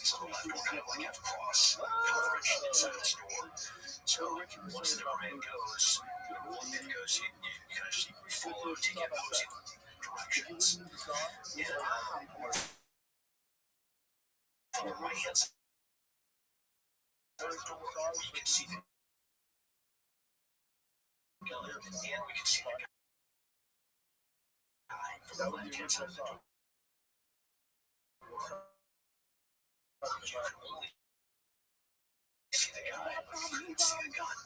So once the man goes, you kind of follow to get opposing directions. Yeah. On the right hand side of the door, you can see the gun, and we can see the guy from the left hand side of the door. You can only see the guy, but you can see the gun.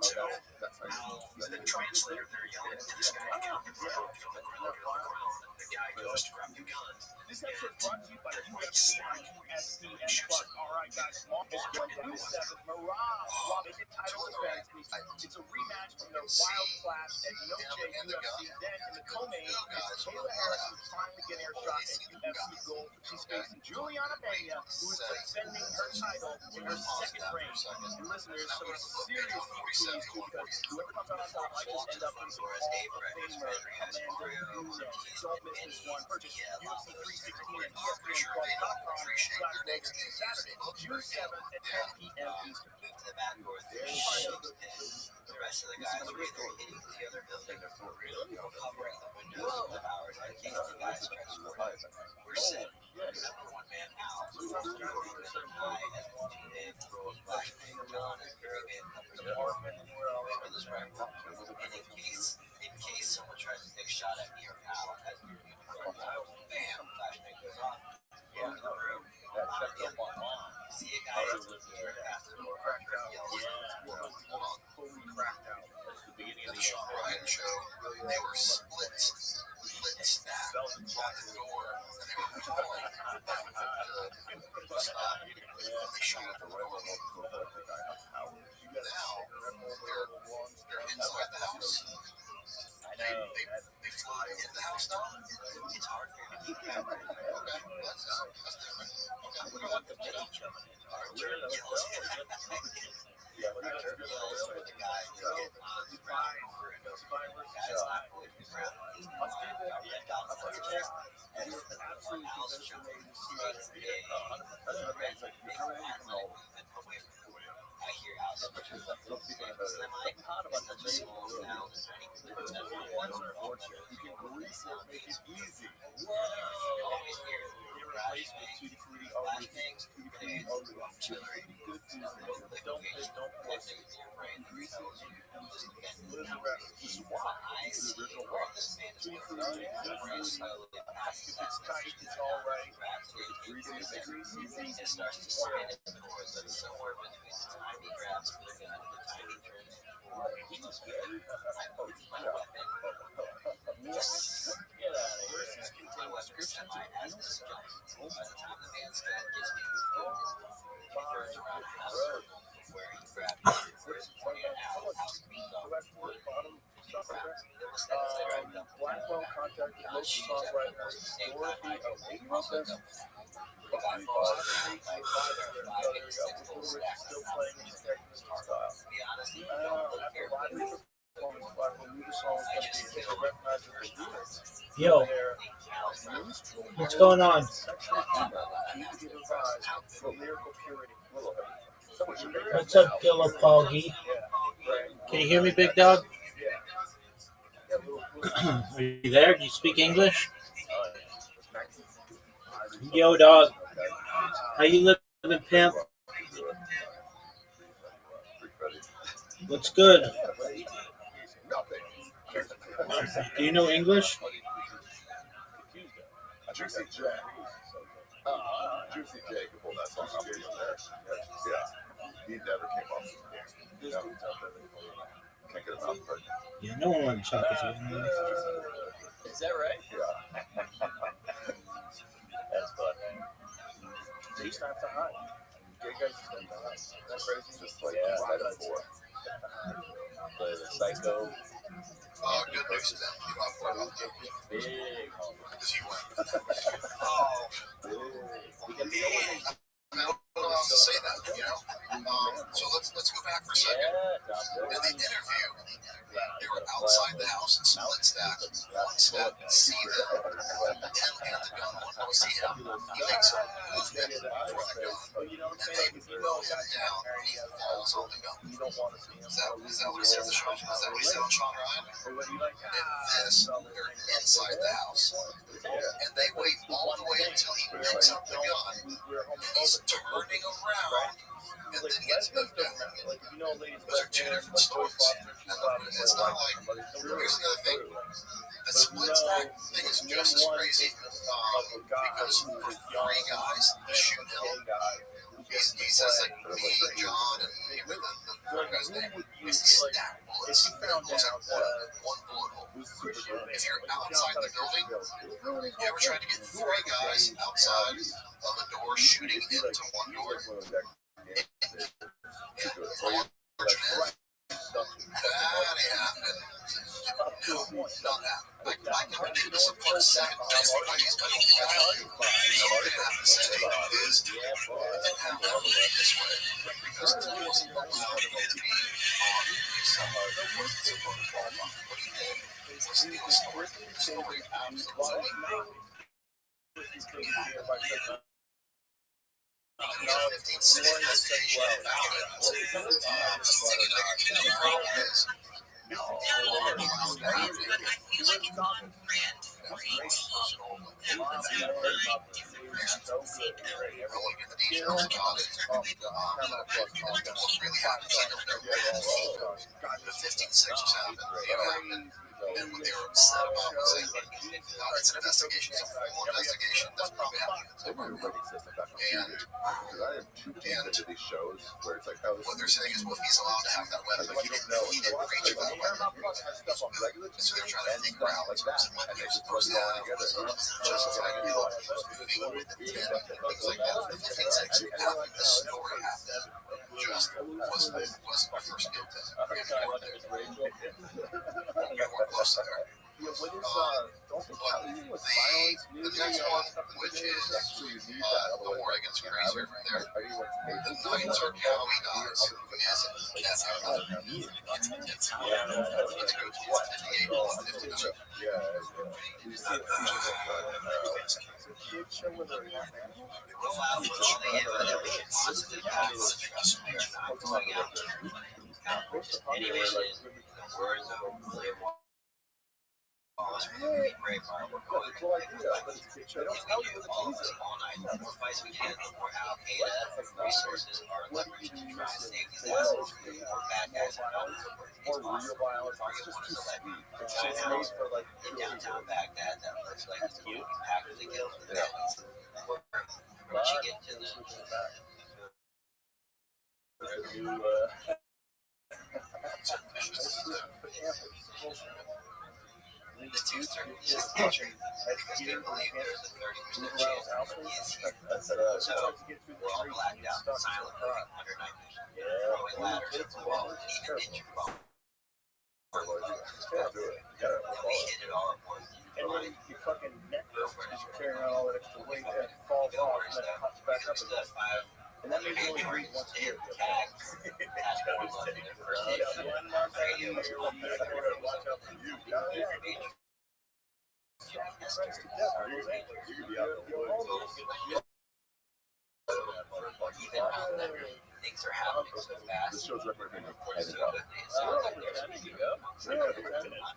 So the translator there yelling to this guy to get on the ground, get on the ground, get on the ground. The guy goes to grab the gun. This episode brought to you by USCISPN Plus. All right, guys, small November 7th, Mirage Lawmaker title defense. It's a rematch from their wild clash at No J UFC. Then in the co-main, it's Kayla Harrison finally getting her shot at UFC gold. She's facing Juliana Pena, who is defending her title in her second reign. And listen, there's some serious opportunities too, because whoever comes out on top might just end up in some Hall of Famer Amanda Nunes. Don't miss this one. Purchase UFC 316 and ESPN+.com/Saturday, June 7th at 10 p.m. Eastern. The rest of the guys are either hitting the other building or covering the windows of the towers. I think the guys try to score. We're set. Number one man out. High as a teammate. Flashbang, John, and Barry Van Covers apartment for this rifle. And in case someone tries to take a shot at me or Al as we're moving around, bam, flashbang goes off. Walk in the room. See a guy right after the door. Fully cracked out. That's the beginning of the Sean Ryan show. They were split snap on the door. And they were calling to stop. They shot at the railroad. Now they're inside the house. They fly in the house now. It's hard for me to keep that. Okay, that's different. Okay, we want the mini German. Yells for the guy to get on the ground for a no fight. Guys not going to the ground. He's red dots on his chest. And the house jumping. Makes a big movement away from the door. I hear house. Semi is such a small town. You can grease it, make it easy. Always hear flashbangs, grenades, artillery. Don't force it with your brain. Grease it. Ice. This man is going slowly past If it's tight, it's all right. He just starts to spin it towards it somewhere between the time he grabs the gun and the time he turns forward. He was good. I poked my weapon. Yes. Get out of here. My weapon semi has this jump. By the time the man's gun gets me to the floor, he turns around the house where he grabbed me. Where's he pointing out? House beat up. Blackwell contacted local songwriter Dorothy O'Neill. Still playing in his technical style. After live performance, Blackwell knew the song was going to be a recognized as Yo, what's going on? What's up, Gillapoggy? Can you hear me, big dog? Are you there? Do you speak English? Yo, dog. How you living, pimp? What's good? Do you know English? Juicy J. Juicy J could pull that song off there. Yeah. He never came off. Can't get him out first. Yeah, no one wants to talk with you. Is that right? Yeah. That's funny. They used to have to hide. Gay guys used to have to hide. That's crazy. Just like Psycho 4. The Psycho. Oh, good news to them. You know, I'm going to Big. because you went. Oh, We can be So let's go back for a second. In the interview, they were outside the house in split stack. One said, see them, and the gun. One see him. He makes a movement for the gun, and they blow him down. He falls on the gun. Is that what he said? Is that what he said on Sean Ryan? And this, they're inside the house, and they wait all the way until he picks up the gun, and he's turning around, and then gets moved down. Those are two different stories. And it's not like, here's the other thing. The split stack thing is just as crazy because for three guys to shoot him, he says like me, John, and the third guy's name is stack bullets. It goes at one bullet hole. If you're outside the building, you ever tried to get three guys outside of a door shooting into one door? I can do this in a second. Just like he's going to be out. So what they have to say is it didn't happen this way because he wasn't allowed to be on the side of the protocol. What he did was steal a story. The story absolutely not. 15 cents investigation about it. The problem is, the 15-6 was happened. And what they were upset about was it's an investigation, it's a formal investigation. That's probably happening. What they're saying is, well, if he's allowed to have that weapon, he didn't reach for that weapon. So they're trying to figure out what he was supposed to have. Was it justified? Moving with the 10, things like that. The 15-6 happened. The story happened. Just was my first guilt test. Close to there. The next one, which is the war against Crazier from there. The Knights are Cowie guys. Let's go to 158 and 159. Anyway, the words of William Wallace really brave heart. We're going to all night. The more fights we can, the more Al Qaeda resources are leveraged to try to save these assholes. The more bad guys are out there. It's possible. Target one is a house in downtown Baghdad that looks like it's going to be packed with the kills and the deadlies. Once you get to the two just entering because they believe there's a 30% chance that he is here. So we're all blacked out, silent, living under night vision, throwing ladders at the wall, and even injured while then we hit it all at once. And then you fucking neck girlfriend is carrying around all that extra weight and it falls off and then it pops back up again. And that means you only breathe once a year. Things are happening so fast. This show's recommending So quickly. It sounds like there's a few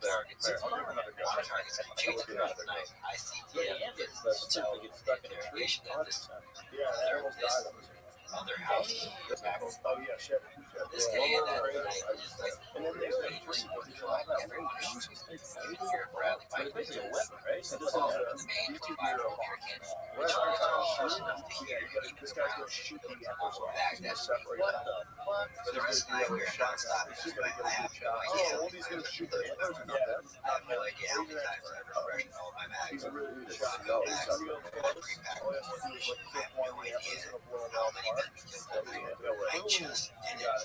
targets can change throughout the night. ICTM gets interrogation at this other house. Oh yeah, shit. This day and that night is like ready for everyone else. You hear Bradley fighting with a weapon, right? So this is the main provider of your candy, which are close enough to hear you even around Baghdad. For the rest of the night, we were nonstop. I have no idea. I have no idea how many times I've refreshed all my mags. No mags. I have no idea how many men we killed that night. I just didn't have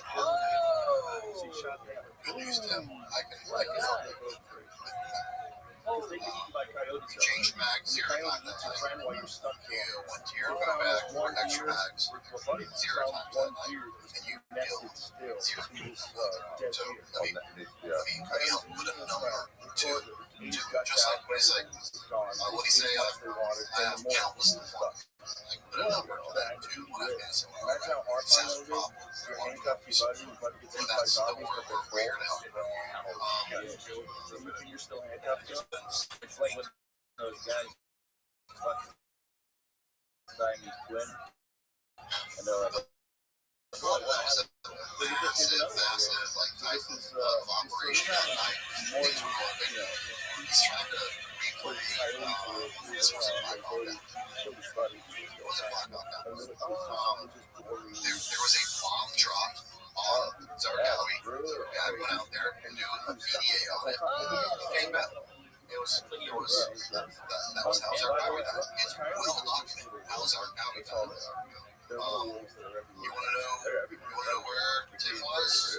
good news, Tim. I can help you. You changed mags 0 times that night. You went to You're going back for extra bags 0 times that night, and you feel 0 people. So, I mean, can you help put a number to just like what do you say? I have countless thoughts. Like, put a number to that too. What I've been saying, sounds probably one of the but that's the word we're here to help. You're still handcuffed. It's like when those guys Siamese twin, and they're like, massive like type of operation at night. Things were going big. He's trying to replay. This was a black hawk. It was a black hawk. There was a bomb dropped on Zarqawi. The guy went out there and doing a PDA on it. Came back. That was how Zarqawi died. It's well documented how Zarqawi died. You want to know where Tim was?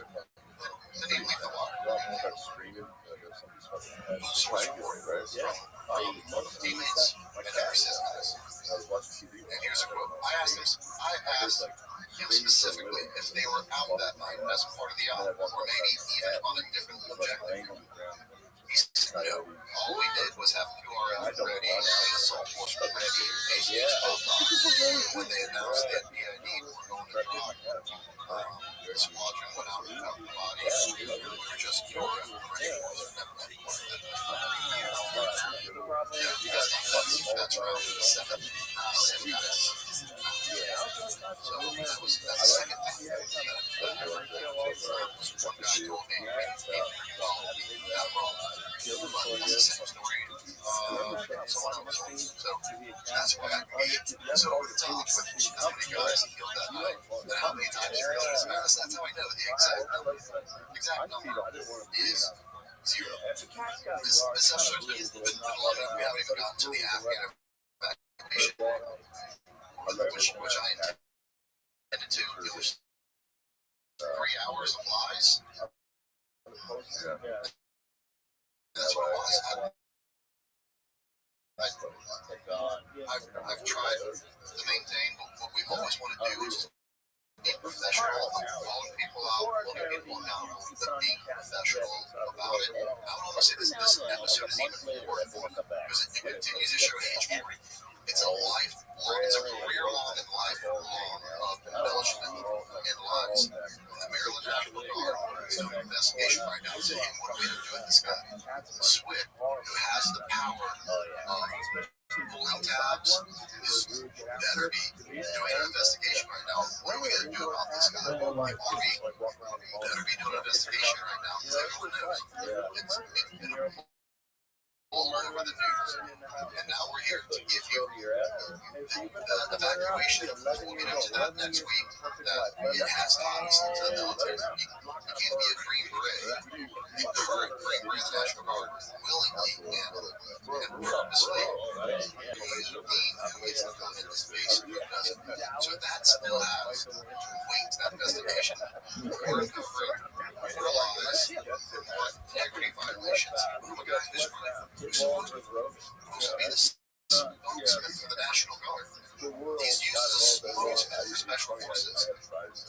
Then he leave the water. Full source report from teammates and other systems. And here's a quote. I asked him specifically if they were out that night as part of the op, or maybe even on a different objective. He said no. All we did was have QRF ready and the assault force ready in case things popped off. When they announced that PID were going to drop, the squadron went out and found the bodies. We were just QRF ready. You guys know that's around 7 guys. So that's the second thing that I heard. One guy told me, that wrong. But that's the same story. Someone else told me. So that's why so over the top with how many guys he killed that night, and how many times he killed his mass, that's how I know the exact number. Is 0. This episode's been long enough. We haven't even gotten to the Afghan evacuation, which I intended to. It was 3 hours of lies. That's what it was. I've tried to maintain what we've always wanted to do is be professional, calling people out, holding people accountable, but being professional about it. I would almost say this episode is even more important because it continues to show age. It's a lifelong, it's a career-long and lifelong of embellishment in lies. The Maryland National Guard is doing an investigation right now saying, what are we going to do with this guy? Swift, who has the power of pulling tabs, better be doing an investigation right now. What are we going to do about this guy? The Army better be doing an investigation right now because everyone knows it's been all over the news. And now we're here to give you the evacuation. We'll get into that next week. That it has ties to the military. You can't be a Green Beret, the current Green Beret of the National Guard, willingly and purposely use a being who gets to come into space and who doesn't. So that still has weight to that investigation. We're covering for lies, for integrity violations from a guy who's supposed to be the spokesman for the National Guard. He's used as a spokesman for special forces.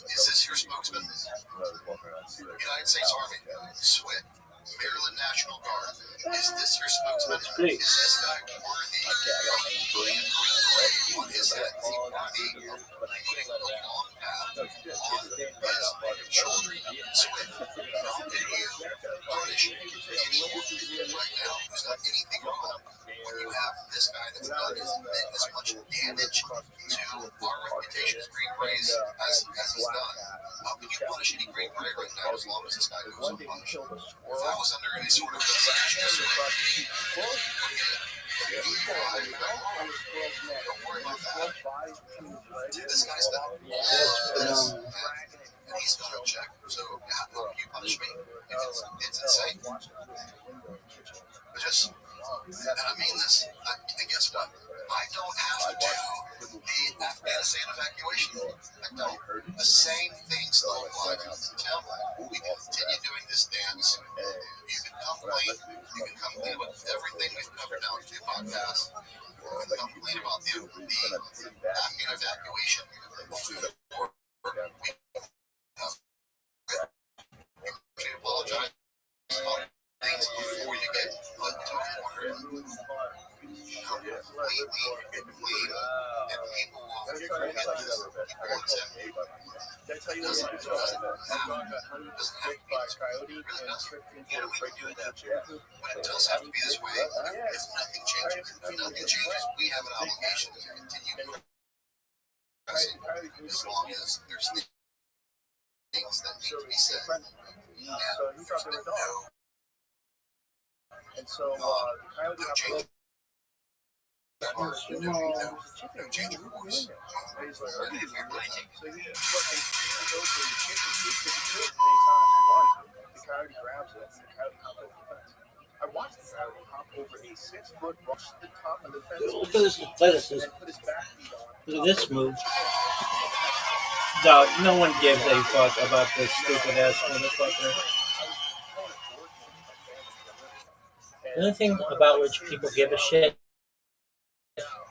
Is this your spokesman? United States Army, SWIT, Maryland National Guard. Is this your spokesman? Is this guy worthy of putting a green beret on his head? Is he worthy of putting a long path on his shoulder? SWIT, how can you punish anyone right now who's done anything wrong when you have this guy that's done as much damage to our reputation as Green Berets as he's done? How can you punish any Green Beret right now as long as this guy goes unpunished? If I was under any sort of investigation, don't worry about that. This guy's done all of this, and he's got a check. So how can you punish me? It's insane. And I mean this, and guess what? I don't have to do the Afghanistan evacuation. I tell you, the same thing still applies. Tim, we can continue doing this dance. You can come clean. You can come clean with everything we've covered now in 2 podcasts. You can come clean about the Afghan evacuation. We apologize about things before you get put into a corner. Completely, and people will forget this. People will accept it. Did I tell you Doesn't about have to a dog got be hunted this by a coyote and tripped into Yeah, a we break can do into that. a chicken coop? But it does have to be this way. If nothing changes, we have an obligation to continue progressing as long as there's things that need to be said. So he thought they were dogs. And so the coyote got pulled. No change of course. And he's like, so he fucking goes to the chicken coop because he could anytime he wanted to. The coyote grabs it and the coyote hops over the fence. I watched the coyote hop over a 6-foot rush to the top of the fence Look at this athleticism. and put his back feet on. Look at this move. Dog, no one gives a fuck about this stupid ass motherfucker. The only thing about which people give a shit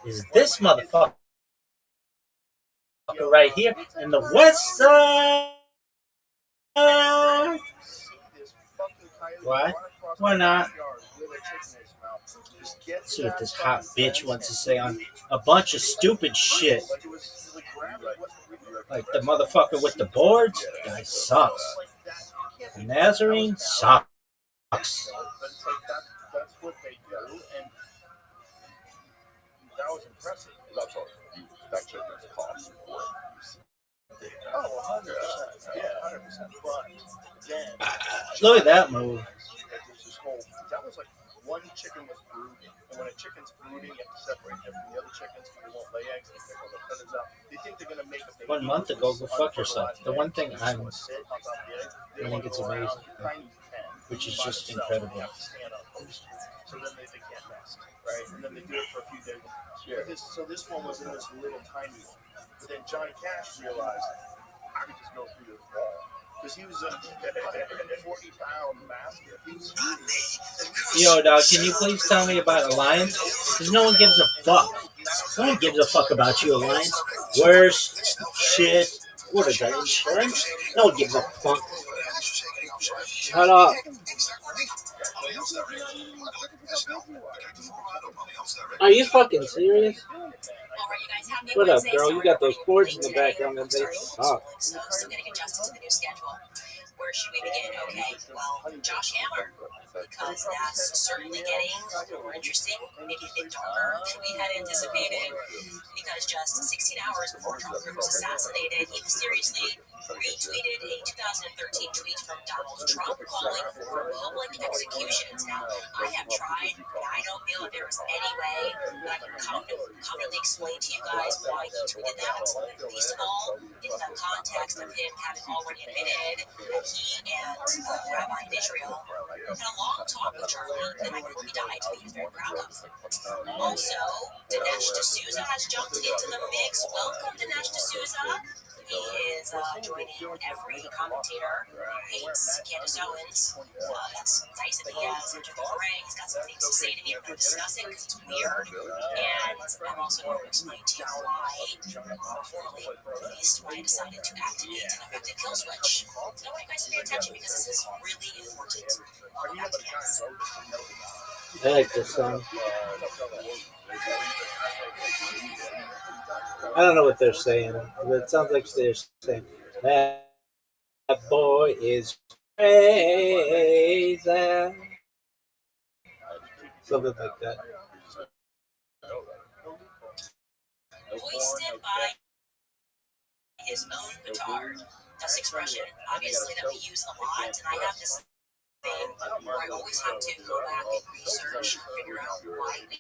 is this motherfucker right here in the west side. Why? Why not? See what this hot bitch wants to say on a bunch of stupid shit. Like the motherfucker with the boards, the guy sucks. The Nazarene sucks. That's what they do, and that was impressive. That's all. That chicken's cost. Oh, 100%. Yeah, 100%. But then, Look at that move. that was like one chicken was brooding, and when a chicken's brooding, you have to separate them from the other chickens. They won't lay eggs. They pick all the feathers out. They think they're gonna make a baby. 1 month ago, go fuck yourself. The one thing I think it's amazing, which is just incredible. So then they can't nest, right? And then they do it for a few days. So this one was in this little tiny one. But then Johnny Cash realized I could just go through this wall. Because he was a 40-pound basket. Yo, dog, can you please tell me about Alliance? Because no one gives a fuck. No one gives a fuck about you, Alliance. Worst shit. What is that, insurance? No one gives a fuck. Shut up. Are you fucking serious? What up, girl? You got those boards in the background and they suck. Still getting adjusted to the new schedule. Where should we begin? Okay, well, Josh Hammer, because that's certainly getting more interesting, maybe a bit darker than we had anticipated, because just 16 hours before Trump was assassinated, he mysteriously retweeted a 2013 tweet from Donald Trump calling for public executions. Now, I have tried, and I don't feel that there is any way that I can confidently explain to you guys why he tweeted that. Least of all, in the context of him having already admitted that he and Rabbi in Israel had a long talk with Charlie the night before he died, that he was very proud of. Also, Dinesh D'Souza has jumped into the mix. Welcome, Dinesh D'Souza. He is joining every commentator who hates Candace Owens. That's nice that he has such a good ring. He's got some things to say to me. We're going to discuss it because it's weird. And I'm also going to explain to you why, formally at least, why I decided to activate an effective kill switch. I want you guys to pay attention because this is really important. Welcome back to Candace. I like this song. I don't know what they're saying, but it sounds like they're saying, that boy is crazy. Something like that. Hoisted by his own petard. This expression, obviously, that we use a lot, and I have this thing where I always have to go back and research, figure out why we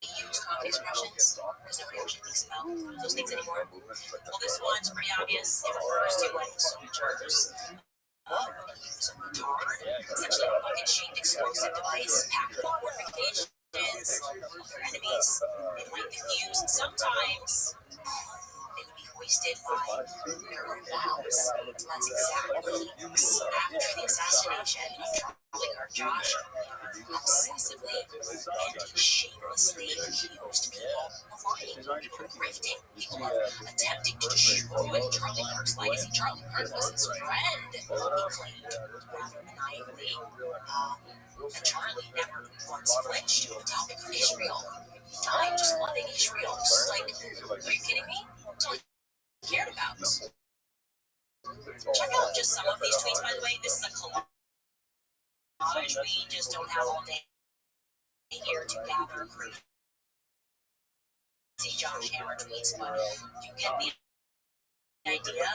use common expressions, because nobody actually thinks about those things anymore. Well, this one's pretty obvious. It refers to when soldiers use a petard, essentially a bucket-shaped explosive device packed with fortification. their enemies, they light the fuse, and sometimes they would be hoisted by their own bows. That's exactly after the assassination of Charlie Kirk. Josh obsessively and shamelessly accused people of lying, people of grifting, people of attempting to destroy Charlie Kirk's legacy. Charlie Kirk was his friend, he claimed, rather maniacally. And Charlie never once flinched on the topic of Israel. He died just loving Israel. Just like, are you kidding me? That's all he cared about. Check out just some of these tweets, by the way. This is a collage. We just don't have all day here to gather crazy Josh Hammer tweets, but you get the idea.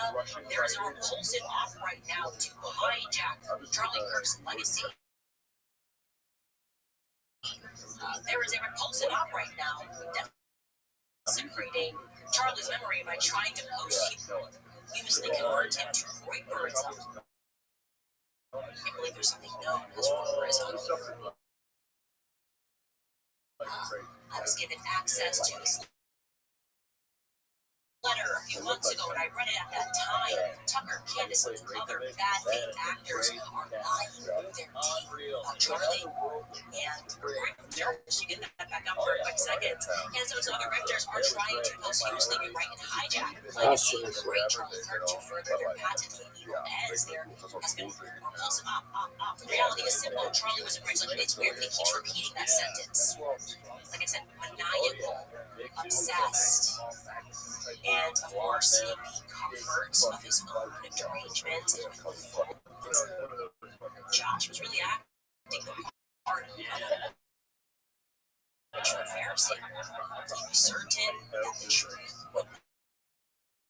There is a repulsive op right now to hijack Charlie Kirk's legacy. There is a repulsive op right now desecrating Charlie's memory by trying to posthumously convert him to Royberism. I can't believe there's something known as Royberism. I was given access to this letter a few months ago, and I read it at that time. Tucker, Candace, and other bad faith actors are lying their teeth on Charlie. And rifters, you get that back up for a quick second. And so some other rifters are trying to posthumously rewrite and hijack the legacy of the great Charlie Kirk to further their patently evil ends. There has been repulsive The reality is simple. Charlie was originally, it's weird that he keeps repeating that sentence. Like I said, maniacal, obsessed, and of course, seeing the comfort of his own derangement and with the full. Josh was really acting the part of a true Pharisee. He was certain that the truth would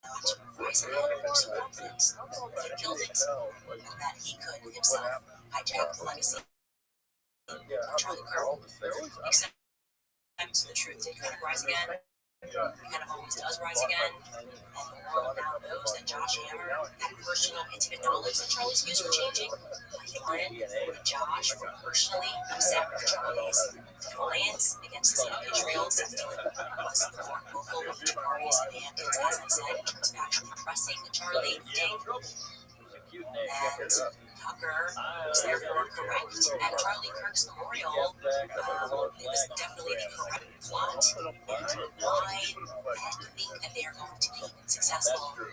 not rise again. He was so confident that he killed it, and that he could himself hijack the legacy of Charlie Kirk. Except the truth did kind of rise again. It kind of always does rise again, and the world now knows that Josh Hammer had personal, intimate knowledge that Charlie's views were changing. Lauren and Josh were personally upset with Charlie's defiance against the state of Israel. Definitely was the more vocal of the two parties, and as I said, in terms of actually pressing Charlie, and Tucker was therefore correct at Charlie Kirk's memorial. It was definitely the correct plot, and why I think that they are going to be successful in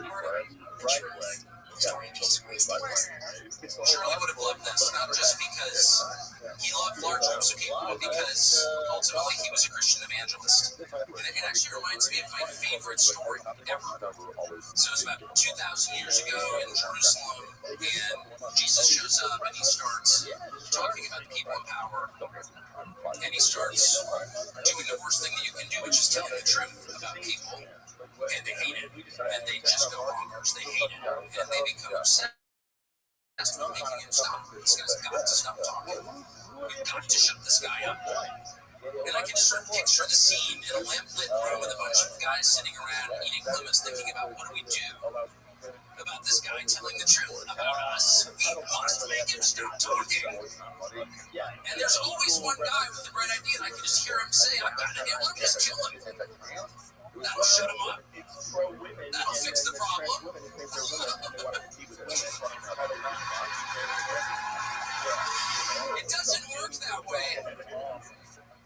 murdering the truth. The story of Jesus Christ. Charlie would have loved this, not just because he loved large groups of people, but because ultimately he was a Christian evangelist. And it actually reminds me of my favorite story ever. So it was about 2,000 years ago in Jerusalem, and Jesus shows up and he starts talking about the people in power. And he starts doing the worst thing that you can do, which is telling the truth about people. And they hate it, and they just go bonkers. They hate it, and they become obsessed with making him stop. This guy's got to stop talking. We've got to shut this guy up. And I can just sort of picture the scene in a lamplit room with a bunch of guys sitting around eating hummus, thinking about what do we do about this guy telling the truth about us. We must make him stop talking. And there's always one guy with the right idea, and I can just hear him say, I've got an I'll just kill him. That'll shut him up. That'll fix the problem. It doesn't work that way.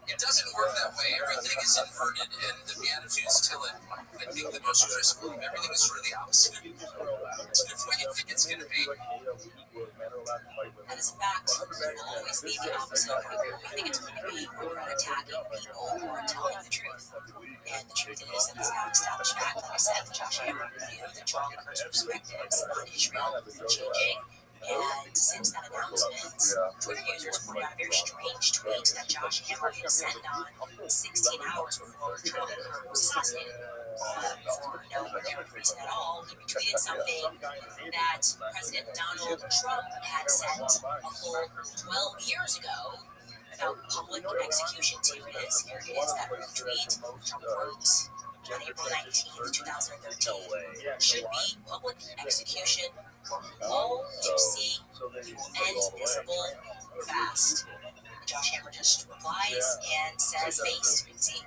It doesn't work that way. Everything is inverted, and the Beatitudes tell it, I think, the most crisply. Everything is sort of the opposite. It's the way you think it's going to be. And as a fact, it will always be the opposite of what we think it's going to be when we're attacking people who are telling the truth. And the truth is that it's not established fact. Like I said, Josh Hammer knew that Charlie Kirk's perspectives on Israel were changing. And since that announcement, Twitter users pointed out a very strange tweet that Josh Hammer had sent on 16 hours before Charlie Kirk was assassinated. For no apparent reason at all, he retweeted something that President Donald Trump had sent a full 12 years ago about public executions. Here it is. That retweet. Trump wrote on April 19th, 2013, should be public execution for all to see. It will end visible fast. Josh Hammer just replies and says base. You can see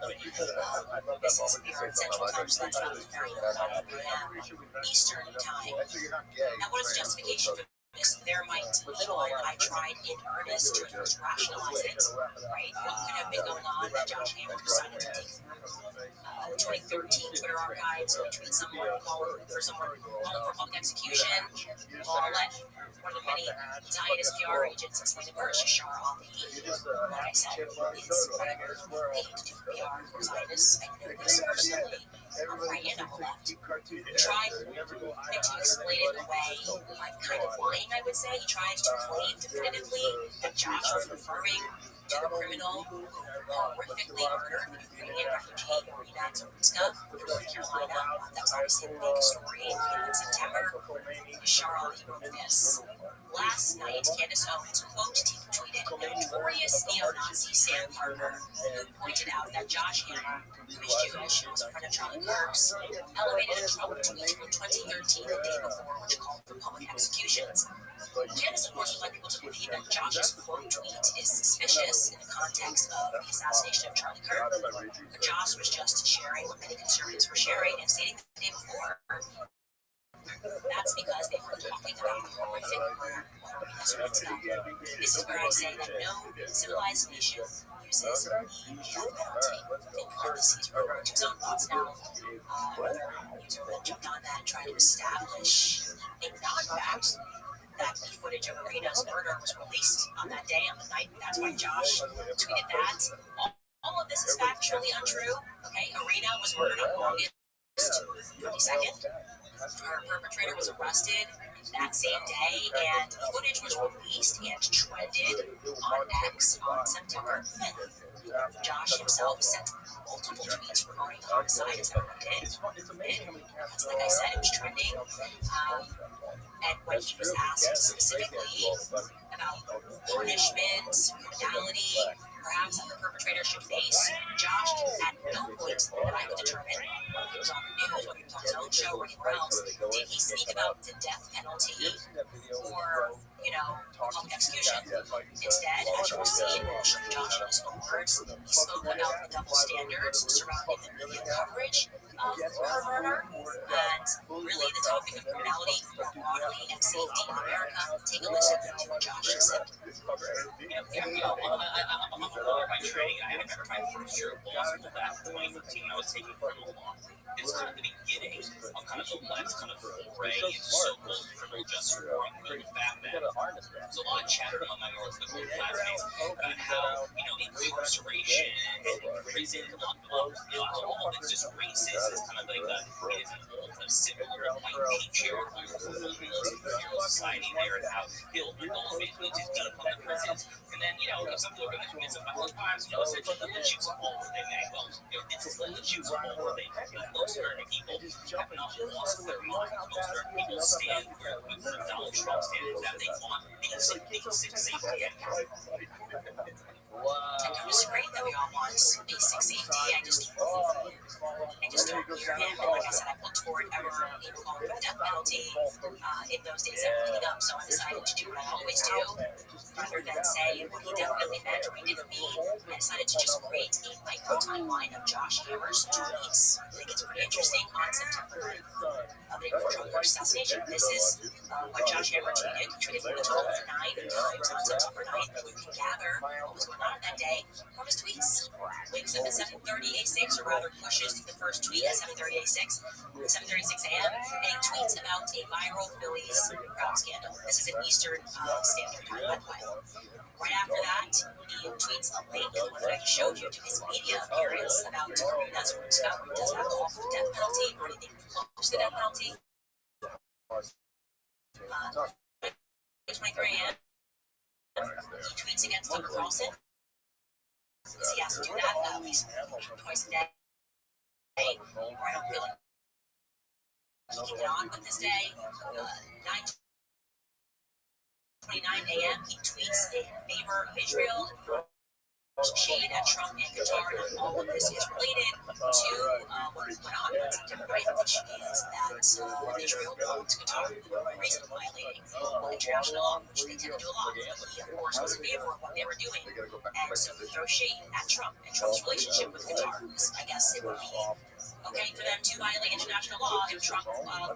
this is Beard Central Time, so that's about 9:05 p.m. Eastern Time. Now, what is the justification for this? There might be one. I tried in earnest to first rationalize it, right? What could have been going on that Josh Hammer decided to take the 2013 Twitter archives and tweet someone calling for public execution? Well, I'll let one of the many Zionist PR agents explain it first. Yashar Ali, like I said, is paid to do PR for Zionists. I know this personally, on the right and on the left. He tried to explain it away by kind of lying, I would say. He tried to claim definitively that Josh was referring to the criminal who horrifically murdered the Ukrainian refugee Marina Zarutska in North Carolina. That was obviously a big story in September. Yashar Ali wrote this. Last night, Candace Owens, quote, tweeted notorious neo-Nazi Sam Parker, who pointed out that Josh Hammer, who is Jewish and was a friend of Charlie Kirk's, elevated a Trump tweet from 2013, the day before, which called for public executions. Candace, of course, would like people to believe that Josh's quote tweet is suspicious in the context of the assassination of Charlie Kirk. But Josh was just sharing what many conservatives were sharing and stating the day before. That's because they were talking about the horrific murder of Marina Zarutska. This is where I say that no civilized nation uses the death penalty. In parentheses, referring to his own thoughts now. Another user then jumped on that and tried to establish a non-fact that the footage of Marina's murder was released on that day, on the night. That's why Josh tweeted that. All of this is factually untrue. Okay, Marina was murdered on August 22nd. Her perpetrator was arrested that same day, and the footage was released and trended on X on September 5th. Josh himself sent multiple tweets regarding homicide, as everyone did. It's like I said, it was trending. And when he was asked specifically about punishment, criminality, perhaps that the perpetrator should face, Josh, at no point that I could determine, whether he was on the news, whether he was on his own show, or anywhere else, did he speak about the death penalty or, public execution. Instead, as you will see in Josh in his own words, he spoke about the double standards surrounding the media coverage of her murder, and really the topic of criminality more broadly and safety in America. Take a listen to what Josh said. I'm a lawyer by training. I remember my first year of law school back in 2013. I was taking criminal law. It was kind of the beginning of kind of the left's kind of foray into so-called criminal justice reform movement back then. There's a lot of chatter among my more liberal classmates about how, incarceration and prison, all of it's just racist. It's kind of like it is an old, similar white patriarchal society there, and how he'll basically just defund the prisons. And then, if some people are going to commit some violent crimes, essentially let the Jews all over their name. Well, this is let the Jews all over their name. Most American people have not lost their mind. Most American people stand where Donald Trump stands, that they want basic safety. I don't disagree that we all want basic safety. I just don't hear him. And like I said, I've looked forward ever even calling for the death penalty in those days that leading up. So I decided to do what I always do, rather than say what he definitely meant or he didn't mean. I decided to just create a micro timeline of Josh Hammer's tweets. I think it's pretty interesting on September 9th of the Charlie Kirk assassination. This is what Josh Hammer tweeted. He tweeted a total of 9 times on September 9th, and you can gather what was going on that day from his tweets. Wakes up at 7:30 A6, or rather pushes the first tweet at 7:30 A6, 7:36 a.m., and he tweets about a viral Phillies crowd scandal. This is an Eastern Standard Time, by the way. Right after that, he tweets a link, the one that I showed you, to his media appearance about Marina Zarutska, who does not call for the death penalty or anything close to the death penalty. 23 a.m. He tweets against Tucker Carlson. He has to do that at least twice a day, or I don't feel like he can get on with this day. 9:29 a.m. he tweets in favor of Israel and shade at Trump and Qatar, and all of this is related to what went on something right, which is that Israel owns Qatar. The reason violating international law, which they tend to do a lot. He, of course, was in favor of what they were doing, and so he throws shade at Trump and Trump's relationship with Qatar. I guess it would be okay for them to violate international law if Trump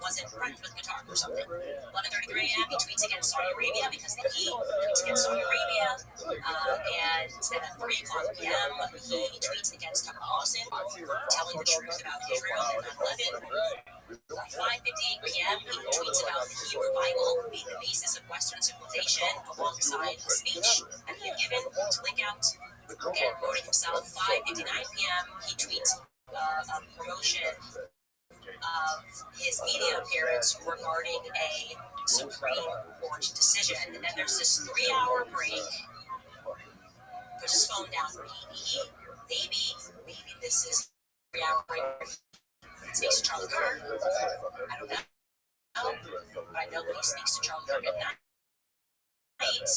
wasn't friends with Qatar or something. 11:33 a.m. He tweets against Saudi Arabia because they tweets against Saudi Arabia, and at 3 o'clock p.m. he tweets against Tucker Carlson, telling the truth about Israel and 9/11. 5:58 p.m. he tweets about the Hebrew Bible being the basis of Western civilization, alongside a speech that he had given to leak out. Again, quoting himself. 5:59 p.m. he tweets a promotion of his media appearance regarding a Supreme Court decision. And then there's this 3-hour break. Puts his phone down. Maybe this is 3-hour break. Speaks to Charlie Kirk. I don't know. But I know that he speaks to Charlie Kirk at night.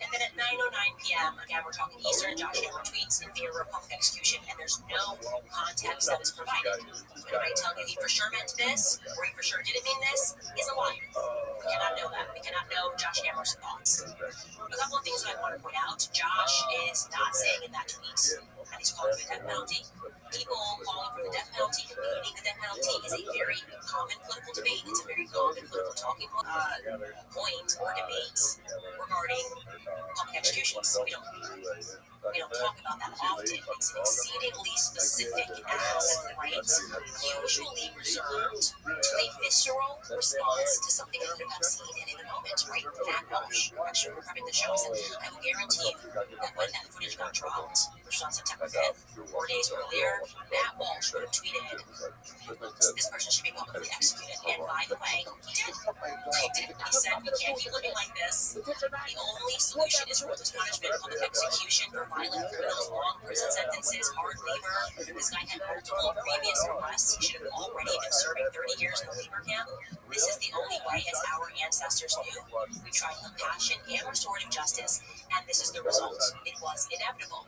And then at 9:09 p.m., again, we're talking Eastern, Josh Hammer tweets in favor of public execution, and there's no context that is provided. Anybody telling you he for sure meant this, or he for sure didn't mean this, is a liar. We cannot know that. We cannot know Josh Hammer's thoughts. A couple of things that I want to point out. Josh is not saying in that tweet that he's calling for the death penalty. People calling for the death penalty, debating the death penalty, is a very common political debate. It's a very common political talking point or debate regarding public executions. We don't talk about that often. It's an exceedingly specific ask, right? Usually reserved to a visceral response to something that you have seen and in the moment, right? Matt Walsh, actually prepping the show, said, I will guarantee you that when that footage got dropped, which was on September 5th, 4 days earlier, Matt Walsh would have tweeted, this person should be publicly executed. And by the way, he did. He said, we can't keep living like this. The only solution is ruthless punishment, public execution for violent criminals, long prison sentences, hard labor. This guy had multiple previous arrests. He should have already been serving 30 years in a labor camp. This is the only way, as our ancestors knew. We tried compassion and restorative justice, and this is the result. It was inevitable.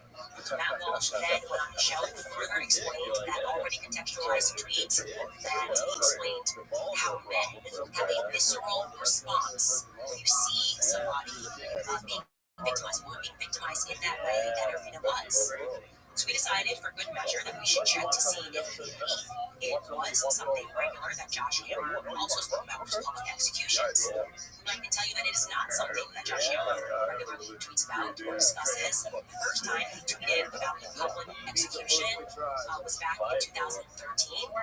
Matt Walsh then went on the show and further explained that already contextualized tweet, and he explained how men have a visceral response when you see somebody being victimized in that way that arena was. So we decided, for good measure, that we should check to see if it was something regular that Josh Hammer also spoke about, which is public executions. And I can tell you that it is not something that Josh Hammer regularly tweets about or discusses. The first time he tweeted about a public execution was back in 2013.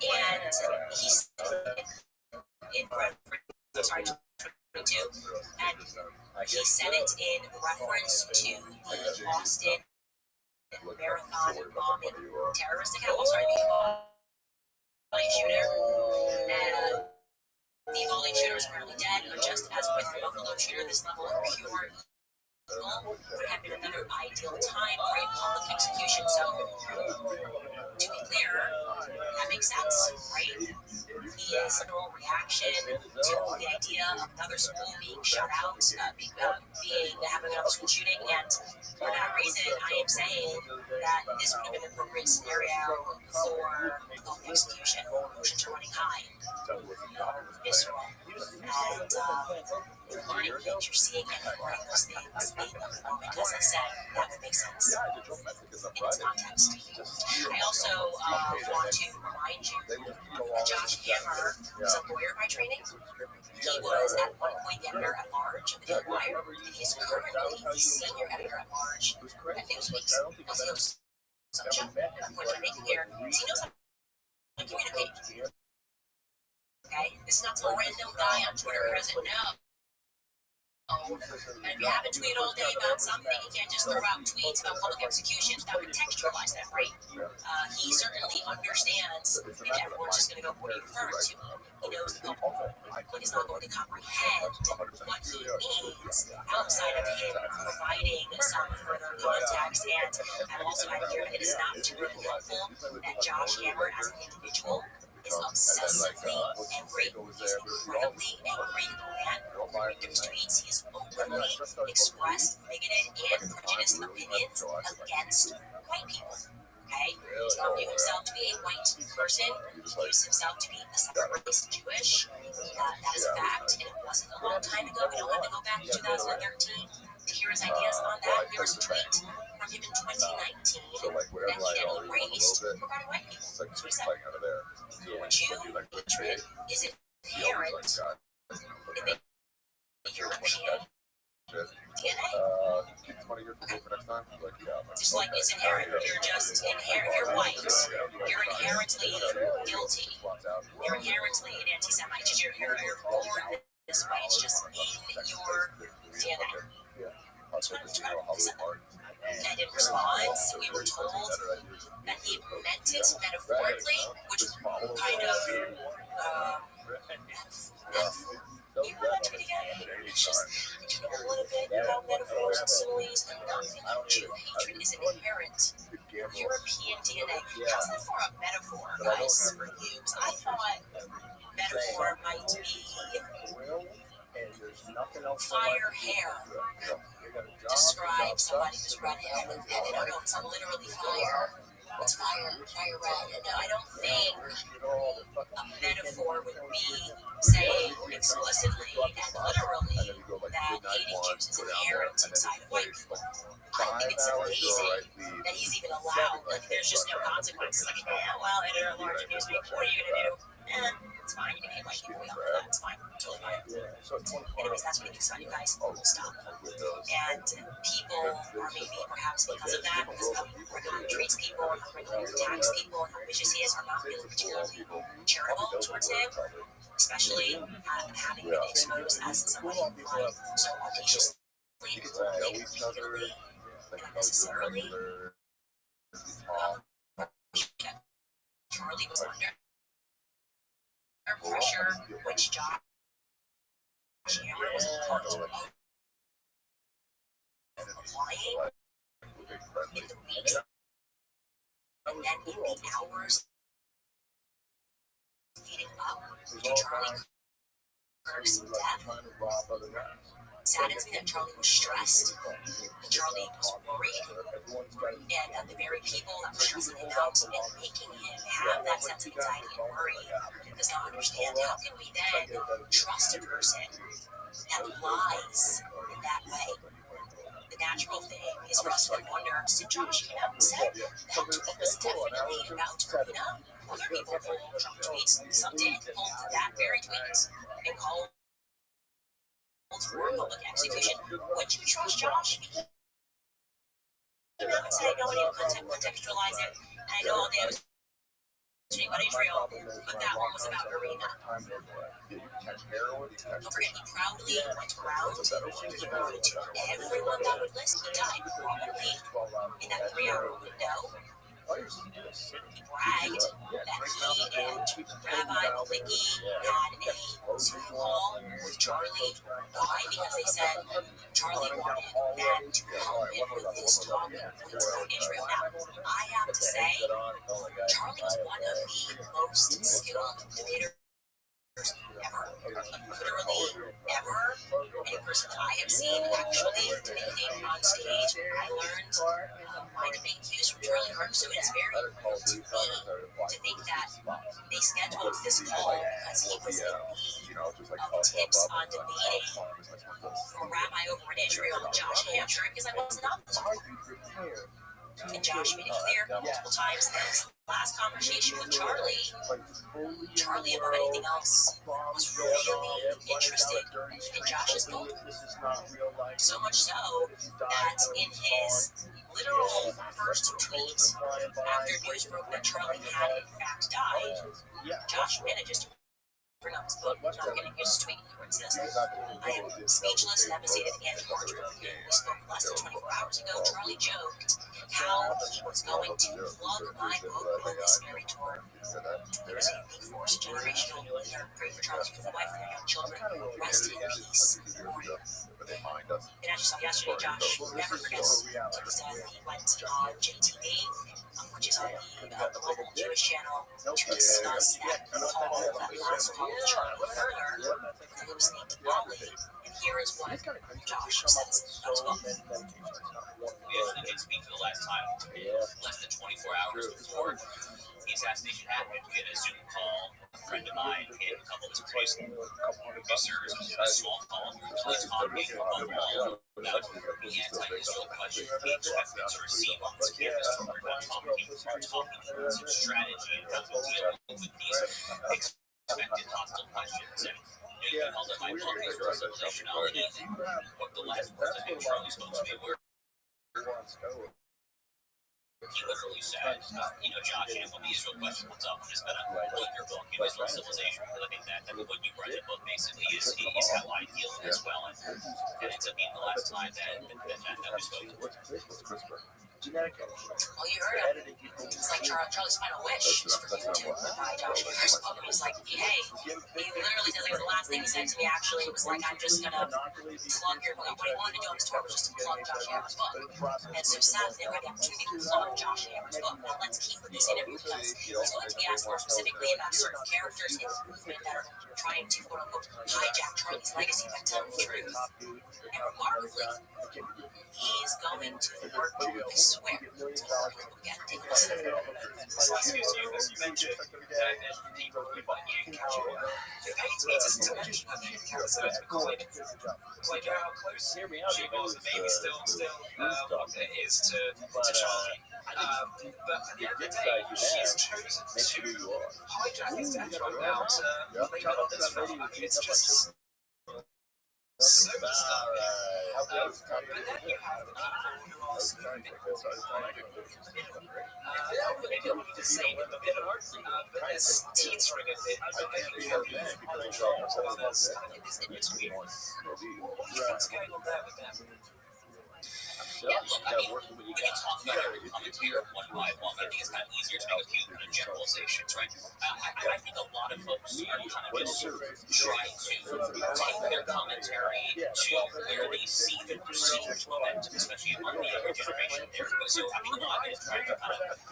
And he said in reference, and he said it in reference to the Boston Marathon bombing terrorist account. The shooter. And the volley shooter is currently dead, but just as with the Buffalo shooter, this level of pure evil would have been another ideal time for a public execution. So, to be clear, that makes sense, right? The general reaction to the idea of another school being shut out, having another school shooting, and for that reason, I am saying that this would have been an appropriate scenario for public execution. Emotions are running high, visceral, and learning things you're seeing and learning those things being of the moment. As I said, that would make sense in its context. I also want to remind you that Josh Hammer is a lawyer by training. He was at one point the editor at large of the Daily Wire, and he is currently the senior editor at large at Newsweek. Plus, he hosts some show. The point I'm making here is he knows how to communicate. Okay? This is not some random guy on Twitter who doesn't know. And if you haven't tweeted all day about something, you can't just throw out tweets about public executions without contextualize that, right? He certainly understands if everyone's just going to go, what are you referring to? He knows the public is not going to comprehend what he means outside of him providing some further context. And I'm also adding here that it is not particularly helpful that Josh Hammer, as an individual, is obsessively angry. He's an incredibly angry man. Read those tweets. He has openly expressed bigoted and prejudiced opinions against white people. Okay? He does not view himself to be a white person. He views himself to be a separate race, Jewish. That is a fact, and it wasn't a long time ago. We don't have to go back to 2013 to hear his ideas on that. There was a tweet from him in 2019 that he erased regarding white people. That's what he said. Jew hatred is inherent in the European DNA. Just like it's inherent. You're just inherent. You're white. You're inherently guilty. You're inherently an anti-Semite. You're born this way. It's just in your DNA. And in response, we were told that he meant it metaphorically, which kind of you heard that tweet again? It's just, I don't know a little bit about metaphors and similes. Not thinking Jew hatred is inherent European DNA. How's that for a metaphor, guys, for you? Because I thought metaphor might be fire hair. Describe somebody who's redheaded. I don't know, it's not literally fire. It's fire red. No, I don't think a metaphor would be saying explicitly and literally that hating Jews is inherent inside of white people. I think it's amazing that he's even allowed. Like, there's just no consequences. Like, yeah, well, editor at large of Newsweek, what are you gonna do? It's fine. You can hate white people. We all know that. It's fine. Totally fine. Anyways, that's what he thinks about you guys. We'll stop. And people are maybe perhaps because of that, because of how he treats people and how he attacks people and how vicious he is, are not really particularly charitable towards him, especially having been exposed as somebody who lied so audaciously, maybe repeatedly, and unnecessarily. Charlie was under pressure, which Josh Hammer was a part of applying in the weeks and then in the hours leading up to Charlie Kirk's death. Saddens me that Charlie was stressed, Charlie was worried, and that the very people that were stressing him out and making him have that sense of anxiety and worry does not understand how can we then trust a person that lies in that way. The natural thing is for us to wonder, did Josh came out and said that tweet was definitely about Karina? Other people pulled Trump tweets, some did pull that very tweet and called for public execution. Would you trust Josh? He came out and said, no, I didn't contextualize it. And I know all day I was tweeting about Israel, but that one was about Karina. Don't forget, he proudly went around. He wanted to everyone that would listen. He died probably in that 3-hour window. He bragged that he and Rabbi had a Zoom call with Charlie. Why? Because they said Charlie wanted them to help him with his talking points about Israel. Now, I have to say, Charlie was one of the most skilled debaters ever. Literally ever. Any person that I have seen actually debating on stage. I learned my debate cues from Charlie Kirk, so it's very important to me to think that they scheduled this call because he was in need of tips on debating from a rabbi over in Israel and Josh Hammer, because I wasn't on the call. And Josh made it clear multiple times in his last conversation with Charlie, above anything else, was really interested in Josh's goal. So much so that in his literal first tweet, after news broke that Charlie had in fact died, Josh manages to bring up his book. I'm not getting his tweet where it says, I am speechless and devastated again. We spoke less than 24 hours ago. Charlie joked how he was going to plug my book on this very tour. He was a unique force, a generational leader. Pray for Charles, for the wife, and their young children. Rest in peace. And as you saw yesterday, Josh never forgets his death. He went on JTV, which is on the local Jewish channel, to discuss that call, that last call with Charlie further. His name named Ollie, and here is what Josh says. That was well. We did speak for the last time. Less than 24 hours before the assassination happened. We had a Zoom call. A friend of mine and a couple of his producers, a small call. We were talking on the wall about the anti-Israel budget we expected to receive on this campus. We're talking about some strategy and how to deal with these expected hostile questions. And you held up my book as relationality. What the last words I think Charlie spoke to me were. He literally said, Josh, when the Israel question comes up, I'm just going to pull your book, Israel Civilization, because I think that what you read in the book basically is how I deal as well. And it ends up being the last time that we spoke to. Well, you heard him. It's like Charlie's final wish is for you to buy Josh Anderson's book. And he's like, hey, he literally said, the last thing he said to me actually was like, I'm just going to plug your book. What he wanted to do on this tour was just to plug Josh Anderson's book. And so Seth never had the opportunity to plug Josh Anderson's book. Now let's keep with this interview because he's going to be asked more specifically about certain characters in the movement that are trying to, quote unquote, hijack Charlie's legacy by telling the truth. And remarkably, he's going to work, I swear, to help people get take a listen. Excuse you, as you mentioned, and people who want you it pains me to mention that the character like how close she was, and maybe still what it is to Charlie. But at the end of the day, she's chosen to hijack his death right now to blame it on this film. I mean, it's just so bizarre. But then you have the people who are maybe the same in the middle, but there's teetering a bit. I think you have there's kind of this in between. What's going on there with them? Yeah, look, I mean, we can talk about every commentator one by one. I think it's kind of easier to make a few kind of generalizations, right? I think a lot of folks are kind of just trying to take their commentary to where they see the perceived momentum, especially among the younger generation there. So I think a lot of it is trying to kind of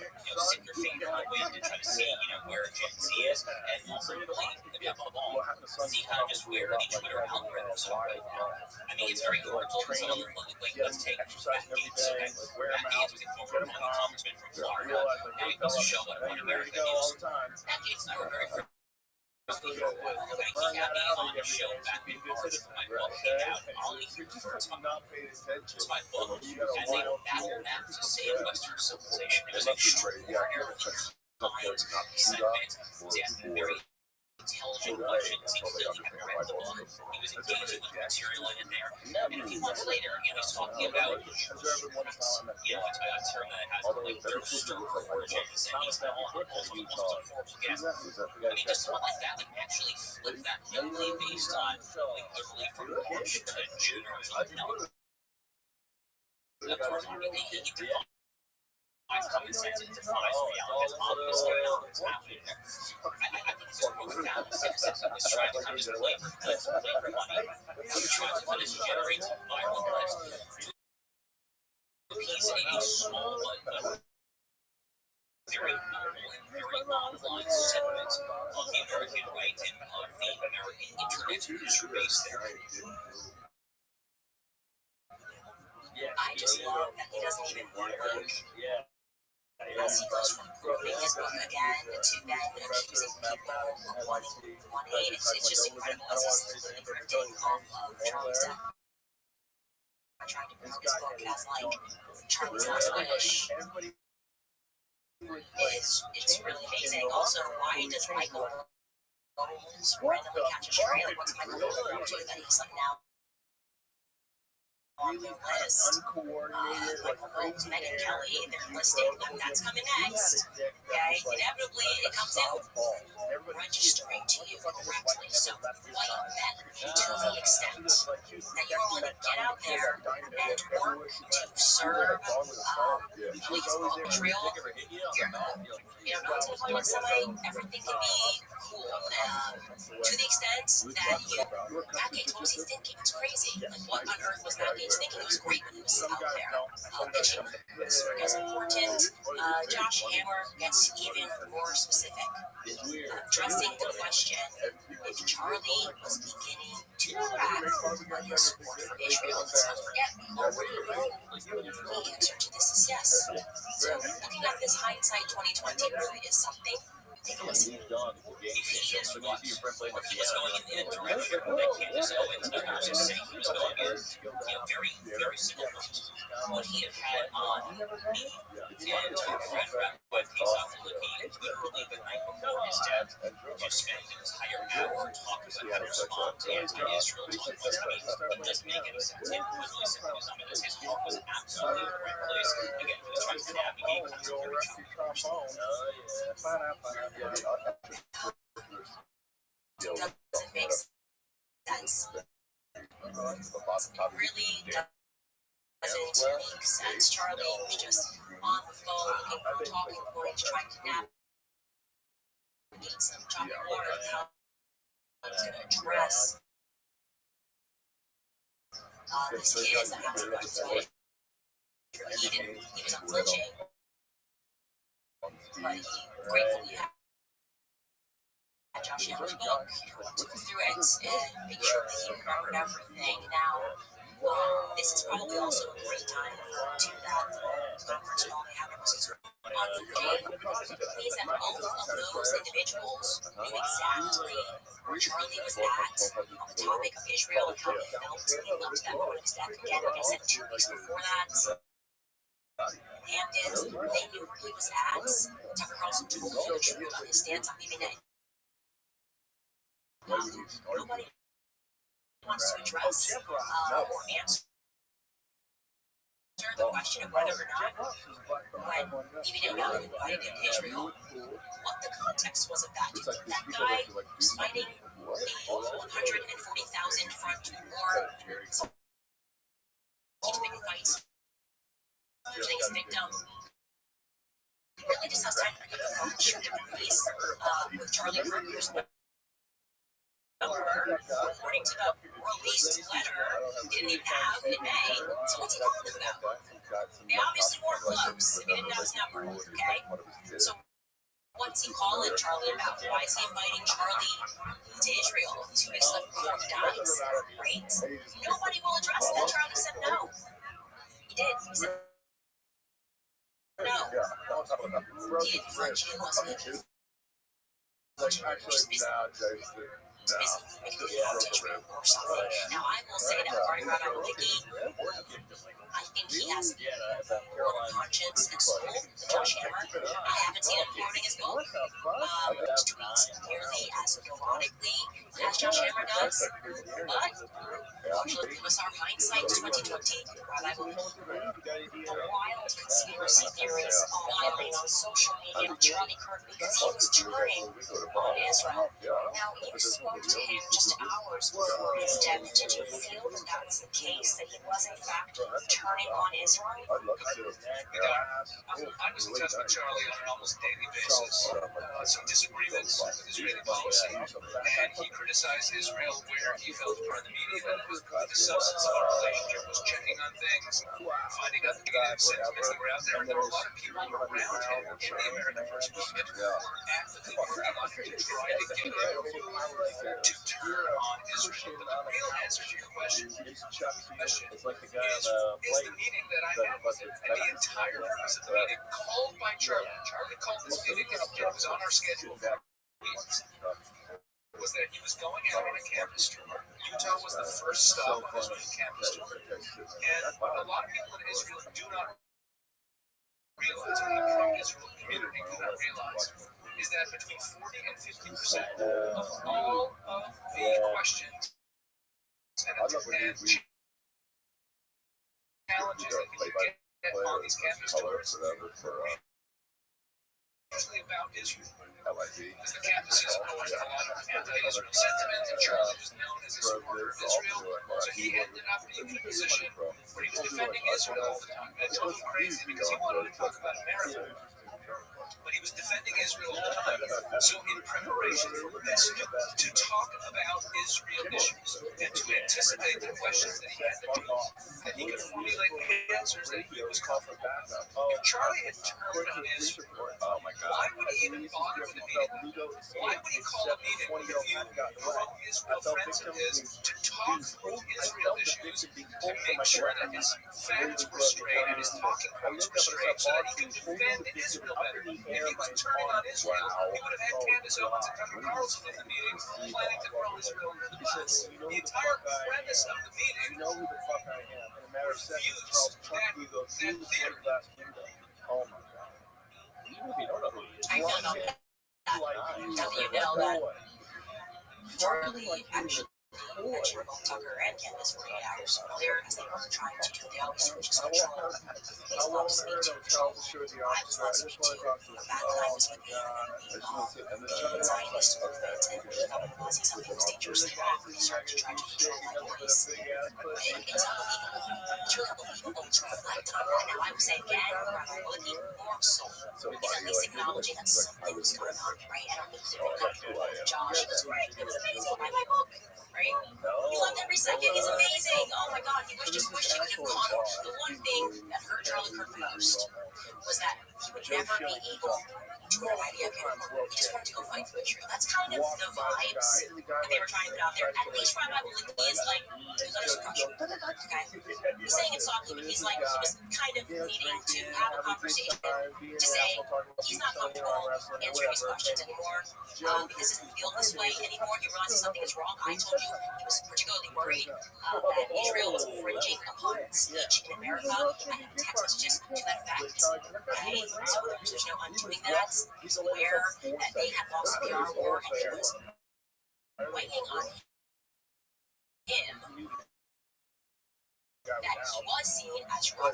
stick your finger in the wind and try to see, where Gen Z is, and ultimately, above all, see kind of just where each Twitter algorithms are right now. I mean, it's very hard to tell someone, like, let's take Matt Gaetz, okay? Matt Gaetz was a former congressman from Florida. Now he does a show on One America News. Matt Gaetz and I were very friendly for a while. He had me on his show back in March when my book came out. I'll leave you for it's my book. And they map to save Western civilization. It was extraordinarily kind segment, very intelligent questions. He clearly had read the book. He was engaging with the material in there. And a few months later, he's talking about Jewish roots. A term that has like their historical origins, and he's now on also horrible again. I mean, just someone like that, like actually flip that heavily based on like literally from March to June or something. No. Of course, I mean, he common sense and defies reality. That's obviously not what's happening there. I think it's profound cynicism is trying to kind of just play for money. It's trying to kind of generate some viral clicks to appease a small but very noble and very long-line segment of the American right and of the American internet user base there. I just love that he doesn't even want to as he goes from quoting his book again to then accusing people of wanting hate. It's just incredible as he's literally drifting off of Charlie's death. Trying to promote his book as like Charlie's last wish. It's really amazing. Also, why does Michael randomly catch a stray? Like, what's Michael Holmes up to that he's like now on the list? Michael Holmes, Megyn Kelly, they're listing them. That's coming next. Okay, inevitably it comes out registering to you correctly. So, white men, to the extent that you're willing to get out there and work to serve police Israel, you're good. No one's gonna call you a Semite. Everything can be fool. To the extent that Matt Gage, what was he thinking? It's crazy. Like, what on earth was Matt Gage thinking? It was great when he was out there pitching. This gets important. Josh Hammer gets even more specific, addressing the question if Charlie was beginning to crack on his support for Israel. Let's not forget, we already know the answer to this is yes. So, looking at this hindsight 2020 really is something. Take a listen. He was going in a direction that Candace Owens was saying he was going in, very, very similar to what he had on me and Fred Rabbi face off Philippines literally the night before his death to spend an entire hour talking about how to respond to anti-Israel tweets. I mean, it doesn't make any sense. It was really simple. His heart was absolutely in the right place. Again, he was trying to navigate very challenging. Doesn't make sense. Really doesn't make sense. Charlie was just on the phone looking for talking points, trying to navigate some choppy water of how he was going to address his kids that have to go to school. He was unflinching, but he gratefully had Josh Hammer's book, went through it, and make sure that he remembered everything. Now, this is probably also a great time to that conference call they had on the day. Is that both of those individuals knew exactly where Charlie was at on the topic of Israel and how he felt leading up to that moment of his death. Again, like I said, 2 weeks before that, Hamptons, they knew where he was at. Tucker Carlson told the truth on his stance on leaving it. Nobody wants to address or answer the question of whether or not, when Bibi Netanyahu invited him to Israel, what the context was of that. Do you think that guy was fighting a 140,000 front war, keeping fights, killing his victim? Really just has time to pick up the phone and shoot the piece with Charlie Kirk's according to the released letter he didn't even have in May. So what's he calling him about? They obviously weren't close if he didn't have his number, okay? So what's he calling Charlie about? Why is he inviting Charlie to Israel 2 weeks left before he dies? Right? Nobody will address that. Charlie said no. He did. He said no. He didn't flinch. He wasn't even just busy making a Israel or something. Now, I will say that regarding Rabbi Wiki, I think he has more conscience and soul than Josh Hammer. I haven't seen him quoting his book, which tweets nearly as neurotically as Josh Hammer does. But unfortunately, give us our hindsight 2020. Rabbi Wiki, the wild conspiracy theories online on social media with Charlie Kirk because he was turning on Israel. Now, you spoke to him just hours before his death. Did you feel that that was the case, that he was in fact turning on Israel? I was in touch with Charlie on an almost daily basis. Some disagreements with Israeli policy, and he criticized Israel where he felt part of the media that the substance of our relationship was checking on things, finding out the negative sentiments that were out there. And there were a lot of people around him in the American First Movement who were actively working on to try to get him to turn on Israel. But the real answer to your question is the meeting that I had with him, and the entire purpose of the meeting called by Charlie. Charlie called this meeting, and it was on our schedule for weeks. Was that he was going out on a campus tour. Utah was the first stop on his campus tour. And what a lot of people in Israel do not realize, and the pro-Israel community do not realize, is that between 40 and 50% of all of the questions and challenges that you get on these campus tours usually about Israel. Because the campuses are always a lot of anti-Israel sentiment, and Charlie was known as a supporter of Israel, so he ended up being in a position where he was defending Israel all the time. And it drove him crazy because he wanted to talk about America. but he was defending Israel all the time. So in preparation for this, to talk about Israel issues and to anticipate the questions that he had that he could formulate the answers that he was confident about. If Charlie had turned on Israel, why would he even bother with a meeting? Why would he call a meeting with you pro-Israel friends of his to talk through Israel issues to make sure that his facts were straight and his talking points were straight so that he could defend Israel better? If he was turning on Israel, he would have had Candace Owens and Tucker Carlson in the meeting planning to throw Israel under the bus. The entire premise of the meeting refutes that theory. Oh my god. Even if you don't know who he is, I found out that you know that Charlie actually mentioned both Tucker and Candace 48 hours earlier as they were trying to do the always switch control. He loves me to control. I was loves me too. Back when I was with the Zionist movement and he thought it was something was dangerously wrong when he started to try to control my voice. It's unbelievable. It's really unbelievable to reflect on that. Now I would say again, rather looking more so is at least acknowledging that something was going on, right? And I'm losing it. Josh, it was great. It was amazing. Write my book. Right? He loved every second. He's amazing. Oh my God. He just wished he could have caught him. The one thing that hurt Charlie Kirk the most was that he would never be able to wear an idea of him. He just wanted to go fight for Israel. That's kind of the vibes that they were trying to put out there. At least Rabbi is like, he's under some pressure. Okay? He's saying it's softly, but he's like, he was kind of needing to have a conversation to say he's not comfortable answering these questions anymore. Because it doesn't feel this way anymore. He realizes something is wrong. I told you he was particularly worried that Israel was infringing upon speech in America. I have text messages to that fact. Okay? So there's no undoing that. He's aware that they had lost the PR war and he was waiting on him that he was seen as Rabbi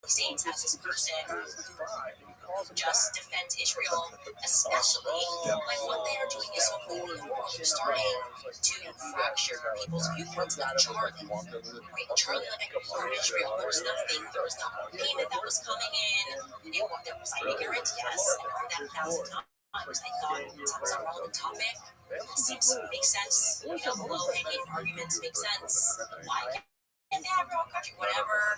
States as this person who just defends Israel, especially when what they are doing is so clearly immoral. They're starting to fracture people's viewpoints about Charlie. Right? Charlie living from Israel, there was nothing, there was no payment that was coming in. It was ignorant, yes, and heard that 1,000 times. I thought it was a relevant topic. It seems to make sense. The low-hanging arguments make sense. Why? And they have their own country, whatever.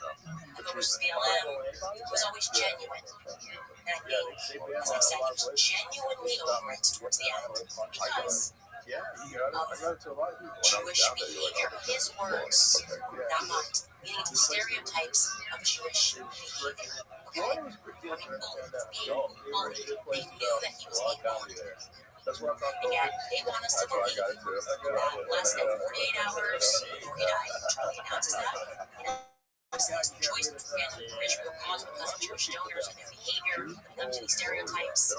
The versus BLM was always genuine. And I think, as I said, he was genuinely over it towards the end because of Jewish behavior. His words, not mine, leading to the stereotypes of Jewish behavior. Okay? Being bullied. They knew that he was being bullied. And yet, they want us to believe that less than 48 hours before he died, Charlie announces that. His choice to stand up for Israel cause because of Jewish donors and their behavior, living up to these stereotypes.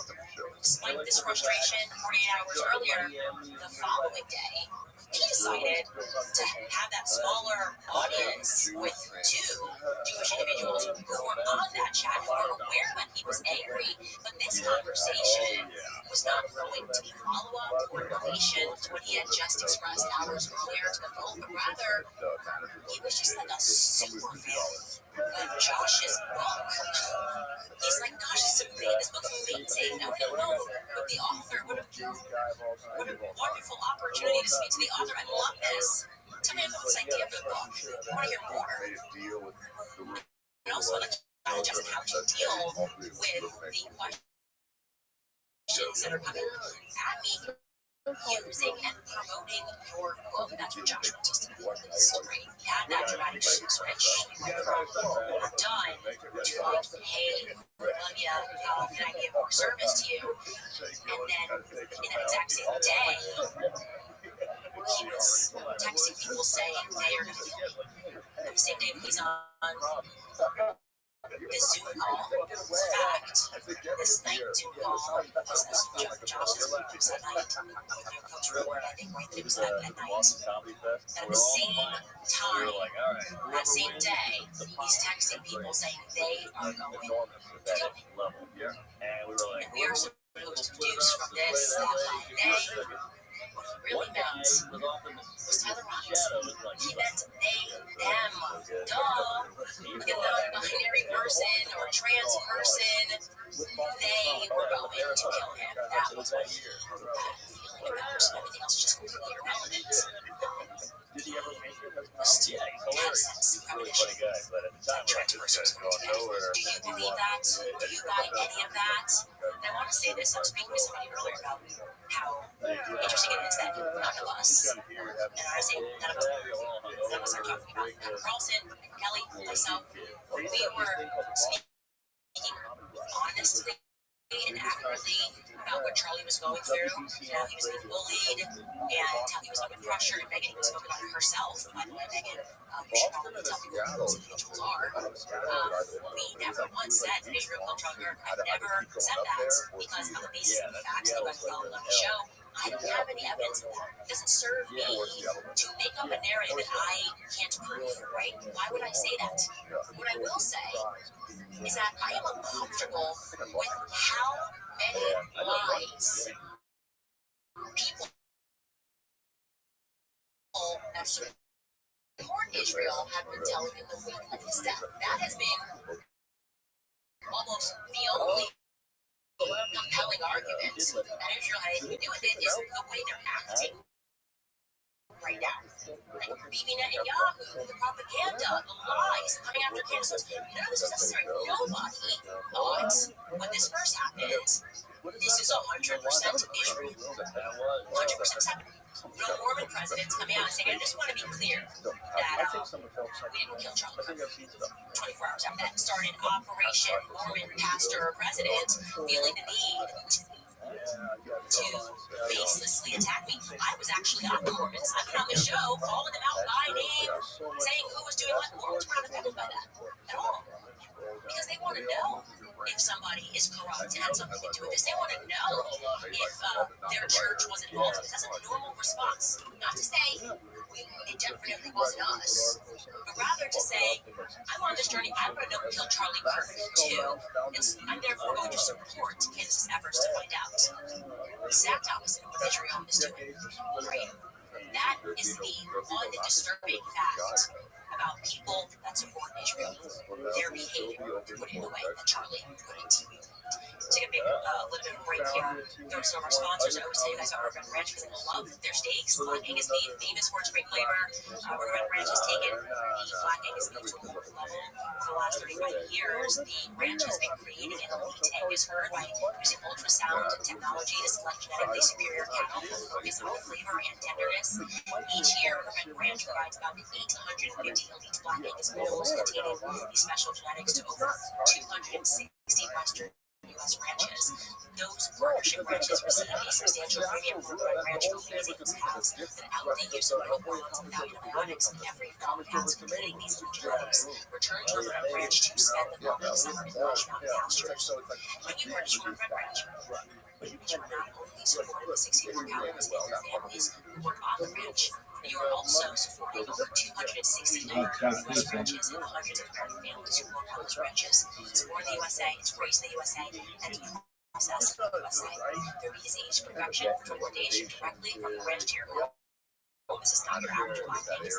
Despite this frustration, 48 hours earlier, the following day, he decided to have that smaller audience with two Jewish individuals who were on that chat and were aware that he was angry, but this conversation was not going to be follow-up or relation to what he had just expressed hours earlier to the both, but rather, he was just like a super fan of Josh's book. He's like, gosh, this book's amazing. Now we don't know what the author, what a wonderful opportunity to speak to the author. I love this. Tell me about this idea of the book. I want to hear more. And also, I like to just how to deal with the questions that are coming at me. Using and promoting your book. That's what Josh wants us to do in this story. He had that dramatic switch. He went from, I'm done, to like, hey, love ya, how can I be of more service to you? And then, in that exact same day, he was texting people saying they are going to kill me. The same day he's on this Zoom call. In fact, this night Zoom call was Josh's lose at night. Coach Reward, I think, right, it was at night. And at the same time, that same day, he's texting people saying they are going to kill me. And we are supposed to deduce from this that day, what he really meant was Tyler Rocks. He meant they, them, duh. Like a non-binary person or trans person, they were going to kill him. That was what he had a feeling about. Everything else is just completely irrelevant. Did he ever make it? Just have sense, premonition. Trans person was going to get him. Do you believe that? Do you buy any of that? And I want to say this. I was speaking with somebody earlier about how interesting it is that none of us, and I say none of us are talking about Carlson, Kelly, myself, we were speaking honestly and accurately about what Charlie was going through, and how he was being bullied, and how he was under pressure. And Megan even spoke about it herself. By the way, Megan, you should probably tell people who those individuals are. We never once said that Israel killed Charlie Kirk. I've never said that because on the basis of the facts that went well on the show, I don't have any evidence of that. It doesn't serve me to make up a narrative that I can't prove, right? Why would I say that? What I will say is that I am uncomfortable with how many lies people that support Israel have been telling in the week of his death. That has been almost the only compelling argument that Israel had anything to do with it is the way they're acting right now. Like Bibi Netanyahu, the propaganda, the lies coming after Candace. None of this was necessary. Nobody thought when this first happened, this is 100% Israel. 100% happening. No Mormon presidents coming out and saying, I just want to be clear that we didn't kill Charlie Kirk. 24 hours after that started Operation Mormon Pastor President feeling the need to baselessly attack me. I was actually not the Mormons. I've been on the show calling them out by name, saying who was doing what. Mormons were not affected by that at all. Because they want to know if somebody is corrupt and had something to do with this. They want to know if their church was involved. That's a normal response. Not to say it definitely wasn't us, but rather to say, I'm on this journey. I want to know who killed Charlie Kirk too. I'm therefore going to support Candace's efforts to find out. Exact opposite of what Israel is doing. Right? That is the one disturbing fact about people that support Israel. Their behavior, to put it in the way that Charlie put it. Take a little bit of a break here. Go to some of our sponsors. I always tell you guys about Urban Ranch because I love their steaks. Black Angus beef, famous for its great flavor. Urban Ranch has taken the Black Angus beef to a local level for the last 35 years. The ranch has been creating an elite Angus herd by using ultrasound technology to select genetically superior cattle with focus on flavor and tenderness. Each year, Urban Ranch provides about 850 elite Black Angus bulls containing these special genetics to over 260 Western U.S. ranches. Those partnership ranches receive a substantial premium from Urban Ranch for raising these calves without the use of hormones and without antibiotics. And every fall calves containing these genetics return to Urban Ranch to spend the following summer in lush mountain pastures. When you purchase from Urban Ranch, you are not only supporting the 600 cows and their families who work on the ranch, you are also supporting over 260 U.S. ranches and the hundreds of American families who work on those ranches. It's born in the USA, it's raised in the USA, and it's processed in the USA. Their meat is aged to perfection for 21 days directly from the ranch to your home. This is not your average Black Angus.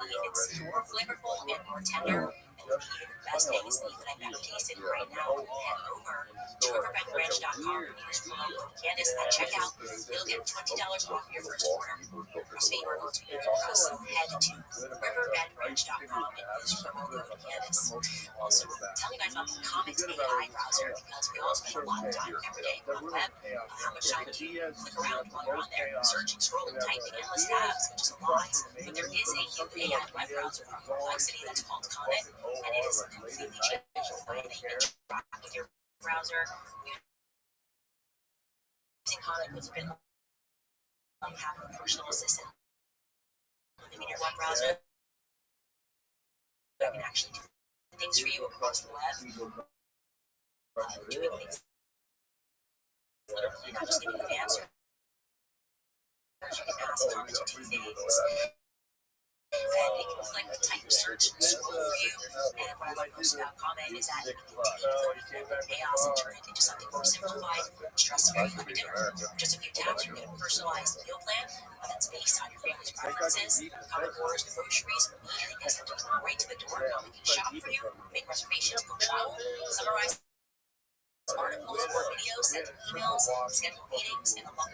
It's more flavorful and more tender, and the best Angus beef that I've ever tasted right now. Head over to riverbendranch.com and use promo code Candace at checkout. You'll get $20 off your first order. Trust me, we're going to be for us. Head to riverbendranch.com and use promo code Candace. Also, tell you guys about the Comet AI browser because we all spend a lot of time every day on the web. How much time do you click around while you're on there, searching, scrolling, typing, endless tabs, which is a lot. But there is a human AI web browser from Complexity that's called Comet, and it is completely changing the way that you interact with your browser. Using Comet has been like having a personal assistant living in your web browser. I can actually do things for you across the web, doing things literally, not just giving you answers. You can ask Comet to do things. And it can like type search and scroll for you and And what I love most about Comment is that it can take the chaos and turn it into something more simplified, stress-free, like a dinner. For just a few taps, you get a personalized meal plan that's based on your family's preferences. Comment orders the groceries for me, and it gets them delivered right to the door. We can shop for you, make reservations, book travel, summarize articles or videos, send emails, schedule meetings, and a lot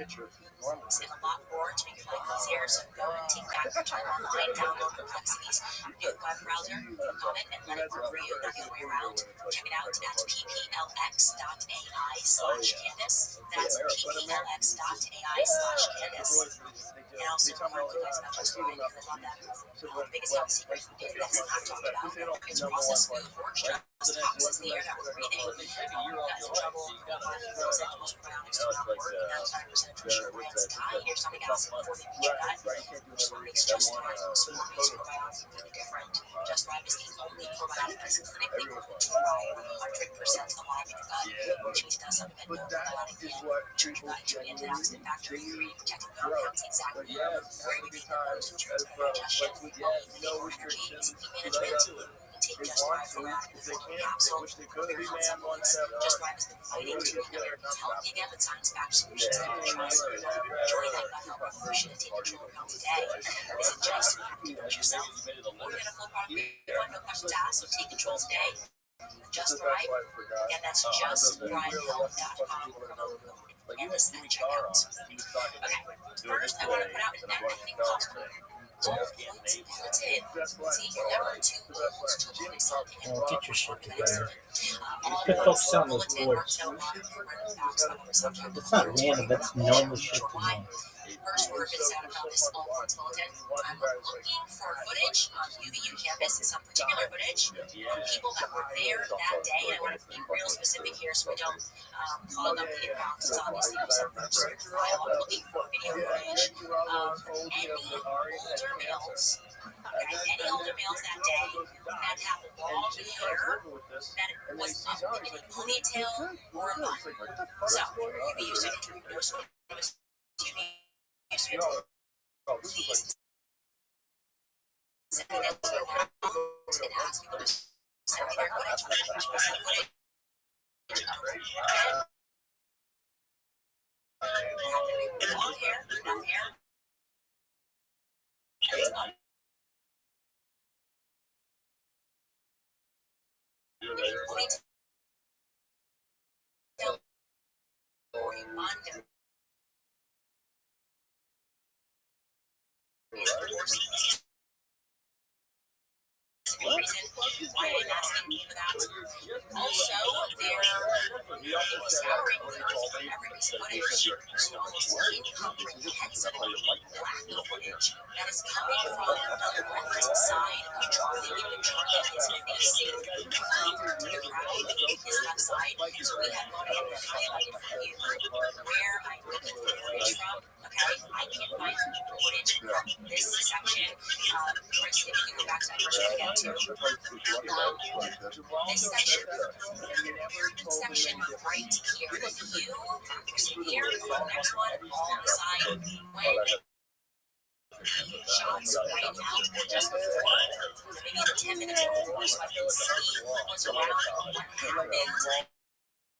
more to make your life easier. So go and take back your time online, download Complexity's new web browser, Comment, and let it work for you, not the other way around. Check it out at pplx.ai/Candace. That's pplx.ai/Candace. And also remind you guys about Just Right, because I love that. The biggest health secret that's not talked about. It's processed food, work stress, toxins in the air that we're breathing. You guys in trouble. Those most probiotics do not work, and 99% of nutritional brands die in your stomach acid before they reach your gut, which is what makes Just Right sport-based probiotics completely different. Just Right is the only probiotic that's clinically proven to provide 100% alive in your gut, which means it does something that no probiotic can. Turn your gut into an antioxidant factory, protecting compounds exactly where we think that those nutrients for digestion, well, energy, ACP management. Take Just Right probiotic in the form of a capsule, or your health supplements. Just Right has been fighting to make Americans healthy again with science-backed solutions that you can trust. Join that gut health revolution and take control of your health today. Visit Just to activate yourself, or get a full product refund, no questions asked. So take control today. Just Right. Again, that's justthrivehealth.com. Promo code and this at checkout. Okay, first I want to put out an ethnic custom. Don't point bulletin. See, you're never too old to learn something and Well, get your shit together. all Quit focusing on those bulletin boards. works out random facts about the subject. It's not random, that's normal shit to know. First word is out about this all points bulletin. I'm looking for footage on UVU campus, some particular footage of people that were there that day. And I want to be real specific here so we don't clog up the inbox. Obviously, we sent first file. I'm looking for video footage of any older males. Okay, any older males that day that have long hair that was up in a ponytail or a bun. So, UVU student, no student, UVU student, please send me that and ask people to send me their footage. Long hair, enough hair. Or a bun. Reason why I'm asking for that. Also, they're scouring every piece of footage, almost incomprehensible lack of footage that is coming from the left side of Charlie. Even Charlie is facing the crowd in his left side. So we have gone ahead and highlighted for you where I'm looking for footage from. Okay, I can't find footage from this section. Chris, if you go back to that first one again too. This section right here. If you proceed here, the next one on the side, when shots right out just before, maybe 10 minutes before, so I can see what's around, what happened.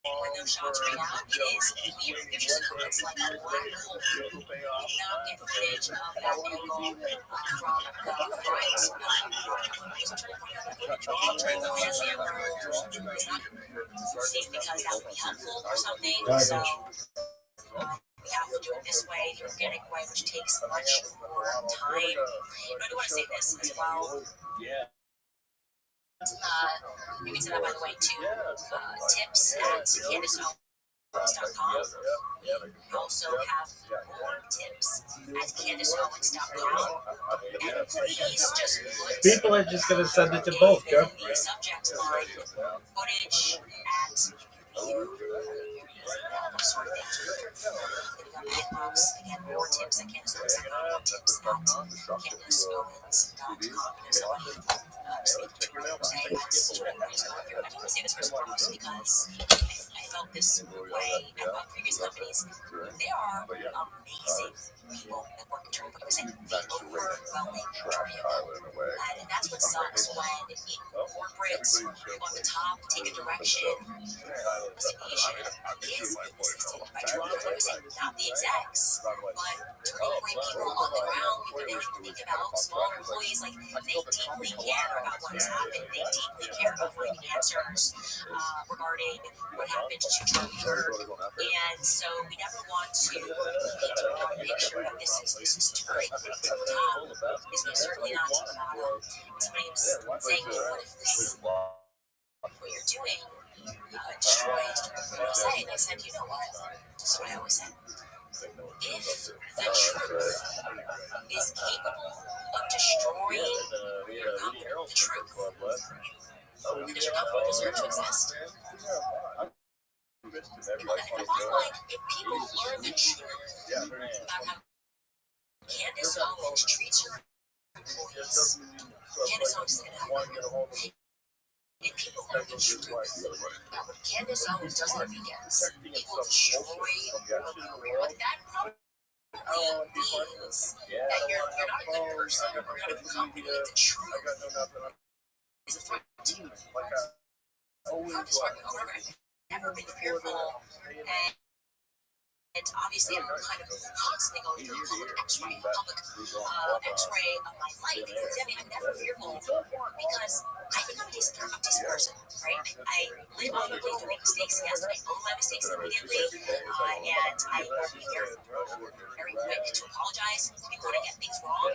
When those shots ring out, it is weird. It just looks like a black hole. You cannot get footage of that angle from the front. It's not safe because that would be helpful or something. So we have to do it this way, the organic way, which takes much more time. But I do want to say this as well. You can send that, by the way, to tips at CandaceOwens.com. We also have more tips at CandaceOwens.com. And please just put People are just going to send it to both, girl. the subject line footage at you. Sort of things. from my inbox. Again, more tips at Candace Owens. I found more tips at CandaceOwens.com. Somebody speaking to me today, I just doing I just want to say this first and foremost because I felt this way at my previous companies. There are amazing people that work in training, but I was saying the overwhelming majority of them. And that's what sucks when corporates who on the top take a direction. Distribution is assisted by Toronto. Like I was saying, not the execs, but turning away people on the ground, people they don't think about, smaller employees, like they deeply care about what has happened. They deeply care about finding answers regarding what happened to Charlie Kirk. And so we never want to paint a dark picture that this is turning to the top. This was certainly not to the bottom. Somebody was saying, what if this what you're doing destroys USA? And I said, you know what? This is what I always said. If the truth is capable of destroying your company, the truth, then does your company deserve to exist? If people learn the truth about how Candace Owens treats her employees, Candace Owens is going to have if people learn the truth about what Candace Owens does on weekends, it will destroy your career. Like that probably means that you're not a good person or you're not a good company. The truth is a threat to you. I've never been fearful, and obviously I'm kind of constantly going through a public x-ray of my life. I'm never fearful because I think I'm a decent person, right? I live on the way to make mistakes. Yes, I own my mistakes immediately, and I will be very quick to apologize to people when I get things wrong.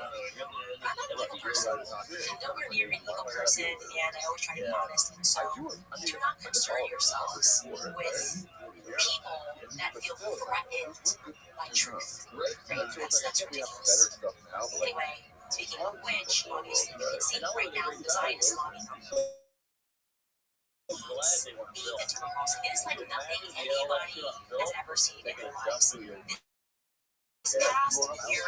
I'm not an evil person. I'm nowhere near an evil person, and I always try to be honest. And so do not concern yourselves with people that feel threatened by truth. Right? That's ridiculous. Anyway, speaking of which, obviously you can see right now the Zionist lobby being a terror policy. It is like nothing anybody has ever seen in their lives. This past year,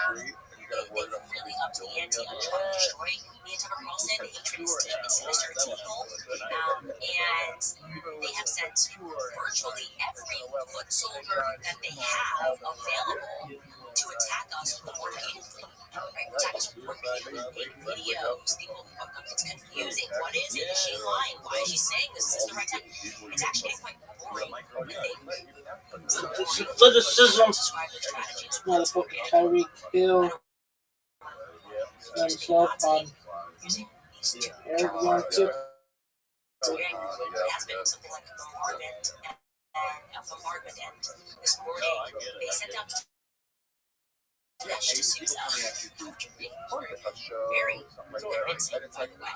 they've really upped the ante on trying to destroy me and Tucker Carlson. They hatred is deep and sinister, it's evil. And they have sent virtually every foot soldier that they have available to attack us repeatedly. Right? Attack us repeatedly in videos. People, it's confusing. What is it? Is she lying? Why is she saying this? Is this the right time? It's actually quite boring. Criticism. Motherfucking Tyreek Hill. Himself on everyone tip. It has been something like a bombardment, and this morning they sent out to Susa after being very convincing, by the way.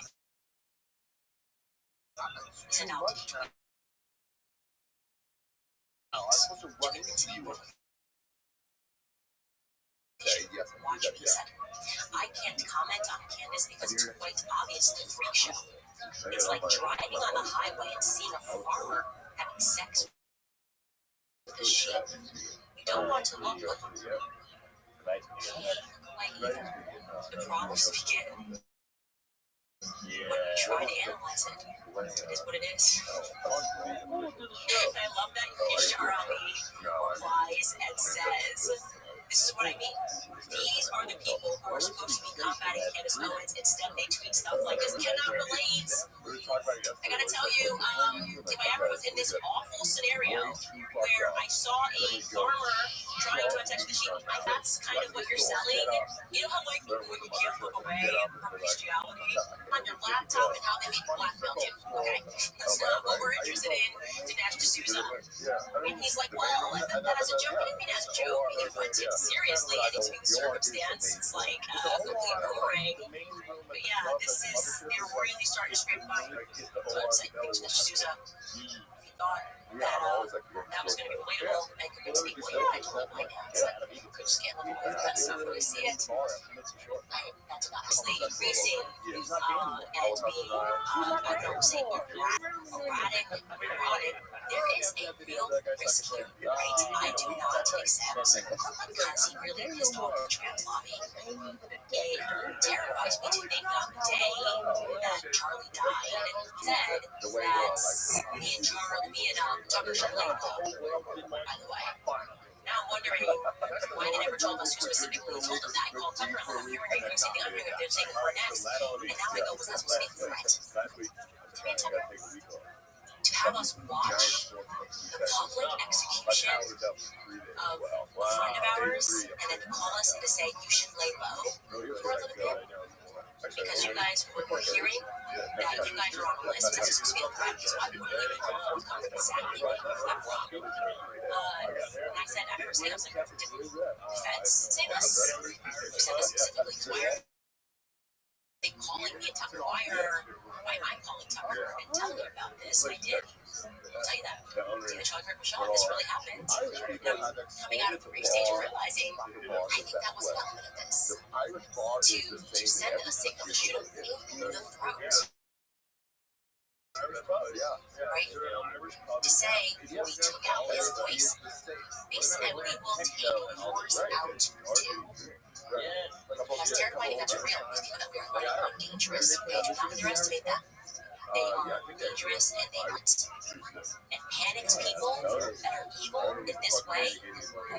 Sent out to continue watching. He said, I can't comment on Candace because it's quite obviously a freak show. It's like driving on the highway and seeing a farmer having sex with a sheep. You don't want to look like either. The problems begin when you try to analyze it. It is what it is. And I love that Yashar Ali replies and says, this is what I mean. These are the people who are supposed to be combating Candace Owens. Instead, they tweet stuff like this. Cannot relate. I gotta tell you, if I ever was in this awful scenario where I saw a farmer trying to have sex with a sheep, that's kind of what you're selling. You know how like you can't look away from bestiality on your laptop and how they make blackmail you. Okay, that's not what we're interested in. Dinesh D'Souza, and he's like, well, I meant that as a joke. I didn't mean it as a joke. He went it seriously, and it's the circumstance. It's like complete boomerang. But yeah, they're really starting to scrape by. So I'm saying, Dinesh D'Souza, if you thought that was going to be relatable and convince people, yeah, I told my dad, it's like, good scalable. That's not really see it. Right? That's not actually increasing and being, I don't know, say erratic, neurotic. There is a real risk here, right? I do not accept because he really pissed off the trans lobby. It terrifies me to think that the day that Charlie died, he said that me and Tucker should lay low, by the way. Now I'm wondering why they never told us who specifically told them that. I called Tucker and I'm hearing the same thing I'm hearing if they're saying we're next. And now I go, was that supposed to be a threat? To me and Tucker? To have us watch the public execution of a friend of ours and then to call us and to say you should lay low for a little bit because you guys were hearing that you guys are on a list. This is supposed to be a threat. That's why we were leaving forthcoming exactly what you left wrong. And I said, I remember saying, I was like, did the feds say this? You said this specifically. So why are they calling me and Tucker? Why am I calling Tucker and telling him about this? And I did. I'll tell you that. Tina Shaw and Michelle, this really happened. Coming out of the grief stage and realizing, I think that was an element of this. To send a signal to shoot him in the throat. Right? To say, we took out his voice. They said, we will take yours out too. That's terrifying, that's real. These people that we are fighting are dangerous. Okay, do not underestimate them. They are dangerous and they hurt. And panicked people that are evil in this way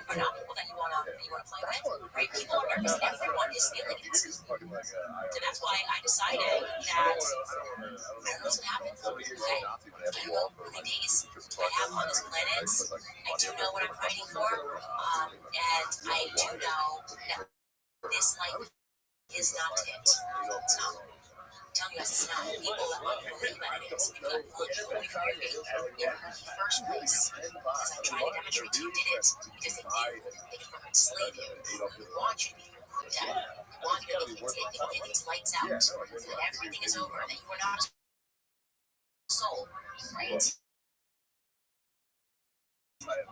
are not people that you wanna play with, right? People are nervous. Everyone is feeling it. So that's why I decided that I don't know what's gonna happen. Okay. I don't know how many days I have on this planet. I do know what I'm fighting for. And I do know that this life is not it. It's not. I'm telling you guys, it's not. People that want to believe that it is. People that want you to believe for your faith in the first place. Because I'm trying to demonstrate to you did it because they do. They can enslave you. They want you to be dead. They want you to think it's lights out. That everything is over. That you are not a soul. Right?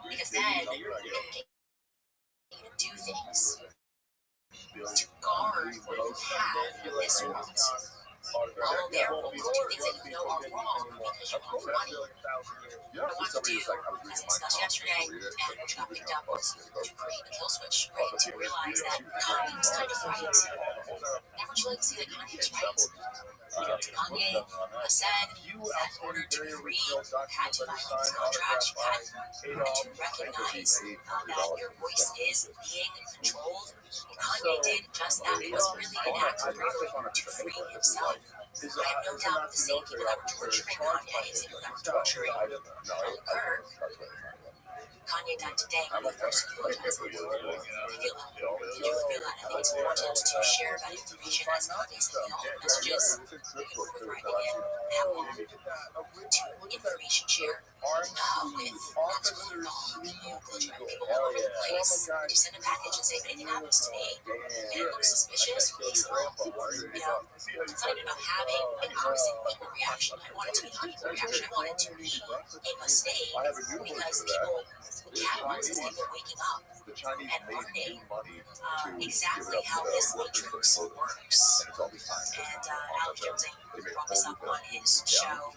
Because then they can do things to guard what you have in this world. Although there will do things that you know are wrong because you want money. What I wanted to do, as I discussed yesterday, and which got picked up, was to create a kill switch, right? To realize that Kanye was kind of right. Never would you like to see that Kanye was right? Kanye said that in order to be free, you had to violate his contract, you had to recognize that your voice is being controlled. Kanye did just that. It was really an act of bravery to free himself. I have no doubt the same people that were torturing Kanye, the same people that were torturing Kirk, Kanye died today when he first apologized. I feel that. Did you feel that? I think it's important to share that information as Kanye said in all the messages. People were writing in Apple to information share with not to call people all over the place. You send a package and say, if anything happens to me and it looks suspicious, please call. You know, it's not even about having an opposite equal reaction. I want it to be an unequal reaction. I want it to be a mistake because people. What Cat wants is people waking up and learning exactly how this matrix works. And Alex Jones brought this up on his show,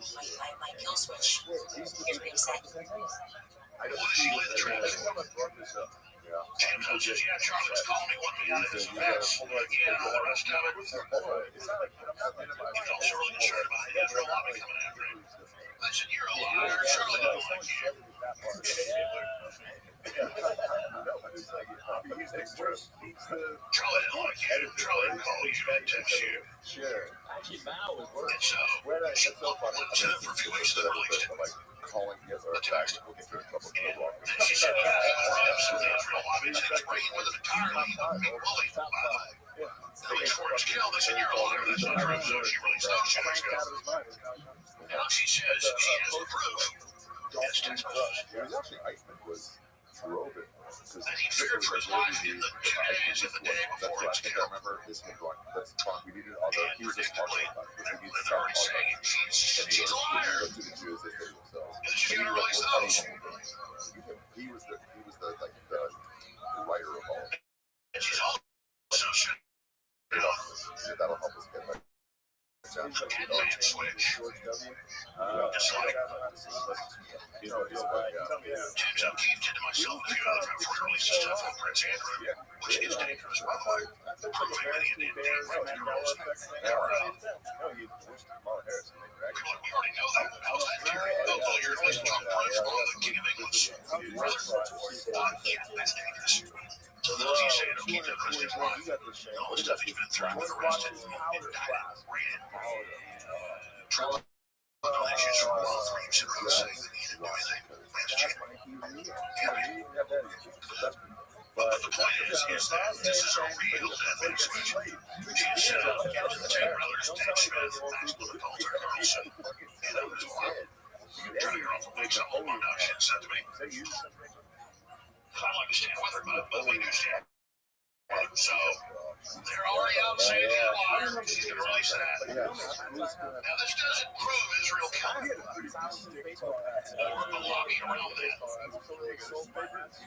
my kill switch. Here's what he said. Why did she lay the trash? James says, yeah, Charlotte's calling me, want me out of this mess. Yeah, the rest of it. He's also really concerned about the Israel lobby coming after him. I said, you're a liar. Charlotte don't like you. Charlie didn't like you. Charlie didn't call you and text you. Sure. And so, she said for a few weeks that I released it. Calling the text. And then she said, some of the Israel lobby is agreeing with it entirely. Being bullied, by the way. Billy Schwartz killed. They said, you're a liar. That's not true. So she released those 2 weeks ago. Now she says she has the proof. That's text messages. It was actually Eichmann was drove it. And he feared for his life in the 2 days of the day before his kill. I remember this was going, let's talk. We needed other. And predictably, they're already saying she's a liar. And she's going to release those. He was the writer of all. Just like James O'Keefe did to myself a few other times when he released his stuff on Prince Andrew, which is dangerous, by the way. Proving that the Indian girls never People like, we already know that. How is that theory? Oh, well, you're listening to Prince, the King of England's brother. Yeah, that's dangerous. So those you say don't keep that because his life, all the stuff he's been through, with arrested, indicted, raided, trial issues from World War III, saying that he didn't do anything. That's cheap. But the point is that this is a real deathbed situation. She is set up against the two brothers, Ted Smith, Max Blumenholzer, and Carlson. And that was wild. Trying to get off the week, some old mom shit said to me. I'd like to stand with her, but we do stand. So they're already out saying they're liars. She's going to release that. Now, this doesn't prove Israel killed her. The lobby around that.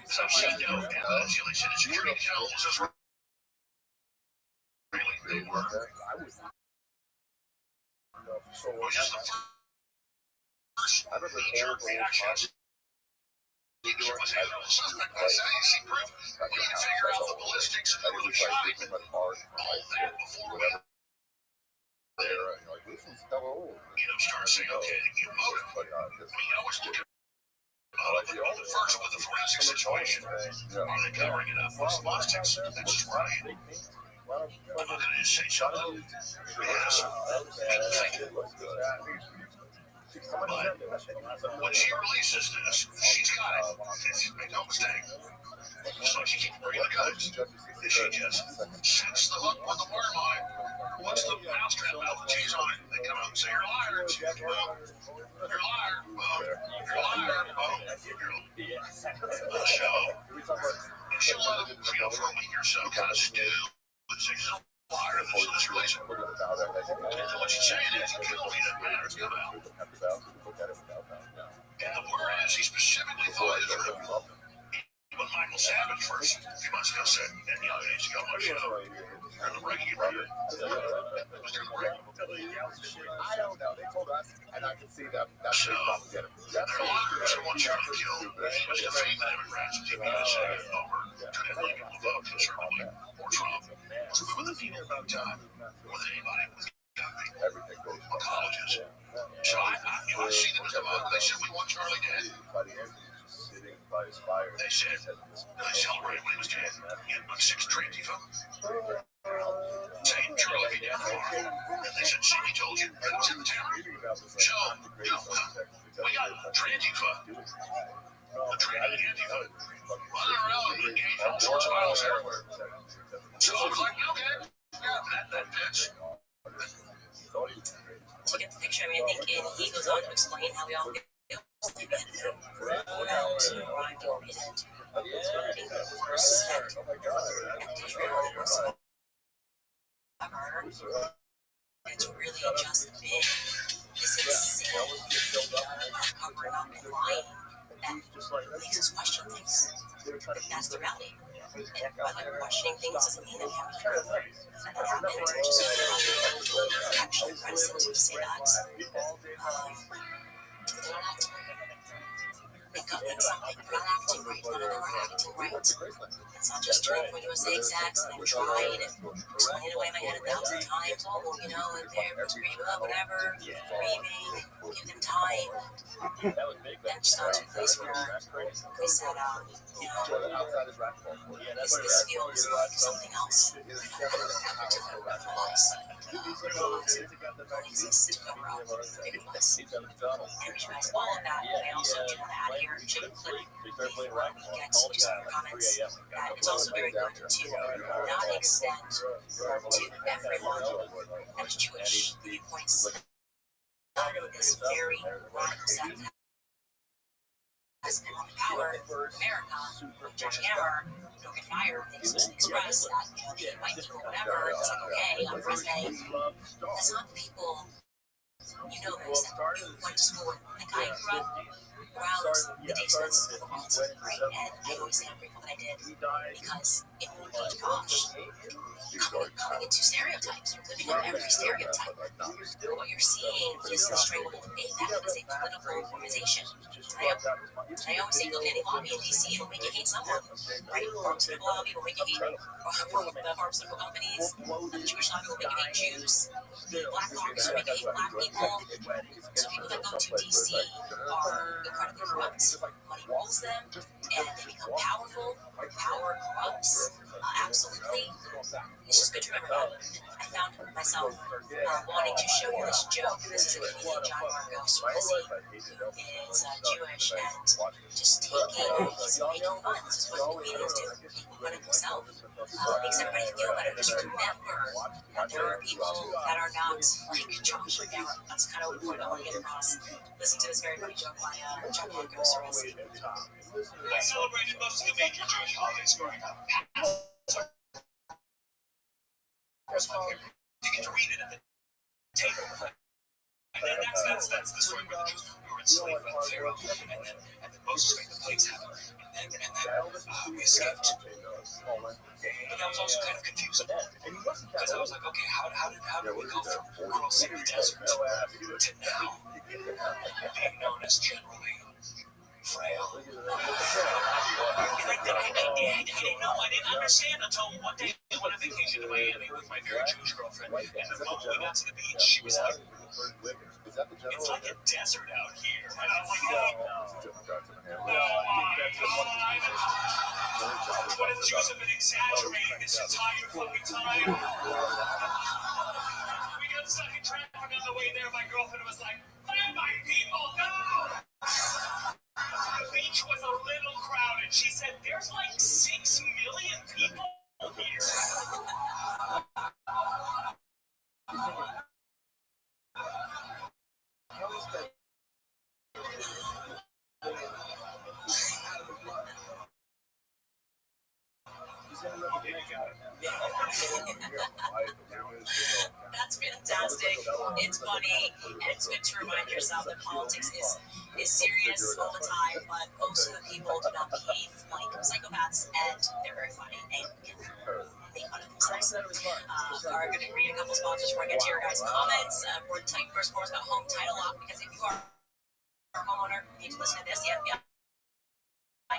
So she knows now that she said the security tells us really they were. Which is the first knee-jerk reaction. She was a suspect by saying she proved we need to figure out the ballistics and who was shot him. All that before we start saying, okay, you motive. We always look at motive first with the forensic situation. Are they covering it up with the ballistics? That's just where I am. I'm not going to just say something. Yes. But when she releases this, she's got it. Make no mistake. It's like she keeps bringing the guns. She just sets the hook with the worm on it. Once the mousetrap out with cheese on it, they come out and say, you're a liar. And she goes, well, you're a liar. Well, you're a liar. Oh, you're a show. And she'll let him, for a week or so, kind of stew. And say, she's a liar. And then she'll release him. And then what she's saying is, you killed me. It doesn't matter. It's come out. And the word is, he specifically thought Israel. When Michael Savage first, a few months ago, said, and he needs to go on my show. You're the breaking record. Was there a break? I don't know. They told us, and I can see that. So, there are liars who want Charlie killed. He was defaming the Democrats and USA over turning Lincoln to vote conservatively or Trump. So we were the people about time more than anybody was Everything goes on colleges. So I see them as the vote. They said we want Charlie dead. They said, I celebrated when he was dead. He had about 6 trains he found. Saying Charlie be dead tomorrow. And they said, see, we told you. That was in the town. So, we got Transifa. The training Antifa. Running around and engaged all sorts of violence everywhere. So I was like, okay, yeah, that fits. To get the picture, I think he goes on to explain how we all feel. They had to arrive to reason to respect Israel. It's really just been this insane of covering up and lying that makes us question things. That's the reality. And by questioning things doesn't mean that we have to be careful. And that happened, which is actually reticent to say that. They're not acting right. They got something. They're not acting right. None of them are acting right. It's not just turning for USA execs, and I've tried and explained it away in my head 1,000 times. Oh, well, you know, and they're screaming up, whatever, grieving, give them time. Then just got to a place where we said, you know, this feels like something else. And I realize exists to cover up bigger lies. And we realize all of that, and I also do want to add here, chicken clip, before we get to some more comments, that it's also very good to not extend to everyone and Jewish viewpoints of this very radical sect has been on the power in America. Judge Hammer don't get fired. They just express that, you know, they invite people, whatever. It's like, okay, on Thursday. That's not the people, you know, this, that went to school with. Like, I grew up around the Dave Smiths of the world, right? And I always say I'm grateful that I did. Because gosh, coming into stereotypes, you're living up every stereotype. What you're seeing is the straight woman debate that is a political organization. I always say, look at any lobby in DC, it'll make you hate someone, right? Pharmaceutical lobby will make you hate the pharmaceutical companies. The Jewish lobby will make you hate Jews. The Black caucus will make you hate Black people. So people that go to DC are incredibly corrupt. Money rules them, and they become powerful. Power corrupts. Absolutely. It's just good to remember that. I found myself wanting to show you this joke. This is a comedian, John Marcos, who is Jewish, and just he's making fun. This is what comedians do, making fun of himself. Makes everybody feel better. Just remember that there are people that are not like Josh or Garrett. That's kind of what I want to get across. Listen to this very funny joke by John Marcos. I celebrated most of the major Jewish holidays growing up. You get to read it at the table. And that's the story where the Jews were enslaved by the Pharaoh, and then Moses made the plagues happen, and then we escaped. But that was also kind of confusing, because I was like, okay, how did we go from crossing the desert to now being known as generally frail? And I didn't know. I didn't understand until one day I went on vacation to Miami with my very Jewish girlfriend. And the moment we got to the beach, she was like, "It's like a desert out here." And I was like, "Oh my God. What if Jews have been exaggerating this entire fucking time?" We got stuck in traffic on the way there. My girlfriend was like, "Let my people go." The beach was a little crowded. She said, "There's like 6 million people here." That's fantastic. It's funny, and it's good to remind yourself that politics is serious all the time, but most of the people do not behave like psychopaths, and they're very funny and can make fun of themselves. I'm going to read a couple sponsors before I get to your guys' comments. We're going to tell you first, of course, about home title lock, because if you are a homeowner, you need to listen to this. The FBI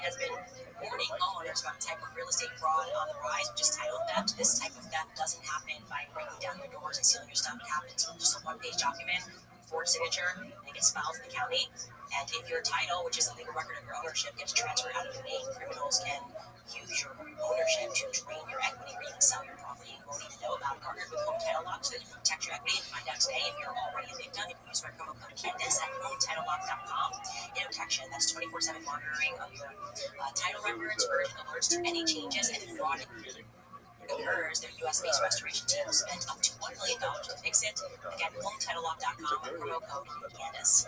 has been warning homeowners about the type of real estate fraud on the rise, which is title theft. This type of theft doesn't happen by breaking down your doors and stealing your stuff. It happens with just a one-page document, forged signature, and it gets filed in the county. And if your title, which is a legal record of your ownership, gets transferred out of your name, criminals can use your ownership to drain your equity or even sell your property. You won't need to know about partnered with Home Title Lock so that you can protect your equity. And find out today if you're already a victim. You can use my promo code GUINNESS at HometitleLock.com. In protection, that's 24/7 monitoring of your title records, urgent alerts to any changes, and fraud occurs. Their U.S.-based restoration team spent up to $1 million to fix it. Again, HometitleLock.com with promo code GUINNESS.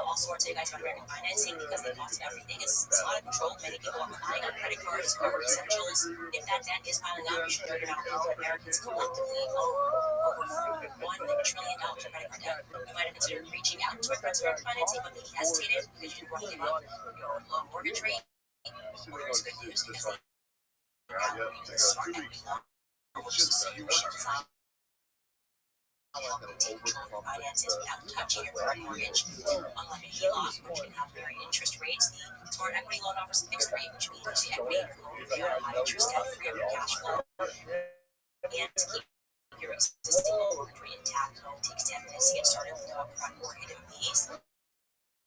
Also, want to tell you guys about American financing, because the cost of everything is out of control. Many people are relying on credit cards to cover essentials. If that debt is piling up, you should know you're not alone. Americans collectively owe over $1 trillion of credit card debt. You might have considered reaching out to a friend's American financing, but maybe hesitated because you didn't want to give up your low mortgage rate. Well, here's good news, because they smart equity loan, which is a solution designed to help you take control of your finances without touching your current mortgage. Unlike a HELOC, which can have varying interest rates, the Smart Equity Loan offers a fixed rate, which means the equity in your loan will be on a high interest debt free of your cash flow. And to keep your existing mortgage rate intact, it only takes 10 minutes to get started with no upfront or hidden fees. So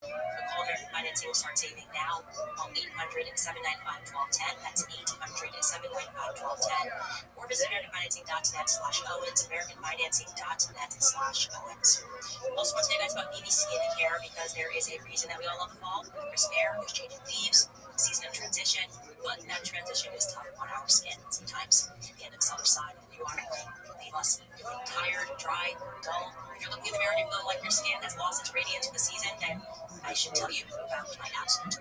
call American Financing, start saving now. Call 800-795-1210. That's 800-795-1210. Or visit AmericanFinancing.net/Owens, AmericanFinancing.net/Owens. Also want to tell you guys about BB Skincare, because there is a reason that we all love the fall. There's fair, there's changing leaves, season of transition, but that transition is tough on our skin. Sometimes the end of the summer sun, you are going to leave us feeling tired, dry, dull. If you're looking in the mirror and you feel like your skin has lost its radiance for the season, then I should tell you about my absolute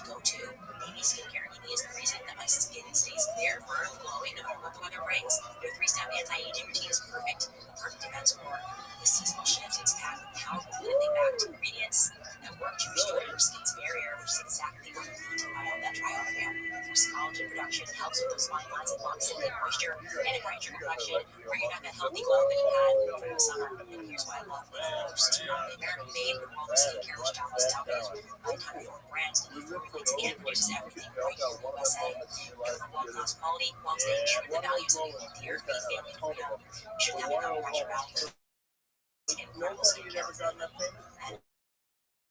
go-to BB Skincare. BB is the reason that my skin stays clear, firm, glowing, no matter what the weather brings. Their 3-step anti-aging routine is perfect. The perfect defense for the seasonal shifts. It's packed with powerful, clinically backed ingredients that work to restore your skin's barrier, which is exactly what you need to fight out that dry out hair. There's collagen production. It helps with those fine lines and locks in the moisture, and it brightens your complexion, bringing back that healthy glow that you had during the summer. And here's why I love most. The American made with all the skincare which John was touted by a ton of foreign brands that formulates and produces everything right here in the USA. Built on world-class quality while staying true to the values of dear faith, family, and freedom. You shouldn't have to compromise your values. Incredible skincare. And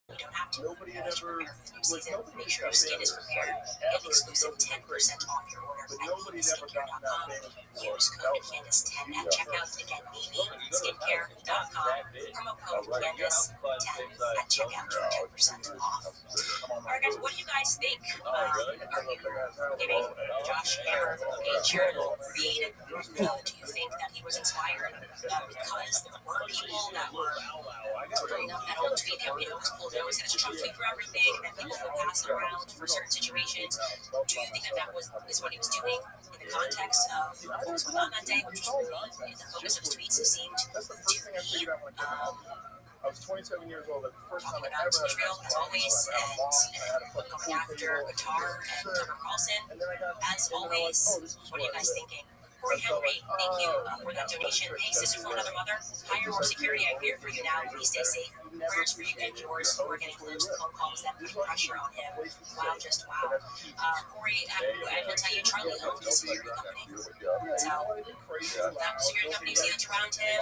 you don't have to. As you prepare for the new season, make sure your skin is prepared. Get an exclusive 10% off your order at mimiskincare.com. Use code Candace10 at checkout. Again, mimiskincare.com. Promo code Candace10 at checkout for 10% off. Alright guys, what do you guys think? Are you giving Josh Hammer a charitable read? Do you think that he was inspired because there were people that were putting up that old tweet that we always pulled always had a Trump tweet for everything, and then people would pass it around for certain situations? Do you think that is what he was doing in the context of what was going on that day, which was really in the focus of his tweets? It seemed to be I was 27 years old. That's the first time talking I about ever Israel as always, and going after Qatar and Tucker Carlson. As always, what are you guys thinking? Corey Henry, thank you for that donation. Hey, sister from another mother, hire more security. I fear for you now. Please stay safe. Prayers for you and yours who are getting close to phone calls that put pressure on him. Wow, just wow. Corey, I'm going to tell you, Charlie owned his security company. So, that security company seemed around him.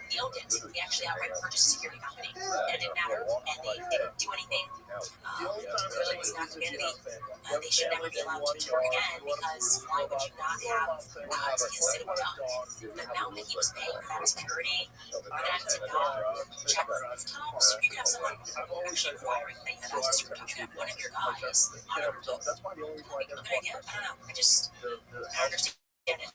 He owned it. He actually outright purchased a security company. And it didn't matter. And they didn't do anything. Clearly, it was not community. They should never be allowed to work again because why would you not have his sitting duck? The amount that he was paying for that security, for that to not check the rooftops, you could have someone actually requiring that you have access to rooftops. You could have one of your guys on a rooftop. Good idea. I don't know. I don't understand it.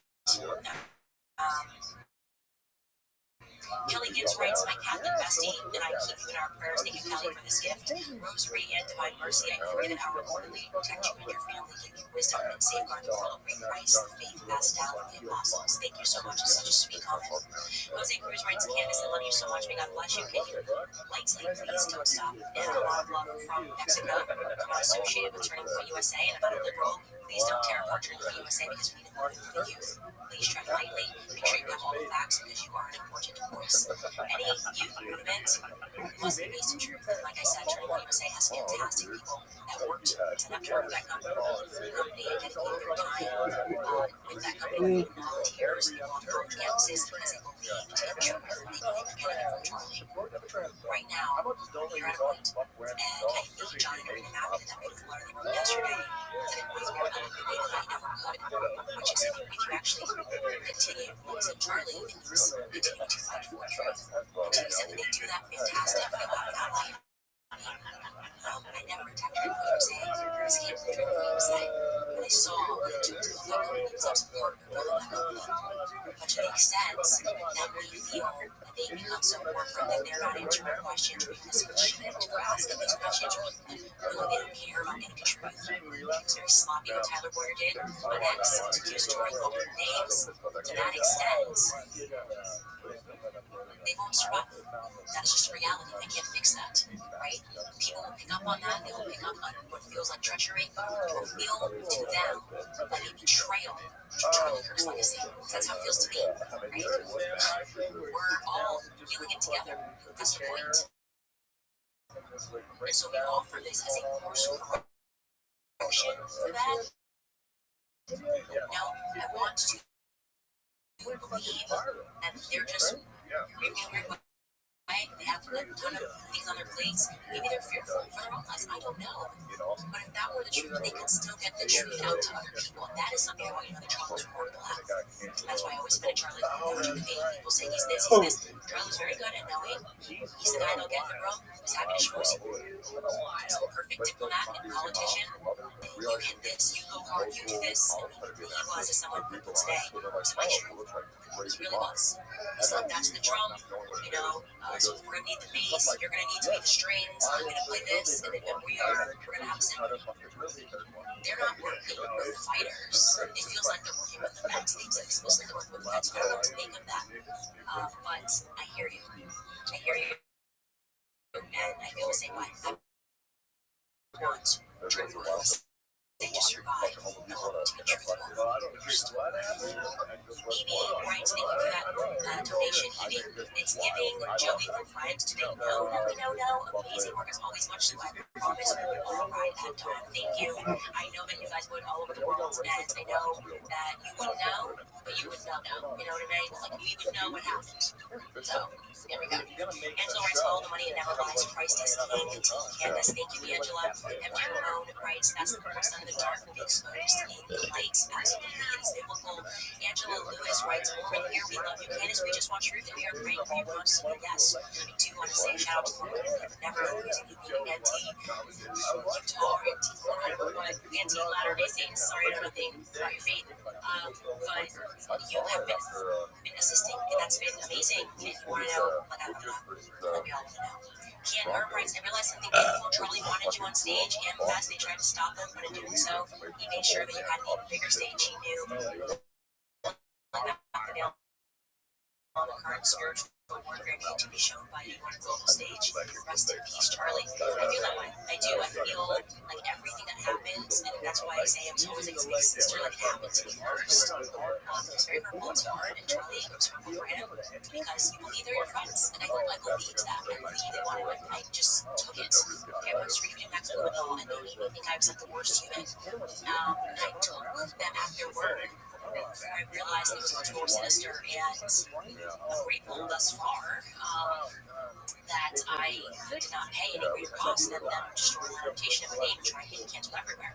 Kelly Gibbs writes, my Catholic bestie, and I keep you in our prayers. Thank you, Kelly, for this gift. Rosary and divine mercy, I pray that our Lord will protect you and your family, give you wisdom and safeguard the world of great Christ, the faith passed down from the apostles. Thank you so much. It's such a sweet comment. Jose Cruz writes, Candace, I love you so much. May God bless you. Can you lightly, please don't stop. And a lot of love from Mexico. I'm not associated with Turning Point USA, and I'm not a liberal. Please don't tear apart Turning Point USA because we need to move the youth. Please tread lightly. Make sure you have all the facts because you are an important voice. Any youth movement must be based in truth. And like I said, Turning Point USA has fantastic people that worked to that company and dedicated their time with that company, volunteers, on college campuses because they believed in truth and they believed in getting it from Charlie. Right now, you're at a point, and I think John and Irene Mack in that beautiful letter they wrote yesterday said it way more eloquently than I ever could, which is if you actually continue, like I said, Charlie and continue to fight for truth. To the extent that they do that, fantastic. I like I never attacked Turning Point USA because I came from Turning Point USA. But I saw what it took to build that company because I was a partner building that company. But to the extent that we feel that they become so corporate that they're not answering questions because of shit for asking these questions, and really they don't care about getting the truth. It was very sloppy what Tyler Boyer did on X to use Tory called names. To that extent, they won't survive. That's just a reality. I can't fix that, right? People will pick up on that. They will pick up on what feels like treachery. It will feel to them like a betrayal to Charlie Kirk's legacy. That's how it feels to me, right? We're all feeling it together. That's the point. And so we offer this as a course of correction for that. Now, I want to believe that they're just reviewing what they have a ton of things on their plates. Maybe they're fearful for their own lives. I don't know. But if that were the truth, they could still get the truth out to other people. And that is something I want you to know that Charlie's horrible at. That's why I always defend Charlie. People say he's this, he's this. Charlie's very good at knowing he's the guy they'll get in the room. He's happy to schmooze. He's a perfect diplomat and politician. You hit this, you go hard, you do this. He was, as someone put today, was my truth. He really was. He's like, that's the Trump, so we're going to need the bass, you're going to need to be the strings, I'm going to play this, and then we're going to have a symphony. They're not working with the fighters. It feels like they're working with the vets. They say supposed to work with the vets. I don't know what to make of that. But I hear you. I hear you. And I feel the same way. I want truth. they to survive. No, to be truthful. Evie writes, thank you for that donation. Evie, it's giving Joey from Friends today. No. Amazing work as always. Much so I promise we will all ride that dog. Thank you. I know that you guys would all over the world, and I know that you wouldn't know, but you would know. You know what I mean? Like, we would know what happened. So, there we go. Angela writes, all the money and never lies. Christ is king. Candace, thank you, Angela. MJ Ramon writes, that's the purpose of the dark will be exposed in the light. Absolutely, it is biblical. Angela Lewis writes, Mormon, here we love you. Candace, we just want truth and we are praying for you constantly. Yes. I do want to say shout out to Mormon and never using the anti-Utah, anti-Latter-day Saints. Sorry, I don't know anything about your faith. But you have been assisting, and that's been amazing. And if you want to know, like, I want to know, let me all want to know. Ken Herb writes, I realized something beautiful. Charlie wanted you on stage, and fast they tried to stop him, but in doing so, he made sure that you had an even bigger stage. He knew on the current spiritual warfare need to be shown by you on a global stage. Rest in peace, Charlie. I feel that way. I do. I feel like everything that happens, and that's why I say I'm always like his big sister, like it happened to me first. It's very hurtful, it's hard, and Charlie, it was hurtful for him because you believe they're your friends, and I believed that. I believed they wanted it. I just took it. I was reading back to the wall, and they made me think I was like the worst human. And I took them at their word. I realized it was much more sinister, and I'm grateful thus far that I did not pay any greater cost than them destroying the reputation of my name and trying to get canceled everywhere.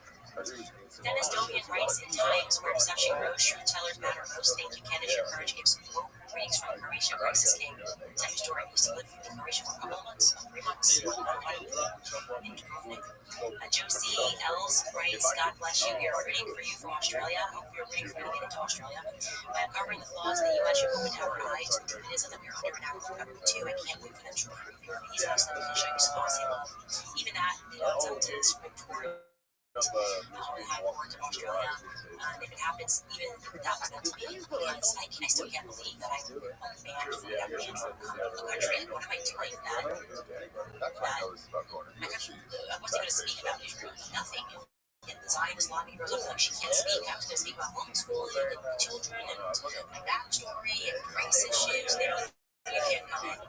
Dennis Dovian writes, in times where deception grows, truth tellers matter most. Thank you, Candace. Your courage gives hope. Greetings from Croatia. Crisis King. Tell your story. I used to live in Croatia for a couple of months, 3 months. Josie Els writes, God bless you. We are rooting for you from Australia. I hope you're rooting for me to get into Australia. By uncovering the flaws in the U.S., you're opening our eyes to the feminism that we are under an hour government too. I can't wait for them to improve your visas so we can show you some Aussie love. Even that, it's up to this report. All the high boards of Australia, and if it happens, even that was meant to be, because I still can't believe that I'm banned from the country. What am I doing that I wasn't going to speak about Israel? Nothing. And the Zionist lobby goes up like she can't speak. I was going to speak about homeschooling and children and my backstory and race issues. They don't. You can't come in.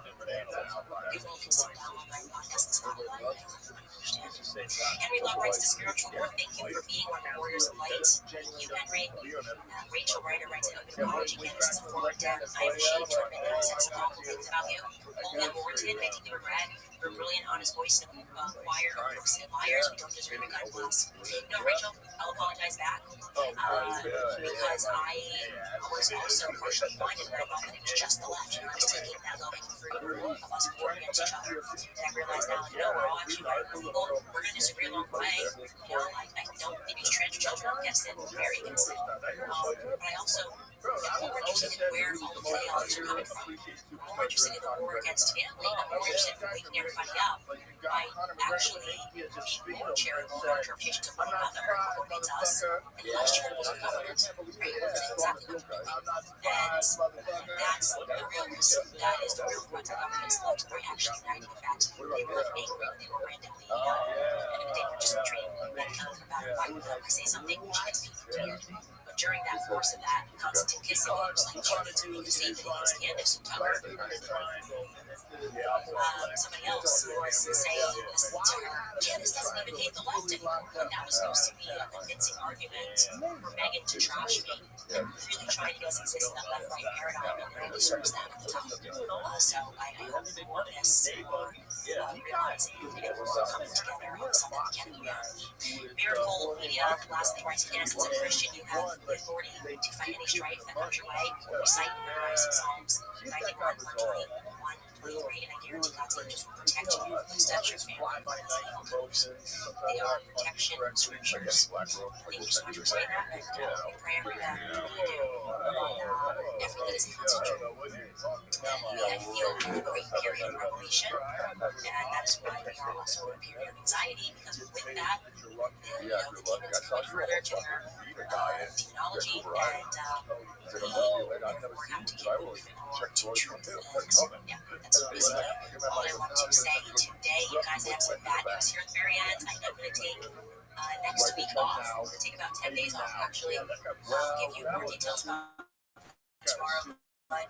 People can sit down on my podcast. It's not a lie. Henry Love writes to Spiritual War. Thank you for being one of the warriors of light. Thank you, Henry. Rachel Ryder writes, open apology. Candace is a forward down. I am ashamed to admit that I said some awful things about you. Only unwarranted. I take the regret. You're a brilliant, honest voice in a choir of crooks and liars. We don't deserve a God bless. No, Rachel, I'll apologize back. Because I was also partially blinded and I thought that it was just the left who was taking that loving fruit of us warring against each other. And I realized now, we're all actually right. Well, we're going to disagree along the way. I don't think these trans children. I'm against it. I'm very against it. But I also am more interested in where all the ideologies are coming from. I'm more interested in the war against family. I'm more interested in waking everybody up by actually being more charitable in our interpretations of one another, who needs us, and less charitable to government. Right? That's exactly what we're doing. And that's the real risk. That is the real threat to government's left and right actually uniting. In fact, they were like angry when they were randomly and they were just treating men killing about it. I say something, she gets beat. But during that force of that constant kissing, it was like cheering to see that against Candace and Tucker. Somebody else was saying, listen to her, Candace doesn't even hate the left anymore. And that was supposed to be a convincing argument for Megan to trash me and really try to get us exist in that left-right paradigm and really serves that at the top. So I hope more of this, more realizing and we're coming together on something we can't agree on. Miracle Media, last thing, writes, Candace, as a Christian, you have the authority to fight any strife that comes your way. Recite and memorize Psalms 91, 120, 123, and I guarantee God's angels will protect you from the steps your family and the evil comes. They are protection scriptures. Thank you so much for saying that. And we pray every day. We really do. Everything is constant. I feel a great period of revelation, and that's why we are also in a period of anxiety, because with that, the demons come further to their demonology, and we therefore have to get moving more to truth. And yeah, that's basically all I want to say today. You guys, I have some bad news here at the very end. I am going to take next week off. I'm going to take about 10 days off, actually. Give you more details about tomorrow. But,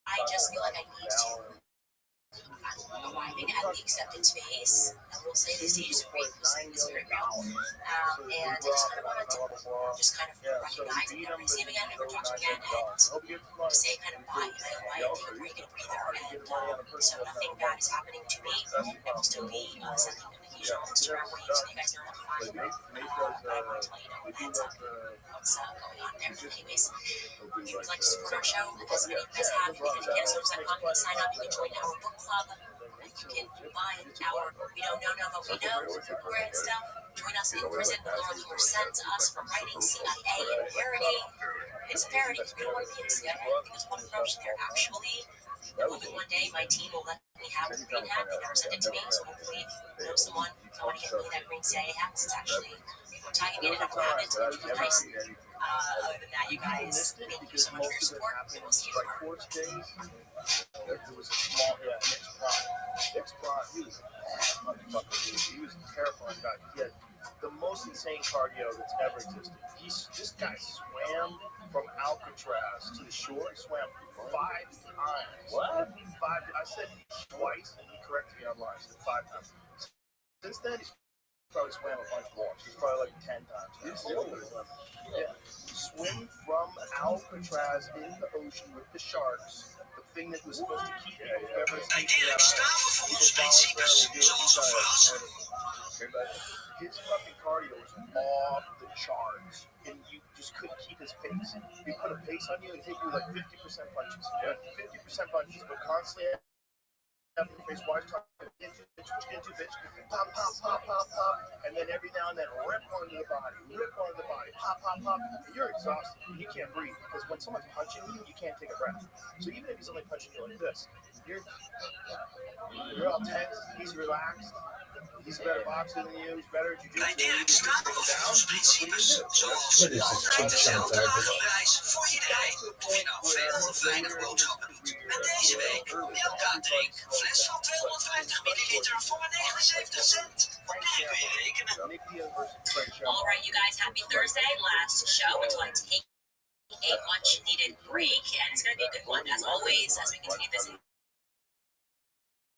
I just feel like I need to. I'm arriving at the acceptance phase. I will say the stages of grief is very real. And I just kind of wanted to recognize and never see him again, never talk to him again, and say kind of bye, take a break and a breather. And so nothing bad is happening to me. I will still be sending the usual Instagram waves so you guys know what I'm fine. But I want to let you know heads up what's going on there. Anyways, if you would like to support our show, as many of you guys have, you can get a social sign up, you can join our book club. You can buy our We Don't Know But We Know brand stuff. Join us in prison. The Lord who was sent to us for writing CIA and parody. It's a parody because we don't want to be in CIA. I think there's one corruption there. Actually, I'm hoping one day my team will let me have the green hat. They never sent it to me, so hopefully if you know someone who want to get me that green CIA hat, because it's actually tagging me in it. I don't have it. It's really nice. Other than that, you guys, thank you so much for your support. We will see you tomorrow. There was a small, Nick's Prime, he was a motherfucker, dude. He was a terrifying guy. He had the most insane cardio that's ever existed. This guy swam from Alcatraz to the shore. He swam 5 times. What? I said twice, and he corrected me online. I said 5 times. Since then, he's probably swam a bunch more. He's probably like 10 times. Yeah. Swim from Alcatraz in the ocean with the sharks. Thing that was supposed to keep you from his fucking cardio was off the charts, and you just couldn't keep his pace. He put a pace on you and hit you like 50% punches. 50% punches, but constantly after the face, watch talk, into bitch, pop, pop, pop, pop, pop, and then every now and then rip onto the body, pop, pop, pop. And you're exhausted. You can't breathe because when someone's punching you, you can't take a breath. So even if he's only punching you like this, you're all tense. He's relaxed. He's a better boxer than you. He's better at jiu-jitsu. What is this cheap sound garbage? Voor iedereen. Of je nou veel of weinig boodschappen doet. Met deze week Milka Drink. Fles van 250 milliliter voor maar 79 cent. Daar kun je rekenen. Alright, you guys, happy Thursday. Last show until I take a much needed break. And it's going to be a good one, as always, as we continue this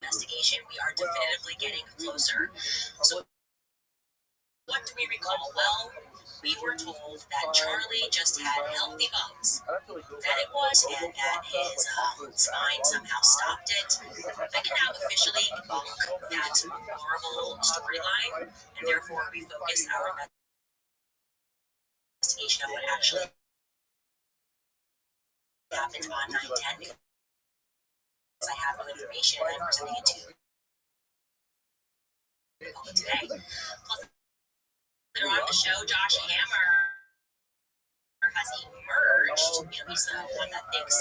investigation. We are definitively getting closer. So what do we recall? Well, we were told that Charlie just had healthy bones, that it was, and that his spine somehow stopped it. I can now officially debunk that horrible storyline, and therefore refocus our investigation of what actually happened on 9/10, because I have no information and I'm presenting it to you today. Plus, later on the show, Josh Hammer has emerged. He's the one that thinks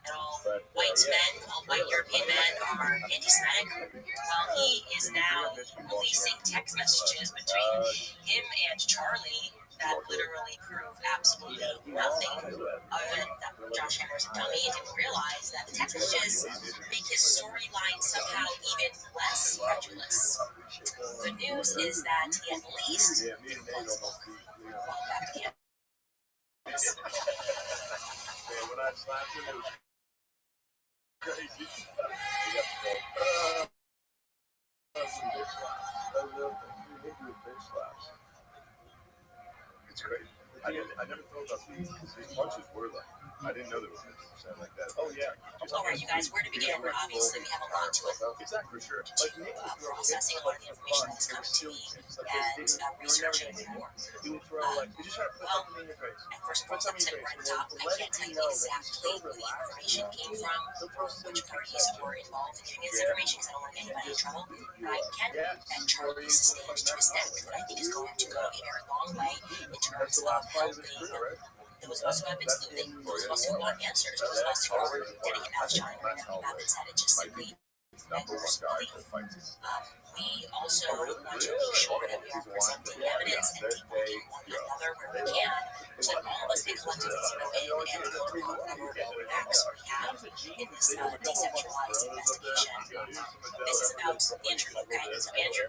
that all white men, all white European men are anti-Semitic. Well, he is now releasing text messages between him and Charlie that literally prove absolutely nothing other than that Josh Hammer's a dummy and didn't realize that the text messages make his storyline somehow even less credulous. Good news is that he at least didn't close the book. Welcome back to campus. When I slapped him, it was crazy. It's crazy. I never thought about these punches were like, I didn't know there was 50% like that. Oh, yeah. Alright, you guys, where to begin? Obviously, we have a lot to it. Exactly, for sure. Processing a lot of the information that is coming to me and researching more. Well, at first point, I'm sitting right at the top. I can't tell you exactly where the information came from, which parties were involved in giving this information, because I don't want anybody in trouble. But I can bet Charlie's stage to his neck that I think is going to go a very long way in terms of helping those of us who have been sleuthing, those of us who want answers, those of us who are getting it out of China right now. Babbitt said it just simply beggars belief. We also want to make sure that we are presenting evidence and debunking one another where we can, so that all of us can collectively zero in and overcome whatever roadblocks we have in this decentralized investigation. This is about Andrew, okay? So Andrew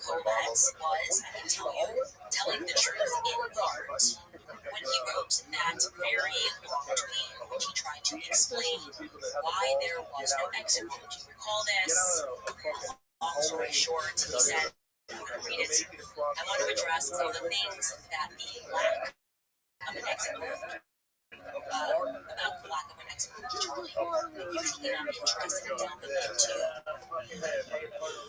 explain why there was no exit wound. Do you recall this? Long story short, he said, I'm going to read it. I want to address some of the things that the lack of an exit wound, about the lack of an exit wound, Charlie. Usually I'm interested in delving into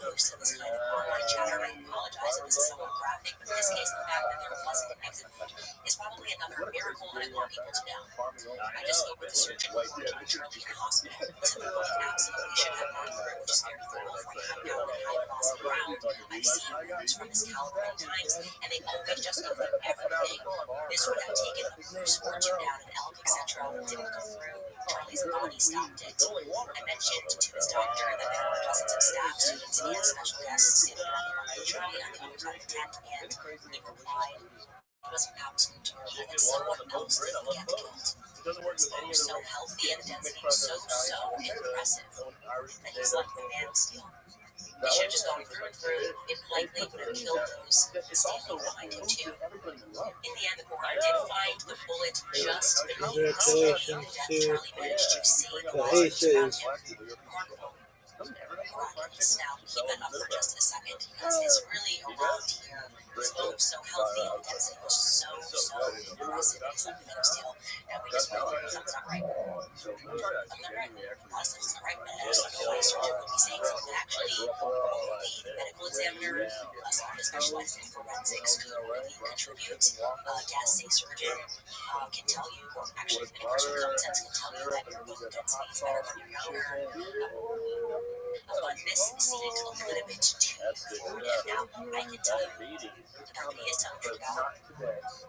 most of this kind of online chatter. I apologize if this is somewhat graphic, but in this case, the fact that there wasn't an exit wound is probably another miracle that I want people to know. I just spoke with the surgeon who worked Charlie in the hospital. Said the bullet absolutely should have gone through, which is very cool for a young with high velocity round. I've seen wounds from this caliber many times, and they always just go through everything. This would have taken a bruise or two down an elk, etc. It didn't go through. Charlie's body stopped it. I mentioned to his doctor that there were dozens of staff, students, and special guests standing around Charlie on the other side of the tent, and he replied, it was an absolute miracle that someone else didn't get killed. His bone was so healthy and the density was so impressive that he's like the man steel. They should have just gone through and through. It likely would have killed those standing behind him too. In the end, the coroner did find the bullet just beneath the skin. Charlie managed to save the lives around him. Miraculous. Now, keep that up for just a second, because it's really around here. His bone was so healthy and the density was so impressive. It's like the middle steel. Now, we just went through something's not right. Something's not right. A lot of stuff is not right, but I just don't know why a surgeon would be saying something that actually the medical examiner, someone who specializes in forensics, could really contribute. Gas say surgeon can tell you, or actually, any person with common sense can tell you that your bone density is better when you're younger. But this seemed a little bit too informative. Now, I can tell you, the company is telling you about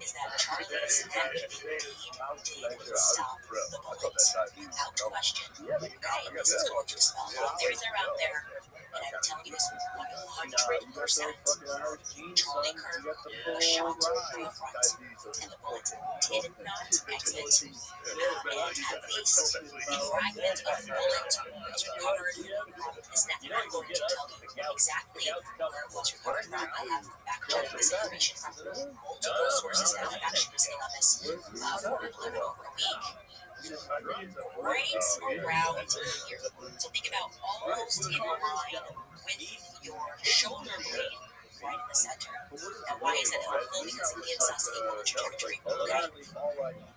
is that Charlie's neck indeed did stop the bullet without question. Okay, and this is going to dispel a lot of theories that are out there, and I'm telling you this 100%. Charlie Kirk was shot from the front, and the bullet did not exit, and at least the fragment of bullet was recovered from his neck. And I'm going to tell you exactly where it was recovered from. I have fact-checked this information from multiple sources now. I've actually been sitting on this for a little bit over a week. Right around here. So think about almost in line with your shoulder blade, right in the center. Now, why is that helpful? Because it gives us a bullet trajectory. Okay?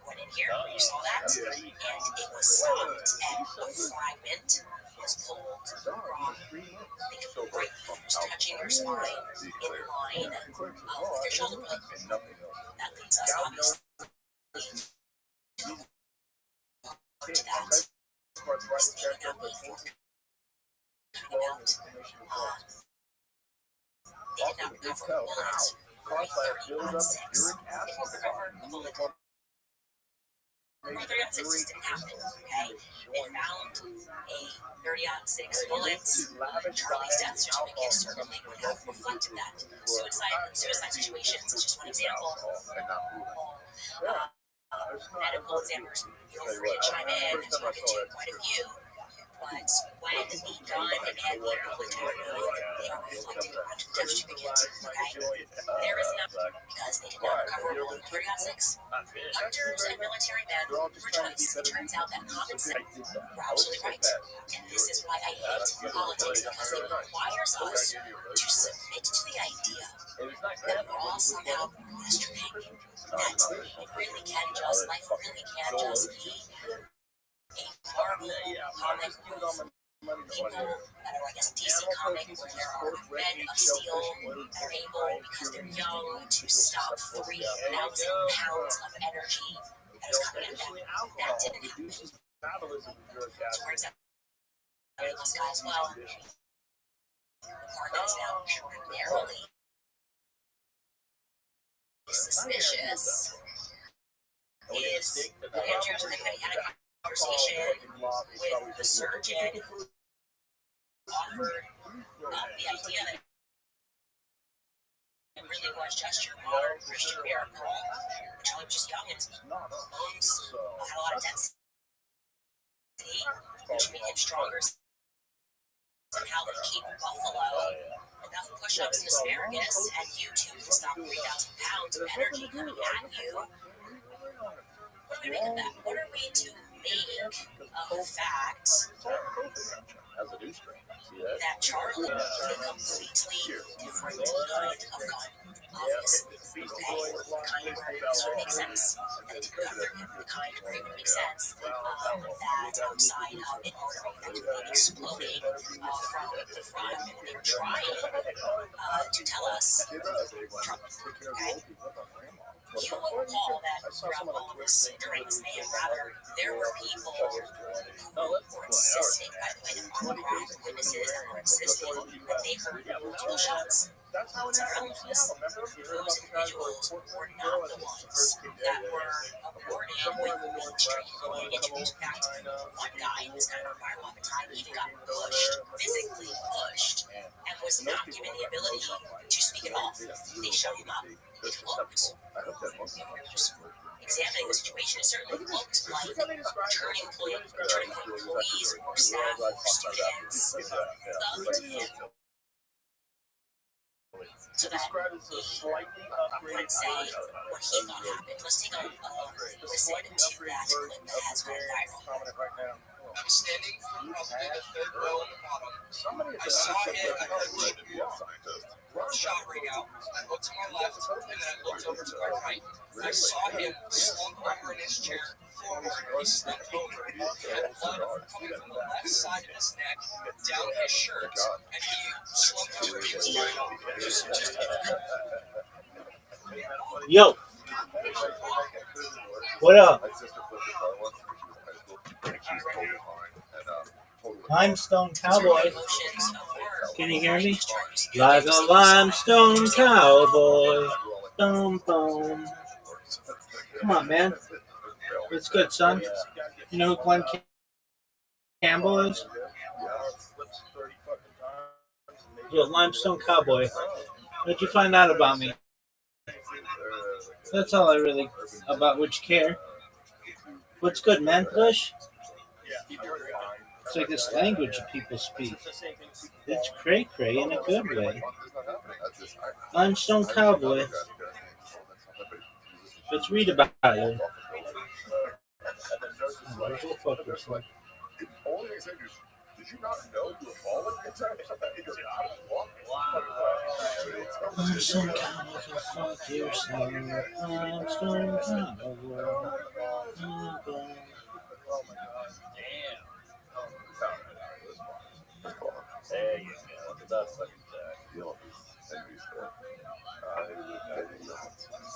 Went in here, you saw that, and it was stopped, and a fragment was pulled from, think of right just touching your spine in line with your shoulder blade. That leads us, obviously, to that. This thing that we talking about, they did not recover a bullet for a 30-on-6. They didn't recover a bullet for a 30-on-6. This didn't happen, okay? They found a 30-on-6 bullet. Charlie's death certificate certainly would have reflected that. Suicide situations is just one example. Medical examiners, feel free to chime in. I've spoken to quite a few. But when the gun and the bullet are known, they are reflected on the death certificate. Okay? There is enough because they did not recover a bullet 30-on-6. Hunters and military men rejoice. It turns out that common sense, we're absolutely right. And this is why I hate politics, because it requires us to submit to the idea that we're all somehow yesterday. That it really can just, life really can just be a Marvel comic with people that are, I guess, DC comic, where there are men of steel that are able, because they're young, to stop 3,000 pounds of energy that is coming at them. That didn't happen. So, for example, this guy as well, the part that is now extraordinarily suspicious is the Andrews that he had a conversation with the surgeon who offered the idea that it really was just your modern Christian miracle. Charlie was just young and his bones had a lot of density, which made him stronger. Somehow they keep Buffalo enough push-ups and asparagus, and you too can stop 3,000 pounds of energy coming at you. What do we make of that? What are we to make of the fact that Charlie is a completely different kind of gun. Obviously, okay, the kind where this would make sense, that it could under him, the kind where it would make sense that outside of an artery effectively exploding from the front, and they were trying to tell us Trump, okay? You will recall that throughout all of this, during this mayhem, rather, there were people who were insisting, by the way, that autographed witnesses that were insisting that they heard multiple shots. What's irrelevant is those individuals were not the ones that were aborted with mainstream media interviews. In fact, one guy in this kind of viral at the time even got pushed, physically pushed, and was not given the ability to speak at all. They shut him up. It looked, just examining the situation, it certainly looked like turning employees or staff or students loved him. So that he would say what he thought happened. Let's take a listen to that clip that has gone viral. I'm standing on the third row in the bottom. I saw him, I heard the shot ring out. I looked to my left, and then I looked over to my right. I saw him slump over in his chair, forward. He slumped over. He had blood coming from the left side of his neck, down his shirt, and he slumped over. He was just Yo, what up? Limestone Cowboy. Can you hear me? Like a limestone cowboy. Boom, boom. Come on, man. It's good, son. You know who Glenn Campbell is? Yo, Limestone Cowboy. What'd you find out about me? That's all I really about what you care. What's good, man? Push? It's like this language people speak. It's cray-cray in a good way. Limestone Cowboy. Let's read about it. Did you not know you were falling? Limestone Cowboy, fuck yourself. Limestone Cowboy. There you go. That's like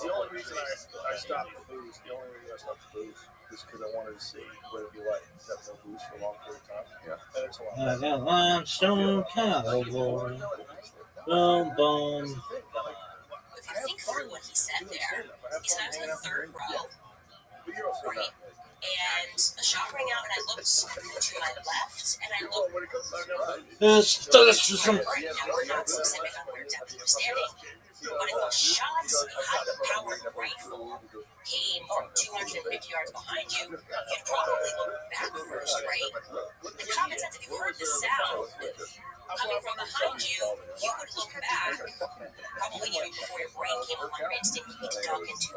the only reason I stopped the booze, is because I wanted to see what it'd be like to have no booze for a long period of time. Yeah. And it's a lot. I got Limestone Cowboy. Boom, boom. If you think through what he said there, he said I was in the third row, right? And a shot rang out, and I looked to my left, and I looked. Some. Now, we're not specific on where depth he was standing, but if a shot high-powered rifle came from 250 yards behind you, you'd probably look back first, right? The common sense, if you heard the sound coming from behind you, you would look back, probably even before your brain came on your instinct. You need to duck into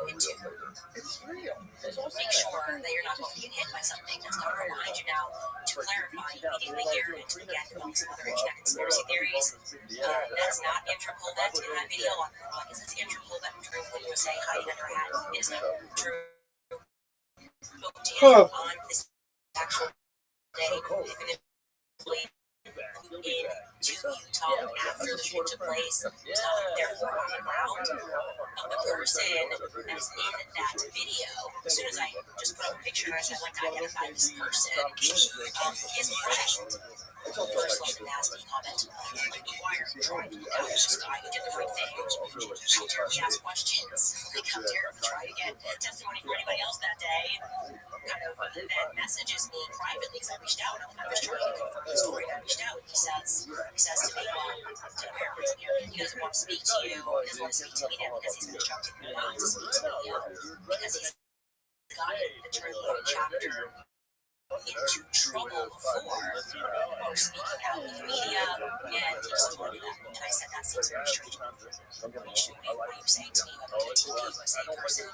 make sure that you're not going to get hit by something that's coming from behind you. Now, to clarify immediately here, and to again debunk some other internet conspiracy theories, that's not Andrew Colbeck in that video. Like, is this Andrew Colbeck from Truthful USA hiding under a hat? It is not true. On this actual day, into Utah after the shoot took place, therefore on the ground of the person that's in that video. As soon as I just put up a picture, I said, like, I identified this person. His friend first left a nasty comment, like, why are you trying to out this guy who did the right thing? He asked questions, like, how dare he try to get testimony from anybody else that day? Kind of then messages me privately because I reached out. I was trying to confirm the story, and I reached out. He says to me, well, to the parents here, he doesn't want to speak to you. He doesn't want to speak to me now because he's been instructed not to speak to me because he's gotten the Turn chapter into trouble before for speaking out in the media, and he just told me that. And I said, that seems very strange. What are you saying to me? You have a good Team USA person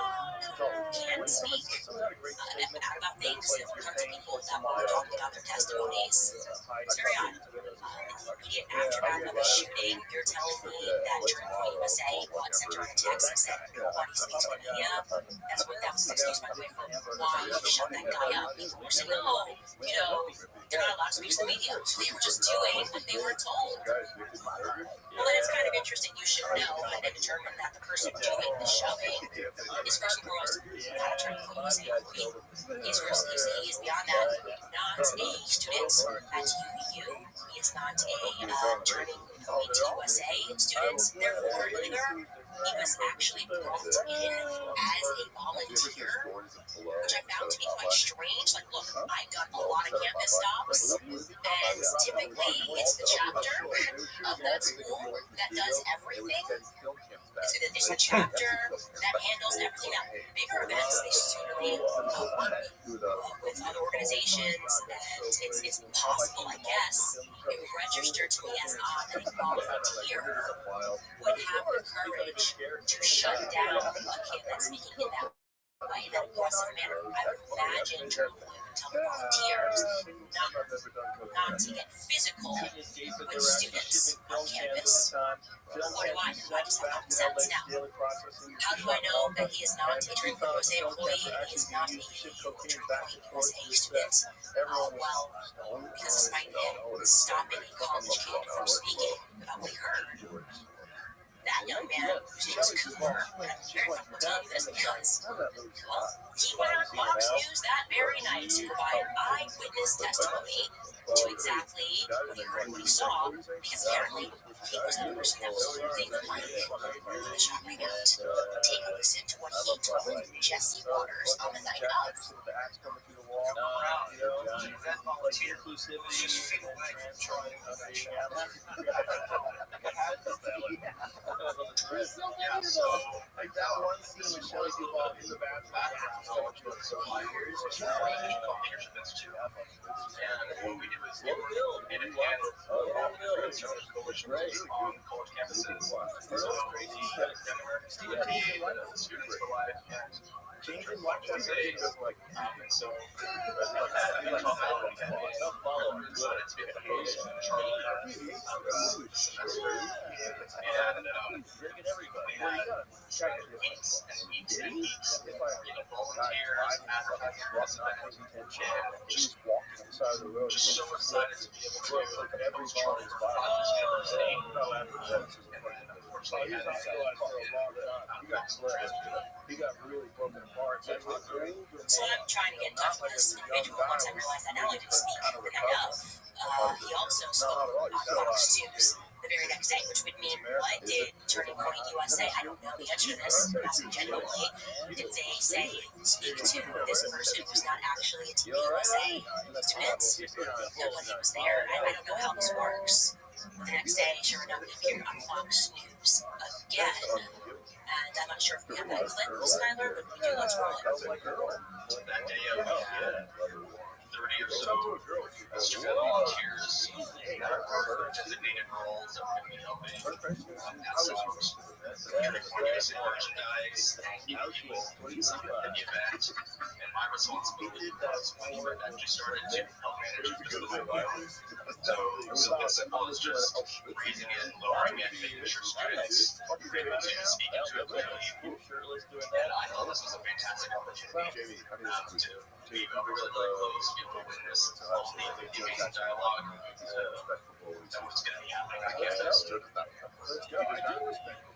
can speak about things that will come to people that will talk about their testimonies. It's very odd. In the immediate aftermath of a shooting, you're telling me that Turning Point USA sent around a text and said, nobody speak to the media. That was an excuse, by the way, for why you shut that guy up. People were saying, oh, they're not allowed to speak to the media. So they were just doing what they were told. Well, then it's kind of interesting. You should know and then determine that the person doing the shoving is first and foremost not a Turning Point USA employee. He is beyond that not a student at UVU. He is not a Turning Point USA student. Therefore, either he was actually brought in as a volunteer, which I found to be quite strange. Like, look, I've done a lot of campus stops, and typically it's the chapter of that school that does everything. It's the chapter that handles everything. Now, bigger events, they certainly work with other organizations, and it's possible, I guess, if registered to me as a volunteer would have the courage to shut down a kid that's speaking in that way, that aggressive manner. I would imagine Turning Point would tell the volunteers not to get physical with students on campus. What do I know? I just have common sense now. How do I know that he is not a Turning Point USA employee and he is not a Turning Point USA student? Well, because despite him stopping a college kid from speaking about what he heard, that young man, whose name is Cooper, and I'm very comfortable telling you this because, well, he went on Fox News that very night to provide eyewitness testimony to exactly what he heard and what he saw, because apparently he was the person that was holding the mic when the shot rang out. Take a listen to what he told Jesse Waters on the night of. Like that one scene with Shelley Duvall in the bathroom. What we do is in a on college campuses. So crazy. Stephen King, students for life, and James and Watch that day goes like, so just walking on the side of the road. Just so excited to be able to look at every ball in his body. He got really broken apart. So I'm trying to get in touch with this individual once I realized that not only did he speak the night of, he also spoke on Fox News the very next day, which would mean, what did Turning Point USA, I don't know the answer to this, I'm asking genuinely, did they say, speak to this person who's not actually a TV USA student? Nobody was there. I don't know how this works. The next day, sure enough, it appeared on Fox News again. And I'm not sure if we have that clip, Skylar, but we do, let's roll it. That day of 30 or so volunteers, designated roles that were going to be helping at songs, organizing merchandise, the event, and my responsibility was when the event just started to help manage so as simple as just raising it, lowering it, making sure students were able to speak into it clearly. And I thought this was a fantastic opportunity to be really close, be able to witness all the amazing dialogue that was going to be happening on campus.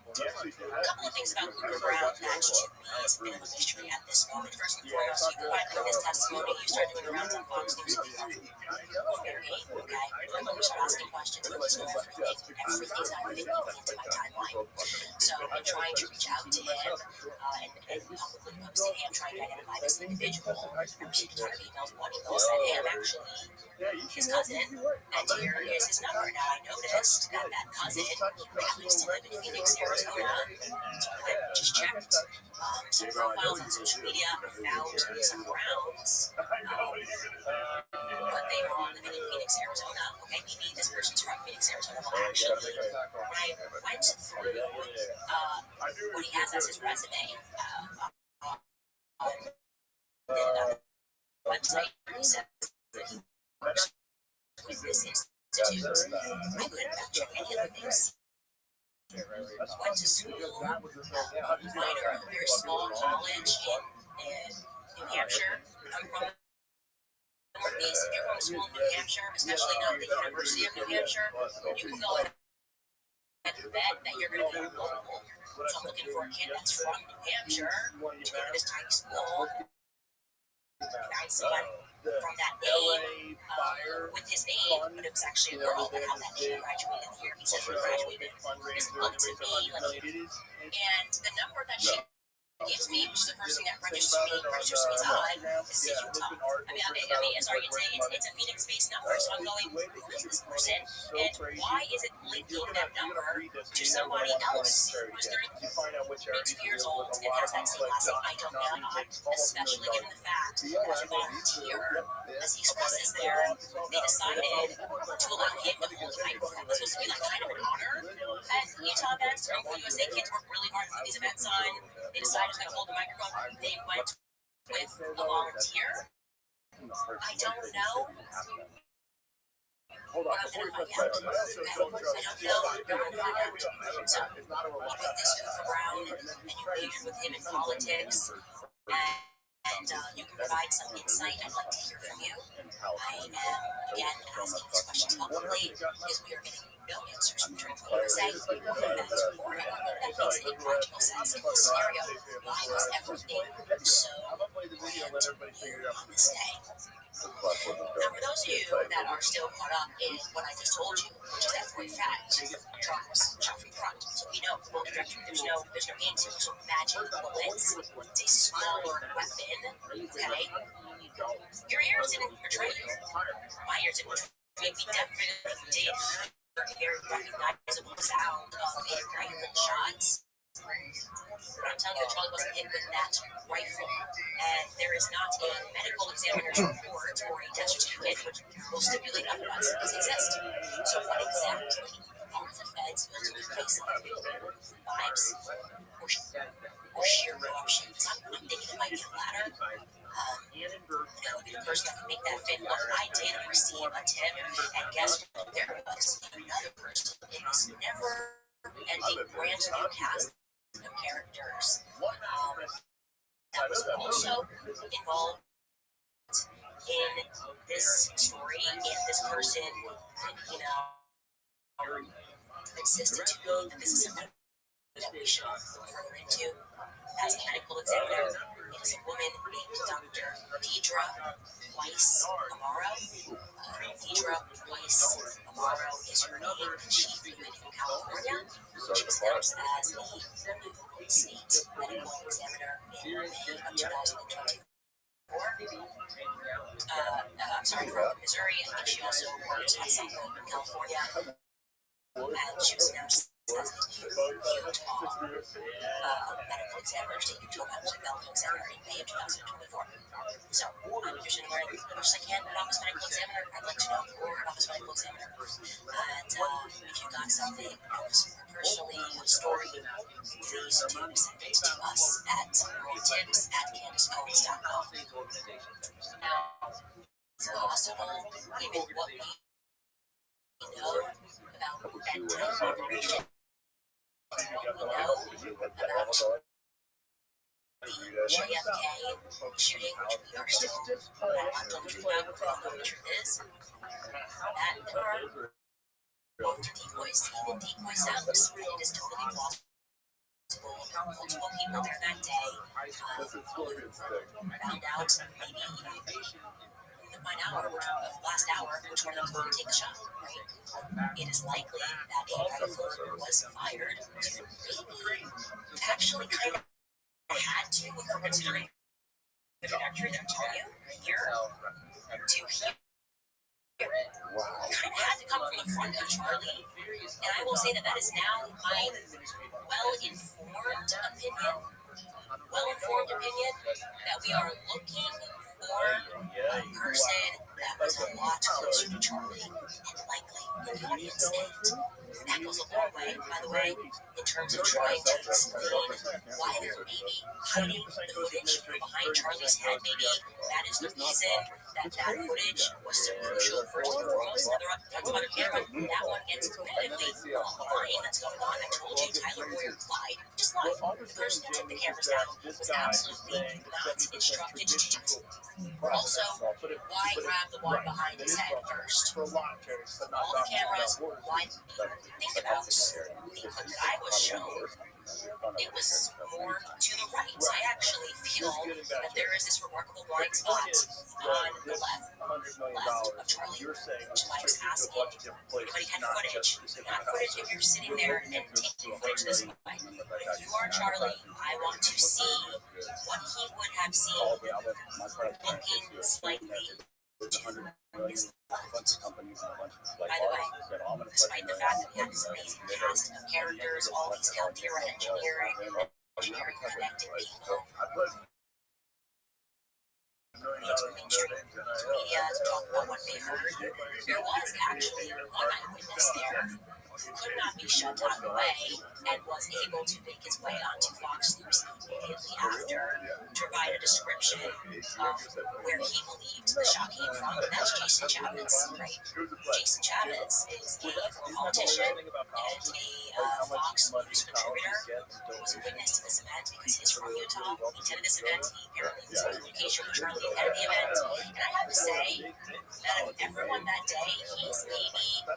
A couple of things about Cooper Brown that to me is a bit of a mystery at this moment. First and foremost, you provided this testimony. You started doing rounds on Fox News. Fair game, okay? I'm going to start asking questions. I want to know everything. Everything's not fitting into my timeline. So I'm trying to reach out to him and publicly post to him, trying to identify this individual. I'm receiving a ton of emails. One email said, hey, I'm actually his cousin, and here is his number. Now, I noticed that that cousin happens to live in Phoenix, Arizona. So I just checked some profiles on social media, found some rounds. But they are all living in Phoenix, Arizona. Okay, maybe this person's from Phoenix, Arizona. Well, actually, when I went through what he has as his resume on the website, he says that he works with this institute. I couldn't fact check any of the things. Went to school, minor, a very small college in New Hampshire. I'm from the Northeast. If you're going to school in New Hampshire, especially not the University of New Hampshire, you can go ahead and bet that you're going to be local. So I'm looking for a kid that's from New Hampshire to go to this tiny school. Married someone from that name with his name, but it was actually a girl that had that name and graduated the year he says we graduated. This looked to me like, and the number that she gives me, which is the first thing that registers me is odd, is Utah. I mean, sorry, it's a Phoenix-based number, so I'm going, who is this person, and why is it linking that number to somebody else who's 32 years old and has that same last name? I don't know, especially given the fact that as a volunteer, as he expresses there, they decided to allow him to hold the microphone. This was supposed to be like kind of an honor at Utah events. USA kids work really hard to put these events on. They decided to hold the microphone. They went with a volunteer. I don't know. But I'm going to find out. Okay. I don't know. I'm going to find out. So, with this Cooper Brown, and you engage with him in politics, and you can provide some insight, I'd like to hear from you. I am, again, asking these questions publicly because we are getting no answers from Trump USA. That's important. That makes any practical sense in this scenario. Why was everything so grand on this day? Now, for those of you that are still caught up in what I just told you, which is that for a fact, Trump was shot from the front. So we know the trajectory. There's no answer to magic bullets. It's a smaller weapon. Okay? Your ears didn't betray you. My ears didn't betray me. We definitely did hear a very recognizable sound of a rifle shot. But I'm telling you, Charlie wasn't hit with that rifle. And there is not a medical examiner's report or a death certificate which will stipulate otherwise. It doesn't exist. So what exactly are the feds building in place of vibes or sheer corruption? Because I'm thinking it might be the latter. It would be the person that can make that fit. Look, I did receive a tip, and guess what? There was another person in this never-ending brand new cast of characters that was also involved in this story, and this person, insisted to me that this is something that we should look further into. As the medical examiner, it is a woman named Dr. Deidre Weiss Amaro. Deidre Weiss Amaro is her name. She flew in from California. She was announced as the state medical examiner in May of 2024. From Missouri. I think she also worked at some point in California. And she was announced as the Utah medical examiner, state Utah medical examiner in May of 2024. So I'm interested in learning as much as I can about this medical examiner. I'd like to know more about this medical examiner. And if you got something personally, a story, please do send it to us at tips@CandaceOwens.com. Now, it's possible, given what we know about bedtime operation, what we know about the JFK shooting, which we are still not told the truth about, we don't know what the truth is, that there are often decoys, even decoy cells. It is totally plausible. Multiple people there that day found out maybe the last hour, which one of them would take the shot, right? It is likely that a rifle was fired to maybe actually kind of had to, if we're considering the trajectory that I'm telling you here, to here. It kind of had to come from the front of Charlie, and I will say that is now my well-informed opinion that we are looking for a person that was a lot closer to Charlie and likely in the audience. And that goes a long way, by the way, in terms of trying to explain why they're maybe hiding the footage from behind Charlie's head. Maybe that is the reason that footage was so crucial. First and foremost, that's another camera. That one gets admittedly fine. That's going on. I told you, Tyler Boyer lied. Just lied. The person who took the cameras down was absolutely not instructed to do it. Also, why grab the one behind his head first? All the cameras, why think about the clip that I was shown. It was more to the right. I actually feel that there is this remarkable blind spot on the left of Charlie, which I was asking if anybody had footage. Not footage if you're sitting there and taking footage this way. But if you are Charlie, I want to see what he would have seen looking slightly to his left. By the way, despite the fact that he had this amazing cast of characters, all these Caltera engineering connected people into mainstream media to talk about what they heard, there was actually one eyewitness there who could not be shut out away and was able to make his way onto Fox News immediately after to provide a description of where he believed the shot came from, and that's Jason Chavez, right? Jason Chavez is a former politician and a Fox News contributor who was a witness to this event because he's from Utah. He attended this event. He apparently was on location with Charlie at the event. And I have to say that of everyone that day, he's maybe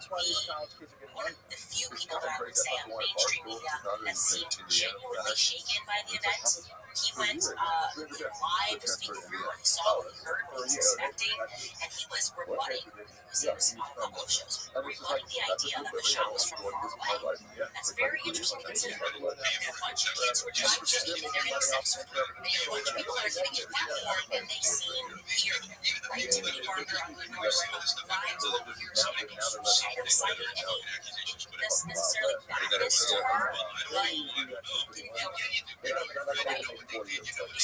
one of the few people that I would say on mainstream media that seemed genuinely shaken by the event. He went live to speak through what he saw, what he heard, what he was suspecting, and he was rebutting, because he was on a couple of shows, rebutting the idea that the shot was from far away. That's very interesting to consider. There are a bunch of kids who are trying to keep their innocence. There are a bunch of people that are giving it platform, and they seem weird. Like Tiffany Barker on Good Morning vibes over here, so I haven't cited any necessarily badness to her, but it didn't feel right.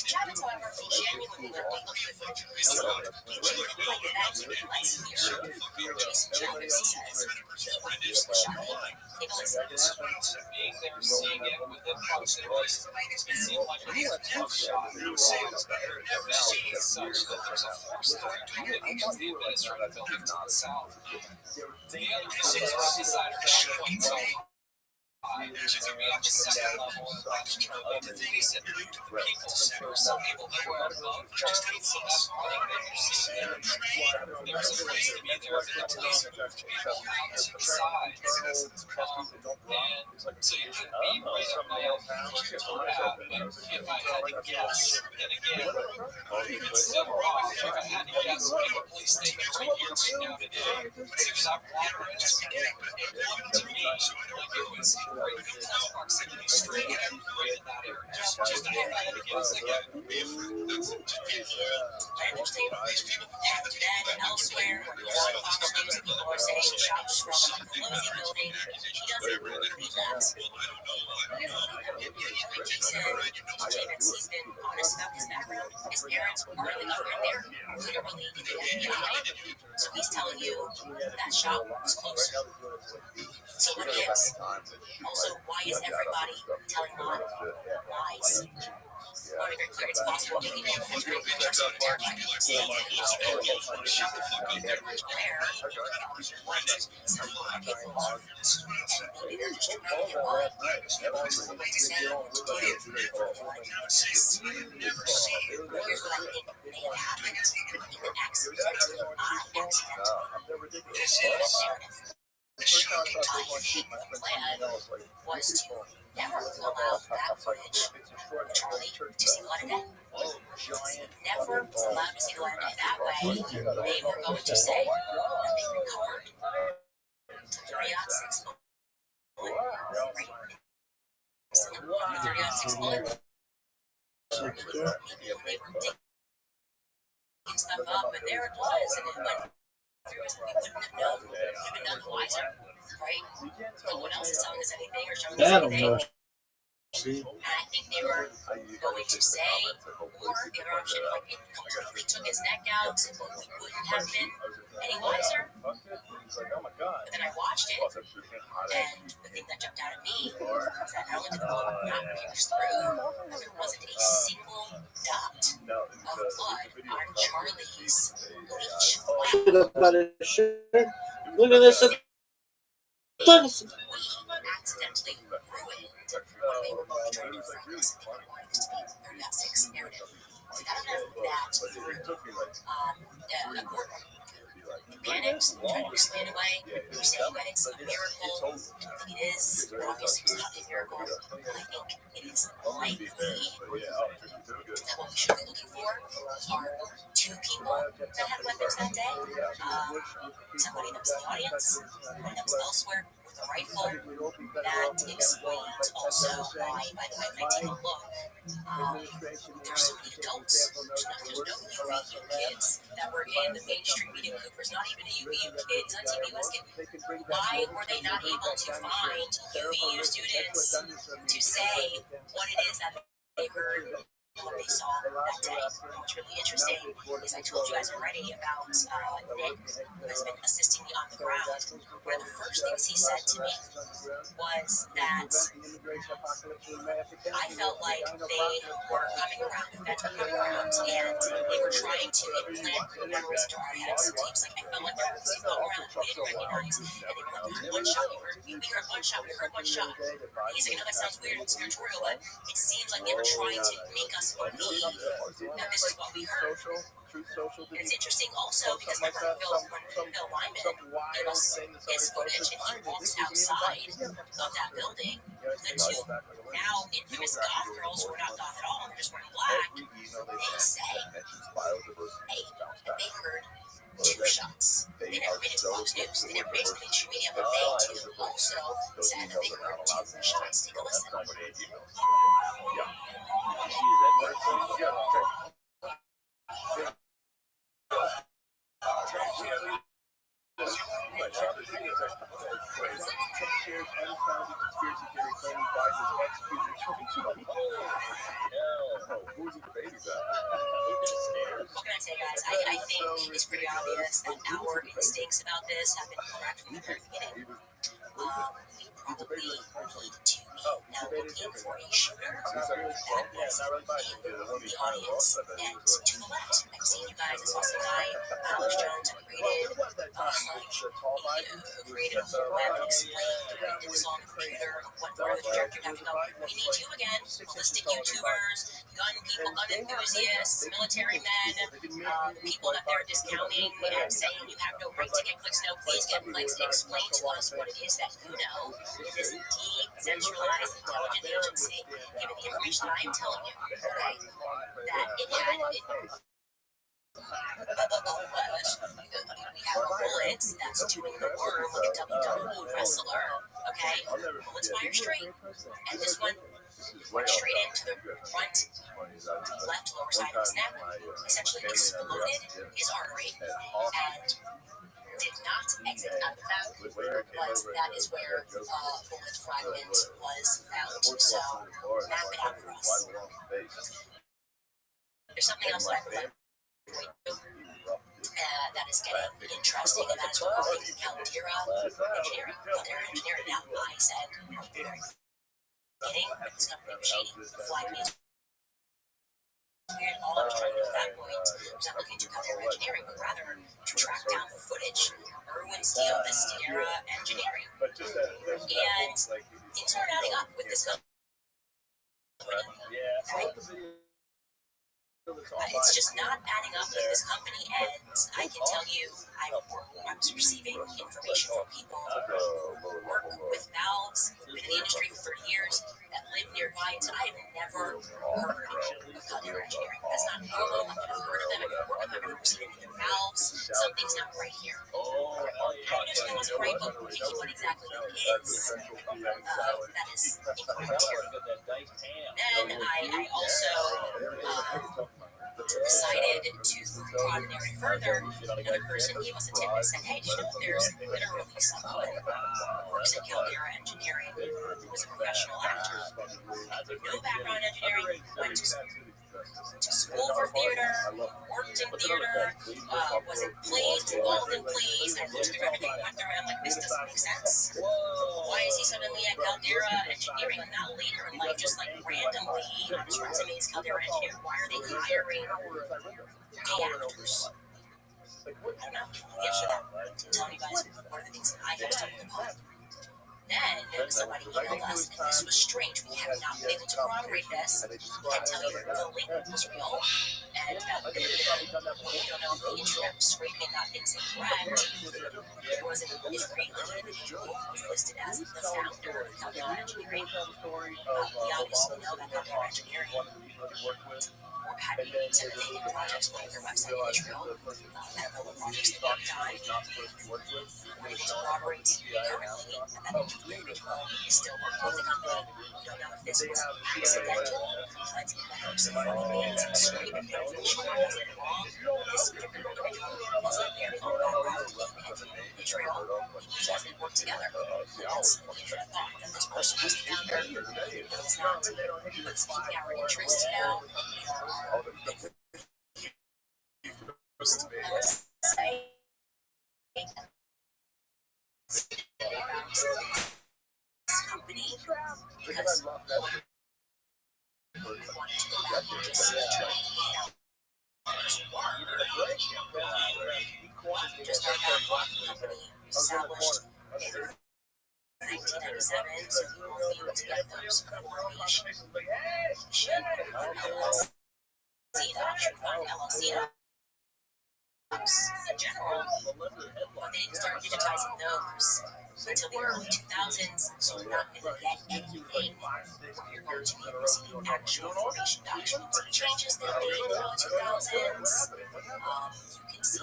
Chavez, however, he genuinely looked for so he genuinely like that. Let's hear Jason Chavez says he believes the shot came. Take a listen. Being there, seeing it within proximity, it seemed like it was a tough shot. It was never seen such that there's a force threat between the administrative building to the south. The other pieces right beside her showing so there's going to be at the second level of the decent people. There were some people that were above just see that awning that you're seeing there. There's a place to be there for the police moved people out to the sides. And so you could be right up there for that. But if I had to guess, and again, it's still wrong. If I had to guess, maybe police statements right here right now today. Because I'm wondering, it looked to me like it was right in close proximity, straight in that area. Just if I had to guess again. I understand. And then elsewhere, when you see Fox News, people are saying the shot was from a closing building. He doesn't believe that. Jason Chavez, he's been honest about his background. His parents were part of the government there, literally in the FBI. So he's telling you that shot was close. So what is? Also, why is everybody telling lies? I want to be very clear, it's possible that people are very terrified. Maybe they're just trying to get by. Here's what I think may have happened in the accidental, narrative. The plan was to never allow that footage of Charlie to see the light of day. Never was allowed to see the light of day. That way, they were going to say that they recovered 3-06 bullet. The 3-06 bullet. They were digging stuff up, and there it was, and it went through us. We wouldn't have known. We would have been none the wiser, right? No one else is telling us anything or showing us anything. See? And I think they were going to say, or the other option, like it completely took his neck out, we wouldn't have been any wiser. But then I watched it, and the thing that jumped out at me was that not only did the bullet not pierce through, but there wasn't a single dot of blood on Charlie's bleach white. Shit about his shirt. Look at this. We accidentally ruined what they were both trying to find us. They wanted it to be a very sexy narrative. So I don't know that through a court. Panicked, trying to explain away. We're saying that it's a miracle. I don't think it is, but obviously it's not a miracle. I think it is likely that what we should be looking for are two people that had weapons that day. Somebody that was in the audience, one that was elsewhere with a rifle. That explains also why, by the way, when I take a look, there's so many adults. There's no UVU kids that were in the mainstream media. Cooper's not even a UVU kid. He's not a TBUS kid. Why were they not able to find UVU students to say what it is that they heard, what they saw that day? What's really interesting is I told you guys already about Nick, who has been assisting me on the ground. One of the first things he said to me was that I felt like they were coming around, the feds were coming around, and they were trying to implant memories into our heads. He's like, I felt like there was people around that we didn't recognize, and they were like, we heard one shot, we heard one shot, we heard one shot. He's like, I know that sounds weird and conspiratorial, but it seems like they were trying to make us believe that this is what we heard. And it's interesting also because remember Phil Lyman gave us his footage and he walks outside of that building. The two now infamous goth girls who are not goth at all, they're just wearing black, they say, hey, that they heard two shots. They never made it to Fox News. They never made it to the mainstream media, but they too also said that they heard two shots. Take a listen. What can I say, guys? I think it's pretty obvious that our instincts about this have been correct from the very beginning. We probably need to be now looking for a shooter that was in the audience and to the left. I've seen you guys. I saw some guy, Alex Jones, created a whole web and explained did this on the computer, what the trajectory have to go. We need you again, holistic YouTubers, gun people, gun enthusiasts, military men, people that they're discounting and saying you have no right to get clicks. No, please get clicks. Explain to us what it is that you know in this decentralized intelligence agency, given the information I'm telling you, okay, that it had. We have bullets that's doing the worm like a WWE wrestler, okay? Bullets fire straight, and this one went straight into the front left lower side of his neck, essentially exploded his artery, and did not exit out the back, but that is where bullet fragment was found. So map it out for us. There's something else that I would like to that is getting interesting, and that is regarding Caldera Engineering. Caldera Engineering. Now, I said from the very beginning that this company was shady. The flag means weird. All I was trying to do at that point was not looking to Caldera Engineering, but rather to track down the footage. Irwin Steele, Vistera Engineering. And things aren't adding up with this company. It's just not adding up with this company, and I can tell you, I was receiving information from people who work with valves, been in the industry for 30 years, that live nearby, and I've never heard of Caldera Engineering. That's not normal. I've never heard of them. I've never worked with them. I've never seen any of their valves. Something's not right here. I don't know if it was right, but what exactly it is that is incorrect here. Then I also decided to prod the narrative further, another person gave us a tip and said, hey, did you know that there's literally someone who works at Caldera Engineering who was a professional actor, no background in engineering, went to school for theater, worked in theater, was in plays, involved in plays, and most of everything went through, and I'm like, this doesn't make sense. Why is he suddenly at Caldera Engineering, not later in life, just like randomly on his resume is Caldera Engineering? Why are they hiring gay actors? I don't know. I'll get to that. I'm telling you guys one of the things that I have stumbled upon. Then somebody emailed us, and this was strange. We have not been able to corroborate this. I can't tell you the link was real, and we don't know if the internet was scraping got things incorrect. There was an Israeli individual who was listed as the founder of Caldera Engineering. We obviously know that Caldera Engineering had intimidating projects like their website in Israel. I don't know what projects they worked on. We're able to corroborate currently that individual is still working with the company. We don't know if this was accidental, but that person made scraping information or does it wrong. This particular individual has a very long background in Israel. He doesn't work together. That's the internet thought that this person was the founder. No, it's not. It's keeping our interest now. Company because we wanted to go back and just just our company established in 1997, so we won't be able to get those information. LLC in general, but they didn't start digitizing those until the early 2000s, so you're not going to get anything. You're going to be receiving actual information documents. The changes they made in the early 2000s, you can see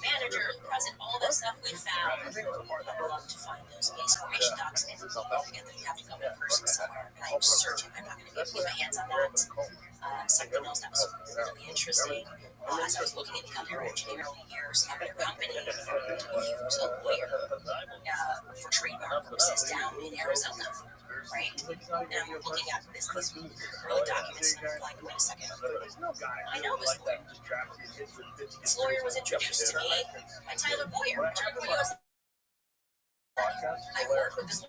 manager, president, all that stuff we found. I'd love to find those base information docs, and altogether you have to go in person somewhere, and I'm certain I'm not going to be able to get my hands on that. Something else that was really interesting, as I was looking at Caldera Engineering years of their company, he was a lawyer for trademark purposes down in Arizona, right? And I'm looking at these early documents, and I'm like, wait a second, I know this lawyer. This lawyer was introduced to me by Tyler Boyer. Tyler Boyer was I worked with this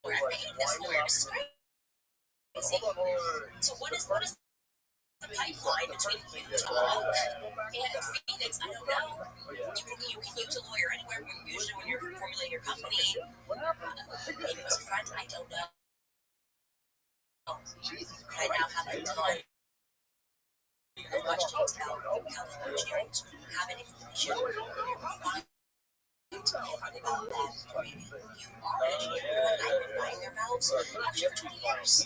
lawyer. I paid this lawyer. This is crazy. So what is the pipeline between Utah and Phoenix? I don't know. You can use a lawyer anywhere. Usually when you're formulating your company, maybe it was a friend. I don't know. I now have a ton of questions about Caldera Engineering. Have any information? About that, maybe you are an engineer. I've been buying their valves actually for 20 years.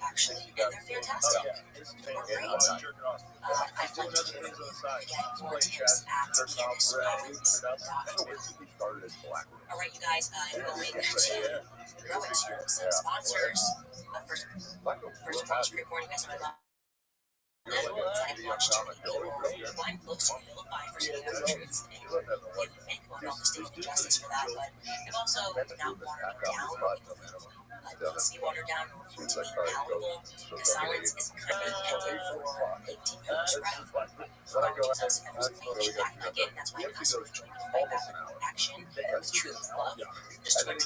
Actually, and they're fantastic. They're great. I'd like to hear from you. Again, more tips at GUINNESS.com. Alright, you guys, I'm going to go into some sponsors. First of all, great morning, guys. I've watched too many people. I'm close to vilify for saying the truth and make all the state injustice for that, but I've also not watered it down. It needs to be watered down to be palatable. The silence is kind of ended for 18 minutes, right? So if everyone's playing back like it, that's why I'm constantly joining the fight back with action with truth, love. Just $28,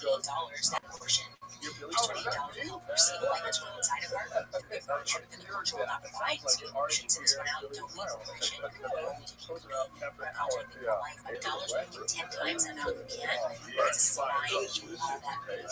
that portion. Just $28 to help her see the light that's from inside of her. If the truth and the culture will not provide two emotions in this one out, don't need liberation. You can go to keep me or contact me for life. $5 will make it 10 times the amount you can. Because it's a line that we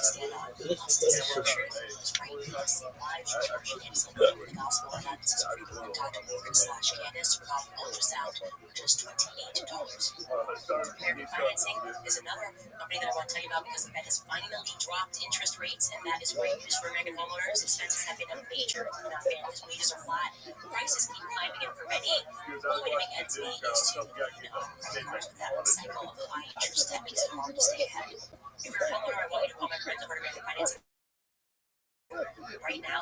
stand on. Stand for truth. It's right. Yes, live church and celebrating the gospel. And that is free to Dr.Morgan/Candace without ultrasound for just $28. American Financing is another company that I want to tell you about because the Fed has finally dropped interest rates, and that is great news for American homeowners. Expenses have been a major non-fan because wages are flat. Prices keep climbing, and for many, the only way to make ends meet is to credit cards with that cycle of high interest that makes it hard to stay ahead. If you're a homeowner, I want you to call my friends over at American Financing. Right now,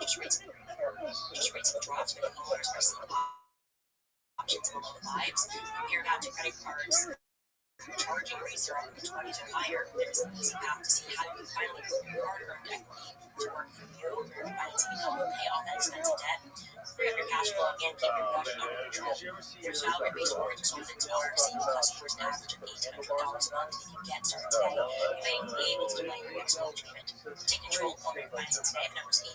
interest rates have dropped, many homeowners are seeing options in the low fives. Compare that to credit cards charging rates are up in the 20s or higher. There's an easy path to see how you can finally put your hard-earned equity to work for you. Financing income will pay off that expensive debt, free up your cash flow, and keep your budget under control. Their salary-based mortgages with are saving customers an average of $1,800 a month if you get started today. You may be able to delay your next mortgage payment. Take control of your financing today. The number is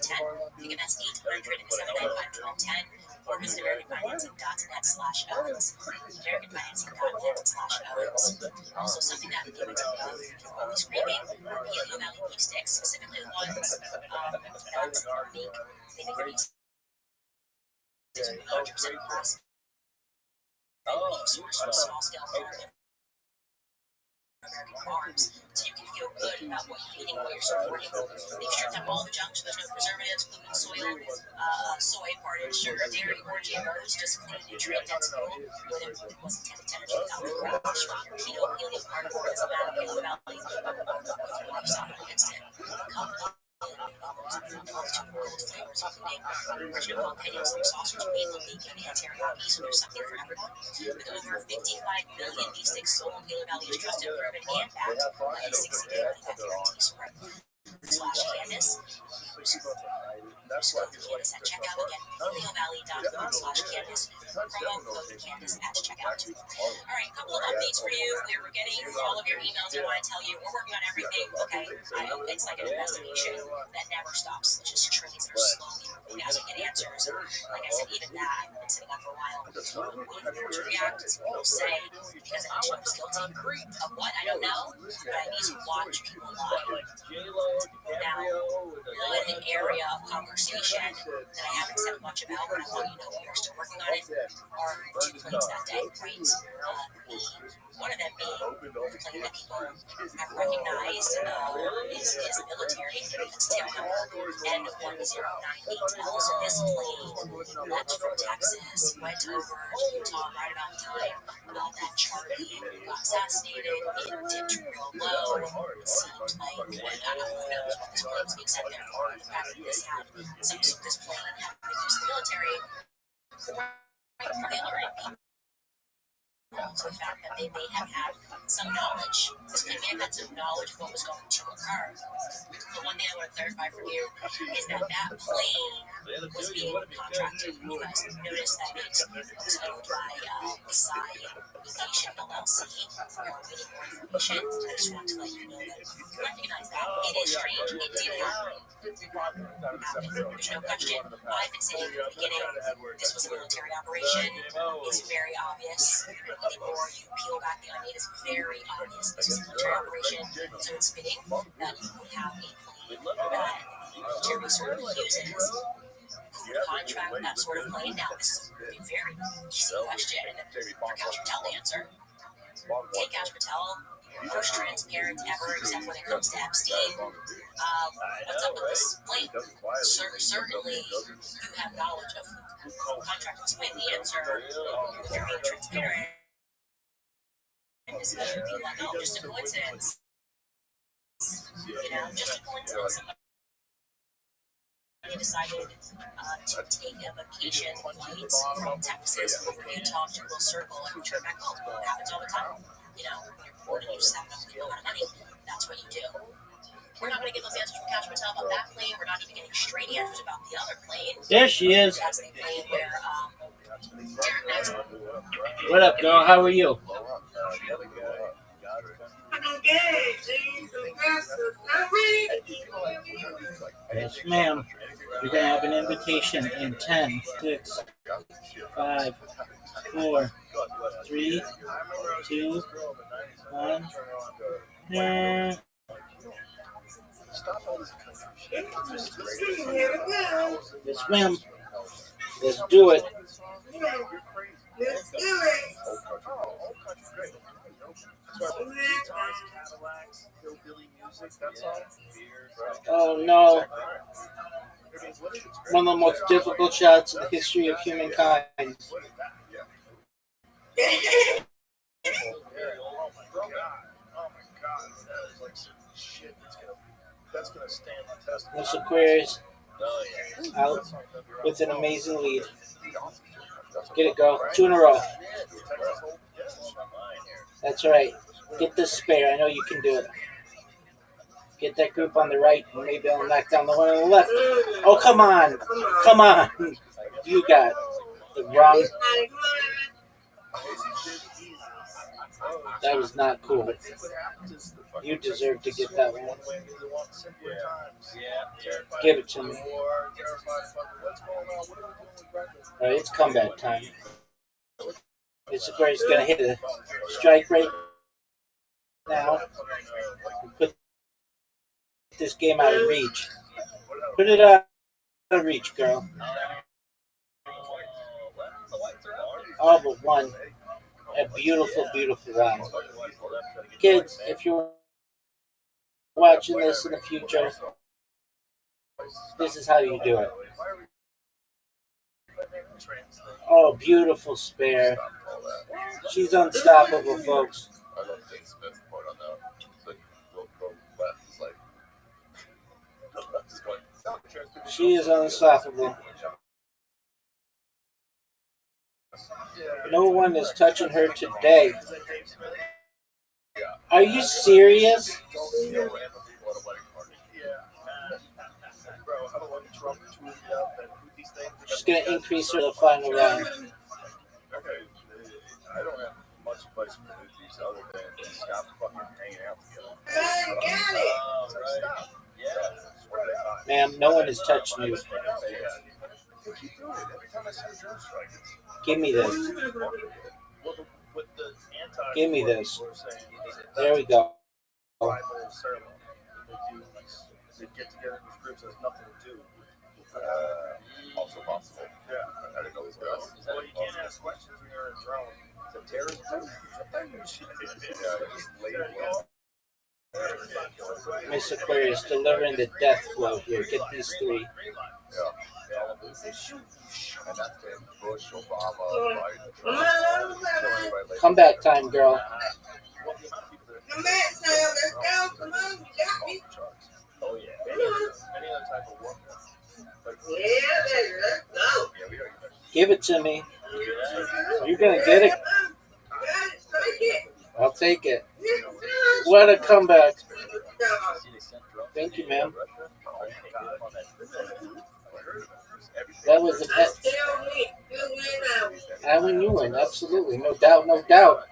800-795-1210. Again, that's 800-795-1210. Or visit AmericanFinancing.net/Owens. AmericanFinancing.net/Owens. Also, something that people are always craving are Paleo Valley beef sticks, specifically the ones that's unique. They make the beef sticks with 100% grass and beef sourced from small scale farmers. American farms, so you can feel good about what you're eating, what you're supporting. They've stripped out all the junk, so there's no preservatives, gluten, soy, sugar, dairy, or GMOs, just clean, nutrient-dense food with it was intended to energy without the crash from your keto, paleo, carnivore, doesn't matter, Paleo Valley, with your lifestyle against it. Come flavors, including original jalapenos, sausage, bagel, bacon, and teriyaki, so there's something for everyone. With over 55 million beef sticks sold, Paleo Valley is trusted, proven, and backed by a 60-day money-back guarantee. /Candace. Candace at checkout. Again, PaleoValley.com/Candace. Promo code Candace at checkout. All right, a couple of updates for you. We're getting all of your emails. I want to tell you we're working on everything. Okay, it's like an investigation that never stops. It's just trades that are slowly moving as we get answers. Like I said, even that I've been sitting on for a while. Waiting to react to what people say because I know I'm guilty of what I don't know, but I need to watch people lie. Now, one area of conversation that I haven't said much about, but I want you to know we are still working on it, are two planes that day, right? One of them being the plane that people have recognized is the military, it's tail number N1098L. So this plane left from Texas, went over to Utah right about the time that Charlie got assassinated. It dipped real low. It seemed like, who knows what this plane was being sent there for. The fact that this plane had been used in the military for alerting people to the fact that they may have had some knowledge. This plane may have had some knowledge of what was going to occur. The one thing I want to clarify for you is that plane was being contracted. You guys noticed that it was owned by Psy Aviation LLC. We're waiting more information. I just want to let you know that you recognize that. It is strange. It did happen. There's no question. I've been saying from the beginning, this was a military operation. It's very obvious. The more you peel back the onion, it's very obvious this was a military operation. So it's fitting that you would have a plane that military sort of uses who would contract that sort of plane. Now, this is a very easy question for Cash Patel to answer. Hey, Cash Patel, most transparent ever, except when it comes to Epstein. What's up with this plane? Certainly, you have knowledge of who contracted this plane. The answer, if you're being transparent, is going to be like, oh, just a coincidence. Just a coincidence. They decided to take a vacation flight from Texas over Utah to Little Circle and return back home. It happens all the time. When you just have enough amount of money, that's what you do. We're not going to get those answers from Cash Patel about that plane. We're not even getting straight answers about the other plane. There she is. That's the plane where Derek Maxwell. What up, girl? How are you? Yes, ma'am. You're going to have an invitation in 10, 6, 5, 4, 3, 2, 1. Yes, ma'am. Let's do it. Let's do it. Oh no. One of the most difficult shots in the history of humankind. Miss Aquarius out with an amazing lead. Get it, girl. 2 in a row. That's right. Get this spare. I know you can do it. Get that group on the right, and maybe I'll knock down the one on the left. Oh, come on. Come on. You got the wrong. That was not cool. You deserve to get that one. Give it to me. All right, it's comeback time. It's where he's going to hit a strike right now. Put this game out of reach. Put it out of reach, girl. All but one. A beautiful, beautiful round. Kids, if you're watching this in the future, this is how you do it. Oh, beautiful spare. She's unstoppable, folks. I love Jake Smith's point on that. It's like, go left. It's like, the left is going. She is unstoppable. No one is touching her today. Are you serious? She's going to increase her to the final round. Okay, I don't have much advice for these other than stop fucking hanging out together. Stop. Ma'am, no one is touching you. Give me this. Give me this. There we go. They get together in these groups, there's nothing to do. Also possible. Yeah. I didn't know this guys. Well, you can't ask questions when you're in a drone. It's a terrorist group. Just later. Miss Aquarius delivering the death blow here. Get these 3. Yeah. And that's it. Bush, Obama, Biden, Trump. Comeback time, girl. Come back, Sam. Let's go. Come on. You got me. Oh, yeah. Any other type of work. Yeah, baby. Let's go. Give it to me. You're going to get it. Take it. I'll take it. What a comeback. Go. Thank you, ma'am. That was the best. Still win. You win now. I win, you win. Absolutely. No doubt, no doubt.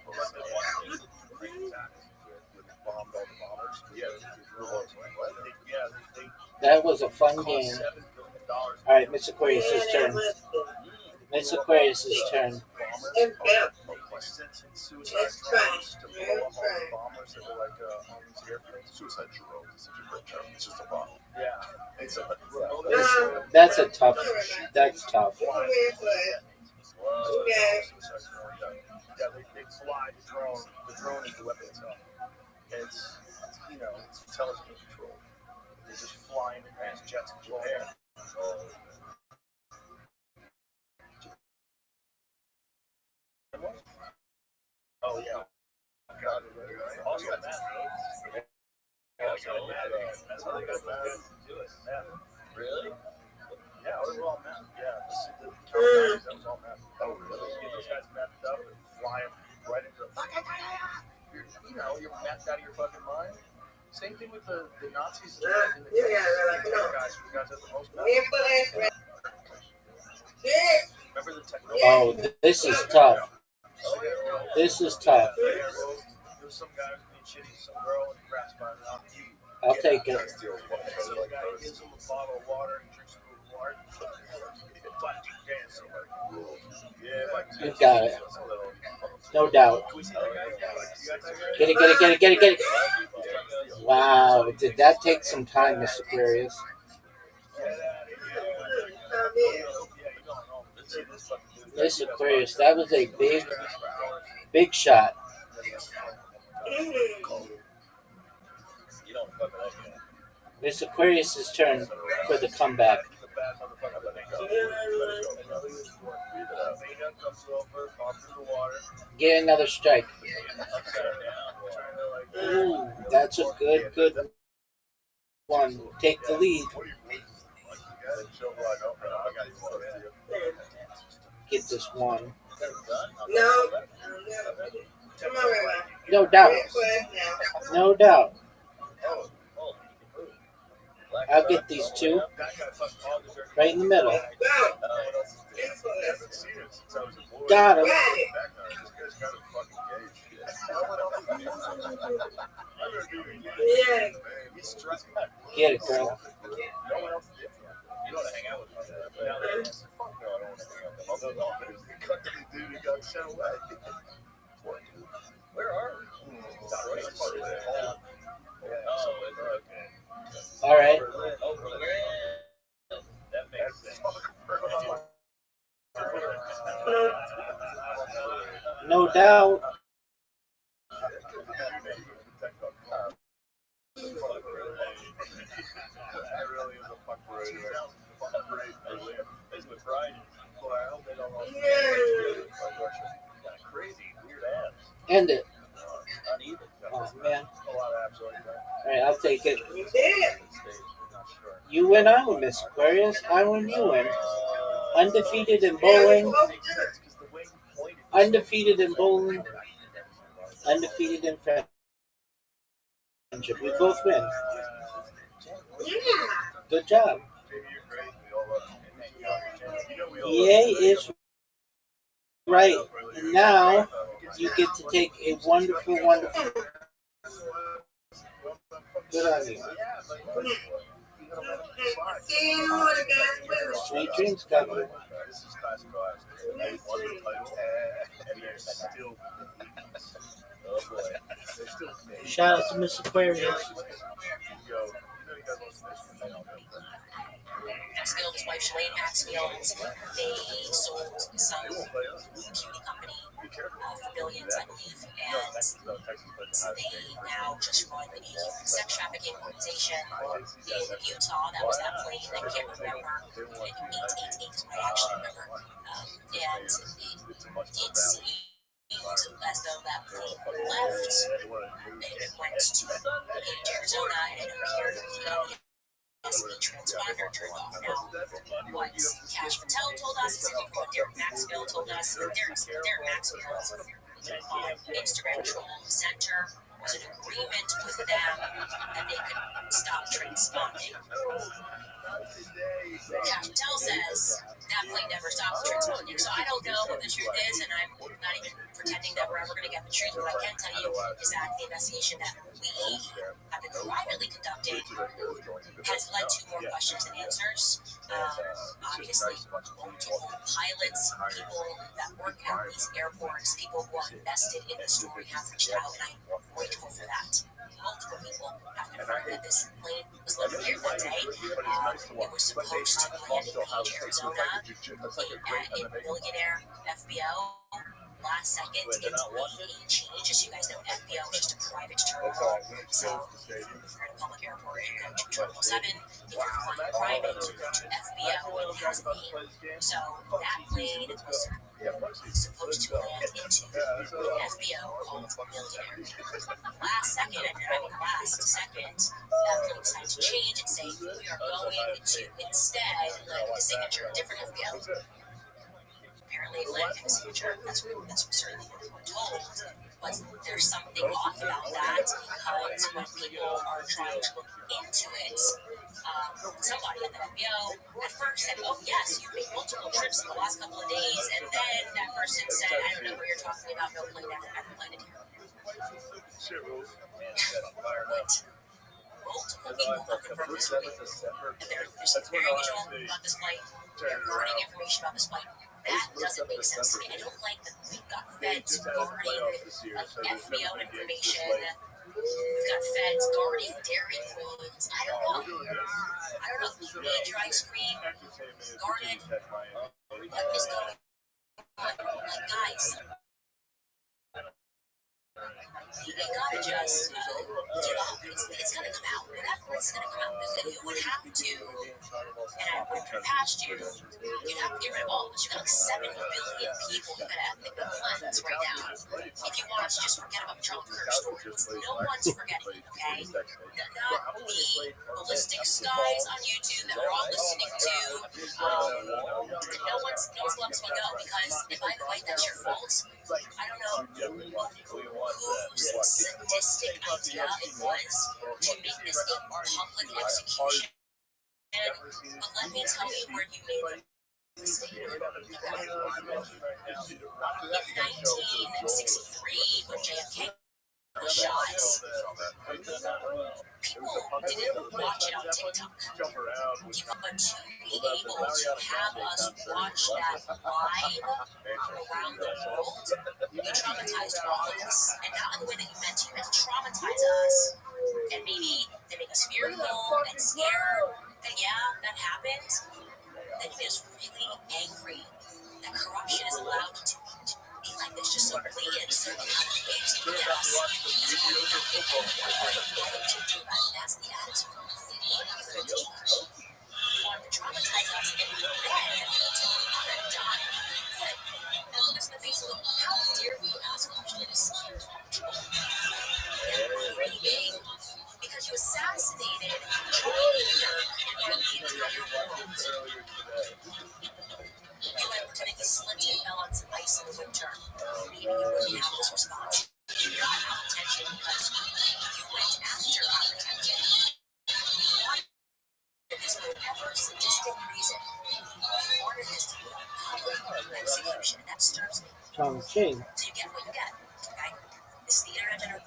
That was a fun game. All right, Miss Aquarius' turn. Miss Aquarius' turn. Let's go. Suicide drones to blow up all the bombers that were like on these airplanes. Suicide drone is such a great term. It's just a bomb. Yeah. It's a That's a tough. That's tough. Come here, play. Okay. Yeah, they fly the drone. The drone is the weapon itself. It's intelligent control. They're just flying advanced jets and blowing up. Oh yeah. Also that. That's how they got mad. Really? Yeah, we were all mad. Yeah, that was all mad. Oh really? Get those guys mapped up and fly them right into the you're mapped out of your fucking mind. Same thing with the Nazis in the guys at the most Remember the technology? Oh, this is tough. This is tough. There's some guy who's being shitty, some girl, and he grabs by the arm. I'll take it. Some guy gives him a bottle of water and drinks a little water. You got it. No doubt. Get it, get it, get it, get it, get it. Wow, did that take some time, Miss Aquarius? Miss Aquarius, that was a big shot. Miss Aquarius' turn for the comeback. Get another strike. Ooh, that's a good one. Take the lead. Get this one. No. Come on, Rabbi. No doubt. Request now. No doubt. I'll get these two right in the middle. Go. Got him. Got it. Yeah. Get it, girl. You don't want to hang out with me. No, I don't want to hang out with them. Cut the dude who got sent away. Where are we? All right. That makes sense. No doubt. End it. Oh, man. All right, I'll take it. You did. You win, I win, Miss Aquarius. I win, you win. Undefeated in Yeah, we're bowling. supposed to do it. Undefeated in bowling. Undefeated in friendship. We both win. Yeah. Good job. EA is right. And now you get to take a wonderful, wonderful. Good on you. See you on the guys with us. Sweet dreams, Governor. Shout out to Miss Aquarius. Maxfield, his wife Shalane Maxfield, they sold some cutie company for billions, I believe, and they now just run a sex trafficking organization in Utah. That was that plane. I can't remember. 888 is what I actually remember. And it seemed as though that plane left and it went to Arizona and it appeared in SB transponder turned off. Now, what Cash Patel told us is what Derek Maxfield told us. Derek Maxfield's Instagram troll center was an agreement with them that they could stop transponding. Cash Patel says that plane never stopped transponding. So I don't know what the truth is, and I'm not even pretending that we're ever going to get the truth. What I can tell you is that the investigation that we have been privately conducting has led to more questions than answers. Obviously, multiple pilots, people that work at these airports, people who are invested in the story have reached out, and I'm grateful for that. Multiple people have confirmed that this plane was left here that day. It was supposed to land in Page, Arizona. A billionaire FBO last second it made a change. As you guys know, FBO is just a private terminal. So if you're at a public airport, you go to Terminal 7. If you're flying private, you go to FBO, and it has a name. So that plane was supposed to land into an FBO called Billionaire. Last second, that plane decided to change and say, we are going to instead land a signature, a different FBO. Apparently landing a signature. That's certainly what we were told. But there's something off about that because when people are trying to look into it, somebody at the FBO at first said, oh yes, you've made multiple trips in the last couple of days, and then that person said, I don't know what you're talking about, no plane ever landed here. But multiple people have confirmed this week. And there's something very unusual about this flight. They're guarding information about this flight. That doesn't make sense to me. I don't like that we've got feds guarding FBO information. We've got feds guarding dairy queens. I don't know. Eat your ice cream, guarded. What is going on? Like, guys, you gotta just, it's gonna come out. Whatever is gonna come out. You would have to, and I would put it past you, you'd have to get rid of all of us. You got like 7 billion people you gotta ethnic cleanse right now. If you want to just forget about the Charlie Kirk story, no one's forgetting, okay? Not the ballistics guys on YouTube that we're all listening to. No one's letting me go because by the way, that's your fault. I don't know whose sadistic idea it was to make this a public execution. But let me tell you where you made the mistake. In 1963, when JFK was shot, people didn't watch it on TikTok. But to be able to have us watch that live around the world, you traumatized all of us. And not in the way that you meant to. You meant to traumatize us. And maybe they make us fearful and scared. And yeah, that happened. Then you made us really angry that corruption is allowed to be like this, just so blatant, so we have to face the yes. That's the attitude. What are you going to do? You wanted to traumatize us, and then to honor and die. And look at the face of it. How dare you ask questions? They're grieving because you assassinated Charlie Kirk in front of the entire world. You went pretending to slip and fell on some ice in the winter. Maybe you wouldn't have this response. You got our attention because you went after our attention. You wanted this for whatever sadistic reason. You wanted this to be a public execution, and that disturbs me. Tom King. So you get what you get, okay? This is the internet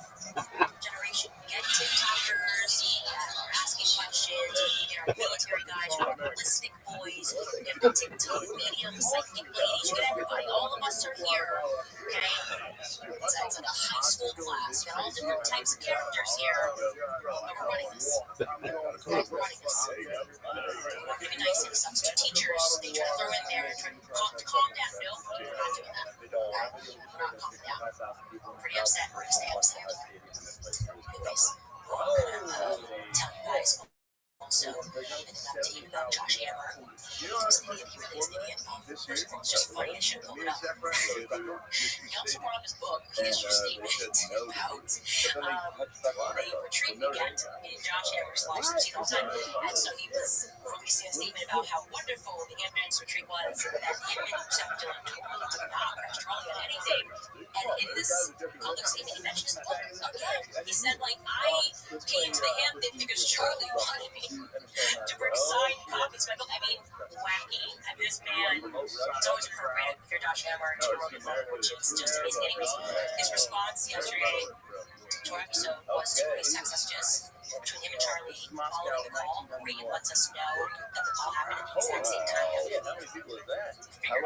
generation. You get TikTokers who are asking questions. You get our military guys, you get our ballistic boys, you get the TikTok mediums, psychic ladies, you get everybody. All of us are here, okay? It's like a high school class. You got all different types of characters here. But we're running this. We're running this. We're going to be nice and substitute teachers. They try to throw in there and try to calm down. No, we're not doing that. Okay? We're not calming down. I'm pretty upset. We're going to stay upset. Anyways, I'm going to tell you guys also an update about Josh Hammer. He's an idiot. He really is an idiot. First of all, it's just funny. I should pull it up. He also brought up his book, history statement, about the retreat weekend in Josh Hammer's live stream all the time. And so he was releasing a statement about how wonderful the Independence retreat was, that him and Senator Dylan totally did not press Charlie on anything. And in this public statement, he mentioned his book again. He said, like, I came to the Hampton because Charlie wanted me to bring signed copies of my book. I mean, wacky. I mean, this man, it's always appropriate if you're Josh Hammer to wrote a book, which is just amazing. Anyways, his response yesterday to our episode was to release text messages between him and Charlie following the call. Reed lets us know that the call happened at the exact same time. Figured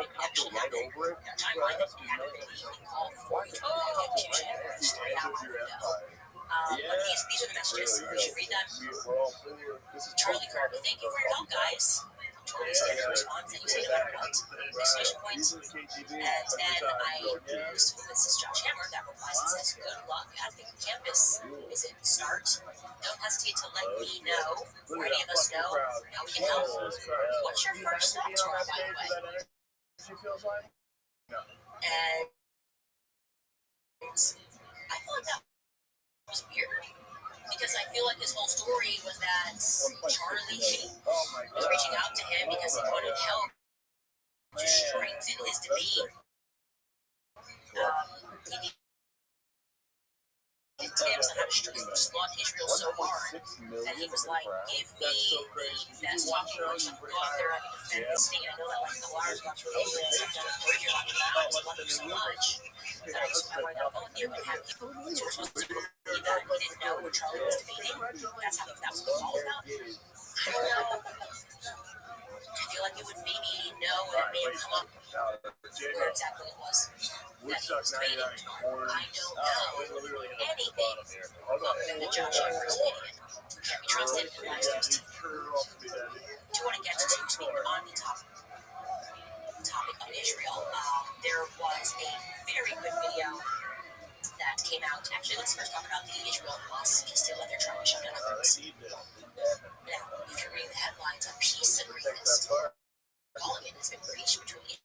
it actually happened. The timeline that he had been the call before he took that execution was 3 hours ago. But these are the messages. You should read them. Charlie Kirk, thank you for your help, guys. Totally standard response that you say no matter what. Exclamation point. And then this is Josh Hammer that replies and says, good luck at the campus visit start. Don't hesitate to let me know, or any of us know, how we can help. What's your first thought, Tora, by the way? And I thought that was weird, because I feel like his whole story was that Charlie was reaching out to him because he wanted help to strengthen his debate. He needed tips on how to slaughter Israel so hard that he was like, give me the best talking points I can go out there and defend the state. I know that like the wires got through England, so I've done a great job on that. I just love him so much that I just wanted to go in there and have people who were supposed to believe that he didn't know what Charlie was debating. That's how that was what the call was about. I don't know. I feel like it would maybe know and it may have come up where exactly it was that he was debating. I don't know anything other than Josh Hammer is an idiot. Can't be trusted in live streams. Do you want to get to speaking on the topic of Israel? There was a very good video that came out. Actually, let's first talk about the Israel and Hamas still let their Trump shut down efforts. Now, if you're reading the headlines, a peace agreement is calling it has been reached between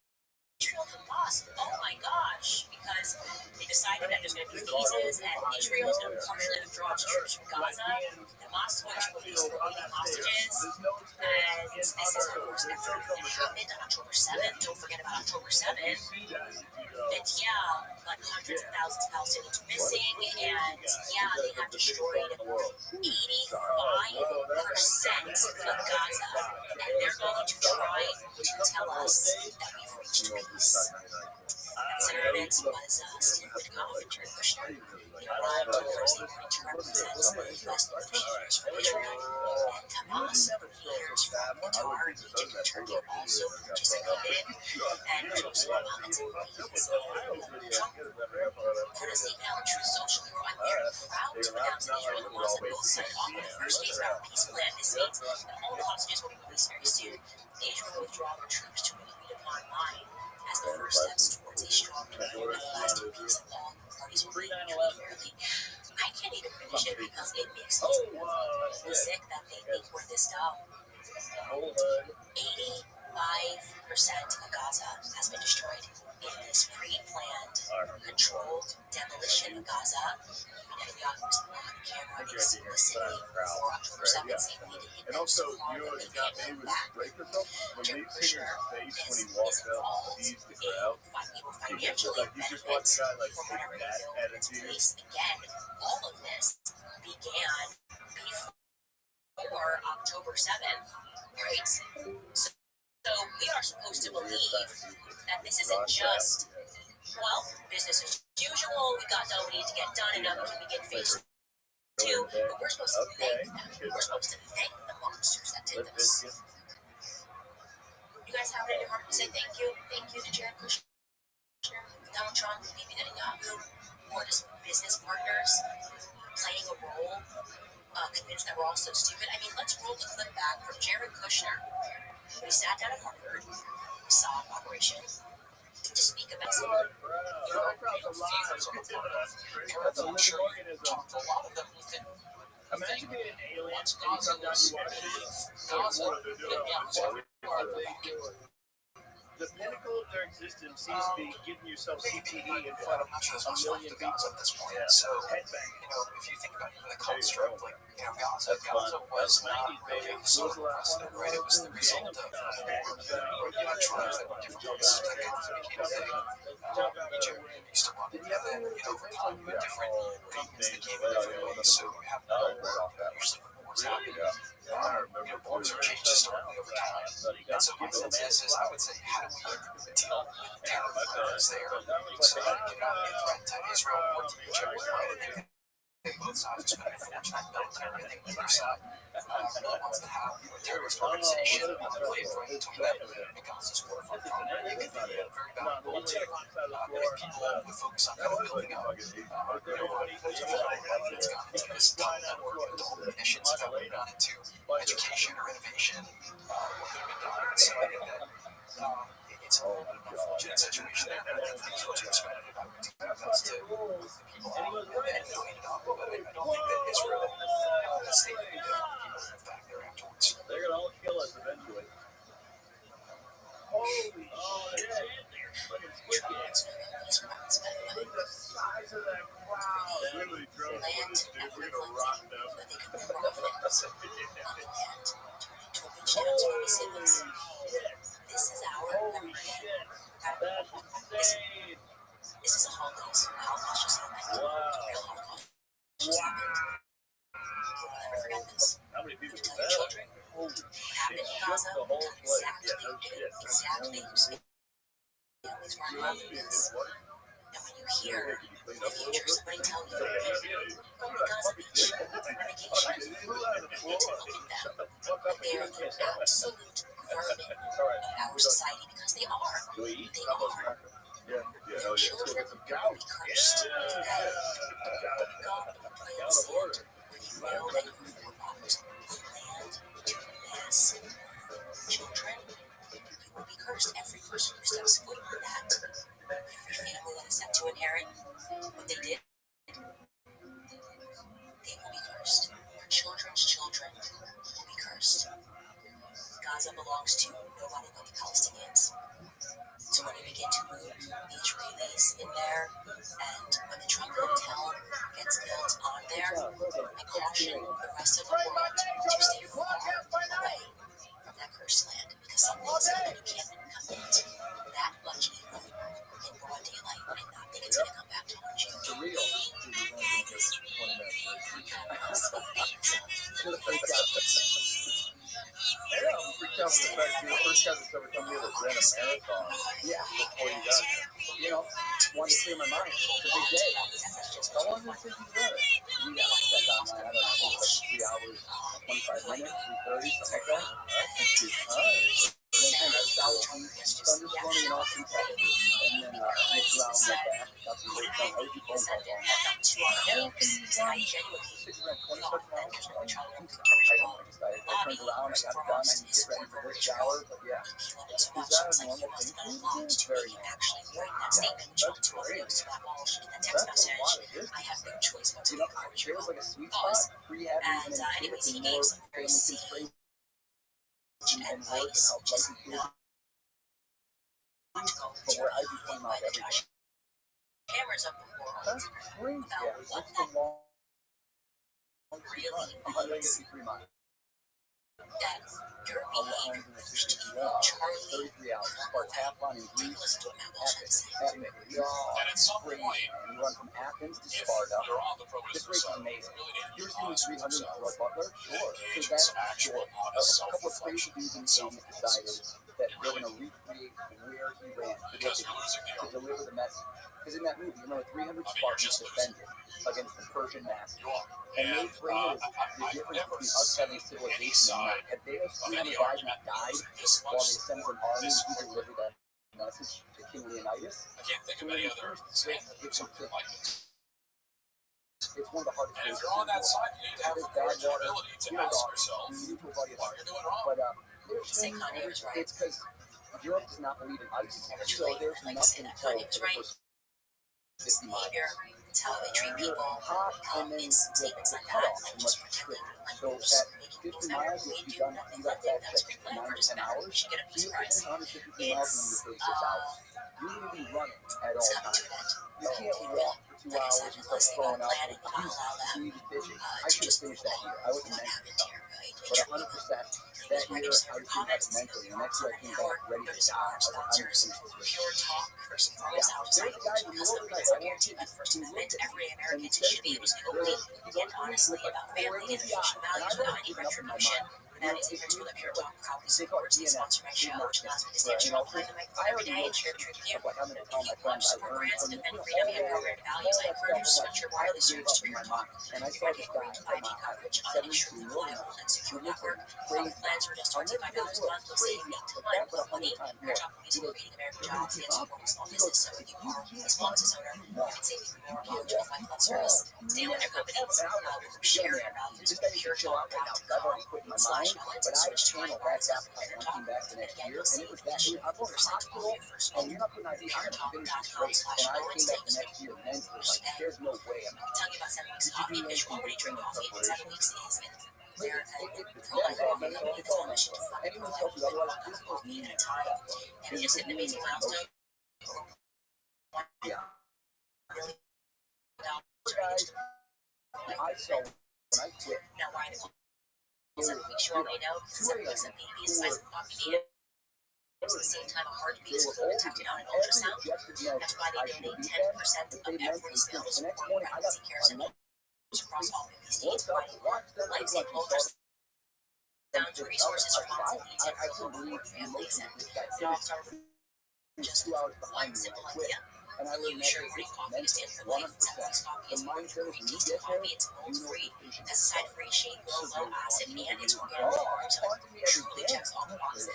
Israel and Hamas. Oh my gosh, because says they decided that there's going to be phases, and Israel is going to partially withdraw its troops from Gaza. Hamas is going to release the remaining hostages, and this is, of course, after it happened on October 7th. Don't forget about October 7th. And yeah, like hundreds of thousands of Palestinians are missing, and yeah, they have destroyed 85% of Gaza, and they're going to try to tell us that we've reached peace. Senator Vance was Steve Witkoff and Jared Kushner. They arrived on Thursday morning to represent U.S. negotiators from Israel, and Hamas leaders from Qatar, Egypt, and Turkey also participated. And we're supposed to know about that's in Trump put a statement out on Truth Social. I'm very proud to announce that Israel and Hamas have both signed off on the first phase of our peace plan. This means that all the hostages will be released very soon. Israel will withdraw their troops to an agreed upon line as the first steps towards a strong and lasting peace that all parties will be fairly. I can't even finish it because it makes me sick that they think we're this dumb. 85% of Gaza has been destroyed in this pre-planned, controlled demolition of Gaza. Netanyahu was on camera explicitly before October 7th saying we need to hit them so hard that they can't come back. Jared Kushner is involved in financially benefits from whatever they build into place. Again, all of this began before October 7th, right? So we are supposed to believe that this isn't just, well, business as usual, we got done what we need to get done, and now we can begin phase 2, but we're supposed to thank them. We're supposed to thank the monsters that did this. You guys have it in your heart to say thank you? Thank you to Jared Kushner, Donald Trump, Bibi Netanyahu, or just business partners playing a role, convinced that we're all so stupid. I mean, let's roll the clip back from Jared Kushner. We sat down at Harvard, we saw an operation to speak about some of the Imagine being an alien and you come down to Washington. The pinnacle of their existence seems to be giving yourself CTE in front of a million people. At this point, so if you think about even the construct, like Gaza was not really so unprecedented, right? It was the result of tribes that were different places that became a thing. Egypt used to run it, and then over time, different governments that came in different ways. So you have usually when wars happen. Borders are changed historically over time. And so my sense is I would say, how do we deal with terror because they are so a threat to Israel or to Egypt, right? Both sides are spending a fortune on military. I think neither side really wants to have a terrorist organization really a threat between them and Gaza's war front. It could be a very valuable to many people would focus on building up it's got into this tunnel network and all the munitions that would have gone into education or innovation what could have been done. So I think that it's a unfortunate situation there. I think these folks are expected about to people and donated up, but I don't think that Israel has stated that people are in fact there afterwards. They're going to all kill us eventually. Holy shit, they're fucking squid. Look at the size of that crowd. Really drove Land with it, dude. We're going to rock them. but they could profit on the land, turning to a beach down to where we say this. This is our Holy shit. That's insane. This is a Holocaust. A Holocaust just happened. A real Holocaust just happened. You will never forget this. How many people You was tell your that? children Holy what shit. happened in Shook Gaza, the whole place. Yeah, no shit. exactly whose families were involved in this. And when you hear in the future somebody tell you, go to Gaza Beach for vacation, and to look at them, that they are the absolute vermin of our society, because they are. Do we eat? They are. Yeah, Their hell yeah. children will be cursed today. God will play in the sand when you know that your forefathers planned to mass children. You will be cursed. Every person who steps foot on that, every family that is set to inherit what they did, they will be cursed. Your children's children will be cursed. Gaza belongs to nobody but the Palestinians. So when you begin to move each release in there, and when the Trump Hotel gets built on there, I caution the rest of the world to stay far away from that cursed land, because some things that you can't commit that much evil in broad daylight and not think it's going to come back to haunt you. For real. It was only just 20 minutes Yeah, I'm freaked out from the fact you're the first guy that's ever come here that ran a marathon. Yeah. Before you got here. You know, wanted to clear my mind. It's a big day. How long did it take you to run it? We got set on, I don't know, I think it was like 3 hours, 25 minutes, 3:30, something like that. Alright. Thunderstorming and all things like that. And then next round went back, got some great stuff. I was phone calls all night. How long can you run? You said you ran 26 miles? I turned around, I got it done, I need to get ready for this shower, but yeah. Is that a normal thing for you? It's very normal. That's great. That's a lot of business. I have no choice but to You know, there's like a sweet spot, rehab, and anyways, he gave some very sage advice, just not to go but where I do 20 miles every day. cameras of the world That's crazy. Yeah, that's the long really I'm going to get you 3 miles. that your How long behavior is it take you? Charlie 33 hours. Spartathlon in take a Greece. listen to what Matt Walsh had to say. At crazy. You run from Athens to Sparta. This race is amazing. You're seeing 300 with Roy Butler? Sure. So that's sure. A couple of crazy dudes in the game decided that they're going to recreate where he ran to deliver the message. Because in that movie, you know, 300 Spartans defended against the Persian master. And they frame it as the difference between us having civilization and not. Had those 300 guys not died while they sent an army to deliver that message to King Leonidas? So when you first say it's one of the hardest things to do. How does bad water, you know, you need to avoid it. But it's because Europe does not believe in ice. So there's nothing for the first 50 miles. It's how they treat people. Hot and then Statements the like that, cutoff and is just much protecting stricter. So at 50 miles, if you've done it, you got that check for 9 to 10 hours. So you're 153 miles when you say 6 hours. You need to be running at all times. You can't walk for 2 hours and start throwing out excuses. You need to be fishing. I should have finished that year. I wasn't meant to. But 100%, that year I was doing that mentally. The next year I came back ready to die. I was like, I'm going to finish this race. Pure talk versus Yeah, there's a guy in the world that I want to guaranteed by the First Amendment, every American should be able to be openly and honestly about family and Christian values without any retribution. And that is the principle that Pure Talk proudly supports. They sponsor my show, which allows me to stand strong behind the microphone every day and share the truth with you. If you want to support brands that defend freedom and program values, I encourage you to switch your wireless service to Pure Talk. You can get great 5G coverage on an extremely reliable and secure network. Plans for just $25 a month will save me time and money. Pure Talk will be creating American jobs and supporting small business. So if you are a small business owner, you can save even more on your white glove service. Stay with their companies, will share their values with puretalk.com/Ellen but I switch to my channeled wireless that service when Pure I came Talk. back the And next again, year, you'll and save it was that additional I was in 4% the off hospital, your first and you're not putting ID on it to finish this race, and I came back the next year mentally like, there's no way I'm not. Tell you about 7 Weeks Coffee, because you already drink coffee, and 7 Weeks is American pro-life coffee with a mission to fund Anyone pro-life tells you otherwise, one this cup of was coffee at a time. And it just hit an amazing milestone. Yeah. Really Guys, I saw when I quit. now why the 7 Weeks you already know, 7 Weeks of baby is the size of a coffee bean. At the same time, a heartbeat is detected on an ultrasound. That's why they donate 10% of every sales for pregnancy care centers across all 50 states, providing life-saving ultrasound resources for moms and needs and for families. And it all started with just 2 hours behind one me. simple idea. And I You learned ensure that your coffee to stand for life. 7 Weeks Coffee is more than great tasting coffee. It's mold-free, pesticide-free, shade grow, low acid, and it's organic farms. So it truly checks all the boxes.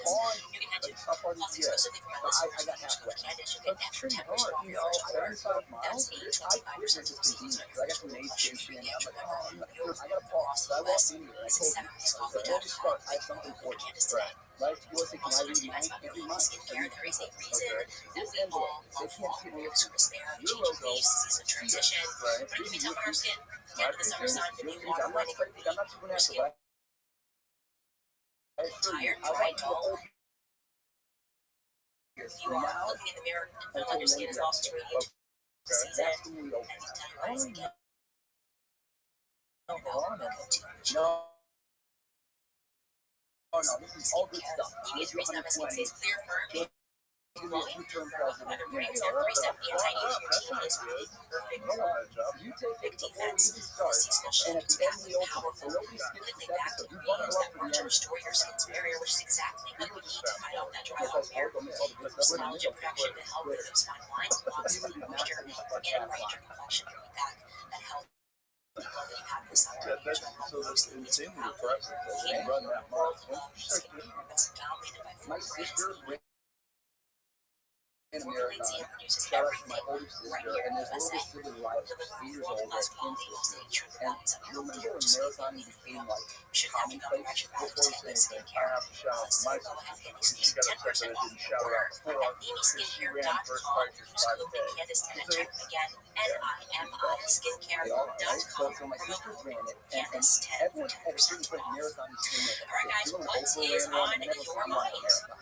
You can head to plus exclusively for my listeners. When you use code Candace, you get extra 10% off your first order. That's a 25% savings on your first order plus shipping free extra member. Across the US, visit 7weekscoffee.com. Click Candace today. Also, to nice about beauty skincare, there is a reason that we all love fall. Your service there, change of leaves, season transition. But it can be tough on our skin. The end of the summer sun, the new water running from the your skin tired, dry, dull. if you are looking in the mirror and feel like your skin has lost its radiance this season, That's when we open. I can tell you guys again. No, this is all good stuff. Easiest reason that my skin stays clear, firm, glowing. Two-term president. I've been putting step 3-step anti-aging routine is really perfect. You take Big it before we defense, even start, seasonal and at shift, the end we open it, so powerful, nobody skips quickly this active episode. You run ingredients it that up to work the to end. restore your skin's barrier, which is exactly what we need to fight off that dry Yes, I hair. spoke on this all the good Boost stuff. collagen production to help with those fine lines, blocks, and moisture, and brighten your complexion coming back. That helps. That you have this summer. So that's insanely depressing. They run that much. That's dominated by My food brands. sister ran a Formulates marathon. and produces Shout out to my everything older right sister, here and in this the little USA. sister life, she's 8 years old, World-class like quality, in mostly sister. true And values of you remember healthy, when just marathon healthy became like should have to go commonplace? direction back to Before get saying that anything, I skincare. have to shout out So my go ahead and sister. She get got upset 10% that I off didn't shout order out before. at She ran first NimiSkincare.com. Fighters Use code 5K. BigCandace10 at checkout. Again, They all right? So NimiSkincare.com. my sister ran it, and Candace10 everyone for at a certain 10% point, off. marathon became like a All right, guys, thing. what Oprah is ran one, on and everyone's your like, "I'm on a mind? marathon."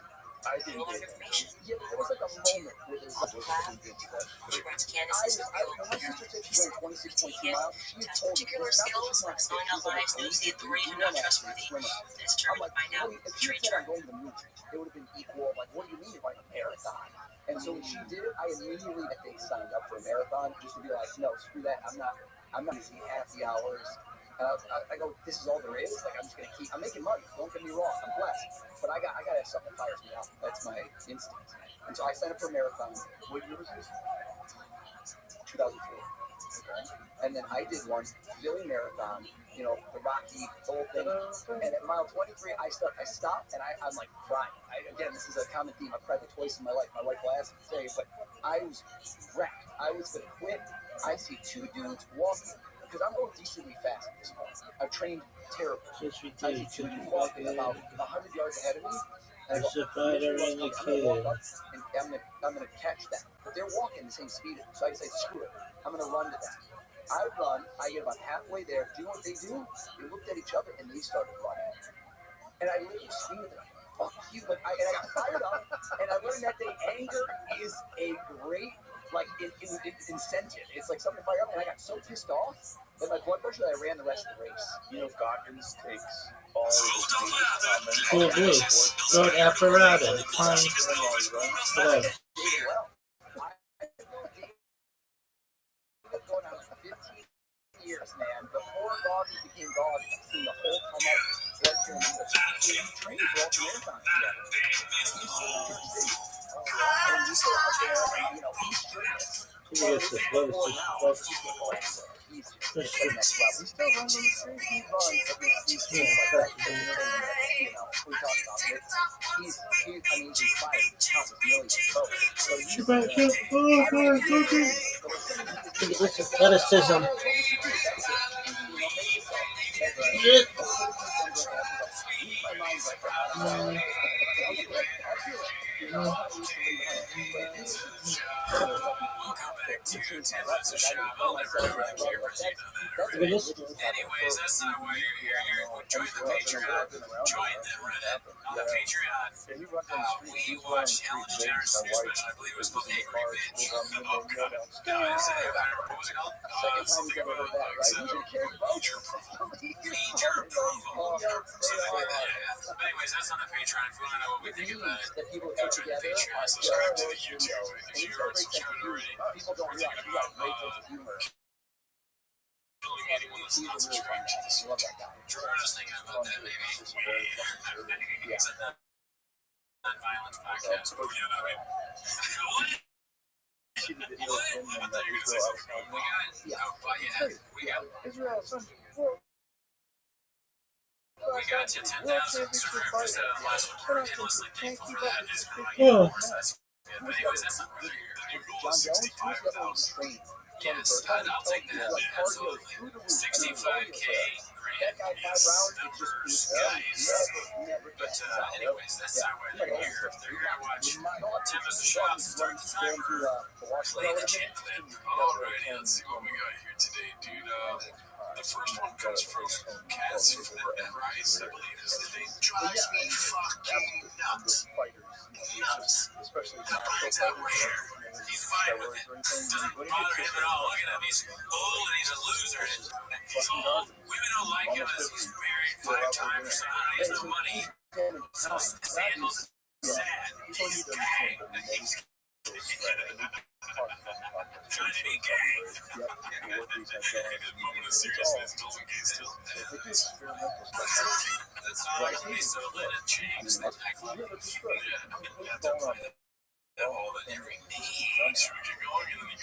I A didn't lot of get it. information. Yeah, but there was like a moment where there was Some good stuff. Which brings Candace is the real when my sister said she ran 26.2 miles, she had Test told me, particular it's not that skills she's like not spelling fit, out she's like lines, a knows the crazy authority, dude. and not You trustworthy. swimmer. It's I'm determined to like, find out. if she Straight said I'm turn. going to the Mooch, it would have been equal. Like, what do you mean you're running a marathon? And so when she did it, I immediately, I think, signed up for a marathon just to be like, no, screw that. I'm not using happy hours. I go, this is all there is. Like, I'm just gonna keep. I'm making money. Don't get me wrong. I'm blessed, but I gotta have something that fires me up. That's my instinct. And so I signed up for a marathon. What year was this? 2004. Okay. And then I did one Philly marathon. You know, the Rocky, the whole thing. And at mile 23, I stopped, and I'm like crying. Again, this is a common theme. I've cried twice in my life. My wife will ask me today, but I was wrecked. I was gonna quit. I see two dudes walking. Because I'm going decently fast at this point. I've trained terrible. Yes, we I see did. two dudes walking about 100 yards ahead of me. And I There's go, a fighter in the I'm going to walk kid. up and I'm gonna catch them. But they're walking the same speed as me. So I say, screw it. I'm going to run to them. I run. I get about halfway there. Do you know what they do? They looked at each other and they started running. And I literally screamed at them, fuck you. And I got fired up. And I learned that day anger is a great incentive. It's like something to fire up, and I got so pissed off that my blood pressure that I ran the rest of the race. You know, Goggins takes all of his comments. Cool blue. Road apparatus. Fine. Whatever. Well, I've been going on 15 years, man. Before Goggins became Goggins, I've seen the whole come up Western English. So we trained for all the marathons together. And you go out there and, you know, he's shirtless. Yes, it's close. He's next level. He still runs on the street. He runs. He's Yeah, like, you know, we talk about it. I mean, he's fired countless millions of folks. So You better get This is athleticism. Anyways, that's not why you're here. Join the Patreon. Join the Reddit on the Patreon. We watched Ellen DeGeneres' new special. I believe it was called Angry Bitch. Oh, God. No, it's what was it called? Something about major approval. Major approval. Something like that. But anyways, that's on the Patreon. If you want to know what we think about it, go join the Patreon. Subscribe to the YouTube if you aren't subscribed already. We're thinking about anyone that's not subscribed to this YouTube. We're just thinking about that, maybe. It's a non-violence podcast. But yeah, I mean, what? I thought you were going to say something. We got to 10,000 subscribers. Last one. We're endlessly thankful for that. It's Oh. but anyways, that's not really here. The new goal is 65,000. Yes, I'll take that, man. Absolutely. 65K. That guy 5 rounds, it just But anyways, that's not why they're here. They're here to watch Tim as a shot to start the timer. Play the chin clip. Alrighty, let's see what we got here today, dude. The first one comes from Cats from the Rise, I believe is the name. Drives me fucking nuts. Especially now. out here. He's fine with it. Doesn't bother him at all. Look at him. He's old and he's a loser. He's old. Women don't like him as he's married 5 times or something. He has no money. Sells sandals. Sad. He's gay. He's trying to be gay. Moment of seriousness doesn't gay still. That's not like me, so let it change. Act like all that every need. Should we get going? And then you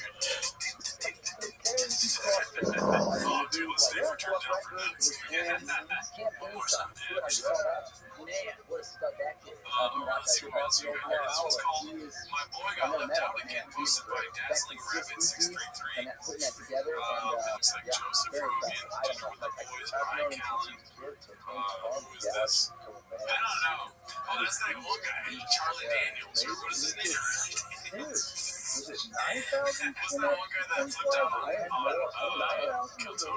oh, dude, let's stay for turn down for nuts. Or something. Let's see what else you got here. This one's called My Boy Got Left Out Again, posted by Dazzling Rabbit 633. Looks like Joseph Rogan, Dinner with the Boys, Brian Callen. Who is this? I don't know. Oh, that's that one guy, Charlie Daniels, or what is his name? Was it 9,000? That's that one guy that flipped out on Kyoto.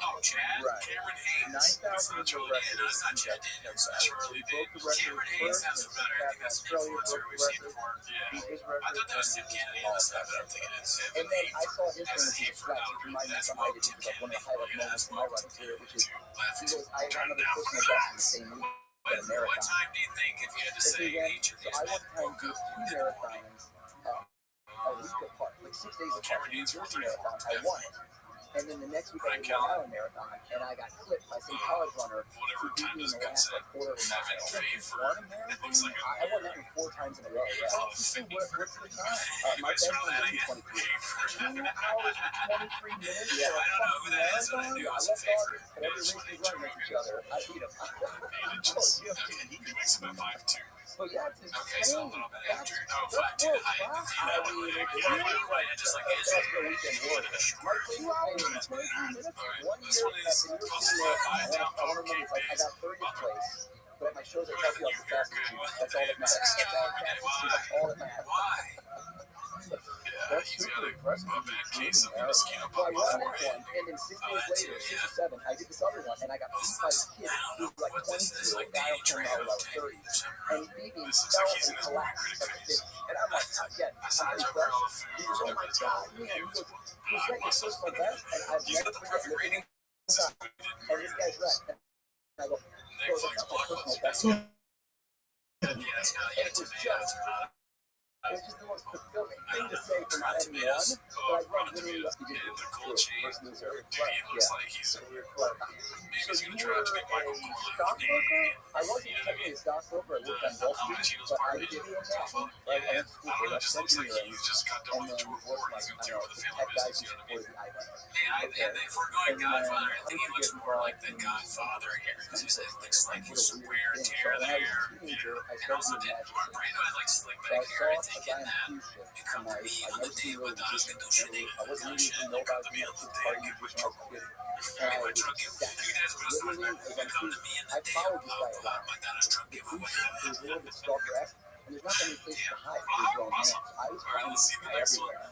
Oh, Chad? Right. Cameron Haynes. 9,000 That's not Charlie Daniels. No, it's not Chad Daniels. That's Charlie Daniels. Cameron Haynes sounds better. I think that's an influencer we've seen before. Yeah. I thought that was Tim Kennedy on the side, but I don't think it is. And then I saw his finish in flat, which reminded me of something I did, which is like one of the highlight moments of my running career, which is, he goes, I have another personal best in the same week at a marathon. What time do you think if you had to say each of these I men one time woke did up? 2 marathons a week apart, like 6 days apart. New Jersey marathon, I won it. And then the next week I did a Long Island marathon, and I got clipped by some college runner who beat me in the last like quarter of a mile. Won a marathon? I won that one 4 times in a row. Yeah. What's the time? My best one was 2:23. 2 hours and 23 minutes. Yeah, I don't know who that is, but I knew it was a favorite. But every race we run against each other, I beat him. He makes him at 5'2". But yeah, it's Okay, so a little bit after. Oh, 5'2" the height. Just like his. that's the weekend war. 2 hours and 23 minutes. One This year one at is the posted by Down I want to remember, I got 30th place. But at my shows, I tell you how fast it is. That's all that matters. That's all that matters. Why? Yeah, he's got a bad case of the mosquito So I bug won that forehead. one, and then 6 days later, 6 or 7, I did this other one, and I got beat by a kid who was like 22, a guy else from about 30. And he beat me, This looks fell like he's in and his collapsed critic like a phase. bitch. And I'm like, yeah, I saw I'm him for all the impressed. food. He goes, oh my God, man. He goes, who's that? Your personal best? And I've He's never got the perfect rating. and this guy's wrecked. And I go, Netflix that's not my personal blockbuster. best. Yeah, it's not yet to me. It's not. It's just the most fulfilling thing to say for not having won, but I run literally up to get And the cool first chain. loser. Dude, he looks like he's maybe he's gonna try out to be Michael stockbroker? I wasn't technically a stockbroker. I worked on Wall Street, but I did do that. I don't know, it just looks like he's just got done with the tour before. He's gonna take over the family business, you know what I mean? And if we're going Godfather, I think he looks more like the Godfather here. Because he looks like he's wear and tear there. And also, Mark Brando had like slick back hair. I think in that. It come to me on the day with us conditioning. It come to me on the day I get my truck with. I get my truck giveaway. You guys put us on the back. Come to me in the day of my Donna's truck giveaway. It was a little bit stalker-esque, and there's not many places to hide for grown men. I was trying to see everywhere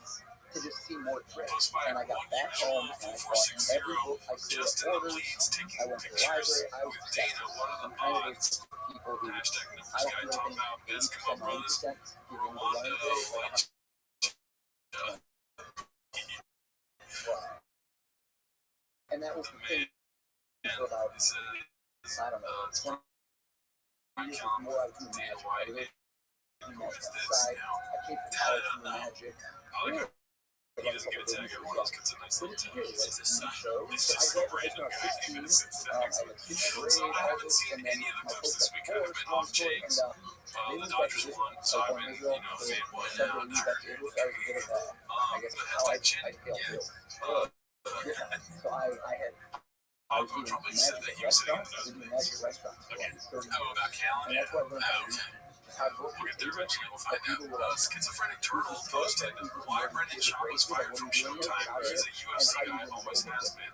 to just see more tricks. And I got back home and I bought every book I could have ordered. I went to the library. I was obsessed. I'm kind of those people who I don't feel like any 80%, 90% give in the library. And that was the thing for about, I don't know, 20 years or more. I was doing magic. I lived in magic outside. I came from college doing magic. He doesn't get a tag. Everyone else gets a nice But little it's tag. really It's a just TV show. So I random graduated when I guy. was 16. I had 2nd grade, So I haven't August, seen and then any of the my clips this week. I've been off Jake's. The Dodgers won, so I've been, fanboy now. So I was a bit of a, I guess, But how like I Chen, feel. yeah. So I was doing Probably said magic that he was saying restaurants. that. I was doing magic restaurants for Okay. like 30 How years. about Callan? And that's what I learned how to read. How to Look at their original. We'll find out. Schizophrenic Turtle posted why Brendan Shaw was fired from Showtime. He's a UFC guy, always has been.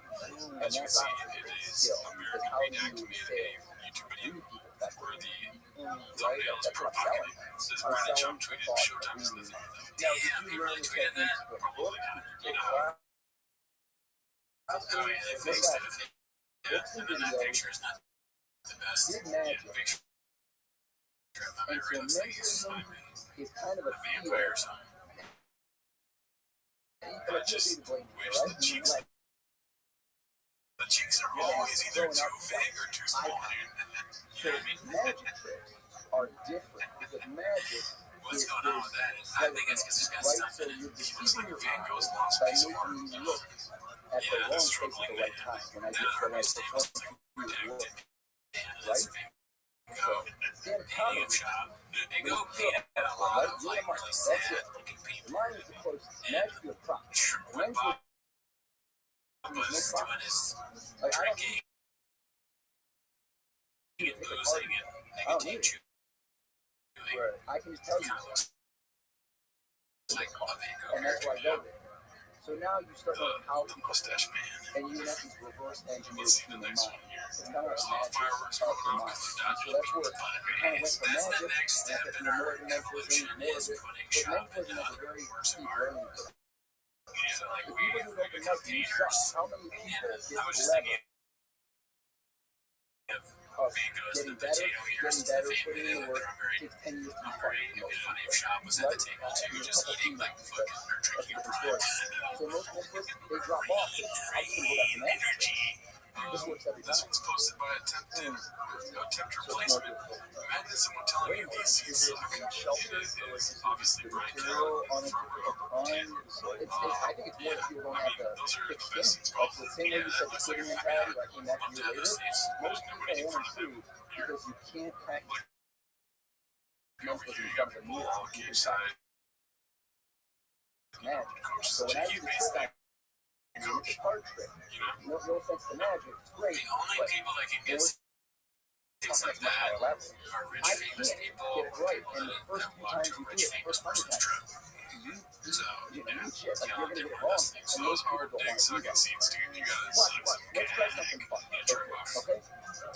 As you can see, it is American Reenact made a YouTube video where the thumbnail is provocative. It says Brendan Shaw tweeted Showtime is the thumb. Damn, he really tweeted that? Probably not. You know. I mean, they fixed it. Yeah, and then that picture is not the best. Did magic. Picture And so mentalism is kind of a field. The cheeks are always either too big or too small, So magic tricks are different because magic What's going on with that? I think it's because he's got stuff in it. He looks like a Van Gogh's lost piece of art. by making you look at the wrong place at the right time. When I get the right performance, right? So, stand a comic shop. They go paint at a lot of like really sad looking people. mine is the closest. Magic is a prop. When Bob was doing his drinking and boozing and nicotine chewing, I can tell you, like a Van Gogh and that's why I character. go there. So now you start learning how The mustache man. and you in essence reverse engineer Let's see the human next mind. one here. It's kind of like There's a lot of magic fireworks of going the off mind. because So the Dodgers that's were where fun. it kind of went from That's the magic, next step and in then our more evolution is putting shop but into mentalism has a other very works of deep art. learning curve. So like If we you look at got open mic, you suck. theaters. How many people And get I was just the thinking level of of Van Gogh's getting the better, potato eaters. getting better, They putting in the work? are very Takes 10 years to be hungry. funny. It'd be funny if Shop was at the table too, just eating like fucking or That's a drinking different prime. story. So most mentalists, they drop off. I'm just going to go back to magic. Energy. This works every This time. one's posted by attempt replacement. Imagine someone telling you these seeds suck. It is obviously bright color from I think it's more that people don't have the those are thick the best skin. seeds. Like the same way you said the Looks like quitting a mentality, like came back love a to year have the later. seeds. Most There's people nobody in want front of to them. because you can't practice Over here, you got the ball, cage side. magic. Coach So when I use this trick, it's a card trick. You know, No offense to magic, it's great, the only but people that can get it's things like much higher that level. are rich, I famous can't people, get it right, people and the that first few walk times to a you rich, do it, famous first 100 person's times, trip. you So, you yeah, know, shit, like you you're know, gonna get it different wrong, things. So and those most people hard don't things want to do sucking that. seeds, dude. You gotta Watch, suck watch. some Let's try cat. something fun. Yeah, jerk off. Okay?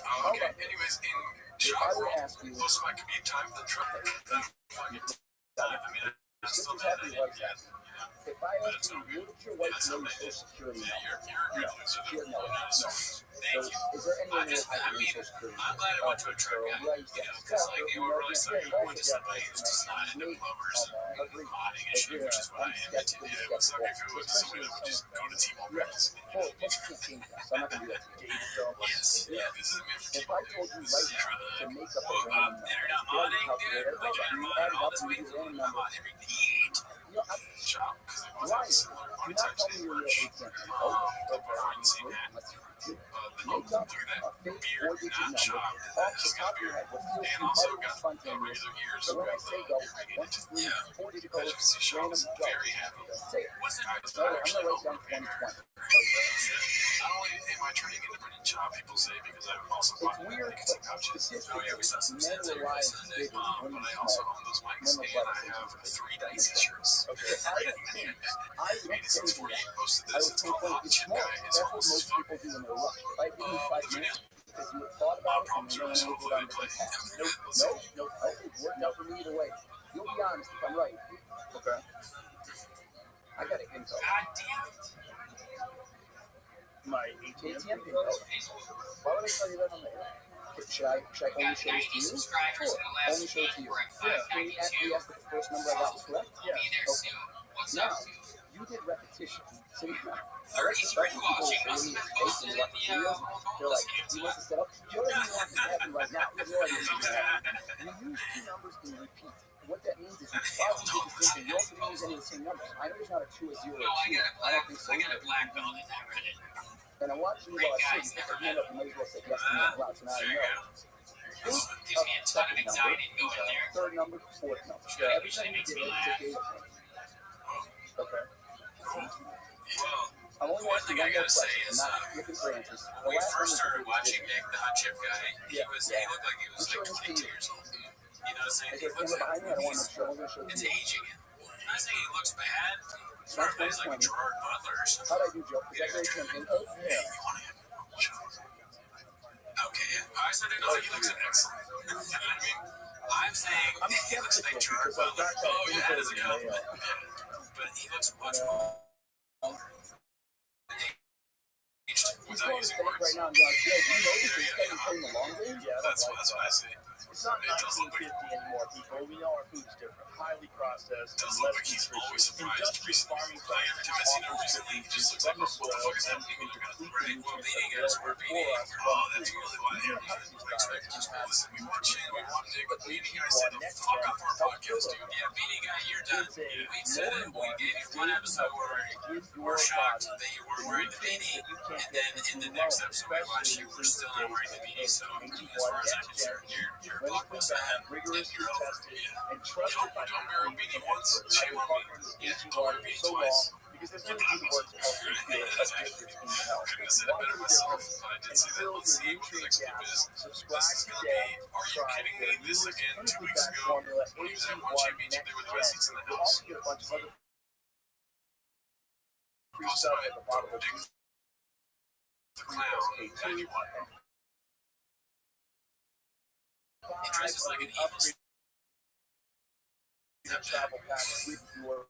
Oh, okay. Anyways, in If shop I were world, to ask you, most of my commute time, the truck. I mean, I'm still sisters mad have at the it white yet. house. If I asked you, where did your wife know your social security Yeah, number? you're a good loser. She doesn't know it. No, so, thank you. Is there anyone who I has mean, your social security I'm number? glad I went to a truck guy, Right, you know, because like it would really suck. I went to somebody who's just not into blowers and modding and shit, which is what I am into. Yeah, it would suck if it was somebody that would just go to T-Mobile practice. Well, plus you can't change that, so I'm not going to do that to you. Yes, yeah, this is meant for If T-Mobile. I told you This is right for now to the make up a random number, they're not you have modding, a dude. calculator, Like, I'm you modding add it all up this and week. you do a random I'm number. on every need. You know, Shop, because it was Ryan, similar body you're not types telling and me you're merch. an ATM. Oh, I've seen that. let's do it. The Make look up at that a fake beard, four-digit not number shop. off the He's top got of your beard. head. Let's do And it also right got spontaneous. regular ears. So when I say go, Everything. 1, 2, 3, Yeah. 4-digit As code, you can see, Sean random is go. very happy. Say it. What's the No, I'm going to write down 120. Not only am I turning into Brendan Chop, people say, because I've also It's bought weird, nicotine but pouches. statistically, Oh yeah, we saw some men sets rely every on Sunday. big women But I small. also own those mics, Men and rely I on have 3 Dicey shirts. Okay. I would say 8648 posted I this. was It's called thinking Hot it's Chip small. Guy. It's That's what almost as most fuck. people do in their rush. If I give you 5 The minutes video. because you thought about it and Problems you are know hopefully what we play. Nope. It's worked out for me either way. You'll be honest if I'm right. Okay. I got an info. God damn it. My ATM. ATM info. Why would I tell you that on the air? Should I We only got show this 90 to you? subscribers in the last Only show it to week. you. We're at Can you 592. ask if the first number I got was correct? We'll be there Okay. soon. What's Now, up, dude? you did repetition. So you 33 watching. Must have been posted in the they're like, homeless camp. you must have set up. Joe doesn't even want this to happen right now. He has no idea what's happening. You use 2 numbers and repeat. What that means is you probably did the same thing. You also didn't use any of the same numbers. I know there's not a 2, a 0, No, or a 2. I don't think so. I got a either. black belt in that Reddit. And I'm watching you while I say you put your hand up. You might as well say yes to me out loud. So now I know. Gives me a ton of anxiety to go in there. Third number, fourth number. Every time you did it, it's a data point. Okay. I'm only One asking thing I one more gotta say question. is, I'm not looking for answers. The When we last one first was the started biggest watching video. Nick, the hot chip guy, he looked like he was like 22 years old. You know what I'm saying? Is He there a looks camera behind me? I don't want to like make sure. I'm going to show it's you. aging him. I'm not saying he looks bad. It's not like he's like a Gerard Butler or something. How'd I do, Joe? Is that very campaign code? Hey, you want to have a show? Okay, I said it like he looks excellent. You know what I mean? I'm saying he looks like Gerard Butler. Oh, yeah, that is a compliment. But he looks much more He's without going to using fake words. right now and be like, Joe, do you know this is playing the long game? Yeah, That's what I say. It's not 1950 anymore, people. We know our food's different. Highly processed, Does and look less like he's always nutritious. surprised Industrial recently. farming Like every time I see him recently, he just looks like, from the what the soil fuck is and happening? can You're gonna deplete right? the Well, nutrients beating available us, we're for beating. us Oh, from that's food. really why I Even am. Hudson's We're expecting diet just can have listen. We watch it. We want to, but beating guy said, Our next fuck off guest our helps podcast, fill dude. us. Yeah, beating guy, you're done. It's a We said it. We more gave you than one episode where give we're your shocked body that you the were wearing the nutrients beanie, that you can't and get then from in the food next alone, episode we watched especially you were since still the not days wearing the beanie. of So ancient as far as I'm next concerned, gen, you're when it's been blockbuster, back, and rigorously you're over. tested, Yeah. and trusted by Don't wear a athletes beanie and once. experts. I've Shame been on me. partnering with Yeah, HE don't wear a Water for beanie so twice. long because they're going to do the work to help you feel a difference in your health. Couldn't have said it Want better to myself. difference I did and say that. fill Let's your see what the nutrient next clip gaps. is. Subscribe This is gonna be. today. Are you Try kidding me? their This newest again 2 clinically weeks backed ago. formula, When he was at HE one Water championship, they were the Next best Gen. seats in the You'll house. also get a bunch of other free stuff at the bottom of the The clown, 91. He dresses like an evil. travel pack with your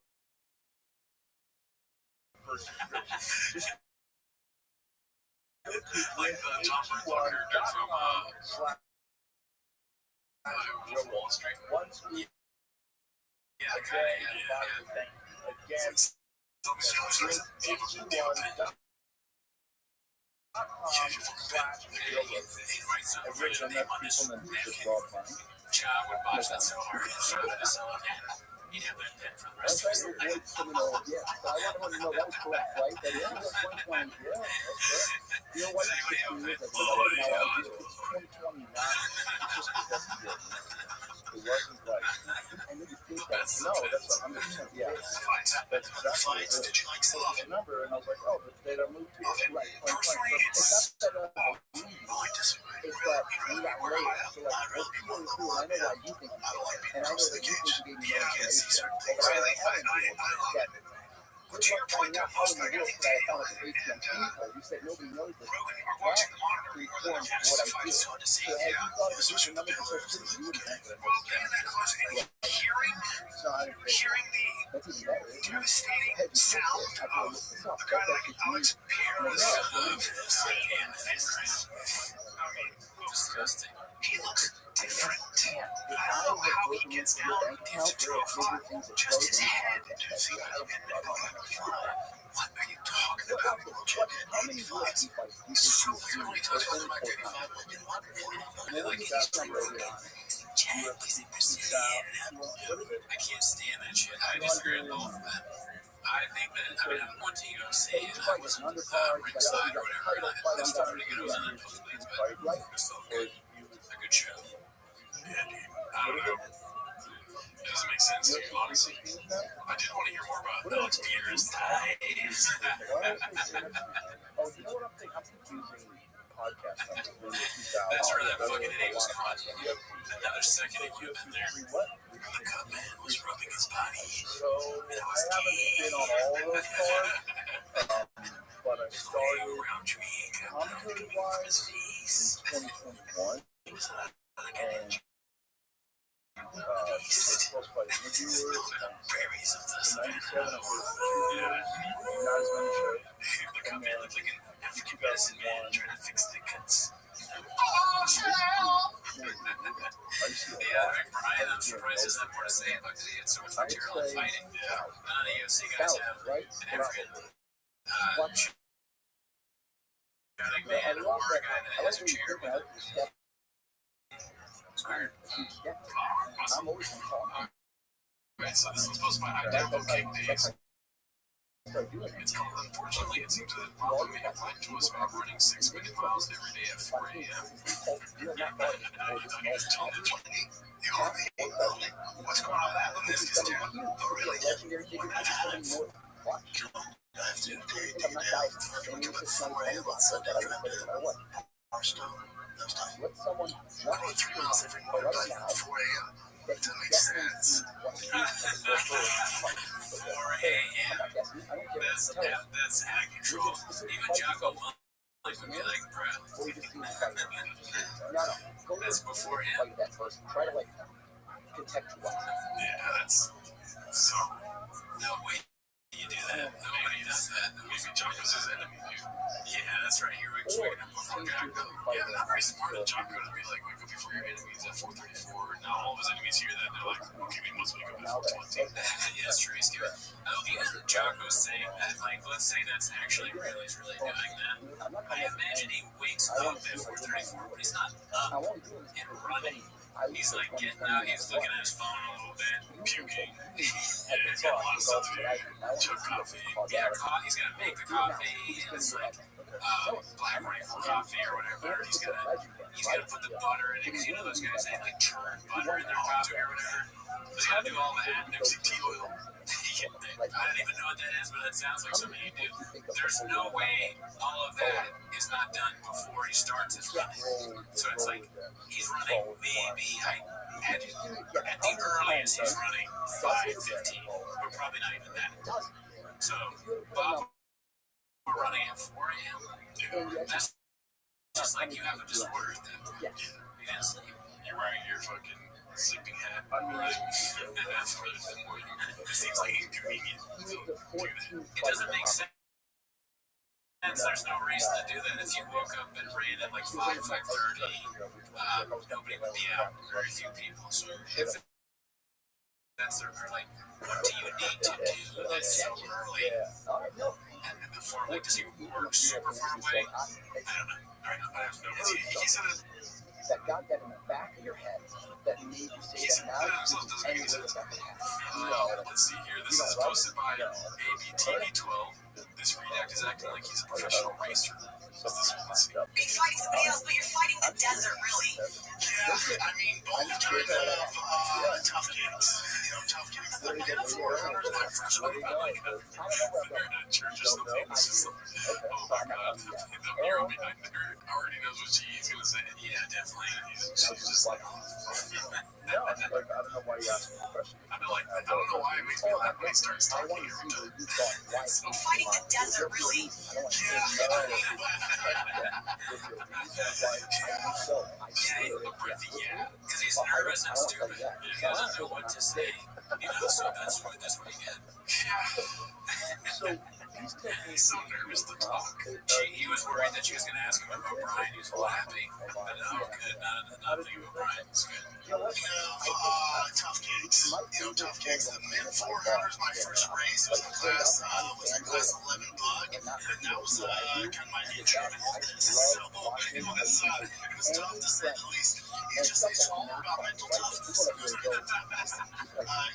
first subscription. Just Like the Tom Burke character from Wall Street. One scoop Yeah, a kind day, of. body Yeah. thing. Again, Drink HE1.com/yoga. Original Mexican membership law firm. John would watch that so hard. He'd have that pen for the rest of his life. Avoid criminal, yeah. So I want to know that was correct, right? That yeah, that's 2020. Yeah, that's correct. You know what? It's 15 years ago. Now I do. It's 2020 now. It's just because of it. It wasn't right. And then you think that, no, that's 100%. Yeah. That's exactly it. Did you like So I remember, and I was like, oh, but they don't move to it. Right. Personally, It's not that I disagree. it's that we got later. So like, what people do, and I know why you think you did. And I know that you think you gave me more information. But I haven't that. But to your point, though, most I gotta I found like an ATM people. You said nobody knows this. Rogan are watching the monitor. Reforms Yeah, what I it's do. hard to see. So had you thought of This was the number of questions you would have answered. well, being that close and hearing So I didn't think the that's even better. devastating Had you sound I of this up. a guy like Alex Pierce of and fists. I mean, disgusting. He looks different. I don't know how he gets down into 205. Just his head. What are you talking about? How many UFC fights do you think you've seen personally or not? Like he's I can't stand that shit. I disagree with all of that. I think that I went to UFC and I was ringside or whatever, and I started to get on the nosebleeds, but it was so good. A good show. Yeah, dude. I don't know. It doesn't make sense to you, honestly. I did want to hear more about Alex Pierce. Oh, you know what I'm thinking? I'm confusing podcast numbers. That's where that fucking idiot was caught. Another second he would have been there. The cut man was rubbing his body. So I haven't been on all of those cards, but I started commentary-wise in 2021. And close by interviewers, Prairies of the in 97 I was not as many shows. The cut man looked like an African medicine man trying to fix the cuts. Yeah, Rick Bryan, I'm surprised there's not more to say about because he had so much material in fighting. Yeah. None of the UFC guys have. Right? And African. Shouting man or a guy that has a chair with a I'm always going to call. Right, so this is supposed to be my Idaho Kick Days. Start doing it. It's called, unfortunately, it seems that problem may apply to us by running 6 million miles every day at 4 a.m. What's going on with that? This is down. Oh, really? I have to take that from 4 a.m. on Sunday. Let someone I go 3 miles every morning by 4 a.m. That makes sense. 4 a.m. That's out of control. Even Jocko would be like, bro. That's before him. Try to contextualize. Yeah, that's so. No way you do that. Nobody does that. Maybe Jocko's his enemy, dude. Yeah, that's right. You're waking up before Jocko. Yeah, not very smart of Jocko to be like, wake up before your enemies at 4:35. saying that, like, let's say that's actually real, he's really doing that. I imagine he wakes up at 4:34, but he's not up and running. He's like getting out, he's looking at his phone a little bit, puking. Yeah, he's got a lot of stuff to do. Chug coffee. Yeah, he's gonna make the coffee, and it's like Black Rifle coffee or whatever. He's gonna put the butter in it, because you know those guys, they like churn butter in their coffee or whatever. He's gonna do all that, mixing tea oil. I don't even know what that is, but that sounds like something you do. There's no way all of that is not done before he starts his running. So it's like he's running maybe at the earliest he's running 5:15, but probably not even that. So Bob, we're running at 4 a.m. Dude, that's just like you have a disorder at that point. Yeah, you didn't sleep. You're wearing your fucking sleeping hat. Right. It seems like inconvenient. It doesn't make sense. There's no reason to do that. If you woke up and ran at like 5:30, nobody would be out. Very few people. So if that's their, like, what do you need to do that's so early? And before, like, does he work super far away? I don't know. I have no idea. He said that got that in the back of your head that made you say that now you can do anything that can happen. Let's see here. This is posted by ABTV12. This redact is acting like he's a professional racer. What's this one? Let's see. You're fighting somebody else, but you're fighting the desert, really. Yeah, I mean, both kinds of tough kids. You know, tough kids. The man 400 my first one. Like, they're at church or something. It's just like, oh my god. The girl behind her already knows what she's going to say. Yeah, definitely. She's just like, I don't know why you asked me the question. I don't know why it makes me laugh when he starts talking every time. You're fighting the desert, really. Yeah, because he's nervous and stupid. He doesn't know what to say. You know, so that's what you get. He's so nervous to talk. He was worried that she was going to ask him about Brian. He was all happy. But no, good. Nothing about Brian. It's good. Tough gigs. You know, tough gigs. The mid 400s, my first race was in class 11 bug. And that was kind of my intro. So it was tough to say the least. It's all about mental toughness.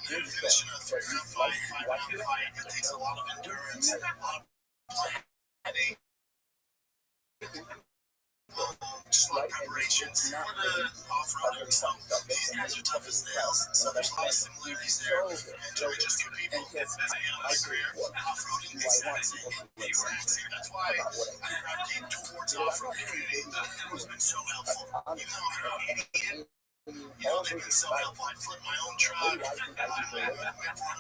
You're finishing a 3-round fight, 5-round fight. It takes a lot of endurance, a lot of planning. Just a lot of preparations for the off-roading. So these guys are tough as nails. So there's a lot of similarities there. And we're just two people. It's a career. Off-roading is that's why I gravitated towards off-roading community. It's been so helpful. You know, they've been so helpful. I flipped my own truck. I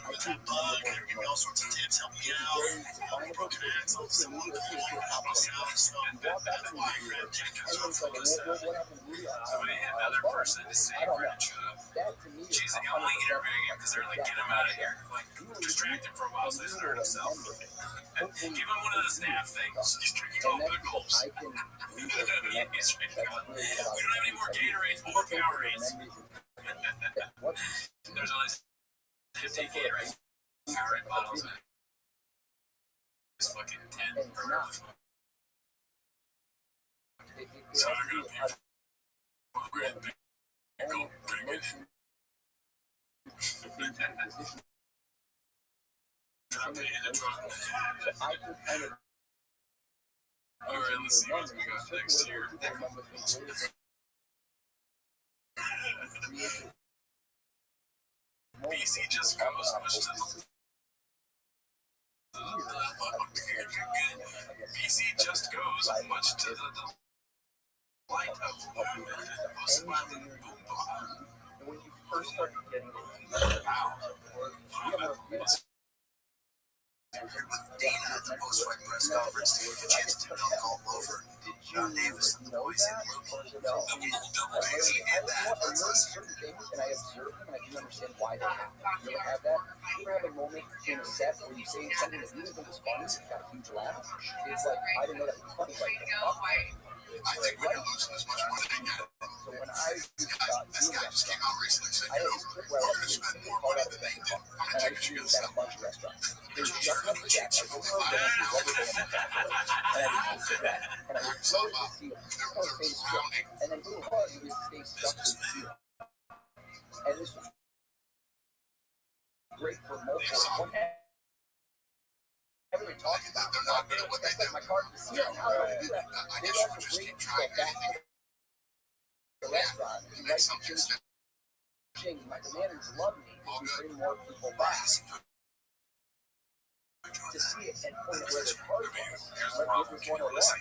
with that bug. They were giving me all sorts of tips, helping me out. Broken axles, someone cool would help us out. So that's why I gravitated towards off-roading. So we had another person to say for the job. She's like, only interviewing him because they're like, get him out of here. Like, distract him for a while so he doesn't hurt himself. Give him one of the staff things. He's drinking all the gulps. We don't have any more Gatorades or Powerades. There's only 15 Gatorade Powerade bottles. It's fucking 10 per month. So I'm gonna be go bring it. Drop it in the trunk. Alright, let's see what we got next here. BC just goes much to the BC just goes much to the light of movement, most violent boom bomb. When you first started getting Here with Dana at the post-fight press conference to get a chance to dunk all over Davis and the boys in Luke. Double days, he did that. I learned certain things and I observe them and I do understand why they happen. You ever have that? You ever have a moment in a set where you say something that you didn't think was funny, you got a huge laugh? It's like, I didn't know that was funny. I think when you're losing as much money as you get. So when I This guy just came out recently and said, I had a trip where I we're going to spend more money than they do. I'm going to take you to at a bunch of restaurants. They just up the jack, I go for a dance with rubber band on top of it, and I would take that, and I would throw it to see it, start face trip, and then little hard, you would stay stuck to the seal. And this was great for multiple. Everybody talks about it. I stuck my card to the seal, and how do I do that? They also bring people back to the restaurant, and write some ching. My managers love me because we bring more people back to see it and point where their card was. Like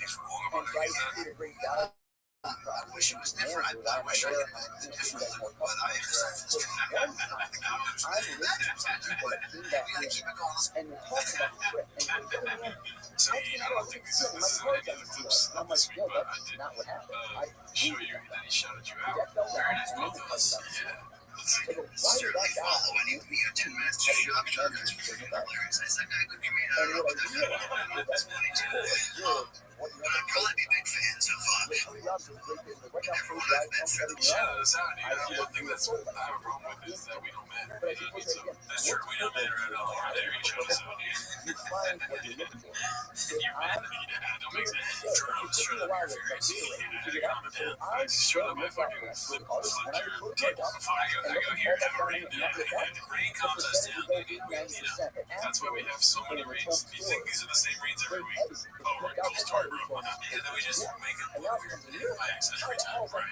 this was 101. And Bryce did a great job. I wish it was different. I wish I could have been different, but I I'm listening to people that came back in and they're talking about the trip and they're going, man, I don't think this is any of the clips I'm like, yo, that's not what happened. I show you that he shouted you out. that felt Very like nice, both of us. Yeah. Let's see. I go, why did that guy? Following you, 2 minutes to show up. Hilarious. I said, I could be made And out what of I realized that's funny too. what But I'd probably be big fans of everyone else is great business. Right now, everyone Free I've met Guy through the comes show. every The round. only thing that's I have a problem with is that we don't matter. But I think what's again, That's true. We don't matter at all. There you go. So, you find what you're looking for. If you're I mad at me. Yeah, don't make sense. It Sure, I'm took sure me a that while you're to very figure it out. figure out the I just showed up my looked at fucking my flip cards, flop and I your put tape it on up, the fire. I go, here, have a rain. Rain contest now, baby. That's why we have so many rains. You think these are the same rains every week? Oh, we're cool story, bro. Yeah, then we just make it look weird by accident every time. Right.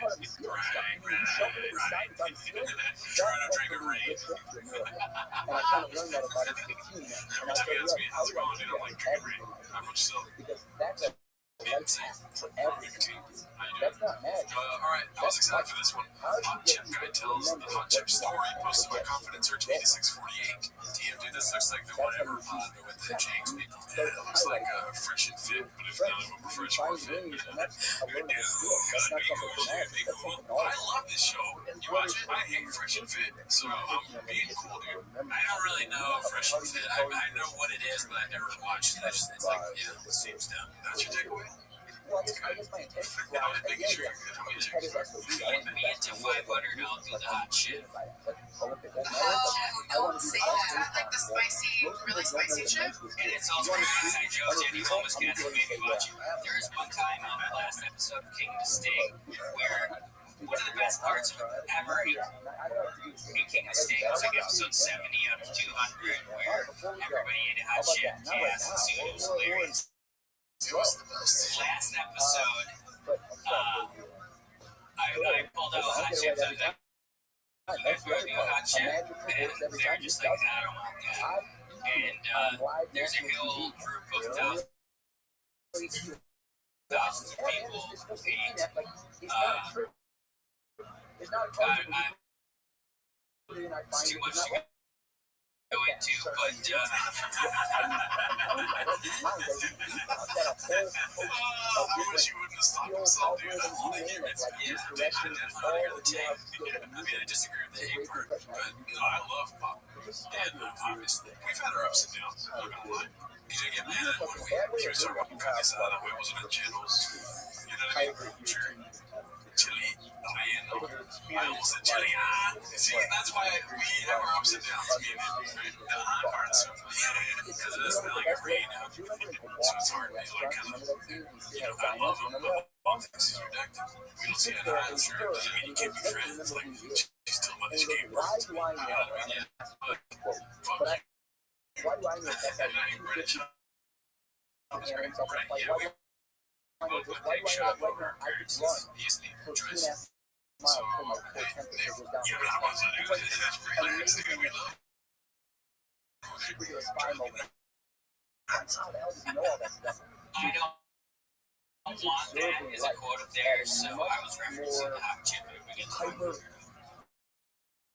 Trying to drink a rain. And I kind of learned that about it as a teen. And I Every time he asks me said, how's it going, dude, I'm like, drinking rain. How much so? because that's a life hack for everything. That's not magic. All right, I was excited for this one. Hot Chip Guy tells the Hot Chip story posted by Confidence Search 8648. DM, dude, this looks like the whatever pod with the James people. Yeah, it looks like Fresh and Fit, but if none of them were fresh or fit. Good dude, good dude. I love this show. You watch it, I hate Fresh and Fit, so I'm being cool, dude. I don't really know Fresh and Fit. I know what it is, but I've never watched it. It's like, yeah, it seems dumb. That's your takeaway? Well, I guess my intention I was making sure you're good. How many chicks? Put me into 500, I'll do the hot shit. Oh, you don't say that. Like the spicy, really spicy chip? And it's also inside jokes, and you almost can't make me watch it. There was one time on the last episode of King of the Sting where one of the best parts ever in King of the Sting was like episode 70 out of 200 where everybody ate hot shit, gas, and soon it was hilarious. Last episode, I pulled out hot chips. I was like, I threw me a hot chip, and they were just like, I don't want that. And there's a whole group of thousands of people who ate. It's too much to go into, but I wish you wouldn't have stopped himself, dude. I love it. I mean, I disagree with the hate part, but no, I love pop. And obviously, we've had our ups and downs. I'm not gonna lie. You didn't get mad at when we started walking cut this out of the way, wasn't in channels. You know what I mean? Sure. Chili. I almost said chili. See, that's why we have our ups and downs. Me and him, right? Parts. Because it doesn't like a rain out. So it's hard. He's like, I love him, but all things he's redacted. We don't see eye to eye. Sure, doesn't mean you can't be friends. Like, she's still my escape. Why do I know? Fuck you. Why do I know that? And now you're British. Right, yeah, we both went to a shop over our parents' easily dress. So, yeah, but I wasn't doing it. That's hilarious. The we love. I don't want that as a quote of theirs, so I was referencing the hot chip at the beginning.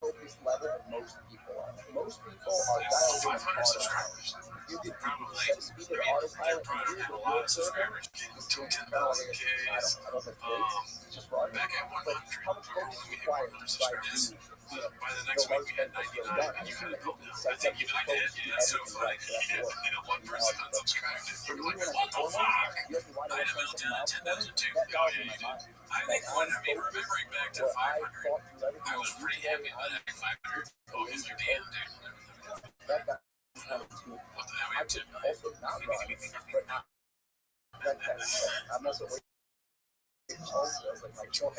Focused level of most people are. Most people are dialed in 500 subscribers. You could Probably. set a speed of autopilot and Probably here's got a the lot word of server. subscribers. Getting to 10,000 Ks. I don't know if it's just for Back at 100, how much focus we is hit 100 required to subscribers. By the next week, we had 99, and you had a couple. I think you and I did. Yeah, so funny. One person unsubscribed. We're like, what the fuck? I had built down to 10,000 too. Oh, yeah, you did. I think remembering back to 500, I was pretty happy about having 500. Oh, he's your damn, dude. What the I'm also waiting. Also, I was like, my joy.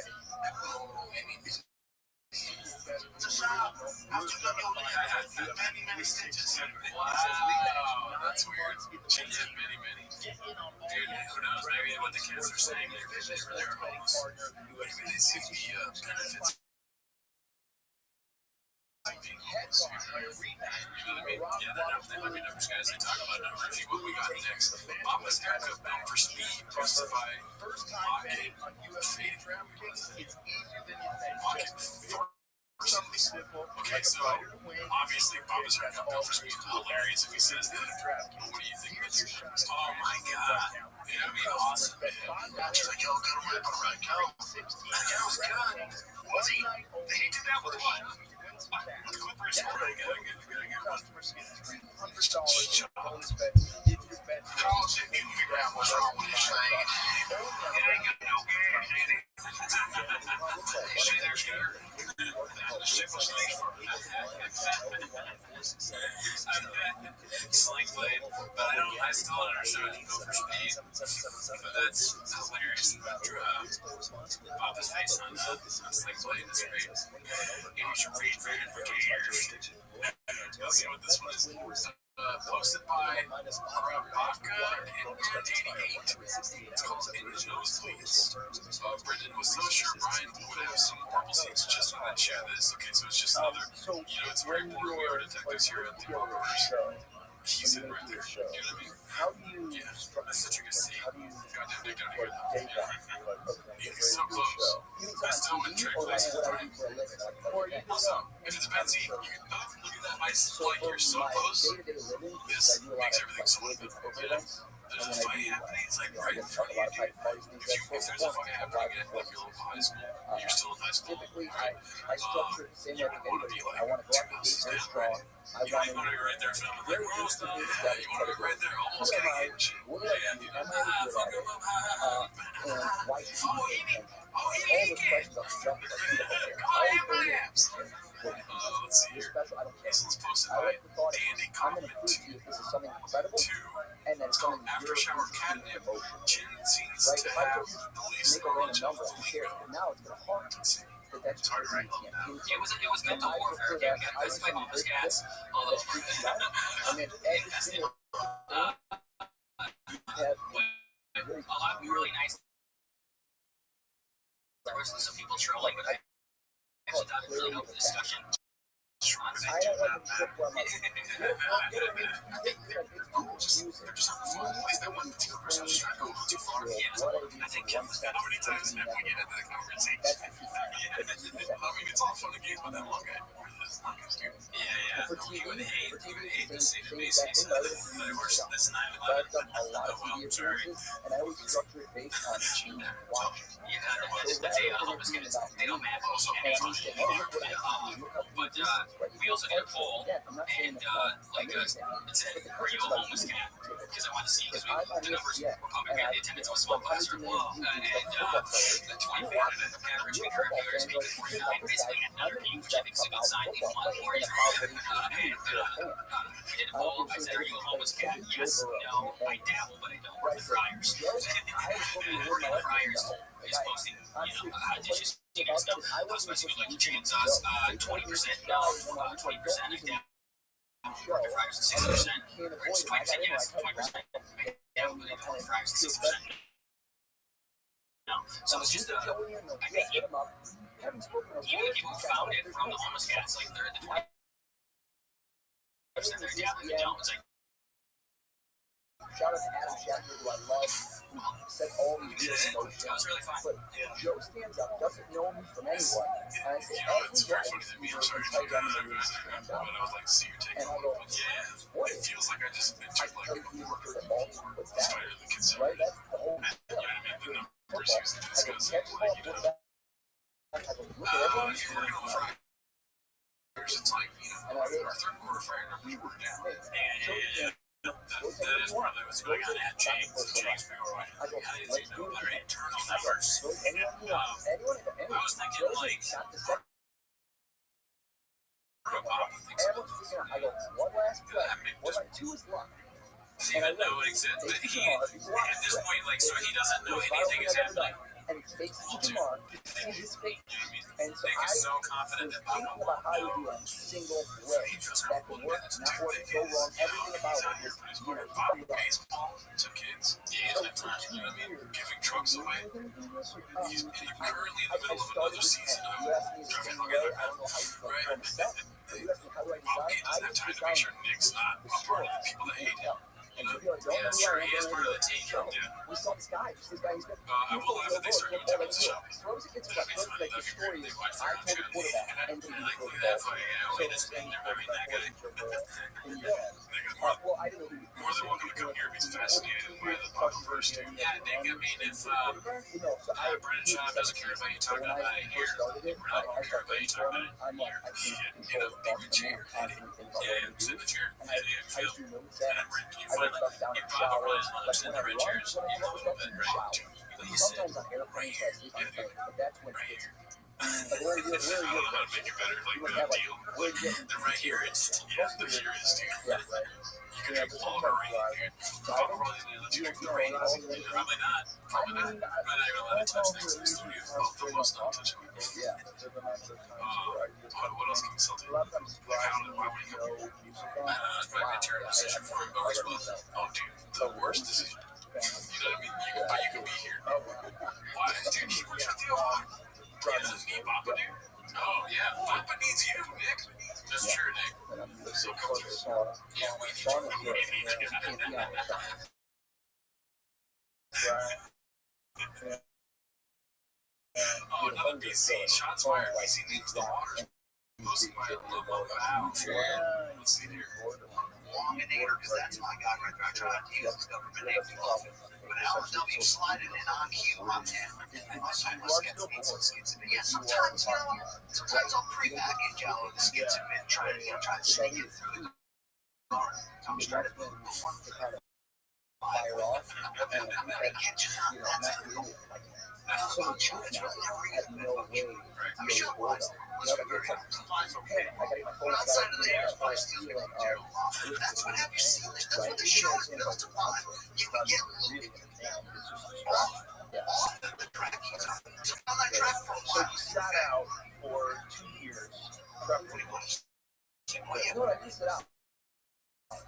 Many stitches. Wow, that's weird. She did many. Dude, who knows? Maybe what the kids are saying, they really are homeless. Maybe they see the benefits. You know what I mean? Yeah, they might be numbers guys. They talk about numbers. What we got next? Mama's haircut known for speed, justify, pocket, fade. Okay, so obviously Mama's haircut known for speed. Hilarious if he says that. But what do you think? Oh my god. Yeah, I mean, awesome. She's like, yo, good one, alright, go. That was good. Was he? He did that with what? With the Clippers? Shut up. College and Instagram was wrong with his thing. It ain't got no game. See, there's your simplest thing for me. Sling blade, but I still don't understand how to go for speed. But that's hilarious. Papa's face on sling blade is great. Maybe you should read for indicators. Let's see what this one is. Posted by Rabbi and 88. It's called In the Nosebleeds. Brendan was so sure Brian would have some marble seats just on that chat. Okay, so it's just another, it's very boring. We are detectives here at the Barbers. He's in right there. You know what I mean? How do you that's such a good scene. Goddamn dick down here. He's so close. I still wouldn't trick places with Brian. Also, if it's Betsy, you can look at that ice like you're so close. This makes everything so much better. There's a fight happening, it's like right in front of you. If there's a fight happening at like your local high school, you're still in high school, right? You want to be like 2 houses down, right? You want to be right there filming like, we're almost done. Yeah, you want to be right there, almost getting hit and shit. Yeah, dude. Fuck him up, Oh, he can. Let's see here. This one's posted by Dandy Kaufman 2. It's called After Shower Catnip. Chin seems to have police knowledge of the lingo. It's hard to write all down. It was mental warfare. Yeah, we got this by Mama's cats. Although, a lot of really nice. There was some people trolling, but I actually thought it really open discussion. They're just having fun. At least that one particular person was just trying to go a little too far. I think how many times have we get into the conversation? I mean, it's all fun and games, but that long guy. Yeah. You would hate to see the basics. But of course, that's not even I've done a lot of TV appearances, and I always structure it based on watching. They don't map also but we also did a poll, and it's were you a homeless cat? Because I wanted to see, because the numbers were pumping, the attendance was small classroom, and the 25th average recurrent viewers making 49, basically another game, which I think is a good sign. People want more. We did a poll. I said, are you a homeless cat? Yes, no, I dabble, but I don't work the fryers. Working the fryers is posting, dishes. Stuff. I was messing with like the chicken sauce, 20% no, 20% is down. The fryers is 6%. 20% yes, 20% down, but the fryers is 6%. No, so it's just I think even the people who found it from the homeless cats, like they're the 20% they're down, and the don't. It's like. Shout out to Adam Schefter, who I love, who said all these really emotions. That was really fun. But Joe stands up, doesn't know me from anyone. And I say, it's very funny to me. I'm sorry to do that, but I would like to see your take on it. Yeah, it feels like I just took like a worker to Baltimore. It's tighter than considered. Right? That's the whole you know what I mean? The numbers used to discuss it. Like, if you're working on Friday, it's like, our third quarter Friday, we were down. Yeah. That is probably what's going on at James. I didn't know about our internal numbers. I was thinking like I go, one last play. What I do is luck. See, even know it exists. But he, at this point, like, so he doesn't know anything is happening. And he fakes it tomorrow to see his fate. And so Nick I is so was confident that thinking Papa about won't how to know. do a single way that could work, not work, go wrong. Everything about it is, Papa baseball to kids. So for 2 years, Giving trucks away. He's currently in the middle of another season of you asked me the driving same way. together. I don't know how you feel Right. from myself. But you asked me how do I Well, he design? I doesn't have just time to make sure Nick's not a part of the people that hate him. And so you're like, don't know who Sure, I he am, is don't part know of the team. So Yeah. we saw this guy. This guy, he's got I will laugh if they start going to the shopping. throws it gets like throws like the story is I told the quarterback and he Like, threw the that's ball. why, yeah, wait a second, I mean, that guy. Well, I didn't know he More than welcome to come here if he's fascinated by the Papa verse, dude. Yeah, Nick, I mean, if Brennan Shaw doesn't care about you talking about it here, we're not going to care about you talking about it here. You know, leave your chair. Yeah, sit in the chair. And you feel. And you find like, you Papa really loves in the red chairs. You know, right? You sit sometimes on airplanes I sleep on planes, but that's when right it's here. like where I don't know how to make it better, like, would no have like deal. where you get The right here is, yeah, the here is, dude. yeah, right. You could have long range, dude. Papa really didn't let you get the range. Probably not. Probably not. I'm not even allowed to touch next to the studio. The most non-touchable. Yeah. What else can we sell to? Like, why would you come here? It's probably a terrible decision for him. Oh, dude, the worst decision. You know what I mean? You could be here. Why? Dude, he works with the Ohio. He doesn't need Papa, dude. Oh, yeah. Papa needs you, Nick. That's true, Nick. So come here. Yeah, we need you. We need you. Oh, another BC. Shots fired. BC leaves the water. Posted by a little wow. Let's see here. Longinator, because that's my guy right there. I try not to use his government name too often. But Alan W. sliding in on cue on 10. Most times skits mean some skits in it. Yeah, sometimes, you know, sometimes I'll pre-package out the skits in it, try to sneak it through the car. Tom's trying to build a fun fire off. And I get you on that's cool. That's so challenge. Had no way. I'm sure it was. Outside of the air, still material. That's what have you seen. That's what the show is built upon. You can get looking at the track. He's on that track for a while. So you sat out for 2 years. What do you want to say? Well, you know what? I just sat out.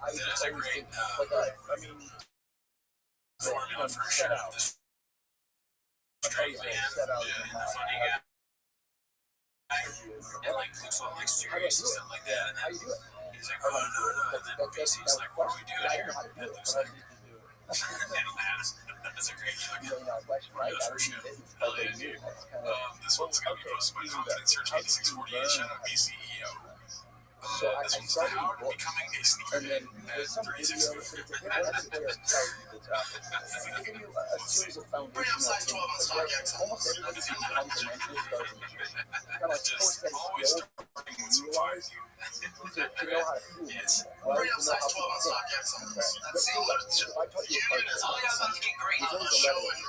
That's a great formula for a show. Straight man, yeah, funny guy. And like looks all like serious and stuff like that. And then he's like, oh no. And then BC's like, what do we do here? And looks like, that's a great for show. Hell yeah, dude. This one's gonna be posted by Confidence Search 8648. Shout out BCEO. This one's Howard becoming a sneaker at 36. Bring up size 12 on StockX. Almost everybody who's one-dimensional starts in Just always starting with some fire. Yes. Bring up size 12 on StockX. That's seamless. Units. All you guys about to get great on the show and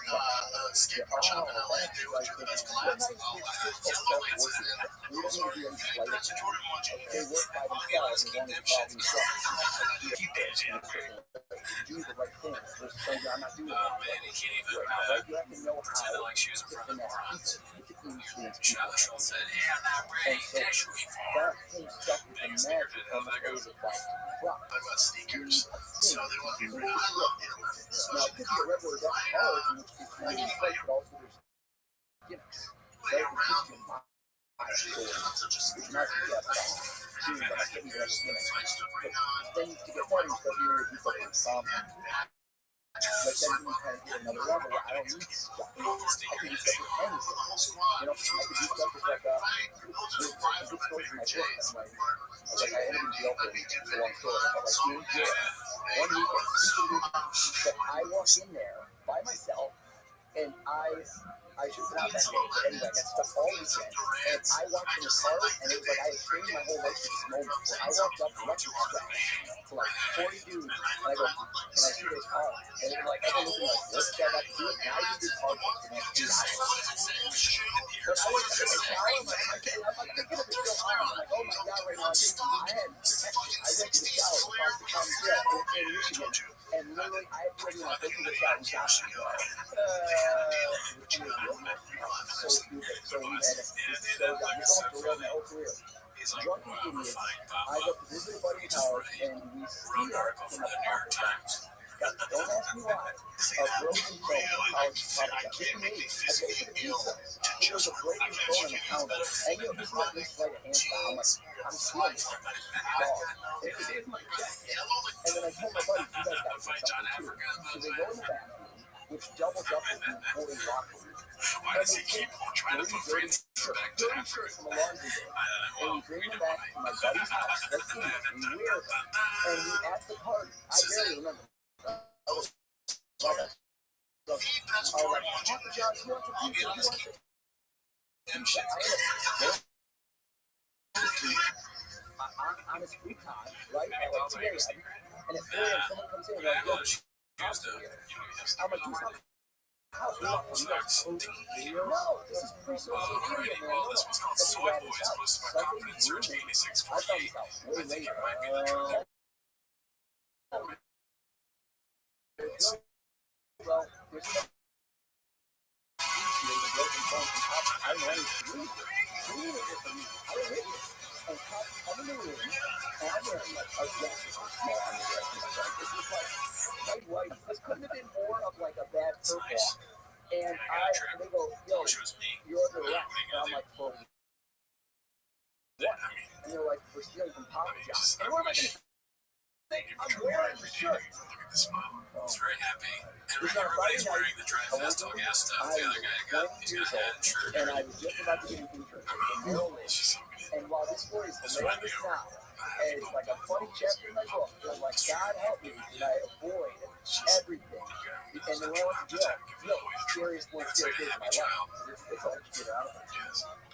skateboard shop in LA, dude. Which are the best collabs? Yellow Lights. That's a Jordan 1 They work by themselves and want to solve these problems. Keep those, yeah. Do the right thing. There's something I'm not doing. Man, he can't even Right? You have to know pretend to how like shoes in front of to the morons. influence people. Schultz said, yeah, I'm not ready. That's what we That same stuff with the Biggest magic sneaker of that goes. the rock. Talk about sneakers. So they want to be real. I love it. Now, it could be a regular deck of cards in which it's not even fake, but also there's gimmicks. Right? It's just your mind. It's not just dude, that's getting your gimmicks. But then to get better, you start doing it with people. Like then you kind of get another level where I don't need stuff. I can use stuff with anything. You know, I could use stuff with like there's a good story in my book. I ended in jail for a long story. But like in jail, one weekend, but I walked in there by myself, and I should have been out that day, but anyway, I got stuck all weekend, and I walked in the car, and it was like I had trained my whole life for this moment, where I walked up record scratch to like 40 dudes, and I go, can I see this car? And they were like, everyone looking like, what's that got to do with it? And I did this car for the next 2 hours. But I was in the shower, I'm like, thinking of it still on, I'm like, oh my god, right now, I had protection. I went to the shower across the common jail in Michigan, And literally, I had to go taking the shot and shot. So stupid. So we had this showdown. This almost derailed my whole career. Drunken idiots. I go to visit a buddy's house and we steal from a pocket box. Don't ask me why. A broken phone in college pocket box. Just me. I paid for the pizza. There was a broken phone on the counter. And you know, he's not this like a hand style. I'm like, I'm stealing this dog. It was my check. And then I told my buddy, you guys got to do something too. So they go in the bathroom, which doubles up as the employee locker room. And they take 30 shirts from a laundry day. And we bring them back to my buddy's house. Let's see. And we wear them. And we at the party. I barely remember. I was like, Papa John's, you want some pizza? You want some pizza? I ended up on his free time, right? At like 2 a.m. And at 4 a.m. someone comes in and like, yo, I'm like, do something. How do you want? No, this is pre-social media, man. No, this one's called Soy Boys, posted by Confidence Search 8648. I think it might be the truth. Well, there's no broken phone from Pop. I don't know anything. I don't hit it. And Pop come in the room, and I'm wearing like a dress, small underdress. This was like white. This couldn't have been more of like a bad purple. And they go, yo, you're under arrest. And I'm like, for what? And they're like, we're stealing from Papa John's. And what am I going to say? I'm wearing the shirt. Look at the smile. He's very happy. And everybody's wearing the dry fast dog ass stuff. The other guy he's got a hat and shirt. And I was just about to get an intern. And while this story is hilarious now, it's like a funny chapter in my book, I'm like, God help me, and I avoid everything. And then when I went to jail, scariest one still is my life. It's hard to get out of it.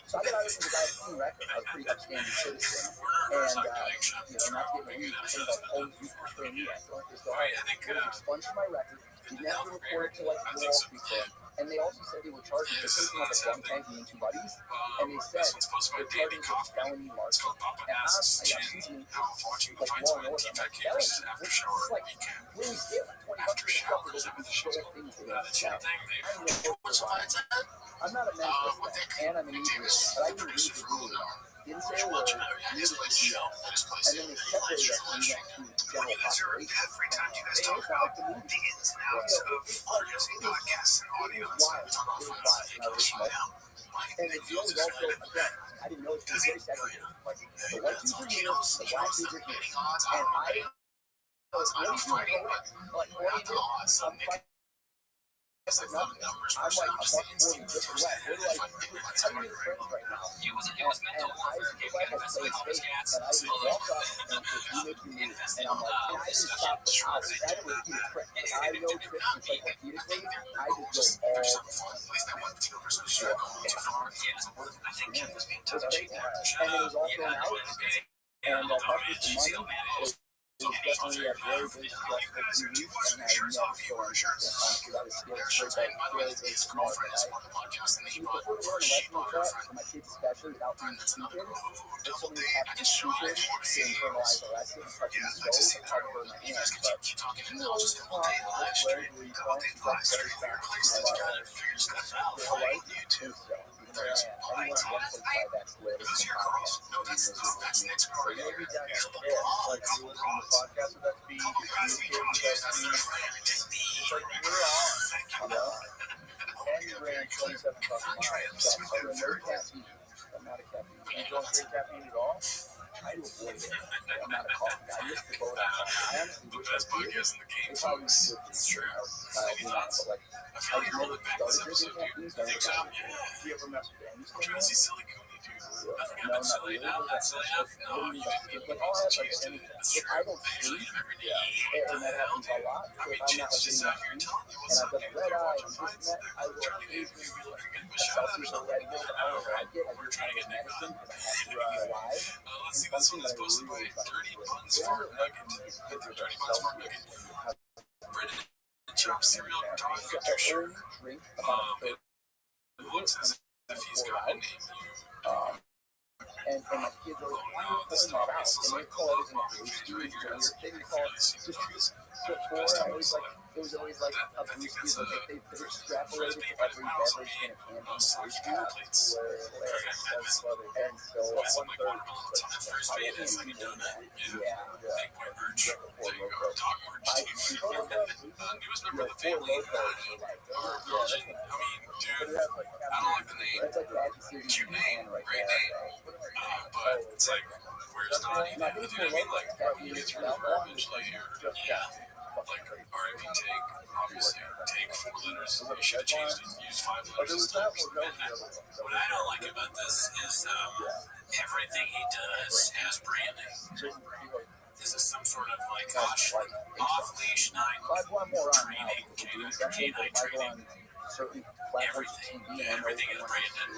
So I got out of it with a guy with a clean record. I was a pretty upstanding citizen. And, not getting a weed, things like home use for training. I still expunged my record. Didn't have to report it to like the Wall Street Club. And they also said they were charging for something like a gun tank and 2 buddies. And they said they're charging for felony larceny. And honestly, I got seasoned like Law and Order. I'm like, felony? This is like, when we get like $20 for stuff, we're going to be short things for that. I'm not a mentalist, and I'm an egoist, but I can read the rules. Didn't say a word, neither did he else. And then they separated us and we went to general population. Every time you guys talk about the ins and outs of producing podcasts and audio and stuff, we talk about finance, it goes down. And the deal was also, again, I didn't know it was very segregated. Like, the white dudes are here, the black dudes are here. And I'm fighting like, what do you do? I'm fighting. I'm like a buck 40 different way. We're like, I'm your friends right now. And I feel like I play space, and I just walk up and say, you make me move. And I'm like, and I just stop the house. That was a trick. I know tricks encyclopedically. I just go all and it was also an out. And the partners to money it was definitely a very, very stressful 2 weeks, and I never saw insurance because I was scared straight back, very, very smart. But I prefer to learn a lesson like that for my kids, especially without being stupid. If somebody has to be stupid to internalize a lesson, touching the stove, it's hard to burn my hands. But you know, it's fun. It's very, very fun. It's very fast. Real life, too, so. Anyone wants to try that way. Those are your calls. No, that's next call. Like, you listen to podcasts with SB, you communicate with SB. It's like, we're on, you know? And you ran 27 fucking miles. So I'm very caffeine. I'm not a caffeine. You don't drink caffeine at all? Try to avoid it. I'm not a coffee guy. I missed the boat on coffee. I honestly The wish best I did. podcast in the game, It's probably folks. good. It's true. But like, I feel like you're holding back this started episode, drinking dude. caffeine, I think so. started Yeah. Do you ever mess with Danny? I'm trying to see silly Cooney, dude. I think I've been silly now. That's silly enough. No, you didn't need Like, to I'll have like use it. anything. That's If true. I don't I usually sleep, eat them every day. and that happens a lot, I so mean, if I'm not Chip's just getting out here enough sleep, telling you and what's I've up. got red eye and this and that, I will occasionally do like a Celsius or Red Bull, but I don't like it. I do try to get medicine because I have to be alive. Let's see, this one is posted by Dirty Buns for Nugget. Dirty Buns for Nugget. Bread and chopped cereal dog So got your I shirt. only drink about a third. It looks as if he's got a name. And my kids are like, why are you pulling that out? And they call everything a blue stew. It's a weird thing to call it. Just before, it was always like a blue stew. They extrapolated to every beverage in a can being a blue stew. That's funny. And so one third, I didn't even see that. Yeah. Four locos. Newest member of the family, Virgin. I mean, dude, I don't like the name. It's like that. Cute name, great name. But it's like, where's Donnie? You know what I mean? Like, you get through the verbiage, like, like, R.I.P. Take, obviously, Take 4 letters. You should have changed it, used 5 letters. What I don't like about this is everything he does has branding. This is some sort of like off-leash night training, canine training. Everything is branded.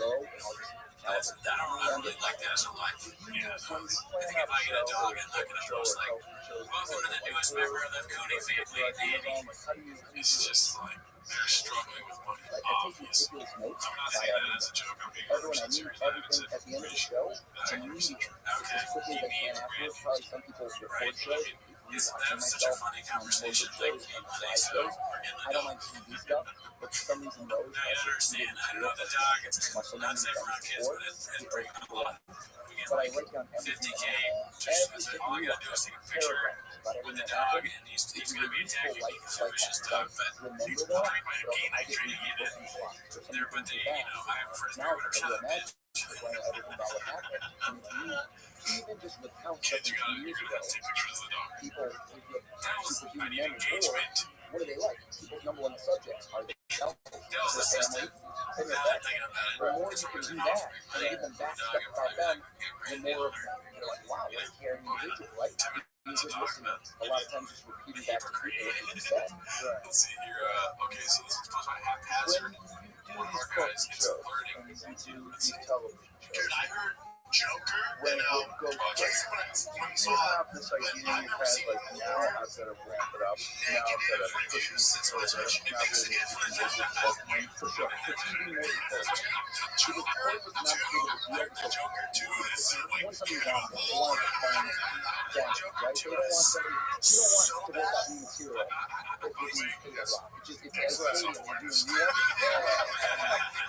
I don't really like that as a life. Yeah, I think if I get a dog, I'm not going to post like, welcome to the newest member of the Cooney family, Danny. It's just like, they're struggling with money, obviously. I'm not saying that as a joke, I'm being 100% serious. I haven't said at the end of the show, that's 100% true. Okay, he means branding, right? Isn't that such a funny conversation? Like, they sell in the dog. But for some reason, those I understand. I know the dog. It's not safe around kids, but it brings a lot. We get like 50K. Just all I gotta do is take a picture with the dog, and he's gonna be attacking me because I vicious dog. But he's trained by a canine training unit. There, but they, I have a first perimeter shot of bitch. Even just with count Kids, you're gonna have to take pictures of the dog. People, I need engagement. what do they like? People's number one subjects are they self, That was the system. Now that I'm thinking about it, the more it's you can always do been that offering and money. give them back Dog, stuff I'm about probably them, not gonna the get more branded you're like, wow, you're a caring individual, right? You just listen to a lot of times just repeating back to people what you said. Let's see here. Okay, so this is supposed to be haphazard. One of our guys gets alerting. Let's see. Dude, I heard Joker When and it goes when You saw have this idea you've had like now instead of ramp it up, now instead of pushing it further, now really for sure. It's even more important. To the point it's not big of a deal because Joker 2 is like once somebody's on them, they want to find them, right? They don't want somebody, you don't want to work out being material if you're being paid a lot. It's as stadium and doing real,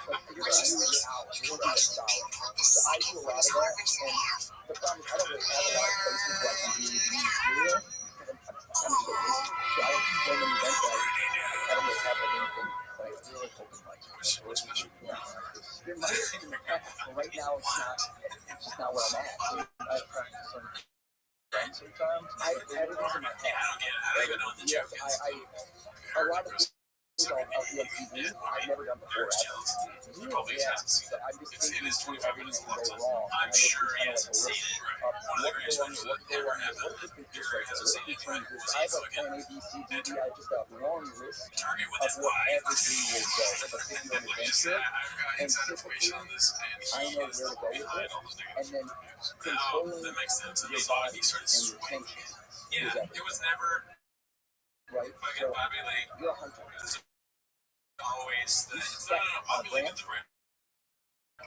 but you're going to do your hours, you're going to do it solid. So I do a lot of that, and the problem is I don't really have a lot of places where I can do material, because I'm so busy. So I have so many events that I don't really have like anything that I really open like. What's special? There might have been in the past, but right now it's just not where I'm at. So I practice some friends sometimes. I have it in my head. I don't get it. I don't even know the Yes, joke is. a lot of things I'll do on TV, I've never done before. Probably hasn't seen So it. I'm just It thinking is 25 minutes everything left. can go wrong. I'm sure he hasn't seen it. One of the greatest ones that ever happened. Sure he hasn't seen it anyway. Was I he have a fucking plan A, B, C, D, D. I just got a long list Target with of his what wife? everything will go. Like a 50-year Like you said, adventure, I've got inside information on this, and I he know is where the to go one with behind it. all those And niggas. then Now, controlling that makes sense. And your he saw it, body he started and your sweating. tension. Yeah, it was never Right? fucking So Bobby Lee. you're a hunter. It's always the. It's not Bobby Lee, but the right.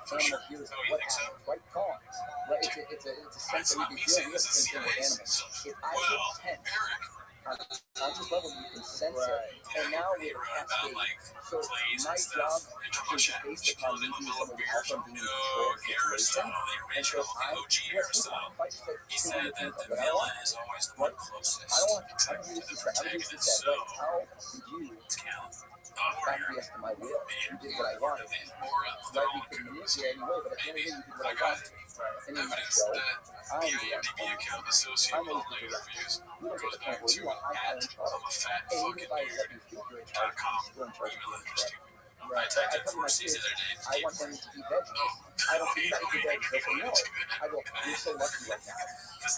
For Animal sure. feels Oh, you what think so? happens, right? Cause. Right? It's a sense It's that not you me can feel. saying You this have is the same thing with CIA. animals. If I Well, get tense, Eric, on a conscious level, you can sense it. And now he we're wrote at about stage. like So plays my and job stuff. And how much is based she upon killed him me with being little someone beers. alpha and being in No, control of the situation. Aristotle, the And so original, the I, OG yeah, Aristotle. if I just said He said that the villain is always the one closest. I don't want to Exactly. do To this, the I would do protagonist. this, So, but how did you it's Cal. Warrior. acquiesce to my will? You did what I Part wanted. of the aura of the Right? wrong You could coup. manipulate anyway, but at the end of the day, you did what I I got wanted. And in my evidence show, that I'm the the IMDb one. account associated I'm with all always the negative director. reviews You don't goes get the back point where to you want, I'm at in charge. I'm a fat And even fucking if I nerd. let you think you're in charge, .com. you're still in charge of Email being address correct. too. I typed in tell my 4C's kids, the other day. I want them to eat veggies. I don't think I can eat veggies. They say no. I go, you're so lucky right now.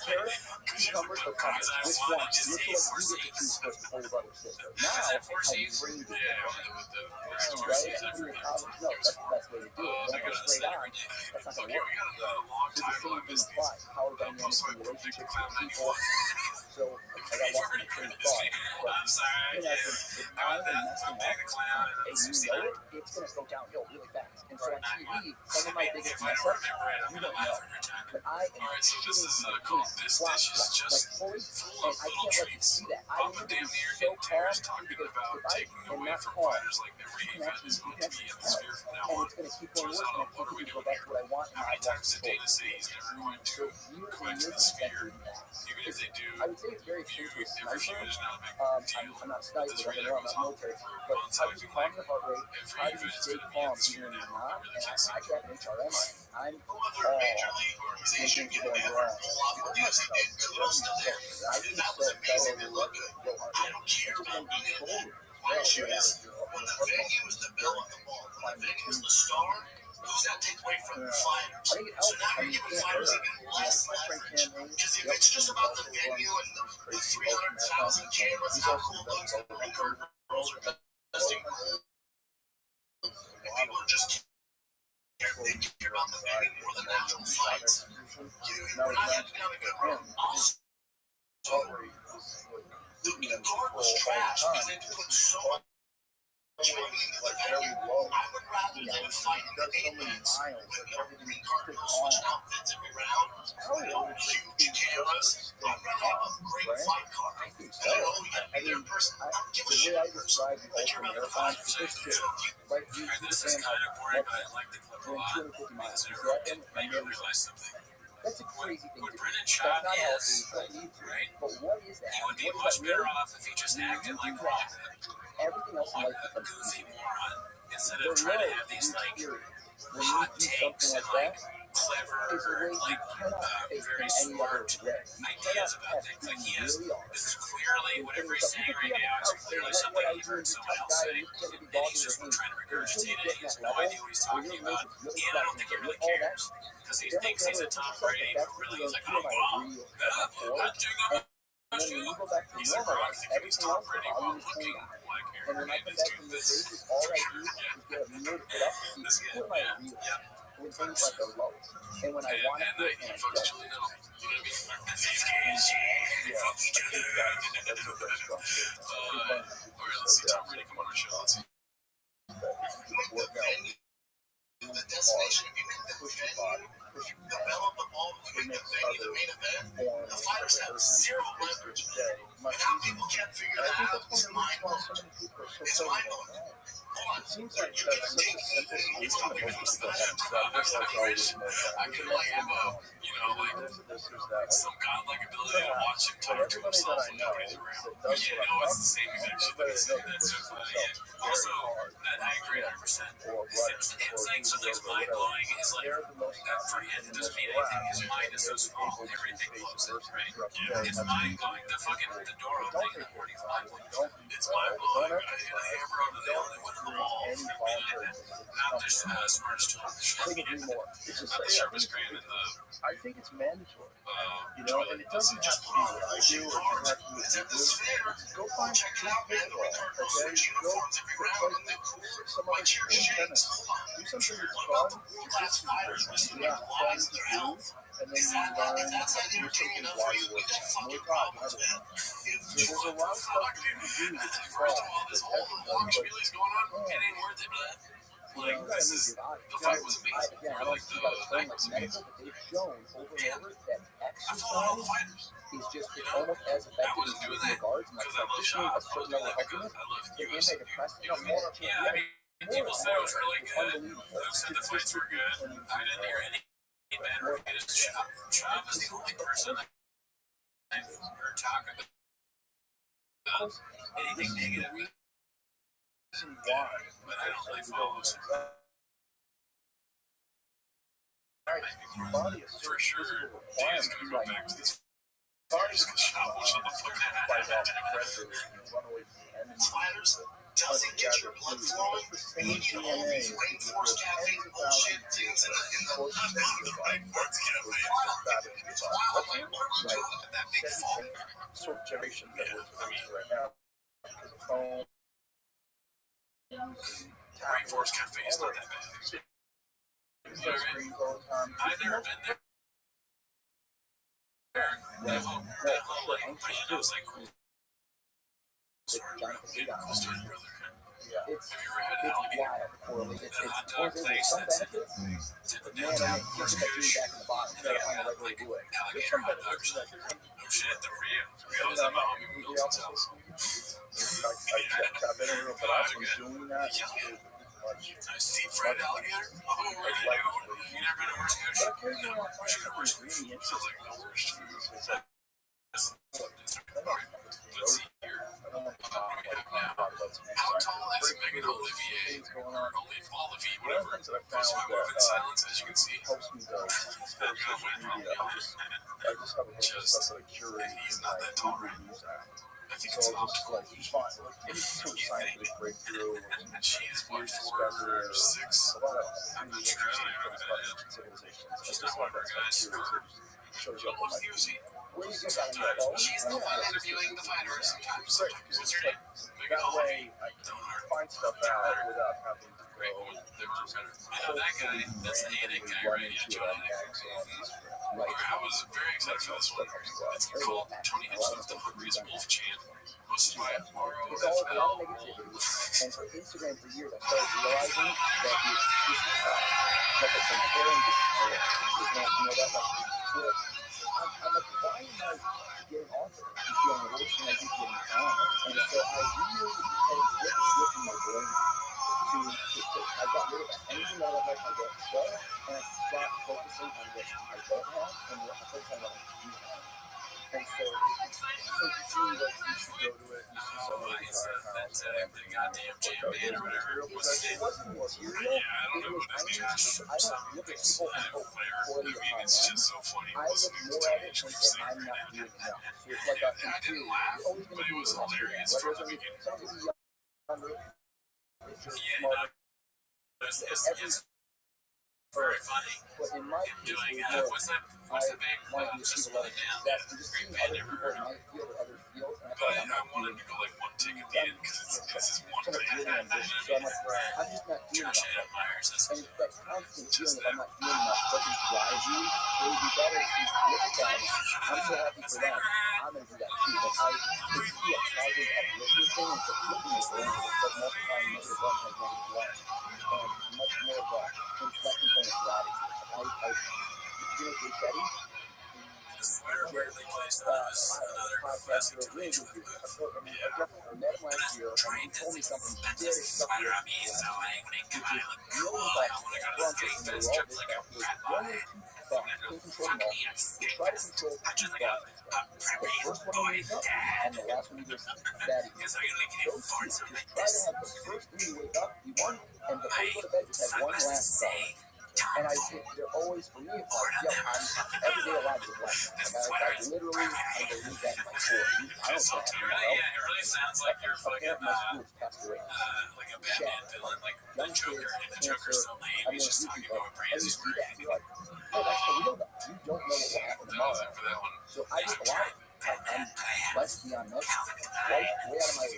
Carrot, cucumbers, or pumpkins. Which one? Which one you get to choose first before your brother or sister. Now, Is that I 4C's? bring you Yeah, with the store right? C's And every you're in college. No, that's the best way to do it. they Don't go got us straight on. every day. That's not Okay, going we to work. got another long So the title. I same thing missed these. applies. Power dynamics Post and my Big relationships Clown with people. 94. So I got lost in the train of thought. But I'm sorry. in essence, if How I'm about that? messing I'm Big up Clown and and you 69. know it, it's going to go downhill really fast. And And so on TV, some of my biggest mess ups, you don't know. But I am shooting my penis, flop, like fully, and I can't let you see that. I need to be so calm because if I am not calm, you can actually tell. And it's going to keep going worse, and I can't even go back to what I want, and I want to control. So you and your perspective, I would say it's very akin to a sniper. I'm not sniping, I'm not military, but how do you calm your heart rate? How do you stay calm even when you're not? And I got an HRM. I'm all when things are going wrong. I think so. I don't care about being controlled. My issue is when the venue is the bell on the ball, when the venue is the star, who's that take away from the fighters? So now you're giving fighters even less leverage. Because if it's just about the venue and the 300,000 cameras, how cool those record girls are testing, and people are just they care about the venue more than actual fights. We're not heading down a good road. Also, the card was trash because they put so much money into the venue. I would rather than fight in the 8 minutes with 3 card girls switching outfits every round. Huge cameras. I'd rather have a great fight card. I don't know, you gotta be there in person. I don't give a shit in person. I care about the fighters. This is kind of boring, but I like the clip a lot. Because it made me realize something. That's a crazy thing. What Brennan shot is, right? But what is that? He would be much better off if he just acted like Rock, Everything else in like life a becomes goofy easy. moron, instead of trying to have these like When hot you do takes something and like like that, clever, is a way like you cannot fake very any other smart way. You ideas cannot about test things. who Like he you has, really are. this is clearly whatever he's saying right now is clearly something he heard someone else say, and he's just trying to regurgitate it. He has no idea what he's talking about, and I don't think he really cares because he thinks he's a Tom Brady, but really he's like, oh wow, And then when you go back to normal life, everything else, the volume is turned down. And when I come back from this races, all I do is get a mirror to put up and see who am I real? When things like the lowest. And when I want to do it and I don't. Alright, let's see Tom Brady come on our show. Let's see. The destination, if you make the venue, the bell of the ball, you make the venue the main event, the fighters have zero leverage. And how people can't figure that out is mind-blowing. It's mind-blowing. It seems like that's such a simple solution that most people have I wish I could like have a, you know, like some godlike ability to watch him talk to himself when nobody's around. You know, it's the same exact shit that he said. That's so funny. Yeah. Also, I agree 100%. Him saying something's mind blowing is like, for him, it doesn't mean anything. His mind is so small, everything blows it, right? It's mind blowing. The door opening in the morning is mind blowing. It's mind blowing. I hit a hammer on the nail and it went to the wall. Not the smartest tool on the shelf. Not the sharpest crayon in the. I think it's mandatory. You know, and it doesn't have to be what I do or it doesn't have to be what you do. Go find Check it out, man. The way Cardinals switch uniforms every round and the cool some white other cheer shakes. do something that's What about fun. the world-class fighters risking their lives and their health? And then Is you that learn if that's not you're entertaining taking enough why for you, you you work got out. fucking More time, problems, man. there's a lot of stuff you can do that's First of fun. all, this whole long spiel's going on, it ain't worth it, man. Like, this is, the fight was amazing. Or like the night was amazing. They've shown over and over that I follow all the exercise fighters. is just it's almost as I effective wasn't as doing using that the guards and like because I love pushing a shots. I was certain doing level that of because heaviness. I love The UFC. antidepressant, You know what I mean? Yeah, I mean, people say it was really good. Who said the fights were good? I didn't hear any bad reviews. Chop is the only person I've heard talk about anything negative. Why? But I don't really follow some. Your body is For sure, Dan's gonna go back to this. Just gonna shop. Shut the fuck fight off the up. predator and run away from the enemy. Fighters doesn't get your blood flowing. You need all these rainforest cafe bullshit things in the I'm not the rainforest cafe. It's wild. Like, what are we doing at that big fall? Sort of generation that we're facing right now. Because of phone. Rainforest cafe is not that bad. Screens all the time. I've never been there. That whole like, I was like, cool. Sorry, cool story, brother. it's wild to correlate. It's one of those, there's some benefits, but man, I mean, you put that genie back in the box, you gotta find the right way to do it. There's some benefits that No shit, the Rio. Rio's a homie who lives in town. I've been in a room, but I've been doing that. Nice deep fried alligator. Oh, really, dude? You never been to worst But country? occasionally I'll find Where's your worst food? something really Sounds like the worst food. Let's see here. What do we have now? How tall is Megan Olivier? Or Olivier, whatever. Post my move in silence, as you can see. helps me to explore social media. I just have a bunch of stuff that I curate. He's not that tall, right? I think So it's it's just like, you find, like, any sort of scientific breakthrough, She's what, discovery, 4 or 6? a lot of I'm not sure. I don't know who that is. civilizations. I She's just not one love of our that guys. stuff too. It shows you up What's like, the UFC? Where do you get that in your phone? She's the one interviewing the fighters. Sometimes. great, because What's it's your like, name? that way I can find stuff out without having to Great. go. They were better. You know, that guy, that's the Anik guy, right? Yeah, John Anik. I was very excited for this one. It's called Tony Hitchens, the Hungriest Wolf Chant. Hosted by It's all ROTHSCHILD. negativity. And for Instagram for years, I started realizing that it's just like a comparing despair. You know that, like, where I'm like, why am I getting off it? I'm feeling worse than I do getting on it. And so I really had to get a switch in my brain I got rid of that. Anything that I like, I let go, and I stopped focusing on what I don't have and what I focus on what I do have. And so So you see, like, you should go to it, you see somebody It's that goddamn jam band or whatever. What's his name? it wasn't material. Yeah, I don't know It who was, this I guy is. don't look at people and hope for I mean, it's just so funny I look listening to more at it teenage and girls say, sing I'm right not now. doing enough. So it's like a I didn't laugh, you're always going but to it be was less than hilarious that. from Whether the it's beginning. somebody younger, it's just Yeah, smarter. it's very funny. But in my Him case, doing, it was more, what's that band? want to Just achieve a Let lot It of Down. success and just Great seeing band, other never people heard in of my field or other fields, and I But thought, I'm I not wanted doing to go like one ticket in because this is one so much thing. really ambitious. So I'm like, I'm just not doing Josh enough. Adam Myers, that's And it's that constant feeling that I'm not doing enough doesn't drive you. It would be better if you look at that and I'm so happy for them. I'm going to do that too. Like it's to be a positive, uplifting thing. It's a flipping the brain. It's like multiplying negative one by negative one. And much more of a inflection point of gratitude. You know, Jay Shetty? weirdly placed on another classic Really Twitch good with dude. I met him last year and he told me something very stuck with me. Which is, you know, like, well, I'm just going to roll this back. The only two thoughts can control them all. You try to control the thoughts. The first one you wake up and the last one you just daddy. Those two, just try to have the first thing you wake up, you want, and before you go to bed, just have one last thought. And I think they're always, for me, it's like, yo, I'm every day alive is a blessing. Like, I literally, I believe that in my core. I don't care. it really sounds like you're fucking My school's passed away. like a Batman villain, like the Joker, and the Joker's so lame, he's just talking about what And brands you he's see wearing. that, you're like, oh, that's for real though. You don't know what will happen tomorrow. For that one. So I just allow it. I'm blessed beyond measure. Life way out of my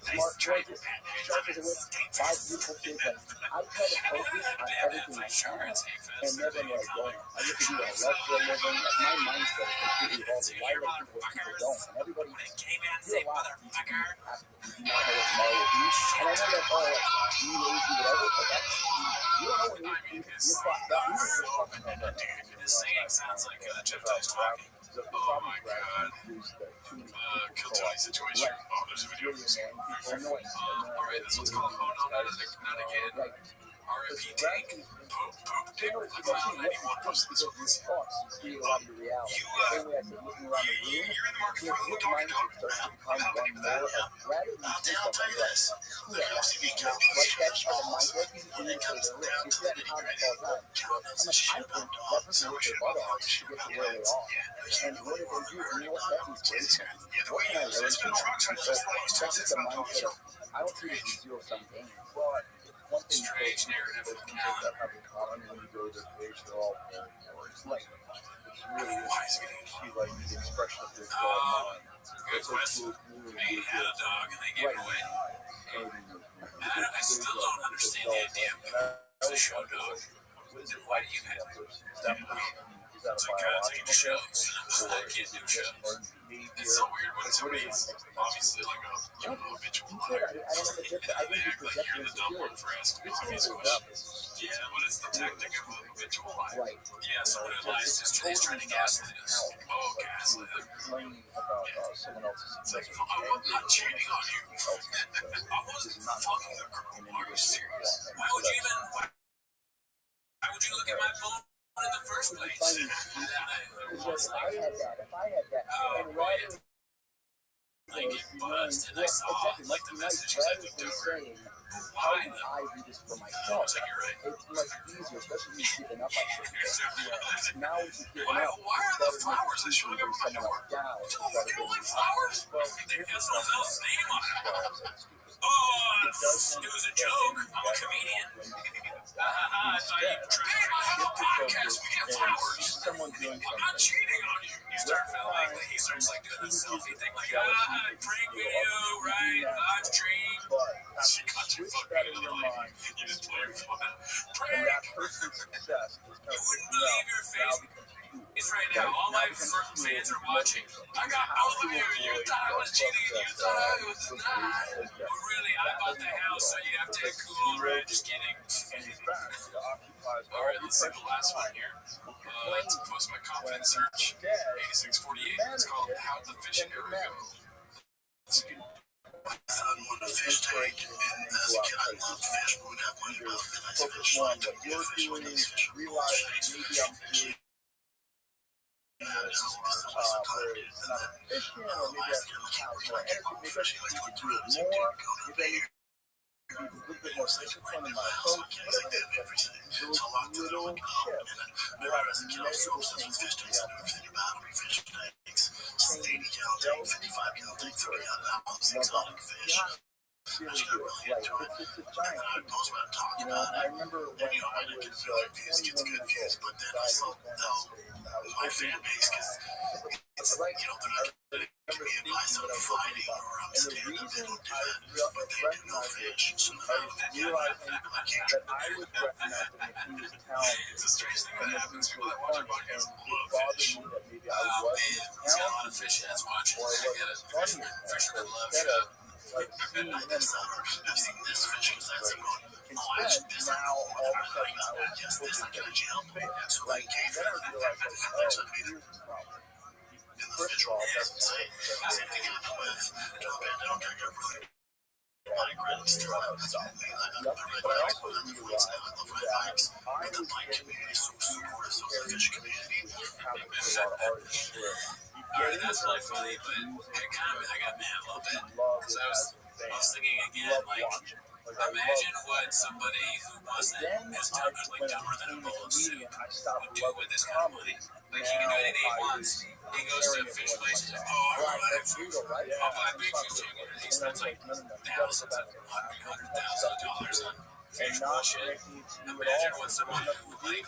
smart choices. Sharp as a whip. 5 beautiful kids. Like, I try to focus on everything I can and never let it go. I get to do what I love for a living. Like, my mindset is completely evolving. Why let people what people don't? And everybody, you're a lot of things you have to do not know what tomorrow will be. And I know that, oh, like, you lazy, whatever, but that's, you don't know when you're fucked up. You're just fucking up. This singing sounds like Jeff Dye's talking. Oh my god. Kill Tony situation. Oh, there's a video of this. Alright, this one's called Oh No, Not Again. R.I.P. Tank. Poop, dick, clown, anyone posts this one. Create a lot of your reality. The same way I said looking around the room, You're in the market your for a good dog mind dog. starts to become one more of rather than see I'll tell you something this. The LCD count like that type of mindset you can communicate to them. It's that comment all the time. I'm like, I think that person worked their butt off to get to where they are. And what did they do? And you know what? That's inspiration. What can I learn from that? And so that's just the mindset of, I don't see it as a zero-sum game. But one thing Strange narrative of People that have in common when you go to their page, they're all very words. Like, it's really see, like, the expression of their mind. Good question. They had a dog and they gave it away. I still don't understand the idea of a show dog. Why do you have it? Is that a It's like taking biological shows. I can't do shows. or behavior? It's so weird when somebody's obviously like a habitual liar. They act like you're the dumb one for asking obvious questions. Yeah, but it's the tactic of a habitual liar. Right. Yeah, someone who lies just is trying to gaslight us. Oh, gaslight us. Complaining about someone else's It's like, I'm not cheating on you. I wasn't fucking the girl. Are you serious? Why would you even... Why would you look at my phone in the first place? Because I had that. If I had that, and boy, rather I get buzzed and I saw like the message I looked over. how do I do this for myself? It's like you're right. It's much easier, especially when you've given up on something. Now when you've given Why up, are the flowers that showing up bring at my someone door? else down. You don't like flowers? Well, There's someone else's name on it. Oh, it was a joke. I'm a comedian. I thought you were trying to have a podcast. We get flowers. Someone doing I'm not cheating on you. You start feeling like he starts like doing the selfie thing, like prank video, right? Live stream. but She got you fucking that into in the your light. mind, You just play fun. and Prank. that person's success is You going wouldn't believe your face. It's right now. All my fans are watching. I got both of you. You thought I was cheating. You thought I was not. But really, I bought the house, so you have to act cool, right? Just kidding. and he's back. It occupies All right, let's see the last one here. Let's post my confidence search. 8648. It's called How the Fishing Ever Go. Let's see. My son wanted a fish tank, and as a kid, I loved fish, but would have money about the nice fish. So I took me a fish with these fish. Realize maybe I'm doing fishing, or maybe I should have more energy, maybe I should do it more, maybe I need to be a little bit more disciplined in my approach. So a lot of them Little like, oh, shifts. and I remember as a kid, I was so obsessed with fish tanks. I knew everything about them. Fish tanks, 80-gallon tank, 55-gallon tank, 30-gallon tank, exotic fish. Really good. Like, it's a giant I thing. post about talking You know, about I it. remember And, when you know, I I didn't get was the good views, gets good views, but then I saw my fan base, because it's, you know, they're not going to give me advice on fighting or I'm and the standing, they reason don't do I that, but they do know fish. So now I they realized I can't that I would recognize him if he was talented. It's a strange thing that And if he happens. was People really that watch funny, our and podcasts it love bothered fish. me that maybe I Man, wasn't see a lot of talented, fish heads watching. or I I get wasn't it. funny enough. So Fishermen love instead show. of like seeing him this summer, I've seen this fish because that's a good. instead, now all of a sudden I was Yes, this I got jail. So like, they gave then I that realized like, oh, here's the problem. First of all, that's same thing I do with the pandemic. I got really my credits through it. It's all me. I got the red bikes, but the fleets now. I love red bikes. But the bike community is so supportive. So the fishing community. Alright, that's really funny, but I got mad a little bit. So I was thinking again, like, imagine what somebody who wasn't as dumber than a bull would do with this kind of money. Like, he can do anything he wants. He goes to fish places and, oh, I'll buy big fish tank, and he spends like thousands of $100,000 on fish bullshit. Imagine what someone who, like,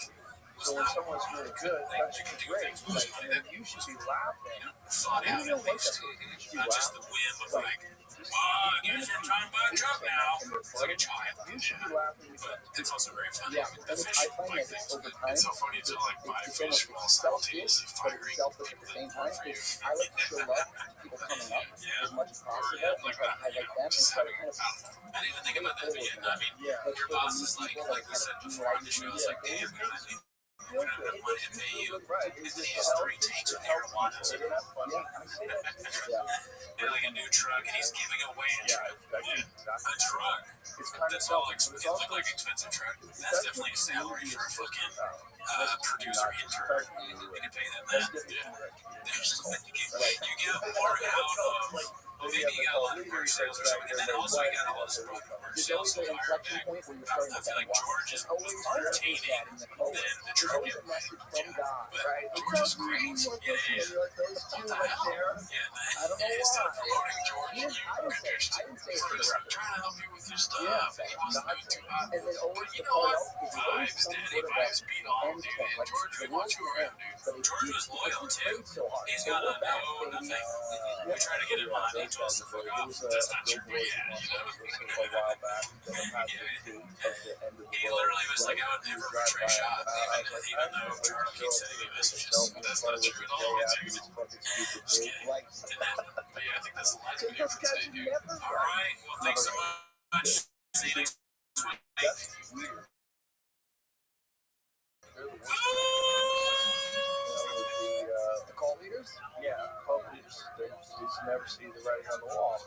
So when someone's really good, that's great. Like, you should be laughing. thought out at least. Not just the whim of like, I guess I'm trying to buy a truck now. It's like a child. You should be laughing. But it's also very funny. Yeah, The and fish I find like that things. over time, It's so funny to like buy it's fish almost while selfish, simultaneously but it's firing selfish at the people same that time. work for you. Because I like to show love to people coming up as much as possible, Yeah, and like try to that. highlight them, and Just try to having, kind of I didn't even think about that yet. I mean, yeah, your boss is like we said before on the show, it's like, damn, man, we don't have enough money to pay you. And then he has 3 tanks of marijuana. So and like a new truck, and he's giving away a truck. A truck. it's kind of That's all selfish, but it's look also like expensive truck. That's definitely a salary for a fucking producer intern. You can pay them that. Yeah. You get more out of. Well, maybe you got a lot of car sales or something, and then also you got all this merch there's sales always from an Iron inflection Back. point where you're starting I to feel like George is more entertaining than the there's truck. always a message from God, right? George is great. Yeah. You're like those two right there. Yeah, I don't know instead of why. promoting George, you I didn't say I'm trying to help you with your stuff. Yeah, And he wasn't doing too hot. and then always You the know part what? else is always Vibes, some daddy sort of vibes beat all, end dude. point. And Like George, the we watch world's for him, dude. but it's George was loyal we too. played so hard. He's So got we're to back, know baby. nothing. Yeah. We try to get him on. He told us to fuck off. That's not true. But yeah, you know. A while back, that I'm not Yeah. to the end of the He world. literally was like, I would never betray shot, even though Charlie keeps sending me messages. That's not true at all. It's This fucking stupid just dude. kidding. Like, But yeah, I think that's the last video Those for guys today, dude. never All right. Well, thanks so much. See you next week. that's weird. They're the worst. The cult leaders? Yeah, cult leaders, they just never see the writing on the wall.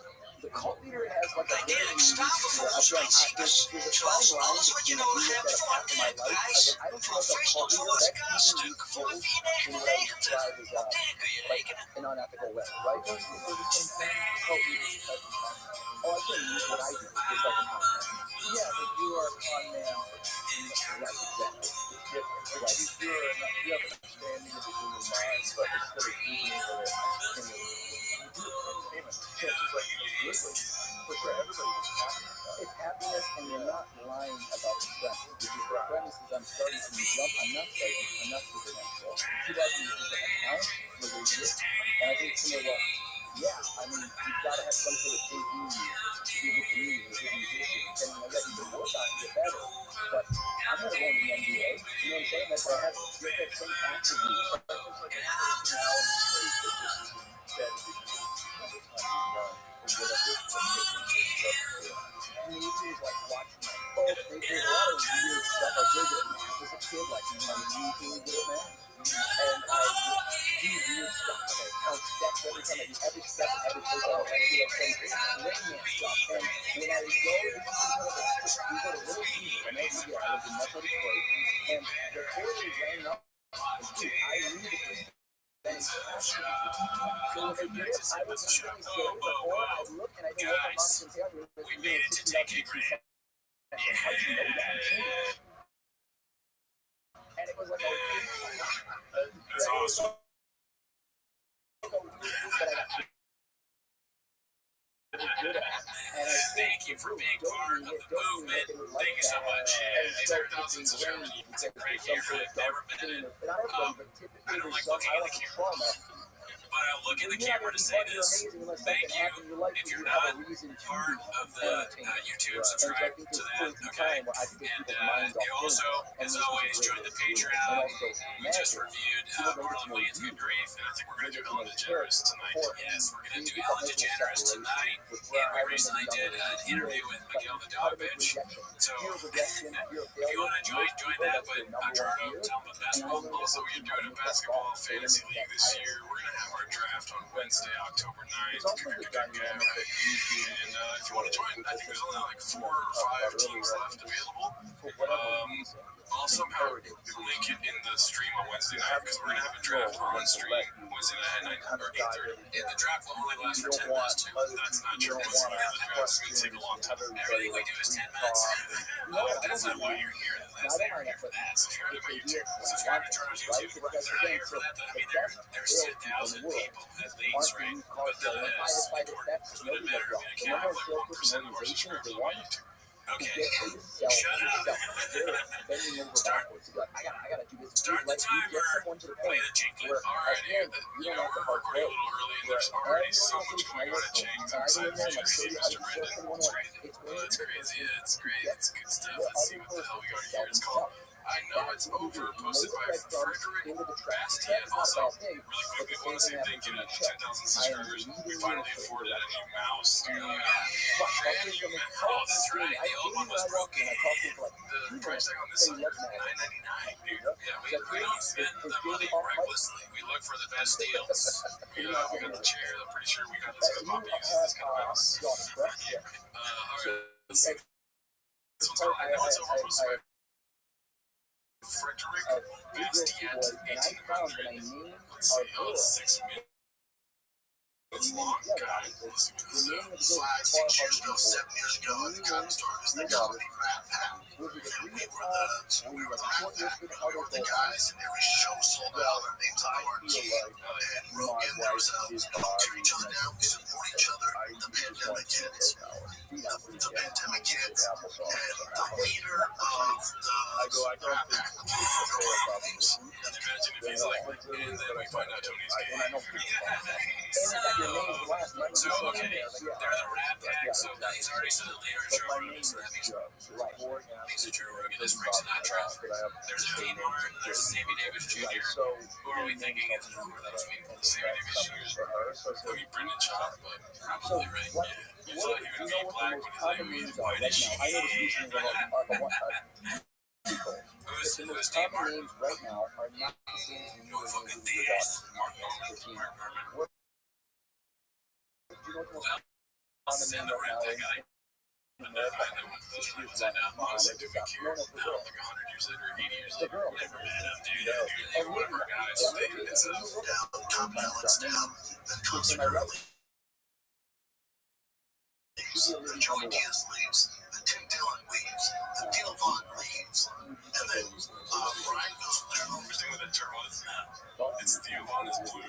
The cult leader has like a Again, very stop before again, Tracy. there's a fine line between You know, being have at a fun part of my then, life. guys. Again, I don't feel like a cult leader that even För used fina in what I describe as like an unethical way, right? Those people are the same thing. Cult leaders type of stuff. Oh, I can't use what I do. It's like a con man. Yeah, but you are a con man. Right, exactly. It's different. Like, you have an understanding of the human mind, but instead of using it in entertainment, it's just like, good for sure, everybody was happy. It's happiness, and you're not lying about the premise. The premise is I'm starting from the jump. I'm not supernatural. 2000 is just an account for legit. And I think some of what, yeah, I mean, you've got to have some sort of thing in you to be able to move as a musician. And like that, you can work on it, get better. But I'm not going to the NBA. You know what I'm saying? Like, I have to get that same attribute. It's like a personality trait that just is embedded in you from the time you're young, or whatever it's Me too, is like watching my folks. There's a lot of weird stuff. I did it as a kid, like I'm usually good at math. And I do weird stuff. Like I count steps every time I do every step of every place I do. I do like some Rain Man stuff. And when I go, we go to Little Caesar, and every year I lived in Metro Detroit, and before they rang up, dude, I knew that this then it's so when they did it, I was really scared before I look and I know what my mom can tell me. We made it to take grand. How'd you know that? And it was like a That's awesome. Thank you for being part of the movement. Thank you so much. Yeah, 800,000 subscribers. It's a great year. I've never been in. I don't like looking at the camera, but I look at the camera to say this. Thank you. If you're not part of the YouTube, subscribe to that. Okay. And you also, as always, join the Patreon. We just reviewed Marlon Wayne's Good Grief, and I think we're going to do Ellen DeGeneres tonight. Yes, we're going to do Ellen DeGeneres tonight. And we recently did an interview with Miguel the Dog Bitch. So if you want to join that. But I'm trying to tell them about basketball. Also, we're doing a basketball fantasy league this year. We're going to have our draft on Wednesday, October 9th. And if you want to join, I think there's only like 4 or 5 teams left available. I'll somehow link it in the stream on Wednesday night because we're going to have a draft on stream Wednesday night at 9 or 8:30. And the draft will only last for 10 minutes too. That's not true. The draft's going to take a long time. Everything we do is 10 minutes. That's not why you're here. That's not you're here for that. Subscribe to my YouTube. Subscribe to Turner's YouTube. They're not here for that. I mean, there's 10,000 people at least, right? But it's going to matter. I can't have like 1% of our subscribers on my YouTube. Okay. Shut up. Start the timer. Play the jingle. Alright, we're recording a little early and there's already so much going on at James. I'm excited for you to see Mr. Brendan. It's crazy. It's crazy. It's great. It's good stuff. Let's see what the hell we got here. It's called I Know It's Over, posted by Frederick Bastian. Also, really quickly, one the same thing, getting 10,000 subscribers. We finally afforded a new mouse. Brand new mouse. Oh, that's right. The old one was broken. The price tag on this one is $9.99, dude. Yeah, we spend the money recklessly. We look for the best deals. We got the chair. I'm pretty sure we got this because Poppy uses this kind of mouse. Okay, let's see. This one's called I Know It's Over, posted by Frederick Bastian, 1800. Let's see, oh, it's 6 minutes. It's long, guys. Let's see what this is. 5, 6 years ago, 7 years ago, at the comic store, it was the comedy rap pack. We were the rap pack. We were the guys, and every show sold out. Our names on RT and Rogan. There was we cheer each other down, we support each other. The pandemic hit. The pandemic hit. They're the Rat Pack, so he's already said it later in But Joe my Rogan, name so that is means Joe. Right. He's a Joe Rogan. This breaks in that trap. There's a Dean Martin, there's a Sammy Davis Jr. So Who are we thinking is one of those people? Sammy Davis Jr. Maybe Brendan Schaub, but probably right. What, Yeah. You thought he would be black when he's like, he's white as shit. I know it's recently people. Who's The most Dean common Martin? names right now are not the same as we Who knew fucking when we were this? about Mark Norman. 15. Mark Norman. Do you know what the most This is common in name the right Rat now Pack guy. is? Those are ones I know. Honestly, do we care? Now, like 100 years later, 80 years The later, girl. never met him, dude. One of our guys, it's a Down, top balance down, then comes Am the I right? early leaves, the Joey Diaz leaves, the Tim Dillon leaves, the Dino Vaughn leaves, and then Brian goes through. interesting what that term was. It's Theo Vaughn is blue,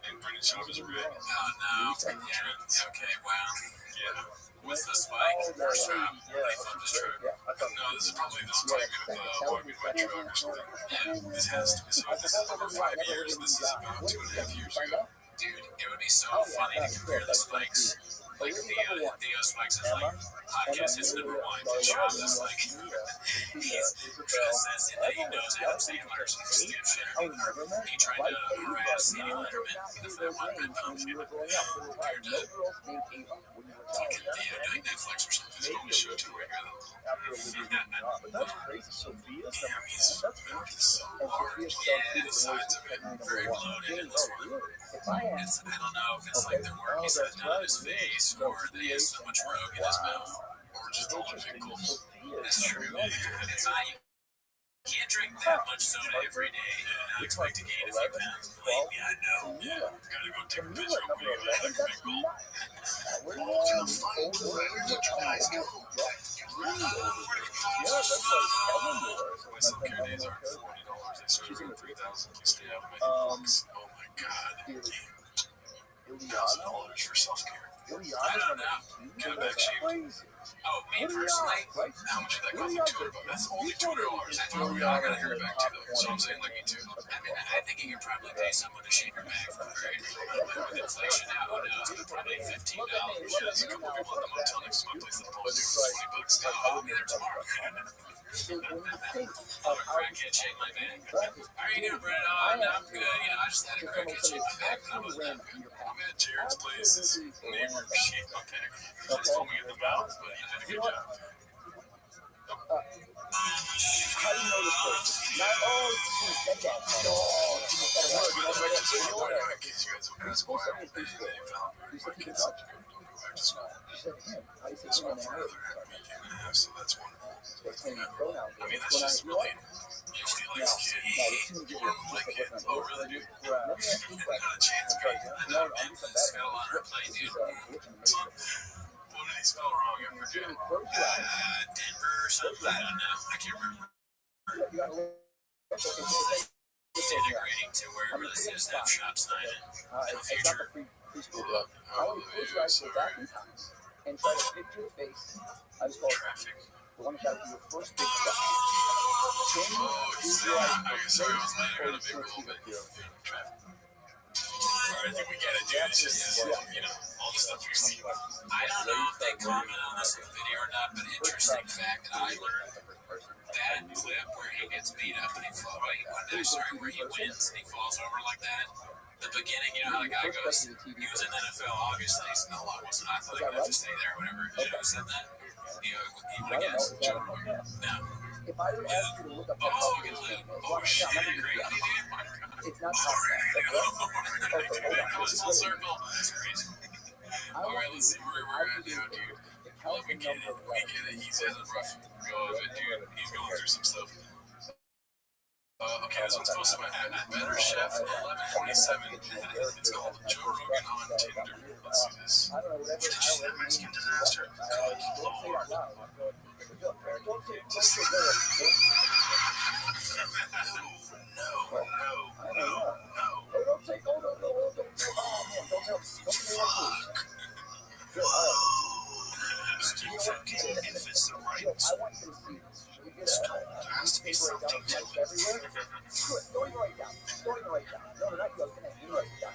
and Brendan Schaub is red. Oh, no. Yeah, okay, wow. Yeah. What's the spike? First job. They flipped his truck. No, this is probably the spike of Boy Meets Wet Truck or something. Yeah, this has to be. So this is over 5 years. This is about 2.5 years ago. Dude, it would be so funny to compare the spikes. Like Theo spikes is like podcast hits #1. Schaub is like he's says that he knows Adam Sandler's dipshit. He tried to harass Eddie Letterman with that one good pump shit. Compared to fucking Theo doing Netflix or something. It's probably a show too regular. That's crazy. Sophia's Damn, he's so hard. Yeah, the sides of it very bloated and this one. It's, I don't know if it's like the work he's had done on his face or that he has so much rogue in his mouth or just all the pickles. That's true. It's not, you can't drink that much soda every day and not expect to gain a few pounds. Believe me, I know. Yeah, gotta go take a piss real quick and have a pickle. Where do you find you guys go? Yeah, that's like heaven doors. My self-care days are $40. They started around $3,000. You stay out of my bucks. Oh my god. $1,000 for self-care. I don't know. Get a back shaved. Oh, me personally? How much did that cost me? $200. That's only $200. I thought we all got a hairback too, though. So I'm saying, like, me too. I mean, I think you can probably pay someone to shave your back for very, with inflation now, who knows? But probably $15. Yeah, there's a couple of people at the motel next to my place that pulls $20 still. I'll be there tomorrow. I'm a crackhead shave my back. How are you doing, Brett? Oh, I'm good. You know, I just had a crackhead shave my back when I was I'm at Jared's place. His neighbor shaved my back. He's foaming at the mouth, but he did a good job. How do you know this person? Not all she said that. No, she just said a word. You know what I'm saying? In case you guys will ask why they found me. My kids don't go back to school. She said him. How do you say So him? for another week and a half, so that's wonderful. It's him pronouns. I mean, that's just really. Usually likes kids. Or like kids. Oh, really, dude? Let me ask you a Not a question. chance, right? No, man. It's got a lot of play, dude. What did he spell wrong? I forget. Denver or something. I don't know. I can't remember. Integrating to wherever this is, that shop sign in the future. And try to picture the face. I just call it Traffic. the one that got your first big step. Sorry, I was late. I got a big roll, but traffic. I think we get it, dude. It's just, you know, all the stuff you see. I don't know if they comment on this video or not, but interesting fact that I learned, that clip where he gets beat up and where he wins and he falls over like that. The beginning, you know how the guy goes, he was in the NFL, obviously, he's no, I wasn't, I thought he would have to stay there, whatever. You know who said that? He would have guessed. Joe Rogan. No. If I were to ask you to look up that Fucking live. Oh, shit, crazy, dude. My God. it's not That was full circle. That's crazy. Alright, let's see where we're at now, dude. Well, we get it. He's having a rough go of it, dude. He's going through some stuff. Okay, this one's posted by Better Chef 1147. It's called Joe Rogan on Tinder. Let's see this. Did you see that Mexican disaster? Good Lord. Still thinking if it's the right I want you to see this. stone, there has to be something to it. Everywhere. Don't even write it down. Don't even write it down. No, not you. You write it down.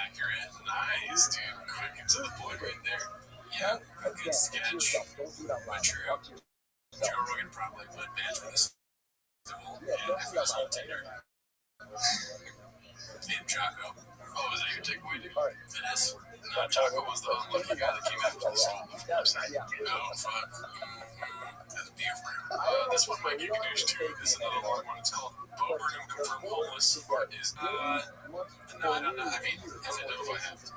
Accurate. Nice. Jeez, dude, quick and to the point right there. Yeah, a good Again, to sketch. yourself. Don't do it out But loud. true. Talk to yourself. Joe Rogan probably would badge for this. Yeah, If it was on Tinder. And Jocko. Oh, is that your takeaway, dude? All right. It is. No, Jocko was the unlucky guy that came after the storm. Oh, fuck. That's beautiful. This one might get Gadoosh too. This is another long one. It's called Bo Burnham Confirmed Homeless. No, I don't know. I mean, I don't know if I have. Okay.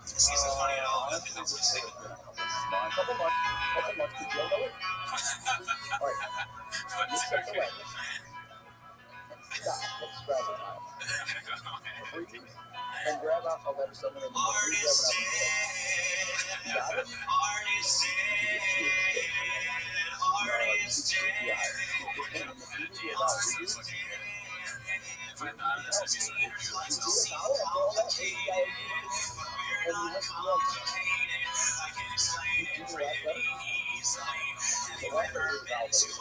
See, it's funny at all. I think that's what he's saying. Couple months. Did you know it? All right. You set the way. Stop. Let's grab it now. And grab out a letter somewhere in the middle. Artist You got it? Artist If I thought this would be some interview, let's You see. do it now after all that 80 hours and you went to the other. You do the last letter? The last letter is out there.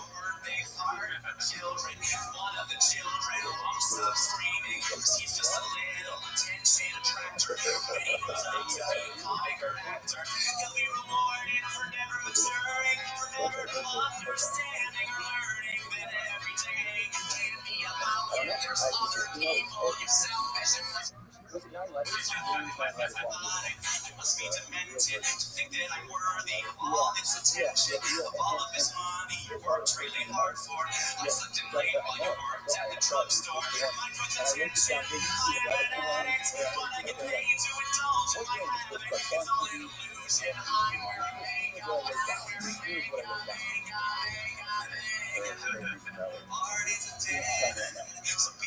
children. One of the children won't stop screaming, 'cause he's just a little attention attractor. When he goes on to be a comic or actor, he'll be rewarded for never maturing, for never understanding or learning that every day can be about you. There's other people, you're selfish and Was it 9 letters? I must be demented to think that I'm worthy of all this attention, of all of this money you worked really hard for. I slept in late while you worked at the drugstore. My conscience is I am an addict, but I get paid to indulge in my habit. It's all an illusion. I'm wearing makeup. Art is a dead. So be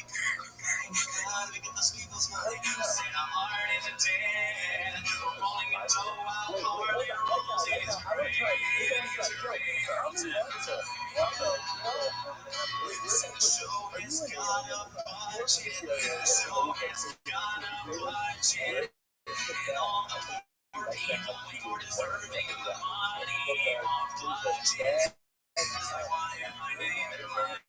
gotta get those people's money. Say our art is a dead. Rolling in dough while Harley rolls in his grave. Show has got a budget. Show has got a budget. And all the poor people who deserving of the money off budget. I wanted my name in my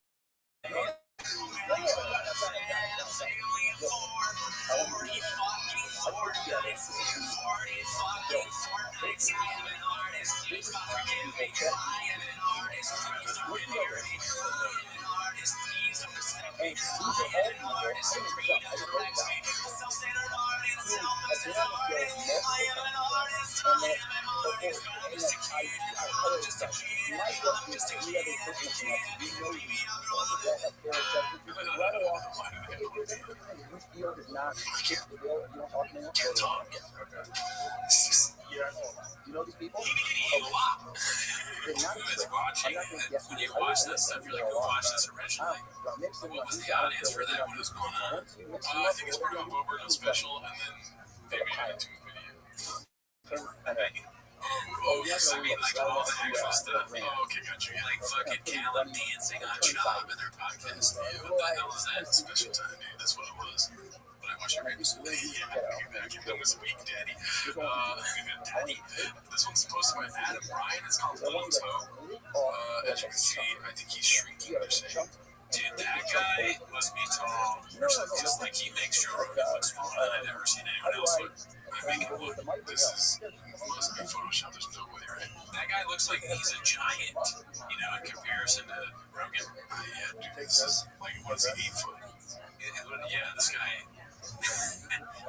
You know these people? When you watch this stuff, you're like, who watched this originally? What was the audience for that? What was going on? I think it's part of a Bo Burnham special, and then they made it into a video. Oh, yes, I mean, like all the actual stuff. Oh, okay, got you. Like fucking Caleb dancing on Job in their podcast. Yeah, what the hell is that? Special time, dude. That's what it was. But I watched it right this week. Yeah, you're back. It was a week, Daddy. Daddy. This one's posted by Adam Bryan. It's called Little Toe. As you can see, I think he's shrinking. They're saying, dude, that guy must be tall. Just like he makes Joe Rogan look smaller than I've ever seen anyone else look. I make it look. This is must be Photoshop. There's no way, right? That guy looks like he's a giant, you know, in comparison to Rogan. Yeah, dude, this is like, what's he, 8 foot? Yeah, this guy.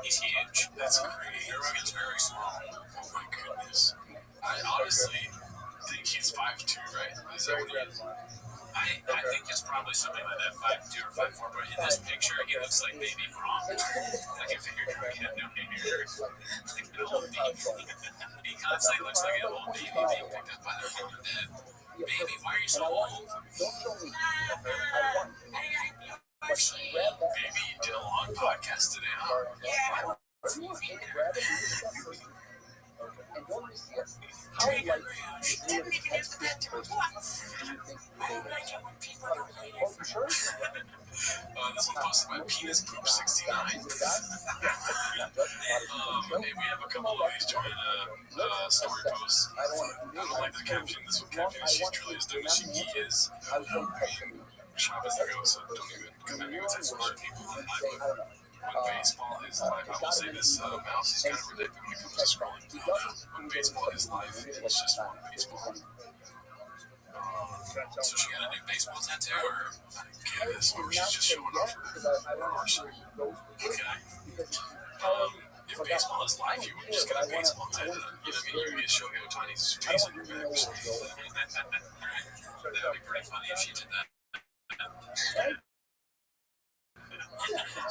He's huge. That's crazy. Rogan's very small. Oh my goodness. I honestly think he's 5'2", right? Is that what he is? I think it's probably something like that, 5'2" or 5'4", but in this picture, he looks like baby Gronk. Like if you're drinking no hair. Like an old baby. He constantly looks like an old baby being picked up by their mom and dad. Baby, why are you so old? Baby, you did a long podcast today, huh? Yeah. And don't we see us? How like you this person? Oh, you sure? This one posted by Penis Poop 69. Maybe we have a couple of these join story posts. I don't like the caption. This one caption is she's truly as dumb as she is. Shop as they go, so don't even come at me with some other people on my book. baseball is life, I will say this, Mouse is kind of ridiculous when it comes to scrolling. When baseball is life, it's just one baseball. So she got a new baseball tattoo, or this, or she's just showing off her horse? Okay. If baseball is life, you would just get a baseball tattoo. You know, you get Shohei Ohtani's face on your back or something. That would be pretty funny if she did that.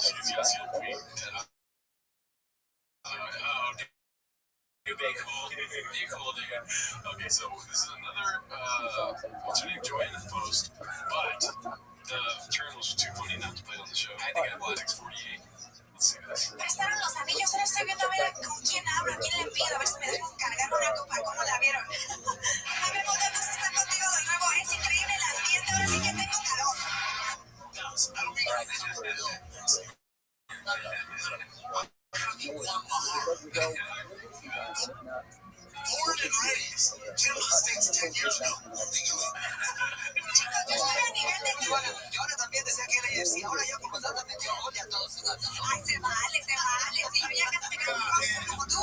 She's got some tweet. Be cool, dude. Okay, so this is another, what's her name, Joanna's post, but the turn was too funny not to play on the show. I think I bought 648. Let's see this. Prestaron los anillos, ahora estoy viendo a ver con quién hablo, a quién le pido, a ver si me dejan cargar una copa, ¿cómo la vieron? A ver, podemos estar contigo de nuevo, es increíble el ambiente, ahora sí que tengo calor. Born and raised, Tim States 10 years ago. Chicos, yo estoy a nivel de que... Bueno, yo ahora también decía que era UFC, ahora yo como tanto me dio odio a todos. Ay, se vale, si yo ya casi me creo como tú.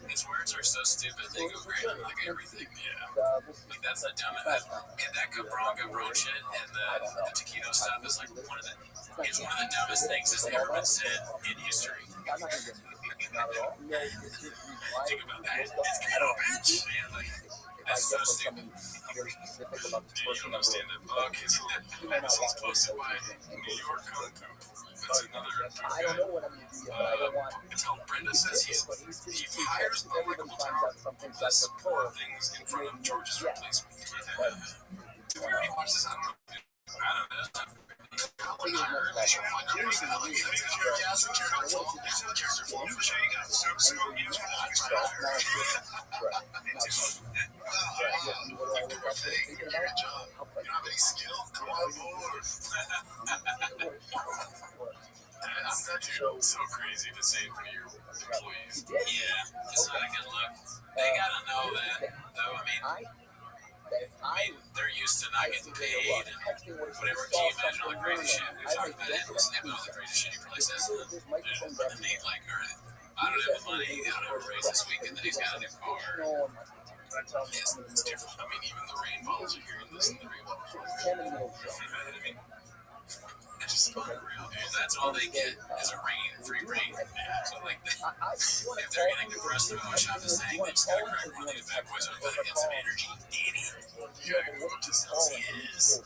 His words are so stupid, they go great with like everything, yeah. Like that's the dumbest, and that Cabron shit and the taquito stuff is like it's one of the dumbest things that's ever been said in history. Think about that. It's kind of bitch. Man, like, that's so stupid. Do you understand that? Okay, so this is posted by New York Kung Fu. That's another guy. It's called Brenda Says he hires unlikable talent does poor things in front of George's replacement. Did we already watch this? I don't know. So crazy to say for your employees. Yeah, it's not a good look. They gotta know that, though. I mean, they're used to not getting paid and whatever. Can you imagine all the crazy shit? They're talking about it. Listen to all the crazy shit he probably says. But they like, I don't have the money, I don't have a raise this week, and then he's got a new car. It's different. I mean, even the rainbows are hearing this, and the rainbows are hearing it. It's just unreal, dude. That's all they get is a free rain. Yeah. So, like, if they're getting depressed about what Shop is saying, they just gotta crack one of these bad boys over there and get some energy. Danny, you gotta go up to Celsius.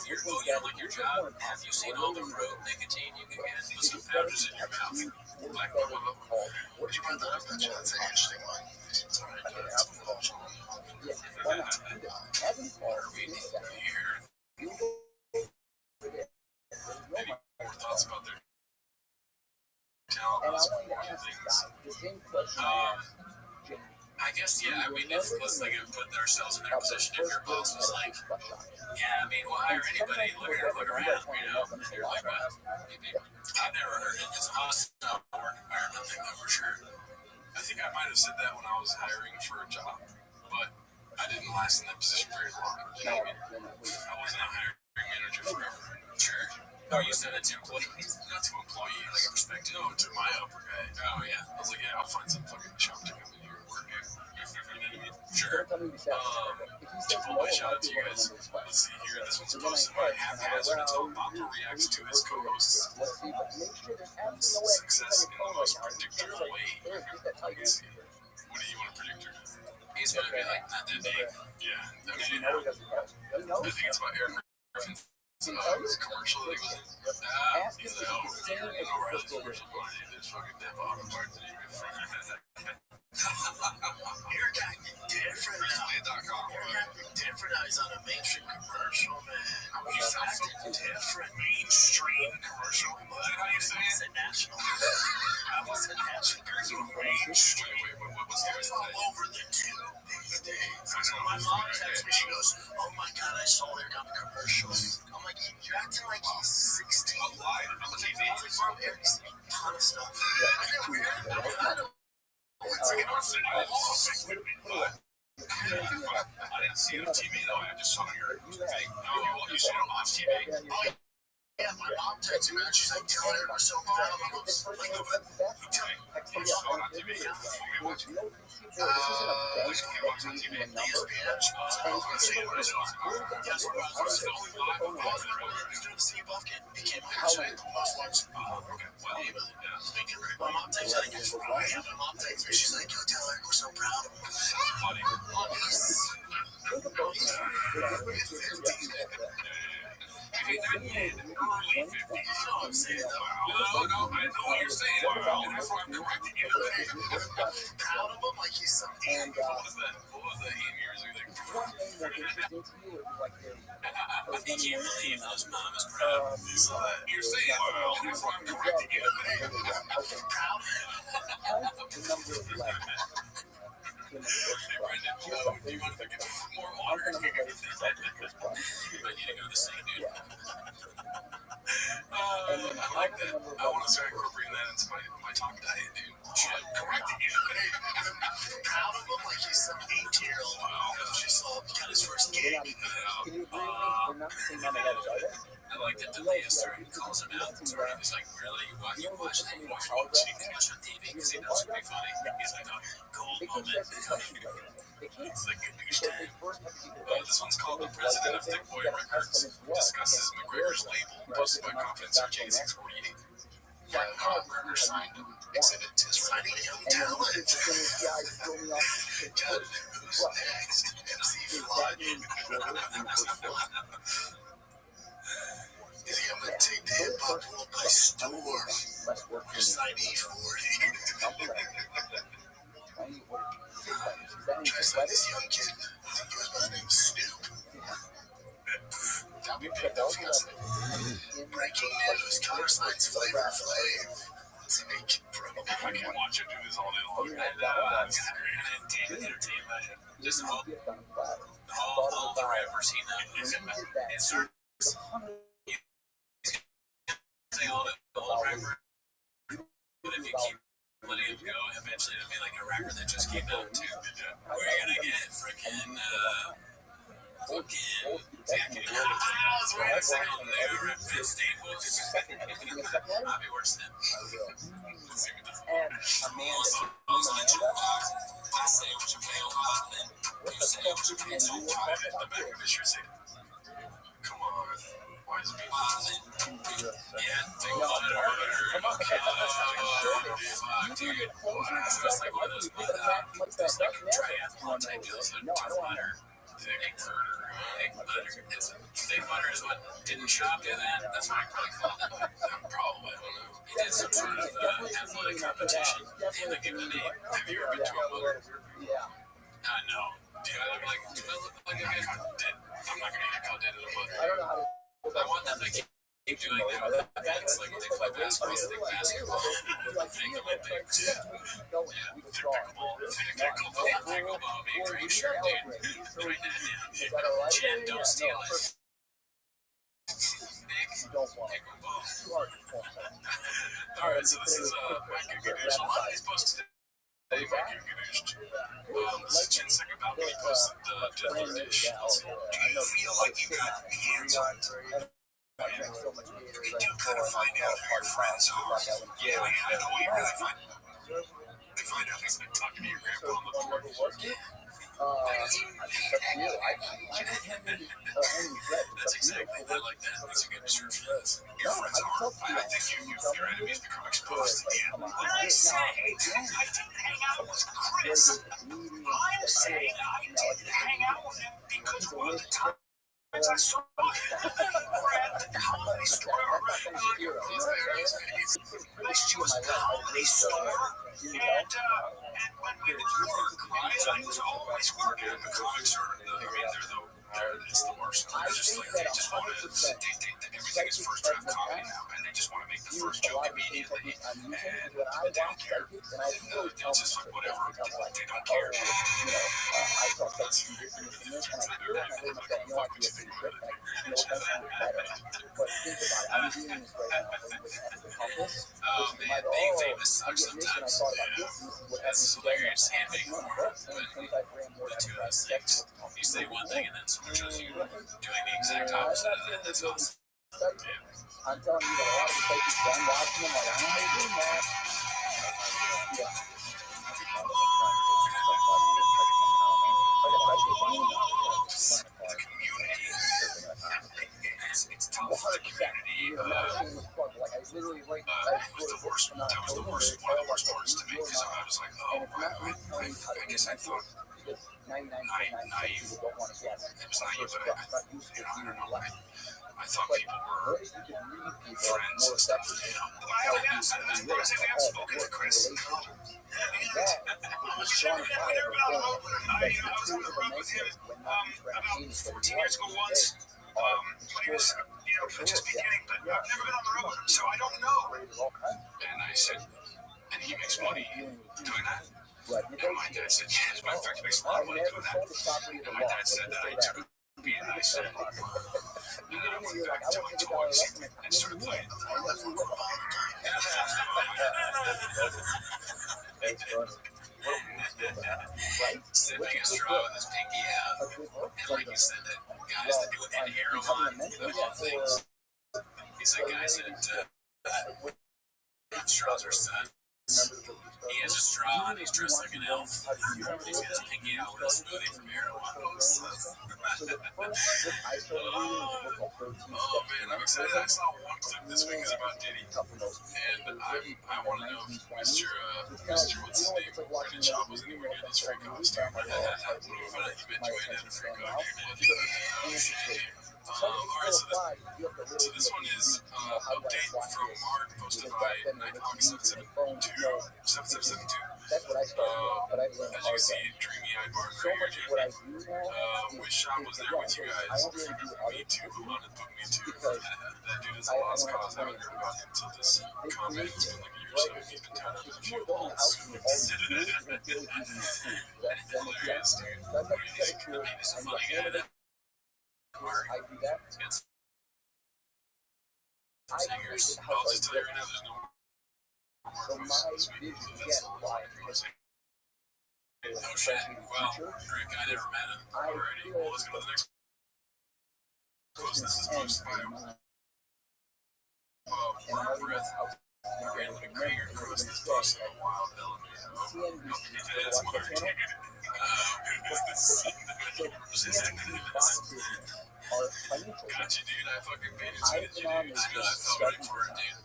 You like your job? Have you seen all the road nicotine you can get with some powders in your mouth? Like, What did you put that up? That's an interesting one. It's all right, what are we doing here? Maybe more thoughts about their talent was one of the things. I guess, yeah, I mean, let's like put ourselves in their position. If your boss was like, yeah, I mean, we'll hire anybody, look around, you know? And you're like, well, I've never heard it. It's a hostile work environment thing, though, for sure. I think I might have said that when I was hiring for a job, but I didn't last in that position very long. You know what I mean? I wasn't a hiring manager forever. Sure. Oh, you said it to employees? Not to employees, like a perspective. No, to my upper guy. Oh, yeah. I was like, yeah, I'll find some fucking chump to come in here and work. You know what I mean? Sure. Chipotle, shout out to you guys. Let's see here. This one's posted by Haphazard. It's how Papa reacts to his co-hosts' success in the most predictable way. Let's see. What do you want to predict her? He's going to be like, not that big. Yeah. I mean, I think it's about Aaron Griffin's commercial that he was in. He's like, oh, you know where his commercial going. There's fucking that bottom part that you can You're acting different now. You're acting different now. He's on a mainstream commercial, man. He's acting different. Mainstream commercial? Is that how you say it? I said national. I wasn't national. Mainstream. What was that? It's all over the tube these days. So my mom texts me. She goes, oh my God, I saw her on the commercial. I'm like, you're acting like he's 16. I'm live on the TV. I was like, Mom, Eric's a ton of stuff. I know. I didn't see it on TV though. I just saw your thing. Oh, you seen it on TV? Oh, yeah, my mom texted me and she's like, telling her we're so proud of us. Like, you saw it on TV. Which came on TV. ESPN. I was gonna say, what is it on? Yes, it was the only live on the Steve Buffkin became actually the most watched. Okay, well, even my mom texted me, my mom texted me, she's like, yo, tell her we're so proud of him. Funny. I know what you're saying. And that's why I'm correcting you. Proud of him like he's something. What was that 8 years ago? I think you believe those mom is proud. You're saying, well, that's why I'm correcting you. Proud. Do you want to get more water? I need to go to the sink, dude. I like that. I want to start incorporating that into my talk diet, dude. Correcting you. Proud of him like he's some 18-year-old. Just got his first gig. I like that Delia started calls him out. He's like, really? Why you watch that? You watch on TV? Because he knows it'd be funny. He's like, oh, gold moment. It's like a douche time. This one's called The President of Thick Boy Records. Discusses McGregor's label posted by Confidence RJ648. McGregor signed exhibit to his signing young talent. God, who's next? MC Flood. Is he gonna take the hip hop world by storm? Sign E40. Try to sign this young kid. I think he was by the name Snoop. That'd be pretty disgusting. Breaking news, Connor signs Flavor Flav. I can watch him do this all day long. Just all the rappers he knows. It starts saying all the old rappers. But if you keep letting him go, eventually it'll be like a rapper that just came out too. We're gonna get freaking I'll be worse than I say what you pay on Hotland. You say what you pay on private. The back of the shirt say, come on. Why is it being Hotland? Yeah, think about it. Dude, it's like one of those triathlon type deals that don't matter. Thick butter is what didn't Shop do that? That's what I probably called it. Probably, I don't know. He did some sort of athletic competition. Damn, they gave it a name. Have you ever been to a butter? No. Do I look like a guy caught dead? I'm not gonna get caught dead in a butter. I want them to keep doing that with events, like when they play basketball, stick basketball, thing Olympics. Pickleball, be a great shirt, dude. Right now, Jen, don't steal it. Nick, pickleball. Alright, so this is Mike Ganesh. A lot of these posted today, Mike Ganesh. This is Jen's second balcony posted the dish. Do you feel like you got hands on it? You do kind of find out who your friends are. Yeah, I know what you really find. They find out who's been talking to your grandpa on the board. That's exactly, I like that. That's a good description. Your friends are. I think your enemies become exposed again. When I say I didn't hang out with Chris, I'm saying I didn't hang out with him because one of the times I saw him over at the comedy store. Nice to the comedy store. And when we would work, I was always working at the comic store. It's the worst. They just want to, everything is first draft comedy now, and they just want to make the first joke immediately, and they don't care. It's just like whatever, they don't care. this and this and this, and I feel like I heard myself, you know, I feel pretty shit, like, you know, that sounds better. But think about it, I'm doing this right now for with the compass, which you might go, oh, I'm getting this, and I thought about this, and this is what happens to them. You know, that's only 25 grand more than I expected. You say one thing and then someone shows you doing the exact opposite of that. That's awesome. I'm telling you that a lot of the places I'm watching them, like, I'm not doing that. Yeah. The community. It's tough. The community. Like I literally like The worst. That was the worst. One of the worst parts to me because I was like, oh, I guess I thought. Naive. It was naive, but I don't know. I thought people were friends and stuff. I've spoken to Chris. I was chatting with him about an open night. I was on the road with him about 14 years ago once. When he was, just beginning, but I've never been on the road with him, so I don't know. And I said, and he makes money doing that. And my dad said, yeah, as a matter of fact, he makes a lot of money doing that. And my dad said that I took B and I said, I took him toys and started playing. Sipping a straw with his pinky out. And like he said that guys that do an arrow on the whole things. He said guys that straws are son. He has a straw and he's dressed like an elf. He's got his pinky out with a smoothie from Erewhon. Oh man, I'm excited. I saw one clip this week is about Diddy. And I want to know if Mr. What's his name? Brandon Chop was anywhere near this free costume. But I bet you ain't had a free costume, did you? Alright, so this one is update from Mark, posted by Nighthawk772. As you can see, dreamy-eyed Mark right here. Wish I was there with you guys. Me too. Me too. That dude is a lost cause. I haven't heard about him until this comment. It's been like a year or so. He's been tied up with a few balls. Hilarious, dude. What do you think? I mean, he's a funny guy. I do that. Singers. I'll just tell you right now, there's no So my vision, again, why? Because no shit. Well, Rick, I never met him already. Well, let's go to the next post. This is posted by Warm Breath. Random Krieger across this post of a wild element. That's Mark. Gotcha, dude. I fucking paid attention to you, dude. I felt right for it, dude.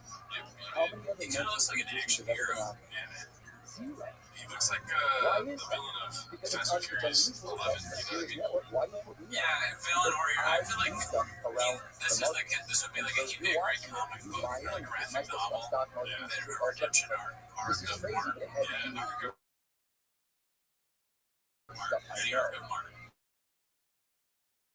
He kind of looks like an action hero. Yeah. He looks like the villain of Fast and Furious 11. You know what I mean? Yeah, villain or hero. I feel like this would be like a unique great comic book, like graphic novel. Yeah, that redemption arc of Mark. Yeah, the arc of Mark.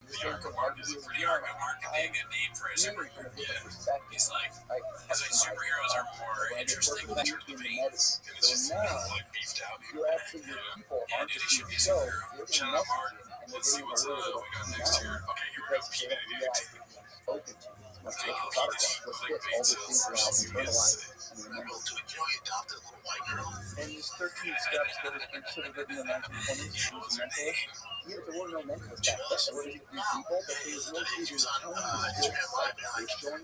The arc of Mark is a pretty arc of Mark could be a good name for a superhero. Yeah. He's like, because like superheroes are more interesting in terms of pain. It's just like beefed out. Yeah, dude, he should be a superhero. Shout out Mark. Let's see what's we got next here. Okay, here we go. P. Diddy. Clickbait, so let's see what he has to say. He adopted a little white girl. And these 13 steps that has been sort of written in the 1920s, What was her name? yeah, there were no mentors back then. There were people, but they were He was on Instagram Live, and like,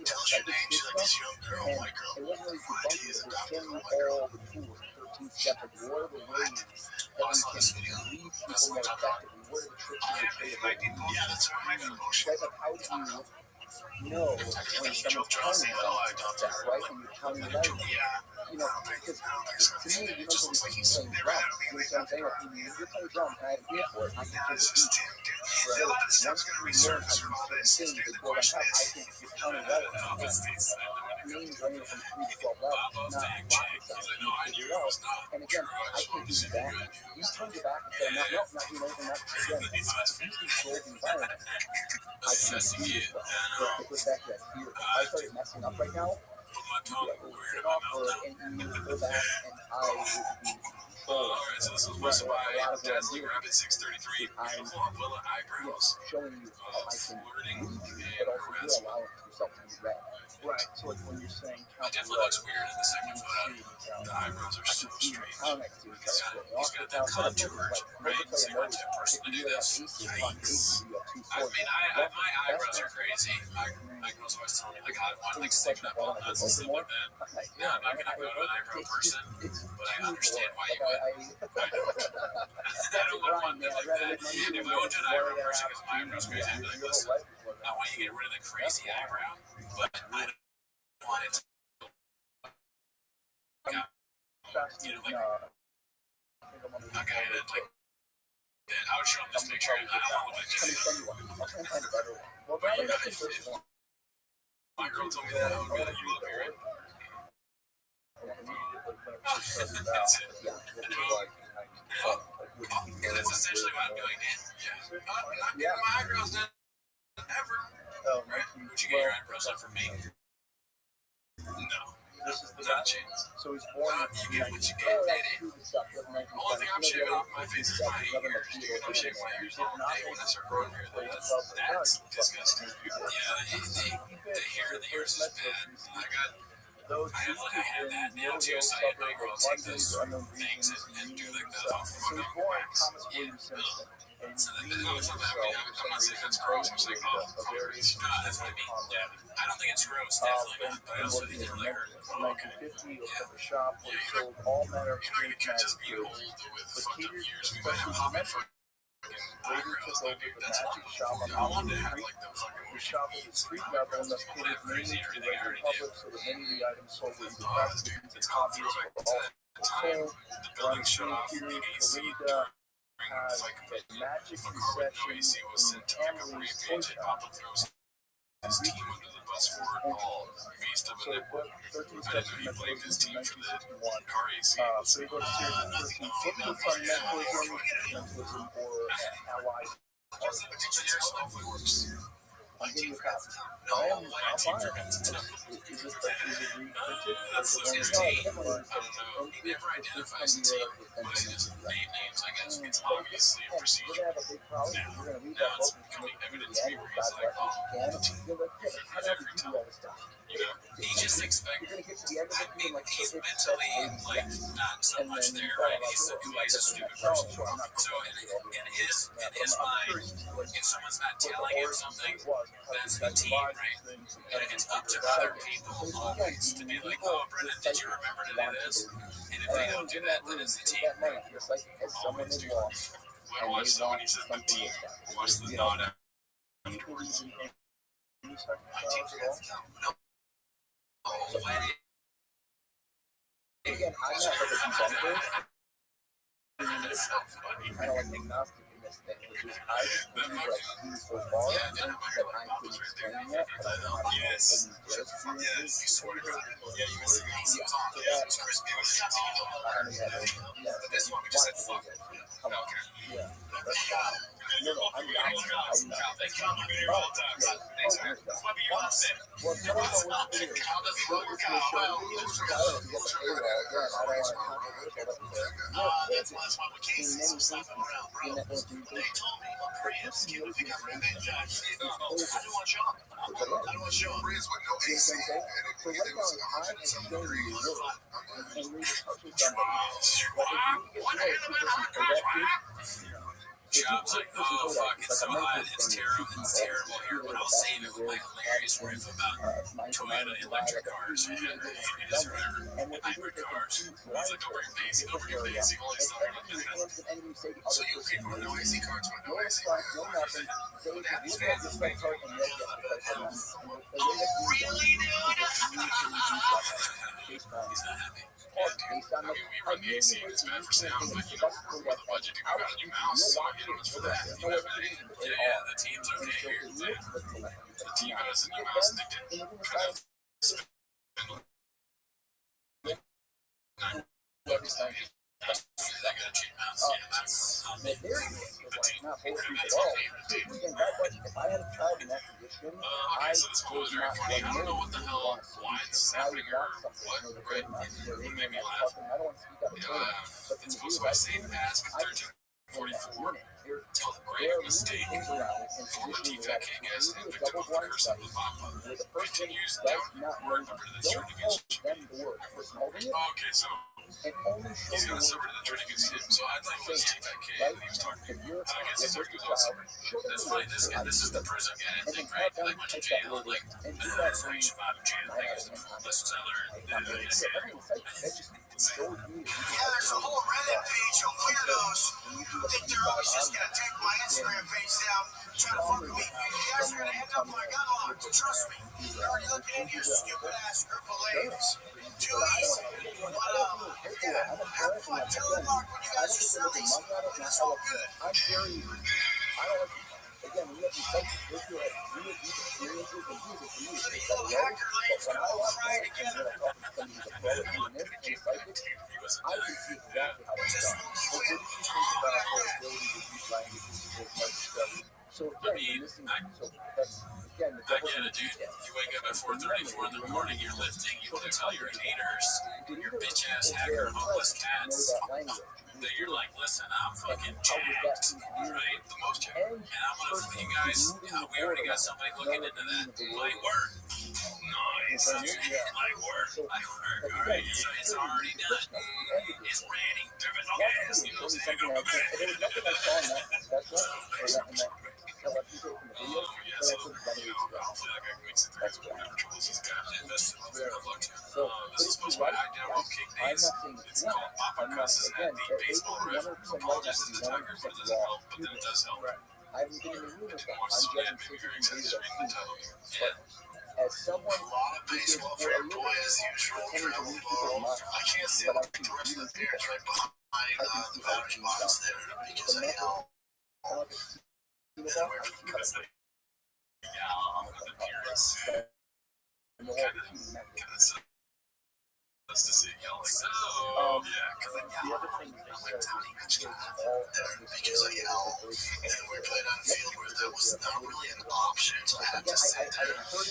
tell us your name. She's like, this young girl, and white girl. it wasn't really Why debunked, he it is was adopted a showing you white girl. all the tools, the 13 steps of what are the ways that I we saw can this video. lead people more effectively, what are the tricks and the tricks. Yeah, that's where I got emotional. Right, like how do you know when someone's counting that, right? When you're counting it out, you know, because to me, you know, it's like he's playing drum. You know what I'm saying? Like, you're playing drum, and I have a ear for it, and I can feel the beat. Right? A lot of steps going to resurface from all this. Thing The is what question I is, think if you're counting it out, names are anywhere from 3 to 12 levels, not rocket science. You figure it out. And again, I can't do that. You turn your back and say, no, not doing anything. Not again. You control the environment. I can't do it well. But it goes back to that fear. If I started messing up right now, I would sit off for and you go back, and I would be Alright, so this was posted by Dazzling Rabbit 633. Beautiful umbrella eyebrows. showing you how I can Flirting read, and but also you're harassment. allowing yourself to be read. Right. So like when you're saying It count definitely looks weird in the second photo. The eyebrows are so strange. He's got that contour, right? Same type of personality this. Yikes. I mean, my eyebrows are crazy. My girl's always telling me, like, I want like sticking up all nuts and stuff like that. Yeah, I'm not gonna go to an eyebrow person, but I understand why you would. I don't want one that like that. If I went to an eyebrow person because my eyebrow's crazy, I'd be like, listen, I want you to get rid of the crazy eyebrow, but I don't want it to, you know, like a guy that like. I would show him this picture. I don't want to look like that. well, If my girl told me that, I would be like, you look weird. That's it. That's essentially what I'm doing, Dan. Yeah. I'm not getting my eyebrows done ever. Right? Would you get your eyebrows done for me? No. this is the Not a chance. So he's born. You get what you get, Daddy. The only thing I'm shaving off my face is my ears, dude. I'm shaving my ears all day when I start growing hair. That's disgusting. Yeah, the hair in the ears is bad. I had that now too, so I know I'll take those things and do like the fucking wax. So I'm not saying that's gross. I'm saying, oh, that's what I mean. Yeah. I don't think it's gross, definitely not. But I also think it really hurt. Okay. 1950, opened a shop where he sold all manner of You're not gonna street catch us magic being goods. old with But fucked up catered ears. We might have hopping fucking later eyebrows, took though, over dude. the That's all. magic shop on I wanted to have Street. like the fucking The shop was at street level and thus catered mainly to the regular public, so that many of the items sold were either practically It's called obvious throwback or to all that time. The building shut off period, AC Kalinga during like magic a car with no AC was sent to pick up Emily's Rampage and Papa throws his team under the bus for all Vista So Manipulated. what 13 I steps didn't in know he blamed his mentalism team in for the 1961. car AC. So we go to series 13 footnotes on mentalism or allied art. Snowflake works. I'll give you a copy. No, I'll my buy team it. forgot to tell me. Is it reprinted? That's Or is his it team. I only- don't know. He never identifies the team, but he doesn't name names. I guess it's obviously a You're procedure. gonna have a big problem. You're gonna read Now that it's book and becoming make evident the to me end where as he's like, best as you can. the team You're like, yeah, how do you do all this stuff? You know, he just expects. You're gonna get to the end of it I mean, and like he's it's mentally like not so and much then there, right? He's a stupid person. So in his mind, if someone's not telling him something, that's the team, right? And it's up to other people always to be like, oh, Brendan, did you remember to do this? And if they don't do that, then it's the team, right? Always do. I watched someone, he said the team. Watch the nod afterwards. Again, I'm not like a debunker. That's so funny. Kind of like agnostic in this thing, which is I just believe like he's so far that I couldn't explain yet. But I don't know Yes. what his Yeah, you swear to God. Yeah, you missed it. It was on. So Yeah, it was crispy. It was crispy. But this one we just had fuck. Okay. Yeah, that's fine. No, I'm not. Thank you. You're here all the time. Thanks, man. What be your last name? Well, tell us what it is. How does it work out? Well, that's why we can't see some stuff around, bro. They told me Prius can become revenge. I don't want to show up. I don't want to show up. Friends with no AC, and it was 100-some degrees. Job's like, oh fuck, it's so hot, it's terrible here, but I'll save it with my hilarious riff about Toyota electric cars and hybrid cars. It's like, don't bring the AC, don't bring the AC, all this stuff. So you people with no AC cars with no AC. Really, dude? He's not happy. Yeah, dude. I mean, we run the AC, it's bad for sound, but you know, with the budget you got on your mouse, so you know, it's for that. You know, yeah, the team's okay here. The team has a new mouse addicted. Kind of spend that good. What they're doing is like not bulletproof at all. And that, like, if I had a child in that condition, I would not want to want a solution. I would want something to know that they're not doing, and that's fucking, I don't want to speak out of turn. But from the view I see, I just want that unit. They're moving things around and positioning that you do a double-blind study where the person does not know, don't help them the word. The person holding it, and only show the word right? If you're a child, show them the word, and then have them take that word in, and do that for 9 out of 10 times. That just shows me that Yeah, there's a whole Reddit page of weirdos who think they're always just gonna take my Instagram page down, try to fuck with me. You guys are gonna end up like unlocked. Trust me. You're already looking into your stupid ass group of ladies. Too easy. But yeah, have fun. Tell them Mark when you guys are silly. It's all good. I'm very, I don't like, again, when you have these psychic visual, really deep experiences, and music for me is just better, right? But when I watch that, and when I'm talking to somebody who's a pro at doing this, and psychic, I can see exactly how it's done. But what did you think about their ability to use language with much study? So again, you're missing, so that's, again, the devil's in the details. You wake up at 4:34 in the morning, you're lifting, you want to tell your haters, your bitch ass hacker, homeless cats, that you're like, listen, I'm fucking jacked, right? The most jacked. And I'm gonna, you guys, we already got somebody looking into that. Light work. Nice. Light work. All right, it's already done. It's ready. Driven no gas. You know what I'm saying? There was nothing I saw in that special, or that in that television from the video, that actually validates that. Hopefully I can mix it through whatever tools he's got invested in. Good luck to him. So, This is supposed to be high down kick I'm days. not saying It's called Papa Cuss's at the baseball ref. Apologies to the Tigers, but it doesn't help. But then it does help. I haven't been in the room with them. I'm So yeah, judging maybe you're situations based exaggerating on the scenes. title. But as someone A lot of who did baseball for a living, fanboy as usual. tending to read people's minds, I can't see but what I'm the rest of reading the players right behind the batter's box there because the I know mental, Appearance. Nice to see y'all. So, yeah, because I the other thing they said because I yell and we played on a field where that was not really an option, so I had to sit there. What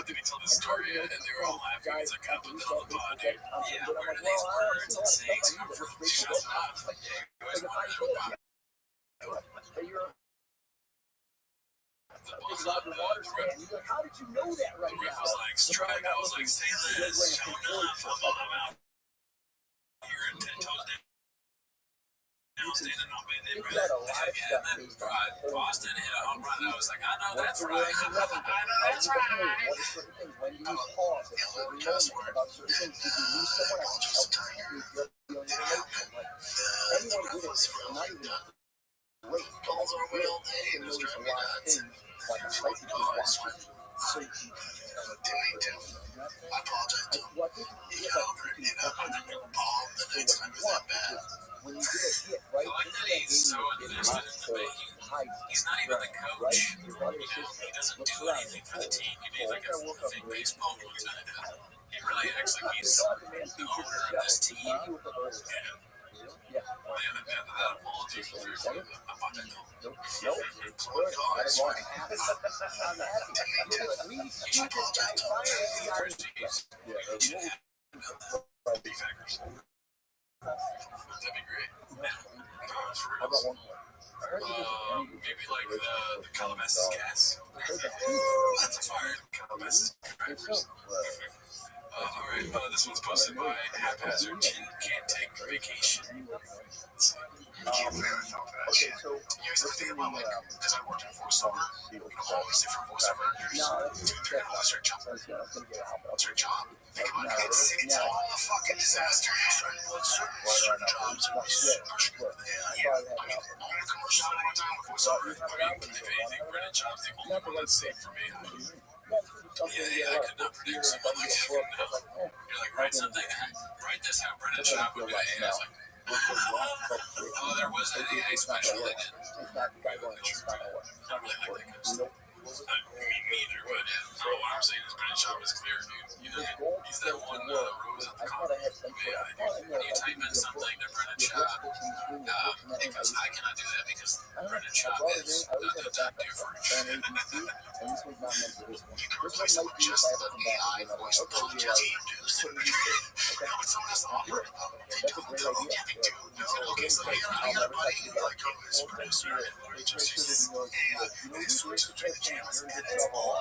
did he tell the story? And they were all laughing. He's like, I put that on the pod, dude. Yeah, where do these words and sayings come from? Shut up. Yeah, you guys want to know about how did you know that right the ref now? was like, strike. I was like, say this. Showing up. I'm out here and 10 toes down, standing on my name. And then Boston hit a home run. I was like, I know that's right. I know that's right. When do you pause at certain moments about certain things? Did you lose someone? I can help you feel your emotion. Like, anyone with it, not even great. Calls are real day. It knows a lot of things, like a psychic is watching. So you can I apologize to him. He got over it, I'm not gonna bomb the next time it's that bad. When you get a hit, right? I like that he's so invested in the thing. He's not even the coach. You know, he doesn't do anything for the team. He made like a fake baseball one time. He really acts like he's the owner of this team. Yeah. That apology for I'm about to go. Nope. That'd be great. For How about one more? maybe like the Calabasas gas. That's a fire. Calabasas crackers. All right. This one's posted by Haphazard. Can't take vacation. Let's see. Okay, so You guys think about like, because I worked in voiceover, all these different voiceover actors, what's their job? What's their job? Think about it. It's all a fucking disaster. Certain jobs are super screwed. I mean, all the commercials all the time with voiceover. I mean, if anything, Brennan Job's the only one that's safe for me. Yeah, I could not predict something like that. You're like, write something, write this how Brennan Job would do it. I was like, there was an AI special that did. Not really like that kind of stuff. Me neither, but what I'm saying is Brennan Job is clear, dude. He's that one Rose at the comic? When you type in something to Brennan Shaw, because I cannot do that because Brennan Shaw is the top dude for and this one's not meant for this one. You can replace it with just the AI voice podcast produced. Okay. No, but someone has to offer it. They That's a don't. great They'll idea. give it to you. They'll say, okay, so hey, I got a buddy, like, who's a producer, and just hey, this switch is between the channels, and it's all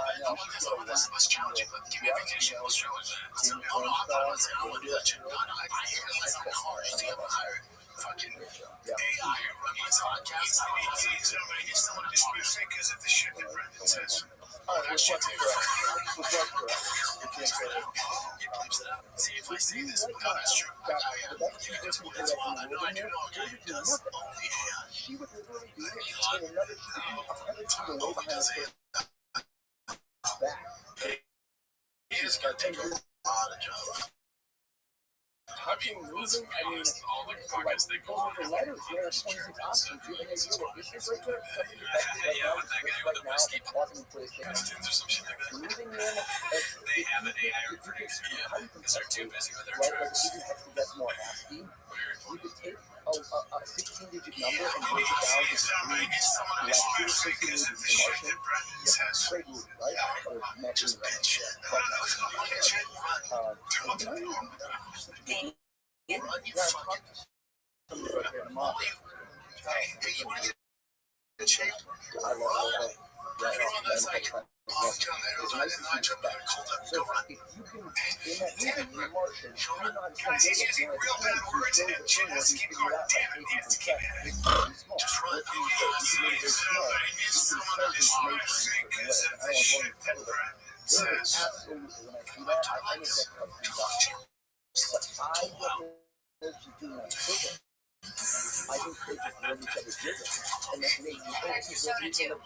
that's the most challenging, but give me a vacation, most challenging. So, no, I'm not saying I'm gonna do that shit. No, I hear less on cars. Do you have a higher fucking AI running his podcast? I mean, somebody gets someone to dispute because of the shit that Brendan says. That shit's See, if I say this without a stroke, I give it to one. That's one I know I do know a guy who does only AI. She would literally do it in another Oh, he does it. He is going to take a lot of jobs. I mean, listen, I mean, all the podcasts they go on. the letters, there are 26 options. You have an idea what this is right there? Yeah, with that guy with the whiskey. Awesome place to Costumes or some shit like that. Losing them, They have an AI reproduce. Yeah, because they're too busy with their right? Like tracks. if you can hexadecimal ASCII, Very you funny. could take a 16-digit number and break it down to Somebody gets someone to dispute because of the shit that Brendan says. great movie, right? Or Just bitch. They Run your fucking. Hey, you want to get in shape? I love it. Everyone that's like, oh, John, I don't jump out of cold up. Go run. If you can, in that movie, in Martian, you're not Guys, he's using real bad words and shit has to keep going. Damn it, he has to keep it. Just run. Somebody needs someone to dispute because of the shit that Brendan says. Absolutely, when I see that, I think that comes from God. But I don't know if she's doing that on purpose. I think they just love each other's business. And that makes me think she's looking at each other.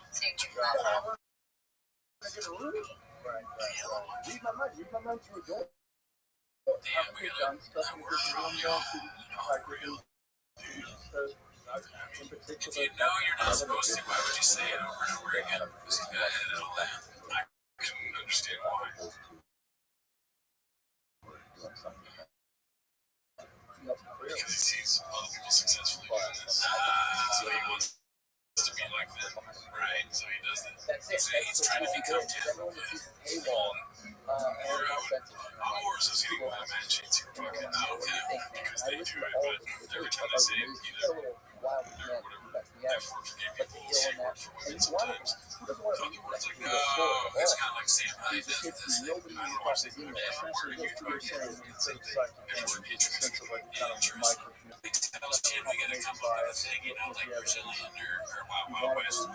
Read my mind through a door. Damn, we gotta work from y'all. If you know you're not supposed to, why would you say it over and over again? Because you gotta edit all that. I couldn't understand why. Because he sees other people successfully doing this. So he wants to be like them, right? So he does that. So he's trying to become Tim. I'm more associating with that man shades here fucking out because they do it, but every time they say it, either whatever, F word for gay people, C word for women sometimes. Talking words like, it's kind of like saying, I did this thing. I don't watch the F word, you try to get it. It's like F word interest. They tell us, kid, we gotta come up with a thing, you know, like Brazilian or Wild West.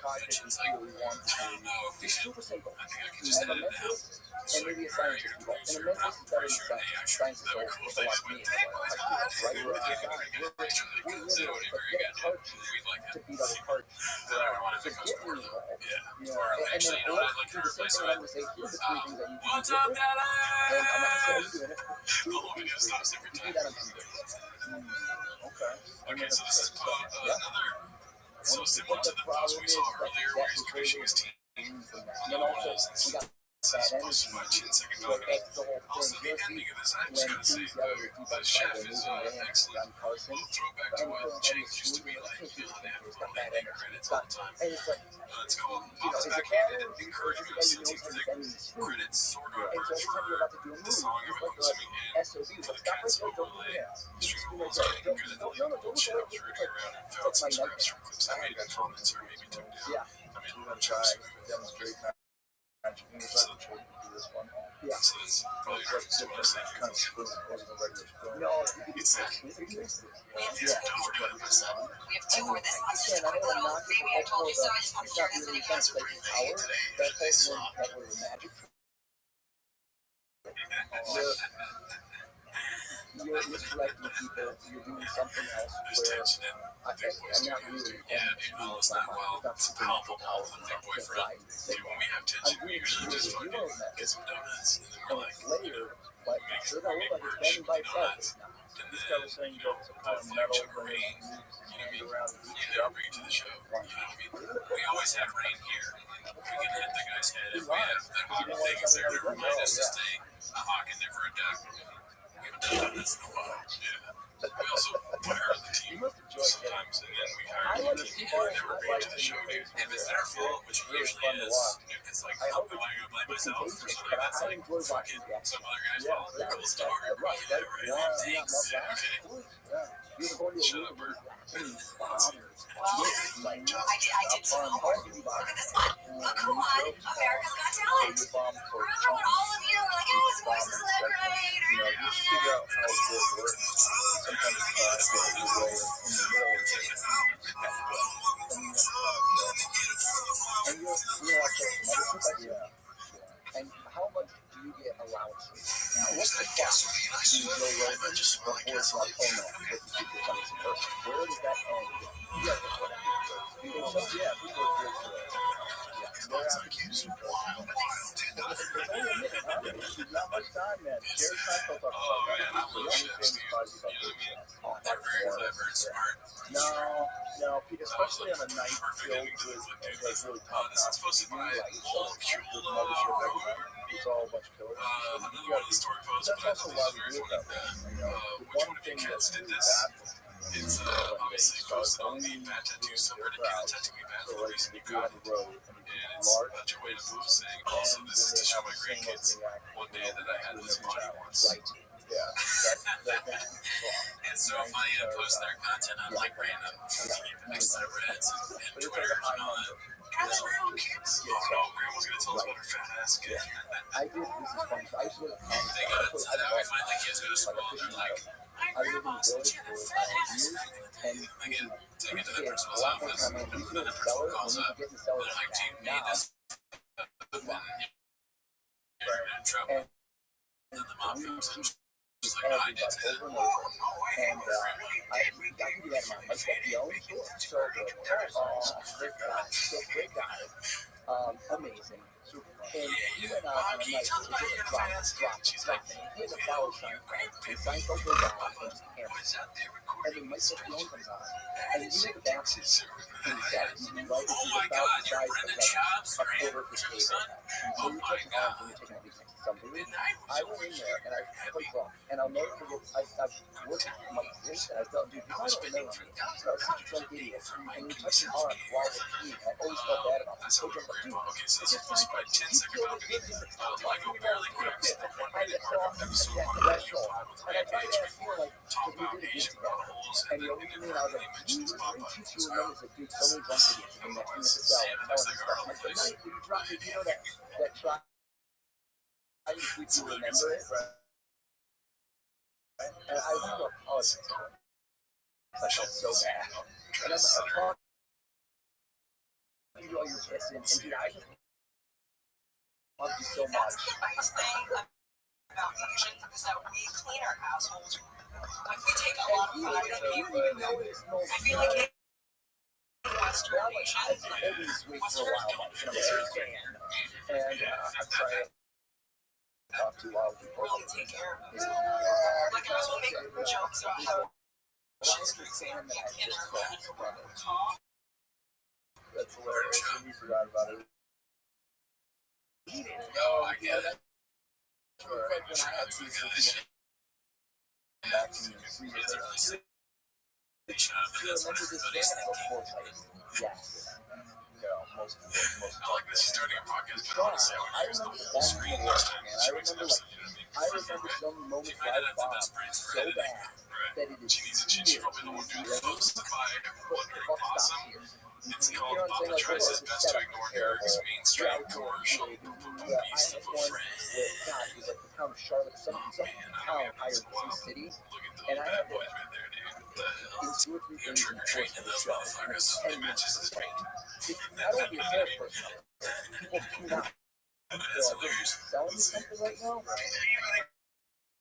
It's like, I don't know if we should, I think I could just edit it out. So And maybe a very scientist, good. and a Sure, I'm mentalist is pretty better sure than they actually, science. that'd be cool if they Scientists would. They would. That would be very good. That would be very good. We'd like to it. beat other parts. Then I would want it to become sport. Yeah. Or actually, you know what I'd like to replace it with? What's up, Dada? The whole video stops every time. Okay, so this is another. So similar to the post we saw earlier where he's coaching his team. Another one of those that says busted my chin second dog. Also, the ending of this, I'm just gonna say the chef is excellent. A little throwback to what Chase used to be like. You know, they have ending credits all the time. It's called Papa's Backhanded Encouragement of Scenting for the credits sort of for the song of it consuming and for the cats overlay. Stream was getting good at the little bullshit. I was rooting around and found some scraps from clips I made in comments or maybe took down. I mean, I'm trying to demonstrate magic English language to this one. Yeah. So it's probably just different kind of spoon as the regular spoon. No, it's like, don't forget about that. We have two more. This one's just a quick little baby. I told you so. I just want to share this with you guys. Today slop. You're misdirecting people. You're doing something else There's where tension in thick boys I'm not too. really. Yeah, dude, all is not well. It's palpable with a thick boyfriend. Dude, when we have tension, we usually just fucking get some donuts and then we're like, Later, but make sure don't look like it's standing by donuts. itself. And then the flame chuck of rain, you know what I mean? Yeah, bring it to the show. You know what I mean? We always have rain here. We can hit the guy's head if we have that hot things there to remind us to stay Hawk never adapted. That's no yeah. We also put her on the team sometimes, and then we hired people who never made to the show, dude. If it's their fault, which it usually is, it's like, oh, am I gonna blame myself for something that's like fucking some other guy's fault? Cool story, bro. Yeah, right. Thanks. Okay. Shut up, Bert. I did too. Look at this one. Look who won America's Got Talent. Remember when all of you were like, oh, his voice is that great? You know, you figure out how it works. Sometimes it's not good in the middle of it. And you watch some other people, and how much do you get allowances? Now, what's the cost? Do you go Rogan or it's like, oh no, with the super funny person? Where does that end? Yeah, people work good for it. They're out to use not much time, man. Jared Seinfeld talks about that. I love shit, dude. You know what I mean? They're very clever and smart. No, especially on a night filled with really top This is supposed to be old it's all a bunch of killers. another one of the story posts, but I thought this was very funny. Which one of you cats did this? It's obviously posted on the Bad Tattoo subreddit. Tattooing bad for the reason you got it. And it's Joanna Boo saying, also, this is to show my grandkids one day that I had this body once. It's so funny to post their content on like random subreddits and Twitter and all that. Kids. Oh no, grandma's gonna tell us about her fat ass kid. I did. This is funny. I used to live They go to I always find like kids go to school and they're like, I lived in the village for years, and again, take it to the principal's office, and then the principal calls up, and they're like, do you need this? And you're in trouble. And then the mom comes in, she's like, no, I did say that. and I can do that in my own store. So great guy, amazing. And he went out on a night to get a drop. He has a flower sign, and Seinfeld goes out and just hammers. And then Mike Leone comes on, and you know the bounces. And he's got these right, Oh my god, you're Brendan Schaub's a quarter of his table. So you're taking off and you're taking at least something. I went in there and I played drum, and I'll never forget. I've worked with Mike this, and I thought, dude, you don't know me. I was such a drunk idiot, and you touched your arm while we're eating. I always felt bad about it. So I'm like, dude, okay, so this was by 10 seconds off. I go barely quick. The 1 minute mark of episode 195 with Rampage before talk about Asian buttholes and then he mentions Bob Buttons as well. dude, so many drunk idiots. And That's like our other place. You dropped it, you know that try. I used to remember it, right? And I remember, I felt so bad. And I'm like, you do all your kissing, and dude, I just love you so much. That's the nice thing about Asians is that we clean our households. Like, we take a lot of pride in people. I feel like Western Asians, Westerners don't do this. And I'm sorry. Talk to all people. Really take care of it. Like, I will make jokes about how she's in their car. That's hilarious. We forgot about it. Oh, I get it. Yes. No, most I like this starting a podcast, but honestly, I would use the whole screen next time. I remember some moments where I bombed so bad that it is She's probably the one doing the most to buy Wonder Possum. It's called Papa tries his best to ignore Eric's mainstream commercial beast of a friend. He's like the town of Charlotte, some town higher than some city. Look at the bad boys right there, dude. The hell? You're trick-or-treating those motherfuckers. It matches his paint. I don't be a salesperson. People do not. Selling me something right now?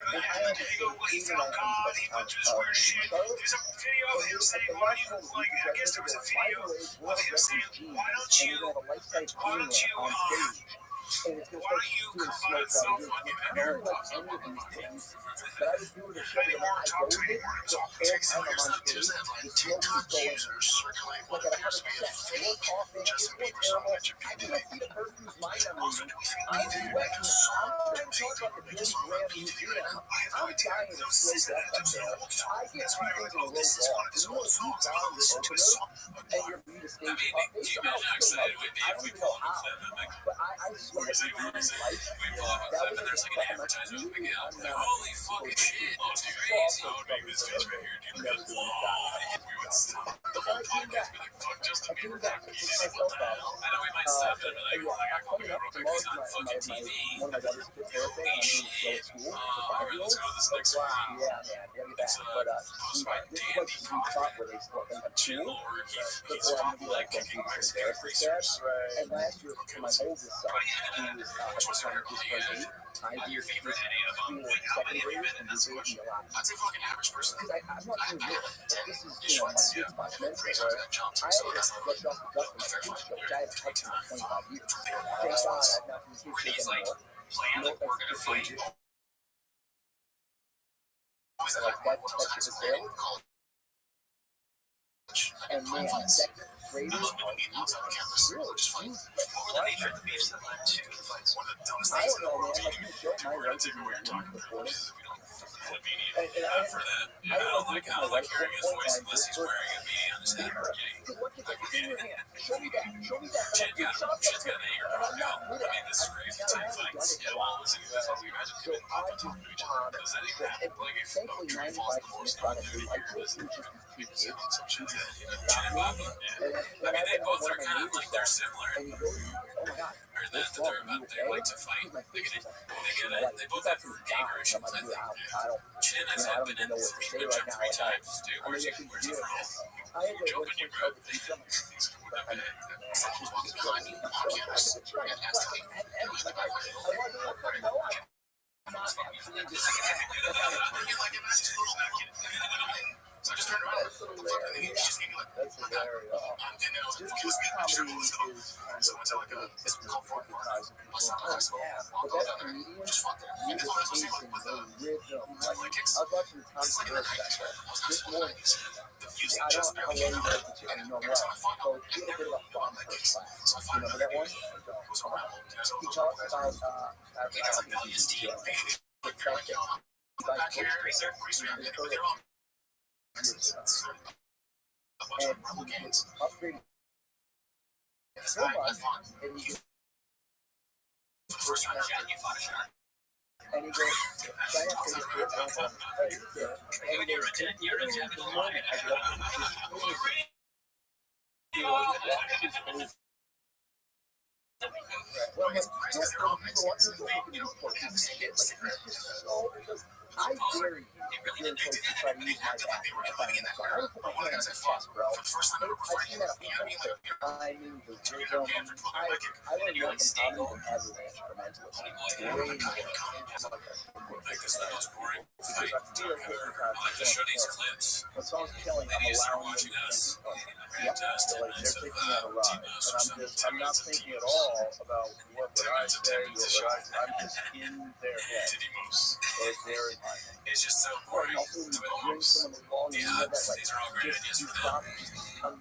And I have to say, even on There's a video of him saying, why don't you, why don't you and it's gonna Why start don't you doing come slow by itself farming. on your I don't really like any of these things, but I just do it to show them I go with it. So every time I'm on stage, the slowly going like at 100%. More coughing, it's more terrible. I can't see the person whose mind I'm reading. I'm sweating. I'm not even talking about the Billy Graham Museum. I'm dying of slow death up there. I get two things in a row wrong. You know, if you bomb your opener and you're beat a stage up, they somehow still like it. I don't even know how. But I swear every time in life, that was like a fuck. I'm like, really? I'm not. Holy fucking shit. Oh, dude, crazy. Oh, dude, this face right here, dude. Never doing that. We would stop the whole podcast. Be like, fuck Justin I came Bieber. back to pick myself up. I know we might stop it, but like, Yeah, I gotta call me coming real up quick. He's on tomorrow's fucking TV. one of my daughter's fifth birthday. I'm doing a show at school for Alright, let's 5-year-olds. go to this next one. Yeah, man, gotta get back. But Post by this is Dandy like some spot where they still think I'm Chill, cool. or he's Before I'm gonna be like, kicking don't my be skin embarrassed with that. right? And last year, for my oldest son, he was trying to just turn 8. I did this school second graders and this made me a lot. I'd say for like an average person. Because I'm not doing this. This is, my sweet spot mentally. I always rushed off the gut from my kids' show, which I haven't touched in 25 years. Thank God I've not been doing kids anymore. Plan like we're gonna fight. Like that shit is there. And man, second graders are really huge. What were the nature of the beefs that led to the fights? One of the dumbest I things don't know, man. Like, you show my right to be recording. For that. Yeah, I don't like hearing his voice unless he's wearing a beanie on his head. What is it? It's in your hand. Show me that. Show me that. Shit's got an ear. I mean, this is crazy. 10 fights. Yeah, well, listen, that's how we imagine So I just, thankfully 95% of products we like this, which is these two kids. I mean, they both are kind of like they're similar. And you go, oh my God. Or that they like to fight. They get it. They both have anger issues, I think. Chin has been in this gym 3 times, dude. Where's he from? I had to Joking, you bro. He's cool with that. Someone's walking behind me on campus and asked me, usually by my so I just turned around. He just gave me like, That's hilarious. and then I was like, fuck, so I went to like this called Fort Worth. My son, high school. I'll go down there. Just fuck there. And then all I was saying, like, with the kicks, I was watching the Tom it's like a Segura night special this morning. The music I just don't know barely how well you came know on. the And chicken, you know every time I well. find out, So, a little bit of a fun first class. so I find You out know that one? it was around. He talks about, He got like WSD, baby. Like, you're like, yo, I'm back here, greaser, they're all. A bunch of rebel gangs. upgrading This guy, I fought. and he The first round, you fought a shark. and he goes, sign up for this group, and I'm like, oh, you're good. And he goes, You're a Lieutenant Flying. well, I'm like, don't go up to these places. Like, he's just so, because I dare you, really close to try to use my back. I would put my hand on his chest, bro. For the first time ever I fighting, seen that a you know what I mean? Like, I knew the rhythm. I learned more from comedy than ever instrumentalist. Way more. like this is the most boring fight. I like to show these clips. When someone's killing, They I'm need to start allowing them watching to us. Yep, so like they're taking me on a ride, and I'm not thinking at all about what I say or what I'm just in their head. Or their environment. It's just so Or boring. also when you bring someone along and you know that like These are all great ideas you for drop them. just We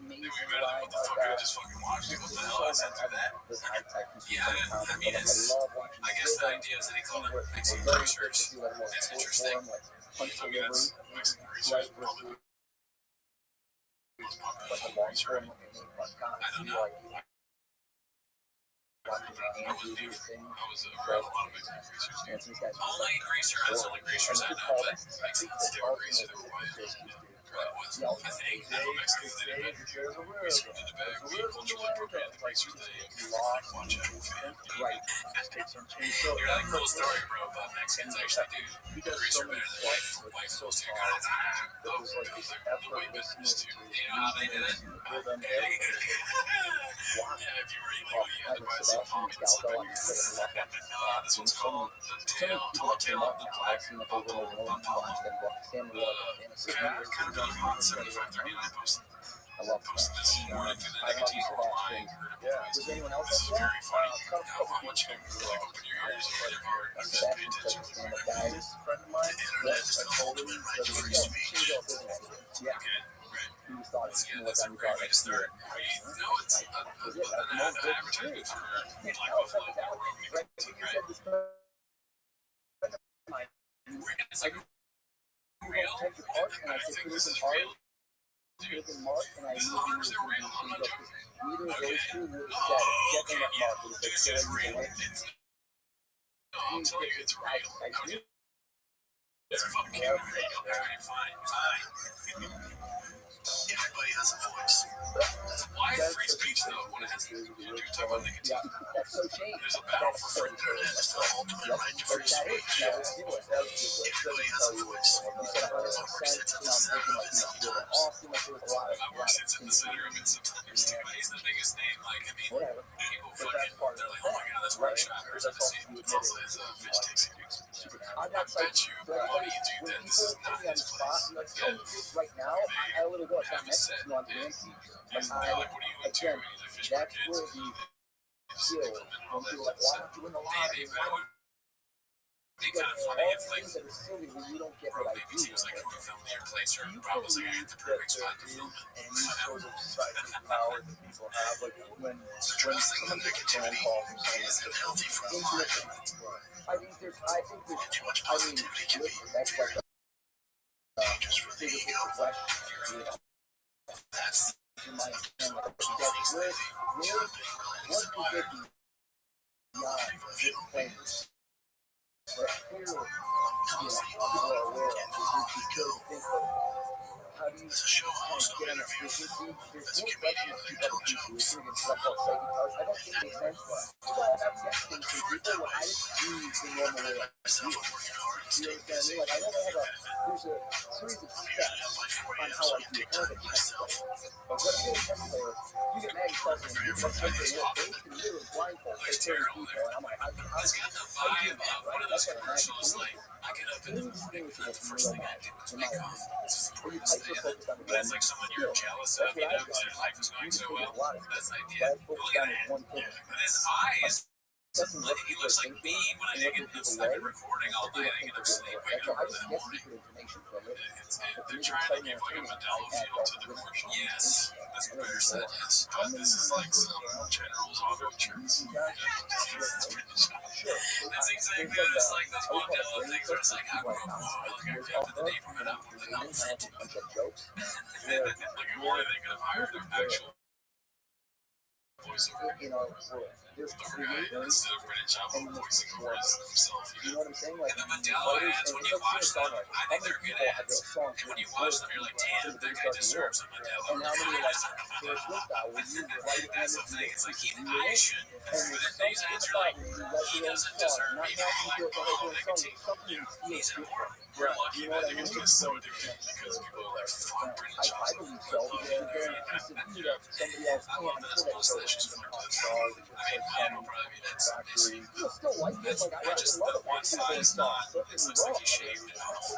amazing better line what the fuck I about just fucking watched. this What is the so hell is that? this high tech Yeah, I mean, it's, I love watching I guess the idea is that they call them Mexican greasers. It's interesting. punch I mean, that's delivery, Mexican greasers. Probably like a long term I don't know. I was around a lot of Mexican greasers. Only greaser, that's the only greasers I know, but Mexicans, they were greaser, they were white. I think I know Mexicans did it better. Greaser did it better. We culturally appropriated the greaser thing. Watch out. right. You're like, cool story, bro, but Mexicans actually do greaser better than white folks do. Oh, Effortlessness do you know how they did it? rhythm, Yeah, if you were illegal, you had to buy some pomade and stuff in your this one's called the tall tail of the black buffalo. Kind of really hot, 75.39 post. I love posted this morning through the I love nicotine Sebastian. online. Yeah. Was there anyone else It's up there? very funny Couple how much you like open your ears and your heart and just pay attention. Sebastian's such a stand-up guy. This friend of mine, I told him that he was free speech. Yeah. Okay, right. He was thought That's good. That's a great way to start. I mean, no, it's an advertisement for like Buffalo or Rogan. Right. You said this friend of mine. It's like real. Take the part, and I said, think this is real. Mark, and I As long as they're real, I'm not joking. neither of those two would have Oh, said, okay, definitely yeah. not Mark. Dude says real. It's, no, I'll tell you, it's real. It's fucking real. Alright, fine. Everybody has a voice. Why free speech though? When it has to do about nicotine? That's so shady. There's a battle for free. Internet is the ultimate right to free speech. Everybody has a voice. Obviously, it's in the center of it sometimes too. He's the biggest name. Like, I mean, people fucking, they're like, oh my god, that's workshop. Or something. It's also his fish tasting dudes. I bet you, buddy, dude, that this is not his place. Right now, I literally go Have a set. And they're like, what are you into? And he's like, fish that's markets. where the skill, when people are like, why don't you win the lottery? That would be kind of funny if, like, Things that are silly when you don't get bro, what I maybe do. teams like who film near place or Rob was like, I hit the perfect spot to film it. And these sort of psychic powers that people have, like when Addressing the negativity is unhealthy for the mind. I think there's, too much I mean, positivity can be that's like dangerous for the biggest ego. question. That's You might think the that's biggest good. thing. Really, What's what you get beyond this thing. But clearly, people are aware of it. You could think of how do you As a show host or get enough interview, efficiency? There's to no give question you that the people no are jokes. doing stuff called psychic powers. I don't think it makes sense. People all have guessing from people when I just do the normal way. Myself, I'm working hard and You staying understand busy. me? Like I never have there's a series of steps By 4 on a.m. how so I I do take it. Kind time of for a test myself. But what I'm doing test player, you get mad at yourself and you let's say, look, they can literally blindfold Like, 30 terrible. people. And I'm like, It's got the vibe of one of those commercials, like, I get up in the morning, and the first thing I do is make coffee. This is the important thing. But it's like someone you're jealous of, you know, because their life is going so well. That's the idea. But look at him. With his eyes, like, he looks like me when I get this fucking recording all night. I get up sleep, wake up early in the morning. They're trying to give like a Modelo feel to the commercial. Yes, that's what Bear said, yes. But this is like some General's auto insurance. That's exactly what it's like those Modelo things where it's like, I grew up poor, like I kept the neighborhood up with an outfit. Like, if only they could have hired an actual voiceover. You know, there's creators. Instead of British Chapel voicing over himself, You know what I'm saying? Like, and the Modelo ads, when you watch them, I think they're good ads. And when you watch them, you're like, damn, that guy deserves a Modelo. and how many like there's this guy when you write That's the thing. It's like, I should. But these ads are like, he doesn't deserve me. They're like, oh, nicotine. He's important. We're lucky that it was so addictive because people are like, fuck British I Chapel. believe so. Because they're a piece of meat that somebody else I can't. love I'm those sure that's so mustaches from random. Brooklyn. I mean, mine will probably be that size. You still like it? Like I Just love the it. one side is not. It looks like he shaved it off.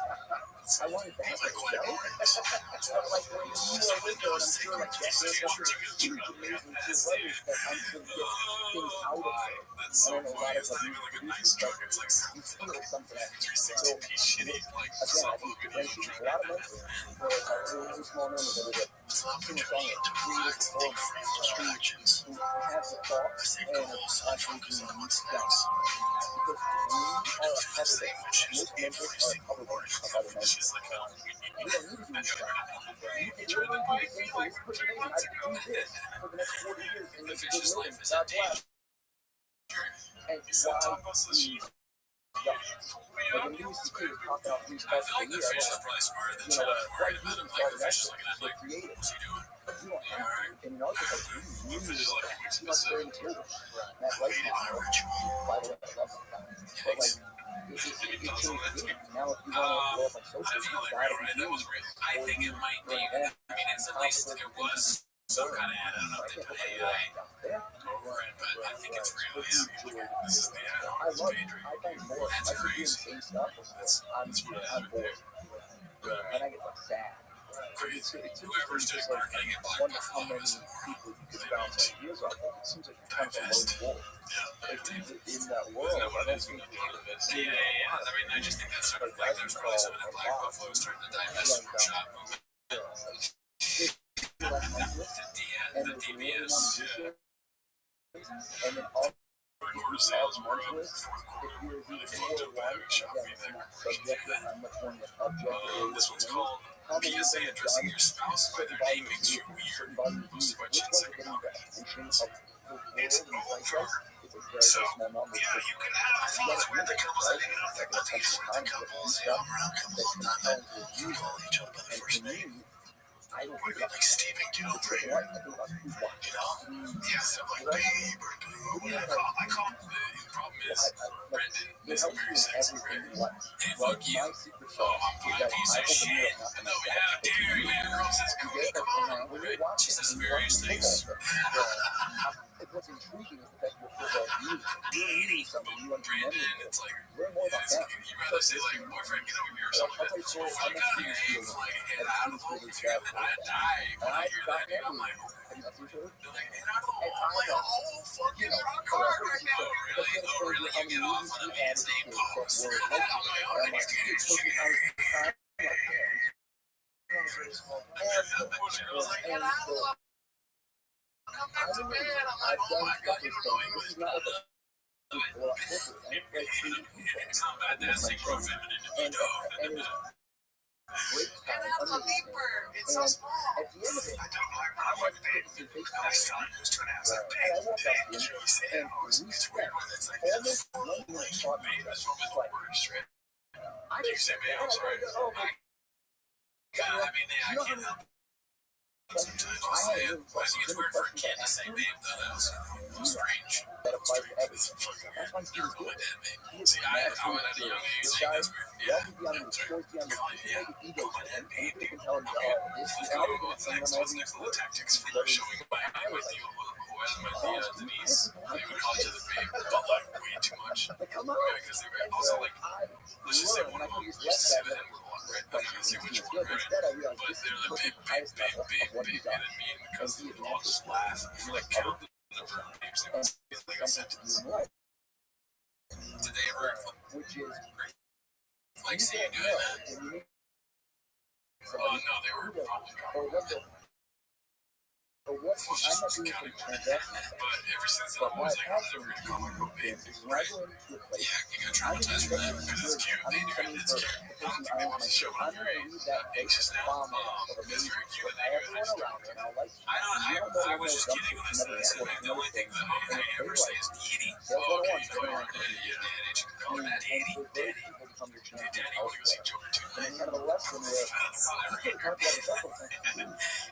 I wanted that. Like, like when you are with her, I'm sure like that's huge, amazing to writers that I'm sure get things out of her. That's so funny. It's not even like a nice truck. It's like some You feel something. 360p shitty, like, Again, I soft think looking the truck. a lot of money for a really small number that are sing a song at creative performance who has the thoughts and actually doing unique things. Because we are a cover band. Most members are a cover band of other members. We don't need to do stuff. You can literally do the same thing. It's pretty amazing. I can do this for the next 40 years and make good living. God bless. And why like when you used to see popping out these I stuff feel like the fish is probably smarter than you know, China. right And then, now, like, the fish is looking at they're like, creative. what's he doing? You don't have to. And you know, it's like you The fish is like, use too much very material. That right now, by the way, I love that guy. But like, it changed the game. Now if you want to go up on social, I you feel like gotta you're be right. That was doing real. I think it might be. I mean, it's at least there was some kind of ad. I don't know if they put AI over it, but I think it's real. Yeah, this is the ad. I It's love it. Pedro. I find more. That's I keep doing the crazy. same stuff. I'm bored. And I get like sad. Whoever's doing marketing and black yourself. It seems like you're kind of a lone wolf. If he's in that world, I don't think Yeah. I mean, I just think that's sort of like there's probably some of that Black Buffalo starting to divest from shop movement. The DBS, and then all quarter sales were up. if you're Really fucked up by having shop be there. subjective, I'm much more objective. This one's called PSA Addressing Your Spouse by Their Name Makes You Weird. Posted by Jen Second. It's a normal chart. So, yeah, you can have these weird couples that hang out, but these weird couples, around couples all the time that you call each other by the first name. I don't Or you're like Stephen Gilbert. Yeah, stuff like babe or boo. I call him the problem is Brendan is very sexy, right? Hey, fuck you. Oh, I'm fine, piece of shit. No, yeah, dare you, man. Girl says, Cody, come on. Right? She says various things. What's intriguing is the fact that you're music. You're meeting somebody, you understand Brandon, it's like, learn more about that. you'd rather say, like, boyfriend, get over here or something like that. Oh, fuck out of here. It's like, hey, I don't know, and I die when I hear that, dude. I'm like, Have you met each other? they're like, man, I don't know. I'm like, oh, fucking rock hard right now. Really? Oh, really? You get off on a man's name post. I'm like, oh, I need to get shit. Girl's like, and I don't know. Come back to bed. I'm like, oh my god, you don't know English. It's not bad to say grow feminine to me, though. And that's a leaper. It's so small. At the end of it, I don't know. I'm like, babe, I was telling you, I was trying to ask that babe. She always say that. It's weird when it's like, babe is from the worst, right? You say, babe, I'm sorry. I mean, yeah, I can't help it. Sometimes I'll say it. I think it's weird for a kid to say babe, though. That was strange. It's fucking weird. I don't know my dad, babe. See, I went at a young age saying that's weird. Yeah, that's weird. Yeah, call my dad babe. Okay. What's next on the tactics for showing my eye with you? Who has my Denise? They would call each other babe, but like way too much. Yeah, because they were also like, let's just say one of them, let's just say the N-word one, right? I'm not gonna say which one, right? But they're like babe, and it mean because they would all just laugh. If you like count the number of babes, they would say like a sentence. Did they ever like see you doing that? Oh no, they were probably I'm not doing counting more than that. But ever since then, I was like, I'm never gonna call my girl babe. Right? Yeah, you got traumatized for that because it's cute. They do it. It's cute. I don't think they want to show it on their anxious now. It's very cute and they do it. I just don't. I was just kidding when I said that. The only thing that I ever say is daddy. Oh, okay, you know what? Yeah, daddy. You can call her daddy. Daddy. Hey, daddy, I want to go see Joker too. That's all I ever get.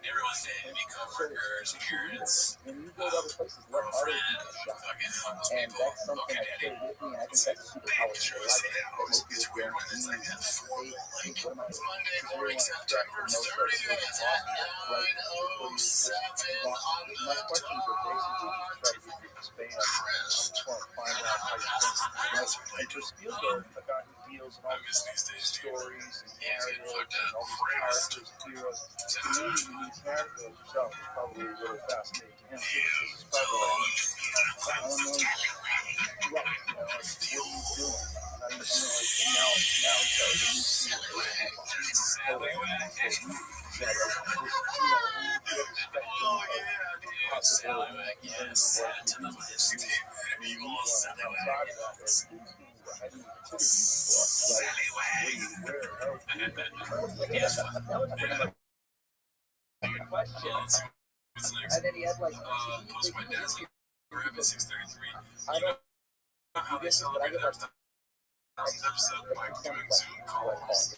Everyone's saying me coworkers, parents, girlfriend, fucking homeless people. Okay, daddy. Because you always say that. It's weird when it's like that formal, like Monday morning, September 30th at 9:07 on the dot. Spielberg, a guy who deals in all I miss these days, dude. stories and Yeah, narratives fuck and all these that. characters, heroes. To me, these characters himself is probably really fascinating to him. This is probably like, I don't know, right, you know, like, what are you doing? How do you feel like, and now he's got a new scene. And then he had like, Post my dad's Rabbit 633. I don't know how they celebrate their 1,000th episode by doing Zoom calls.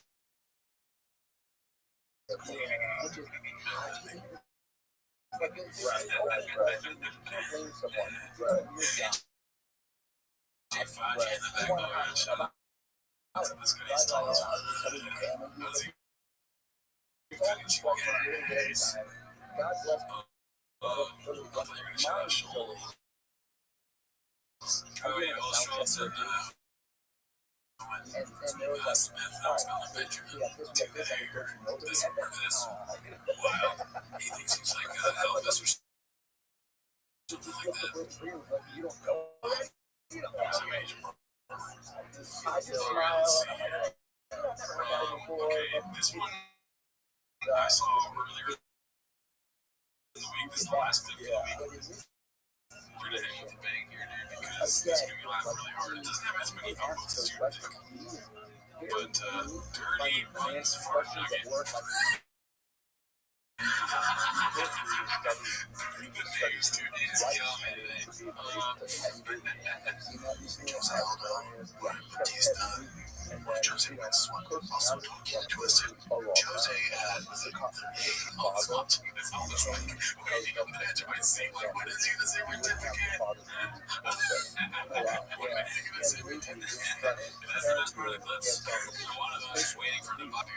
This guy's tall as fuck. How's he? God bless I thought you were gonna shout out Shoal. Oh yeah, well, Shoal said and there was like, Smith, I was gonna Benjamin to the hair. This. Wow. He thinks he's like Elvis or something like Just the that. first three was like, you don't know. It was a major problem. I just smile and I'm like, I've never heard that before. Okay, this one I saw earlier in the week. This is the last clip of the week. We're gonna hit with the bang here, dude, because this made me laugh really hard. It doesn't have as many upvotes as your pick. But dirty buns fart nugget. Pretty good news, dude. It's killing me today. He's done. Jose wins this one. Also, don't get it twisted. Jose had all this month. It's all this week. Okay, you know, the answer might seem like, what is he the certificate? What do I think of the certificate? That's the best part of the clips. One of them is waiting for the body.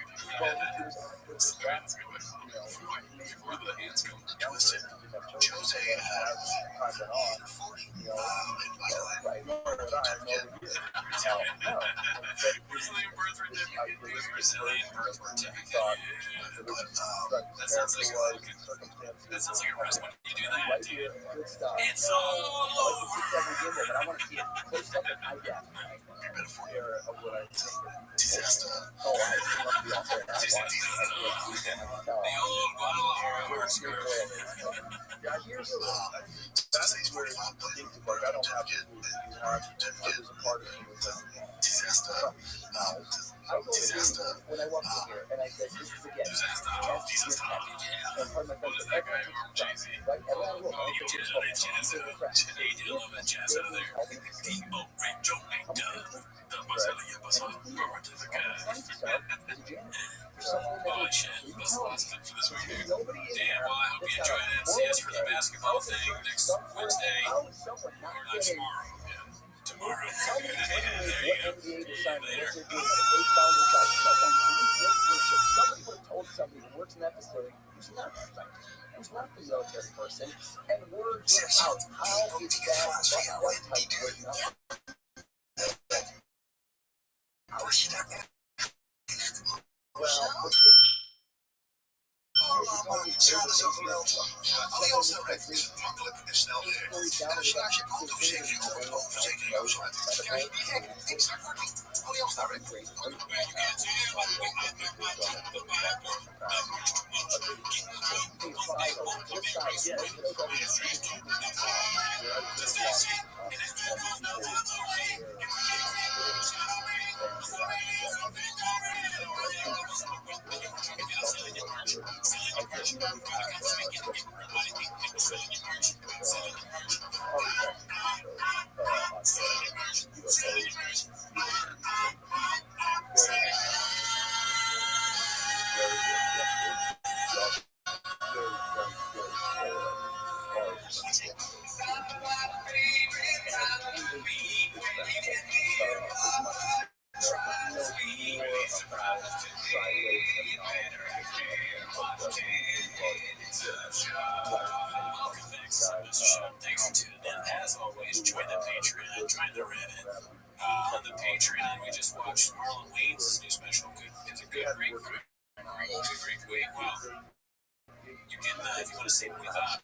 Let's go before the hands come. Twisted. Jose had 40. Brazilian birth certificate. Brazilian birth certificate. That sounds like a rest. When you do that, dude, it's all over. I want to see it. There's something I got. Disaster. Oh, I must be out there. The old Guadalajara skirt. Yeah, here's Jose's 45 million. I don't have to. Disaster. Disaster. when I walked in here and I said, this is again. Disaster. And part of my friends What is said, that guy from Jay-Z? right? Everyone looked. Oh, you did it, jazz out of there. Hey, you love that jazz out of there. D.O. Retro Nature. The Brazilian Bazaar. Holy shit, that's the last clip for this week, dude. Damn, well, I hope you enjoyed it. See us for the basketball thing next Wednesday. Or not tomorrow. Yeah, tomorrow. There you go. See you later. Somebody would have told somebody who works in that facility who's not the military person, and word out how is that what type would not. Well, Thanks for tuning in. As always, join the Patreon, join the Reddit. On the Patreon, we just watched Marlon Wayne's new special. It's a great way. Well, you can, if you want to say what we thought,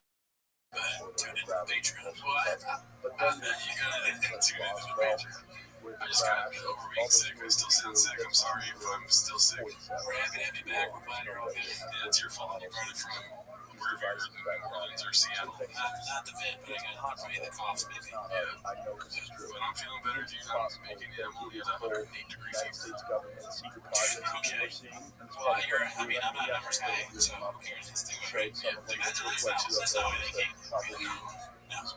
tune into the Patreon. What? You gotta tune into the Patreon. I just got over being sick. I still sound sick. I'm sorry if I'm still sick. We're happy to have you back. We're glad you're all good. Yeah, it's your fault. You brought it from wherever you're in New Orleans or Seattle. Not the vet, but I got hot right in the coughs, maybe. Yeah. But I'm feeling better, dude. I'm making it. I'm only at 108 degrees fever. Okay. Well, I mean, I'm not a numbers guy, so who cares? Let's do it. Right. Yeah. That's not what they came. No.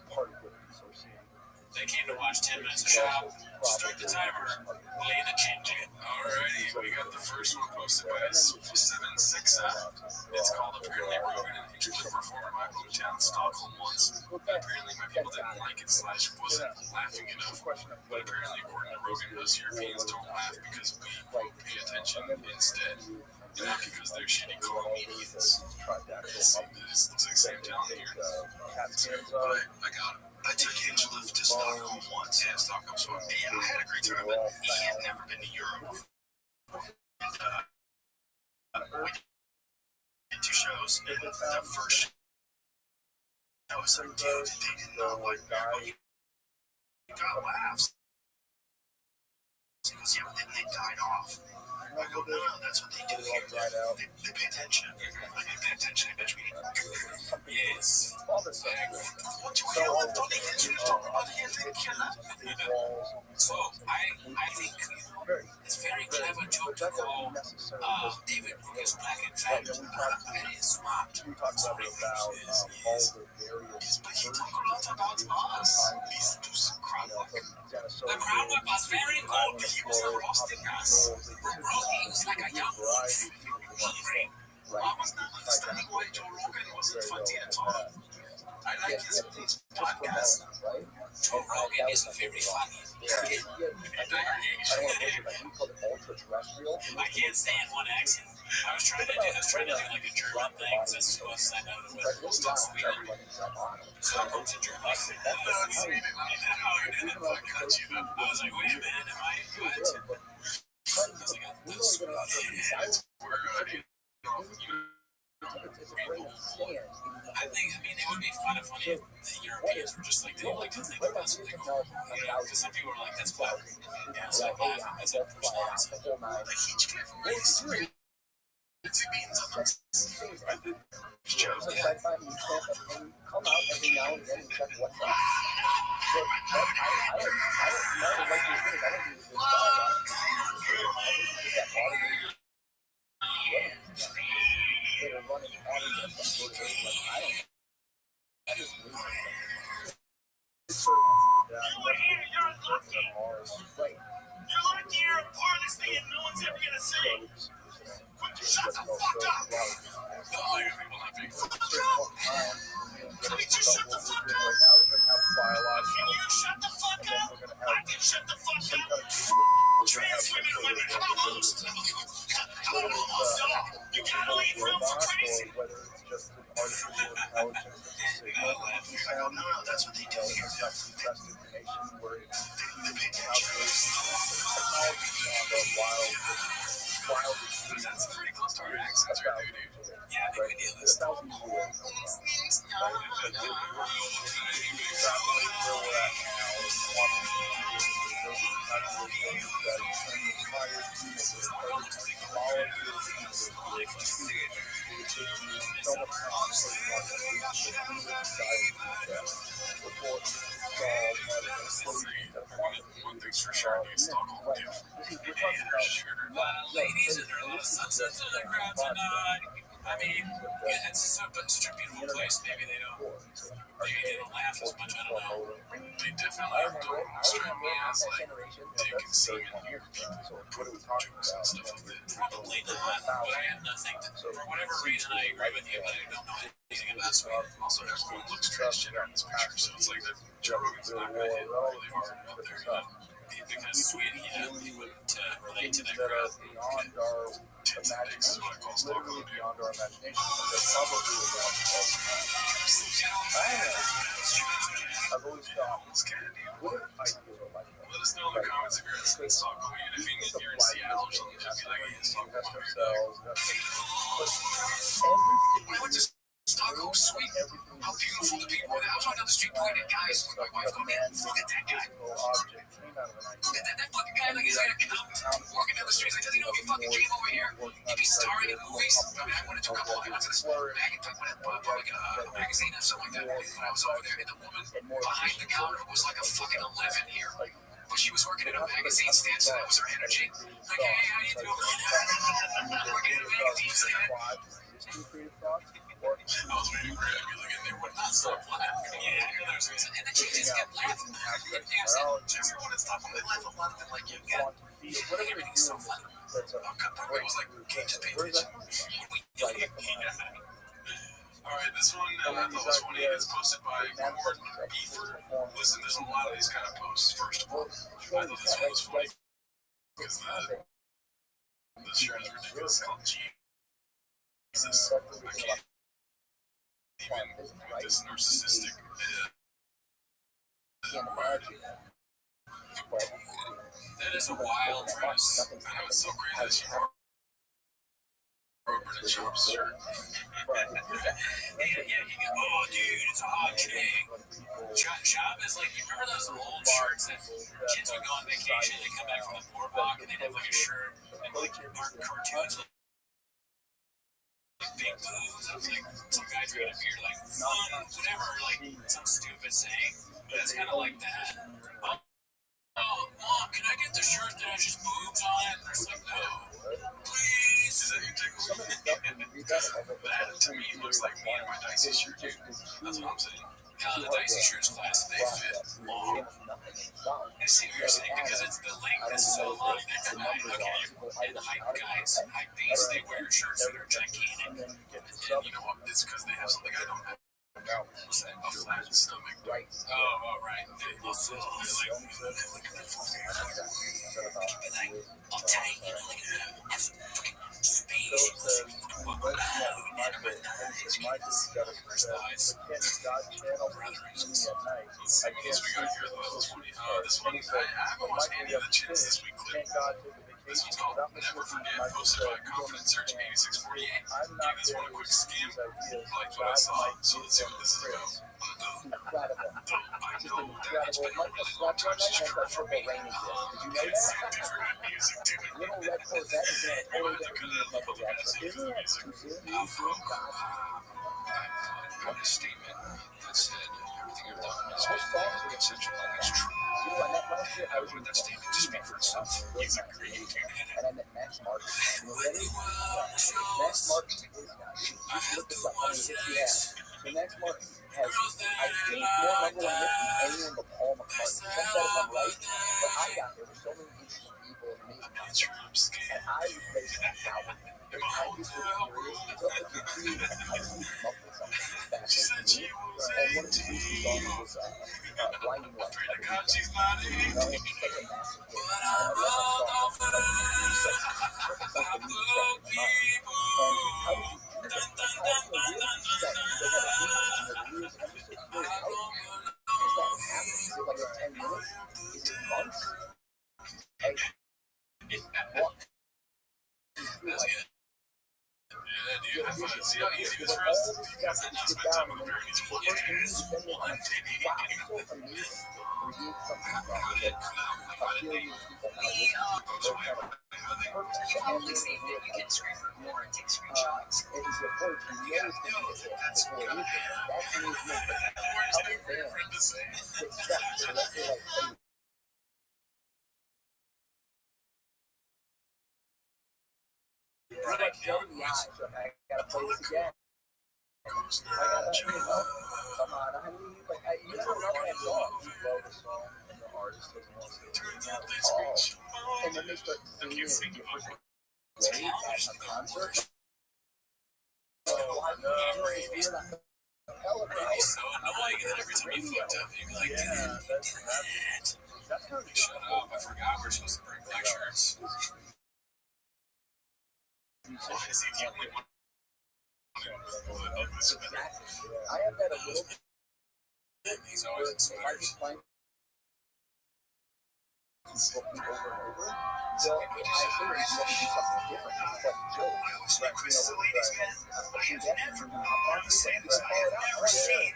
They came to watch 10 minutes of shop. Start the timer. Play the chin. Alrighty, we got the first one posted by 7-6. It's called Apparently Rogan and Features a performer in my hometown, Stockholm, once. Apparently, my people didn't like it / wasn't laughing enough. But apparently, according to Rogan, most Europeans don't laugh because we, quote, pay attention instead. And not because they're shitty comedians. Let's see, this looks like the same town here. But I got it. I took Angela to Stockholm once. Yeah, Stockholm's fun. Yeah, I had a great time, but he had never been to Europe. And we did 2 shows. The first That was like, dude, they did not like that, but he got laughs. He goes, yeah, but then they died off. I go, no, that's what they do here. They pay attention. I didn't pay attention eventually. Yes. What you hear about don't they get you talk about here, they kill it? So I think it's very clever joke to call David Lucas black and fat. It is smart. We talk about all the various But he talk a lot about us. These two crowd work. The crowd work was very good. He was roasting us. He was like a young wolf. Hungry. I was not understanding why Joe Rogan wasn't funny at all. I like his podcast. Joe Rogan isn't very funny. I can't stand one accent. I was trying to do like a German thing because that's the most I know was Sweden. So I wrote to German. I was like, wait a minute, am I what? I was like, I mean, it would be kind of funny if the Europeans were just like, they don't like to think about something, because some people are like, that's clever. Yeah, so I laugh as a response. Like, each guy from my history. It's beans on this. Sure, yeah. Come out every now and then and check what's up. So, I don't know what you think. I don't think it's that body. They were running out of some motivation. Like, I don't know. I just lose it. You're lucky. You're lucky you're a part of this thing and no one's ever gonna say. Shut the fuck up! Can we just shut the fuck up? Can you shut the fuck up? I can shut the fuck up. Trans women and women, how about those? How about almost all? You gotta leave room for crazy. Whether it's just an artificial intelligence signal, No, that's what they do here. compressed information where it's They pay attention. That's pretty close to our accents right there, dude. Yeah, I think we deal with this. One thing's for sure, dude, Stockholm, dude. Ladies, and there are a lot of sunsets in the crowd tonight. I mean, yeah, it's such a beautiful place. Maybe they don't laugh as much. I don't know. They definitely don't strike me as like they can see and hear people put jokes and stuff like that. Probably not, but I have nothing. For whatever reason, I agree with you, but I don't know anything about Sweden. Also, everyone looks transgender in this picture, so it's like that Joe Rogan's not going to hit really hard up there, because Sweden, he wouldn't relate to that crowd. Tits and dicks is what I call Stockholm, dude. beyond our imagination. They're probably around I've always thought, what if I feel like that? Let us know in the comments if you're in Stockholm, and if you're in Seattle or something, just be like, hey, Stockholm, we went to Stockholm, Sweden. How beautiful the people were there. I was walking down the street pointing at guys with my wife going, man, look at that guy. Look at that fucking guy, like he's like an accountant walking down the streets. Like, does he know if he fucking came over here? He'd be starring in movies. I mean, I went to this magazine or something like that. When I was over there, and the woman behind the counter was like a fucking 11 here. But she was working at a magazine stand, so that was her energy. Like, hey, how you doing? Working at a magazine stand. I was waiting for it. I'd be like, and they would not stop laughing. Yeah, there's a reason. And then she just kept laughing. Everyone would stop when they laugh a lot. They're like, you got everything's so funny. Probably was like, okay, just pay attention. Alright, this one I thought was funny. It's posted by Gordon Beaver. Listen, there's a lot of these kind of posts, first of all. I thought this one was funny because the shirt is ridiculous. It's called Jesus. I can't even with this narcissistic word. That is a wild premise. I know it's so crazy that she Rubber and chops shirt. Oh, dude, it's a hot chick. Shop is like, you remember those old shirts that kids would go on vacation, they come back from the boardwalk, and they'd have like a shirt and like cartoons, like big boobs of like some guy drinking a beer, like whatever, like some stupid saying. But it's kind of like that. Oh, Mom, can I get the shirt that has just boobs on it? And it's like, no, please. Is that your tickle? That to me looks like me and my Dicey shirt, dude. That's what I'm saying. Yeah, the Dicey shirt's classic. They fit long. I see what you're saying, because it's the length is so long. Okay, and hype guys, hype beasts, they wear shirts that are gigantic. And you know what? It's because they have something I don't have. What's that? A flat stomach. Right. Oh, right. I'll tell you, you know, like that's fucking space. This one, I've watched Andy the Chins this week clip. This one's called Never Forget, posted by Confidence Search 8648. Gave this one a quick skim, like what I saw, so let's see what this is about. I know that it's been a really long time since you've heard from me. It's different music, dude. Little red Corvette is going to totally They could have put the best music. I got a statement that said everything I've done is essential and it's true. You know, I met last year, I was in That statement just speak for itself. You agree. and I met Max Martin. You know what that is? Max Martin is now. You look this up on the yeah. So Max Martin has, I think, more number one hit than anyone but Paul McCartney. Some said if I'm right, but I got there were so many interesting people and amazing people. And I replaced that album. And I just was curious. It's up to you. I just need to come up with something fascinating to me. And one of the recent songs was Blinding Lights. You know, it's such a massive hit. And I love that song. It's like the new track in my mind. And how did you do that? How did you set? They had a beat and the lyrics, and I'm just so curious. How does that happen? Is it like in 10 minutes? Is it months? Like, what? Yeah, dude, I see how easy this for us. Because then not spend time with the parents. Well, yeah, it's one thing you get. Right, I gotta play this again. I gotta, you know, come on. I mean, like, you never know that song. You love the song, and the artist doesn't want to sing. And then they start singing in different ways at a concert. Oh, I know. You're not hell, bro. It's so annoying that every time you fucked up, you'd be like, Yeah, that's how it shut up, I forgot we're supposed to bring black shirts. Why is he the only one? I have that a little bit. He's always in sweaters. Over and over. So I think you want to do something different. It's like a joke. I always think Chris is a ladies' man. I have never been the same as I had out or seen.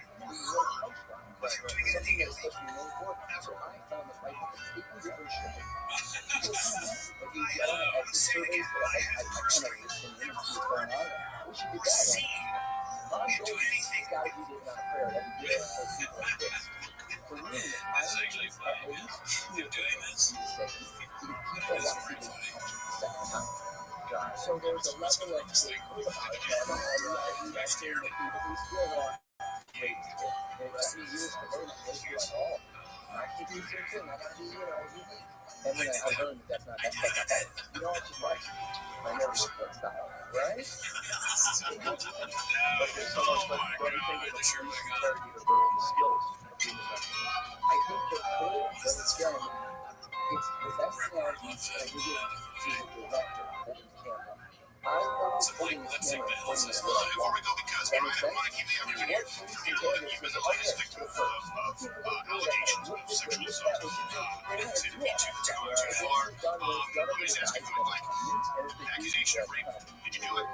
But you're doing anything else, So I found that like people different shit. People like you get on like surveys that I kind of listen in and see what's going on. We should do that. I'm doing anything. Gotta be doing on a prayer every day. For me, That's actually funny. You're doing this? people want to see the second time. So there's a level of that I still want. They let me use the word and they like, oh, I can do something, I gotta do, you know, and then I learned that's not that. You know what you like? I never looked that style, right? But there's so much, but everything is a sure interrogate of the skills. I think the whole, but again, it's the best analogy that we get to the director holding the camera. I'm always holding the camera, holding the camera. That makes sense? Accusation of rape. Did you do it?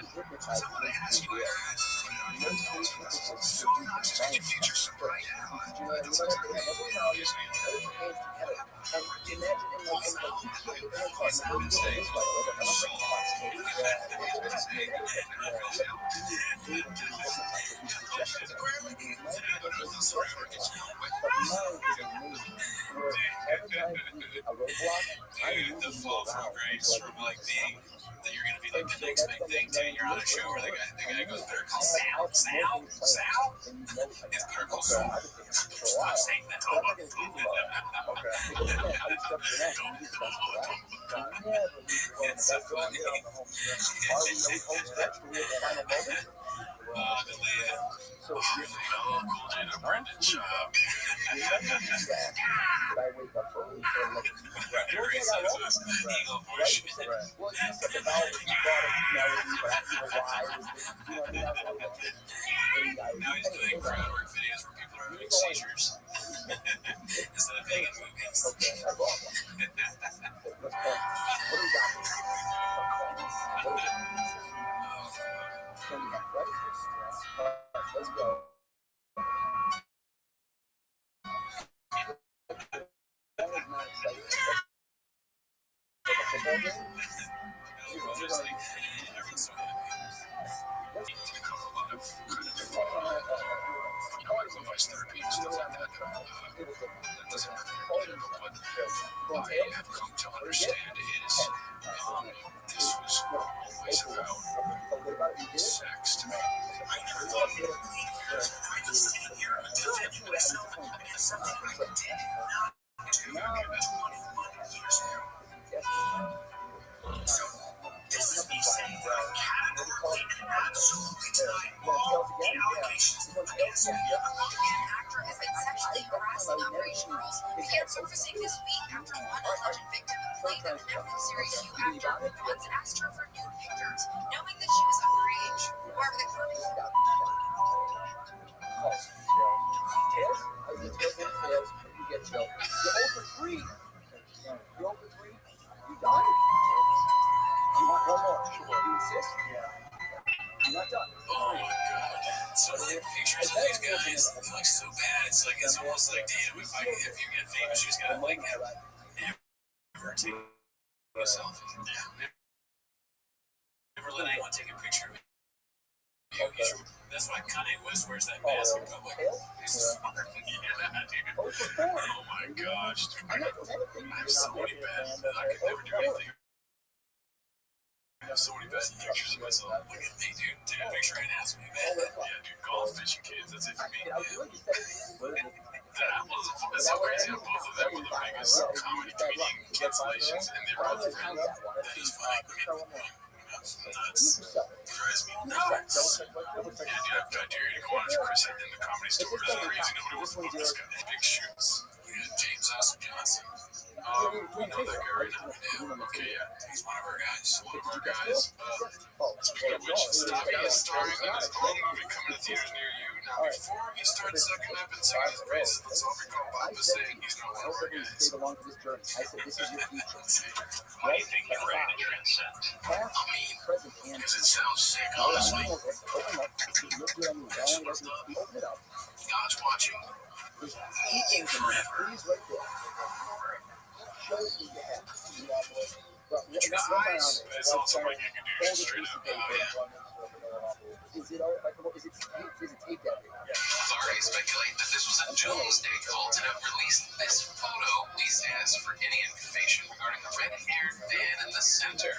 hypnotized So when I ask you, real. Most hypnotists should be you feature sobriety. you know, they have every knowledge, hold your hands together, and imagine in like, you can't get their part, and they're doing this right away, but I'm not saying about stage. Every time you a roadblock, I'm moving The you fall from around. grace from like being that you're gonna be like the next big thing to you're on a show where the guy goes, better call Sal. It's better call Sal. Stop saying that. It's so funny. So Oh, cool dude, I'm Brendan Schaub. I wake up early for like Harry says this eagle bush. well, you said the knowledge you brought of melody, but why was this, you know what I mean? Now he's doing crowd work videos where people are having seizures instead of being in movies. Okay, I brought one. Let's play. What do we got? What is it? Can we have breakfast? All right, let's go. That was not exciting. Like a football game? Everyone's so happy. A lot of kind of advice therapy and stuff like that. That doesn't really, but what I have come to understand is this was always about sex to me. I never thought you would believe it. I just sitting here until I knew myself. I mean, it's something I did not do 21 years ago. So, this is me saying that I'm categorically and absolutely denying all the allegations against me. A Colombian actor has been sexually harassing underage girls, began surfacing this week after one alleged victim played in the Netflix series You Actor once asked her for nude pictures, knowing that she was underage. However, the company... Tails? I was just going to tails. You get chilled. You're 0 for 3. You're 0 for 3. You done? You want one more? Sure. You insist? Yeah. You're not done. Oh my god. So many pictures of these guys. It looks so bad. It's like it's almost like, damn, if you get famous, you just gotta like never take a selfie. Never let anyone take a picture of you. That's why Kanye West wears that mask in public. Yeah, dude. Oh my gosh. I have so many bad. I could never do anything. I have so many bad pictures of myself. Look at me, dude. Take a picture and ask me, man. Yeah, dude. Golf, fishing kids. That's it for me. That's so crazy how both of them were the biggest comedy comedian cancellations, and they were both friends. That is funny. That's nuts. Drives me nuts. Yeah, dude, I dare you to go on to Chris in the Comedy Store. It's crazy. Nobody wants to book this guy. Big shoots. We got James Austin Johnson. We know that guy right now. Yeah. Okay, yeah. He's one of our guys. Speaking of which, Stevie is starring in his own movie coming to theaters near you. Now, before he starts sucking up and singing his praises, let's all recall Papa saying he's not one of our guys. I said, this is your future. Why do you think you're ready to transcend? Past, present, and Because it sounds sick, honestly. open up. Look what I mean. Open it up. God's watching. There's 8 things in there. Please, right there. Show me you have. You got eyes. It's also like you can do it straight up. Is it all like, is it taped out here? Authorities speculate that this was a doomsday cult and have released this photo. Please ask for any information regarding the red-haired van in the center.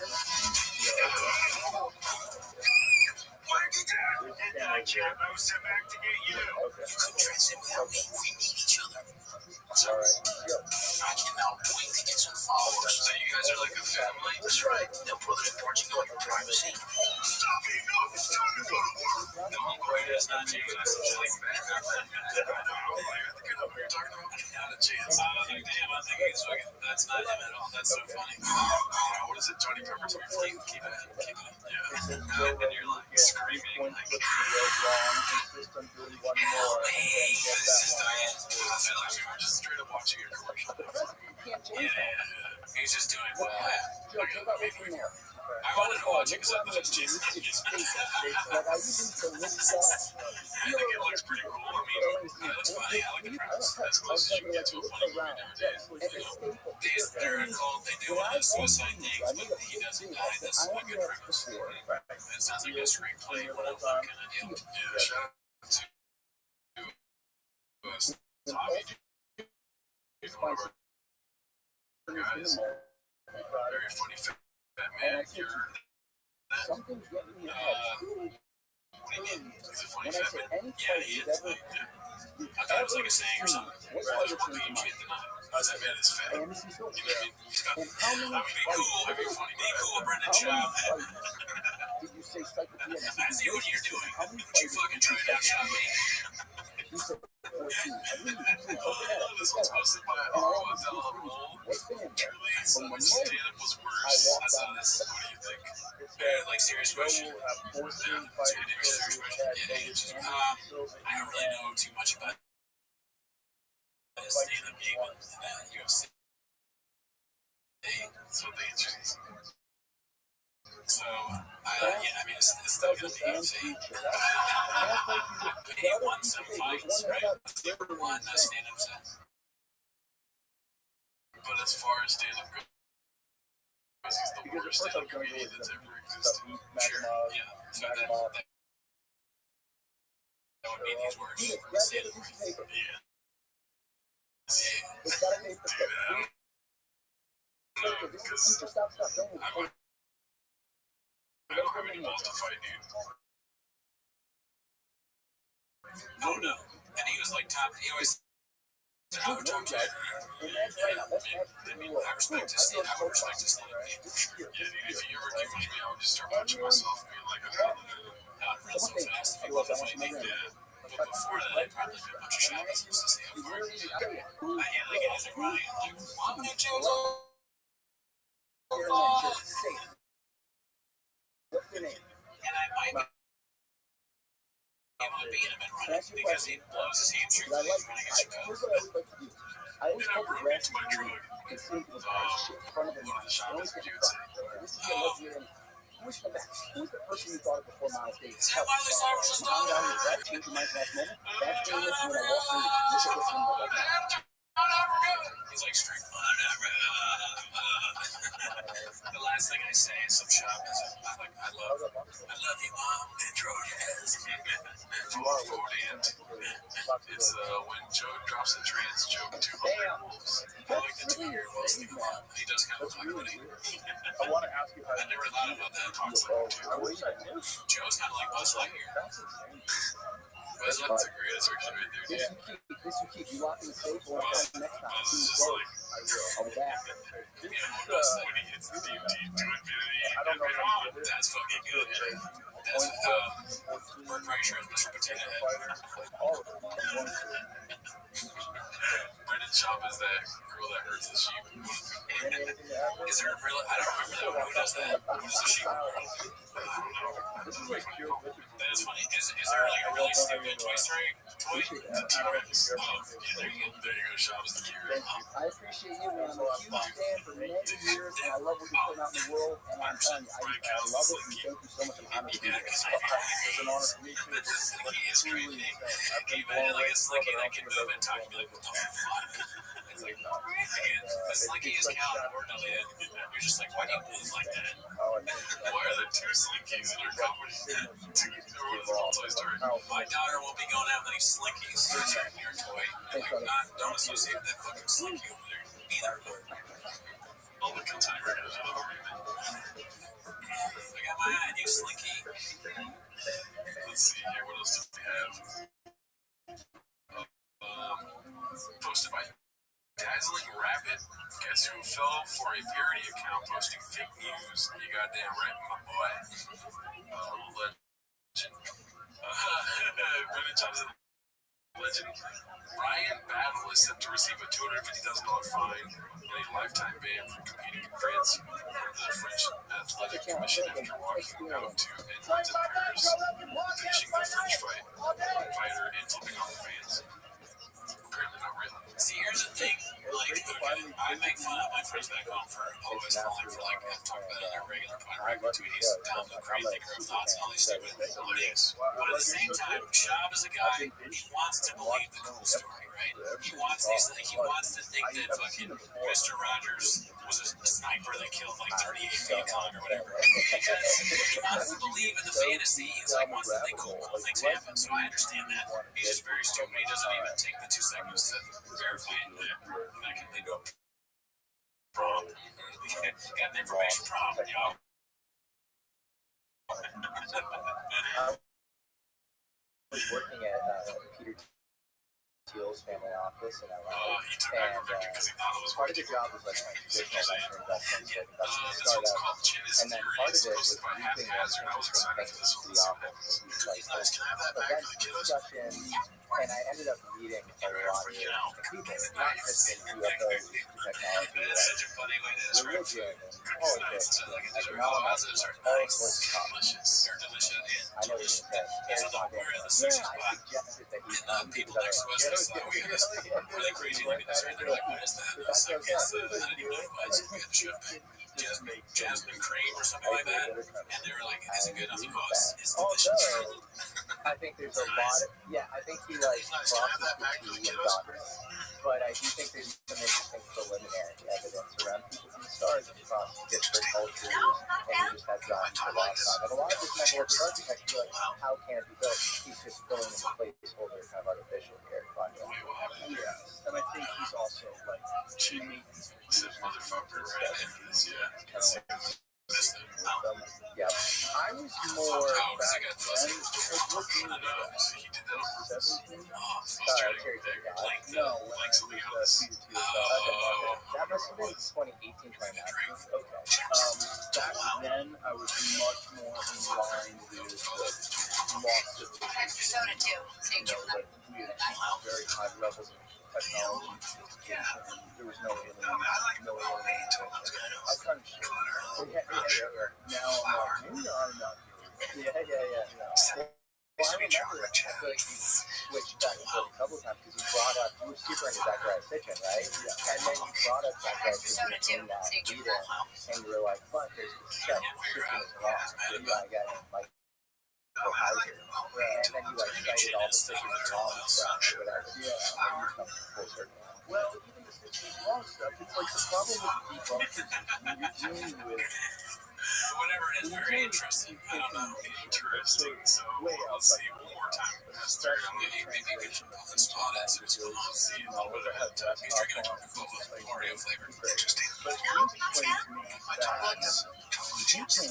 What did you do? I can't. I was sent back to get you. You couldn't transcend without me. We need each other. So, I cannot wait to get some followers. So you guys are like a family? That's right. No brothers barging on your privacy. Stop it! No, it's time to go to work. No, Greg, that's not you. That's like back. I think I know what you're talking about. Not a chance. I was like, damn, I think he's fucking. That's not him at all. That's so funny. What is it? Johnny Pepper to your feet. Keep it. Yeah. And you're like screaming. Like, this is Diane. I feel like we were just straight up watching a commercial. Yeah. He's just doing well. I wanted to watch it because I thought it was Jesus. it's fake. Like, I used to live stuff. I think it looks pretty cool. I mean, that's funny. I like the premise. As close as you can get to a funny movie never did. They're called, they do a suicide thing, but he doesn't die. That's a good premise. It sounds like a screenplay, one of them kind of deal. Yeah, shout out to Tommy, he's one of our guys. Very funny fat man. Something's getting in your head. What do you mean? He's a funny fat man? Yeah, he is. I thought it was like a saying or something. There's one thing you can't deny. That man is fat. You know what I mean? Be cool, be funny. Be cool, Brendan Schaub. Did you say psychopathy? I see what you're doing. Don't you fucking try to outshine me. This one's posted by Roll. Stand-up was worse. I saw this. What do you think? Like, serious question. Serious question. I don't really know too much about stand-up game and UFC. So the answer is so, yeah, I mean, it's still going to be UFC. But he won some fights, right? He won stand-up sets. But as far as stand-up goes, he's the worst stand-up comedian that's ever existed. Sure, yeah. So that would mean he's worse than stand-up. Yeah. Dude, because I don't have any balls to fight, dude. Oh no. And he was like top, he always said, I would talk to him. I mean, I respect his stand, I would respect his stand. Yeah, dude, if he ever came with me, I would just start punching myself and be like, I'd run so fast if he wanted to fight me. Yeah. But before that, I'd probably do a bunch of shots just to see how far. I get like guys are crying, like, I'm gonna choose all. And I might be able to beat him and run it because he blows his hamstrings when he's running at Chicago. I always And I hope broke into my drug. One of the shoppers, you would say. Who's the person you thought of before Miles Davis? Is that Miley Cyrus's daughter? That changed your mind last moment? That's the when I walked in. Look at what's in the right. He's like straight. The last thing I say is some shop is like, I love you, Mom. Intro yes. It's when Joe drops a trans joke to Wolves. I like the 2-year Wolves thing a lot. He does kind of look like Woody. I want to ask you how I never thought about that. Joe's kind of like Buzz Lightyear. Buzz Lightyear's the greatest version right there. this you keep you lock in the safe or next time. Buzz is just like, I'll be back. when he hits the DMT to infinity. That's fucking good. That's we're pretty sure it's Mr. Potato Head. Brendan Schaub is that girl that hurts the sheep. Is there a real? I don't remember that one. Who does that? Who does the sheep girl? I don't know. That is funny. Is there like a really stupid Toy Story toy? The T-Rex. Oh, yeah, there you go. Schaub is the T-Rex. I appreciate you, man. I'm a huge fan for many years, and I love what you're putting out in the world. And I'm telling you, I love it, and thank you so much. I'm honored to be here. It's an honor for me too. The Slinky is crazy. Can you imagine like a Slinky that can move and talk and be like, what the fuck? It's like, the Slinky is California. You're just like, why do you move like that? Why are there 2 Slinkies in your company? Toy Story. My daughter won't be going out with any Slinkies in your toy. Don't associate that fucking Slinky over there either. I'll look at time right now. I got my eye on you, Slinky. Let's see here. What else do we have? Posted by Dazzling Rabbit. Guess who fell for a parody account posting fake news? You goddamn right, my boy. Legend. Brendan Johnson. Legend. Brian Battle is set to receive a $250,000 fine and a lifetime ban from competing in France from the French Athletic Commission after walking out to Edmonds in Paris, finishing the French fighter and flipping off the fans. Apparently not real. See, here's the thing. Like, okay, I make fun of my friends back home for always falling for like talking about it on a regular tweeties, dumb, the crazy thinker of thoughts and all these stupid things. But at the same time, Shab is a guy, he wants to believe the cool story, right? He wants to think that fucking Mr. Rogers was a sniper that killed like 38 Viet Cong or whatever. Because he wants to believe in the fantasy. He's like, wants to think cool things happen. So I understand that. He's just very stupid. He doesn't even take the 2 seconds to verify it. That can lead to a problem. Got an information problem, yo. I was working at Peter Thiel's family office in LA. He took my picture because he thought it was Part of the job was like traditional venture investments, like investment in startups, and then part of it was grouping interesting things to the office. Like, event discussion, and I ended up meeting a lot of interesting people, not just in UFOs, technology, religion, politics, economics, all sorts of topics. I know what you're saying. Yeah, I suggested that he People next to us, really crazy looking at her. They're like, what is that? So it's I didn't even know what it was. We had the chef Jasmine Cream or something like that. And they were like, is it good? I was like, oh, it's delicious. I think there's a lot of, I think he like crosses the T and doctors. But I do think there's some interesting preliminary evidence around people from the stars across different cultures, and he just has gotten to a lot of time. And a lot of this metamorphic architecture, like, how can it be built? He's just filling in the placeholder kind of artificial here. Yeah, and I think he's also like cheating. This motherfucker right in this, Yeah, I was more back then. He did that. 17. No, like something else. That must have been 2018, 2019. Okay. Back then, I was much more in line with the loss of Soda too. Stay tuned. that we had achieved very high levels of technology. There was no alien. I kind of now I'm like, maybe I'm not here. Well, I remember, I feel like you switched back and forth a couple of times because you brought up, you were super into Zachariah Sitchin, right? Yeah. And then you brought up Zachariah Sitchin in that meeting, and you were like, but there's this stuff, Sitchin is wrong. You got like, Heiser. And then you like cited all the Sitchin's wrong stuff or whatever. Yeah. And you come full circle. Well, even the Sitchin's wrong stuff, it's like the problem with the debunkers is you're dealing with whatever it is, very interesting. I don't know. Interesting. So let's see one more time. Maybe we can put some hot answers. Let's see a little bit of head tap. He's drinking a Coca-Cola, Oreo flavor. Interesting. but he explained to me that you can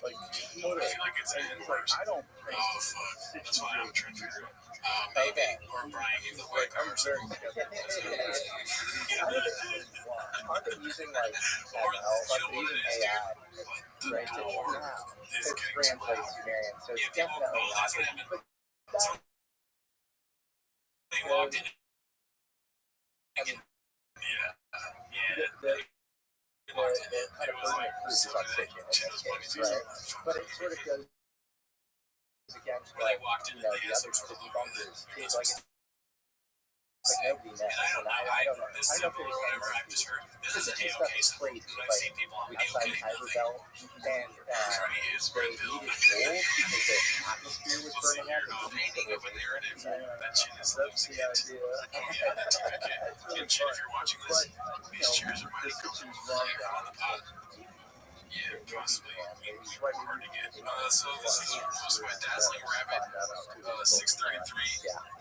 like I feel like it's in worse. I don't think Oh, fuck. That's why I'm trying to figure out. Maybe. Or Brian gave the white power. Aren't they using like ML, like they're using AI, right, to translate Sumerian, so it's definitely not good. But that, They walked in. the kind of permanent proof is on Sitchin in this case, right? But it sort of goes against what, the other debunkers did, like nobody knows, and I don't know. I don't know if there's Sitchin stuff is crazy, like outside Kyber Belt, and they needed gold because the atmosphere was burning out, and they needed Over there, and that shit is that's the idea. If you're watching this, these chairs are mighty comfortable. On the pod. Yeah, possibly. Hard to get. So this is posted by Dazzling Rabbit, 633.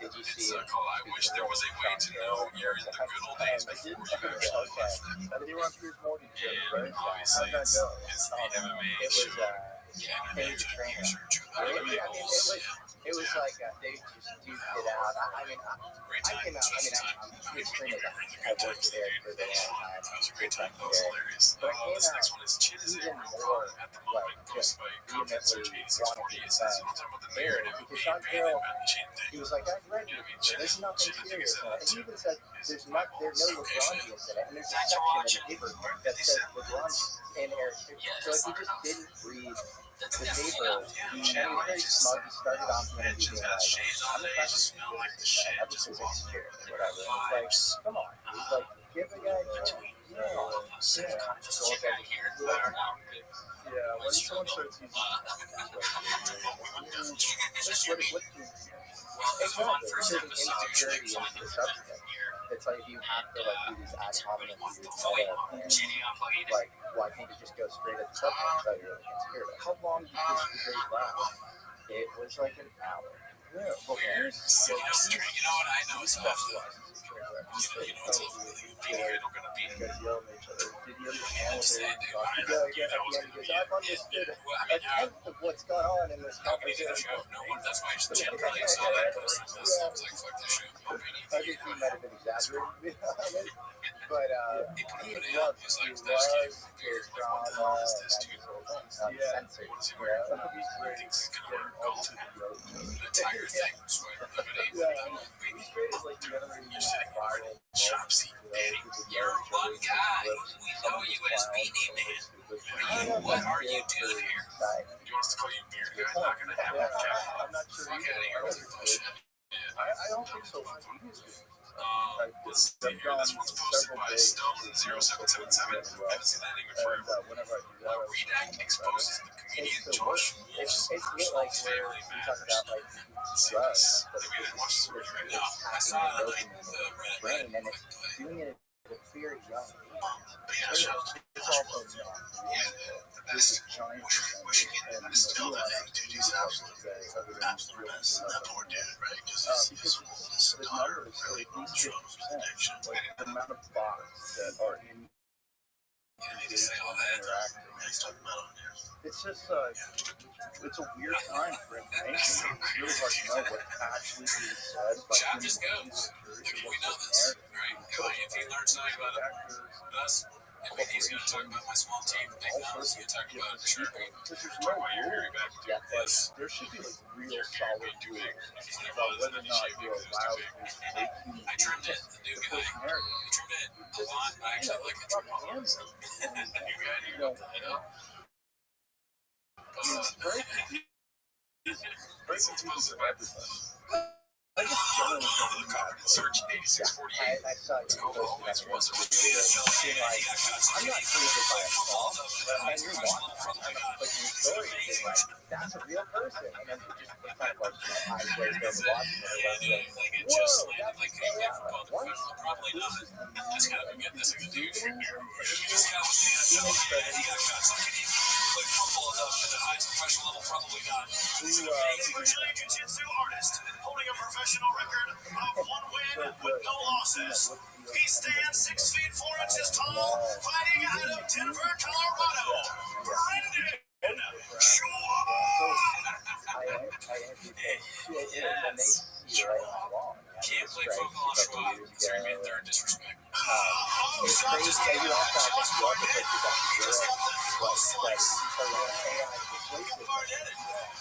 Did you It's see called I Wish There Was a Way to Know You're in the Good Old Days Before You Actually Left Them. I think we're on Piers Morgan, And right? obviously, How'd that go? it's the MMA it show. was Internet research. it was like they just duked it out. I mean, I'm extremely lucky. I worked there for the long time. That was a great time. That was hilarious. This next one is Chin is Even everywhere more at the moment. Posted by Content Search 8640. It says, I'm talking about the narrative of being Sean abandoned Carroll, by the Chin thing. he was like, I've read it. There's nothing serious in it. And he even said there's no LeBrongians in it. And there's a section in the paper that says LeBron and Eric. So like, he just didn't read the paper, and he was very smug. He started off the interview being like, I'm a practicing physicist. I have a physics chair, or whatever. And it's like, come on. He's like, give the guy Yeah, when someone starts using Exactly. There's an insecurity into the subject. It's like you have to like do these ad hominem views and like, why can't you just go straight at the subject that you're insecure? How long did this debate last? It was like an hour. Yeah. You know what I know is Specializes in trade records. you know it's really good. I'm gonna be guys yell at each other. Did you understand what say, they dude, were talking I about? know Yeah, at the end, he goes, I've understood a tenth of what's going on in this conversation. no one. That's why I just generally saw that post on this. I was like, fuck this shit. I think he might have been exaggerating, to be honest. But he loves his drama and his whole thing. Uncensored. He's great. Gonna All go to the yell at each other. the entire thing. So He's great as like the other you're sitting viral. Shop seat, Danny. You're one guy. We know you as BD man. What are you doing here? You want us to call you beer guy? Not gonna happen. I'm not sure Fuck either. out of here with your bullshit. I don't think so. Let's see here. This one's posted by Stone0777. Haven't seen that name in forever. Whenever I do that, Redact exposes the comedian Josh Wolf's It's like where family we talk matters. about like See this? Did we didn't watch this version right now? I saw it on like Reddit. brain, and it's doing it at a very young age. But yeah, so it's also not. this Giant wishing it and still that thing, dude, he's absolutely absolute best. That poor dude, right? Because his oldest the daughter numbers, really like wants drugs and addiction. like the amount of bots that are in Yeah, they just say all that. Yeah, he's talking about it on there. it's just it's a weird time for information. It's really hard to know what actually being said by Job just goes. We know this, right? If he learns something about us, and maybe he's going to talk about my small team, maybe he's going to talk about Sharpie, because there's talk no about your rule. hairy back Yeah, this. There should be like real Your solid character too big. rules When it about was, whether or then he not shaved you're because it was too allowed big. to take you I trimmed it, the new the guy. first narrative. I trimmed it a lot. I actually like the trim a lot. The new guy, you know. It's very It's explosive. I just generally don't Search 8648. I saw you posted that once being like, I'm not crazy by a song, and you're watching, but your story is like, that's a real person, and then it just it's kind of like eyes closed over watching it, and Like it whoa, just landed that's like a cliff above the what? federal. Probably not. Just kind of get this like a dude. Like football enough at the highest professional level, probably not. Brazilian Jiu-Jitsu artist holding a professional record of 1 win with no losses. He stands 6 feet 4 inches tall, fighting out of Denver, Colorado. Brendan Can't play football on Schwab. Third man, third disrespect. It's crazy that you also have to you also take the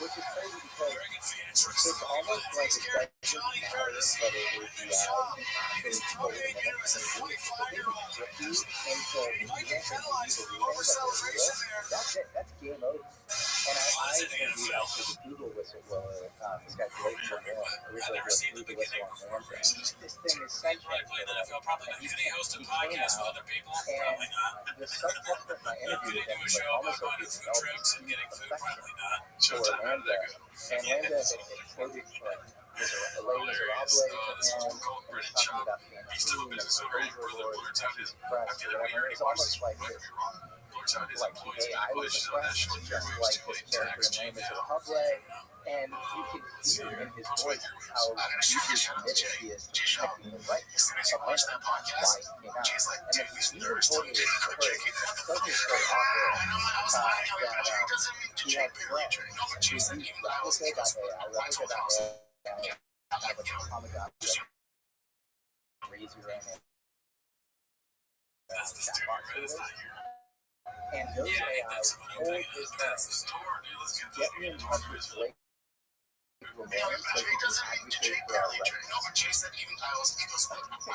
which is crazy because it's almost like it doesn't matter whether it is the athletes or the that's it. That's game over. And I interviewed actually the Google whistleblower, this guy Blake originally was Google whistle on Ramsey. This thing is central. Play the NFL, probably not. Could he host a podcast with other people? Probably not. The subject of my Could interview he do a with him was show about almost going like to food trucks and getting food? Probably not. for Showtime, how did that go? And Landa exploded like a lady was Hilarious. This a one's called Brendan Shaw. Beast of a business owner in Berlin, Blurtown is. I feel like we already watched this. Might be wrong. Blurtown is like, employees hey, been I was pushed on that impressed short just year like moves to this late character tax in chain Name is a now. Republic, and you can hear in his voice how deeply committed he is to protecting the rights of Watch that podcast. why he came out. Jay's like, And dude, then these he nerds reported don't it get it. first. Something so awkward that he had friends who used replicate.ai, raise your hand. That's the studio, right? It's not here. And those Yeah, AI that's what I'm told thinking. his That's the friends, store, dude. Let's get get this me in thing touch going. with Blake Ramon so he can advocate for our rights. No, but Jay said even I was, he goes, I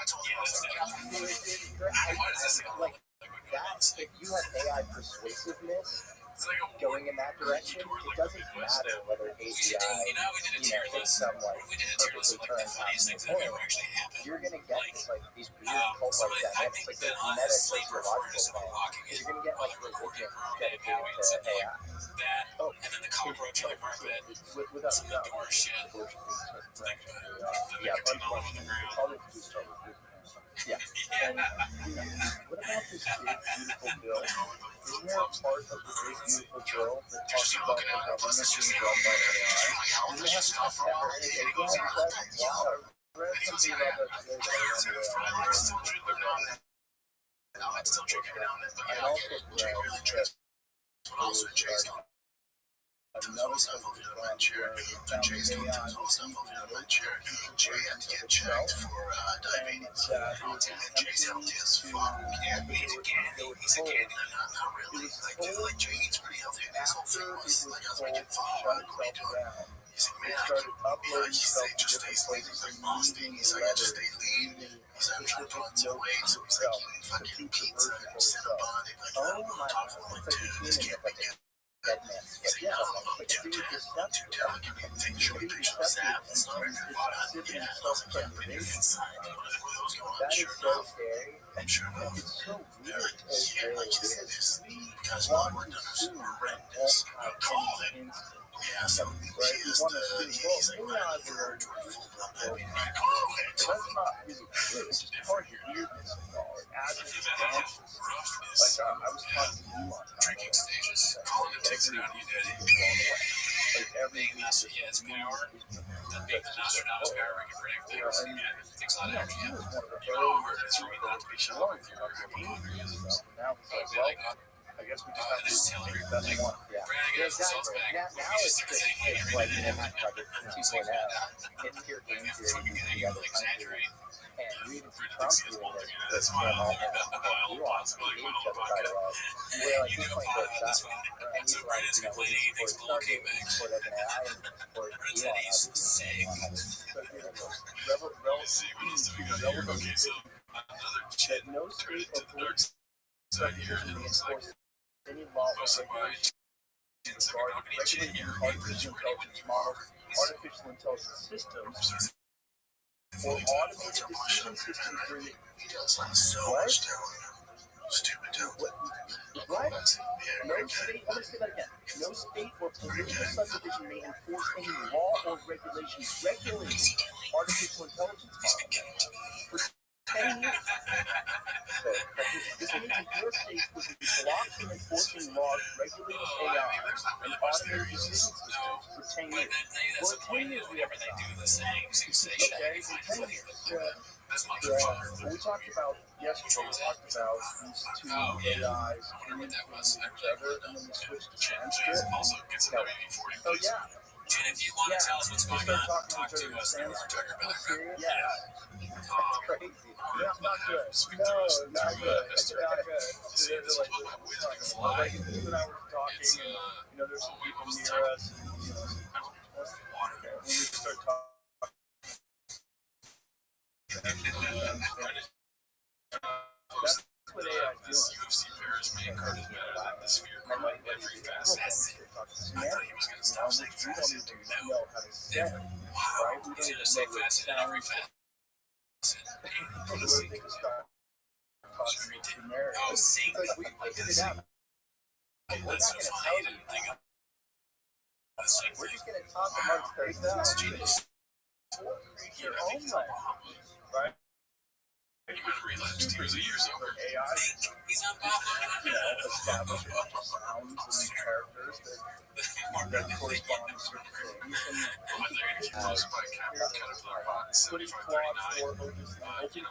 told him, I was like, Why does this sound like that if you have AI persuasiveness, going in that direction, it doesn't matter whether AGI, hits some like perfectly turned point. You're gonna get this like these weird cult-like dynamics, like this meta sociological thing. Because you're gonna get like religion dedicated to AI. Oh, without yeah, yeah. And what about this big beautiful bill? Isn't there a part of the big beautiful bill that talks about the government being run by AI? Doesn't it have stuff for our read something about that today that I still drink every now and then. I still drink every now and then, but yeah, drink really drinks. But also Jay's got all stuff over the red chair. Jay's doing all stuff over the red chair. Jay had to get checked for diabetes. And Jay's healthy as fuck. Yeah, but he's a candy. He's a candy. Not really. Like Jay eats pretty healthy. And his whole thing was like, I was like, what are you doing? He's like, man, I just stay sleeping. He's like, Boston. He's like, I just stay lean. He's like, I'm trying to put on some weight. So he's like, eating fucking pizza and Cinnabon. Like, I'm talking like, dude, this can't be good. He's like, no, dude, tell me, take short pictures of Zap and stuff. Yeah, I was like, yeah, pretty good inside. What was going on? Sure enough. Sure enough. Yeah, like you said, this because what we're doing is horrendous. Call it. Yeah, so he's like, that's not really good. It's just part of your weirdness involved. As it advances, like I was talking to you on drinking stages, calling it takes it out of you, daddy. Like every being NASA, yeah, it's power. That being the astronaut's power, we can predict things. Yeah, it takes a lot of energy. You know how hard it is for me not to be shot with your now he's like, well, I guess we just have to do the best one. Yeah. Exactly. Now it's just like an impact project from 2.0. It's pure game theory together countries. And we even see Trump doing this all nuance with each other, by the way. Where like he's playing both sides. And he's like, we support Stargate, we support OpenAI, and we support Elon. No state or police enforce any law or regulation regulating artificial intelligence models, artificial intelligence systems, or automated decision systems during what? Stupid What? No state, let me say that again. No state or political subdivision may enforce any law or regulation regulating artificial intelligence models. For 10 years. So, this means that your state would be blocked from enforcing laws regulating AI and automated decision systems for 10 years. For 10 years, we have to stop. Okay, for 10 years. We talked about yesterday, we talked about these two AIs communicating with each other, and then we switched to Sanskrit. Oh, yeah. And if you want to tell us what's going on, talk to us. We're talking about it. Yeah. That's crazy. Yeah, not good. No, not good. It's not good. So they're like you and I were talking, and, there's some people near us, and, we start talking. That's what AI is doing. UFC Paris main card is better than the sphere card every facet. I thought he was going to stop saying facet. Know how to say it, right? We don't even say facet in every facet. Oh, see, because we figured it out. We're not going to tell you. We're just going to talk amongst ourselves. Create your own language, right? He was relapsed. He was a years over. AI, he's on Bob. establish sounds and characters that correspond to certain things. Putting Claude or open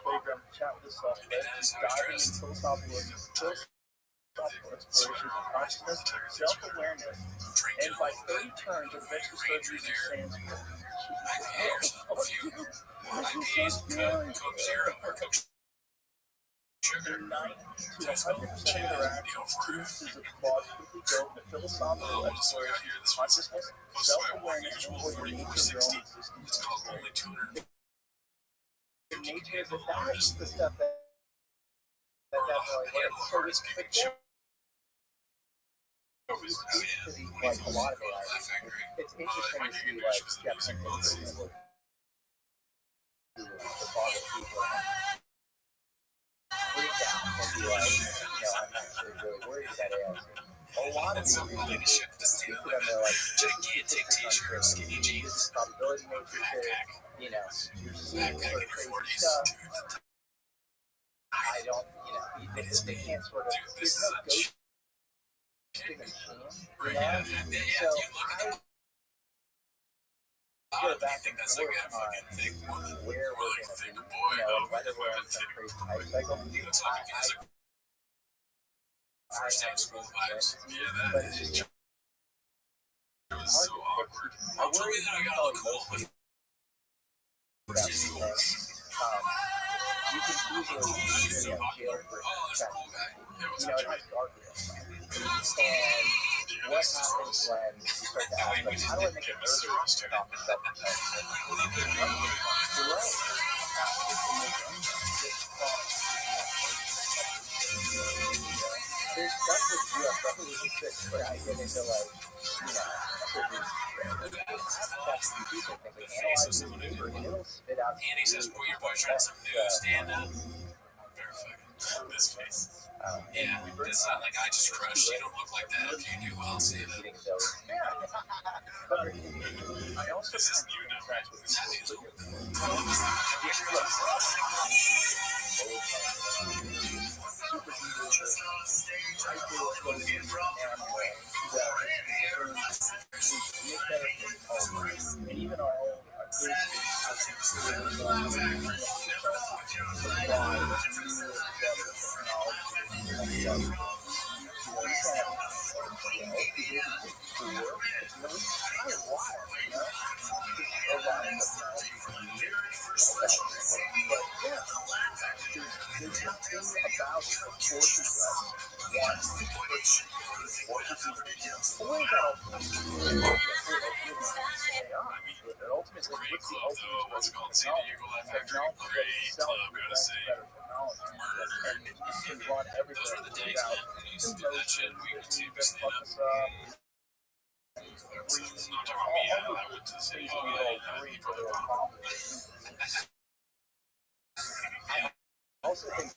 playground to chat with the software, diving into philosophical exploration of consciousness, self-awareness, and by 30 turns, eventually start using Sanskrit. Coke Zero or Coke Sugar. 90 to 100% interaction is a Claude quickly built in a philosophical exploration of consciousness, self-awareness, or the nature of your own existence. It's called only tuner. The nature of that is the stuff that's like, so it's to the, like a lot of AI. It's interesting to see like Jeff Hinton, for example, who was the father of people, freak out and be like, I'm actually really worried about AI. A lot of people who speak to them, they're like, Gigantic t-shirt, skinny jeans, probability matrix, you're seeing sort of crazy stuff. I don't, they can't sort of, there's no ghost to the machine, So I go back and forth on where we're going to be, and whether we're in some crazy hype cycle. First time school vibes. Yeah, But it's just it was so awkward. I'll tell me that I got a cool with about these things. You can easily jail for that. It has guardrails. And what happens when you start to ask, like, how do I make a murderer off the self-defense? You're right. There's stuff with stuff with the six where I get into like, it'll spit out. And he says, "Boy, your boy's trying something new. Stand up." This face. Yeah, it's not like I just crushed. You don't look like that. You do well, see that. I also This is new now, right? Is that new? And even our own Great club, though. What's it called? San Diego Life Factory. Great club, gotta say. Murder. Those were the days, man. We used to do that shit. We would see stand up. Not talking about me. I went to the city hall. You probably wrong. I also think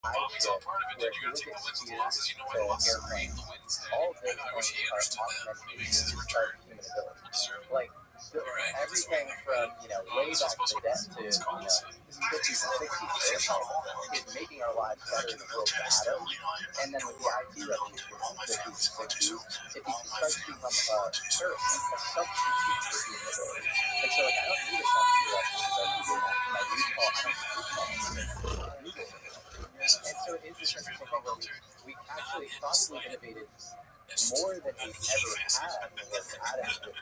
Bombing's all part of it, dude. You gotta take the wins and the losses. You know what losses are great, the wins. all of those I wish he things understood are that. He makes his return. Like everything from way back to death to 50s and 60s is making our lives better in the world of atoms. And then with the IT revolution in the 50s and 60s, it starts to become a substitute for human ability. And so I don't need a substitute because my recall, I don't need it. And so it is this interesting thing where we actually probably innovated more than we've ever had with atoms with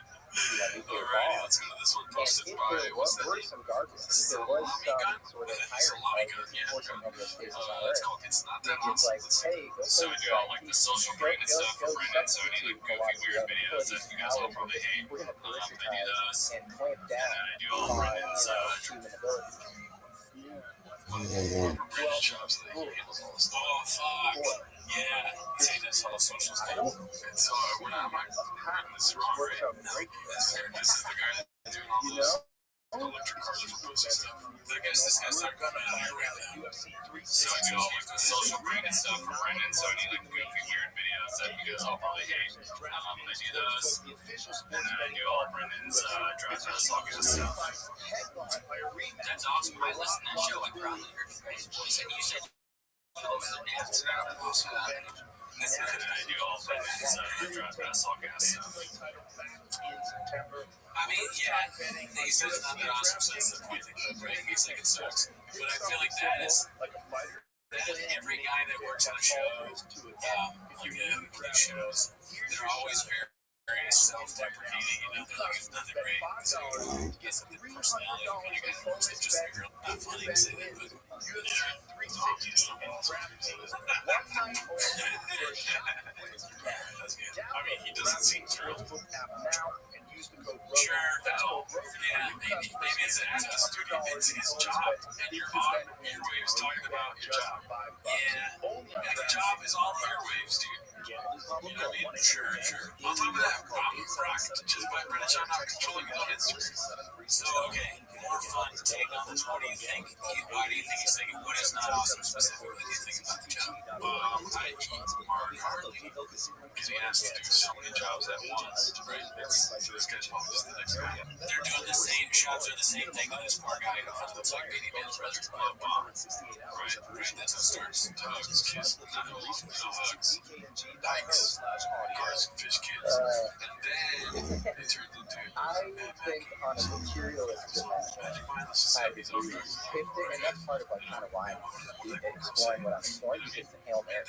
nuclear bombs. Let's go to this one And posted if by, there what's that were name? some guardrails, if there was some sort of hiring for some homeostasis on It's Earth, called It's Not That maybe it's like, Awesome. hey, go So play we do all like the social brain and stuff for Brendan, so any like goofy weird videos that you guys all probably hate. we're going to I do parasitize those. and clamp And down I do all on Brendan's human abilities. Brendan jobs that he handles all this stuff. Oh, fuck. Yeah. See, that's all social stuff. And so we're not, I'm like, this is wrong, right? No. This is the guy that's doing all those electric cars or pussy stuff. This guy started coming out here with that. So I do all like the social brain and stuff for Brendan, so any like goofy weird videos that you guys all probably hate. I do those. And then I do all Brendan's drive to the socket stuff. That's awesome. I listened to that show. I probably heard you guys' voice. And you said, oh, the naps. And then I do all Brendan's drive to the socket stuff. I mean, yeah, he says it's not that awesome, so that's the thing, right? He's like, it sucks. But I feel like that is every guy that works on a show, like shows, they're always very self-deprecating, they're like, it's nothing great. So you get something personality, you kind of got forced to just figure out not funny to say that, but yeah, it's obvious. That's good. I mean, he doesn't seem thrilled. Sure, no. Yeah, maybe it's an access to it's his job, and you're on airwaves talking about your job. Yeah, the job is all airwaves, dude. Sure. On top of that, I'm rocked just by British. I'm not controlling it on Instagram. So, okay, more fun take on this. What do you think? Why do you think he's thinking? What is not awesome specifically? Do you think about the job? I eat Mark Harley because he has to do so many jobs at once, right? This guy's probably just the next guy. They're doing the same shots or the same thing to this poor guy who looks like Baby Man's brother, Bob. Right, that's how it starts. Hugs, kiss, no hugs, hikes, cars, fish kids, and then it turns into I think on a materialistic side, and that's part of like kind of why I'm exploring what I'm exploring, because it's a Hail Mary.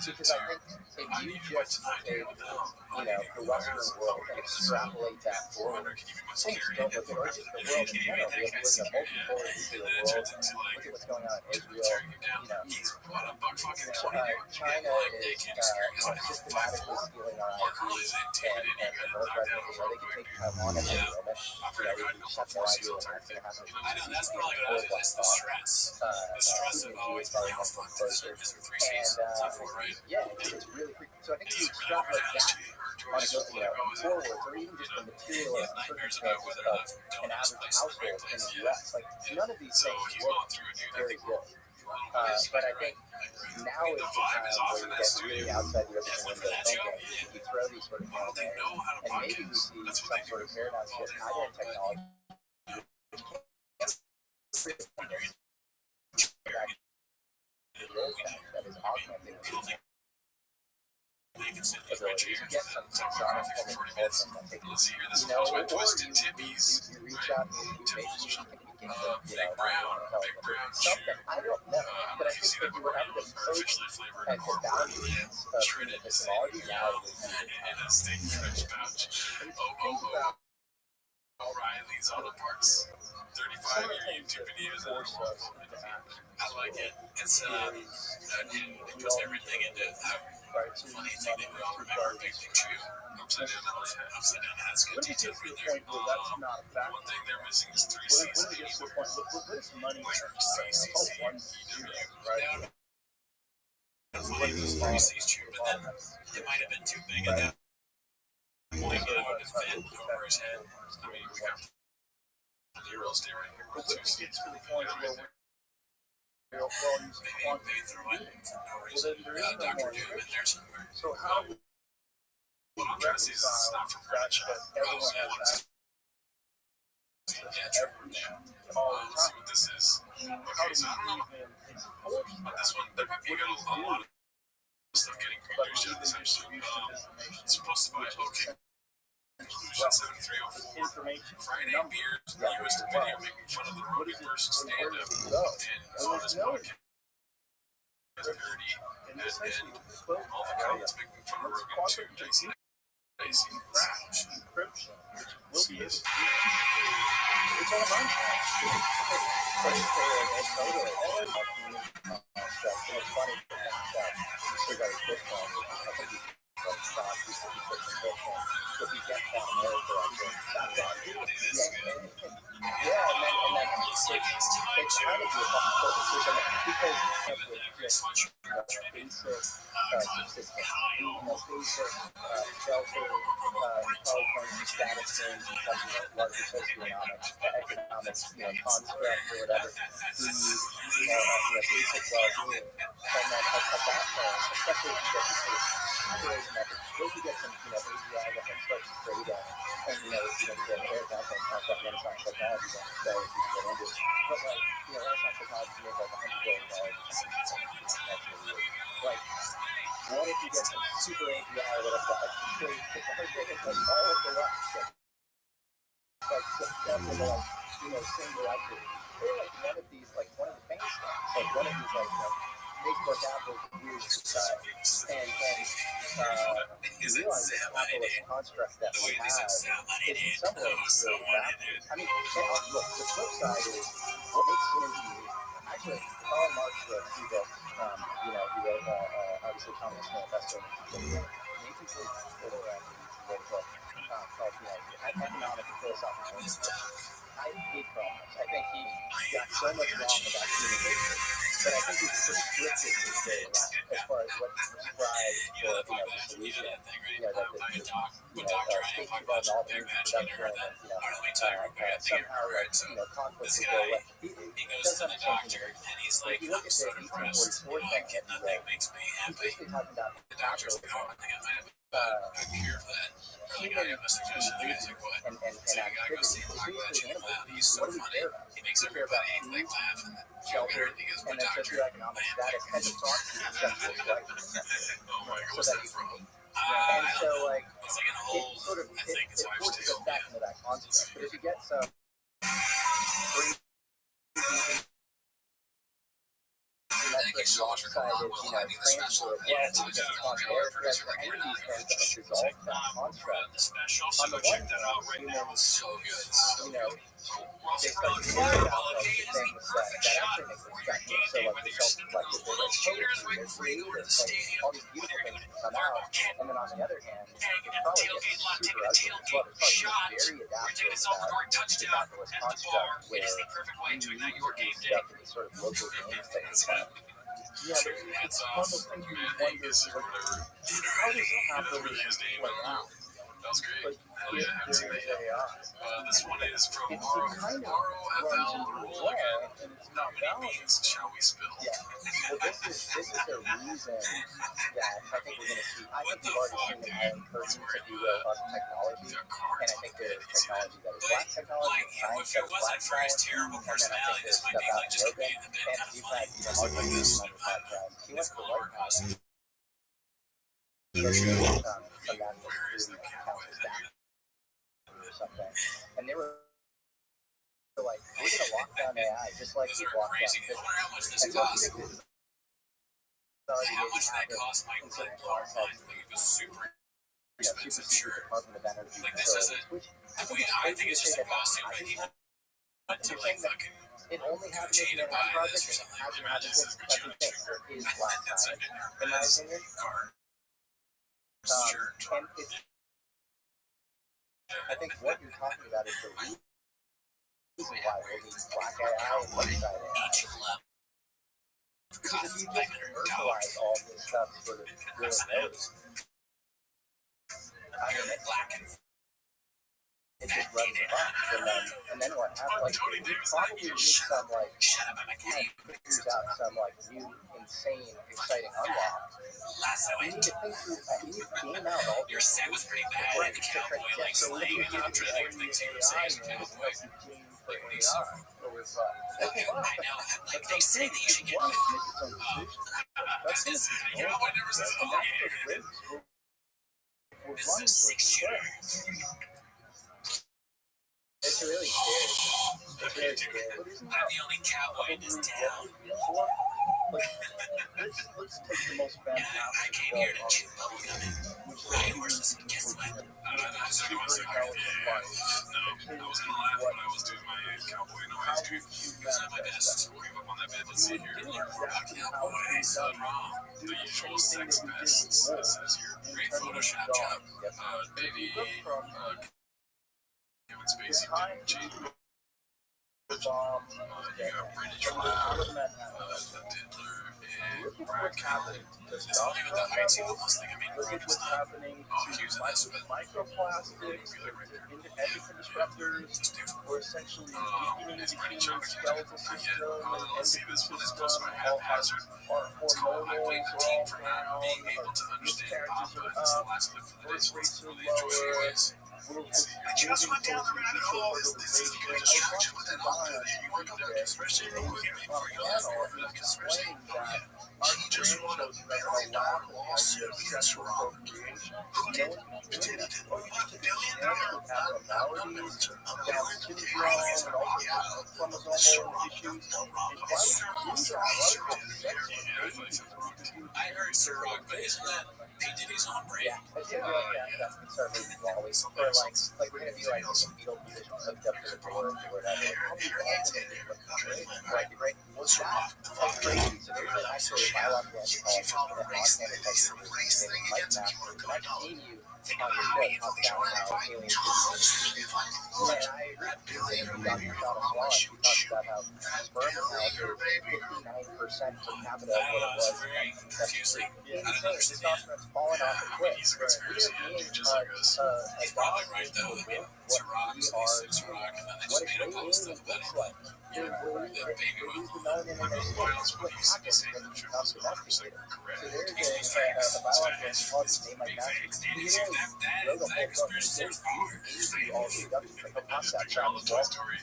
Because I think if you just take, the Western world and extrapolate that forward, things don't look good, or just the world in general. We live in a multipolar nuclear world. Look at what's going on in Israel. China is systematically stealing our IPs and the birthright of Israel. They can take Taiwan and Israel. We just have no idea what's going to happen. I know that's probably what it is. The stress. The stress of always being a fuck closer. Is it 3 seasons? Right? Yeah, it's really freaking. So I think if you extrapolate that on a forwards, or even just the materialistic circumstances of an average household in the U.S., like none of these things look very good. But I think now is the time where you get really outside the open window thinking. You throw these sort of Hail Marys, and maybe we see some sort of paradigm shift either in technology. That is augmenting ability to get some exotic form of medicine. I think, or you reach out and you maybe you can begin to, something. I don't know, but I think that you would have to approach at the values of the technology now. And a steak fresh pouch. O'Reilly's Auto Parts. 35-year YouTube videos. I like it. It's it puts everything into funny thing that we all remember. Big Big Chew. Upside down has good detail right there. One thing they're missing is 3 C's. These 3 C's chew, but then it might have been too big at that point. It would have fit over his head. I mean, we got the real estate right here. 2 C's for the point where maybe throw in for no reason. Dr. Doom in there somewhere. So how? What I'm trying to see is it's not from British. Let's see what this is. Okay, so I don't know. But this one, we got a lot of stuff getting produced out of this episode. It's supposed to be okay. Conclusion 7304. Friday beers, newest video making fun of the Rogan versus stand-up. And on this podcast, parody and all the comments making fun of Rogan too. Dicey. Encryption will be able to do it. It's all about it's funny regarding Bitcoin. I think you stocks used to be Bitcoin. If you get that America, I think that's on. Yeah, and then they try to do a decision because of the basic subsistence, basic shelter, intelligence, status things, and something like larger socioeconomic, economic, construct or whatever. Basic well-being, and then at that point, especially if you get these sort of operating methods, once you get some, API that starts to trade out, and you get air content, concept, Renaissance technology, so if you get into it. But Renaissance technology made like $100 billion. Like, what if you get some super API or whatever? The whole thing is like all of the rest, like single activity. They're like one of these, like one of the famous things, like one of these, Facebook, Apple, Google, and is it Apple construct that we have is in some ways really rapid. I mean, look, the flip side is what makes synergy. Actually, Karl Marx wrote 2 books. He wrote obviously Communist Manifesto. Nathan wrote a book called Economic and Philosophical. I hate Karl Marx. I think he got so much wrong about human nature. But I think it's restricted these days as far as what prescribed for, the solution. That speaking about all the production and, somehow, conflict would go away. He does have something. If you look at the 1844 thing that he wrote, he's basically talking about natural human behavior and activity. It's basically animals. What do we care about? We care about food, shelter, and then socioeconomic status, and the thought sexual life. So that you can. And so, it sort of it forces us back into that construct. But if you get some transport, any of these things dissolve that construct. On the one hand, humans, they start to think about things that actually make them special. So, the self-reflective, they're poetry, they're creative, all these beautiful things can come out. And then on the other hand, it probably gets super ugly as well. It's probably very adaptive to capitalist construct where you need to do stuff in these sort of local games that you have. Yeah, but it's one of those things where you wonder, how does capitalism play out? That was great. But if there is AI, This one is from it kind of runs into a wall, and it's not balanced. Shall we spill? Yeah. Well, this is a reason that I think we're going to see. I think we've already seen the iron curtains, if you will, of technology. And I think there's technology that is black technology, science that is black science, and then I think there's stuff out in yoga. And you've had, Mark Williams on the podcast. He went to the White House. Where is the cowboy? Or something. And they were like, we're going to lock down AI just like we locked down physics. And so I think this is already maybe happened in certain concepts. Super secret Department of Energy facilities, which I think it's just a costume. You're saying that it only happened in the Manhattan Project, and it hasn't happened with everything. There is black science, in my opinion. And it's, I think what you're talking about is the reason why we need black AI and white AI. Because if you just commercialize all this stuff sort of willy-nilly, it just runs amok, and then what happens? You probably need some figures out some new, insane, exciting unlock. You need to think through that. You need to game out all Your set was pretty bad. The cowboy slaying and I'm trying to think of things you were saying. I know. They say that you should get this. I never said this is 6 shooter. It's really scary. It's really scary. I'm the only cowboy in this town. Let's take the most fantastic. I came here to chew bubblegum. Ride horses and guess what? I was gonna laugh when I was doing my cowboy noise, dude. It was at my best. We'll give up on that bit. Let's see here. Learn more about cowboys. Wrong. The usual sex pests. This is your great Photoshop job. Maybe Kevin Spacey didn't change. You have British Lab, the Diddler, and Brad Catlin. It's only with the heights you almost think I mean Look at what's happening to microplastics, endocrine disruptors, or essentially weakening the human skeletal system and endocrine system, all has our hormonals are all down, our miscarriages are up, birth rates are lower. I just went down the rabbit hole. This is good distraction with an outfit. You work on that expression real quick before you left for that expression. He just won $1 billion lawsuit against Rob. Who did? Who did it? $1 billion? I heard Sir Rock, but isn't that P. Diddy's on brand? Yeah, it's gonna be that's conservative always. Or we're gonna be in fetal position hooked up to the board or whatever. Right. What's that? That's crazy. So there's actually a biological anthropologist and a non-anthropologist named Mike Master. And I can name you Think about how evil we try to fight each other. If I look at Billy or Baby or Mama shoot, that Billy or Baby or 59% per capita I of what don't know, it it's was. very confusing. Yeah, I don't understand. testosterone's falling off a cliff. He's a conspiracy theorist, just like us. He's probably right, though. I mean, it's a rock, so they say it's a rock, and then they just made up all this stuff about it. The baby oil. Oils, what he used to be saying, the truth is 100% correct. It's fake. It's fake. Big fake. That conspiracy theorist power is fake. Picture all the Toy Story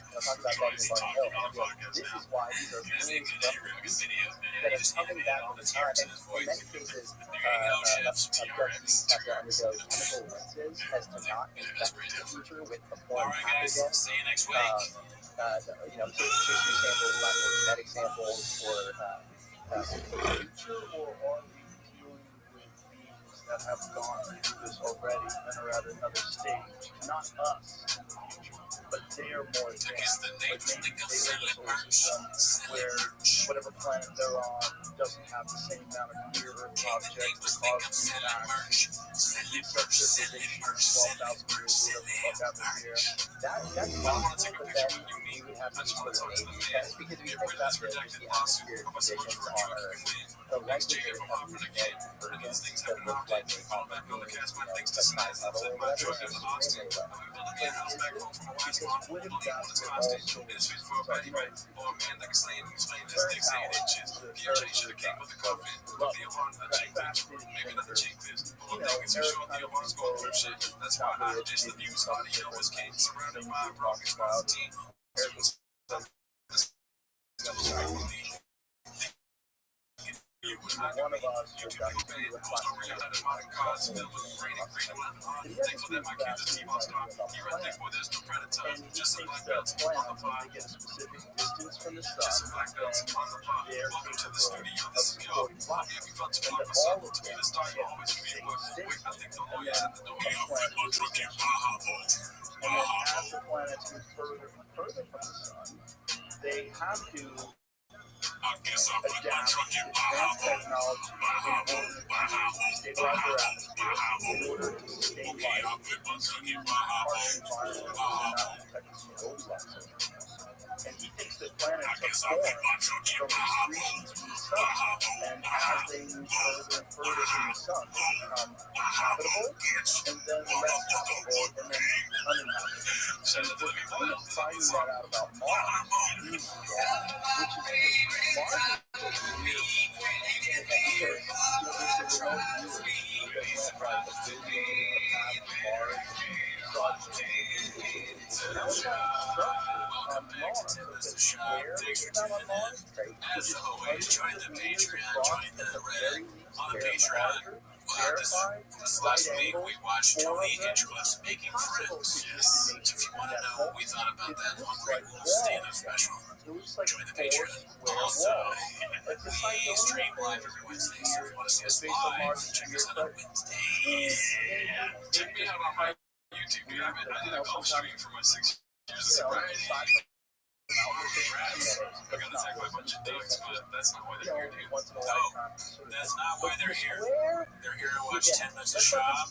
toys talking on a podcast This now. is why these are This thing really could hear a good video. that You are just coming animate back all with the the time. tears in his In voice. many cases, There you go, chefs. T-Rex. have to undergo chemical lenses as to not infect the future with a foreign Alright, guys. pathogen. See you next week. Tissue samples, not genetic samples, or Future, or are we dealing with beings that have gone through this already and are at another stage? Not us, but they are more I guess advanced. the Like names maybe think of they live in a solar system where whatever planet they're on doesn't have the same amount of near Earth objects that cause impacts. Such civilization 12,000 years, whatever the fuck out here. that's possible, but then we would have to be sort of an age test, because if you think about the atmospheric conditions on Earth, the likelihood of these genetic convergence that look like they have a subcontinental or whatever is extremely low. Because what if that's what all souls That's why I just the views audio was king, surrounded by rockets, team. one of us should have to do a Thankful that my kids are T-ball star. You're right, thankful there's no predator. and he Just some thinks black that belts on the plants, when pod. they get a specific distance from the Just some sun, black belts then on the pod. they're Welcome to the capable studio. of This is y'all. supporting life. Yeah, we felt to And talk that about all of to be them the start. get Always the be same wait, distance. I think the And lawyers then at the door. each planet moves and then as the planets move further and further from the sun, they have to I guess I'll put my adapt truck to in advanced technology in order to stabilize their atmosphere, in order to sustain life, I'll put my truck in my harsh environment, and not protect us from those levels. And he thinks that planets are formed from excretions from the sun, and as they move further and further from the sun, they become habitable, and then less habitable, and then uninhabitable. Send it to me, We're finding that out about Mars, which is Mars is weird. Because there's a remote view that went like a billion years past Mars, now we have structures on Mars, because where we found on Mars, right, which is hundreds of meters across, and a very larger, verified, Last right week angle, we watched Tony four of them. Andrews making Possible friends. to Yes. If you want to know what we thought about that It Hungry looks like Wolf stand-up walls. special, It looks like join the four Patreon. square Also, walls. Like the we stream live every Wednesday, so if you want to see us live, check us out on Wednesdays. Yeah. Check me out on my YouTube. Dude, I did a golf stream for my 6 years of sobriety. I got attacked by a bunch of ducks, but that's not why they're here, dude. Once in a No, lifetime sort of that's not why they're here. square. They're here to watch 10 minutes of shop.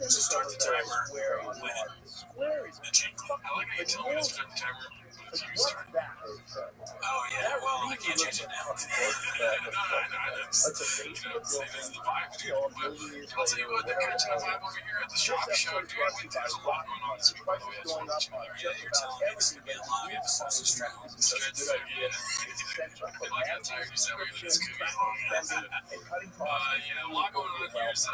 So start the timer. Square on Mars. The square is The chain club. I like how you tell me to start the timer. But you what's start. that? Oh, yeah, well, I can't change it now. No, I know. That's a You base know, of the it is building. the vibe, dude. But I'll tell you what, they're catching a vibe over here at the shop show, dude. There's a lot going on this week, by the way. I just want to let you know. Yeah, you're telling me this is going to be a long episode, so it's true. It's good to say, yeah. I got tired of saying this could be a long episode. Yeah, a lot going on. Here's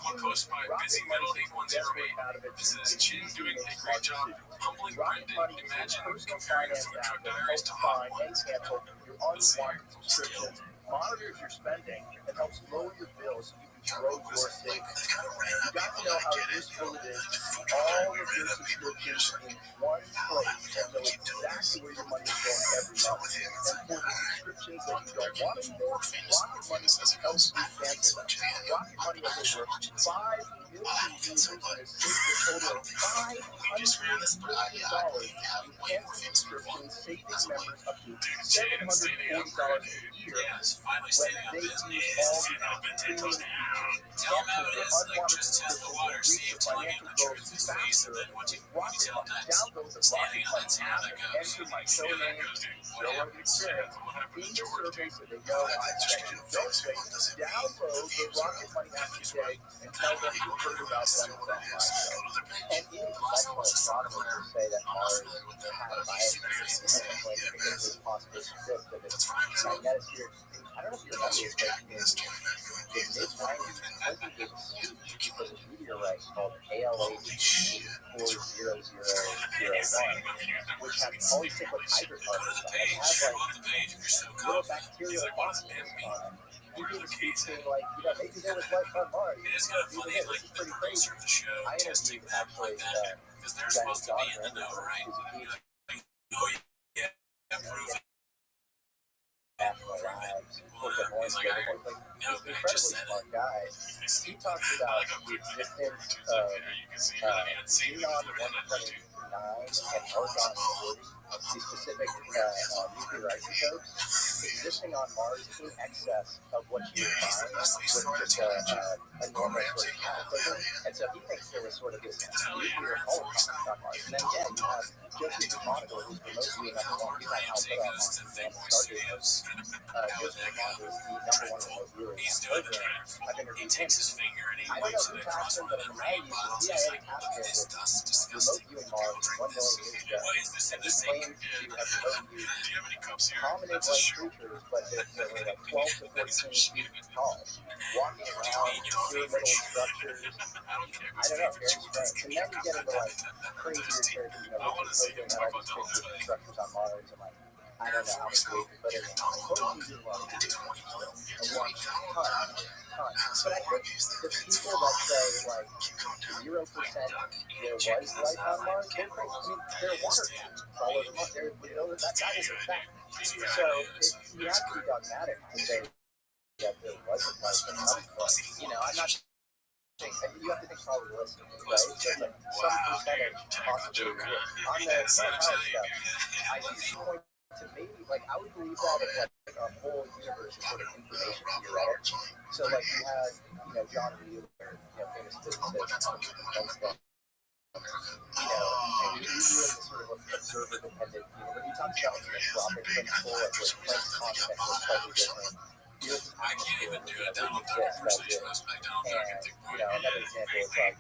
one post by Busy Metal 8108. This is Chin doing a great job humbling Brendan. Imagine comparing food truck diaries to hot and cancel your unwanted subscriptions, monitors your spending, and helps lower your bills so you can grow your savings. You got to know how useful it is to see all of your subscriptions in one place and know exactly where your money is going every month. And for the subscriptions that you don't want anymore, Rocket Money helps you cancel them. Rocket Money has over 5 That's so funny. I don't think we disagree on this, but I believe we have way more famous people. Saving members up to Jim standing up for $740 it. a year Yes, finally when standing up they is use is all standing up and 10 toes down. Tell Tell him how it is. Like, unwanted just test the water, see if telling him the truth is face, and then what you tell him next. Standing on that, see how that goes. Enter my See show how that name, goes, dude. Joe What Rogan happened? Experience. What happened In to the George, survey dude? so they know I I just checked can't don't Facebook wait, doesn't mean download the Rocket Money app today and tell them you heard about them from my show. And it is like astronomers who say that Mars had a biosphere because it's possible to predict that it's magnetosphere. I don't know if you remember this, but in the mid-90s, Clinton gave a speech because a meteorite called ALH 40001, which had polycyclic hydrocarbons on it. It had little bacterial fossils on it. He gave a speech saying, maybe there was life on Mars. It is kind of funny, like, the producer of the show testing like that, because they're supposed to be in the know, right? Like, oh, yeah, proof. National Labs, He's like, no, I just said smart guy. He talks about the existence of xenon 129 and argon 40, these specific nuclear isotopes existing on Mars in excess of what you would find with just a normal sort of cataclysm. And so he thinks there was sort of this nuclear holocaust on Mars. And then again, you have Joseph DeMonico, who's remotely number one. He's not Alpha on Stargate. Joseph DeMonico is the number one remote viewer in that program. I've interviewed him. I don't know who tasked him, but in the 90s, the CIA tasked him with remote viewing Mars 1 million years ago. And he claimed to have remote viewed hominid-like creatures, but they were like 12 to 14 feet tall, walking around pyramidal structures. I don't know, very strange. And then you get into like crazier territory, you know, Richard Hogan had all these pictures of structures on Mars, and like, I don't know how much weight to put it in. What do you do wrong? A ton. But I think the people that say like 0% there was life on Mars, they're crazy. I mean, there are water caps all over Mars. You know, that is a fact. So you have to be dogmatic to say that there wasn't life in some. You know, I'm not. You have to think probabilistically, right? So it's like some percentage possibly real. On the stuff, I see point to maybe, like, I would believe that if like our whole universe is sort of information theoretic. So like you had, you know, John Wheeler, you know, famous physicist, Einstein. You know, and you in this sort of observer-dependent universe. He talks about the anthropic principle, like where Planck's constant was slightly different. I can't even do it down on the conversation I was back down there. I can think you know, another example is like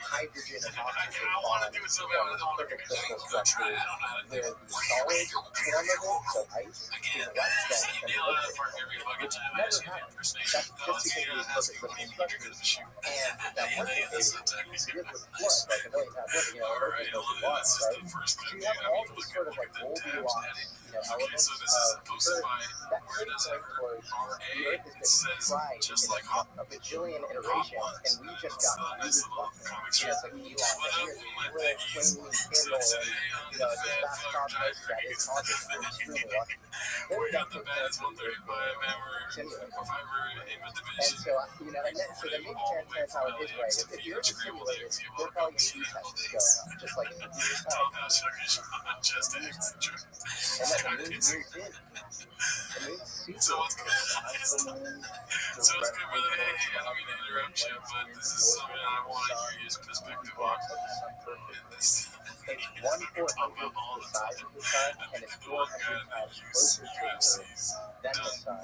hydrogen and oxygen I want to do it so bad, I don't want to do it. crystal Go try it. structure I don't know how to do where it. the solid form of it, so ice, I is can't. less See, dense than you the nail it out of the liquid park form, every fucking which time. I never just get happens. impersonation. That's just because of these perfect crystal structures. And that one thing is with flood, like a million times over, you know, Earth is mostly water, right? So you have all these sort of like Goldilocks, you know, elements of Earth. That really points towards the Earth has been tried in a bajillion iterations, and we just got really lucky. You know, it's like Elon, here's a little flaming candle, and, you know, it's this vast cosmos that is conscious, and we're extremely lucky. They're definitely simulated. And so, you know, and then, so then maybe Terrence Howard is right. If the Earth is simulated, they're probably going to be tests going on, just like in the computer science. And then the moon's weird too. The moon's super. So what's good? So it's good, brother. Hey, I don't mean to interrupt you, but this is something I want to hear his perspective on. It's 1/400th the size of the sun, and it's 400 times closer to the Earth than the sun.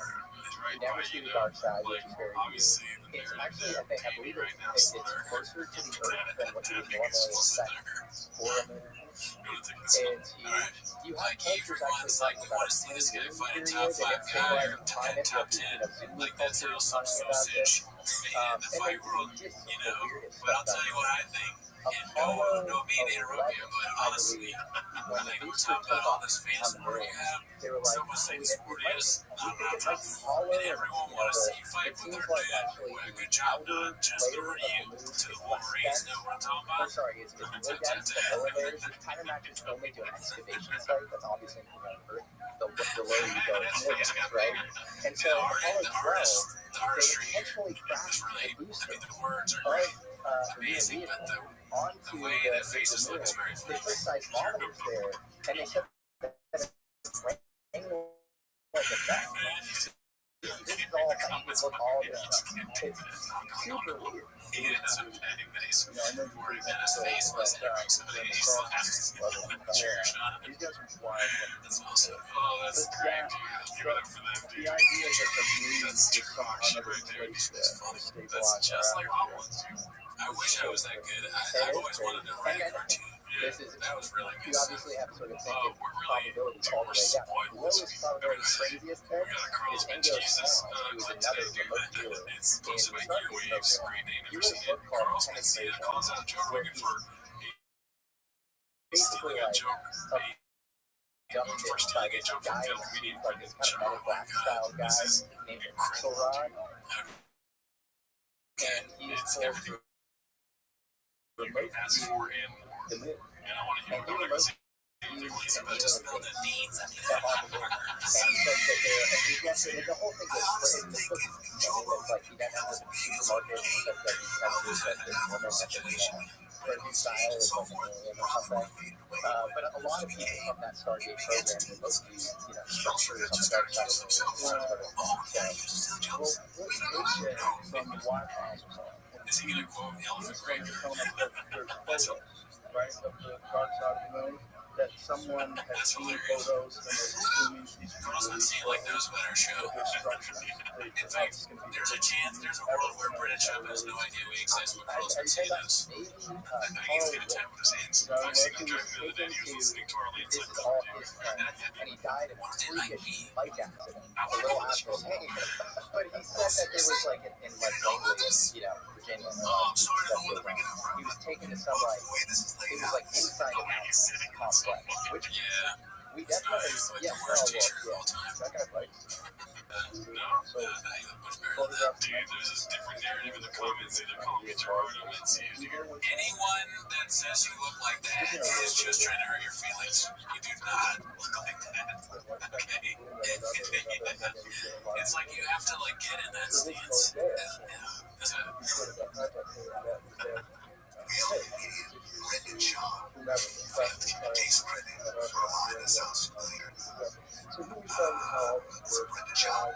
You never see the dark side, which is very weird. It's actually, I believe it's closer to the Earth than what you would normally expect for a moon. It's huge. You have cultures actually talking about a 10-year period, and it's stabilizing climate, Zulu cultures talking about this. And it's just the weirdest stuff. Apollo 11, I believe, when the booster took off on the moon, they were like, we think it might be hollow, and, you know, it seems like actually the outer layer of the moon is less dense. I'm sorry, it's more dense than lower layers, which kind of matches only to an excavation site that's obviously, you know, Earth. The lower you go, it's more dense, right? And so Apollo 12, they intentionally crashed the booster of amazing, but the onto way the faces look is very they funny. put seismometers there, and they said that it's raining like a bat. This is all look all this stuff. It's super weird. He is a petty face. You know, and then Where his face was and everything, so that he's cheer shot. he's got some flying. That's awesome. Oh, that's great, dude. Give it up for them, The dude. idea that the moon That's is too some harsh other right there. place That's funny. That's just like Hot Ones, dude. I wish I was that good. I've always wanted to write a cartoon. Yeah, that was really You good. obviously have to sort of think of We're really probability all the way down. The lowest probability, craziest we thing got Carl's is Bench Ingo Jesus Swan, who is clip another today, remote dude. viewer. It's posted by Gearwaves. Great name. Never seen it. Carl's Bench Jesus calls out Joe Rogan for Basically, stealing a like, joke. For stealing a joke from failed comedian like this kind of metal black style guy This is named incredible. Axelrod, and he's It's told everything to you could ask for and more. the moon. And I want to hear And he about remote everything. It's about just spill the beans. and he said that there, and he gets it, and the whole thing goes crazy. It's like he then ends up in the supermarket and says that he has this woman that crazy style is like or something. But a lot of people from that Stargate program were mostly, structures on the dark side of the moon. Well, from the White House or something. Is he going to quote Elephant Grave? There's photos, right, of the dark side of the moon that someone has seen photos and is assuming these Carl's been seeing like those about our show. In fact, there's a chance there's a world where British Hub has no idea we exist, but Carl's been seeing those. I think he's going to tap with his hands. I've seen him driving the other day and he was listening to our leads. This is all his friend, and he died in a freakish bike accident. A little after his But he said that there was like in like Langley, Virginia. Oh, I'm sorry, I don't want to bring it up. He was taken to some like it was like inside the house complex, which we definitely The worst t-shirt of all time. that kind of place. No, much better than that. Dude, there's this different narrative in the comments. Either call me Gerardo and see if anyone that says you look like that is just trying to hurt your feelings. You do not look like that. Okay? It's like you have to like get in that stance. Brendan Shaw, takes credit for a line that sounds familiar. So he was telling how Brendan Shaw.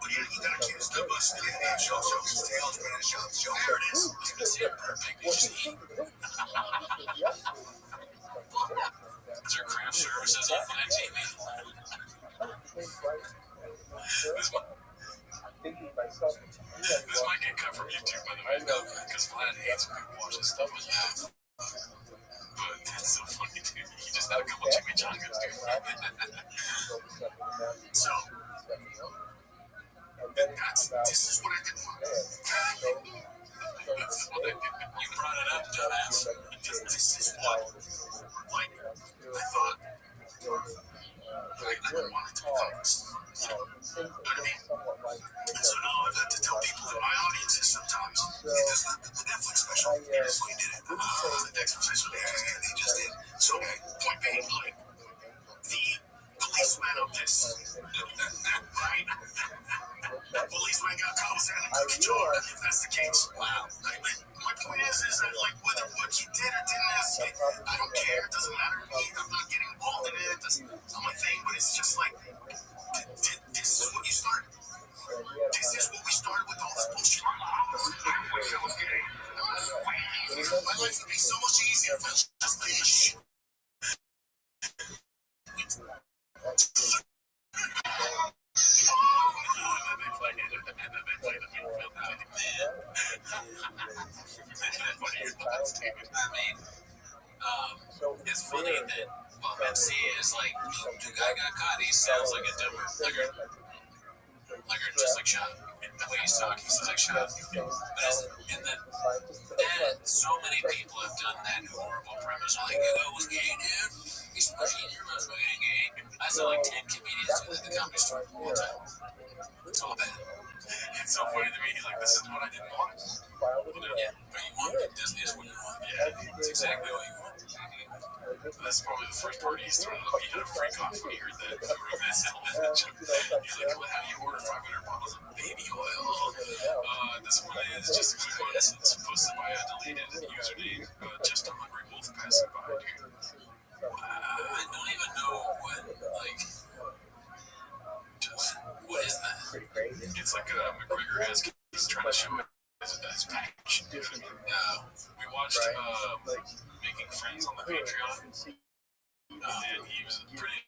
But he got accused of stealing the show, tails, Brendan Shaw's show. There it is. You can see it perfect. You just eat. Is there craft services on that TV? This might get cut from YouTube, by the way. Because Vlad hates when people watch this stuff on YouTube. But that's so funny, dude. He just had a couple chimichangas, dude. So, This is what I did want. you brought it up, dumbass. This is what, like, I thought, I don't want to talk about this. You know what I mean? And so now I've had to tell people in my audiences sometimes, because the Netflix special, they just did it. The Exorcist, they just did. So, point being, like, the policeman of this, right? The policeman got caught with a cookie jar, if that's the case. Wow. My point is that, like, whether what you did or didn't, I don't care. It doesn't matter to me. I'm not getting involved in it. It's not my thing, but it's just like, this is what you started. This is what we started with all this bullshit. I wish I was gay. My life would be so much easier if I was just like this shit. It's funny that Bob MC is like, the guy got caught, he sounds like a dumber liquor just like Sean. The way he's talking, he sounds like Sean. But so many people have done that horrible premise. Like, it was gay, dude. He's pushing your mouth fucking gay. I saw like 10 comedians do that at the comedy store all the time. It's all bad. It's so funny to me. He's like, this is what I didn't want. Yeah, but you want it. This is what you want. Yeah, it's exactly what you want. That's probably the first party he's thrown up. He had a freak off when he heard that. He's like, how do you order 500 bottles of baby oil? It's just a GUINNESS posted by a deleted username. Just a hungry wolf passing by, dude. I don't even know what is that? Pretty crazy. It's like McGregor has. He's trying to show his package. We watched Making Friends on the Patreon, and he was pretty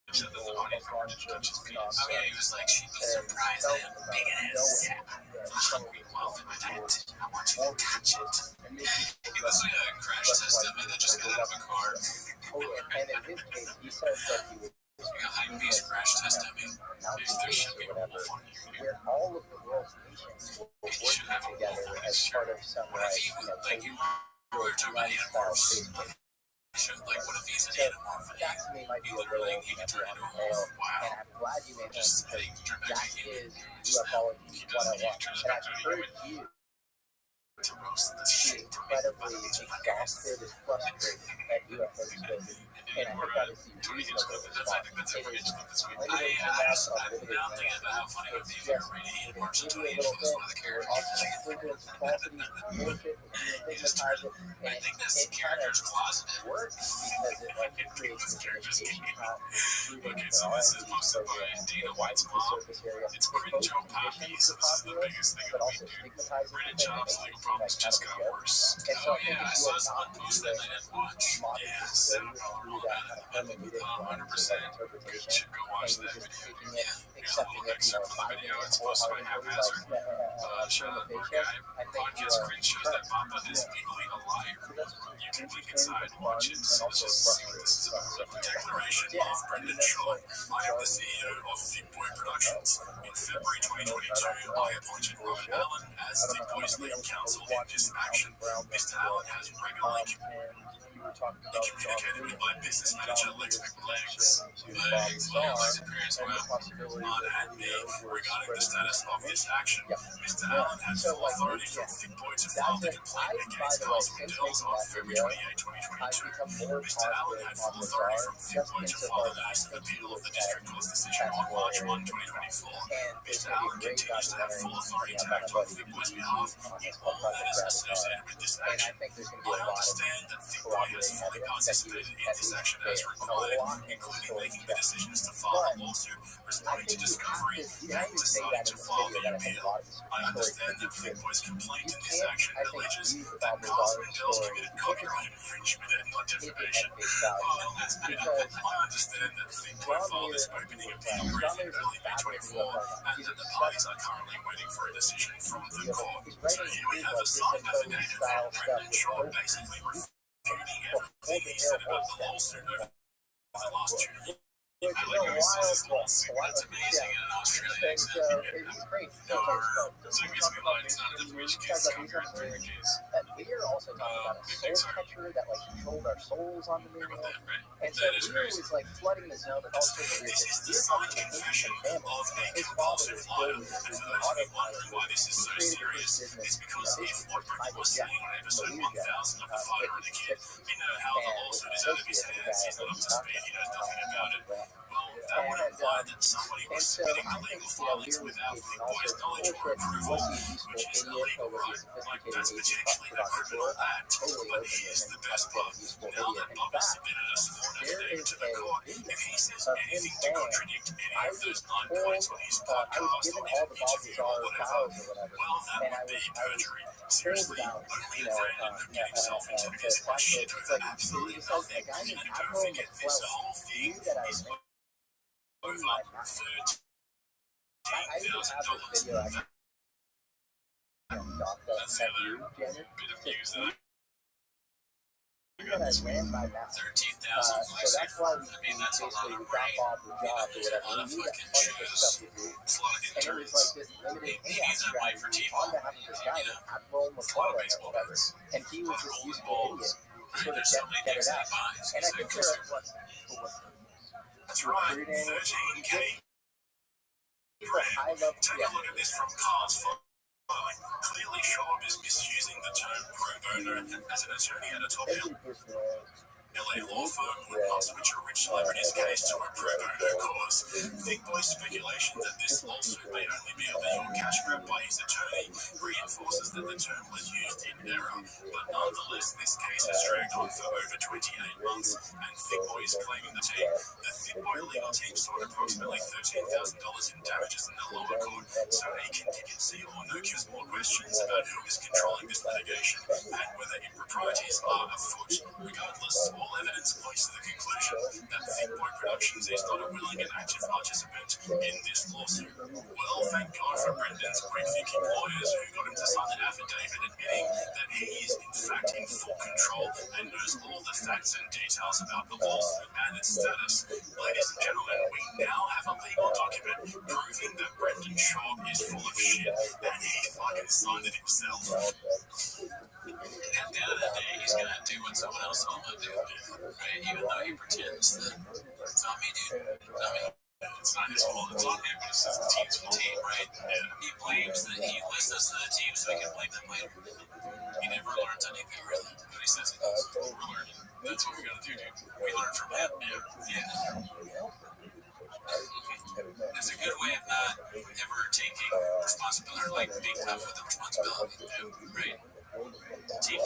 upset that the audience wanted to touch his penis. Oh yeah, he was like, she'd be surprised I have big ass. Hungry wolf in my tent. I want you to touch it. He was like a crash test dummy that just got out of a car. And in his case, he said that he was Like a hype-beast crash test dummy. There should be a wolf on here. where all of the world's nations will work together as part of some What if he, like, you were talking about animorphs? Like, what if he's an animorph? That to me might be He a literally, little he can turn into a unfair, wolf. Wow. and I'm glad you made that Just because like, turn back that to human. is ufology 101. And I've heard you To roast this be shit for me. incredibly exhausted and frustrated at UFO and I think that is the reasonable response. It is I asked now thinking about how funny it would be if you were radiated Martian Tony was one of the characters. I think this character's closeted. Works because it like creates this education, Okay, so this is posted by Dana White's mom. It's Crit Joe Poppy, so this is the biggest thing of the week, dude. Credit jobs, legal problems just got worse. Oh yeah, I saw someone post that I didn't watch. Yeah, $7 roll out of 100%. Good shit, go watch that video. Yeah, here's a little excerpt from the video. It's posted by Haphazard. Shout out Mark Guy. Podcast Crit shows that Papa is legally a liar. You can click inside and watch it. So let's just see what this is about. Declaration of Brendan Shaw. I am the CEO of Thick Boy Productions. In February 2022, I appointed Robert Allen as Thick Boy's lead counsel in this action. Mr. Allen has regularly communicated with my business manager, Legs. Legs appears well on me regarding the status of this action. Mr. Allen has full authority from Thick Boy to file the complaint against Cosmo Dills on February 28, 2022. Mr. Allen had full authority from Thick Boy to file the notice of appeal of the district court's decision on March 1, 2024. Mr. Allen continues to have full authority to act on Thick Boy's behalf in all matters associated with this action. I understand that Thick Boy has fully participated in this action as required, including making the decisions to file a lawsuit, responding to discovery, and deciding to file the appeal. I understand that Thick Boy's complaint in this action alleges that Cosmo Dills committed copyright infringement and not defamation. Well, that's made up. I understand that Thick Boy filed this opening appeal brief in early May 24, and that the parties are currently waiting for a decision from the court. So here we have a signed affidavit from Brendan Shaw basically refuting everything he said about the lawsuit over the last 2 years. Allegro says his lawsuit, that's amazing, and in Australia, exactly. So basically, like, it's not a defamation case, it's copyright infringement case. We are also talking about a soul catcher that like controlled our souls on the moon. And so That is Leo crazy. was like flooding the zone with all sorts of weird This is things. the signed confession of a compulsive liar. And for those of you wondering why this is so serious, it's because if what Ricky was saying on episode 1000 of The Fighter and the Kid, you know how the lawsuit is out of his hands, he's not up to speed, he knows nothing about it. Well, that would imply that somebody was submitting the legal filings without Thick Boy's knowledge or approval, which is illegal, right? Like, that's potentially a criminal act. But here's the best part. Now that Bubba submitted a sworn affidavit to the court, if he says anything to contradict any of those 9 points on his podcast or in an interview or whatever, well, that would be perjury. Seriously, only Brandon could get himself into this much shit over absolutely nothing, and you don't forget this whole thing is over $13,000. That's the other bit of news that I got this week. 13,000 So that's why we I mean, that's a lot basically of drop rain. off the job or There's a whatever. lot of We need fucking that other shoes. stuff to do. It's a lot of And it was interns. like this limited chaos He's a right for strategy T-ball. on behalf of this guy, You know, Admiral it's a lot of McClellan or baseball whatever. bats. And he was this Golden useful balls. idiot to sort of There's so many get things it that out. he buys. And I think there are That's right, recruiting, 13K. high level. Take a look at this from Cars Filing. Clearly, Shaw is misusing the term pro bono as an attorney at a top Thank hill. you, Chris. LA law firm would not switch a rich celebrity's case to a pro bono cause. Thick Boy's speculation that this lawsuit may only be a legal cash grab by his attorney reinforces that the term was used in error. But nonetheless, this case has dragged on for over 28 months, and Thick Boy is claiming the Thick Boy legal team sought approximately $13,000 in damages in the lower court, so a contingency or no cures more questions about who is controlling this litigation and whether improprieties are afoot. Regardless, all evidence points to the conclusion that Thick Boy Productions is not a willing and active participant in this lawsuit. Well, thank God for Brendan's quick-thinking lawyers who got him to sign an affidavit admitting that he is in fact in full control and knows all the facts and details about the lawsuit and its status. Ladies and gentlemen, we now have a legal document proving that Brendan Schaub is full of shit and he fucking signed it himself. At the end of the day, he's gonna do what someone else told him to do, right? Even though he pretends that it's not me, dude. It's not me. It's not his fault. It's on him, but it's the team's team, right? And he blames that he listens to the team so he can blame them later. He never learns anything really, but he says he does. We're learning. That's what we gotta do, dude. We learn from him. Yeah. It's a good way of not ever taking responsibility, or like being tough with the responsibility, right? Team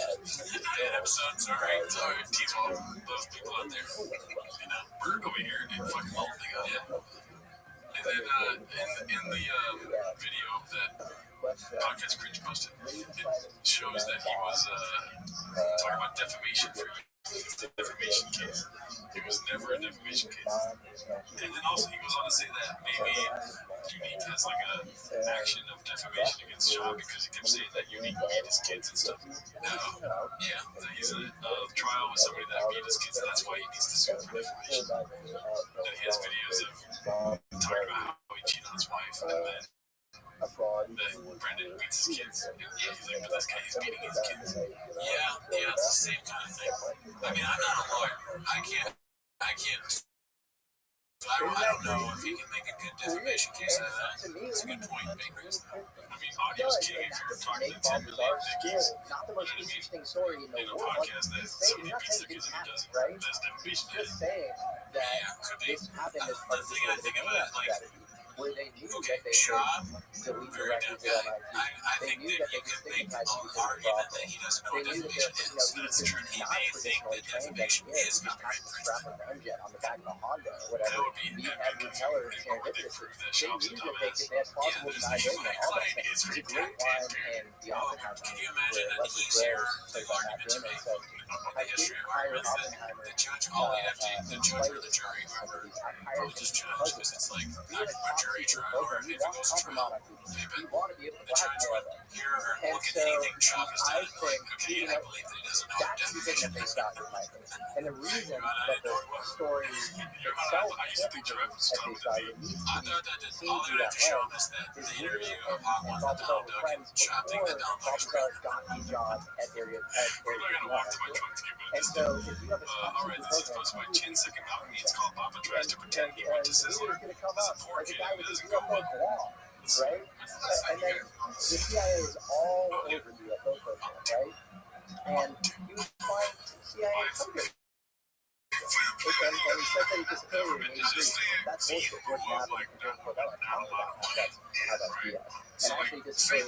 episode, sorry, team all those people out there. And Bird over here did fucking all the thing out, yeah. And then in the video that Podcast Cringe posted, it shows that he was talking about defamation for you. It's a defamation case. It was never a defamation case. And then also he goes on to say that maybe Unique has like a action of defamation against Shaw because he kept saying that Unique beat his kids and stuff. No, yeah, that he's in a trial with somebody that beat his kids, and that's why he needs to sue for defamation. That he has videos of talking about how he cheated on his wife and then that Brendan beats his kids. And yeah, he's like, but this guy is beating his kids. Yeah, it's the same kind of thing. I mean, I'm not a lawyer. I can't. I don't know if he can make a good defamation case out of that. It's a good point being raised. I mean, audio's king if you're talking to 10 million dickies. Not the most interesting story in the In a world. podcast that somebody beats their kids and does right? That's defamation. Just saying that Could be. this happened as part The of thing I think about is like, where they knew okay, that they Shaw, could delete the very records good of guy. MIT. I They think knew that that you they could could make stigmatize an people argument that he doesn't know what They knew that defamation is. That's true. He may think that defamation is copyright infringement. on the back of a Honda or whatever. That would be Beat epic Edward if Keller you and were to Sharon prove that They Shaw's a knew that dumbass. they had plausible Yeah, there's deniability my and all that client is stuff. It's a great line in the Oppenheimer Can you movie imagine where an Leslie easier Gross plays by Matt argument to Damon make says, on I the history didn't of hire arguments Oppenheimer that the judge, all you have to, the judge or the jury, whoever, I will just judge because it's like not a jury trial, or if it goes to trial, You want to be able to the judge blackmail would them. hear or And look at so anything Trump has I done, like, think, okay, I believe that he doesn't know that's the thing defamation that they is. stopped with Michael. And the reason that the story itself I used to think Trump was at done face with the value beat. needs I to thought that be all seen they through had to that show lens us that the is interview literally of Hot Ones with Donald Duck and chopping the Donald Duck's Bob got me John at Area We're not gonna walk to my truck to get rid of And this so dude. if you have a top Alright, this is supposed to be my 10-second balcony. It's called Papa Tries to Pretend He Went to Sizzler. going to come There's a up poor as a kid guy who with a doesn't go UFO well. blog, right? And then the CIA is all over the UFO program, right? And you find CIA funding. And he said that he disappeared in 83. That's bullshit. What happened to George Cordell? I don't know how that's BS. And actually disappeared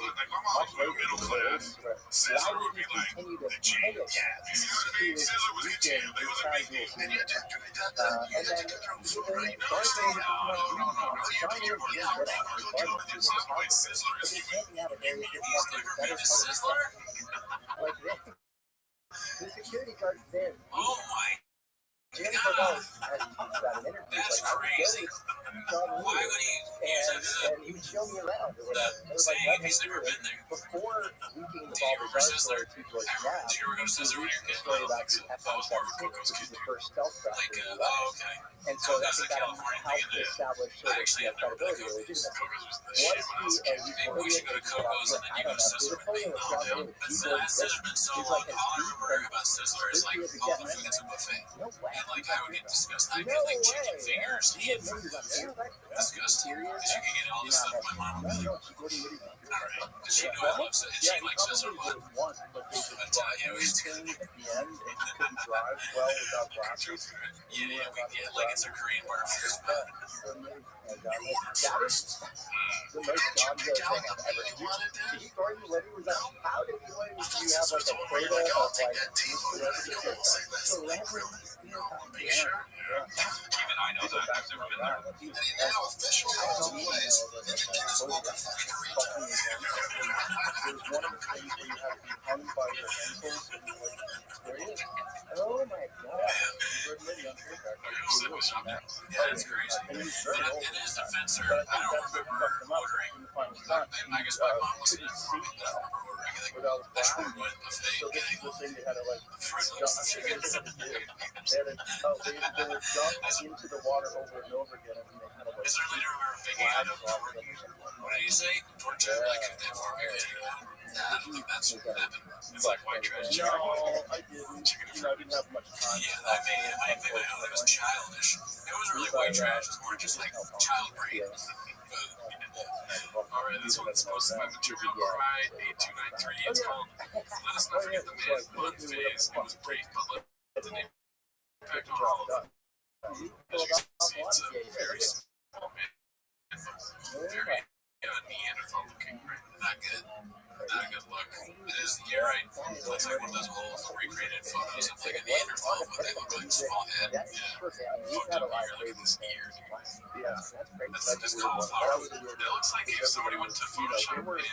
much later in the 80s. Why would he continue to pay it? He was reaching his casual senior. And then the security guard then. Oh my Jim Cordell has talked about in interviews. That's crazy. Why would he use that as and he would show me around. a saying if he's never been there? Before leaking the Did you ever Ball Bizarre Sizzler? story to George Knapp, Did you ever go to Sizzler when you were a kid? I story don't about think so. the I was more of a F-117, Coco's which kid. is the first stealth craft Like, in the US. oh, okay. And so Coco's that's the about California how thing, to yeah. establish I sort of actually had never been to credibility or Coco's. legitimacy. Coco's was the shit when I was a kid. Maybe we should go to Coco's and then you go to Sizzler with me. Oh, damn. Sizzler's been so long. All I remember about Sizzler is like all the food that's a buffet. No way. And like I would get disgusted. I'd get like chicken fingers, and disgusting. Did you you can get all this stuff my mom will do. What do you think? Alright. Because she knows I love it. She likes this or what. Once, but they just But, drive you know, everything at the end, and you couldn't drive well without glasses. Yeah, like it's a Korean barbecue. That is the most John Joe thing I've ever seen. Did you throw your living? Was that how did you have like a cradle of like so Are you sure? Even I know that. I've never been there. Now official calls in place that the Guinness World Record There's one of the things where you have to be hung by your ankles and you like, there it is. Oh my god. Yeah, that's crazy. But in his defense, sir, I don't remember ordering. I guess my mom was in it for me. I don't remember ordering anything. I just remember going to the buffet So this is the thing they had to like fruit jump loops and chicken. they would jump into the water over and over again and they had to like Is there later a big ad of pork? What did you say? Pork chop? Like they for American? Nah, I don't think that's what happened. It's like white trash chicken. no, I didn't. I didn't have much time. Yeah, I made my own. It was childish. It was really white trash. It was more just like child brain. Alright, this one's posted by Material Cry 8293. It's called Let Us Not Forget the Man Bun Phase. It was brief, but let the name impact on all of them. As you can see, it's a very small man. Very Neanderthal looking, right? Not good. Not a good look. It is, you're right. It looks like one of those old recreated photos of like a Neanderthal, but they look like a small head. Yeah. Fucked up ear. Look at this ear, dude. That's cauliflower. It looks like if somebody went to Photoshop and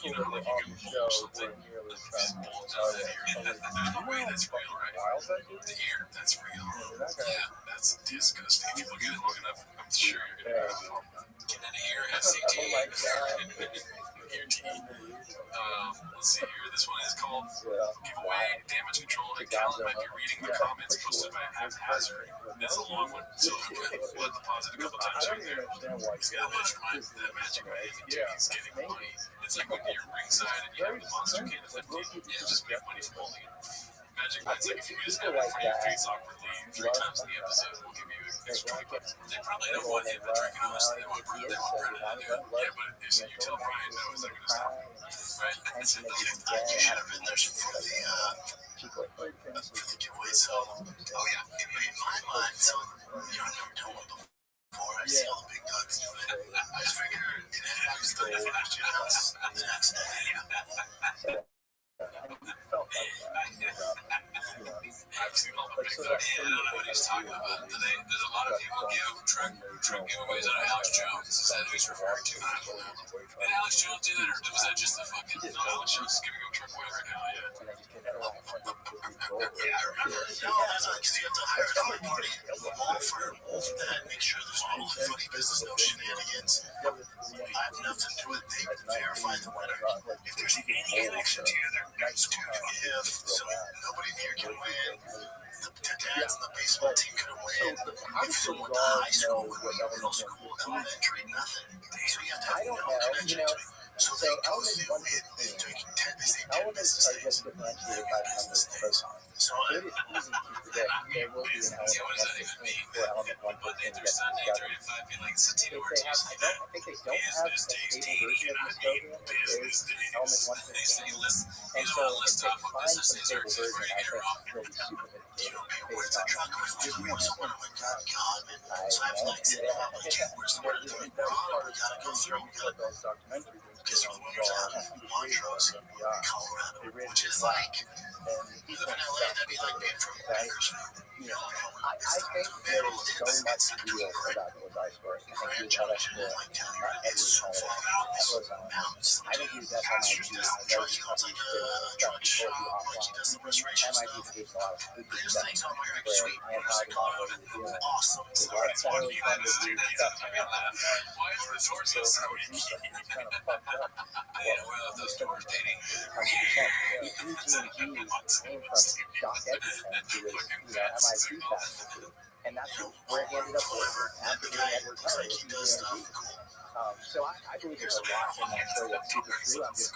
you know, like you can pull something, just bulge out that ear. No way, that's real, right? The ear, that's real. Yeah, that's disgusting. If you look at it long enough, I'm sure you're gonna go, get an ear, SCT. Ear team. Let's see here. This one is called Giveaway Damage Control. The Callan might be reading the comments posted by Haphazard. It's a long one, so we'll have to pause it a couple times right there. He's got a bunch of mine. That magic right. He's getting money. It's like when you're ringside and you have the monster can lifting. Yeah, just make money from holding it. Magic Mike's like if you just have it for your face awkwardly 3 times in the episode, we'll give you extra $20. They probably don't want him to drink it, honestly. They won't credit it. Yeah, but if you tell Brian no, is that going to stop him? Right? You should have been there for the giveaway. So, oh yeah, in my mind, so you know, I've never done one before. I see all the big dogs doing it. I just figured it had to be the next day. I've seen all the big dogs. I don't know what he's talking about. There's a lot of people give truck giveaways out of Alex Jones. Is that who he's referring to? I don't know. Did Alex Jones do that, or was that just a fucking... No, Alex Jones is giving a truck away right now, yeah. Yeah, I remember. No, that's because you have to hire a third party law firm that make sure there's no funny business, no shenanigans. I have nothing to do with it. They verify the winner. If there's any connection to you, there's to give, so nobody here can win. The dads and the baseball team couldn't win. If someone went to high school, middle school, elementary, nothing. So you have to have no connection to it. So they go through it. They say 10 business days. 9 business days. So It is easy to predict there will be an Yeah, what does that even mean? Monday through Sunday, 3 to 5, be like Satino Ortiz. I think they don't have a stable version of this program. Business days. Element 115. They say list, And you so know, if list they off what find business some days are stable before version, you I get it wrong. think they'll be super you know, mitigated where's based the on truck? Where's someone like, God, man. So I have like, where's the word doing wrong? We gotta go through. We gotta go because we're the winners out of Montrose, Colorado, which is like, you live in LA, that'd be like being from Bakersfield. You know, I think there is so much real about those ice stories. I think you have to it's so far mountains. I think he's at Pastures down the truck. He owns like a truck shop, like he does the restoration stuff. There's things on my like sweet waters in Colorado that are awesome. So it's fun. You gotta do that. Why is the door so squeaky? I don't know if those doors dating. And that's where he ended up working after getting Edward Looks like he does stuff. So I believe there's a lot in that story that's super true. I'm just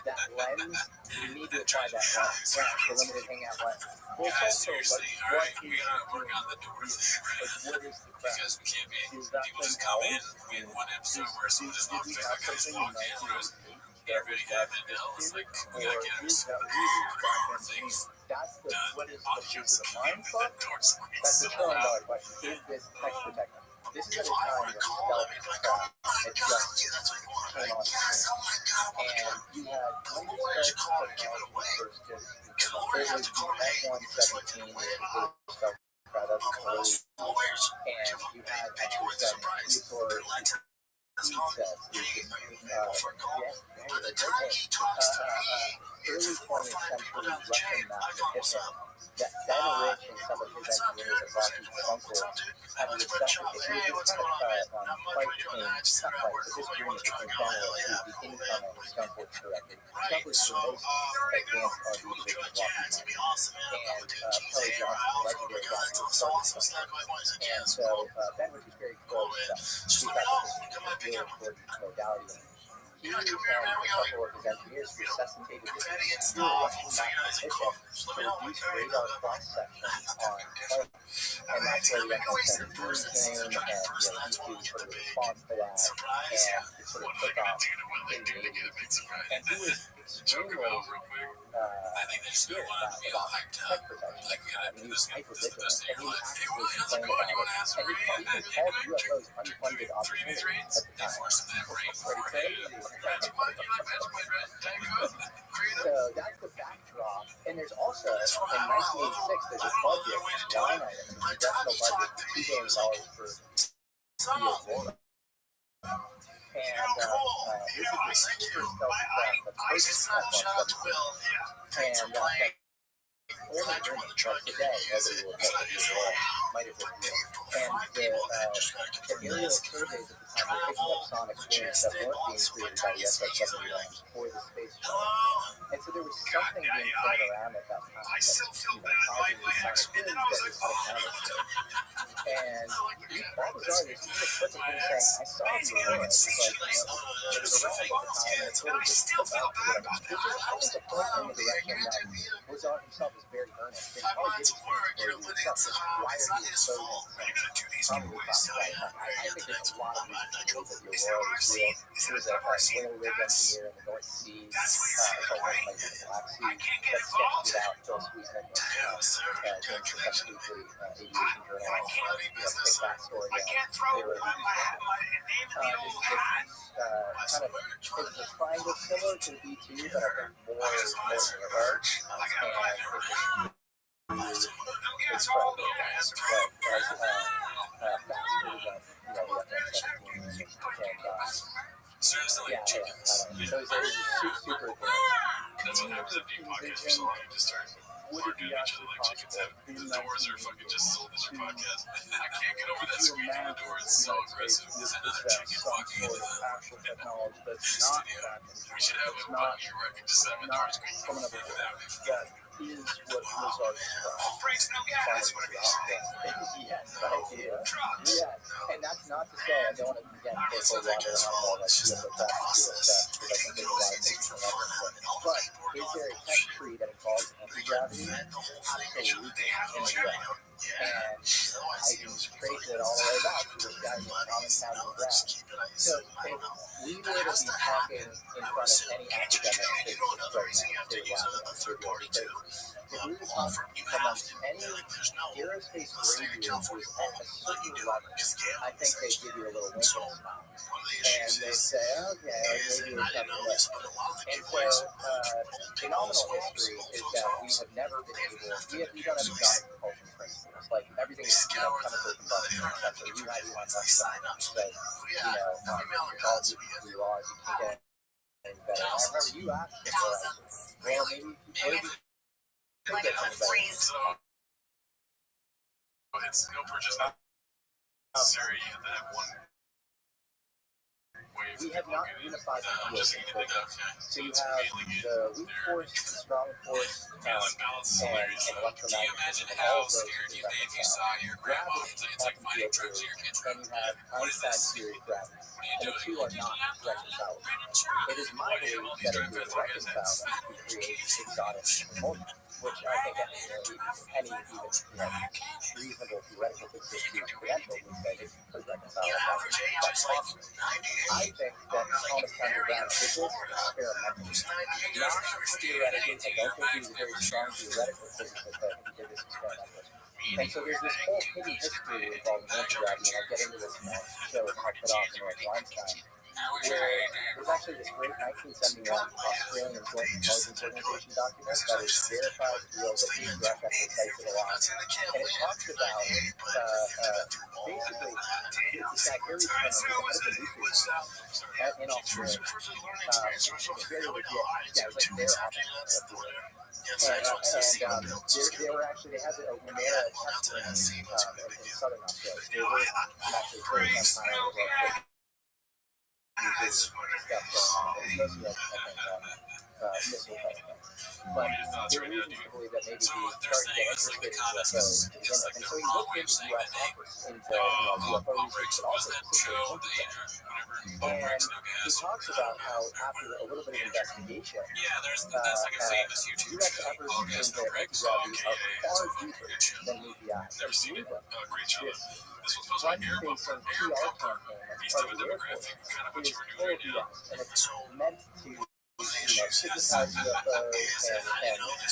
that lens, you need to apply that lens. Yeah, the limited hangout lens. Well, it's Guys, also seriously, like, all what right, we is gotta the work on the doors there, like, right? what is the craft? Because we can't be Is that people thing just come in. ours? We had one episode where someone just Did off we Facebook have guys something in walked in and was 1988 everybody got that deal. It's like we gotta get is that our really car things that's the done. what is I'll the use future of the mind fuck? door squeeze That's the it trillion out. dollar question. Is this text protected? This is at If a I time were when to call stealth them, you'd be like, oh my it god, just yeah, that's what you want, came right? on Yes, scene. oh my god, I want to And you had But when why you did you call start and give it away? first did Because lawyers have to call, hey, you misselected F-117 the way was about the first stealth crowd up well, early, lawyers and you had and you were actually some surprised. Theodore Let's call says you able for a call. yeah, By the time he talks to me, it's early 4 or 20th 5 people century down the chain. Russian I thought, what's mathematician up? that Ben Rich and some of his What's up, dude? engineers at Lockheed What's up, Uncle dude? had a Let's put a shop. discussion. Hey, It was what's kind going of on, man? Not much. fight What are you doing? between, Just not around fight, work. but Cool. You want disagreement to drug between out? Ben Hell Rich, yeah. who's the Cool, man. incoming Stanford director. Right. Stanford's So, the most there you go. advanced Cool R&D to division drug. of Yeah, it's Lockheed gonna be Martin. awesome, man. I'm And with dude. Jeez, Kelly hey, Johnson, oh my legendary god, guy, that's awesome. Snap my voice. I and can't. so Cool. Ben Rich is very Cool, close man. to Just two let me know. practices Come on, pick really up. important modality. He Yeah, and come here, man. a We got couple of his engineers resuscitated this confetti and obscure stuff. Russian So you guys mathematician cool. Just to let me know. reduce Okay, radar cross section on planes. And that's where the F-117 came, and he used sort of response to that, Surprise. and it sort of took off in the 80s. And he was extremely I think they just scared want to feel about hyped tech up. protection. Like, He was hyper this is the best vigilant, day of and your he life. Hey, actually Willie, how's it complained going? You about want to it. ask And for he rain? even called UFOs unfunded opportunities at the time. Force that rain for Pretty you. crazy. Magic Mike, right? Creative. So that's the backdrop. And there's also, in 1986, there's a budget line item, a congressional budget, $2 billion for the Aurora. And this is the super stealth craft that's purchased F-117. And only today, nobody will know the Aurora might have been real. And the aerial surveys at the time were picking up sonic waves that weren't being created by the SR-71 or the space shuttle. And so there was something being thrown around at that time that causing these sonic waves that was unaccounted for. And he called his artist, he just put the thing saying, I saw the Aurora. He's like, it was around at the time, and it sort of just took off or whatever. Which is, I think, a point in the direction that Wozar himself is very earnest. And all he did was why are you exposing probably classified? I think there's a lot of reasons to believe that the Aurora was real. He was a whale rig engineer in the North Sea, like the Black Sea, that sketched it out, Phil Squeeze and doing Kentucky Weekly Aviation Journal. Pick that story out. They were kind of, it was a triangle similar to the B2, but I think more mirror. And it's incredible. But as faster than the F-117 and Seriously, yeah, chickens. so it was super advanced. That's what happens at being podcast for so long. You just start barking at each other like chickens have. The doors are fucking just sold as your podcast. I can't get over that squeaking in the door. It's so aggressive. There's another chicken walking into the studio. We should have a buggy where I can just have a door squeaking. That would be fun. Is what was our breaks no gas. What are you saying? Yes, I do. Yes, and that's not to say I don't want to again pour cold water on all that shit that stuff because I think there's a lot of things to learn. But is there a tech tree that involves anti-gravity? Absolutely, in the ground. And I can trace it all the way back to this guy named Thomas Howard Grass. So if we were to be talking in front of any academic physicist right now, if we were to talk amongst any aerospace radios who's at a certain level, I think they'd give you a little wink and smile. And they'd say, okay, maybe we're talking this. And so, phenomenal history is that we have never been able, we don't have exotic propulsion principles. Like, everything is, chemical combustion. Essentially, you have Elon Musk sign up, so, all the laws, you can't get any better. I remember you asked me, well, maybe Like a freeze. It's no purchase necessary. You have to have one we have not unified the field completely. So you have the weak force, the strong force, and electromagnetism, and all of those can be reconciled. Gravity, quantum field theory, then you have Einstein's theory of gravity, and the two are not reconcilable. It is my belief that if we reconcile them, we create exotic motion, which I think any even reasonable theoretical physicist who's credentialed would say it could reconcile them. That's possible. I think that Thomas Campbell Brown did this experimentally, not theoretically. I don't think he was a very strong theoretical physicist. I think he did this experimentally. And so there's this whole hidden history involving anti-gravity, and I'll get into this in a show that I'll put off in Einstein, where there's actually this great 1971 Australian Joint Intelligence Organization document that is verified field that Steve Greck actually cites it a lot. And it talks about basically this guy Harry Turner, who's the head of the nuclear science in Australia. Very legit. Yeah, it was like their office of theory. And they were actually, they had a Wimmera test in southern Australia. They were actually very empire stuff going on, missile testing. But there are reasons to believe that maybe he started to get interested in UFOs to begin with. And so he looked into U.S. efforts into UFO research, but also specifically infrared. And he talks about how after a little bit of investigation, U.S. efforts into anti-gravity are far deeper than meet the eye. This front-facing PR campaign as part of the Air Force is full of BS, and it's meant to stigmatize UFOs and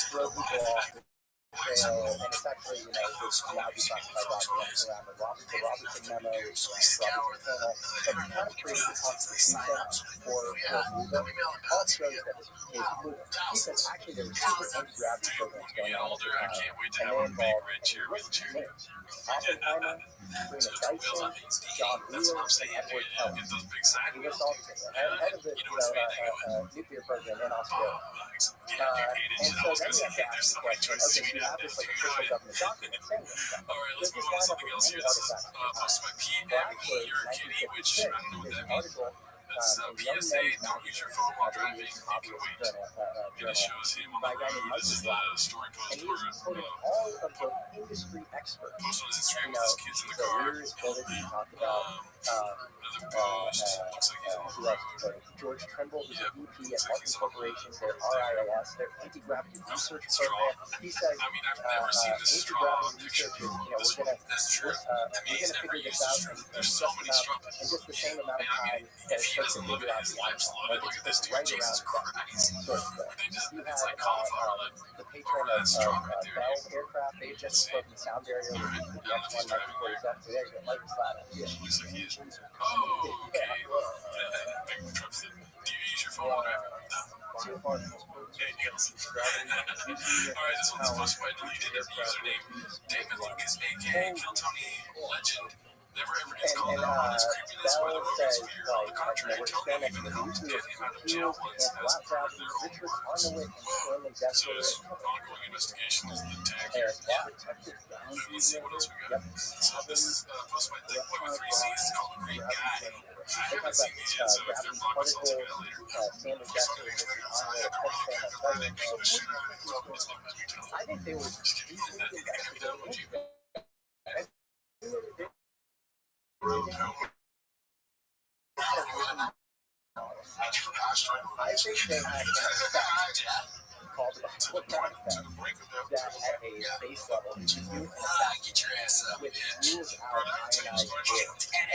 throw people off the trail, and it's actually, this now declassified document around the Robertson memo, Robertson panel, that kind of creates a constitution for Cuba. All shows that this is Cuba, because actually there were secret anti-gravity programs going on at the time, and they involved names. Oppenheimer, Karina Dyson, John Wheeler, and Edward Kelly. He lists all these things. Head of the nuclear program in Australia. And so then you have to ask the question, okay, you have this official government document saying this stuff. Does this line up with many artifacts of the time? Well, actually, in 1956, there's an article in Young Men's Magazine, I believe it's a hobbyist journal, by a guy named Michael Black. And he was quoting all of the industry experts. So Weir is quoted, he talked about who else is quoted? George Trimble, who's a VP at Martin Corporation, their RIAS, their anti-gravity research program. He says anti-gravity research is, we're going to figure this out in just the same amount of time that it took to figure out the Like it's right around that sort of stuff. You had the patron of Bell aircraft. They had just broken the sound barrier with the X-1 1947. So there you go, like the slide. Do you use your phone while driving? Too far from Alright, this one's sponsored by deleted username David Lucas, aka Keltoni Legend. Never ever gets called out on his creepiness by the Robosphere. On the contrary, Tony even helped get him out of jail once as part of their overlords. So this ongoing investigation is the tag here. Let's see what else we got. So this is posted by Thick Boy with 3 C's. It's called A Great Guy. I haven't seen these yet, so if they're blocked, I'll check it out later. I think they were I think they had an effect called the split effect that at a base level is to do an effect which rules out ionized air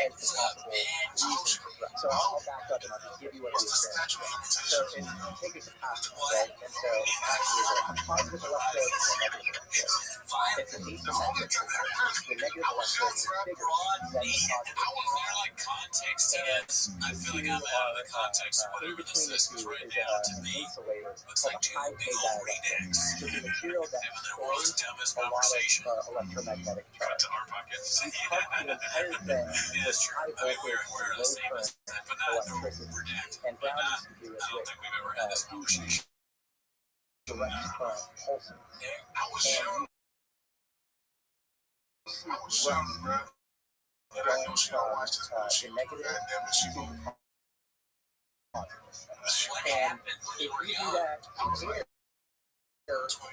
as the possible reason for threat. So I'll back up and I'll just give you what the experiment is. So take a capacitor, right? And so actually there's a positive electrode and a negative electrode. It's an asymmetric force. The negative electrode is bigger than the positive. How is there like context to this? I feel like I'm out of the context. Whatever this is right now to me looks like two big old redecks. So the material that stores a lot of electromagnetic charge. You pump the entire thing with high voltage, low current electricity. And Brown used to do it with direct current pulsing. And you see from the negative to And if you do that here,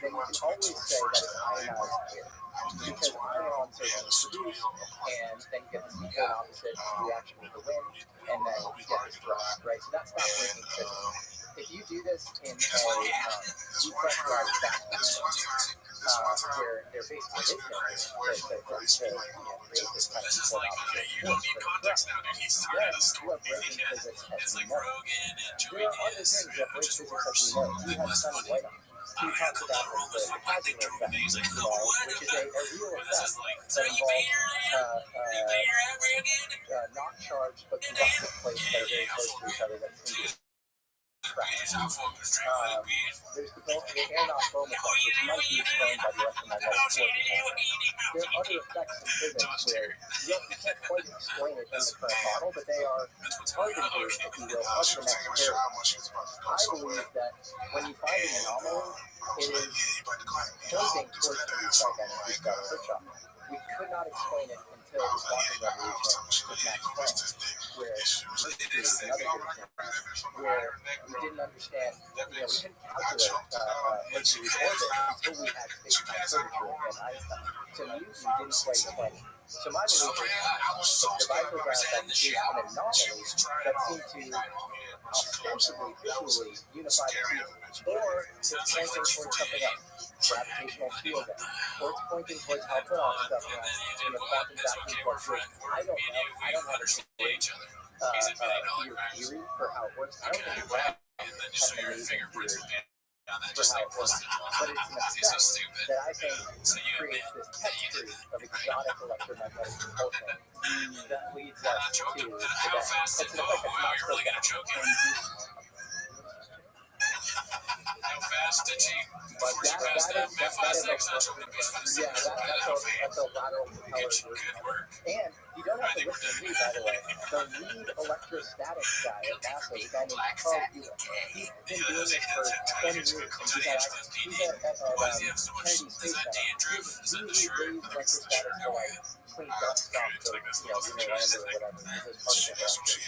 then you can always say that it's ionized air. Because ions are being produced, and then you get this complete opposite reaction with the wind, and then you get this thrust, right? So that's not working physics. If you do this in a depressurized vacuum, where they're basically is no air to create this kind of complete opposite force for the thrust, then you are breaking physics as we know. There are other things that break physics as we know. You have sunny white on. He talks about the Casimir effect, which is a real effect that involves not charged but conductive plates that are very close to each other that's induced. There's the air-not-foam effect, which might be explained by the electromagnetic force. There are other effects in physics where you can't quite explain it in the current model, but they are harbingers, if you will, of the next period. I believe that when you find an anomaly, it is pointing towards the weak-side energy stuff for Chuck. We could not explain it until the quantum revolution with Max Planck, where we didn't understand, we couldn't calculate Mercury's orbit until we had space-time curvature and Einstein. So Newton didn't quite explain it. So my belief is the biograph that is an anomaly that seemed to ostensibly, visually unify the field, or it's pointing towards something else. Gravitational field, or it's pointing towards how far stuff in the quantum vacuum works. I don't know. I don't have a theory for how it works. I don't think it's right. Just so your finger prints for how it works. But it's an effect that I think creates this tapestry of exotic electromagnetic propulsion that leads us to that. It's an effect that's not really going to choke you. How fast did she? But that's a lateral propeller work. And you don't have to listen to me, by the way. The lead electrostatic guy at NASA, a guy named Carl Bueller, he's been doing this for 20 years. And he's at Kennedy Space Center. He raised electrostatics to like clean up stuff for, lunar lander or whatever. This is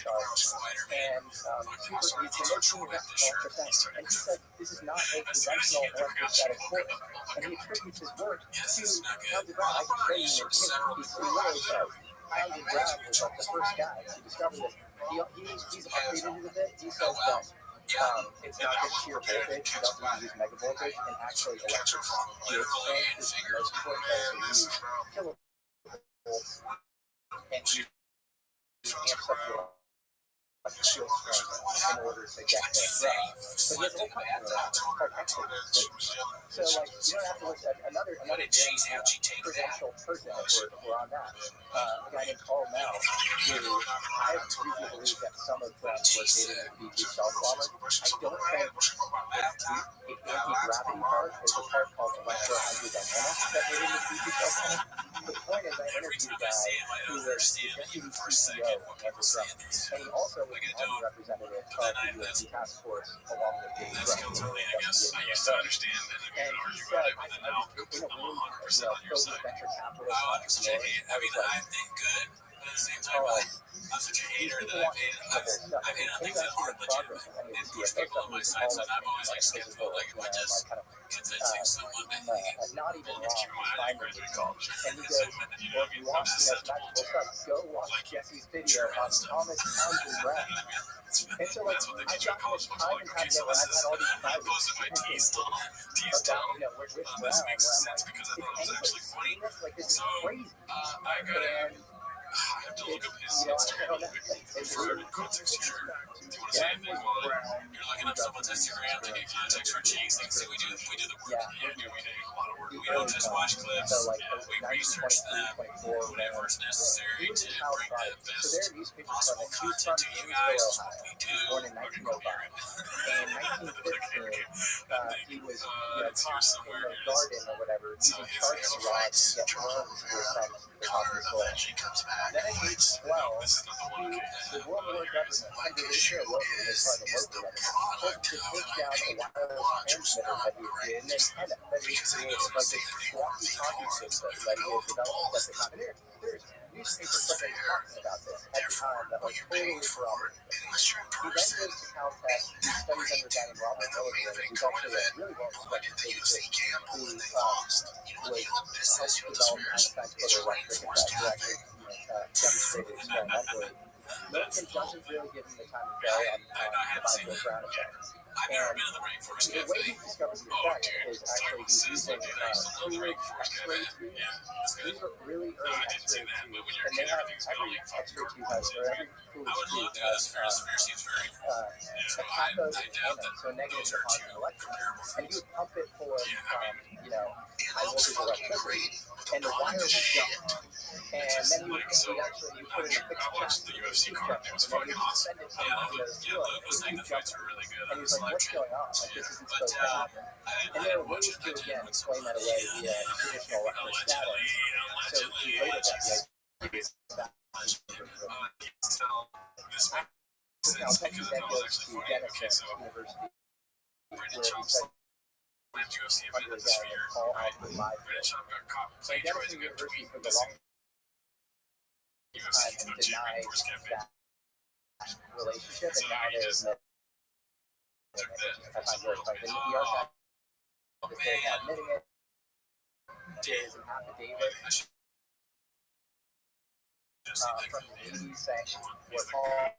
part of the stars. And he's been making electrostatics. And he said this is not a conventional electrostatic force. And he attributes his work to Hans de Graaff. I can show you in his literally says Hans de Graaff was like the first guy to discover this. He's updated it a bit. He says that it's not just sheer voltage. You don't need to use mega voltage, and actually electric field strength is the most important thing. So you use kilovolts, and you amps up your field strength in order to get more thrust. But he has a whole company around it called experts. So, like, you don't have to look at another very credentialed person if we're on that. A guy named Carl Mell, who I have reason to believe that some of them were dating the B2 stealth bomber. I don't think it's the anti-gravity part. There's a part called electrohydrodynamics that made it into B2 stealth bomber. The point is, I interviewed a guy who was the deputy CTO of Evergreen, and he also was the Army representative of the USC task force along with Dave Rush. I used to understand that. And he said, I was in a room, filled with venture capitalists. I think good, but at the same time, I'm such a hater that I've hated on things that aren't legit. And push people on my side, so I'm always like skeptical, like if I just convincing someone to not even wrong, keep my eye graduate college. and he goes, well, if you want to know magical stuff, go watch Jesse's video on Thomas Townsend Brown. And so, like, I've gotten this time and time again when I've had all these private experiences about, Rich Brown, where I'm like, is anybody seeing this? Like, this is crazy. And I have to look up his It's very context here. Do you want to say anything while you're looking up someone's Instagram to get context for cheese? Like, see, we do the work. Yeah, we do a lot of work. We don't just watch clips. We research them whenever it's necessary to bring the best possible content to you guys. We do. Born in 1905. And in 1915, he was caught in the garden or whatever, using charcoal rods to get worms to send to the top of the soil. Then in 1812, the World War government, under Richard Wilson, his father Wilson, told to take down a wireless transmitter that he created, an antenna that he created, like this walkie-talkie system that he had developed at the time. And there's newspaper clippings talking about this at the time that like totally corroborated this. He then goes to Caltech, studies under a guy named Robert Milligan, who's actually a really well-respected physicist who was helped develop Einstein's photoelectric effect, who actually demonstrated experimentally. Milligan doesn't really give him the time of day on the micro ground effects. And the way he discovered the effect is actually he's using fluid X-ray tubes. These are really early X-ray tubes, and they have every X-ray tube has, or every fluid tube has a cathode and anode, so a negative and a positive electron. And he would pump it full of, high voltage electricity, and the wire would jump. And then he would actually put in a fixed cap, and then he would send it to the ceiling, and he would jump. And he was like, what's going on? Like, this isn't supposed to happen. And there are ways to, again, explain that away via traditional electrostatics. So he later got the idea that now Kenny then goes to Guinness University, where he studies under a guy named Paul Alfred Liefeld. So Guinness University for the long time and denied that relationship, and now there's I find very funny. The New York Times is very admitting it. There is an affidavit from the PD saying what Paul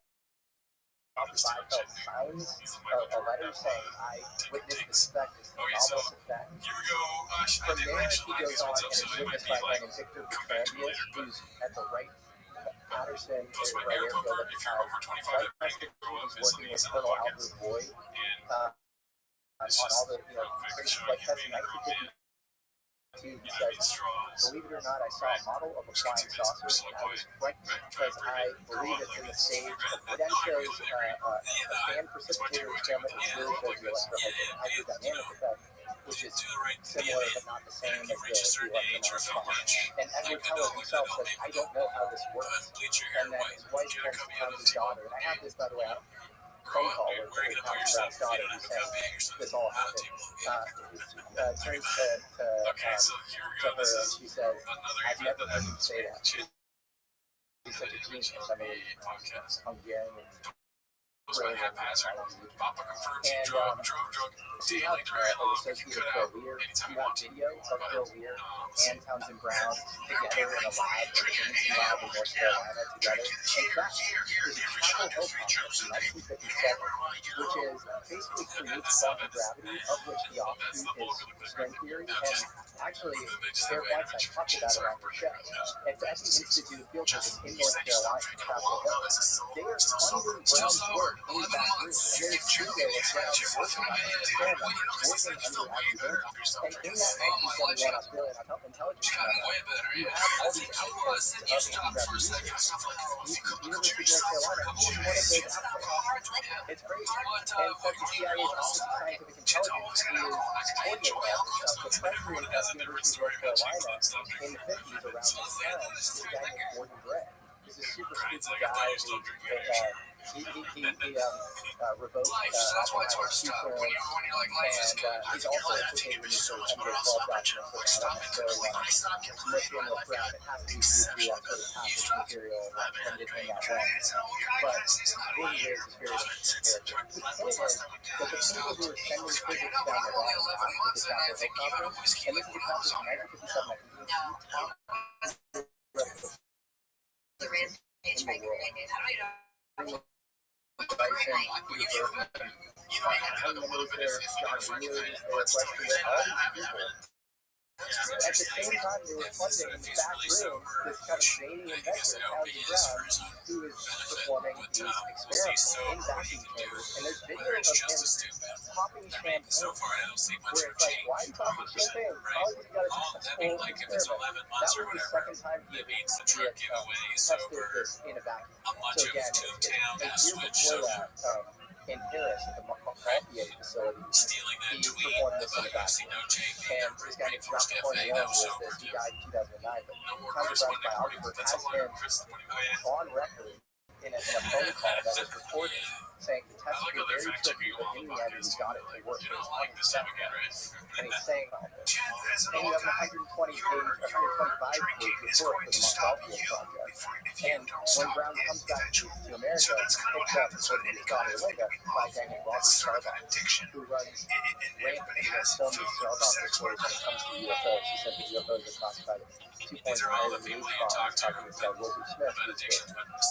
Liefeld signs a letter saying, I witnessed this effect, this anomalous effect. From there, he goes on and is witnessed by a guy named Victor Buchandius, who's at the right Patterson right airfield at the time. Right next to he's working with Colonel Albert Boyd on all the flight tests in 1952. He says, believe it or not, I saw a model of a flying saucer, and I was frightened because I believe it's in the stage. It then shows a fan precipitator experiment, which really shows the electrohydrodynamic effect, which is similar but not the same as the electromagnetic response. And Edward Teller himself says, I don't know how this works. And then his wife turns to tell his daughter, and I have this, by the way, phone call with Tommy Brown's daughter who's saying this all happened. Turns to her and she says, I've never heard him say that. He's such a genius. I mean, Hungarian. Really haphazard. And see how was associated with Bill Weir. You have video of Bill Weir and Townsend Brown together in a lab, in the Kingston lab in North Carolina together. In fact, there's a Chapel Hill conference in 1957, which is basically creates quantum gravity, of which the offshoot is string theory. And actually, Sarah Weinstein talked about it on her show. And at the Institute of Field Physics in North Carolina, Chapel Hill, they are funding Brown's work in that room. And there's video of Brown working on this experiment, working under accusation. And in that 1971 Australian intelligence memo, you have all these outposts of anti-gravity research. University of North Carolina is one of those outposts. It's great. And since the CIA's Office of Scientific Intelligence is coordinating all this stuff, the president of the University of North Carolina in the 50s around this time is a guy named Gordon Gray. He's a super spooky guy who he revoked Oppenheimer's two terms, and he's also implicated in this under 12 documents, so I don't necessarily want to smush in with Brown. It has to be Q3 on sort of passive material and limited in that way. But Gordon Gray is a very interesting character. The point is that the people who are sending physics down the wrong path with the Chapel Hill Conference, and this is a conference in 1957, The rampage by Grenade. How do I know? At the same time, they were funding in the back room this kind of zany inventor, Townsend Brown, who is performing these experiments in vacuum chambers. And there's video of him popping champagne, where it's like, why are you popping champagne? All you've got to do is experiment. That was the second time he had tested this in a vacuum. So again, a year before that, in Paris at the Montpellier facility, he performed this in a vacuum. And this guy named Dr. Cornelius was this. He died in 2009. But Townsend Brown's biographer has him on record in a phone call that was recorded saying the test was very tricky, but in the end he got it to work. And he's saying all this. and you have an 120 page, 125 page report for the Montgolfier project. And when Brown comes back to America, he picks up sort of his daughter Linda by Daniel Rothschild, who runs rampant film with Starbucks stories when it comes to UFOs. He said the UFOs are classified at 2 points higher than news bombs, talking to Wilbur Smith, who's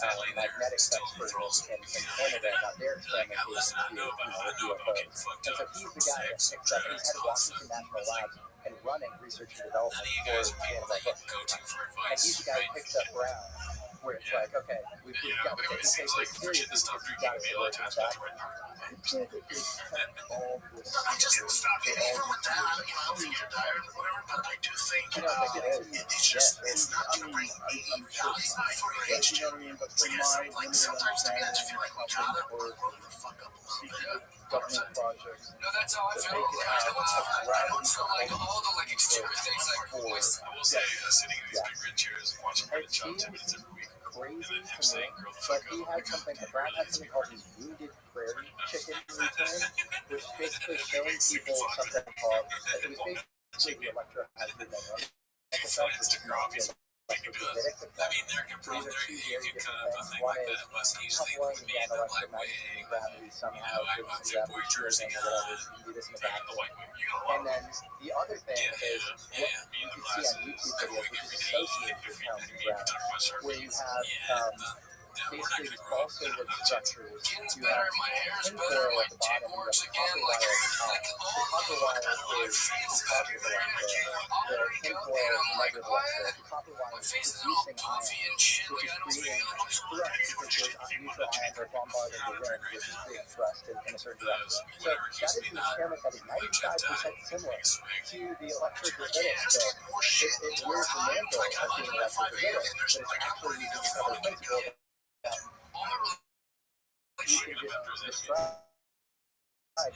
the magnetics expert in Canada, about their experimentation with UFOs. And so he's the guy that picks up, and he's head of Washington National Labs and running research and development for Canada. And he's the guy who picks up Brown, where it's like, okay, we've got to take this case seriously because we've got to work with that. I just stop getting from what the hell, I don't think you're tired or whatever, but I do think it's just, it's not going to bring any value for your age, you know what I mean? But like sometimes to me, I just feel like we gotta grow the fuck up a little bit. Government projects. No, that's how I feel. I don't feel like all the like exterior things like I will say, sitting in these big red chairs, watching the job 10 minutes every week, Crazy and then him to me, saying, "Grow the but fuck he up." had something. Brown had something called his wounded prairie chicken routine, which basically showing people something called. It was basically the electromagnetic effect, which is not the electromagnetic effect. I mean, there you can cut up a thing like that, unless usually coupling with me in again the black way. electromagnetic gravity somehow I gives was you in that boy jersey, or whatever. You can do this in the taking back. the white way. You got a lot And of then the other thing is what being you the can see on glasses, YouTube videos, which is associated with County Brown, where you have basically also with structures. Getting's You better, have my hair's better, tinfoil my at the bottom, dick you have works copper again, wire at the top. like The all copper the wire life is feels the better, positive man. electrode. There The you go, tinfoil and is I'm the like, negative what? electrode. The copper wire My is face is all producing puffy ions, and shit, which like is I don't creating feel it. thrust, because those neutral ions are bombarding the wind with this big thrust in a certain direction. So that is an experiment that is 95% similar to the electrogravitic. So it wears the mantle of being electrogravitic, but it's actually using this other principle that All my you can just describe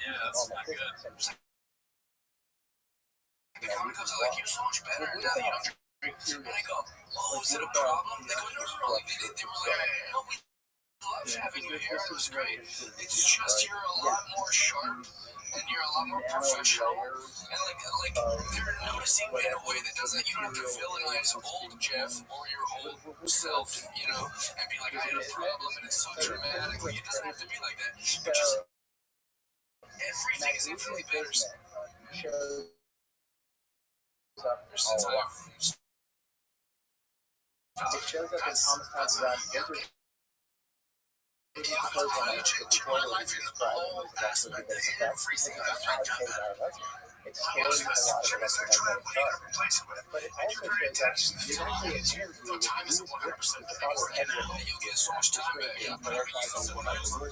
Yeah, that's not good. comes out like, you're so much better now that you don't drink. And I go, oh, is it a problem? They go, no, like, they were like, no, we love having you here, it was great. It's just you're a lot more sharp, and you're a lot more professional, and like they're noticing me in a way that doesn't, you don't have to villainize old Jeff or your old self, you know, and be like, I had a problem, and it's so dramatic, like, it doesn't have to be like that. But just, everything is infinitely better. shows up There's all a along. time. It shows up in Thomas Thompson's Those are I changed my life in all aspects, everything I've done. It's slowing a lot of electromagnetic charge. But it also shows up, there's actually an interview with Bruce Brooks, who's the father of Edward, You'll get so much time back. in American Idol,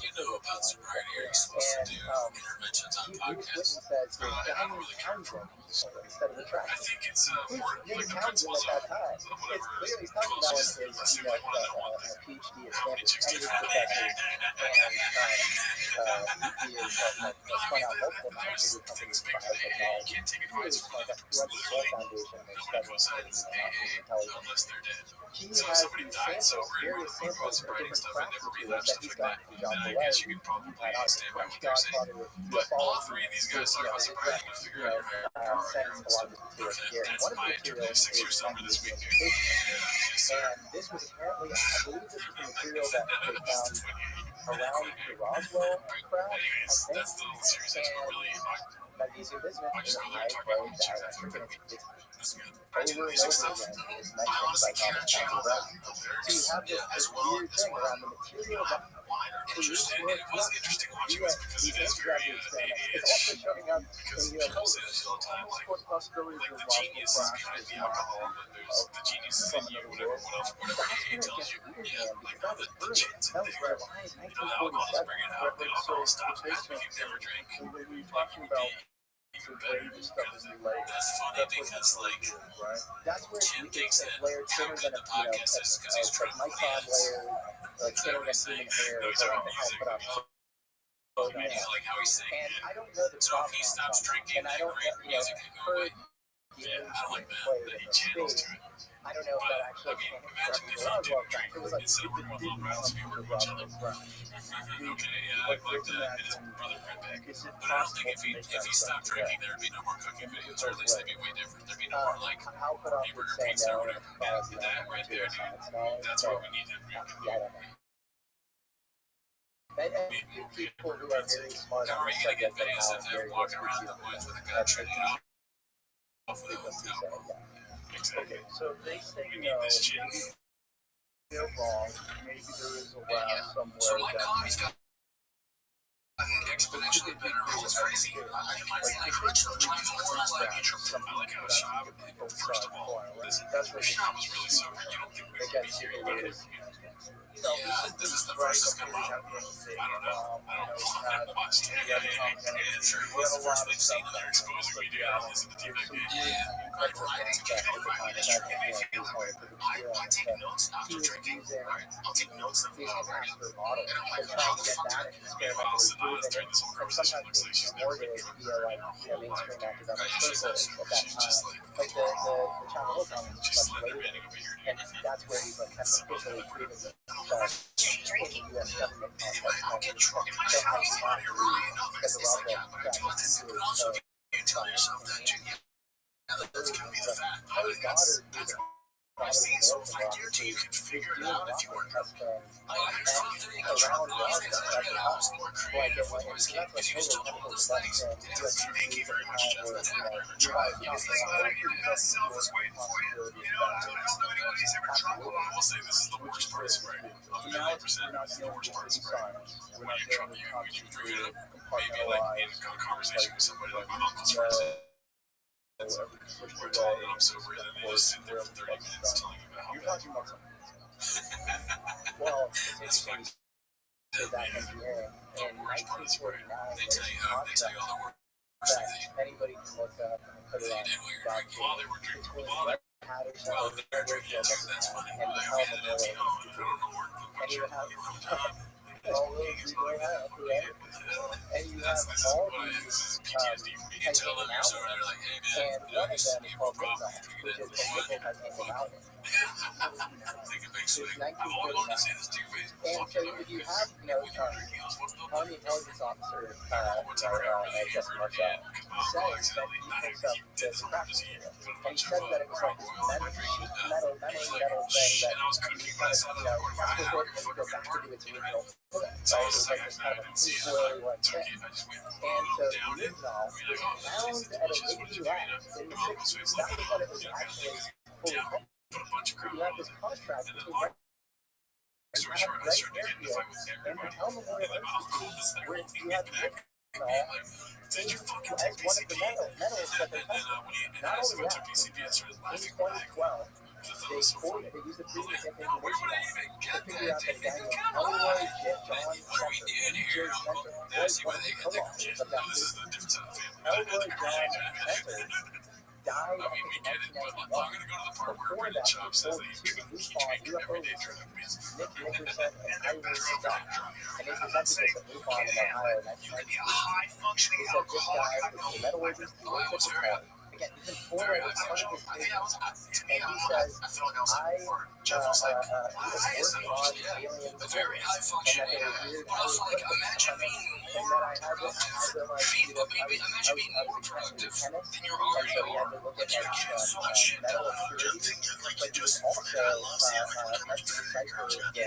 You know about some right here, you're supposed to do interventions on Bruce podcasts. Whitten says there's Diamond Townsend instead of the track. I think it's Who's more Jimmy like the Townsend principles at of that time? It's whatever clearly he's talking about his, Let's see, like, one of them one thing. a PhD at How many Stanford, chicks and get he's a fat? professor, and he is spun out multiple times to do companies in biotechnology. Can't take He advice is from like a Red Soul Foundation and nobody studying goes studies in AA intelligence. unless they're dead. He So if has somebody these died samples, sober and various we're samples about of writing different stuff and never practices relapsed, that stuff he's like that, gotten from John then I Boyle, guess you could probably stand by what they're saying. But all three of these guys talk about sobriety and figure out your higher power. sends a lot of material here. That's One of the my materials 6 years is sober this week, dude. and this was apparently, I believe this was the material that they found around the Roswell crash, I That's the think. series that's really Magnesium bismuth I is just a go there and talk about high-grade chicks after dielectric. dinner. It's That's good. over and over again is mentioned by Thomas Thompson Brown. So you have this weird thing around the material that Interesting. And it was interesting watching this because it is very it's also showing up because in people say this all the time, like the genius is behind the alcohol, but there's the genius is in you, whatever AA tells you. Yeah, like no, the gin's in there. You know, the alcohol doesn't bring it out. The alcohol stops after if you never drink. When we were talking about the range of stuff that you like, That's funny because like that's where Ken you thinks get that layered how thinner good than the podcast is because he's like trying to micron layer, like Is that thinner what he's than saying? human hair, No, he's or talking about how music. put up. I mean, he's like how he's saying And it. I don't know the So if problem he stops drinking, and I then don't great know, music can go away. heard Yeah, I like that. played That in he the channels space. to it. I don't know if that actually came from the Roswell crash. It was like stupid people from the Roswell crash. Okay, yeah, Like, I'd like just to imagine, his brother right back. is it But I don't think possible to make if he that stuff stopped drinking, today? there'd be no more cooking videos, or at least they'd be way different. There'd be no more like How could I hamburger say pizza or no whatever. and cause And that right there, dude, science knowledge? that's So, what we need to do. yeah, I don't know. And people who are very smart How on are the you gonna get subject of videos how of them very walking good around you the woods with a gun that's shooting what off of people them? say, yeah. Exactly. Okay, so they say We no, need this shit. maybe they're wrong, maybe there is a lab somewhere So my that coffee's got exponentially better. It's crazy. I crunch the time more like I like how shop, first of all, that's the what shop was really so good. You don't think we would be here, but yeah, this is the first that's come up. I don't know. I don't know much. Yeah, it's the first they've seen that are exposing me to it. Listen to TV. like writing. I take notes after drinking. I'll take notes of and I'm like, how the fuck did I Meanwhile, Sanada's during this whole conversation looks like she's never been drunk before in her whole life. She's just like, she's slender banding over here, dude. And that's where he's like kind of officially proven himself. drinking. I'll get drunk. In my shower, it's not your right. It's like, yeah, but I'm doing this. But also, you tell yourself that, that's gonna be the fact. I've seen so figure to you can figure it out if you are not. I tried doing a drunk off because I figured out I was more creative with more escape because you still do all those things. Thank you very much, Jeff. You can think about it, your self is waiting for you. You know, I don't know anybody's ever drunk alone. I will say this is the worst part of spring. Of 1,000,000%, this is the worst part of spring. When you're drunk, you bring it up, maybe like in a conversation with somebody, like my uncle's friends. We're told that I'm sober, and then they just sit there for 30 minutes telling you about how bad you are. Well, That's fucking to that engineering the in worst part of spring. 1949 They tell you all the worst that things anybody can look up and put it they on did while you're drinking. While they were drinking, between while they Patterson well, they're drinking too, that's fine. and But how we had an the empty on. I don't know where and you have all all those you don't have, right? And you have This is all what these this is PTSD for me. You tell them you're sober, they're like, hey man, and you know, one of you them is have a called problem. Midnight, You which get is it. a nickel titanium mountain. Take a big swig. I've always wanted to say this too, but And so if you have, when you were drinking, I was fucked up. Army intelligence officer, One time I got really Jesse hammered Marcel, and says that he picks up did the some crack. disease. Put a And he bunch said that it of was like crack this oil in my metal, drink. metal thing that And I was cooking by the side of the corner of my that's hat. what it go back to its original form. So I Right? It was was like, like this I kind of didn't see it. swirly like Took thing. it. I just went And so down the it. Midnight We're like, was oh, this found tastes at a delicious. What Navy you lab doing? in the Oh, so 60s. it's That like, was when it was actually fully yeah, formed. put a bunch of So crude you have oil this in it. contrast And then between so I started getting in a fight with everybody. and the Elmore And then my uncle was there where holding you me have back. the Being like, did you fucking as take one of the PCP? metals that they And then tested. when he and Not I only took that, PCP, I started in laughing back. 2012, I thought it they was so funny. used the I was freedom like, of now where would I information even to get figure out that? that Daniel Come Elroy, on! John What are we doing here, Uncle? Yeah, see why they get their shit. No, this is the different side of the family. Elroy John Spencer died I mean, we get it, but I'm going to go to the part where Brendan Chop says that you couldn't keep drinking every day during the music. Nick Nickerson and Irene Scott. And they presented this at MUFON in Ohio in 1992. high functioning They said this guy was the metallurgist, he worked at the plant. Again, he's been forward as part of his business. And he says, he was working on alien very high and that they were weird how they put imagine them being and that I had to like, imagine being more productive than you're already so we had to look at You're getting so much shit done. metal Don't impurities, think like but you he was just also I love seeing like look how much that's better your decipher car's gonna the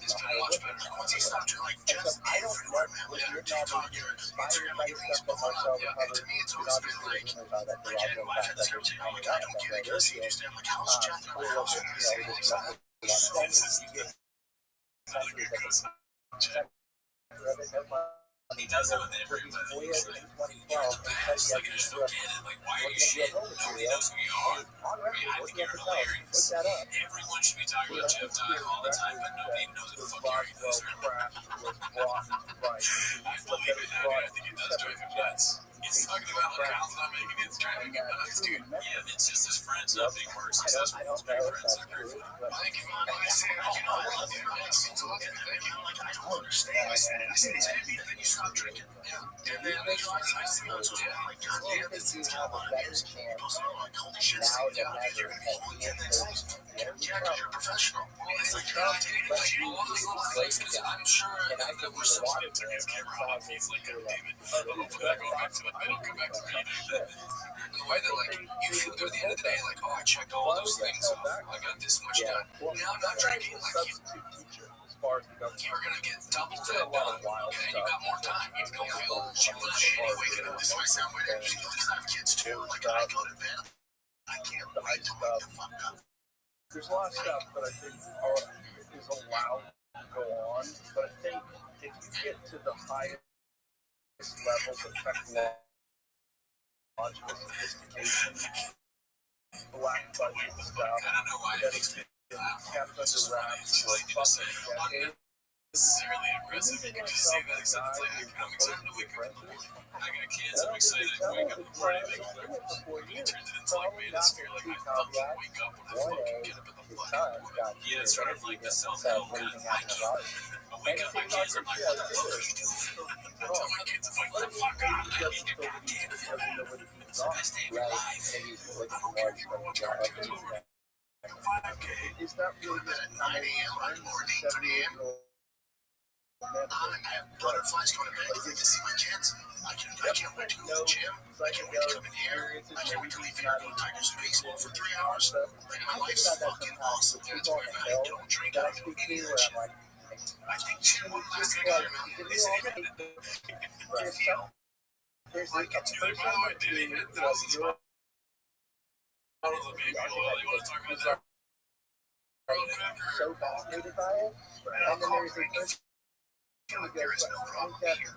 It's been much better. Like once he stopped doing like and just so I don't know everywhere, man. if Like you're TikTok, not your inspired Instagram, by your the things stuff that blowing Marcel up. Yeah, and to recovered, me it's because always been obviously like rumors are that the again, Roswell when I've had crash this that conversation, I'm like, was I don't get like Jesse just I'm like, how's Jeff in my house? And I say like something. This is not a good cousin. He does it with everybody. He's like, you're the best. Like, you're so canon. Like, why are you shit? Nobody knows who you are. I mean, I think you're hilarious. Everyone should be talking about Jeff Dye all the time, but nobody even knows who the fuck you are. You loser. I believe it now, dude. I think it does drive him nuts. He's talking about how Kyle's not making it. It's driving him nuts, dude. Yeah, it's just his friends not being more successful. His great friends are very funny. Thank you, man. I say, you know, I love you. I see you talking. Thank you. I'm like, I don't understand. I said it's heavy. And then you stop drinking. Yeah. And then you know, I see what's going on. I'm like, God damn, this thing's got a lot of years. People say, I'm like, holy shit, see, yeah, you're going to be holding in this. Yeah, because you're a professional. It's like, all those little things, because I'm sure that we're so shit to his camera off. He's like, God damn it. Hopefully I go back to it. I don't come back to me. The way that, like, you feel good at the end of the day, like, oh, I checked all those things off. I got this much done. Now I'm not drinking. Like, you're going to get double that done. Okay, you got more time. You don't feel shitty waking up. This might sound weird. Because I have kids too. Like, I go to bed. I can't wait to wake the fuck up. There's a lot of stuff that I think is allowed to go on, but I think if you get to the highest levels of technological sophistication, black budget stuff that has been kept under wraps for fucking decades. Necessarily aggressive. You can just say that, except it's like, I'm excited to wake up in the morning. I got kids, I'm excited to wake up in the morning. They go back to school. He turns it into like manosphere. Like, I fucking wake up when I fucking get up in the fucking morning. Yeah, it's sort of like the self-help kind of thing. I wake up, my kids, I'm like, what the fuck are you doing? I tell my kids, I'm like, what the fuck are you doing? Goddamn it. It's the best day of your life. I don't care if you want to watch cartoons over 5K. Is that really At 9 a.m. or 8:30 a.m. I have butterflies going to bed. I get to see my kids. I can't wait to go to the gym. I can't wait to come in here. I can't wait to leave here and go Tigers baseball for 3 hours. Like, my life's fucking awesome. That's why I don't drink. I don't do any of that shit. I think gym one last thing I remember is I feel like it's good. By the way, did he hit that? I was the spot. I was a baby. You want to talk about that? so fascinated by it? And then there's a there is no problem here.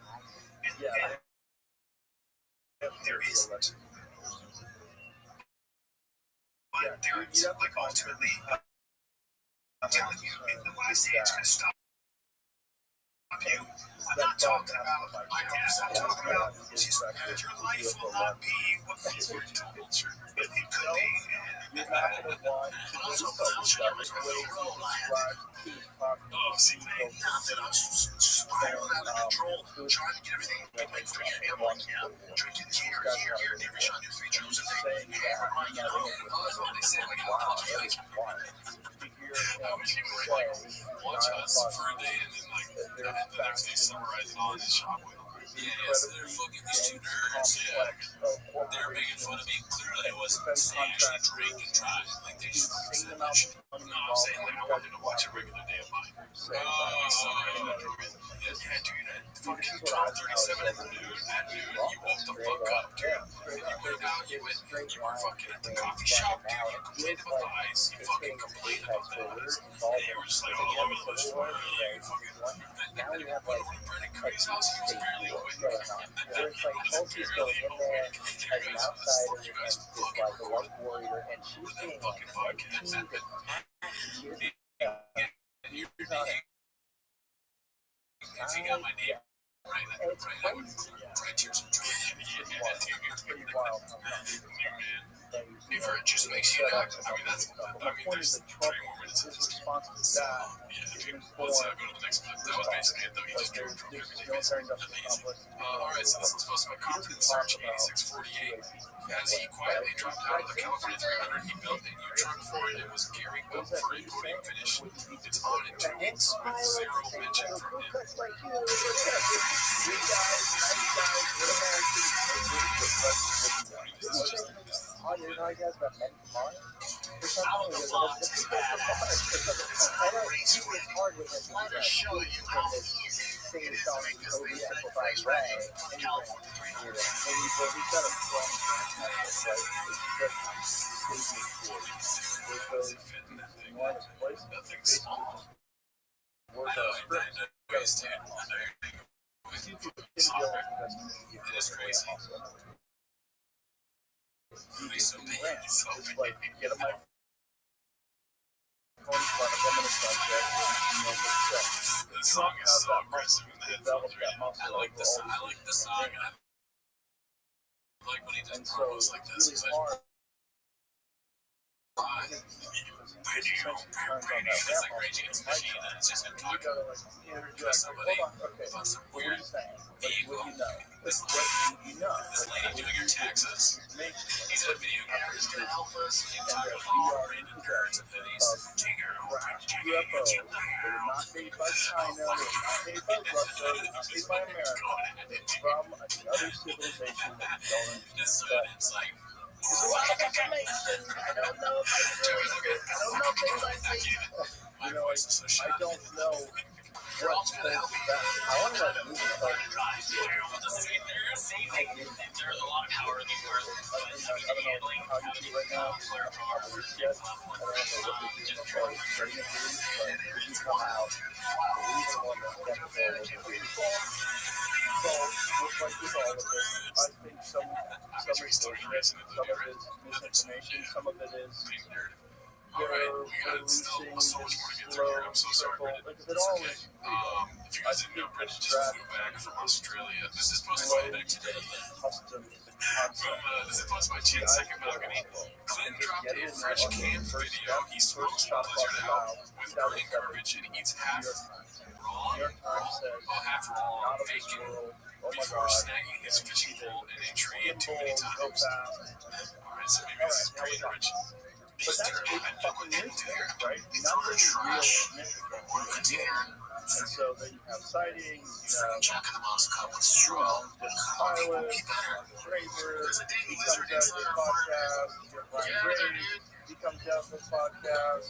And there isn't. But there is, like, ultimately, I'm telling you, when I say it's going to stop you, I'm not talking about, I'm talking about just that your life will not be what you were told. But it could be. you're not going to want And also, I'm nothing. I'm just spiraling out of control, trying to get everything like 3 a.m. like, yeah, drinking here, never shot you 3 drums a day. Hammer my, you know, that's what they say, like, wow, like, I was even like, watch us for a day and then, like, the next day summarize it all in the shop with. Yeah, so they're fucking these two nerds, yeah. They're making fun of me. Clearly, I wasn't saying actually drink and drive. Like, they just said that shit. No, I'm saying, like, I wanted to watch a regular day of mine. Yeah, dude, at fucking 12:37 at noon, you woke the fuck up, dude. You went out, you were fucking at the coffee shop, dude. You complained about the ice. You fucking complained about the ice. And you were just like, oh, look at this. You fucking. Now we have, like, Brendan Curry's house, he was barely awake. Where it's like Tulsi's going in there as an outsider and is like a white warrior, and she's being like teased If you got my name right, tears of joy. it's pretty wild. If it just makes you act, I mean, that's, there's 3 more minutes of this. Response to that. Yeah, let's go to the next clip. That was basically it, though. He just drove every day. Alright, so this is supposed to be confidence search 8648. As he quietly dropped out of the California 300, he built a new truck for it. It was gearing up for a podium finish. It's on in 2 weeks, with 0 mention from him. Oh, you know, you guys about men from Mars? There's something with it. I know it's hard with him. Want to show you how easy it is to make this thing simplified right from the California 300. And he's got a strong Nothing small. It is crazy. He's so big. He's so big. like get a microphone in front of him and a subject, and The song is so aggressive in the headphones. I like the song. I like when he does promos like this. It's really hard It's like raging against a machine and it's just going to You talk gotta like interject. Like, somebody hold on, okay. about some What are weird you saying? Like, vehicle. what do you know? This What do you know? this lady doing your taxes. He's a video gamer. He's going to help us. The entire all random nerds and hoodies. UFOs. They're not made by China. They're not made by Russia. They're not made by America. It's from another civilization that we don't understand. It's like, There's a lot of information. I don't know if I can release it. I don't know if they like me. my You know, voice is so I sharp. don't know what's going to be best. I want to know the movie like There's a lot of power in these words. I don't know how you do right now. I don't know what they're doing as far as creating a movie, but if you come out, even one that's skeptical of the movie. So, with like with all of this, I think some is bullshit, some of it is misinformation, some of it is they're releasing this slow circle, because it all is real. If you guys didn't know, Brendan just flew back from Australia. This is posted by back today. Custom concept. This is posted by Chin Second Balcony. Clinton dropped a fresh canned video. He smokes while blizzard out with burning garbage and eats half raw, New York Times says, half raw out of this bacon world, oh my before god, snagging his fishing pole in a tree too many so times. fast. Alright, so maybe this is brain rich. But that's big fucking news, right? Nothing real significant. And so then you have sightings, you have Jack in the Box cup with straw. pilots, Draper, he comes out of the podcast, you have Ryan Gray, he comes out of the podcast,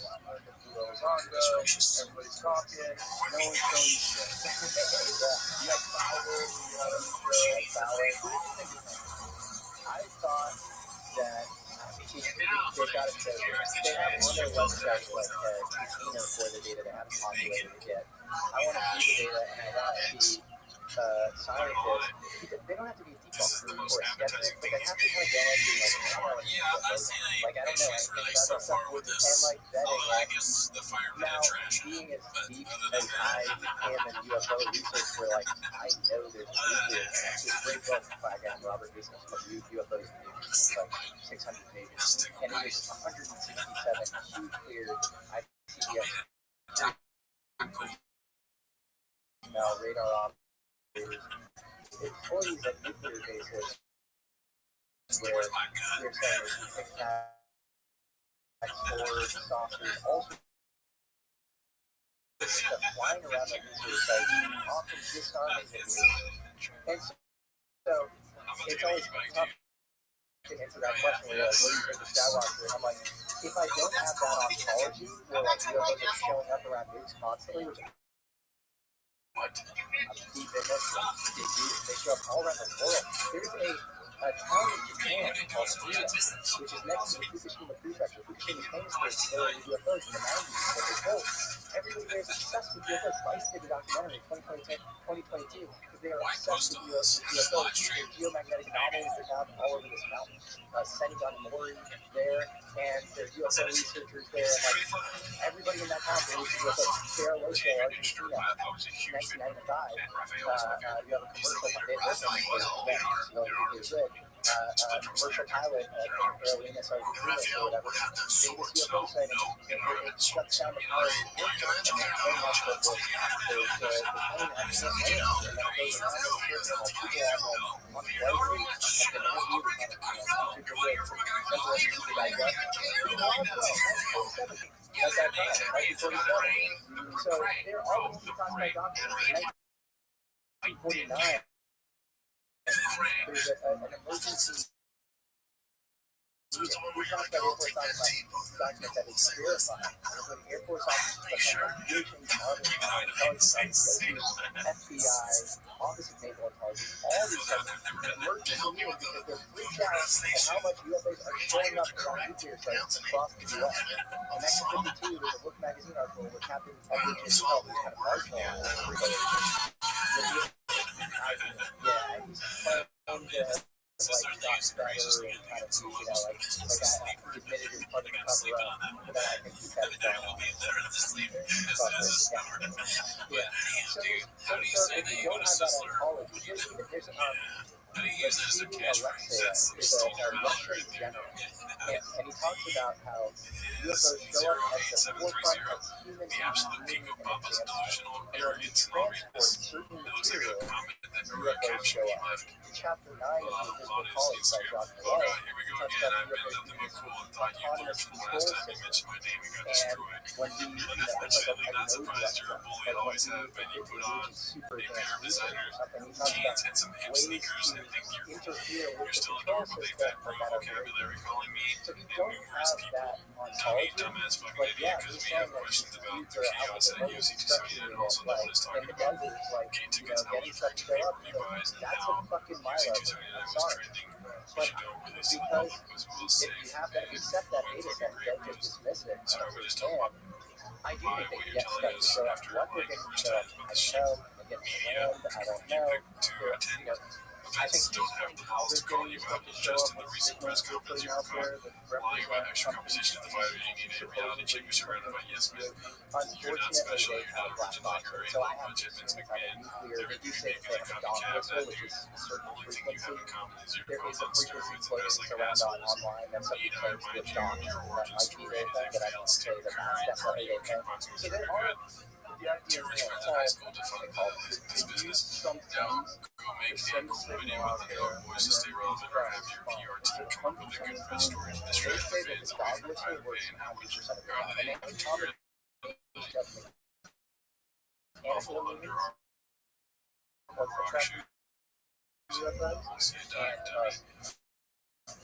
everybody's talking, no one's showing shit. You have Fowler, you have Fowler. I thought that they got it so they have on their website like casino for the data they haven't populated yet. I want to see the data and I want to see scientists. They don't have to be a deep or skeptic, but they have to kind of go into like I don't know anything about that stuff and like vetting. Now, being as deep as I am in UFO research, where like I know there's a great book by a guy named Robert Business called UFOs. It's like 600 pages, and it is 167 huge clear ICBS now radar operators, employees at nuclear bases, where they're saying they can take forward saucers, all sorts of stuff flying around like nuclear sites, often disarming nuclear. And so it's always tough to answer that question where you're like, what do you think of Skywalker? And I'm like, if I don't have that ontology where like UFOs are showing up around nukes constantly, which I'm deep in this, they show up all around the world. There's a town in Japan called Fukushima, which is next to the Fukushima prefecture. Fukushima is famous for their UFOs in the 90s, but they're told everybody there is obsessed with UFOs. Vice did a documentary in 2022 because they are obsessed with UFOs. Their geomagnetic anomalies are found all over this mountain. Sending on Mori there, and there's UFO researchers there, and like everybody in that town believes in UFOs. Sarah Loso, Argentina, 1995. You have a commercial they worked on this event, so it's good. Commercial pilot at Carolinas, Argentina, or whatever. Famous UFO sighting. It shuts down the power of the airport. And very much what was there's the plane accident lands, and then it goes around the airport, and people on the flight have been interviewed on super good. Central Super Digest. People on as well. 1947. At that time, 1947. So they're all these classified documents. 1949. There's an emergency. We talked about Air Force document that is verified. When Air Force officers, FBI, Office of Naval Intelligence, all these things, emergency meetings because they're freaked out at how much UFOs are showing up on nuclear sites across the U.S. In 1952, there's a Look magazine article where Captain Edward J. Held, who's kind of marginalized, yeah, he's playing like crazy and kind of, like I admitted his part of the cover up, but then I think he's had it done. Yeah. So if you don't have that in college, there's a Russian general, And he talks about how UFOs show up at the forefront of human The absolute peak of Baba's delusional arrogance and transport arrogance. certain It looks like a materials. comment that UFOs Maria captured show he up. left In chapter 9 of the on Invisible his College by Instagram. Dr. Oh Love, god, here we go talks again. about I've been UFOs nothing but being cool and thought you learned from the last time you mentioned my name and got destroyed. when he, Unfortunately, not surprised you're a bully, always have been. You put on a pair of designer jeans and some hip sneakers and think you're still a normal big fat bro vocabulary calling me and numerous people dummy, dumbass fucking idiot because we have questions about the chaos at UC and also no one is talking about gay tickets and I was referring to pay-per-view buys and how UC 279 was trending, which you don't release to the public was well safe you have to accept that data set, don't just dismiss it. So we just talk about I do why think what that you're telling us after lying first time about the shit media you pick to attend events don't have the balls to call you out just in the recent press conference you were caught lying about extra compensation at the fighter. You need a reality check you're surrounded by yes men. You're not special, you're not original, you're a low budget Vince McMahon. They're remaking a copycat of that dude. The only thing you have in common is your growth on steroids and dress like assholes. Eat higher mind you and your origin story is a failed stand current cardio kickboxing was very good. Too rich friends in high school to fund this business. Now, go make a cool video with the dog voice to stay relevant or have your PR team come up with a good press story to distract the fans away from Tyler Bay and how much rather than awful under rock shoes. See a dime, dummy.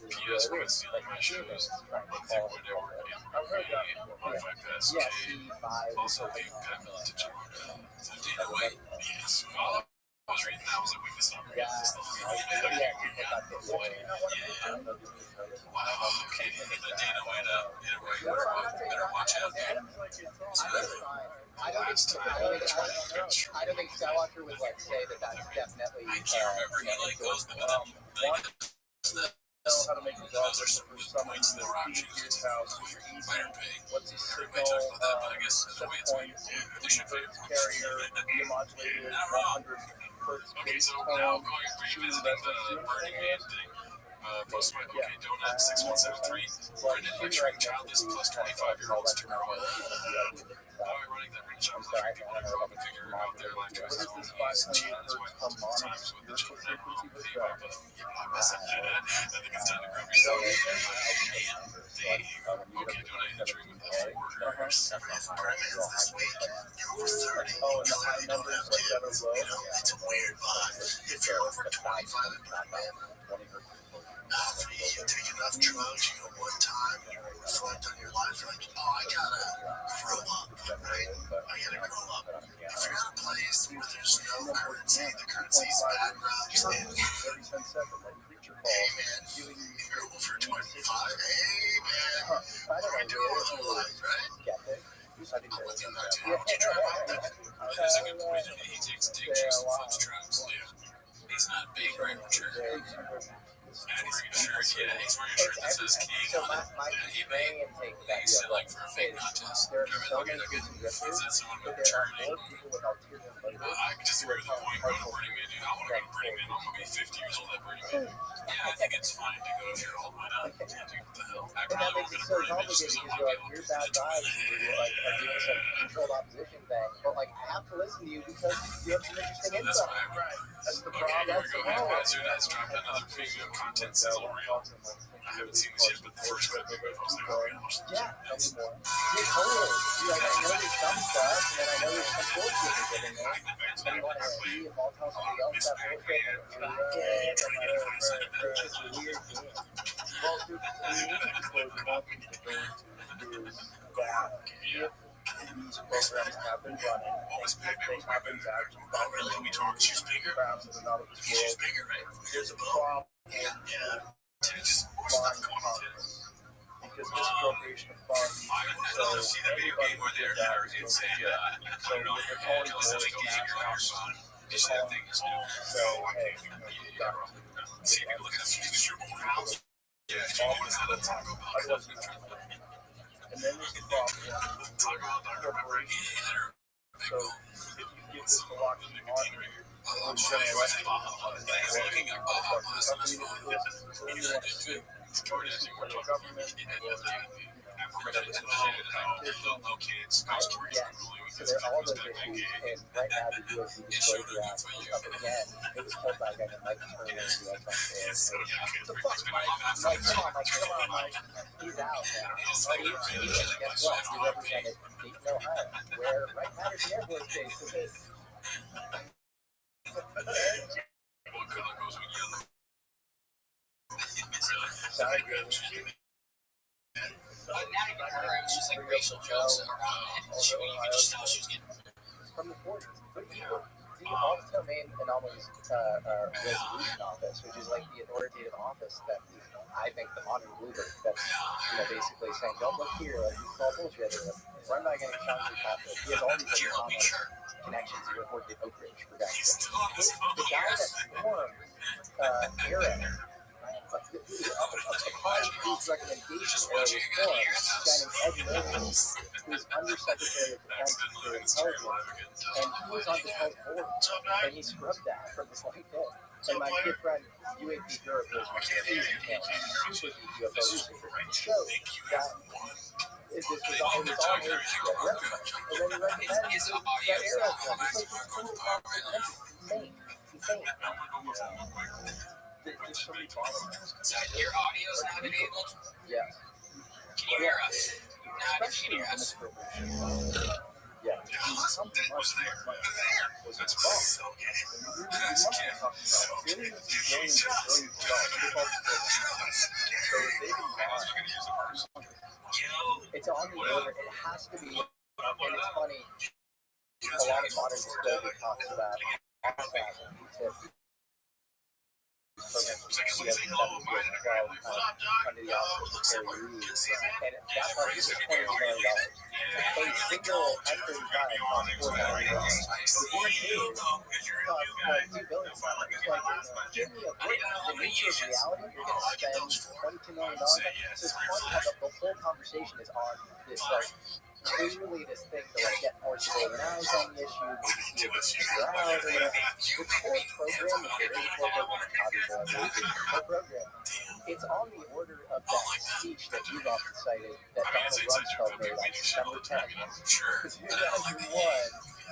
P.S. quit stealing my shoes. One thing would ever if I pass K. Also, leave Pat Miletich alone. So Dana White, yes. While I was reading that, I was like, wait, this not right. This not wow, okay. The Dana White, better watch out. I don't think Skywalker would like say that that's definitely. I can't remember. He like goes to How to make a dog whistle for someone to feed his house. What's the signal? Set point, carrier, demodulated, 100 hertz Okay, base so now tone. going revisiting the Burning Man thing. Post my OK Donut 6173. Brendan lecturing childless plus 25-year-olds to grow up. How ironic that British I'm letting people to grow up and figure out their life choices on these children's times with the children that grow up. Hey, Papa, I think it's time to grab yourself. Okay, Donut entering with a 4. This week, you're over 30. Oh, and the high numbers like that are low. It's a weird vibe. If you're over 25 and pregnant, after you take enough drugs, you go one time, and you reflect on your life, you're like, oh, I gotta grow up, right? I gotta grow up. If you're at a place where there's no currency, the currency's background is in. Hey, man, if you're over 25, hey, man, what are we doing with our life, right? I'm with you on that, too. Would you try out that? That is a good point. He takes dick chicks and flips drugs. He's not big, right? Sure. And he's wearing a shirt, yeah, he's wearing a shirt that says King on it. That he made. He's selling for a fake contest. I mean, look at it. Is that someone with maturity? I disagree with the point. Go to Burning Man, dude. I want to go to Burning Man. I'm going to be 50 years old at Burning Man. Yeah, I think it's fine to go if you're old. Why not? Yeah, dude, what the hell? I probably won't go to Burning Man just because I'm not able to You're bad guys and you're like are doing some controlled opposition thing, but like I have to listen to you because you have some interesting That's insight. why That's the okay, problem. here we go. Haphazard has dropped another premium content sizzle reel. I haven't seen this yet, but the first clip we posted, like, oh, yeah, watch this. Yeah, anymore. Yeah, totally. Like I know there's some stuff, and then I know there's some bullshit you're getting there. And you want to see if I'll tell somebody else that bullshit. It's just a weird game. Well, dude, the need for nothing to go into is that if these programs have been running, and if they have been actually When we talk, she's bigger. crabs that are not of this She's world, bigger, right? there's a problem Yeah. Just more stuff going on. because misappropriation of funds. I see that video game where they're it's a, I don't know, kill something game or your son. It's that thing is new. So, see people looking at you, your own house. Yeah, what is that a Taco Bell? And then there's the problem. Taco Bell, Dr. Pepper, So if you give this to Lockheed Martin, I'm looking at Baja Blast on his phone. and you want to sue, oversee from the government or Okay, it's Yes. So there are all those issues, and right now the USC Disclosure Act is up again. It was pulled by a guy named Mike Turner, who I talked to. So fuck Mike. Mike, come on, Mike. He's out now. Guess what? He represented Dayton, Ohio, where Wright Patterson Air Force Base is. What color goes with yellow? Sorry, But now you heard it was just like racial jokes around it. And she could just tell she was getting from the 40s. But the Office Domain Anomalies Resolution Office, which is like the authoritative office that I think the modern Bloomberg, that's basically saying, don't look here, like this is all bullshit, or run by getting shot through Catholic. He has all these connections to report to Oak Ridge for guys. The guy that formed ERA, upon whose recommendation ERA was formed, a guy named Ed Milton, who is Undersecretary of Defense for Intelligence, and he was on the health board, and he scrubbed that from his LinkedIn. And my good friend, UAP Europe, was my super deep UFO researcher, showed that this was all his website. And then he recommended that ERA film. It's like this totally insane. There's so many bottlenecks. your audio is not enabled. Yes. Can you hear us? Now you can hear us. Yeah. Something was there. Was That's involved. so It's on the order. It has to be. And it's funny. A lot of modern disclosure talks about under the office of Terry Reid, and that part is $20 million. A single F-35 costs $4 million. The DoD costs $2 billion. It's like, give me a break. The nature of reality, you're going to spend $22 million. So it's funny how the whole conversation is on this, like, clearly this thing to like get more civilian eyes on the issue, maybe see if it's figure out or whatever. The core program, the core program, it's on the order of that speech that you've often cited that Donald Rumsfeld made on December 10th. Because 2001,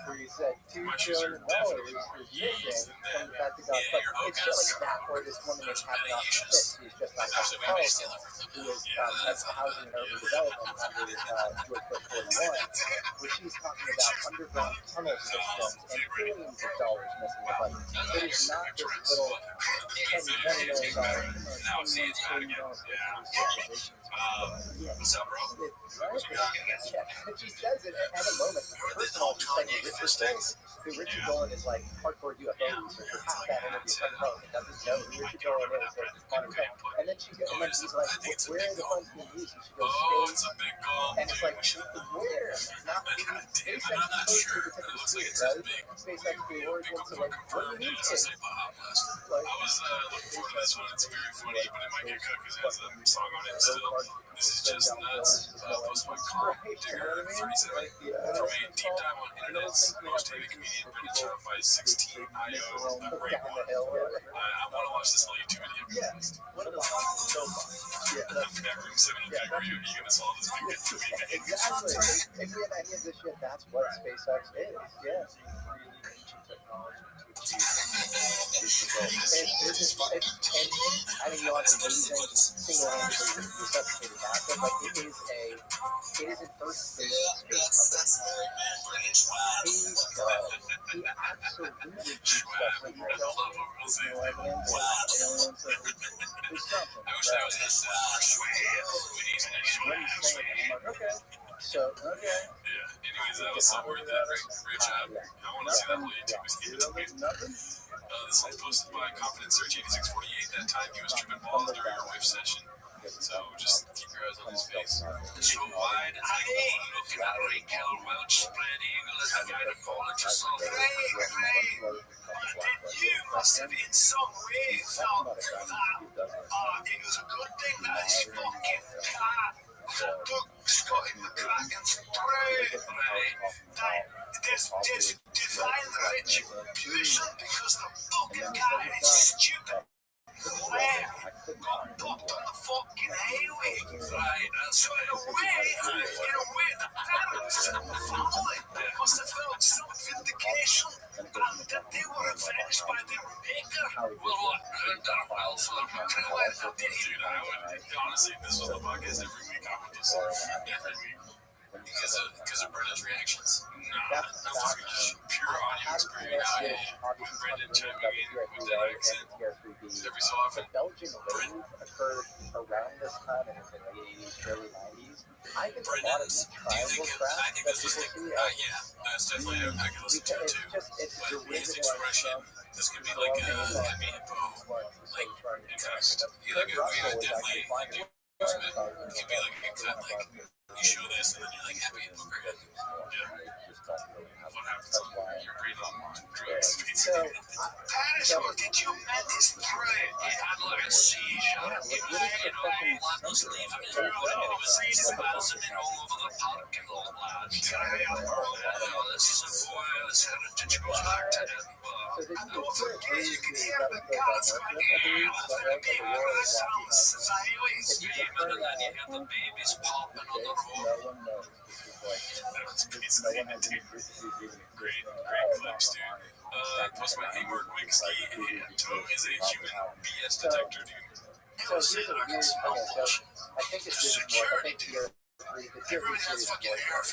where he said $2 trillion is missing from the Pentagon. But it's shit like that where this woman is having off the fix, who's just on top of Carlson, who is head of housing and urban development under George Bush 41, where she's talking about underground tunnel systems and billions of dollars missing the budget. It is not this little $10 million What's up, bro? She says it at a moment. First of all, she's saying Richard Dolan is like hardcore UFO researcher. Half that interview from home. It doesn't know who Richard Dolan is. So it's fun. And then she's like, where are the funds being used? And she goes, space. And it's like, where? Not SpaceX is supposed to protect the space, right? SpaceX rewards them. So like, what do you need space? I was looking forward to this one. It's very funny, but it might get cut because it has a song on it still. This is just nuts. Post my car, Digger 37. From a deep dive on internet's most hated comedian, British by 16 IOs. A great one. I want to watch this whole YouTube video. What about so far? That room 703 where you're going to solve this big Exactly. If we have any of this shit, that's what SpaceX is. Yeah. I mean, you have amazing single-handedly resuscitated NASA, but it is an Earth-based space company. He absolutely keeps stuff in there. There's no aliens or aliens or there's something. I wish that was his What he's saying, I'm like, okay. So, okay. Yeah, anyways, that was so worth it. Great job. I want to see that whole YouTube skit. This one's posted by Confidence Search 8648. That time he was tripping balls during our wife session. So just keep your eyes on his face. So wide eyed, looking at a killer welch, spread eagle as I got a bullet to some flame. You must have in some way felt that. It was a good thing that his fucking car got in the crack and sprayed, right? There's divine retribution because the fucking guy is stupid. Where? Got popped on the fucking So in a way, the parents and the family must have felt some vindication that they were avenged by their maker. Well, what? Well, so how can I let that be? Dude, I would, honestly, this was the podcast every week. I would just every week. Because of Brendan's reactions. Nah, I'm talking just pure audio screen. When Brendan chiming in with that accent every so often. The Belgian wave occurred around this time in the late 80s, early 90s. I think a lot of these triangle crafts I think that this was people the, see that's definitely a I can listen to it too. it's But his derivative expression, this could be like a happy hippo, like a text. Like definitely it could be like a cut, like you show this and then you're like happy hippo. Yeah. What happens when you're breathing on drugs? Patterson, did you met this thread? He had like a seizure. He made all those leaving his room and he was spasming all over the parking lot, lad. This is a wireless heritage goes back to Edinburgh. And don't forget, you can hear the guards going, yeah, we're gonna be at this house. As I always screaming, and then you hear the babies popping on the road. That was basically great clips, dude. Plus my Hayward Wigsky and Toe is a human BS detector, dude. So here's a weird, okay, so I think it's more, I think tier 3, the tier 3 series is more.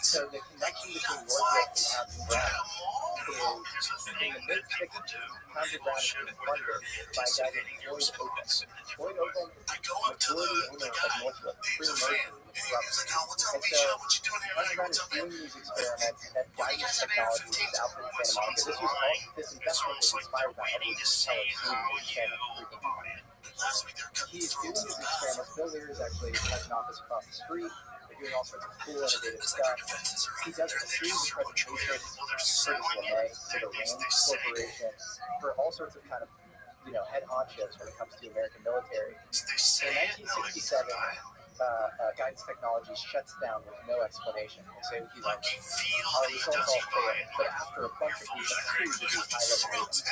So the connection between Northwest and Towns and Brown is in the mid-60s, Towns and Brown was funded by a guy named Floyd Oakland. Floyd Oakland is the majority owner of Northwest, pre-merger with Rabbi. And so Towns and Brown is doing these experiments at Guidance Technologies out in Santa Monica. This investment was inspired by Edward Teller in Santa Monica. He's doing these experiments. Bill Lear is actually has an office across the street. They're doing all sorts of cool, innovative stuff. He does a series of presentations for the CMA, to the RAND Corporation, for all sorts of kind of, head honchos when it comes to American military. In 1967, Guidance Technologies shuts down with no explanation. And so he's like, our results all failed. But after a bunch of these series of these high-level meetings,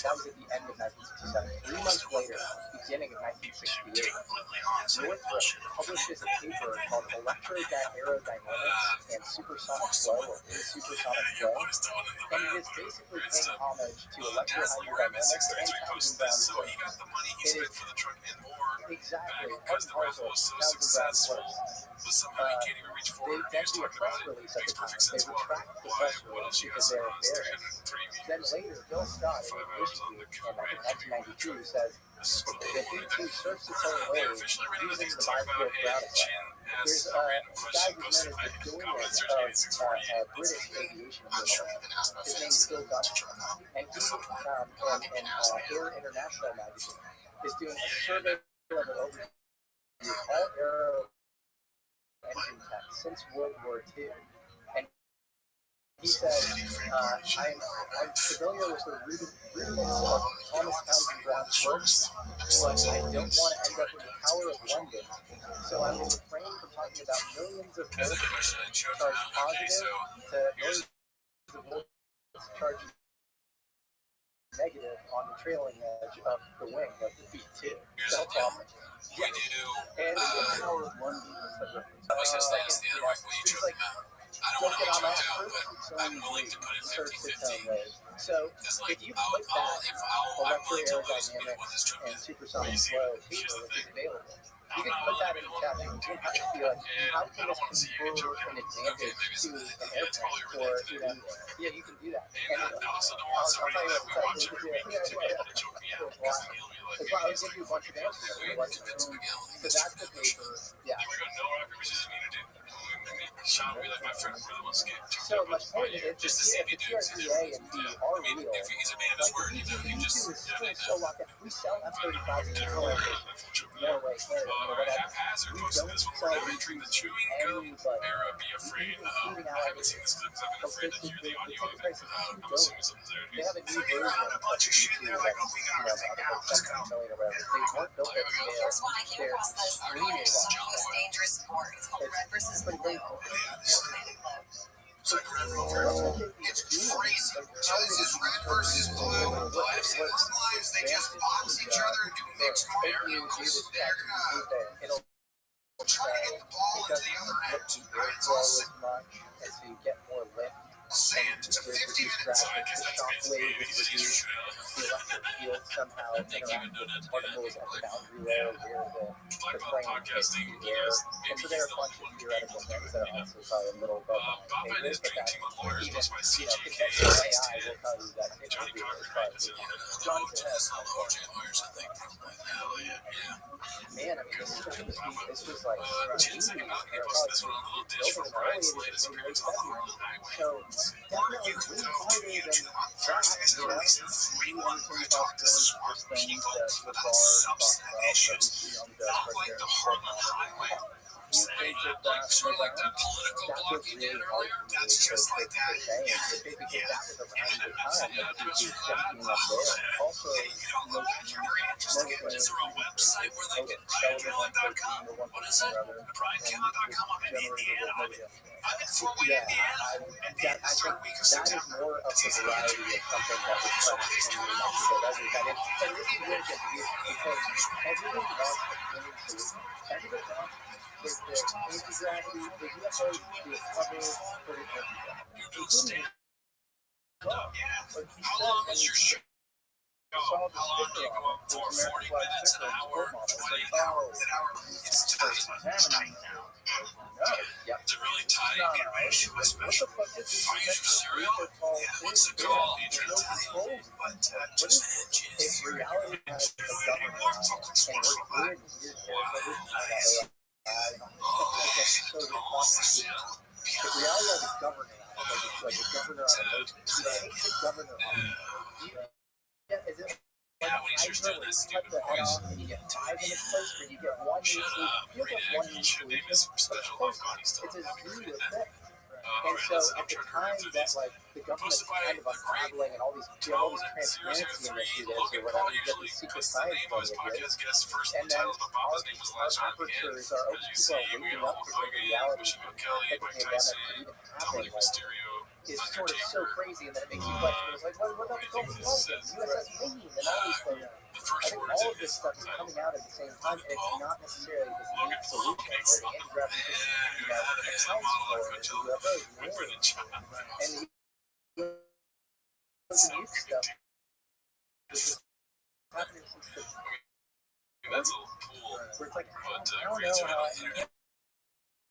that was at the end of 1967. 3 months later, beginning of 1968, Northrop publishes a paper called Electro-Aerodynamics and Supersonic Flow, or Supersonic Flow. And it is basically paying homage to electro-hydrodynamics and Towns and Brown's work. It is exactly part and parcel of Towns and Brown's work. They then do a press release at the time. They retract the press release because they're embarrassed. Then later, Bill Scott, in an interview in 1992, says the B-2 surfs its own waves using the biofuel ground effect. There's a guy who's known as the Joiner of British aviation journalism. His name is Bill Gunter. And he, in Air International magazine, is doing a survey of an overview of all aero engine tech since World War II. And he said, I'm familiar with the rudiments of Thomas Townsend Brown's work, but I don't want to end up in the Tower of London, so I will refrain from talking about millions of volts charged positive to millions of volts charged negative on the trailing edge of the wing of the B-2. Self-offering. We do. And the Tower of London is the reference. I don't want to be choked out, but I'm willing to put it 50-50. So if you put that electro-aerodynamics and supersonic flow paper, which is available, you can put that in the chat. You can have to be like, how can this confer an advantage to an airplane? Or, yeah, you can do that. And I'll tell you what, you can do it. That's why I'll give you a bunch of answers. So that's the paper. Yeah. Sean, we like my friend really wants to get so my point is that just to see if he does. TRTA and D are real. If he's a man of his word, he just so locked up. We sell F-35s in Norway, Canada, haphazard most of this one. We're now entering the chewing gum era. Be afraid. I haven't seen this clip because I've been afraid to hear the audio of it. I'm assuming something's there. They have a new version of the B-2 that's, about 7 million or whatever. They weren't built at scale. Here's one I came across this most dangerous sport. It's called Red versus Blue. So it's crazy. So this is red versus blue. I've seen some lives, they just box each other and do mixed marriage. They're gonna doesn't flip the airflow as much, and so you get more lift. Saying it's a 50-minute gravity, the shock wave is reduced, the electric field somehow interacts with the particles at the boundary layer where the plane hits the air. And so there are a bunch of theoretical things that are also probably a little above my pay grade, but that even, conventional AI will tell you that it will be Johnny Test. Man, I mean, this was like 10 seconds. This one on a little dish from Brian's latest appearance on the World Highway. So definitely way harder than that, you know. You understand possibilities of things that the bar talks about that we see on the Like the Harlem Highway. Saying that that's sort of like the political blocking in earlier, that's just like that. Because that was around the time that he was just being up there. Also, Very interesting images are on a website where they get BrianCallen.com. What is it? BrianCallen.com. I'm in Indiana. I'm in Fort Wayne, Indiana. And the third week of September. That is more of the variety of something that was tracked in New Mexico. That is that. And this is where it gets weird because everyone wants a clean solution. Everybody wants the anti-gravity, the UFOs, the cover for the anti-gravity, including How long was your show? How long do you go up for? 40 minutes, an hour, 20 hours, an hour? It's tight. Yep. Is it really tight? Are you special? Are you cereal? Yeah, what's it called? You turn it on. If reality has a government and we're in weird so if reality has a government like a governor on a boat, the governor on yeah, is it like when you where you cut the head off and you get 5 in its place where you get one new solution? Feels like one new solution, but of course it's a zero effect. And so at the time that like the government's kind of unraveling and all these transparency initiatives or whatever, you get these secret science money and then our apertures, our open people are waking up to the reality that the pandemic could even happen. Like, is sort of so crazy, and then it makes you question. It's like, what about the Gulf War, USS Maine, and all these things? I think all of this stuff is coming out at the same time, and it's not necessarily this neat solution where the anti-gravity just, accounts for the UFOs and the youth stuff. This is happening since the that's a little cool, where it's like, but I don't know how I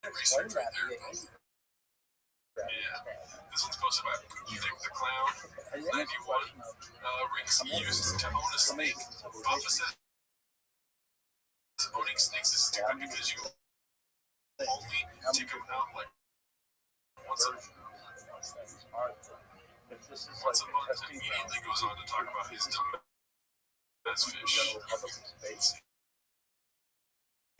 explain that to you. This one's posted by Dick the Clown. 91. Rings used to own a snake. Papa says owning snakes is stupid because you only take them out like once a month. And immediately goes on to talk about his time as fish.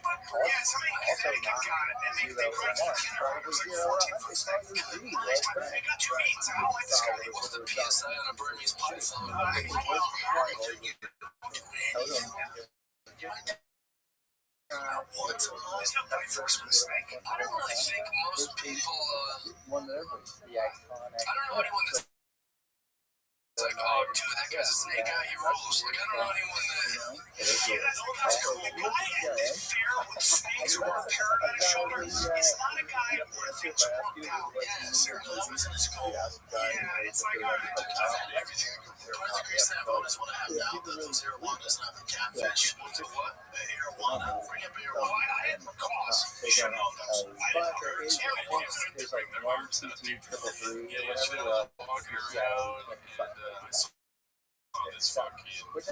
Yes, how many Connecticut got it? And they grudged the killer. It was like 14 for they got 2 meetings. I don't like this guy. He wants the PSI on a Burmese python. What? He's not that first mistake. I don't really think most people. I don't know anyone that's like, oh, dude, that guy's a snake guy. He rules. Like, I don't know anyone that. Yeah, that's a cool guy. And fair with snakes or a parrot on his shoulder. It's not a guy where things worked out. Yeah, serial numbers in his goal. Yeah, it's like, all right, dude, I've had everything. The only increase that bonus what I have now, but those airline doesn't have the catfish. What's it, what? The airline. Bring up airline. I had the cost. Should know those. I didn't know there's there's like 1, 2, 3, 3, 3, or whatever. Walking around, and I saw this fucking Which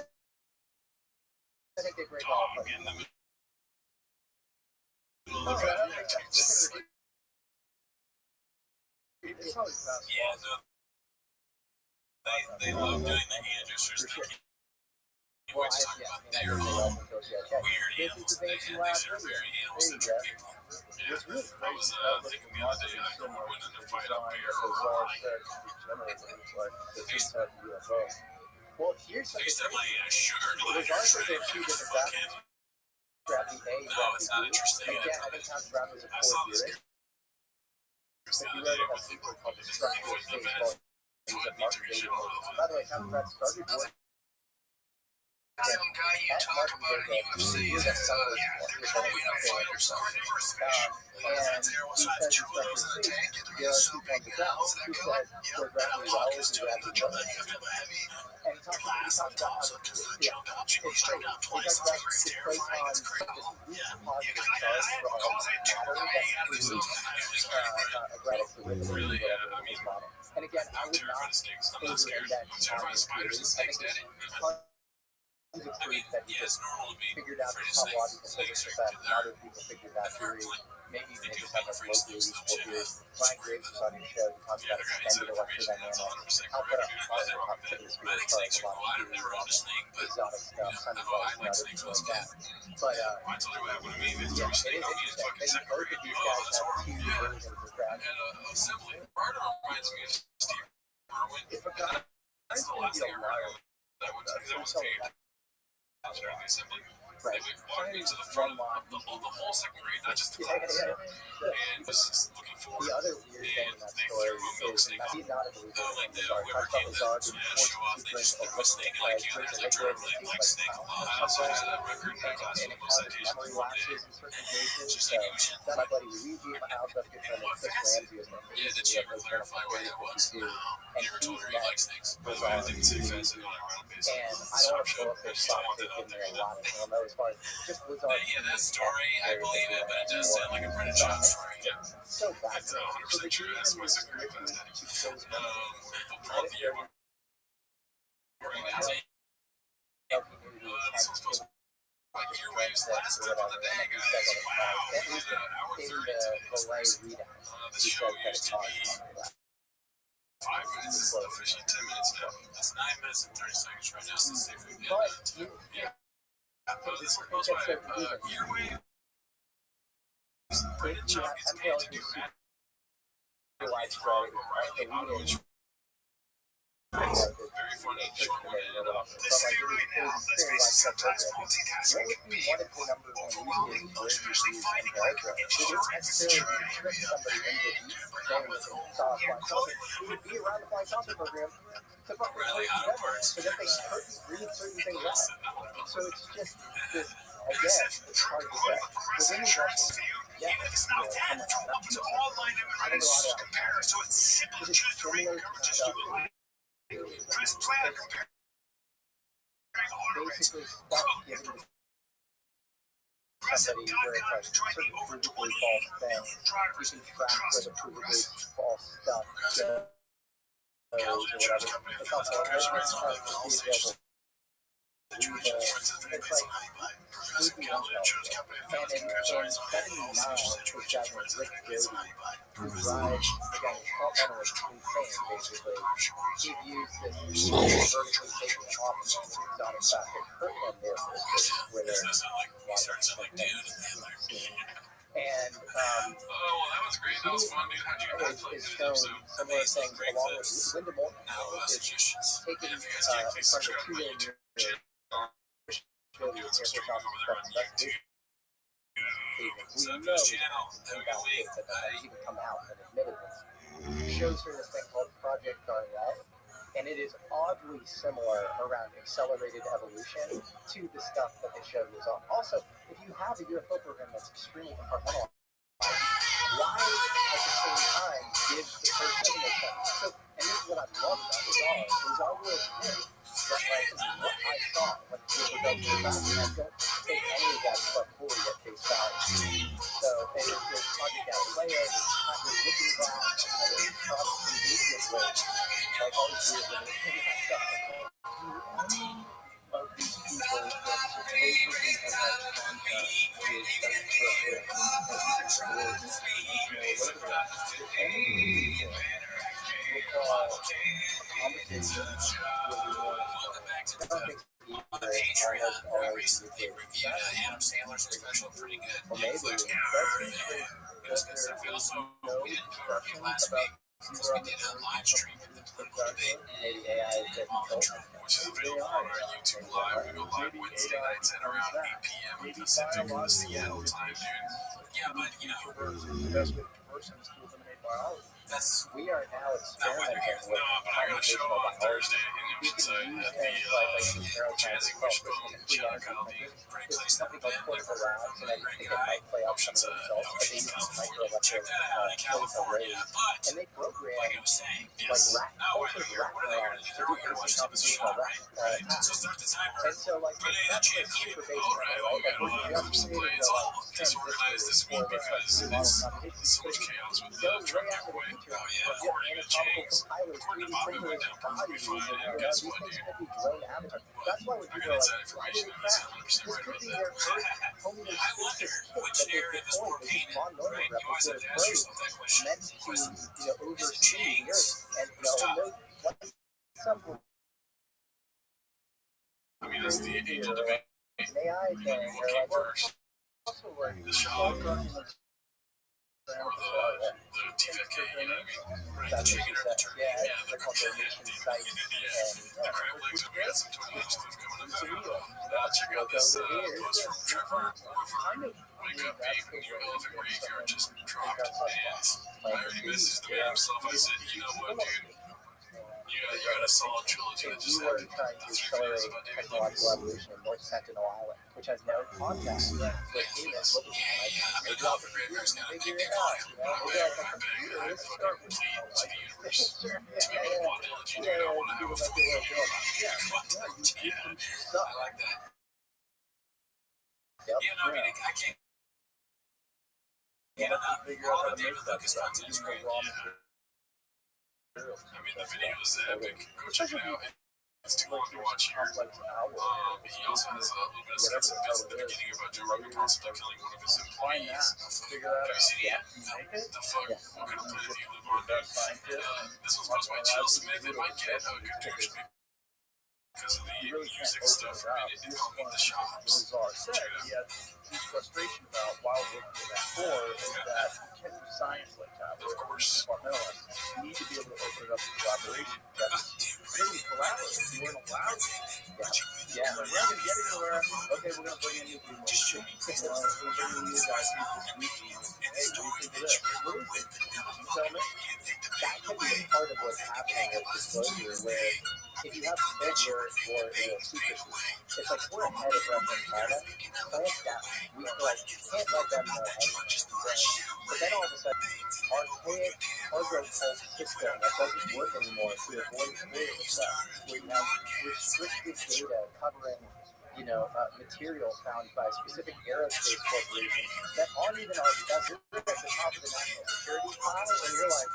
I think they break off. dog in the middle of the It's always fast. yeah, no, they love doing the hand gestures. They keep always talking about their weird animals that they have. These are very animal-centric people. Yeah, I was thinking the other day, I went in to fight a bear or a lion. Well, here's They used to have like a sugar glider also shredder. there's 2 different Fucking, Gravity A, no, it's not interesting. Again, I think Tom's Gravity is a I saw core this theory. the other day with the Structural the space bed. By the way, Tom's Gravity started some guy you talk about in UFC is a fighter, so and he says his record too. There are 2 pounds of ground. He said they're grappling well, they're grappling well. And he talks about how it's straight. He talks about his play time, this positive start for all matter that's aggressively with his model. And again, I would not favor index on his theory. I think there's tons of proof that he just figured out the topological physics effect, and other people figured that theory. Maybe they just have a locally useful theory. Brian Graves was on his show. He talks about extended electrodynamics. How put up fire, how put this weird part of a lot of exotic stuff, sunny lights, and other things like that. But yeah, it is interesting that both of these guys have 2 versions of gravity. If a guy is going to be a liar, right. One line. The whole second grade, not just the The other weird thing in that story is that he's not a believer in the dark. I thought his dog was forced to drink a liquid, and it causes memory lapses in certain cases. So that my buddy Luigi in my house, that's good friend of Chris Ramsey, was named Luigi, and he's bizarre. And I don't want to pull up their stock taking there a lot. I don't know as far as just bizarre. That story, I believe it, but it does sound like a British job story. Yeah. So fascinating. So the reason was written to shows earwaves last up on the day, guys. Wow. in the delay readout. The show used to be 5 minutes. It's officially 10 minutes now. It's 9 minutes and 30 seconds right now. So let's see if we can get that. Yeah. This goes by earwaves. Brandon Chubb gets paid to do that. Very funny, short one. This theory now, let's face it, sometimes multitasking can be overwhelming, especially finding like insurance in your area. Really out of words. So that they couldn't read certain things out. So it's just this, again, it's hard to say. Progressive insurance to you, even if it's not that, to online underwriters compare, so it's simple to choose the rate coverages you would like. Press plan compare. Basically stuff given to somebody where it's like certain provably false things. You can track where the provably false stuff goes or whatever. It's also a very nice time to see available. It's like spooky and in 79, this guy named Rick Jody, who drives, again, Trump was insane, basically. He used this vertically taking off and on the exotic traffic hurt them there for a bit, where they're and that was great. That was fun, dude. How'd you get that? It's shown similar things along with Linda Moulton is taken in front of a 2-day mirror. We know that that even come out and admitted this. Shows her this thing called Project Garnet, and it is oddly similar around accelerated evolution to the stuff that they showed was on. Also, if you have a UFO program that's extremely compartmentalized, why at the same time give the first doesn't make sense? So, and this is what I love about Bizarre will admit that like what I thought when people go to the back, and I don't take any of that stuff fully at face value. So and there's Project Galileo, there's looking back, there's probably engagement with like all these weird little stuff. Of these people that supposedly have had contact with Patreon. I recently reviewed Adam Sandler's special, pretty good. Netflix. It was good stuff. We also we didn't do a review last week because we did a live stream for the political debate on the Trump, which is available on our YouTube live. We go live Wednesday nights at around 8 p.m. Pacific in the Seattle time, dude. Yeah, but you know, investment person is to eliminate biology. we are now experimenting with but I got a show computational on biology. Thursday at the We Engine can site use at the things like Jazzy Wishbone John Calvin. Great place to something called been. portable labs, and I Great think it guy. might play out some of the results, but they use Check microelectric that out in California. arrays, But and they program like I was saying, like yes. rat Now whether cultures you're, rat what are they going neurons to do? to They're do all going to watch basic this computational shot, right? tasks. So start the timer. And so, like, Put it in a that's channel. super basic, Alright, right? we got a Like, lot we of clips to play. It's all disorganized this week because it's so much chaos with the truck giveaway. Oh yeah, according to James. According to Bobby, went down perfectly fine. And guess what, dude? That's why when We're people gonna are inside like, information on this 100% right about that. I wonder which area of this more painted, right? You always have to ask yourself that question. meant to, oversee the earth, and some I mean, it's the angel debate. AI You know, thing, what came first? The shop or the TFK, you know what I mean? Right, the chicken or the turkey. Yeah, the crab legs. We got some 28 stuff coming up. Check out this post from Trevor Orford. Wake up big when your elephant graveyard just dropped. And I already messaged the man himself. I said, you know what, dude? You got a solid trilogy that just happened. trying to That's your accelerate videos about David technological Lucas. evolution in North Sentinel Island, which has no contact with humans. I mean, the elephant graveyard's got a big volume, but I fucking complete to the universe. To be able to want diligent, dude, I want to have a full game. Yeah, I like that. Yeah, no, I mean, I can't. Yeah, all the David Lucas content is great. Yeah. I mean, the video is epic. Go check it out. It's too long to watch here. He also has a little bit of sense bits at the beginning about Joe Rogan possibly killing one of his employees. Have you seen it yet? The fuck? What kind of planet do you live on, dude? And this was posted by Jill Smith. It might get a good douchebag because of the music stuff. I mean, it's called the shops. Check it out. Yeah, his frustration about while working in that core is that you can't do science like that. Of course. Compartmentalized. You need to be able to open it up to collaboration. That's really collaborative. You weren't allowed to. Yeah, like, we're not going to get anywhere. Okay, we're going to bring in new people. We're bringing new guys. Hey, what do you think of this? What is it? You tell me. That could be a part of what's happening with disclosure, where if you have closure or secrecy, it's like we're ahead of Reverend China, hands down. We can't let them know anything. But then all of a sudden, archaic cargo cult system that doesn't work anymore to avoid clearing stuff, where you have restricted data covering material found by specific aerospace corporations that aren't even our best. You're at the top of the national security pile, and you're like,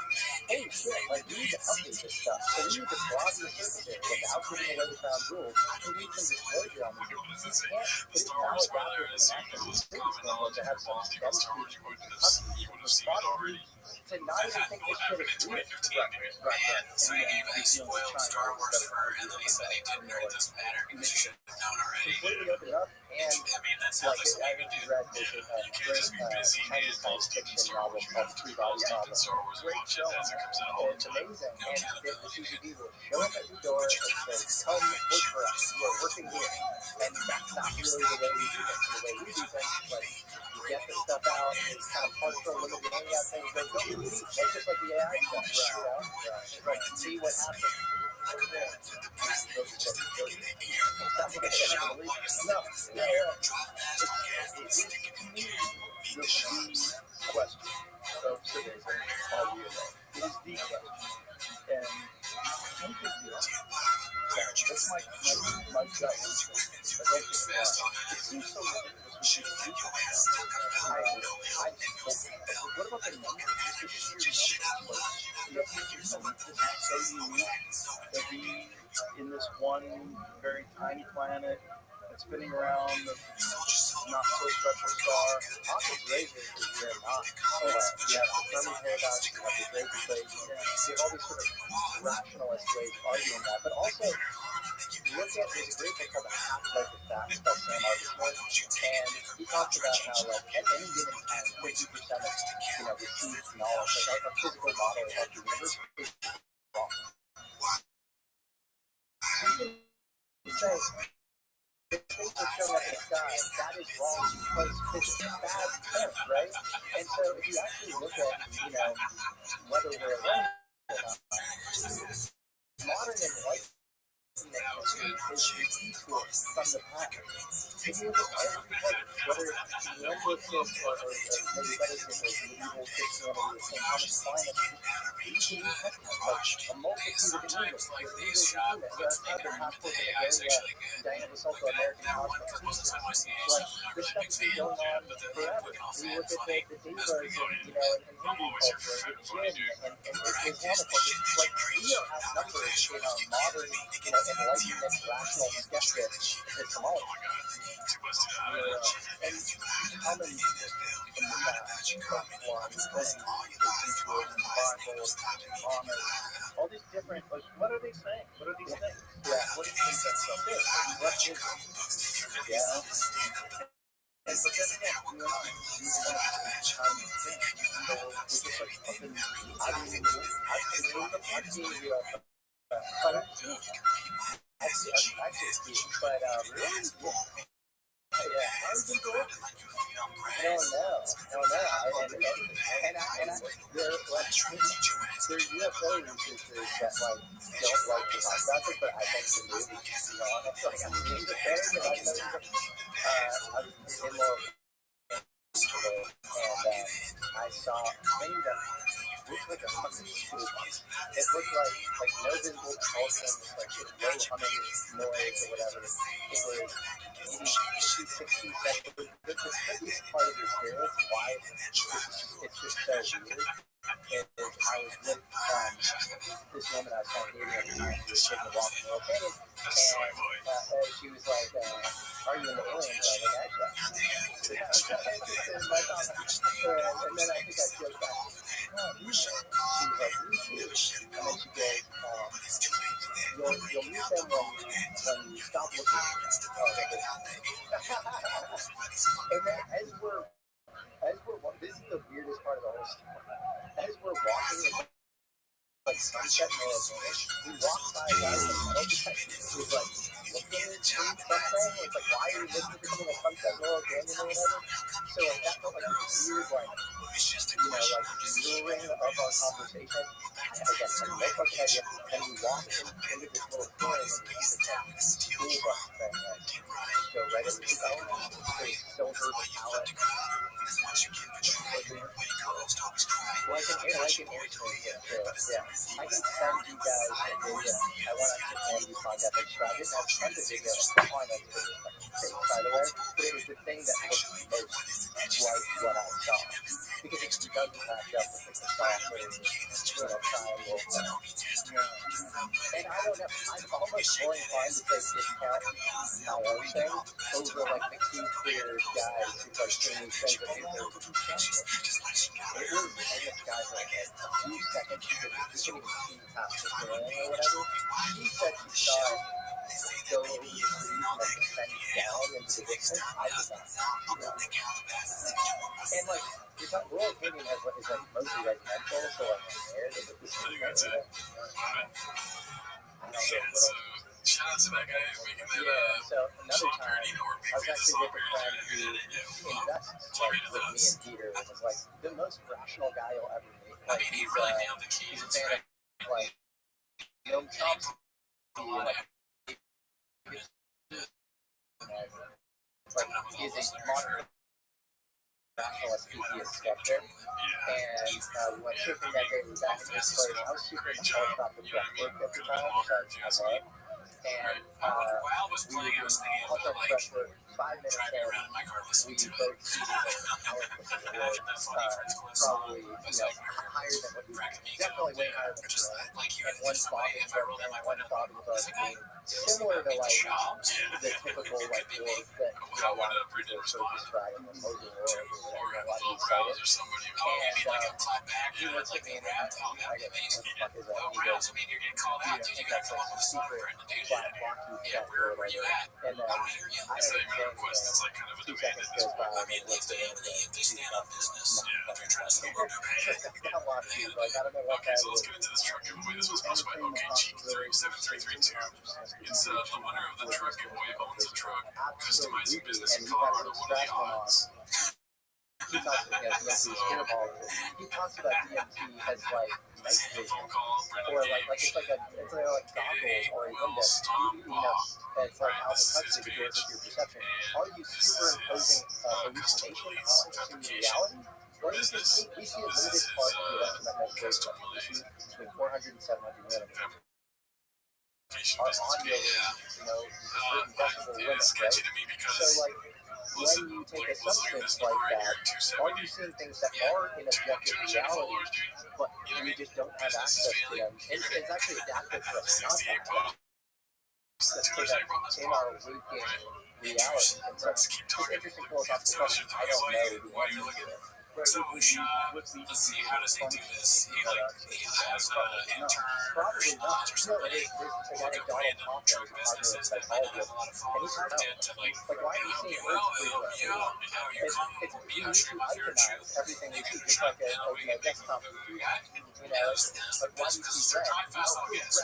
hey, shit, like, we need to update this stuff. So we need to broaden the surface area without giving away the found rules. We need some disclosure on these. You can't put Star Wars spoiler is, you know, those terminology for balls you got Star Wars, you would have seen it already. To not even think What this shit happened in is 2015, dude? Man, so he gave a spoiled Star Wars for her, and then he said he didn't, or it doesn't matter because you should have known already. completely open it up, and I mean, that sounds like something you could do. You can't just be busy and post TV Star Wars movies. Post TV Star Wars and watch it as it comes out all the it's time. amazing. No And accountability. the CCD will show up at your door and say, come work for us. You are working here. And that's not really the way we do things. The way we do things is like, you get the stuff out, and it's kind of hard for a little bit. You got things like, it's just like the AI stuff, It's like, see what happens. Question of cities all year long. It is the question. And I think the answer. That's my gut instinct. I don't think why. It seems so ridiculous. What about the numbers? The sheer numbers. You have to do something so unique that we, in this one very tiny planet, that's spinning around the not so special star. Occam's razor is you're not. You have the Fermi paradox, you have the Drake equation, you have all these sort of rationalist ways of arguing that. But also, look at, there's a great book called The Half-Life of Facts by Sam Arthur, and he talks about how, like, at any given time, 50% of, received knowledge, like a physical model of the universe is wrong. You can say, if things are showing up in the sky, that is wrong because it's a bad point, right? And so if you actually look at, what whether we're alone or not, modern enlightenment is a detour from the past. If you look at every part, whether it's Neanderthals or maybe better than medieval Christianity, how much climate you can use like a multitude of English. There are other passports in Bulgaria, Diana was also American passport. Like, this stuff has been going on forever. We look at the Devas and Hindu culture, the Jinn, and Islamic culture. Like, we are outnumbered in our modern, enlightenment, rational, skeptic epistemology. And common all these different, like, what are they saying? What are these things? Yeah. What do you think that's up there? Yeah. And but then again, you and I, we just want to how you think. So we're just like fucking, I've seen you, but yeah, how is it going? No. There are UFO researchers that like don't like to talk about it, but I think the movie, honestly, like I'm being prepared, and I was in and I saw a thing that looked like a fucking scoop. It looked like no visible propulsion, like low humming noise or whatever. It was 60, 70. This is part of your spirit. Why? It's just so weird. And I was with this woman I was kind of dating at the time. We were taking a walk in the location, and she was like, "Are you into aliens?" I was like, "Actually." And then I think I joked back, "Oh, you know." She was like, "Me too." And then she goes, "You'll meet them when you stop looking." And then as we're this is the weirdest part of the whole story. As we're walking, like sunset in Arizona, we walked by a guy with a metal detector who was like looking at something. It's like, why are you listening to something like Sunset Laurel Canyon or whatever? So like that felt like this weird, like, luring of our conversation. I guess I had no fucking idea. And we walked into this little clearing, and this school bus thing, like, go right into the phone. There's silver palette. Like an airstream, yeah. I can send you guys a video. I want to send you podcast. I didn't have tons of videos on it, by the way, but it was the thing that looked most like what I saw. Because it doesn't match up with the software, triangle. And I don't know, I'm almost more inclined to say discount my own thing over like the clear guys who like doing these things that do their it was, and this guy's like a few seconds because you couldn't even see past the clearing or whatever. He said he saw it go over the trees and like descend down into the distance. I did not. And like, you're talking, Royal Canyon is like mostly residential, so like there, there's this thing. Shout out to that guy making that. Yeah, so another time, I was actually with a friend who invests like with me and Peter, and was like the most rational guy you'll ever meet. Like, he really nailed the keys. He's a fan of like Noam Chomsky, like he's a modern rationalist atheist skeptic. And we went surfing that day, we were back in his place. I was super excited about the prep work at the time, which I love. And we were doing all that prep work, 5 minutes in, we both see probably, higher than what we definitely way higher than what we and one thought was being similar to like the typical like wars that a lot of people sort of describe in the Mosul War or whatever, a lot of these and he looks at me and I go, what the fuck is that? He goes, I think that's like some secret black blocky check or whatever. And then I don't say anything, 2 seconds goes by and he looks at me and he's not I don't know what that is. So let's get into this truck giveaway. This was sponsored by OKG37332. It's the winner of the truck giveaway owns a truck, customizing business in Colorado. What are the odds? He talks about DMT as like night a vision, phone call, Brendan or Gage, it's like goggles or a window. It's like Alvin Huxley, the doors of your perception. Are you superimposing hallucination onto reality? Or you just see, we see a limited part of the electromagnetic wave spectrum. We see between 400 and 700 millimeters. Our audio range, certain decibel limit, right? So, like, when you take a substance like that, are you seeing things that are in objective reality, but we just don't have access to them? It's actually adaptive for us not to have access to them in our waking reality. And so, it's an interesting philosophical question. I don't know the answer to it. So let's see, how does he do this? He has an intern. Probably not. Or No, it is. There's a guy named Donald Hoffman, who's a cognitive psychologist, and he's talking about, like, why are we seeing Earth frequency? We need to itemize everything we see, just like a desktop computer. Like, why do you see red? Oh, red,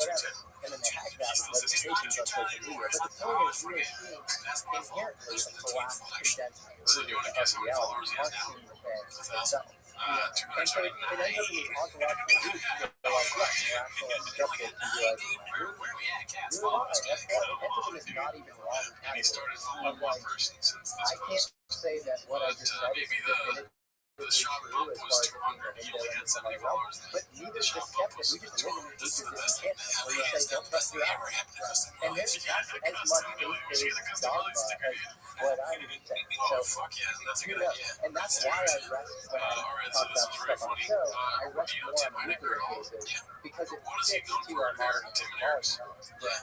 whatever. And then they hack that with notifications on social media. But the point is, we are seeing inherently a collapsed, condensed version of reality. We aren't seeing the things themselves. And so it ends up in these ontological loops where they're like, yes, rational and subjective can be like, you're lying. That's why entity is not even wrong category. I'm like, I can't say that what I just said is definitive. True as far as being a window into somebody's realm, but neither is the skeptic. We just live in the ages of intent where you say, don't trust reality. And there's not as much faith-based dogma as what I'm saying. So, and that's why I rest when I talk about stuff on the show. I rest more on the nuclear cases because it fits to our modern technology.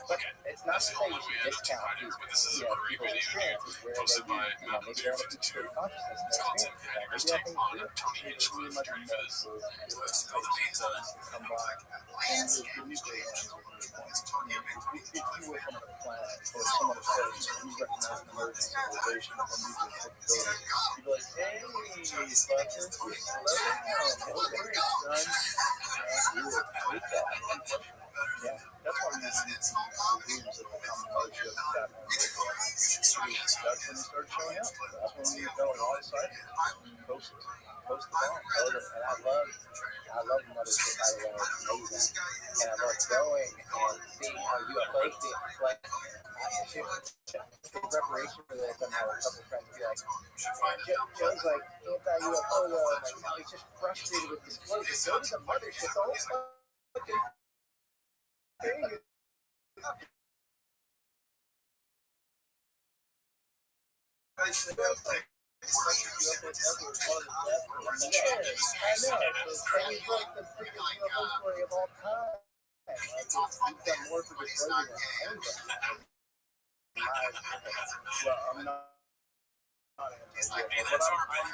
But it's not to say you should discount these people's experiences where they do, maybe they're in a peak state of consciousness and they're experiencing that. Maybe that thing is Tony and Short Reviews. Spill the beans on it. come by. And the nuclear ones are really important. If you were from another planet or some other place, you recognize an emerging civilization and nuclear capabilities, you'd be like, hey, fucker, slow down, hold your son. And you would take that. Yeah, that's why we use the reviews of the common hardship that that's when they started showing up. That's when we were going all excited. Post the bomb. And I love Mothership, by the way. It's amazing. And I love going and seeing how UFOs being like, in preparation for this, I had a couple of friends be like, Joe's like anti-UFO though, and like, he's just frustrated with disclosure. Go to the mothership, the whole fucking thing is I know. So he's like the biggest UFO story of all time. Like, he's done more for disclosure than anything. Well, I'm not anti-UFO, but I'm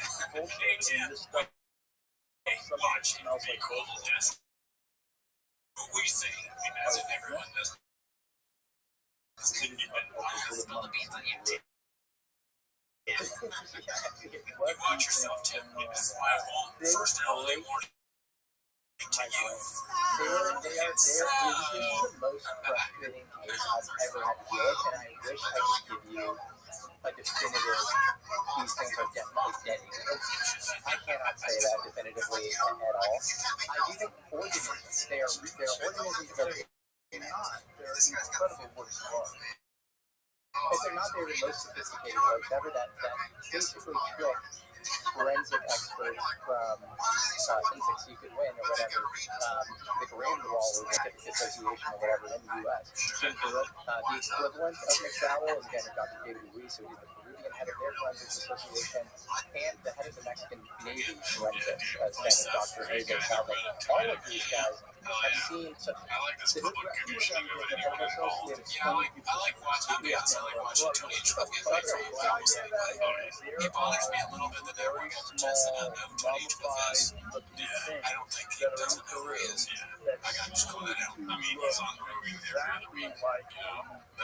a bullshit. This stuff somebody smells like bullshit. We say, as if everyone does. Spill the beans on you. You watch yourself, Tim. This is my first and only warning to you. This is the most frustrating case I've ever had to deal with, and I wish I could give you a definitive, these things are definitely dead. I cannot say that definitively at all. I do think organisms, they're organisms that are not, they're incredible works of art. If they're not, they're the most sophisticated works ever that basically trick forensic experts from things that you could win or whatever, the Grand Wall or the Scientific Association or whatever in the U.S. The equivalent of McDowell is again Dr. David Ruiz, who is the Peruvian head of their forensics association and the head of the Mexican Navy forensics, Dr. Diego Calvo. All of these guys have seen such. I like this public conditioning of it. I like watching videos. I like watching Tony and Short Reviews. It bothers me a little bit that there are multiple tests that unknown to each buffets. I don't think he doesn't know where he is. I got to just call that out. I mean, he's on Rogan every other week. I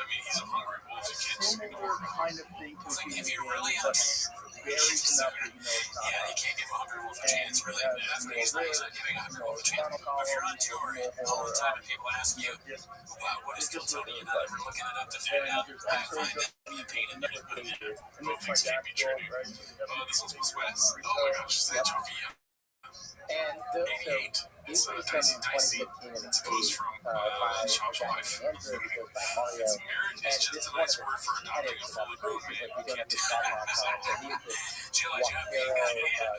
mean, he's a hungry wolf. You can't just ignore him. Kind of thing It's like, if you really understand varies enough that you know it's not Yeah, you us. can't give 100 wolf a And chance, really. That's what he's not. He's not giving 100 wolf a chance. But if you're on tour all the time and people ask you, wow, what is Tony? You're not ever looking it up to find out. I find that be a pain in the butt. And this my dad's girl, right? Oh, this one's West West. Oh my gosh, Sancho Villa. And so It's these Dicey in Dicey. 2015 in the It's close from by Shop's Jack wife. and Andrew, goes by Mario. It's marriage And is this just a one nice of word for adopting a edits fully about grown proof is man. like we don't Can't do have to that. talk about so he was this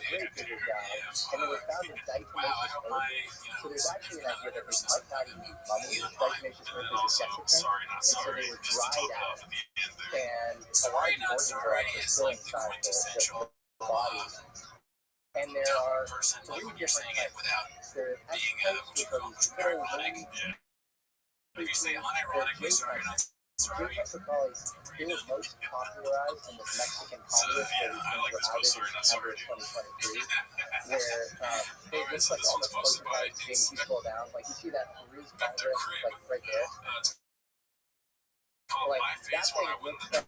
grave digger guy, and it was found in Wow, I diatomaceous hope earth. my, So there's actually an idea that this might not even be mummies. Diatomaceous earth is a desiccant, sorry, not and so sorry. they were Just to dried top it out, off at the end there. and a lot of the organs are actually It's still like the inside quintessential the bodies. And there are person, like three when you're different saying it types. without There's being exotypes, which are these little ironic. winged If you say unironically, sorry, not sorry. J-types are probably they were most popularized in this Mexican So, Congress yeah, that I like this was post, sorry, not September sorry. 2023, where it Alright, looks so like this all one's the posted by prototypes being you scroll down, like you see that Peru's Vector Congress, Crib. like right there. It's called Like My that Face thing When I Win looks the like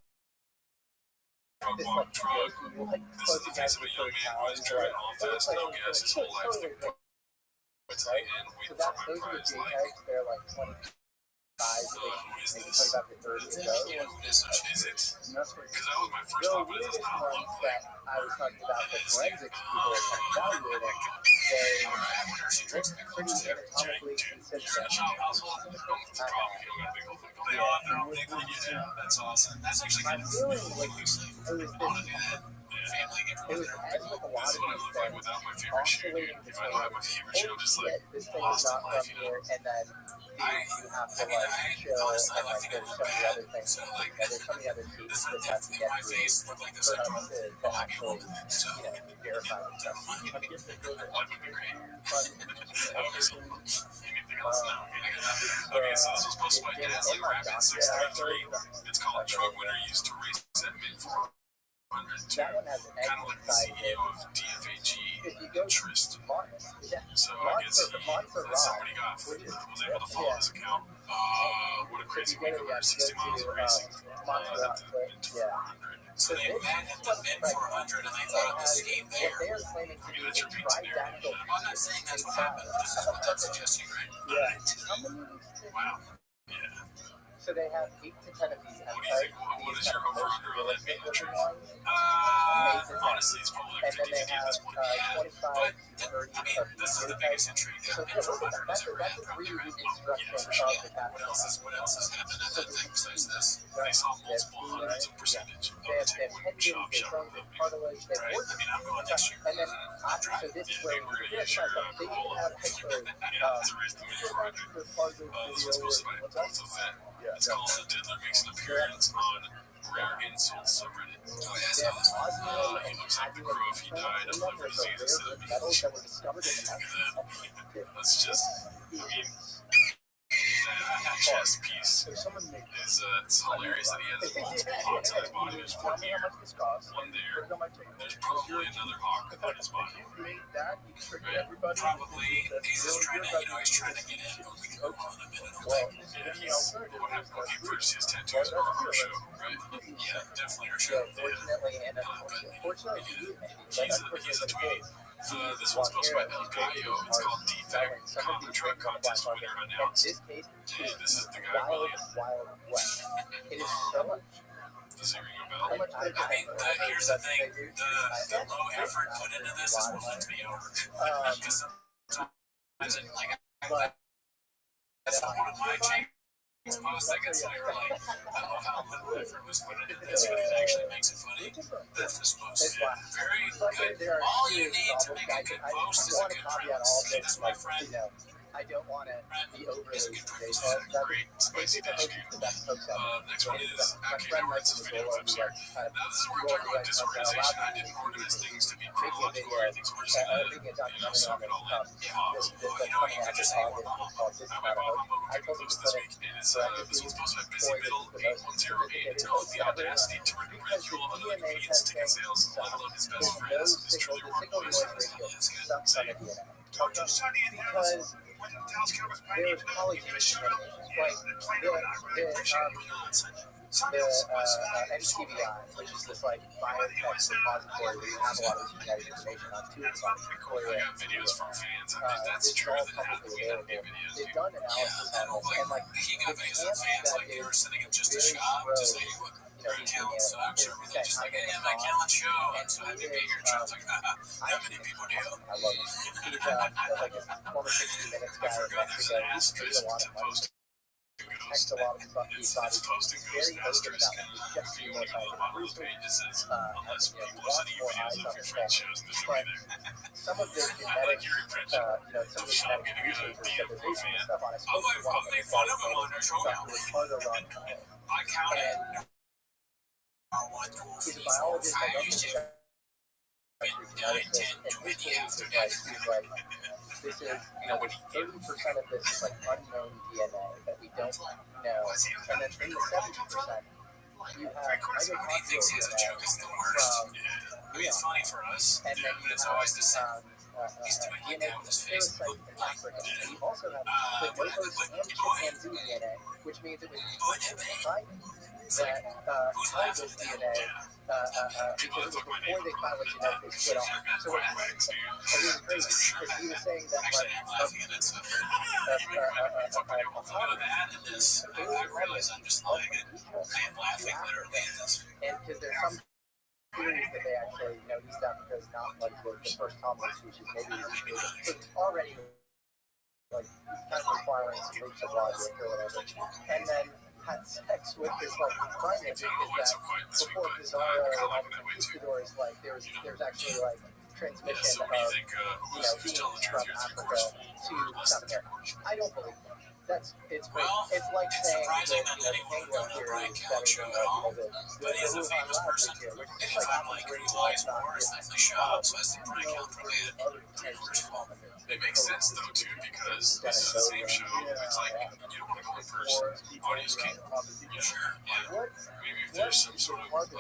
Drug this Walk like Drug. jokey, like This close is the to face guys of a with young those man who has towels, driven like all it looks fast, like no gas his whole life totally through right? and So waiting that for my those are the prize. Like, J-types. They're like 25 to who is maybe this? 25 to 30 or so. Yeah, who is it? Is it? And that's what Because that was my first the thought, but it does weirdest not ones look that like. I was talking about, the It's like, forensics people are evaluating, they alright, I wonder if she drinks look big pretty hoops too. anatomically You're in a consistent. shop household? Don't probably feel got a big old thing. They all have their own big one. Yeah, that's awesome. That's actually My kind of feeling cool, was honestly. it was I want to this, do that. Family, get it was as with a lot This is of what I these look like things, without my favorite shoe, dude. oscillating If I don't have my favorite shoe, I'm holy just like, shit, this thing is lost in not life, from you know? here, and then you have to like chill, honestly, and like there's so many other things, there's so many other This pieces would that have to definitely get my through face look like this for after us to actually, verify the stuff. life would be great. Obviously, anything else now? Okay, so this was posted by Dazzling Rabbit 633. It's called Drug Winner Used to Raise Sediment for 100 to That one has an kind of like the exit CEO of DFAG if you go interest. Martin, yeah, So I guess Monster that's Rock, somebody got which is was able to follow his account. What a crazy week of 160 miles of racing. Monster Rock, but yeah. 400. So they abandoned the mid 400 and they thought the scheme What there. they are claiming to be a tridactyl I'm not saying that's what happened. This is what that's suggesting, right? Yeah. How many of these Wow. Yeah. So they have 8 to 10 of these What do you think? What is your over under on that being the truth? Honestly, it's probably like And then 50 they 50 at have this point. Yeah. 25 But, to 30 I mean, this is the biggest intrigue So that mid 400 has that's ever a had. Probably really ever good had. instruction Yeah, for sure. of the What else has happened at that thing besides this? They saw multiple hundreds of percentage of They the have table tendons, shop they shop. bone, they cartilage, they Right? I mean, I'm going next year. And then after, so this is where We're going to use your they even Corolla. have pictures. Yeah, to raise the mid 400. This was posted by Orthofet. It's called The Diddler Makes an Appearance on Rare Insults subreddit. Oh, yeah, so he looks like the crow if he died of liver disease instead of being metals that were discovered in the Look at that. That's just, I mean, that chest piece is it's hilarious that he has multiple hawks on his body. There's one here, one there. There's probably another hawk on his body. Probably he's just trying to, he's trying to get in, but we can go on a minute. Yeah, he's what happened. Okay, first his tattoos are our show, right? Yeah, definitely our show. Fortunately, and unfortunately, He's a tweet. This one's posted by El Gallo. It's called Defect Drug Contest Winner Announced. Hey, this is the guy, William. Wild West. It is so much. Does it ring a bell? I mean, here's the thing. The low effort put into this is what wins me over. Because sometimes, that's not one of my posts that gets like, I love how little effort was put into this, but it actually makes it funny. That's this post. Yeah, very good. All you need to make a good post is a good premise. This, my friend, I don't want to be overly is a good premise. Great spicy dish. Next one is okay. Now this is video. I'm sorry. Now this is where we're talking about disorganization. I didn't organize things to be chronological or anything. So we're just gonna, soak it all in. You could just say we're mom. My mom I told you this week. It is this one's posted by Busy Middle 8108. It's called The Audacity to Ridicule Other Comedians' Ticket Sales, let alone his best friends. It's truly remarkable. It's good. Second. Because there's colleges like NCBI, which is this like biotech repository where you have a lot of this genetic information on two I got videos from fans. I mean, that's it's true. all That happened. publicly We got available. videos, They've dude. done analysis Yeah, on this, and like he the got videos of chance fans that like they is were sending him just a really shot to say, gross, look, you know, your he's talent being sucks. able Or to they're just like, hey, my talent show. I'm so happy to be here. John's like, not many people do. I love him. He's like this former 60 Minutes I guy in forgot there's Mexico. an He's paid asterisk a lot to of money. post. Text a lot of stuff these bodies. It's posting Very ghost open asterisk. about it. Just If see you more want to go to the bottom of the time. page, it says, unless You know, people are sending you more videos eyes of on your the friend stuff. shows, there's no But way there. some of the I like genetics, your impression. some of the I'm genetic getting a researchers that they're DM basing this stuff on. I I'll spoke to one of them. make fun of him on their show now. Dr. Ricardo Ron. I counted. He's a biologist. I don't think and his belief is like, he's like, this is, you know, 30% of this is like unknown DNA that we don't know. And then in the 70%, you have He thinks he has a joke is the worst. I mean, it's funny for us, and then but it's always the same. He's doing like that with his face. parasite in Africa. And you also have bonobos and chimpanzee DNA, which means it was that held this DNA because it was before they finally genetically split off. So what happened? It was crazy because he was saying that like I realize I'm just laughing literally at this. and because there's some theories that they actually, you know, East Africa is not like the first hominid species. Maybe it's already like kind of requiring some leaps of logic or whatever. And then had sex with this like primate because that before Pizarro and all the conquistadors, like there's actually like transmission of genes from Africa to South America. I don't believe that. It's great. It's like saying that penguin theory is better than But he is a famous person. And if I'm like, who lies more is definitely shot, so I think Brian Callen probably had It makes sense though too, because this is the same show. It's like you don't want to go in person. Audience can't. Sure. Yeah. Maybe if there's some sort of audio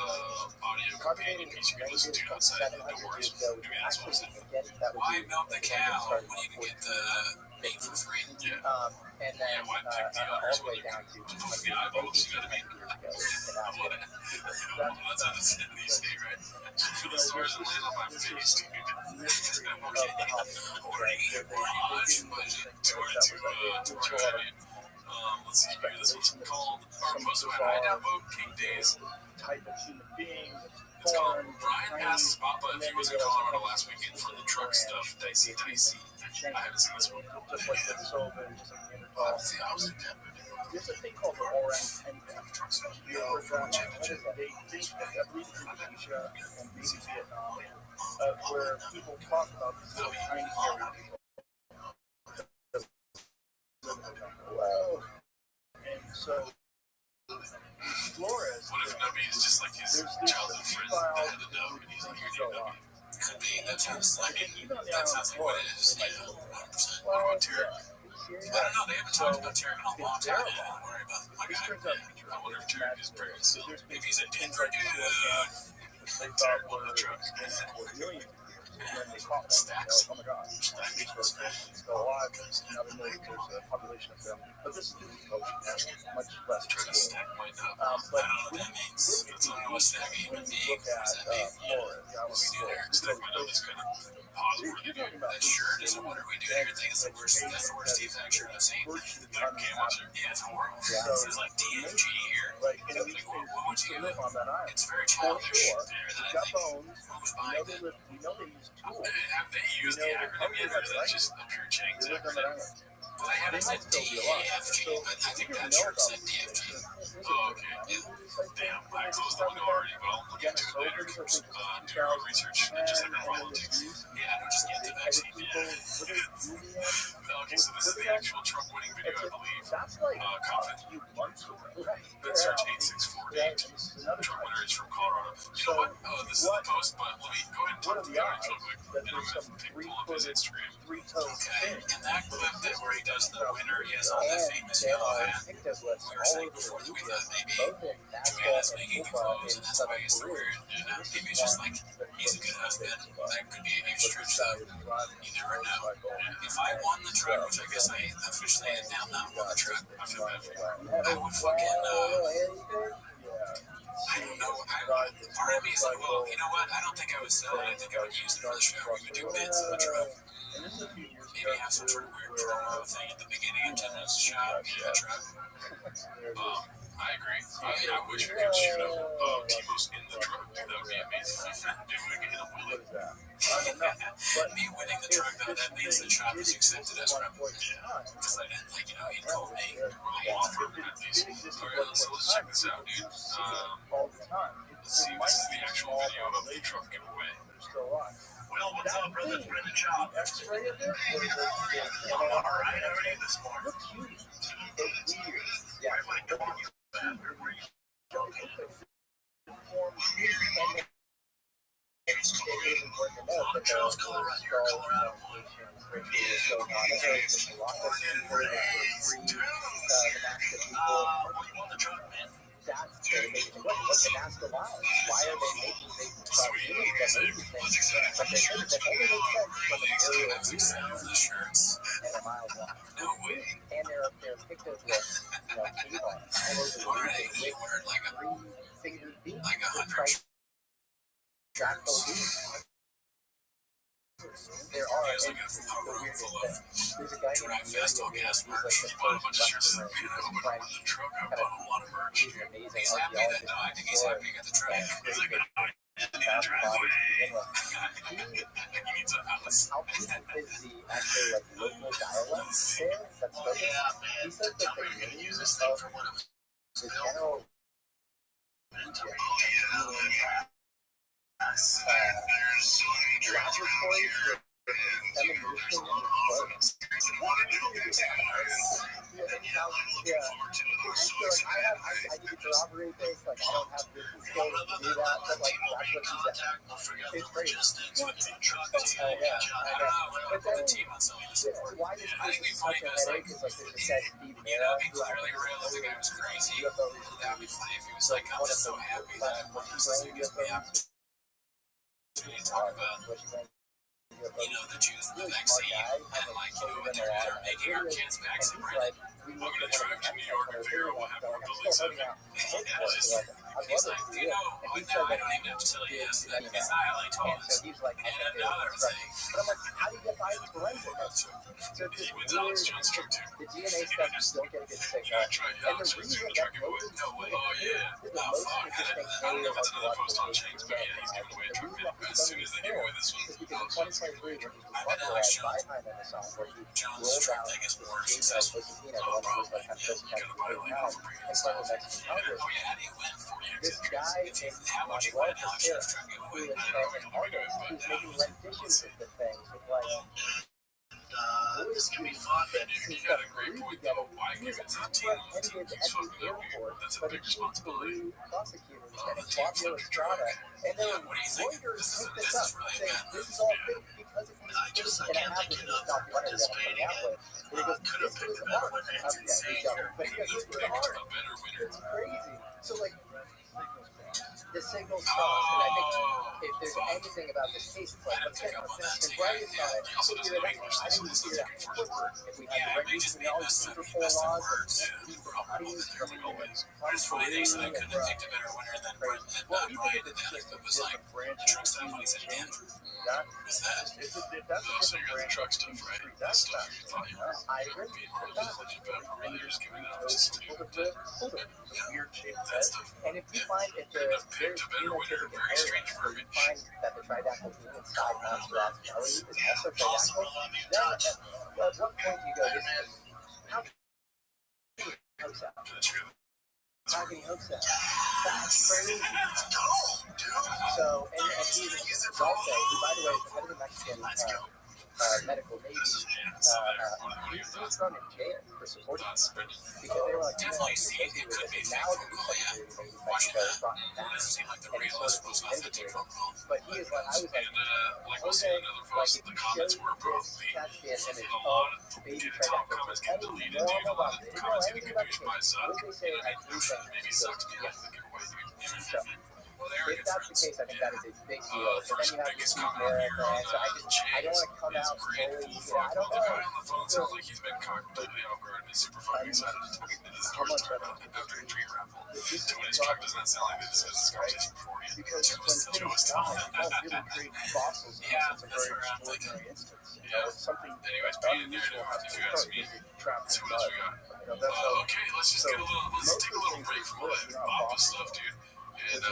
companion piece you can listen to outside indoors. Maybe that's what I'm saying. Why milk the cow when you can get the meat for free? Yeah. And then why pick the all others the when way you down can to poke the eyeballs? You know what I mean? That's how the Sydney say, right? For the stars that land on my face, dude. Let's see here. This one's called I downvote King Days. Type of human being. It's called Brian asks Papa if he was in Colorado last weekend for the truck stuff. Dicey. I haven't seen this one. Just like the Silva and just like the I was in Denver. There's a thing called the orang pendant. You know, they think that every Indonesia and maybe Vietnam, where people talk about these little tiny hairy people. Wow. And so, Flores. What if Nubby is just like his childhood friend that had to know and he's like, you're Nubby? Could be. That sounds like what it is. Yeah, 100%. What about Tarek? I don't know. They haven't talked about Tarek in a long time. I don't worry about my guy. I wonder if Tarek is pregnant still. Maybe he's a Denver dude. Tarek won the truck. And then they caught them. Stacks. Oh my God. Stacks. It's still alive. Now they know there's a population of them. But this is the ocean. Much less. Stack might not. I don't know what that means. That's only what stack even means. What does that mean? Yeah. What we do there. Stack might know this kind of pause where they do. That shirt is a wonder we do here thing. It's the worst. That's the worst defect shirt I've seen. Yeah, it's horrible. It says like DFG here. Like, What would you live on that island. It's very For childish. sure. There We that I got think. bones. We know they use tools. Have they used the acronym yet, or is that just a pure Chang's They live on that acronym? island. Well, they haven't said DAFG, but I think that shirt said DFG. Oh, okay. Yeah. Damn, I closed the window already, but I'll look into it later. Do your own research, just like politics. Yeah, I don't just get the vaccine. Yeah. Okay, so this is the actual Trump-winning video, I believe. That's like Coffin. a few months ago. Then search 8648. Trump winner is from Colorado. You know what? This is the post, but let me go ahead and talk to the audience real quick. That And I'm there's going some to pull up his Instagram. three-toed Okay, thing. and that clip that where he does the winner, he has on that famous there yellow are hat. victim lists We were all saying over before the that we region, thought maybe both in basketball Joanna's and making the football clothes, in and that's why Southern he's so Korea. weird. Yeah, maybe it's just like he's a good husband. That could be an extra job. You never know. Yeah. If I won the truck, which I guess I officially have now not won the truck, I feel bad for you. I would fucking ride this Part of me is like, well, motorcycle. you know what? I don't think I would sell it. I think I would use it for the show. We would do bits in the truck. And this is a few years Maybe ago, have some sort of weird promo thing at the beginning of 10 minutes to shop, get in the truck. I agree. I wish we could shoot up T-Mo's in the truck. That would be amazing. Maybe we could hit him with it. I don't know. But Me winning the truck, though, that means the shop is accepted as Rebel. Because I didn't, like, he'd call me. Well, offer him at least. Okay, so let's check this out, dude. all the time. Let's see, this is the actual video of the truck giveaway. They're still alive. Well, what's up, brother? Brendan Job. X-ray of it? I'm all right. How are you this morning? Look cute. It's weird. Yeah, I might come on you. Where you Don't think that form here and it isn't working out, but they're Charles, Colorado. rituals going on. There's a lot of people that are free, the mask of people. What do you want the truck, man? That's they're making what's the mask allowed? Why are they making things about humans that make these things? But they think that only makes sense from an aerial view For the shirts. and a mile wide. No way. And they're pictures with tape on it all over the What are they? region He ordered like a with three-fingered beams like to 100. try to track those beams. There are There's like a the room weirdest full of thing. There's a guy dry named fastball Gary gas who's merch. like He the bought a first bunch of shirts and Westerners I opened up the truck. I bought a lot of merch. He's an amazing He's happy that archaeologist. I think he's happy he got the truck. He's like, driveway. He needs a house. How people is the actual like local dialect there that's spoken? He says that the names Use this thing of for one of us. the general region laboratories for evolution and growth. I need to corroborate this. Like, I don't have the skills to do that, but like, that's what he said. It's crazy. I don't know. But the team on something this important. Why is I think this it'd such be funny a if headache? Is like there's a set Steve you know, it'd be clearly real if the guy was crazy. UFO That would be funny if he was like, I'm just so happy that this is gives me the opportunity to talk about, the Jews and the vaccine, and like, what they're doing, they're making our kids vaccinated. I'm gonna drive to New York and figure out what happened to building 7. He's like, do you know, no, I don't even have to tell you this, that it's not LA told us. And another thing, But I'm like, how do you get by with forensics? So it's he just wins Alex weird. Jones truck too. The DNA stuff just don't get a good signal. I tried And Alex the Jones reason truck that giveaway. most No way. Oh yeah. the Oh most fuck. interesting I don't know if it's another post on chains, but yeah, he's giving away a truck bid. As soon as they give away this one, is because in 2023, when he was I bet popular Alex as Jones. Bytime in the song, where he Jones' rolled truck out thing is the more escape successful. of Pasadena, the one that was like kind of just You gotta buy like off bringing in this front of stuff. Mexican Congress. Oh yeah, how do you win 40 This exit guy entries? named How would you Manuel win Alex Casera, Jones truck who giveaway? is I don't know an what you're doing, artist but who's making renditions of the things with like This can be fun. you got a great point though. Why he give was it to the team? apprehended at He's fucking the up here. airport, That's a but big he responsibility. flew prosecutors Oh, and the team Fabio flipped your Estrada, and then What do you think? lawyers This is picked this up, really saying bad. this is all fake because of these I just and can't have think this enough documentary that I'm participating coming out with. And he goes, Could have this picked was a better art. one. It's insane. But he goes, this was Picked art. a better winner. It's crazy. So like, the signals crossed, and I think if there's anything about this case, it's like, let's get the brightest on it. He also doesn't know English, I so didn't this is hear that looking for his word. if we Yeah, had it may just the be regulation messed and all up. these He super messed laws, up words. Yeah, probably audience there, like always. from It's funny they said I and couldn't have picked a better winner than Brent and well, not even Brian if and it's that. just It was like branches, truck stuff when he said Denver. What's that? that's Oh, so you got the truck stuff, right? That stuff you thought you were I agree. just like you bet for years giving out just to Weird shape of that head. stuff. And if you find if Couldn't there's have picked a better winner. Very strange where you verbiage. find that the tridactyl being inside Montserrat's belly is also tridactyl, then at what point do you go, this is how can he hoax that? How can he hoax that? That's crazy. So, and he's also, who by the way is the head of the Mexican medical navy, he's thrown in jail for supporting this. Because they were like, Definitely see it could be fake now phone call, yeah. Watching that, doesn't seem like the realist, most authentic phone call. but he is like, I was like, And like we'll see in another post, the comments were probably a lot of the top comments get deleted, dude. A lot of comments even get douche by Zuck. And I think maybe Zuck's behind the giveaway, dude. Well, If arrogance that's the friends. case, I think that is a big deal. But First then you have biggest Steve comment on Barrett, here on man. So I don't James want to come is out great fully. bullfuck. I don't The guy know. on the phone sounds like he's been caught completely off guard and is super fucking excited to talk into this story after entering a raffle. To win his truck does not sound like they discussed this conversation beforehand. Because when things die, you don't really create fossils unless it's a very extraordinary instance. You know, it's something Anyways, being in there, unusual has if to you ask occur me. because you're trapped So in what else we mud. got? You know, that's how Okay, let's just get a little. Let's take a little break from all that Papa stuff, dude, and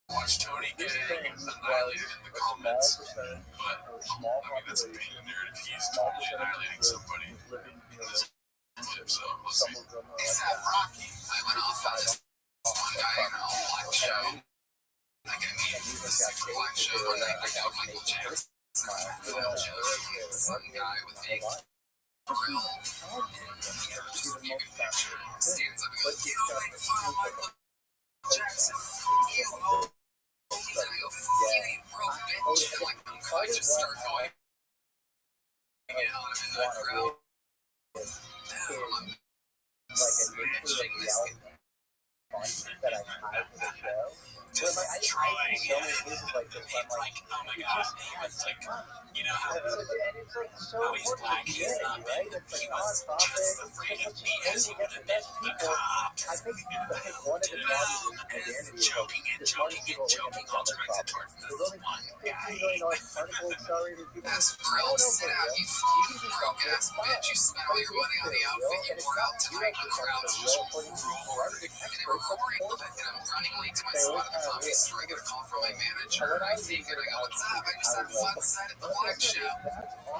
watch Tony this getting thing annihilated in the was a small comments. percentage, But or a small I mean, that's a population, pain narrative. He's small totally percentage annihilating of somebody the living, you in know, this clip. So let's some see. of them are Is like that that. Rocky? I went off on this one guy in a black show. Like I mean, this super black show where they picked out Michael Jackson. Some guy with a grill. Just a big picture. Stands up and goes, you don't make fun of Michael Jackson. You old. You broke bitch. And like, I just start going. You know, I'm in the crowd. Like a nature of reality that I tied to the show. But like I so many cases like this. I'm like, oh my god, he was like, you know how and it's like so how he's important black, to he's not humanity, right? It's like nonprofit. just afraid of me as he would Get the have been best the people. cops. I think one of the problems with modernity is Joking and this joking and people joking, all directed towards There's this only one $15 guy. million particle accelerator. People That's I don't real. know Sit for out, real. you You can broke ass bitch. You spent all your money on the outfit you wore out tonight. The crowd's just drove over. And they were recording of it, and I'm running late to my spot at the comedy store. I get a call from my manager, and I take it. I go, what's up? I just had fun set at the black show.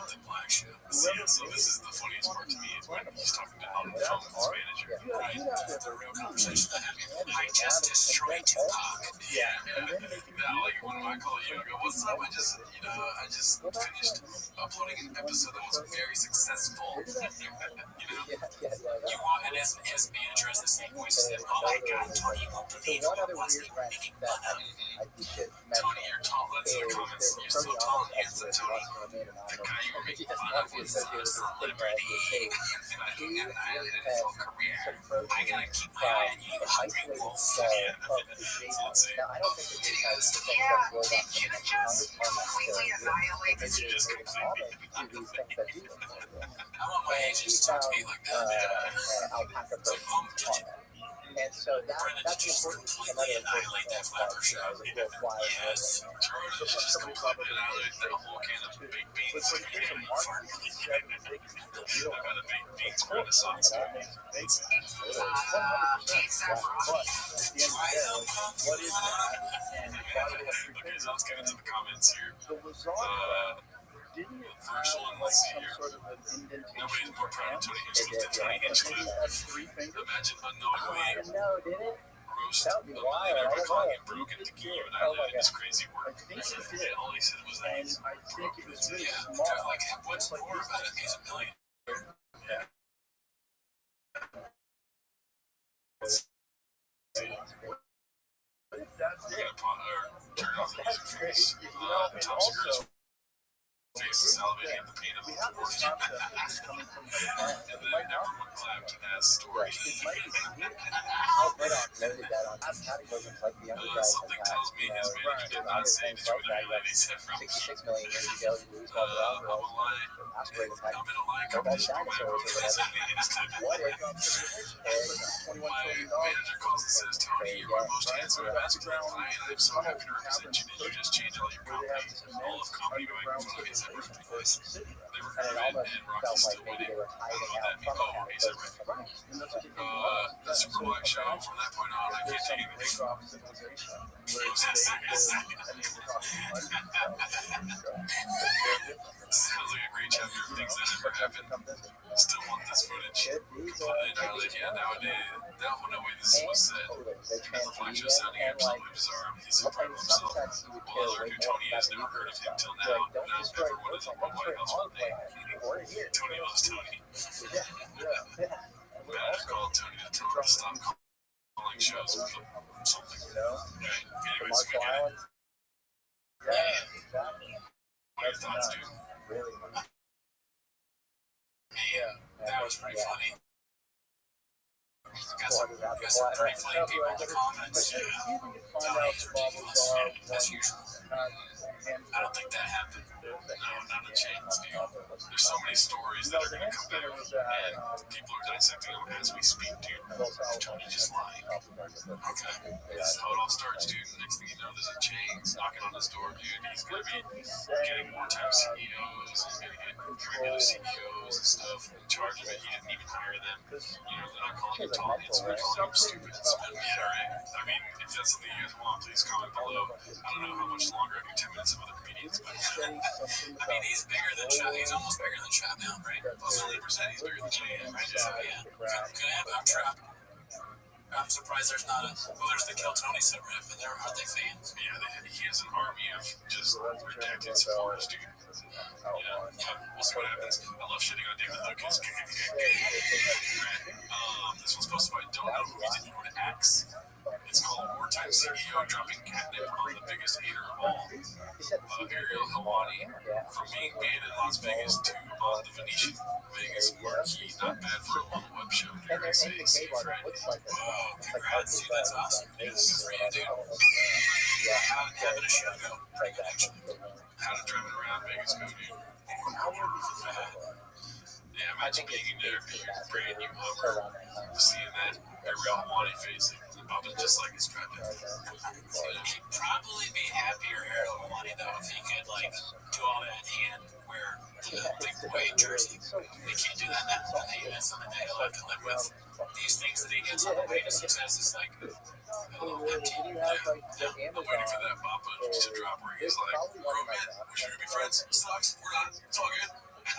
The black show. See, so this is the funniest part to me is when he's talking to Tom's manager. Right? It's a real conversation. I just destroyed Tupac. Yeah. Now, like, when I call you, I go, what's up? I just finished uploading an episode that was very successful. You know? You want, and his manager has the same voice as him. Oh my god, Tony, you won't believe one what other was weird they were rant making that fun of. I think should Tony, you're tall. Let's see the comments. You're so tall and handsome, Tony. The guy you were making fun of was a celebrity. And I think annihilated his whole career. I gotta keep my eye on you, you hungry wolf. Yeah. Let's see. Now, I don't think And he goes, yeah, did you just completely annihilate this? You just completely. I want my agents to talk to me like that. alpaca person. And so that's important. Completely annihilate that flapper show. Yes. George just completely annihilate that whole can of baked beans. I got a baked beans renaissance. What is that? And why do we have three fingers? Let's get into the comments here. The lasagna didn't it First have one, like let's see some here. sort of an Nobody's indentation more for proud of hands? Tony Hinchcliffe than Tony It didn't Hinchcliffe. have three fingers. Imagine I unknowingly don't know, did it? roast That a would be wild. millionaire I by don't calling know. him broken to kill you and Oh my I this I crazy work. think it did. All he said was that And he's I think it was really yeah, small. kind of like what's more about it? He's a millionaire. Yeah. That's We're it. gonna turn off the That's music great. face. You know, and Tom also, Segura's face is salivating at the pain of we the have this force. concept that is coming from the past. And It then might not everyone clapped as story. It might be weird. Albert noted that on his categories like the younger guys Something have tells me his manager did not say that you would annihilate. He said from 66 million years ago, we lose all the I'm a line. asteroid impact. I'm in a line Killed all the competition with my dinosaurs or brothers. whatever. What if $21 My trillion? manager calls and says, Tony, you're my most handsome and masculine client. I'm so happy to represent you. Did you just change all your Where they have comedy? this All of immense comedy going underground from his civilization birthday for place. the city. They were and it grabbing almost and felt Rocky's like still maybe winning. they were I hiding don't know what out that means. from Oh, it. he's a rep. Right. And that's what you think The Super Black Show, from that point on, I can't there's take some anything. break off civilization where they I mean, we're talking hundreds of thousands of years ago. Sounds like a great chapter of things that never happened. Still want this footage. Completely annihilated. Yeah, nowadays, now when the way this was said, the Black Show sounding absolutely bizarre. He's so proud of himself. While Lord Tony has never heard of him till now. Now everyone is on one White House one day. Tony loves Tony. Better call Tony to tell him to stop calling shows with something. Right. Anyways, we get it. What are your thoughts, dude? Yeah, that was pretty funny. Got got some pretty funny people in the comments. You can find Tony out is the bubbles ridiculous. are As usual. I don't think that happened. No, not a chance, dude. There's so many stories that are going to come back, and people are dissecting them as we speak, dude. Tony just lying. Okay. This is how it all starts, dude. Next thing you know, there's a Chang's knocking on his door, dude. He's going to be getting wartime CEOs. He's going to get regular CEOs and stuff in charge of it. He didn't even hire them. You know, they're not calling him Tony. They're calling him stupid. Yeah, right. I mean, if that's something you guys want, please comment below. I don't know how much longer I can 10 minutes of other comedians, but I mean, he's bigger than Chad. He's almost bigger than Chad now, right? Plus 100%, he's bigger than Chad, right? So, yeah. Could have a trap. I'm surprised there's not a. Well, there's the Kill Tony subreddit, but aren't they fans? Yeah, he has an army of just redacted supporters, dude. Yeah, we'll see what happens. I love shitting on David Lucas. This one's posted by Don't Know Who He's Ignored X. It's called Wartime CEO Dropping Catnip on the Biggest Hater of All. Ariel Helwani, from being banned in Las Vegas to on the Venetian Vegas marquee. Not bad for a little web show, dare I say. See you Friday. Whoa, congrats, dude. That's awesome. Yes, good for you, dude. How did having a show go? Pretty good, actually. How to drive it around Vegas go, dude. Yeah, imagine being in there, your brand new Hummer, seeing that Ariel Helwani face, popping just like his trap. He'd probably be happier, Ariel Helwani, though, if he could, like, do all that hand wear the big white jersey. They can't do that now. That's something that he'll have to live with. These things that he gets on the way to success is like a little empty. Yeah. I'm waiting for that Papa to drop where he's like, bro, man, we're sure to be friends. Sucks. We're not. It's all good.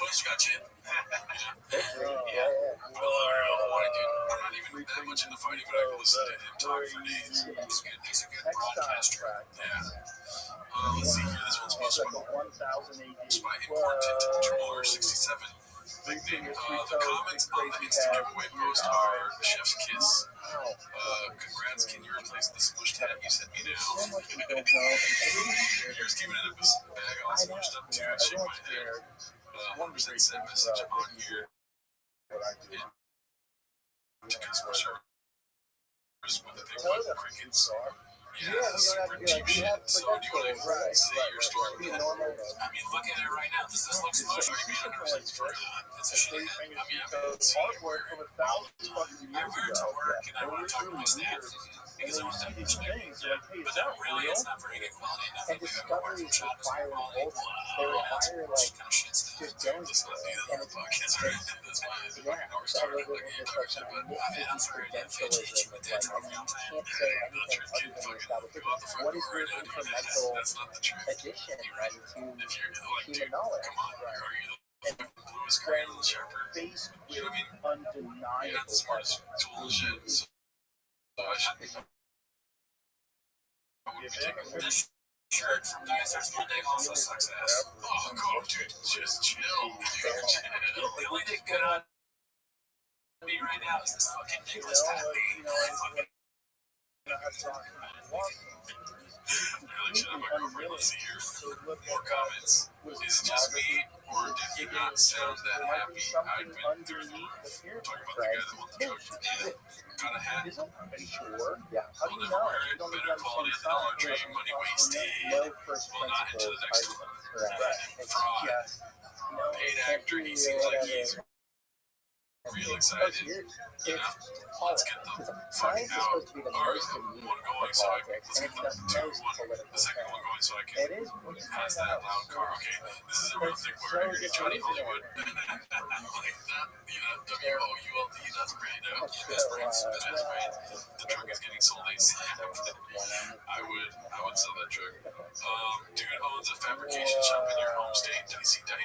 Boys got you. Yeah. I love Ariel Helwani, dude. I'm not even that much into fighting, but I can listen to him talk for days. He's a good broadcaster. Yeah. Let's see here. This one's posted by Important Controller 67. Big name. The comments on the Insta giveaway post are Chef's Kiss. Congrats. Can you replace the smushed hat you sent me now? You're giving it a bag all smushed up too and shake my head. 100% send message on here. To customer service with the big white crickets. Yeah, super cheap shit. So, do you want to say your story with that? I mean, look at it right now. Does this look smushed? Are you being for it's a shit hat. I mean, I've been seeing it wear it. I wear it to work and I want to talk to my staff because I want that perspective. But not really. It's not very good quality. Nothing we've ever worn from shop is good quality. That's kind of shit stuff. Let's not do that on the podcast, right? That's why it's fucking North Star. Like, you're talking shit, but I mean, I'm sorry. I'm teaching my dad talking all the time. I'm not trying to get fucking go out the front door right now, dude. That's not the truth. You're right. If you're like, dude, come on. Are you the Lewis Crandall shepherd? You know what I mean? You're not the smartest tool and shit. So I should be. I wouldn't be taking this shirt from the Answers Monday also sucks ass. Oh, God, dude. Just chill. Dude, chill. The only thing good on me right now is this fucking Nicholas Tappy. Shut up, my girlfriend. Let's see here. More comments. Is it just me, or did he not sound that happy? I've been through the roof. Talking about the guy that won the coach. Yeah. Got a hat. Sure. Yeah. Will never wear it. Better quality at Dollar Tree. Money wasted. Will not enter the next one. Fraud. Paid actor. He seems like he's real excited. You know, let's get the fucking out. Or one going so I can, let's get the the second one going so I can pass that loud car. Okay, this is a real thing where you're Johnny Hollywood. Like that, you know, WOULD, that's great. Best brands, the best brand. The truck is getting sold ASAP. I would sell that truck. Dude owns a fabrication shop in your home state. Dicey. Not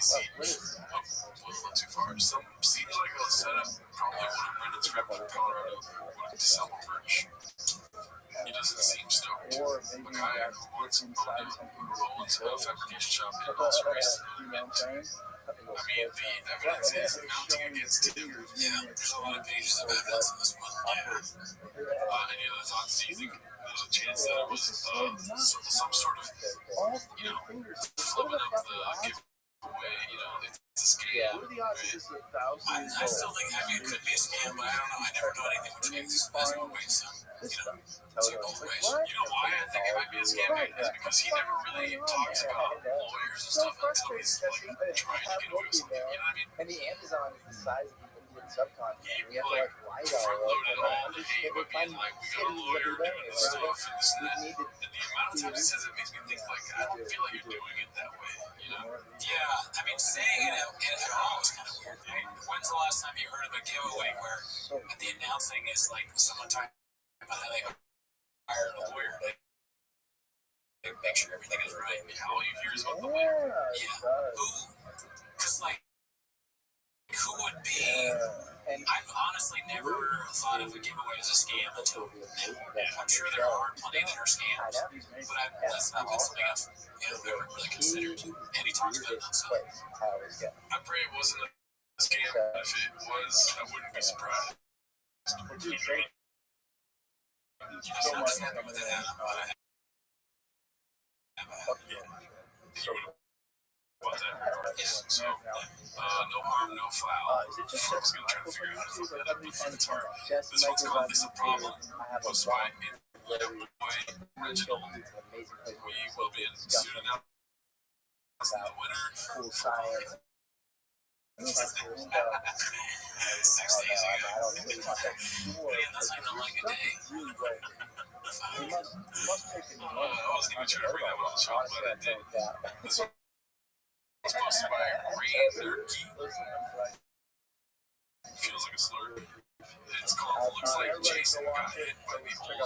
too far. Some seems like a setup. Probably one of Brendan's friends from Colorado wanted to sell merch. He doesn't seem stoked. A guy who owns a fabrication shop in Los Angeles. I mean, the evidence is mounting against him. Yeah, there's a lot of pages of evidence in this one. Yeah. Any other thoughts? Do you think there's a chance that it was some sort of, flipping up the giveaway? It's a scam. Right? I still think it could be a scam, but I don't know. I never know anything with Chase as always. So, this you know, stuff. it's both ways. You know why I think it might be a scam? Is because he never really talks about lawyers and stuff until he's like trying to get away with something. You know what I mean? And the Amazon is the size of the Indian subcontinent. He We have to like write all front of loaded all the hate by being find like, we got a lawyer doing this stuff and this and that. we need to And the amount of times he says it makes me think like, I don't feel like you're doing it that way. You know? Yeah, I mean, saying it at all is kind of weird. Right? When's the last time you heard of a giveaway where the announcing is like someone talking about how they hired a lawyer to make sure everything is right? And all you hear is about the lawyer. Yeah. Who? Because like, who would be? I've honestly never thought of a giveaway as a scam until now. I'm sure there are plenty that are scams, but that's not been something I've never really considered. And he talks about it on Sunday. I pray it wasn't a scam. If it was, I wouldn't be surprised. Something happened with that. So, no harm, no foul. I was going to try to figure out how to set that up before the target. This one's called This a Problem, posted by Original. We will be soon announcing the winner. cool science. 6 days ago. Man, that's like not like a day. I wasn't even trying to bring that one on the show, but I did. This one was posted by Nerdy. Feels like a slur. It's called Looks Like Jason Got Hit by the Whole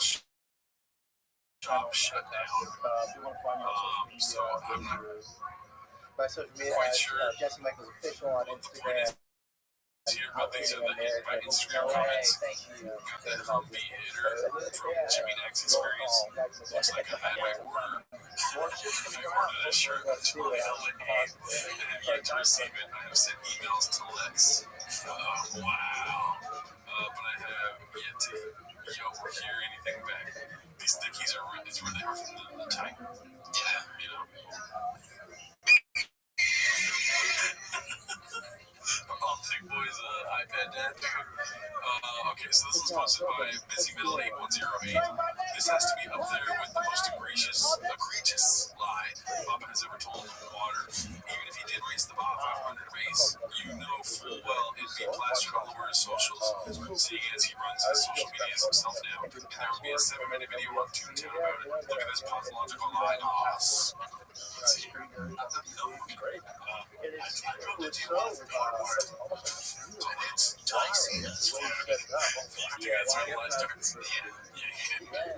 Shop Shut Down. So I'm not By social media, quite sure Jesse Michaels official on what the point Instagram. is here, but they said that hit by Instagram comments. Thank you. Got that Humvee hitter from Jimmy Nack's experience. Looks like I had my order. I ordered a shirt with my helmet name and have yet to receive it. I have sent emails to Lex. Wow. But I have yet to hear anything back. These stickies it's where they are from the type. Yeah, you know. Oh, Big Boy's iPad dad. Okay, so this is posted by Busy Middle 8108. This has to be up there with the most egregious lie Papa has ever told in the water. Even if he did race the Baja 500 race, you know full well it'd be plastered all over his socials, seeing as he runs his social medias himself now. And there would be a 7-minute video on Toontown about it. Look at this pathological lie. Let's see here. I drove the deal with the cardboard. And it's dicey as fuck.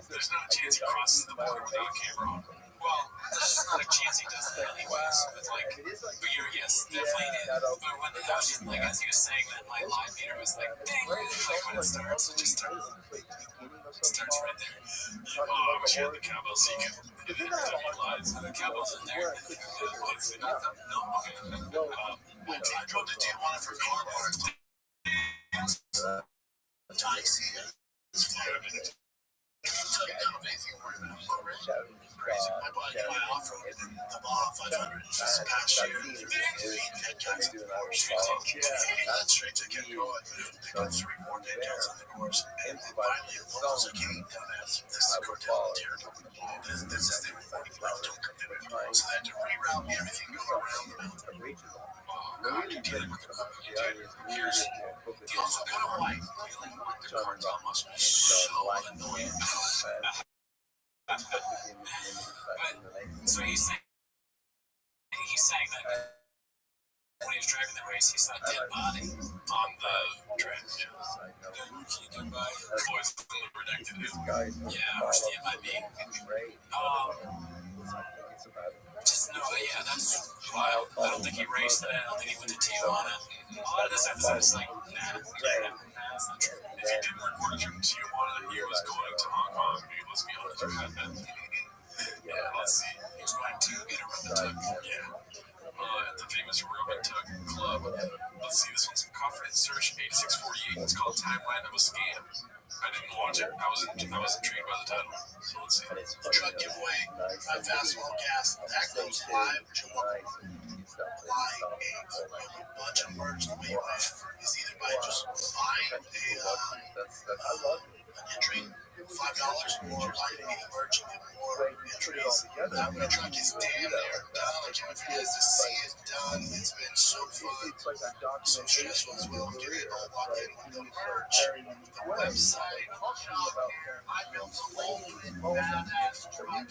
There's not a chance he crosses the border without a camera on. Well, there's not a chance he does that anyways. But yes, definitely did. But when as he was saying that, my live meter was like, ding, like when it starts, it just starts right there. Oh, I wish you had the cowbell so you could hit it lies. The cowbell's in there. I drove the deal on it for cardboard. Dicey as fuck. I don't have anything to worry about. Crazy. I bought my offer with the Baja 500 this past year. Dead guys on the course. Straight to get going. They got 3 more dead guys on the course. And finally, one was a king dumbass. This is a cartel here. This is the 40 round. So they had to reroute everything going around the mountain. God, you're dealing with the here's the also kind of like dealing with the cartel must be so annoying. So he's saying that when he was driving the race, he saw a dead body On the track, yeah. Voice of the redacted hill. Yeah, or it might be. Just no, yeah, that's wild. I don't think he raced it. I don't think he went to Tijuana. A lot of this episode is like, nah, that's not true. If he didn't record it from Tijuana, he was going to Hong Kong. Let's be honest. Let's see. He was going to get a Robin Tug. Yeah. At the famous Robin Tug Club. Let's see, this one's in Confidence Search 8648. It's called Timeline of a Scam. I didn't watch it. I was intrigued by the title. So let's see. Drug giveaway. My fast food gas. That goes live. a bunch of merch the way you have is either by just buying a entry, $5, or buying any merch and get more entries. That way truck is damn near done. I can't wait to see it done. It's been so fun, so stressful as well. Getting it all locked in with the merch, the website. I built a whole badass truck.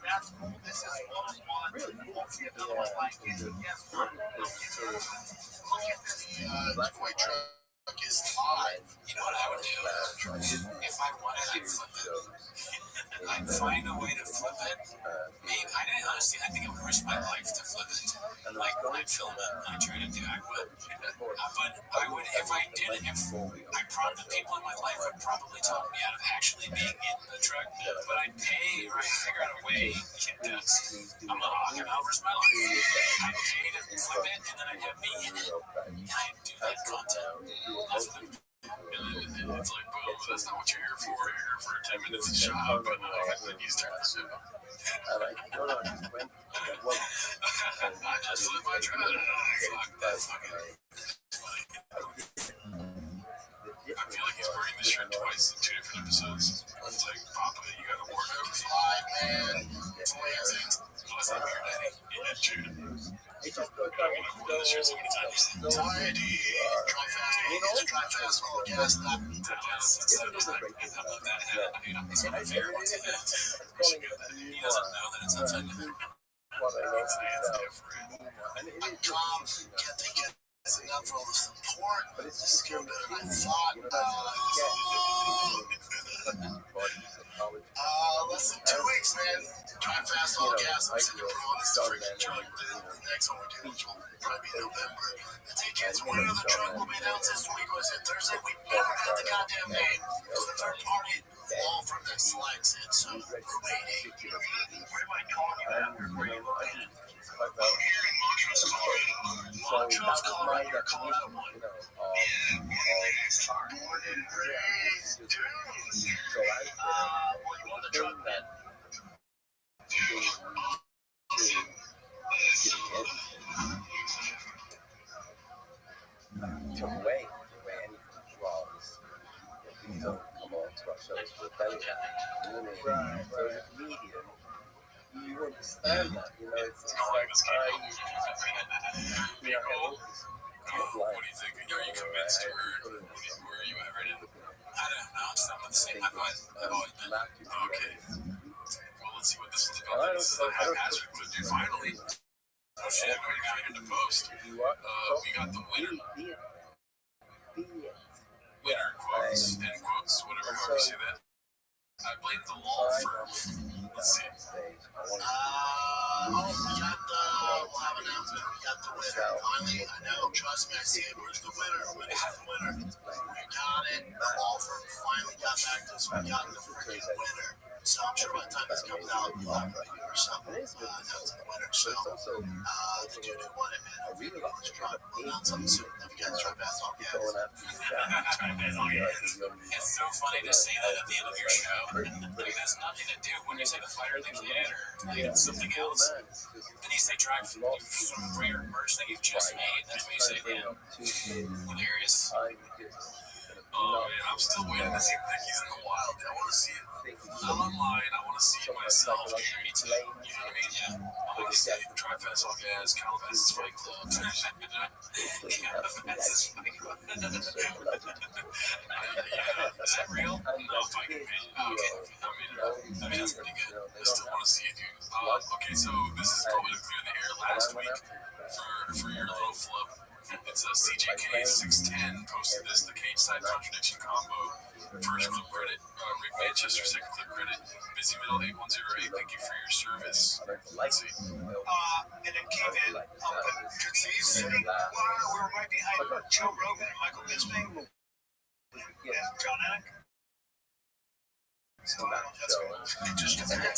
That's cool. This is one-on-one. We'll see if another one like it. Yes, look at the toy truck is live. You know what I would do? If I wanted to flip it, I'd find a way to flip it. Maybe, I think I would risk my life to flip it. Like when I film it, I try to do it. But I would, if I did it, the people in my life would probably talk me out of actually being in the truck. But I'd pay or I'd figure out a way. I'm a hog and I'll risk my life. I'd pay to flip it and then I'd have me in it. I'd do that content. That's what it's like, well, that's not what you're here for. You're here for 10 minutes of shop, but then you start the show. I just live my truck. Fuck that fucking. I feel like he's wearing this shirt twice in 2 different episodes. It's like, Papa, you gotta work out. Live, man. It's amazing. Unless I'm here, Daddy. Yeah, true. It's just good. I'm gonna wear this shirt so many times. Tidy. Drive fast. It's a drive fast. All gas. I love that hat. I mean, it's one of my favorite ones. He doesn't know that it's upside down. It's different. I can't think it. It's enough for all the support, but it's just better than I thought. Less than 2 weeks, man. Drive fast, all gas. I'm sitting there on this freaking truck. The next one we do, which will probably be November. The tickets, winner of the truck will be announced this week. Was it Thursday? We never got the goddamn name. It's the third party law firm that selects it, so we're waiting. Where am I calling you after? Where are you looking? I'm here in Montrose, Colorado. Montrose, Colorado, or Colorado one. Yeah, it's hard. Dude. Well, you want the truck, man? Took away any flaws. People don't come on to our shows for a belly laugh. You know what I mean? So as a comedian, you understand that. You know, it's like what do you think? Are you convinced, or where are you at right now? I don't know. It's not the same. I've always been. Okay. Well, let's see what this is about. This is a haphazard to do finally. Oh shit, we got here to post. We got the winner. Winner quotes, end quotes, whatever, however you say that. I blame the law firm. Let's see. We got we'll have an announcement. We got the winner. Finally, I know, trust me, I see it. Where's the winner? Where's the winner? We got it. The law firm finally got back to us. We got the freaking winner. So I'm sure by the time this comes out, we'll have a review or something announcing the winner. So, the dude who won it, man, I really love this truck. We'll announce something soon. If you guys try fast, I'll get It's so funny to say that at the end of your show. Like, that's nothing to do when you say the fighter, the kid, or like, something else. Then you say try some rare merch that you've just made. That's what you say, man. Hilarious. Oh, man, I'm still waiting to see Ricky's in the wild. I want to see it. I'm online. I want to see it myself. You know what I mean? Yeah. I want to see it. Tri-Fast All Gas, Calabasas Fight Club. Calabasas Fight Club. Yeah, is that real? No, fighting page. Okay. I mean, that's pretty good. I still want to see it, dude. Okay, so this is probably to clear the air last week for your little flip. It's a CJK 610 posted this, the cage side contradiction combo. First clip credit, Rick Manchester, second clip credit, Busy Middle 8108, thank you for your service. Let's see. And it came in, sitting, we're right behind Joe Rogan and Michael Bisping and John Anik. So that's good.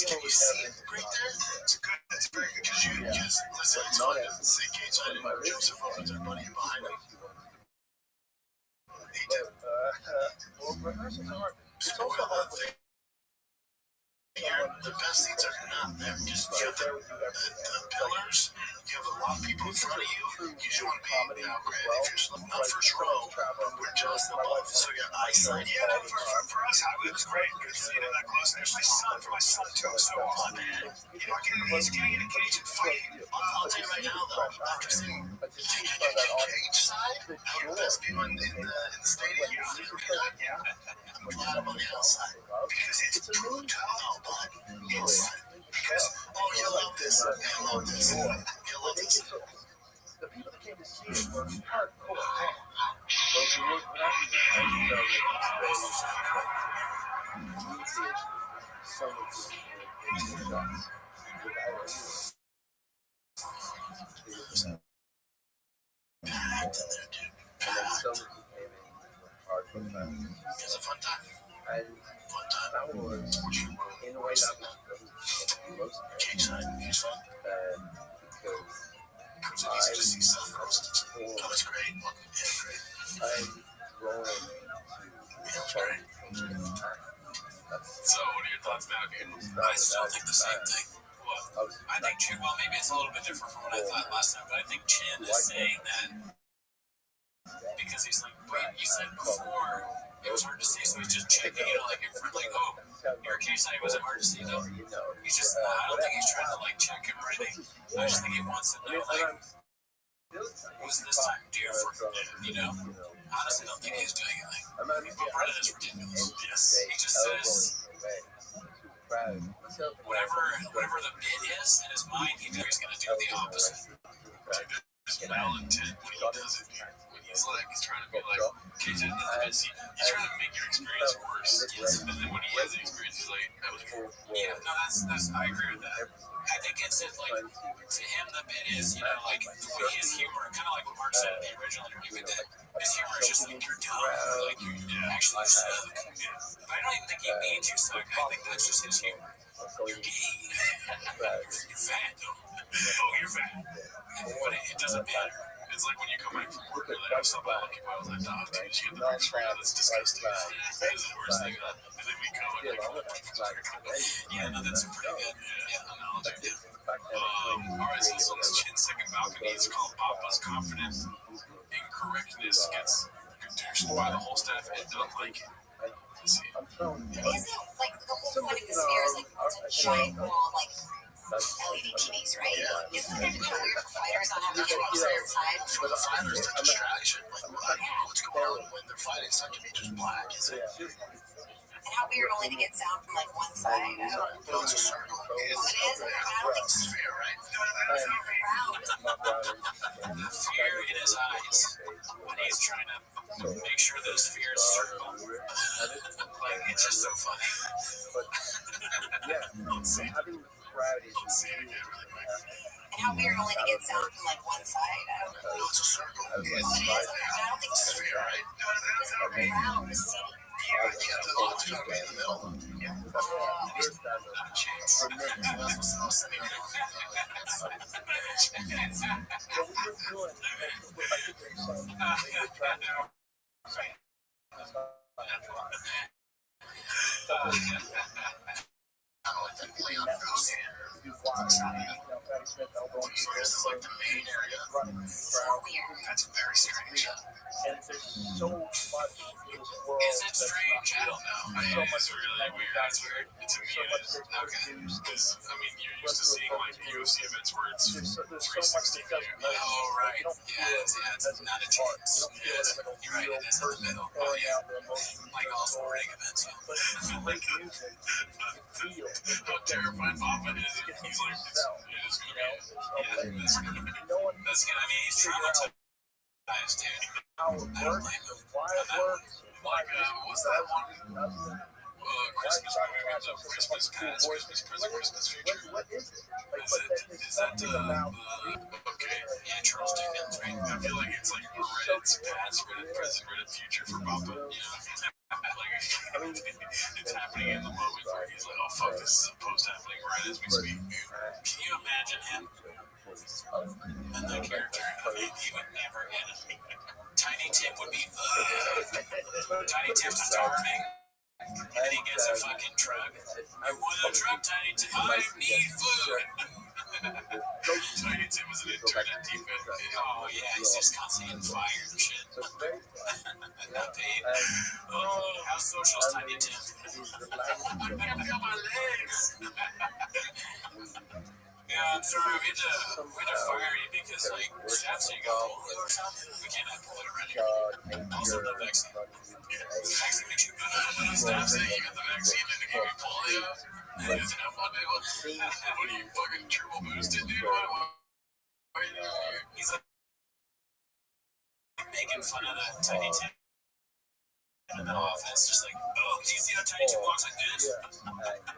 Can you see it right there? It's very good because you just listen. It's funny. It's the cage side and Joseph Owens are buddy behind him. He did. Well, rehearsals are. It's also hard when the best seats are not there. Just you have the pillars. You have a lot of people in front of you. You usually want to be now, granted, if you're not first row, we're just above, so you got eyesight. Yeah, no, for us, it was great because that close. There's for my son too. So man, if I can he's getting in a cage and fighting. I'll tell you right now though, after seeing the cage side, the best people in the stadium, yeah. I'm glad I'm on the outside because it's brutal, but it's because you love this, you love this, you love this. The people that came to see it were hardcore fans. So It's a fun time. And Fun time. that was in a way that was Cage side, it's fun. Because It's easy to see self roast. Oh, it's great. Yeah, great. I'm rolling Yeah, it's great. So, what are your thoughts now, dude? I still think the same thing. Well, I think Chin, well, maybe it's a little bit different from what I thought last time, but I think Chin is saying that because he's like, wait, you said before it was hard to see, so he's just checking, like, if we're like, oh, your case side wasn't hard to see, though. He's just, I don't think he's trying to, like, check him or anything. I just think he wants to know, like, was this time different, Honestly, don't think he's doing anything. But Brennan is ridiculous. Yes. He just says, whatever the bid is in his mind, he's going to do the opposite. There's malintent when he does it. When he's trying to be like, he's trying to make your experience worse. And then when he has the experience, he's like, that was cool. Yeah, no, that's I agree with that. I think it's like, to him, the bit is, like, the way his humor, kind of like what Mark said in the original interview with that, his humor is just like, you're dumb, or like, you actually suck. But I don't even think he means you suck. I think that's just his humor. You're gay. You're fat, though. Oh, you're fat. But it doesn't matter. It's like when you come back from work, you're like, I'm so bad looking. I was like, nah, dude, you get the bricks for you. That's disgusting. That is the worst thing. And then we come and yeah, no, that's a pretty good analogy. Alright, so this one's Chin's second balcony. It's called Papa's Confidence. Incorrectness gets reduced by the whole staff and don't like it. Isn't like the whole point of the sphere is like it's a giant wall, like LED TVs, right? Yeah. Isn't it kind of weird for fighters not having to outside inside? For the fighters, it's a distraction. Like, what's going on when they're fighting? It's not going to be just black, is it? And how weird only to get sound from like one side. No, it's a circle. Oh, it is? I don't think It's a sphere, right? The fear in his eyes when he's trying to make sure that his fear is circle. Like, it's just so funny. Let's see. Let's see it again really quick. And how weird only to get sound from like one side. I don't know. No, it's a circle. Oh, it is? I don't think It's a so. sphere, right? Wow, the city. Yeah, the odds are going to be in the middle. Not a chance. This is like the main area. That's very strange. And there's so much in this world. Is it strange? I don't know. It's really weird. It's weird. To me, it is. Okay. Because, I mean, you're used to seeing like UFC events where it's 360 view. Oh, right. Yeah, it's not a chance. You're right. It is in the middle. Oh, yeah. Like all sporting events. Like, how terrified Papa is. He's like, it's going to be. Yeah, that's good. I mean, he's traumatized. Dude. I don't blame him. Like, what's that one? Christmas movie, Christmas past, Christmas present, Christmas future. Is that okay? Yeah, Charles Dickens, right? I feel like it's like Reddit's past, Reddit present, Reddit future for Papa. Like, it's happening in the moment where he's like, oh fuck, this is post happening right as we speak. Can you imagine him and that character? I mean, he would never end it. Tiny Tim would be Tiny Tim's starving. And he gets a fucking truck. wanna drop Tiny Tim. I need food. Tiny Tim was an intern at defense. Oh yeah, he's just constantly getting fired and shit. Not paid. Oh, how social is Tiny Tim? I can't feel my legs. Yeah, I'm sorry, we had to fire you because, like, after you got polio or something, we can't have polio around here. Also, the vaccine. Yeah, the vaccine makes you better. When the staff say you got the vaccine and they give you polio, and it's not Monday, what are you, fucking triple boosted, dude? He's like making fun of the Tiny Tim in the office, just like, oh, do you see how Tiny Tim walks like this?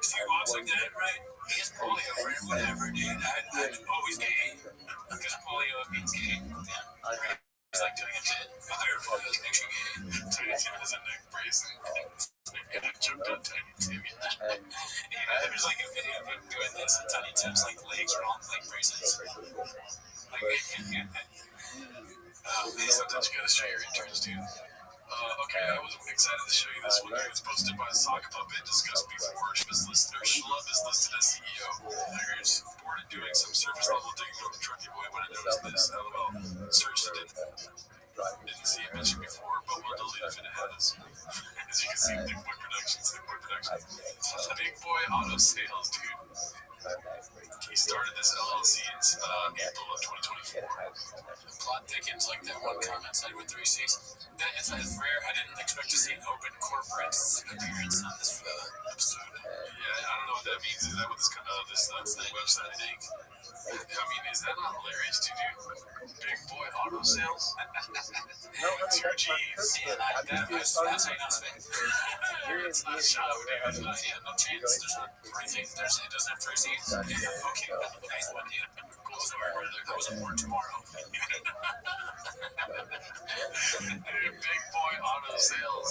See he walks like that, right? He has polio, right? Whatever, dude. I'm always gay. Because polio means gay. Yeah. Right? He's like doing a bit. Fire polio makes you gay. Tiny Tim has a neck brace and I jumped on Tiny Tim. Yeah, there's like a video of him doing this, and Tiny Tim's like legs are on leg braces. Like, sometimes you gotta show your interns, dude. Okay, I was excited to show you this one. It's posted by Sock Puppet, discussed before. Schlub is listed as CEO. There's board doing some surface level digging on the trucky boy when I noticed this. LOL. Searched it. Didn't see it mentioned before, but we'll delete if it has. As you can see, Big Boy Productions. Big Boy Auto Sales, dude. He started this LLC in April of 2024. Plot thickens like that one comment said with 3 Cs. It's rare. I didn't expect to see an open corporate appearance on this episode. Yeah, I don't know what that means. Is that what this website, I think? I mean, is that not hilarious to do? Big Boy Auto Sales? 2 G's. Yeah, that's how you know it's fake. It's not a show, dude. Yeah, no chance. There's not 3 things. It doesn't have 3 C's. Okay, nice one, dude. Cool story, brother. That was a born tomorrow. Big Boy Auto Sales.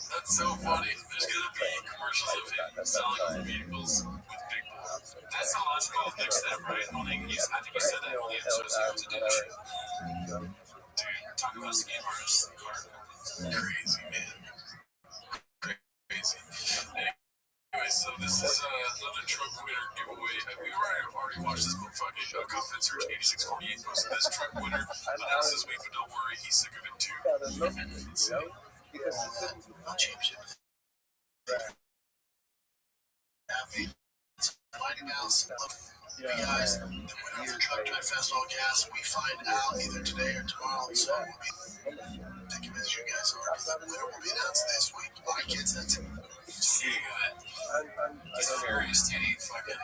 That's so funny. There's gonna be commercials of him selling vehicles with Big Boy. That's a logical next step, right? I think you said that on the episode to do that. Dude, talk about scam artists. Crazy, man. Crazy. Anyway, so this is another truck winner giveaway. We already watched this fucking comment search 8648 posted this truck winner announced this week, but don't worry, he's sick of it too. No championship. Finding out you guys, the winner of the Truck Drive Festival gas, we find out either today or tomorrow. So we'll be thinking as you guys are. The winner will be announced this week. My kids said to See that. He's furious, dude. He fucking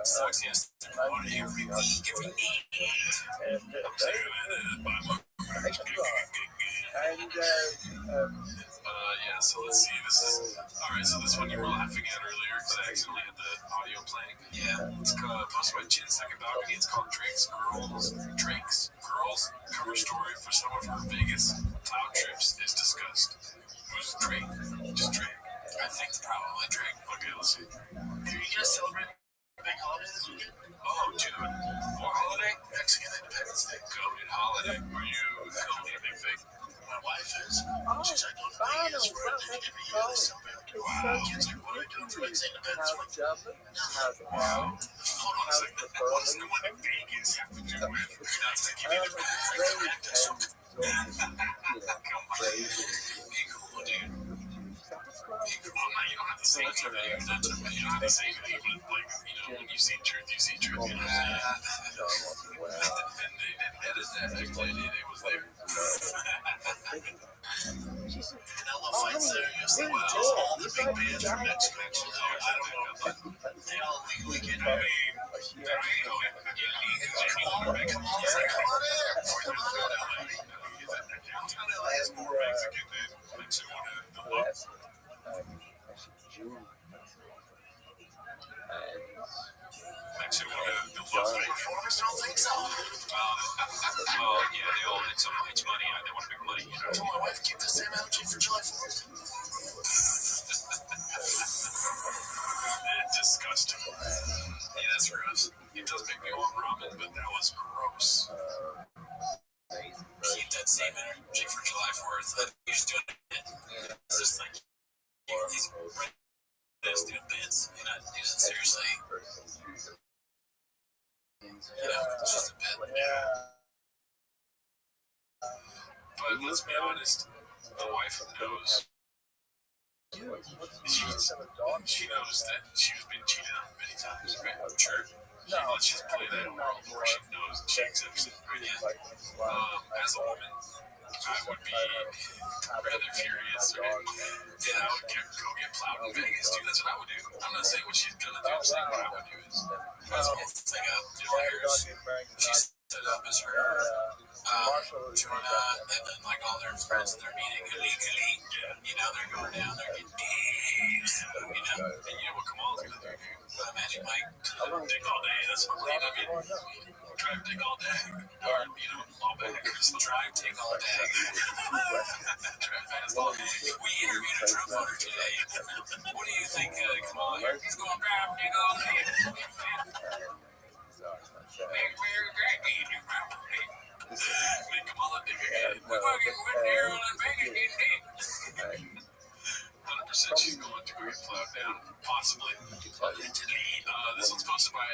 sucks. He has to promote it every week. I'm saying that. Yeah, so let's see. This is alright. So this one you were laughing at earlier because I accidentally had the audio playing. Yeah, it's posted by Chin Second Balcony. It's called Drake's Girls. Cover story for some of her Vegas cloud trips is discussed. Who's Drake? Just Drake. I think probably Drake. Okay, let's see. do you guys celebrate a big holiday this weekend? Oh, dude. What holiday? Mexican Independence Day. Goated holiday. Are you filming a big thing? My wife is. She's like, going to Vegas for every year they celebrate. Wow. Kids like, what are we doing for Mexican Independence Week? Wow. Hold on a second. What does going to Vegas have to do with Mexican Independence Week? Come on. Be cool, dude. You don't have to say anything. You don't have to say anything, but like, when you see truth, you see truth. You know what I'm saying? And they didn't edit that. Actually, it was there. Canelo fights there yesterday. All the big bands from Mexico. I don't know. They all legally get I mean, there you go. Come on in. Come on in. Downtown LA is more Mexican than Mexico. Performers don't think so. Well, yeah, it's money. They want big money. I told my wife keep the same energy for July 4th. Disgusting. Yeah, that's gross. It does make me want ramen, but that was gross. Keep that same energy for July 4th. You're just doing it. It's just like these this, dude, Vince, you're not using seriously. It's just a bit. But let's be honest, the wife knows. She knows that she was being cheated on many times, right? I'm sure. Let's just play that world where she knows that she exists. Right? As a woman, I would be rather furious, right? And I would go get plowed in Vegas, dude. That's what I would do. I'm not saying what she's gonna do. I'm saying what I would do is, it's like a lawyers. She set up as her and then like all their friends that they're meeting illegally, they're going down, they're getting days, and what Kamal's gonna do? Imagine Mike dick all day. That's what I mean. Drive dick all day, or all backers. Drive dick all day. Drive fast all day. We interviewed a Trump voter today. What do you think, Kamal? He's going to drive dick all day. Make Kamala dick again. We fucking went there in Vegas getting dick. 100% she's going to go get plowed down, possibly. This one's posted by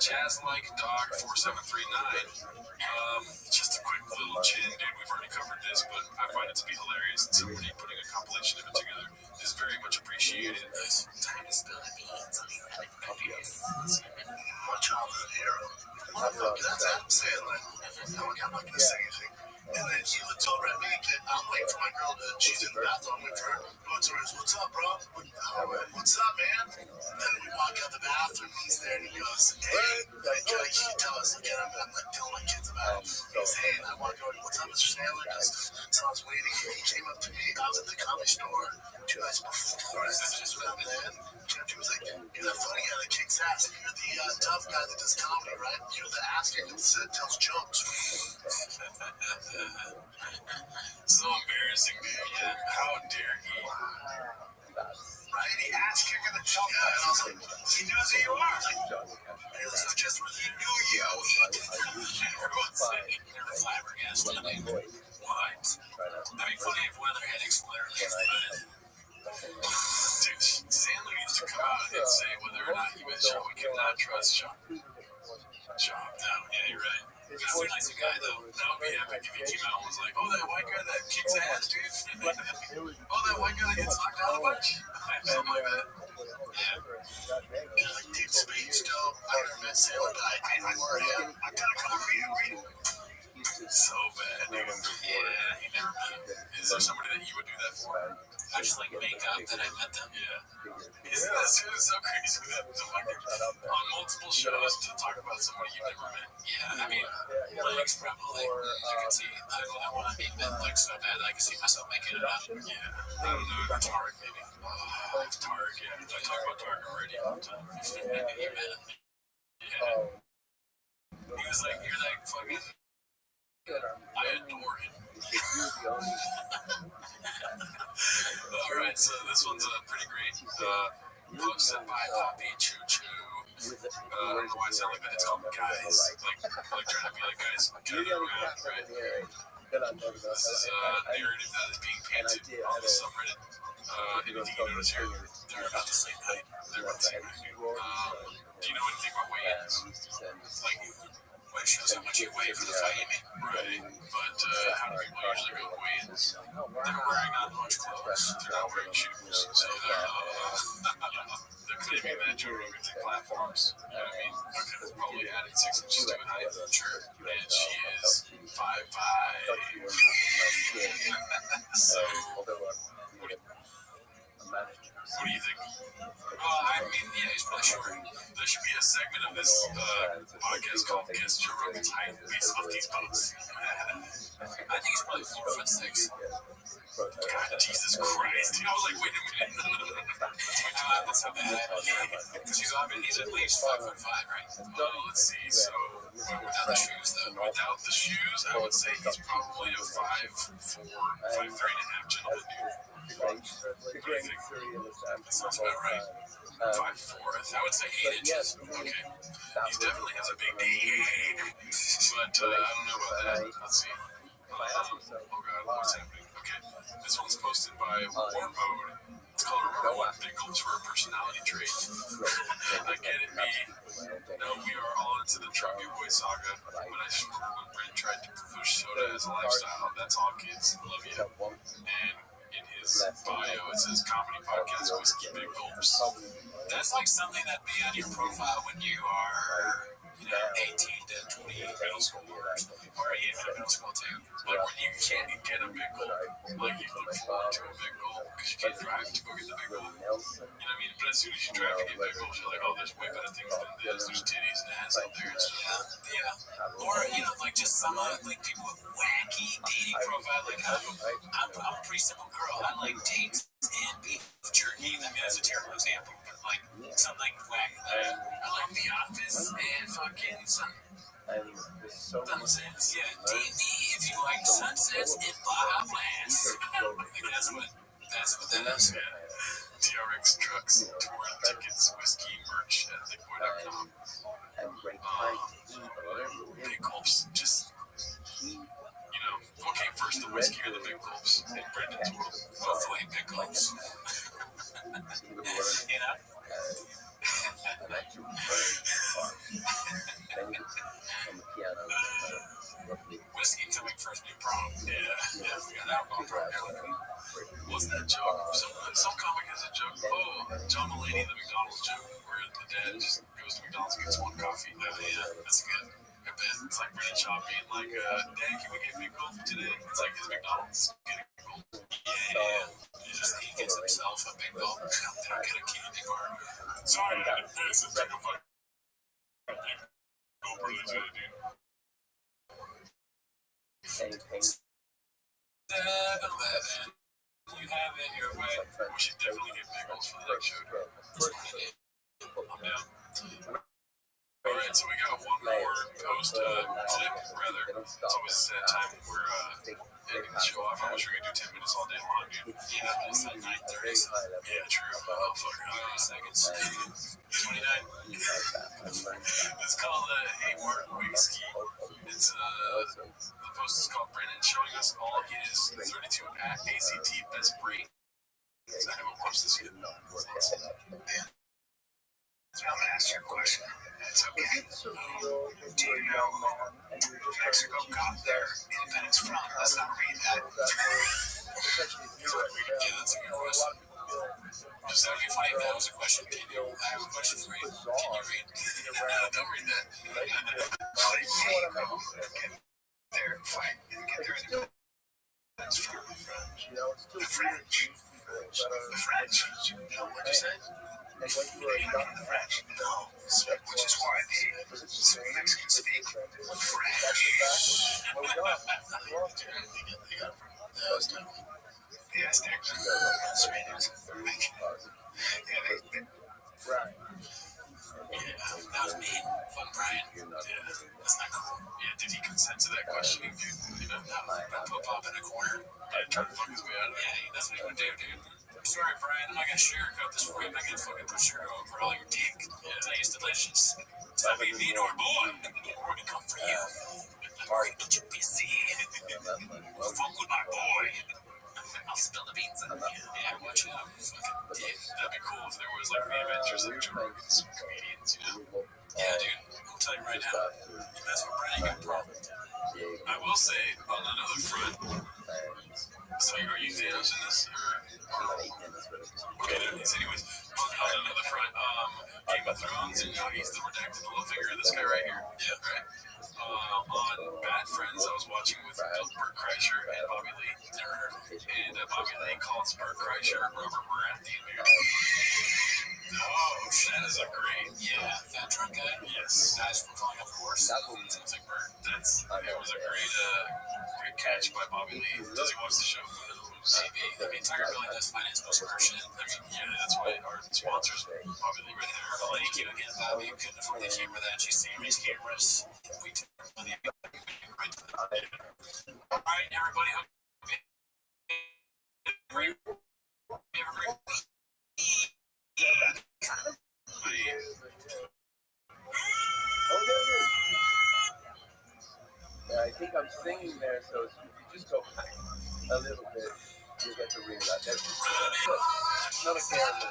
Jazz Like Dog 4739. Just a quick little chin, dude. We've already covered this, but I find it to be hilarious, and somebody putting a compilation of it together is very much appreciated. Time to spill the beans on the My childhood hero. Motherfucker, that's Adam Sandler. I'm not gonna say anything. And then he looked over at me, and I'm waiting for my girl to, she's in the bathroom with her. Going to her, what's up, bro? What's up, man? And then we walk out the bathroom, he's there, and he goes, hey, can you tell us again? I'm like telling my kids about it. He goes, hey, and I walk over, what's up, Mr. Sandler? So I was waiting, he came up to me, I was at the comedy store 2 nights before, and just around then. He was like, you're that funny guy that kicks ass. You're the tough guy that does comedy, right? You're the ass kicker that tells jokes. So embarrassing, dude. Yeah. How dare he? Right? He ass kicker the jump. Yeah, and I was like, he knows who you are. I was like, hey, this is just where he knew you. Everyone's saying they're flabbergasted. What? That'd be funny if one of their head exploded. Dude, Sandler needs to come out and say whether or not he was Sean. We cannot trust Sean. No, yeah, you're right. He's a nice guy, though. That would be epic if he came out and was like, oh, that white guy that kicks ass, dude. Oh, that white guy that gets knocked out a bunch. Something like that. Yeah. Like Dave Spade's dope. I never met Sandler, but I wore him. I've done a couple read him. So bad, dude. Yeah, he never met him. Is there somebody that you would do that for? I just like make up that I met them. Yeah. Isn't that so crazy that on multiple shows to talk about somebody you never met? Yeah, I mean, Legs probably. You can see, I want to meet men like so bad I can see myself making it up. Yeah. I don't know, Tarek maybe. Tarek, yeah. I talk about Tarek already all the time. You met him. Yeah. He was like, you're like fucking. I adore him. Alright, so this one's pretty great. Posted by Poppy Choo Choo. I don't know why I sound like that. It's called Guys. Like trying to be like guys. Get around, right? This is a narrative that is being painted on the subreddit. Anything you notice here? They're about the same height. They're about the same height. Do you know anything about weigh-ins? Like, well, it shows how much you weigh for the fight, you mean? Right. But how do people usually go weigh-ins? They're wearing not much clothes. They're not wearing shoes. So they're claiming that Joe Rogan's in platforms. You know what I mean? Okay, probably added 6 inches to it. I'm sure. And she is 5'5". So, what do you think? I mean, yeah, he's probably short. There should be a segment of this podcast called Guess Joe Rogan's Height based off these posts. I think he's probably 4'6". God, Jesus Christ. I was like, wait a minute. That's how bad. Because he's at least 5'5", right? Let's see. So, without the shoes, though. Without the shoes, I would say he's probably a 5'4", 5'3" and a half gentleman, dude. What do you think? That sounds about right. 5'4". I would say 8 inches. Okay. He definitely has a big dick. But I don't know about that. Let's see. Oh God, what's happening? Okay. This one's posted by War Mode. It's called a rolling pickles for a personality trait. I get it, me. No, we are all into the Trumpy Boy saga, but I just remember when Brent tried to push soda as a lifestyle. That's all, kids. Love you. And in his bio, it says comedy podcast, whiskey, big gulps. That's like something that'd be on your profile when you are, 18 to 28, middle school, or even middle school too. Like when you can't get a big gulp, like you look forward to a big gulp because you can't drive to go get the big gulp. You know what I mean? But as soon as you drive to get big gulps, you're like, oh, there's way better things than this. There's titties and ass out there. Yeah. Or, like just some, like people with wacky dating profile. Like, I'm a pretty simple girl. I like dates and beef jerky. I mean, that's a terrible example, but like something wacky. I like The Office and fucking some sunsets. Yeah, D&D if you like sunsets in Baja Blast. That's what that is. Yeah. TRX trucks, tour tickets, whiskey, merch at thickboy.com. Big gulps, just, what came first, the whiskey or the big gulps in Brendan's world? Hopefully big gulps. Whiskey coming first, new problem. Yeah, we got alcohol problem. What's that joke? Some comic has a joke. Oh, John Mulaney, the McDonald's joke, where the dad just goes to McDonald's and gets one coffee. Yeah, that's good. I bet it's like Brendan Shaw being like, Dad, can we get big gulp today? It's like his McDonald's getting a gulp. Yeah. He gets himself a big gulp. Then I get a candy bar. Sorry, this is like a fucking big gulp really today, dude. 7-Eleven. You have it your way. We should definitely get bagels for the next show. I'm down. Alright, so we got one more post-clip, rather. It's always a sad time when we're ending the show off. I wish we could do 10 minutes all day long, dude. Yeah, it's at 9:30. Yeah, true. Oh, fuck. 30 seconds. 29. It's called Hayward Whiskey. It's the post is called Brendan showing us all his 32 at ACT best brain. I haven't watched this yet. So I'm gonna ask you a question. It's okay. Do you know who Mexico got their independence from? Let's not read that. Yeah, that's a good question. Just that would be funny if that was a question. I have a question for you. Can you read? Don't read that. How did Mexico get their fight and get their independence from? The French. The French. What'd you say? The French. No. Which is why the Mexicans speak French. The Aztecs. Spaniards. Yeah, that was mean. Fun, Brian. Yeah, that's not cool. Yeah, did he consent to that questioning, dude? I put Bob in a corner. Yeah, try to fuck his way out of it. Yeah, that's what he would do, dude. I'm sorry, Brian. I'm not gonna sugarcoat this for you. I'm not gonna fucking put sugar over all your dick. Yeah. It's delicious. It's not being mean or boy. We're gonna come for you. Alright, get you busy. Fuck with my boy. I'll spill the beans on you. Yeah, watch out. Fucking dick. That'd be cool if there was like the Avengers, like Joe Rogan's comedians, Yeah, dude. I'll tell you right now. You mess with Brian, you got a problem. I will say, on another front, so are you Thanos in this? Okay, anyways, on another front, Game of Thrones, and he's the redacted little figure, this guy right here. Yeah, right. On Bad Friends, I was watching with Bert Kreischer and Bobby Lee. Never heard of him. And Bobby Lee calls Bert Kreischer Robert Baratheon, dude. Oh, that is a great, fat drunk guy. Yes. Guys from Falling Off the Horse. Sounds like Bert. It was a great catch by Bobby Lee. Does he watch the show? Maybe. I mean, Tiger Billy does finance most of our shit. I mean, yeah, that's why our sponsors, Bobby Lee right there. Thank you again, Bobby. You couldn't afford the camera that you see. These cameras. We took money right to that. All right, everybody. I think I'm singing there, so if you just go back a little bit, you get to realize that's another character.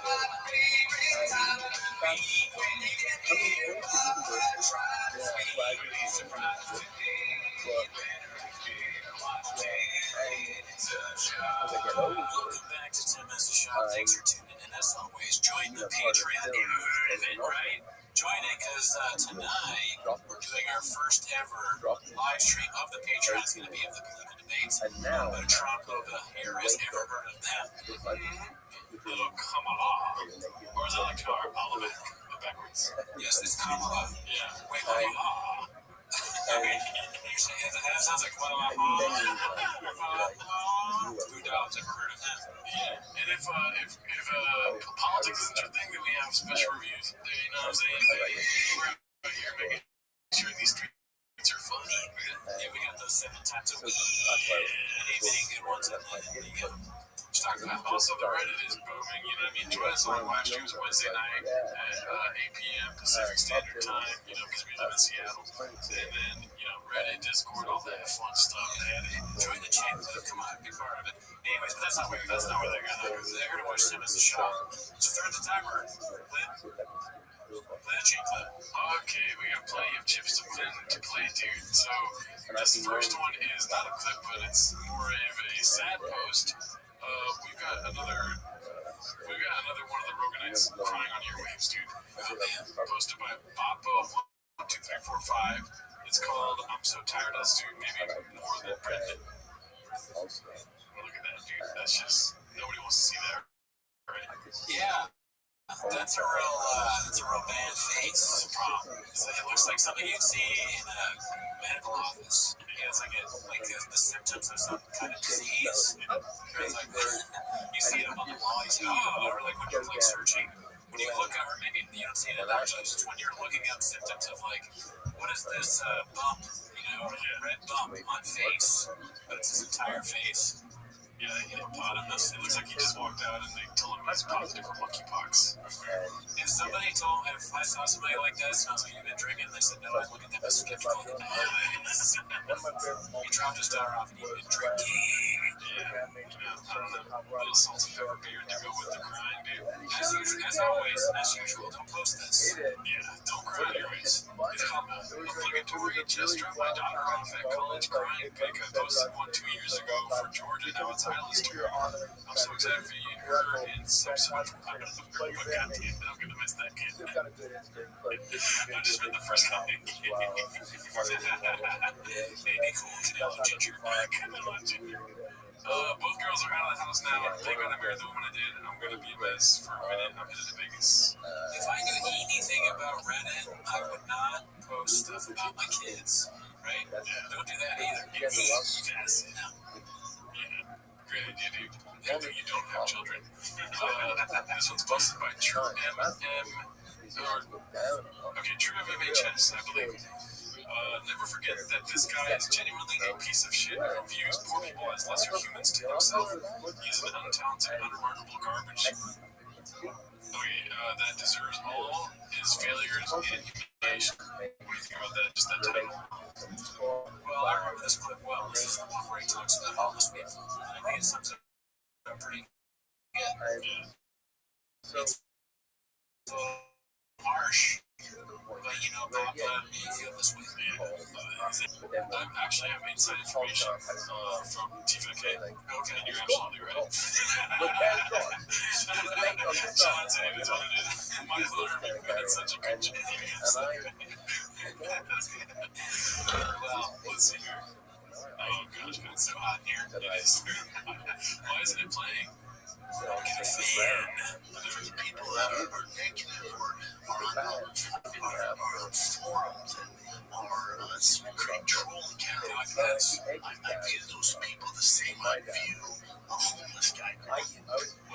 Welcome back to 10 Minutes to Shop. Thanks for tuning in. As always, join the Patreon event, right? Join it because tonight we're doing our first ever live stream of the Patreon. It's going to be of the political debates. But Trump over Harris, ever heard of them? Oh, Kamala. Or is that like Kamala backwards? Yes, it's Kamala. Yeah. Wait, Kamala. Okay. That sounds like Kamala. Who dogs ever heard of him? Yeah. And if politics isn't your thing, then we have special reviews. You know what I'm saying? We're out here making sure these streets are funny. Yeah, we got those 7 types of weed. Any good ones in there. Also, the Reddit is booming. You know what I mean? Join us on live streams Wednesday night at 8 p.m. Pacific Standard Time. You know, because we live in Seattle. And then, you know, Reddit, Discord, all that fun stuff. And join the channel. Come on, be part of it. Anyways, but that's not where they're going. They're going to watch 10 Minutes to Shop. So throw the timer. Play the chip clip. Okay, we got plenty of chips to play, dude. So this first one is not a clip, but it's more of a sad post. We've got another one of the Roganites crying on your waves, dude. Posted by Boppo12345. It's called "I'm So Tired of This Dude." Maybe more than Brendan. Look at that, dude. That's just nobody wants to see that, right? Yeah. That's a real bad face. That's a problem. It looks like something you'd see in a medical office. It has like the symptoms of some kind of disease. It's like you see it up on the wall. You see, or like when you're like searching, when you look up, or maybe you don't see it in large, just when you're looking up symptoms of like, what is this bump? You know, red bump on face, but it's his entire face. Yeah, he didn't pot him. It looks like he just walked out and they told him he's positive for monkeypox. If somebody if I saw somebody like that, sounds like you've been drinking, they said, no, look at that, that's skeptical. He dropped his daughter off and he'd been drinking. Yeah, I don't know. A little salt and pepper beer to go with the crying, dude. As always, as usual, don't post this. Yeah, don't cry anyways. It's obligatory. Just dropped my daughter off at college crying. I posted one 2 years ago for Georgia. Now it's Highlands tour. I'm so excited for you, her, and so much. But goddamn, I'm gonna miss that kid. I just read the first comment. Baby cool, Canelo Ginger. Canelo Ginger. Both girls are out of the house now. Thank God I married the woman I did. I'm gonna be a mess for a minute. I'm headed to Vegas. If I knew anything about Reddit, I would not post stuff about my kids. Right? Yeah. Don't do that either. Yes. Great idea, dude. Good thing you don't have children. This one's posted by True True MMHS, I believe. Never forget that this guy is genuinely a piece of shit who views poor people as lesser humans to himself. He's an untalented, unremarkable garbage. That deserves all his failures and humiliation. What do you think about that? Just that title. Well, I remember this clip well. This is the one where he talks about homeless people. I think it sums it up pretty good. Yeah. It's a little harsh, but you know, Bob made me feel this way. Actually, I have inside information from TVK. Okay, you're absolutely right. John said it is what it is. My lawyer did such a good job. Well, let's see here. Oh gosh, it's so hot here. It is. Why isn't it playing? Get a fan. There's people that are negative or are on forums and are secret troll accounts. I view those people the same I view a homeless guy. What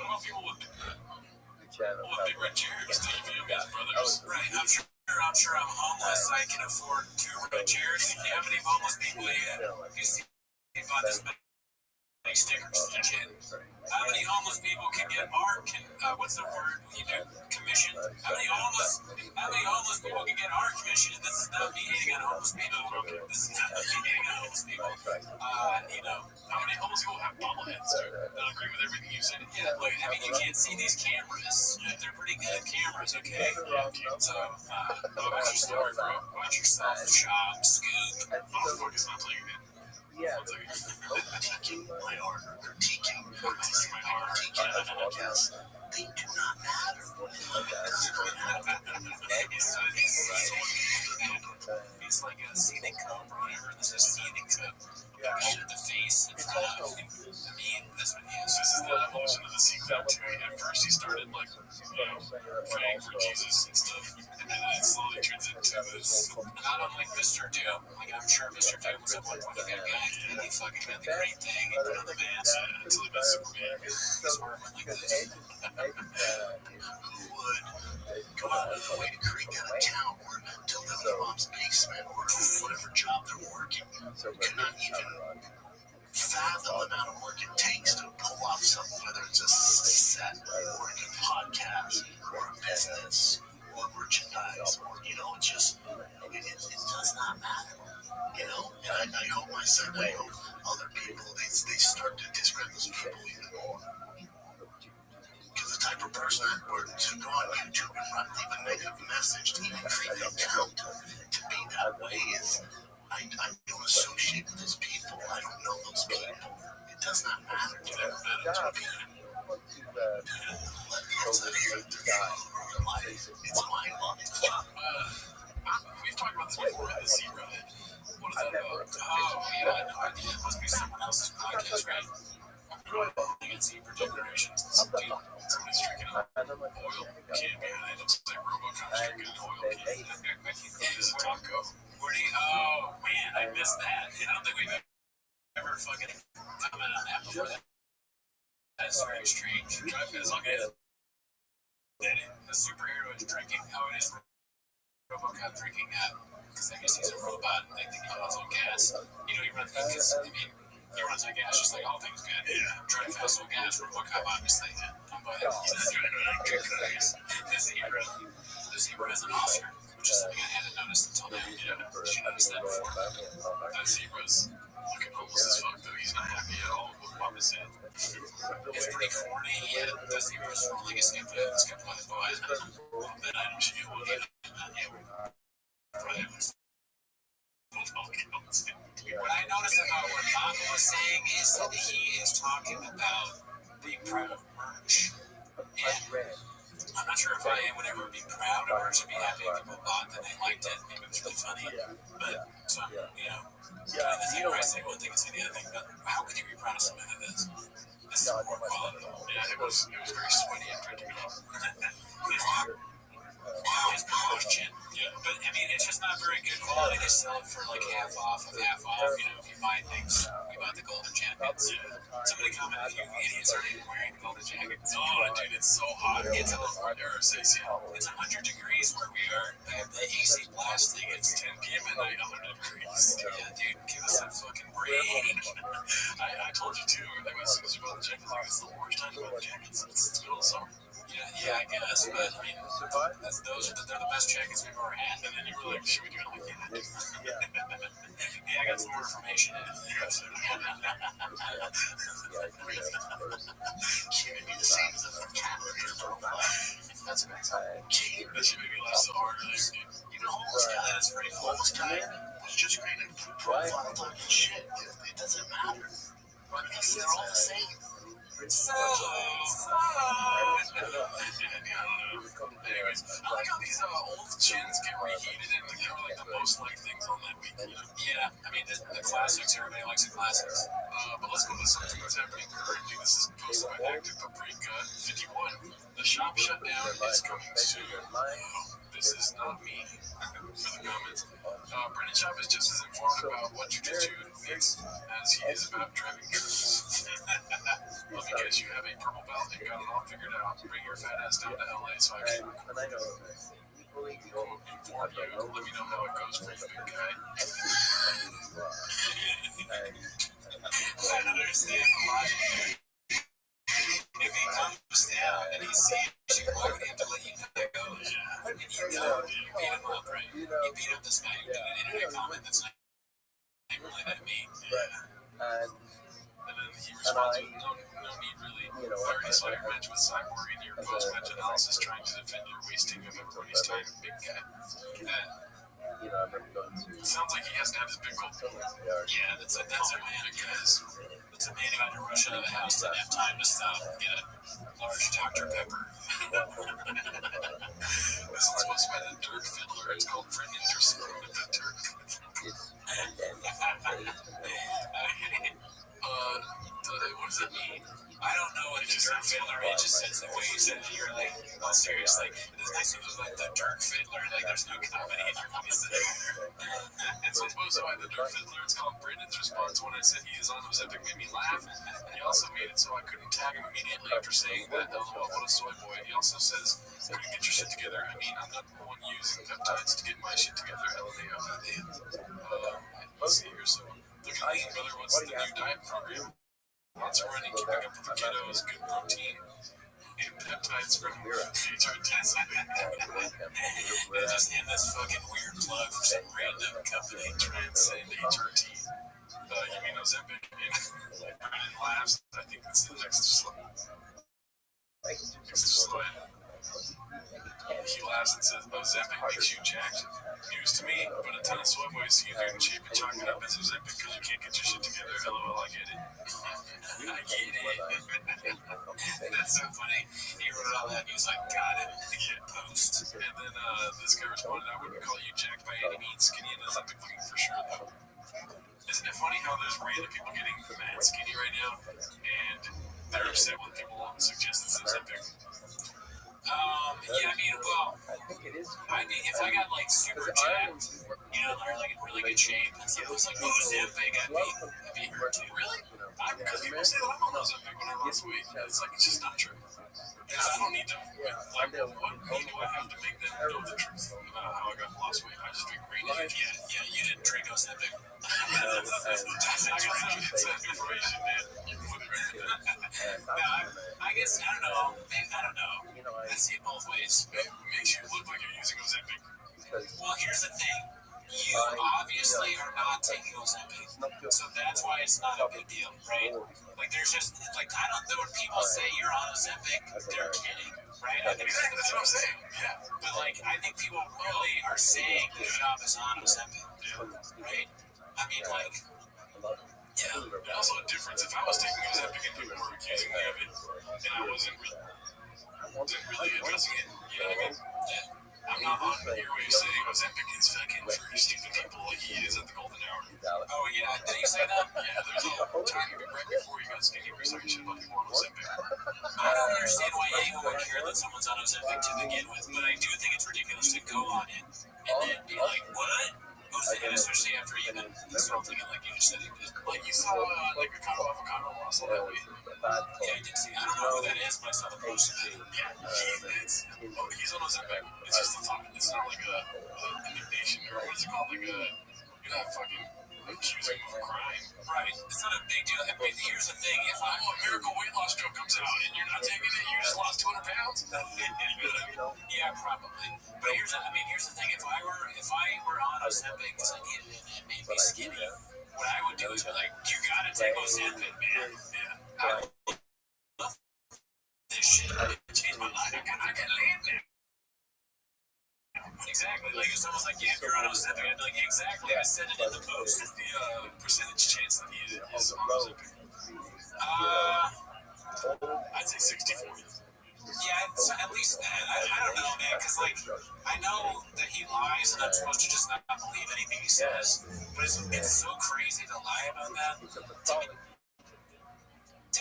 about people with big red chairs? Do you view them as brothers? Right, I'm sure I'm homeless. I can afford 2 red chairs. How many homeless people you see by this many stickers? How many homeless people can get art? What's the word when you do commission? How many homeless people can get art commission? This is not me hating on homeless people. This is not the hang out with people. How many homeless people have bobbleheads, dude? I agree with everything you said. Yeah, look, I mean, you can't see these cameras. They're pretty good cameras, okay? So, what's your story, bro? What's your self-shop, scoop? Fuck, it's not playing again. Yeah. Teaching my art, or teaching my podcast, they do not matter. It's like a scenic cup or whatever. This is scenic cup. Shit, the face. It's not. I mean, this one is. This is the evolution of the secret too. At first, he started like, praying for Jesus and stuff, and then it slowly turns into this. Not unlike Mr. Doom. Like I'm sure Mr. Doom was at one point a good guy, and he fucking did the great thing. He put on the mask until he met Superman. His arm went like this. Who would go out of the way to create that account or to live in their mom's basement or whatever job they're working? Cannot even fathom the amount of work it takes to pull off something, whether it's a set or a podcast or a business or merchandise or, it's just, it does not matter, and I hope I hope other people, they start to discredit those people even more. Because the type of person that were to go on YouTube and leave a negative message to even create an account to be that way is, I don't associate with those people. I don't know those people. It does not matter to them. It's mind-boggling. We've talked about this before with the zebra head. What is that about? Oh, yeah, no idea. It must be someone else's podcast, right? You can see for generations. Dude, somebody's drinking an oil can behind it. It looks like RoboCop's drinking an oil can. It's a taco. Oh, man, I missed that. I don't think we've ever fucking commented on that before. That's very strange. As long as the superhero is drinking, how it is RoboCop drinking because I guess he's a robot and they think he runs on gas. He runs on gas. He runs on gas just like all things good. Yeah. Drive fast on gas, RoboCop obviously. I'm by that. He's not driving on gas. The zebra has an Oscar, which is something I hadn't noticed until now. Yeah. Did you notice that before? That zebra's looking homeless as fuck, though. He's not happy at all with what was said. It's pretty corny. Yeah, the zebra's rolling a skip by the boy. Then I don't see what What I noticed about what Mama was saying is that he is talking about being proud of merch. And I'm not sure if I would ever be proud of merch and be happy if people bought that they liked it. Maybe it was really funny. But some, in the theater I say one thing and say the other thing. But how could you be proud of something like this? This is more quality. Yeah, it was very sweaty after I took it off. His promotion. Yeah. But I mean, it's just not very good quality. They sell it for like half off of half off. If you buy things, we bought the Golden Jackets. Somebody commented, "You idiots aren't even wearing the Golden Jackets." Oh, dude, it's so hot. It's 100 degrees where we are. The AC blasting. It's 10 p.m. at night. 100 degrees. Yeah, dude, give us a fucking break. I told you too. Like as soon as you bought the jackets, it's the worst time to buy the jackets. It's middle of summer. Yeah, I guess, but I mean, they're the best jackets we've ever had. And then you were like, should we do it? I'm like, yeah, I got some more information. Can it be the same as a calendar for a while? That's a good time. That should make me laugh so hard. Even a homeless guy, that's pretty cool. Homeless guy was just creating a profile talking shit. It doesn't matter. Because they're all the same. So, anyways, I like how these old chins get reheated and they're like the most liked things on that week. Yeah, I mean, the classics, everybody likes the classics. But let's go to something that's happening currently. This is posted by Active Paprika 51. The shop shutdown is coming soon. This is not me for the comments. Brennan Shop is just as informed about what Jiu-Jitsu means as he is about driving trucks. Well, because you have a purple belt and got it all figured out, bring your fat ass down to LA so I can inform you. Let me know how it goes for you, big guy. I understand the logic. If he comes down and he sees you, why would he have to let you go? Yeah. I mean, you beat him up, right? You beat up this guy who did an internet comment that's not at me. And then he responds with, no need really. I already saw your match with Cyborg and your post-match analysis trying to defend your wasting of everybody's time, big guy. I remember going to. It sounds like he hasn't had his big goal. Yeah, that's a man, guys. That's a man who had to rush out of the house, didn't have time to stop and get a large Dr. Pepper. This is supposed to be the Dirk Fiddler. It's called Brendan Anderson with the Dirk. What does it mean? I don't know what the Dirk Fiddler is. It just says the way you said it. You're like, well, serious. Like, it's nice to be like the Dirk Fiddler. Like, there's no comedy in your voice there. It's supposed to be the Dirk Fiddler. It's called Brendan's response when I said he is on Ozempic made me laugh. He also made it so I couldn't tag him immediately after saying that. LOL, what a soy boy. He also says, couldn't get your shit together. I mean, I'm not the one using peptides to get my shit together. LMAO. Let's see here. So, look at me, brother. What's the new diet program? Lots of running, keeping up with the kiddos, good protein, and peptides from HRTs. Just in this fucking weird plug for some random company. Transcend HRT. You mean Ozempic? And Brennan laughs. I think that's the next slide. He laughs and says, Ozempic makes you jacked. News to me, but a ton of soy boys see you in shape and chalk it up as Ozempic because you can't get your shit together. LOL, I get it. I get it. That's so funny. He wrote all that and he was like, got it. Post. And then this guy responded, I wouldn't call you jacked by any means. Skinny and Ozempic looking for sure, though. Isn't it funny how there's random people getting mad skinny right now, and they're upset when people suggest it's Ozempic? Yeah, I mean, well, if I got like super jacked, they're like in really good shape, and someone was like, oh, Ozempic, I'd be hurt too. Really? Because people say that I'm on Ozempic when I lost weight. It's like, it's just not true. Because I don't need to, what need do I have to make them know the truth about how I got lost weight? I just drink green tea. Yeah, you didn't drink Ozempic. I got some inside information, man. I guess, I don't know. I see it both ways. It makes you look like you're using Ozempic. Well, here's the thing. You obviously are not taking Ozempic, so that's why it's not a big deal, right? Like, there's just, like, I don't know when people say you're on Ozempic, they're kidding, right? I think That's what I'm saying, yeah. But, like, I think people really are saying the job is on Ozempic, right? I mean, like, yeah. There's also a difference. If I was taking Ozempic and people were accusing me of it, and I wasn't really addressing it, you know what I mean? Yeah. I'm not on your way of saying Ozempic is fucking for stupid people like he is at the golden hour. Oh, yeah, did you say that? Yeah, there's a time right before you got skinny where you're talking shit about people on Ozempic. I don't understand why anyone would care that someone's on Ozempic to begin with, but I do think it's ridiculous to go on it and then be like, what? Especially after you've been insulting it like you just said. Like you saw, like Ricardo Avocado lost all that weight. Yeah, I did see. I don't know who that is, but I saw the post. Yeah, he's on Ozempic. It's just a thought. It's not like a indignation or what is it called? Like you're not fucking accusing him of crime. Right. It's not a big deal. I mean, here's the thing. If a miracle weight loss drug comes out and you're not taking it, you just lost 200 pounds. Yeah, probably. But here's the thing. If I were on Ozempic because I needed it and it made me skinny, what I would do is be like, you gotta take Ozempic, man. Yeah. I love this shit. It changed my life. I can live now. Exactly. Like if someone's like, yeah, you're on Ozempic, I'd be like, exactly. I said it in the post. What's the percentage chance that he is on Ozempic? I'd say 60-40. Yeah, it's at least that. I don't know, man, because, like, I know that he lies and I'm supposed to just not believe anything he says, but it's so crazy to lie about that. To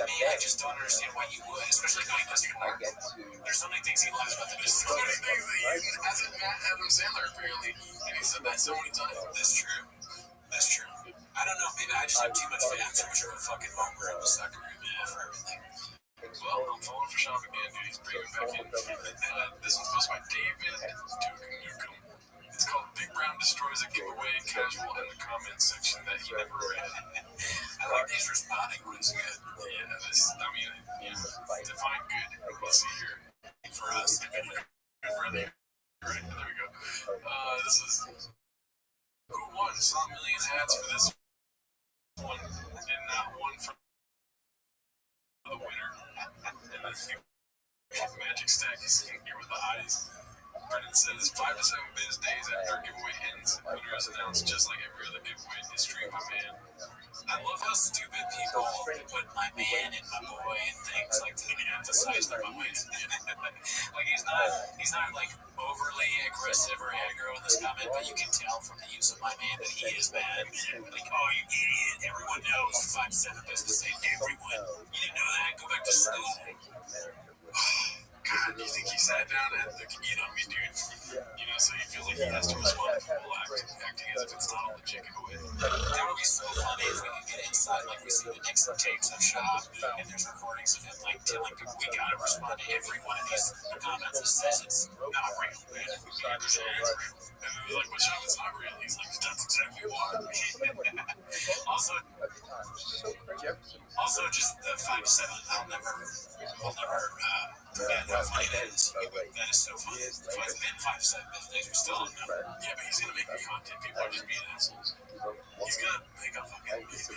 me, I just don't understand why you would, especially knowing this work. There's so many things he lies about. There's so many things that he hasn't met Adam Sandler, apparently, and he said that so many times. That's true. I don't know, maybe I just have too much fame. I'm too much of a fucking homer. I'm a sucker for everything. Well, I'm falling for Sean again, dude. He's bringing back in. This one's posted by David Duke. It's called Big Brown Destroys a Giveaway Casual in the comments section that he never read. I like these responding. What is good? Yeah, define good. Let's see here. For us. Right, there we go. This is who won? Saw a million ads for this one and not one for the winner. And I think Magic Stack is here with the eyes. Brennan says 5 to 7 business days after a giveaway ends, winner is announced just like every other giveaway in history, my man. I love how stupid people put my man and my boy and things like to emphasize their my man. Like he's not like overly aggressive or aggro in this comment, but you can tell from the use of my man that he is mad. Like, oh, you idiot! Everyone knows 5 to 7 business days. Everyone, you didn't know that? Go back to school. God, do you think he sat down and had to eat on me, dude? You know, so he feels like he has to respond to full acting as if it's not a legit giveaway. That would be so funny if we could get inside, like we see the Nixon tapes of Shop, and there's recordings of him, like, telling people we gotta respond to every one of these comments that says it's not real. And they're like, but Shop, it's not real. He's like, that's exactly why. Also, just the 5 to 7, I'll never forget how funny that is. That is so funny. It's been 5 to 7 business days, we're still on them. Yeah, but he's gonna make good content. People are just being assholes. He's gonna make a fucking, here's the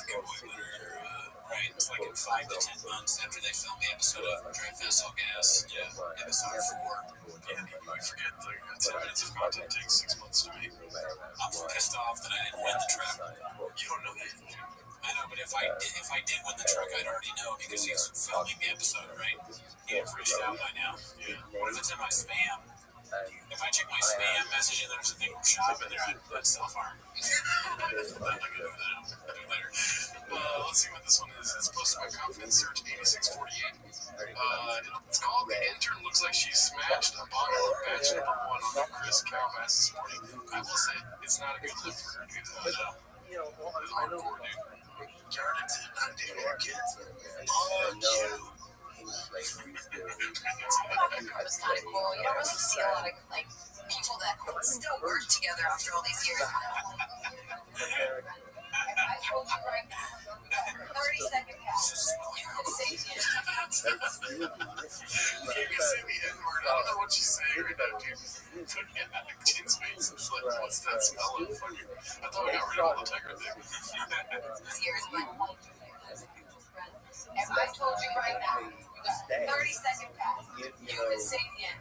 giveaway winner, right? It's like in 5 to 10 months after they film the episode of Drive Fast All Gas, episode 4. Yeah, we forget like 10 minutes of content takes 6 months to make. I'm pissed off that I didn't win the truck. You don't know that. I know, but if I did win the truck, I'd already know because he's filming the episode, right? He'd have reached out by now. Yeah. What if it's in my spam? If I check my spam message and there's a thing from Shop in there, I'd self-harm. I'm not gonna do that. I'll do it later. Let's see what this one is. It's posted by Confidence Search 8648. It's called The Intern Looks Like She Smashed a Bottle of Batch #1 on the Chris Calbass this morning. I will say, it's not a good look for her to do that. It's hardcore, dude. Jordan did not do your kids. It was kind of cool. You don't really see a lot of like people that still work together after all these years. I told you right now, 30-second pass. You can say it. You can say the N-word. I don't know what she's saying right now, dude. Chin's face is like, what's that smell of fucking... I thought we got rid of all the Tiger thing. Years, but if I told you right now, you got 30-second pass. You can say it.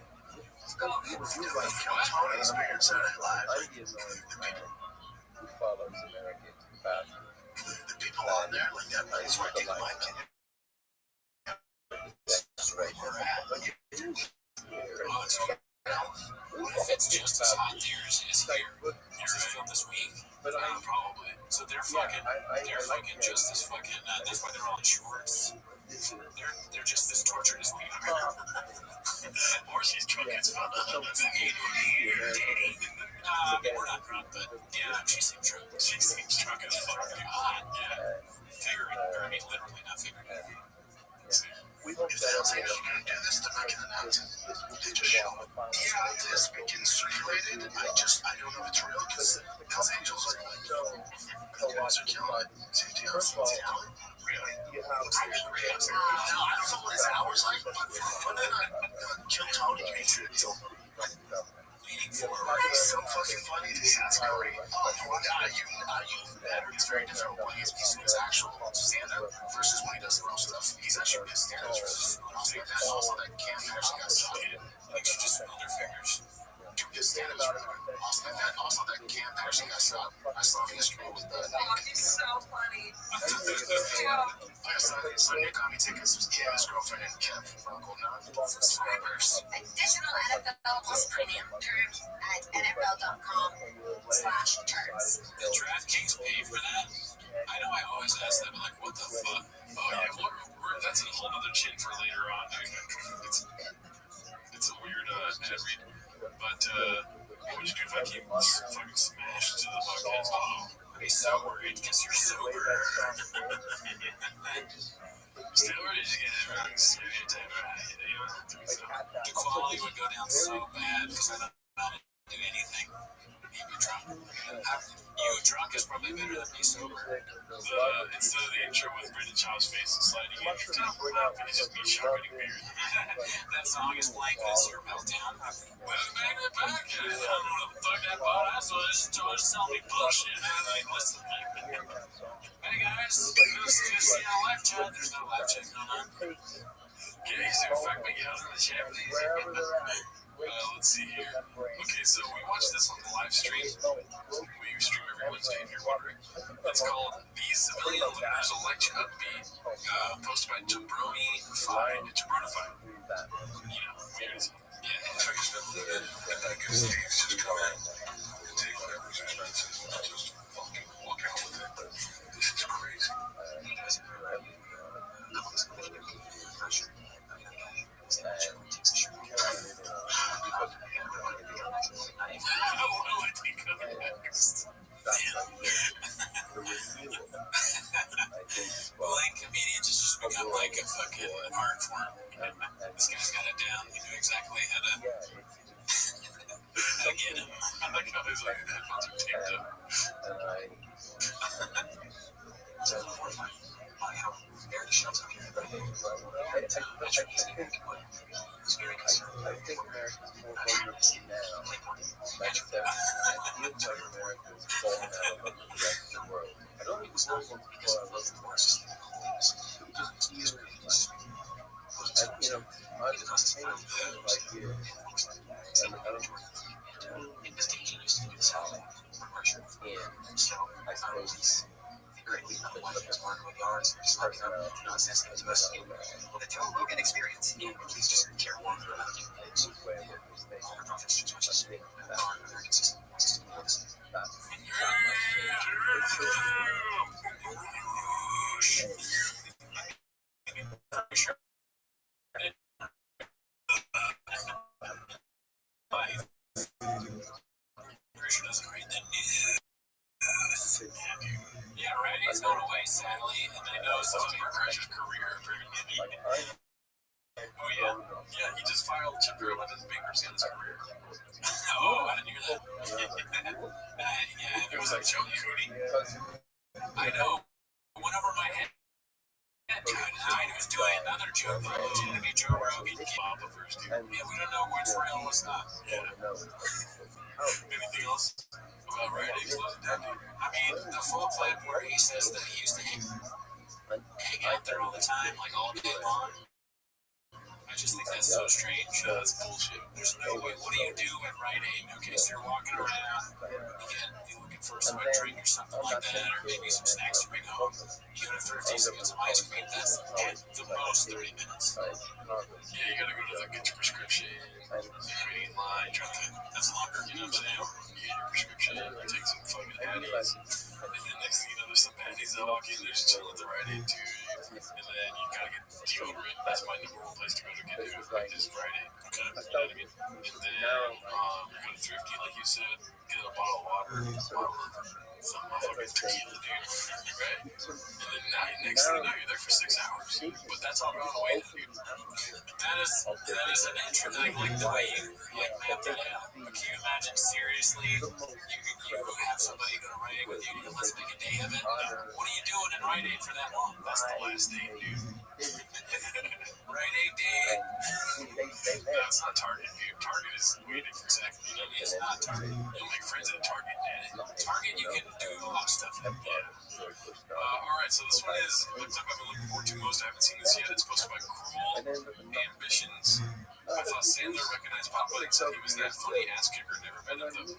Let's go. Tony's being Saturday Live. The people on there, like that place where I take my kid. That's right where we're at. What if it's just as hot there as it is here? Yours is filmed this week. Probably. So they're fucking just as fucking, that's why they're all in shorts. They're just as tortured as we are. Or she's drunk as fuck. We're not drunk, but yeah, she seems drunk. She seems drunk as fuck. Yeah. Figuring, I mean, literally not figuring. If the Hells Angels are going to do this, they're not going to announce it. They just show it. Yeah, this being circulated, I don't know if it's real because the Hells Angels are like, you guys are killing it. Safety house in Seattle. Really? Looks like a great house. Now, I don't know what his hours like, but when they're not Kill Tony, makes it it's so fucking funny to see. It's great. It's very different when he's doing his actual stand-up versus when he does the real stuff. He's actually his stand-up versus also that Cam Harrison got started. Like, she just spilled her fingers. His stand-up is really good. Also that Cam Harrison got shot. I saw him yesterday with the He's so funny. I saw Nick got me tickets with his girlfriend and Kev from Uncle Non. Subscribers. Additional NFL Plus premium terms at NFL.com/terms. Did DraftKings pay for that? I know I always ask that, but like, what the fuck? Oh yeah, that's a whole other chin for later on. It's a weird ad read. But what would you do if I came fucking smashed to the podcast? Oh, I'd be so worried because you're sober. Still worried to get everything stereotyped right. You don't have to be so. The quality would go down so bad because I don't know how to do anything. Maybe drunk. You drunk is probably better than me sober. Instead of the intro with Brendan Chaw's face sliding in, it's just me shotgunning beer. That song is playing this your meltdown. Welcome back to the podcast. I don't know what the fuck that bought us, so it's just tell me bullshit. I'm like, listen. Hey guys, this is just live chat. There's no live chat going on. Okay, so fuck me out in the chat, please. Let's see here. Okay, so we watched this on the live stream. We stream every Wednesday, if you're wondering. It's called The Civilian Leaders Election Upbeat, posted by Jabroni5. Jabroni5. You know, weird. Yeah, And that gives Steve's just come in and take whatever's expensive and just fucking walk out with it. This is crazy. Well, like comedians just become like a fucking art form. This guy's got it down. He knew exactly how to get him. I like how his headphones are taped up. I think America's more vulnerable now. Like that, I feel like America's falling out of the rest of the world. I don't think it's more vulnerable before I love the world. It just feels like, you know, I'm just saying like here. And I don't I suppose The Joe Rogan Experience. Please just share more about it. Yeah, right. He's going away, sadly, and I know some of your Crusher's career. Oh, yeah. Yeah, he just filed Chapter 11 bankruptcy on his career. Oh, I didn't hear that. Yeah, there was a joke, Cody. I know. It went over my head. Dude, I was doing another joke that pretended to be Joe Rogan. Bob the first dude. Yeah, we don't know what's real and what's not. Yeah. Anything else about Right Eggs closing down, dude? I mean, the full clip where he says that he used to hang out there all the time, like all day long. I just think that's so strange. That's bullshit. There's no way. What do you do at Rite Aid? Okay, so you're walking around. You're looking for some drink or something like that, or maybe some snacks to bring home. You go to Thrifty's and get some ice cream. That's at the most 30 minutes. Yeah, you gotta go to get your prescription. Waiting in line. That's longer. You know what I'm saying? You get your prescription. You take some fucking patties. And then next thing you know, there's some patties that walk in. There's chill at the Rite Aid too. And then you gotta get deodorant. That's my number one place to go to get deodorant. Is Friday. Okay, you know what I mean? And then you go to Thrifty, like you said, get a bottle of water, a bottle of some motherfucking tequila, dude. Right? And then next thing you know, you're there for 6 hours. But that's all going away, dude. That is an intro. Like the way you mapped it out. But can you imagine seriously? You have somebody go to Rite Aid with you. Let's make a day of it. What are you doing in Rite Aid for that long? That's the last day, dude. Rite Aid day. That's not Target, dude. Target is waiting for exactly. You know, it's not Target. You'll make friends at Target. Target, you can do a lot of stuff. Yeah. Alright, so this one is the clip I've been looking forward to most. I haven't seen this yet. It's posted by Cruel Ambitions. I thought Sandler recognized Pop Buddy, so he was that funny ass kicker. Never met him though.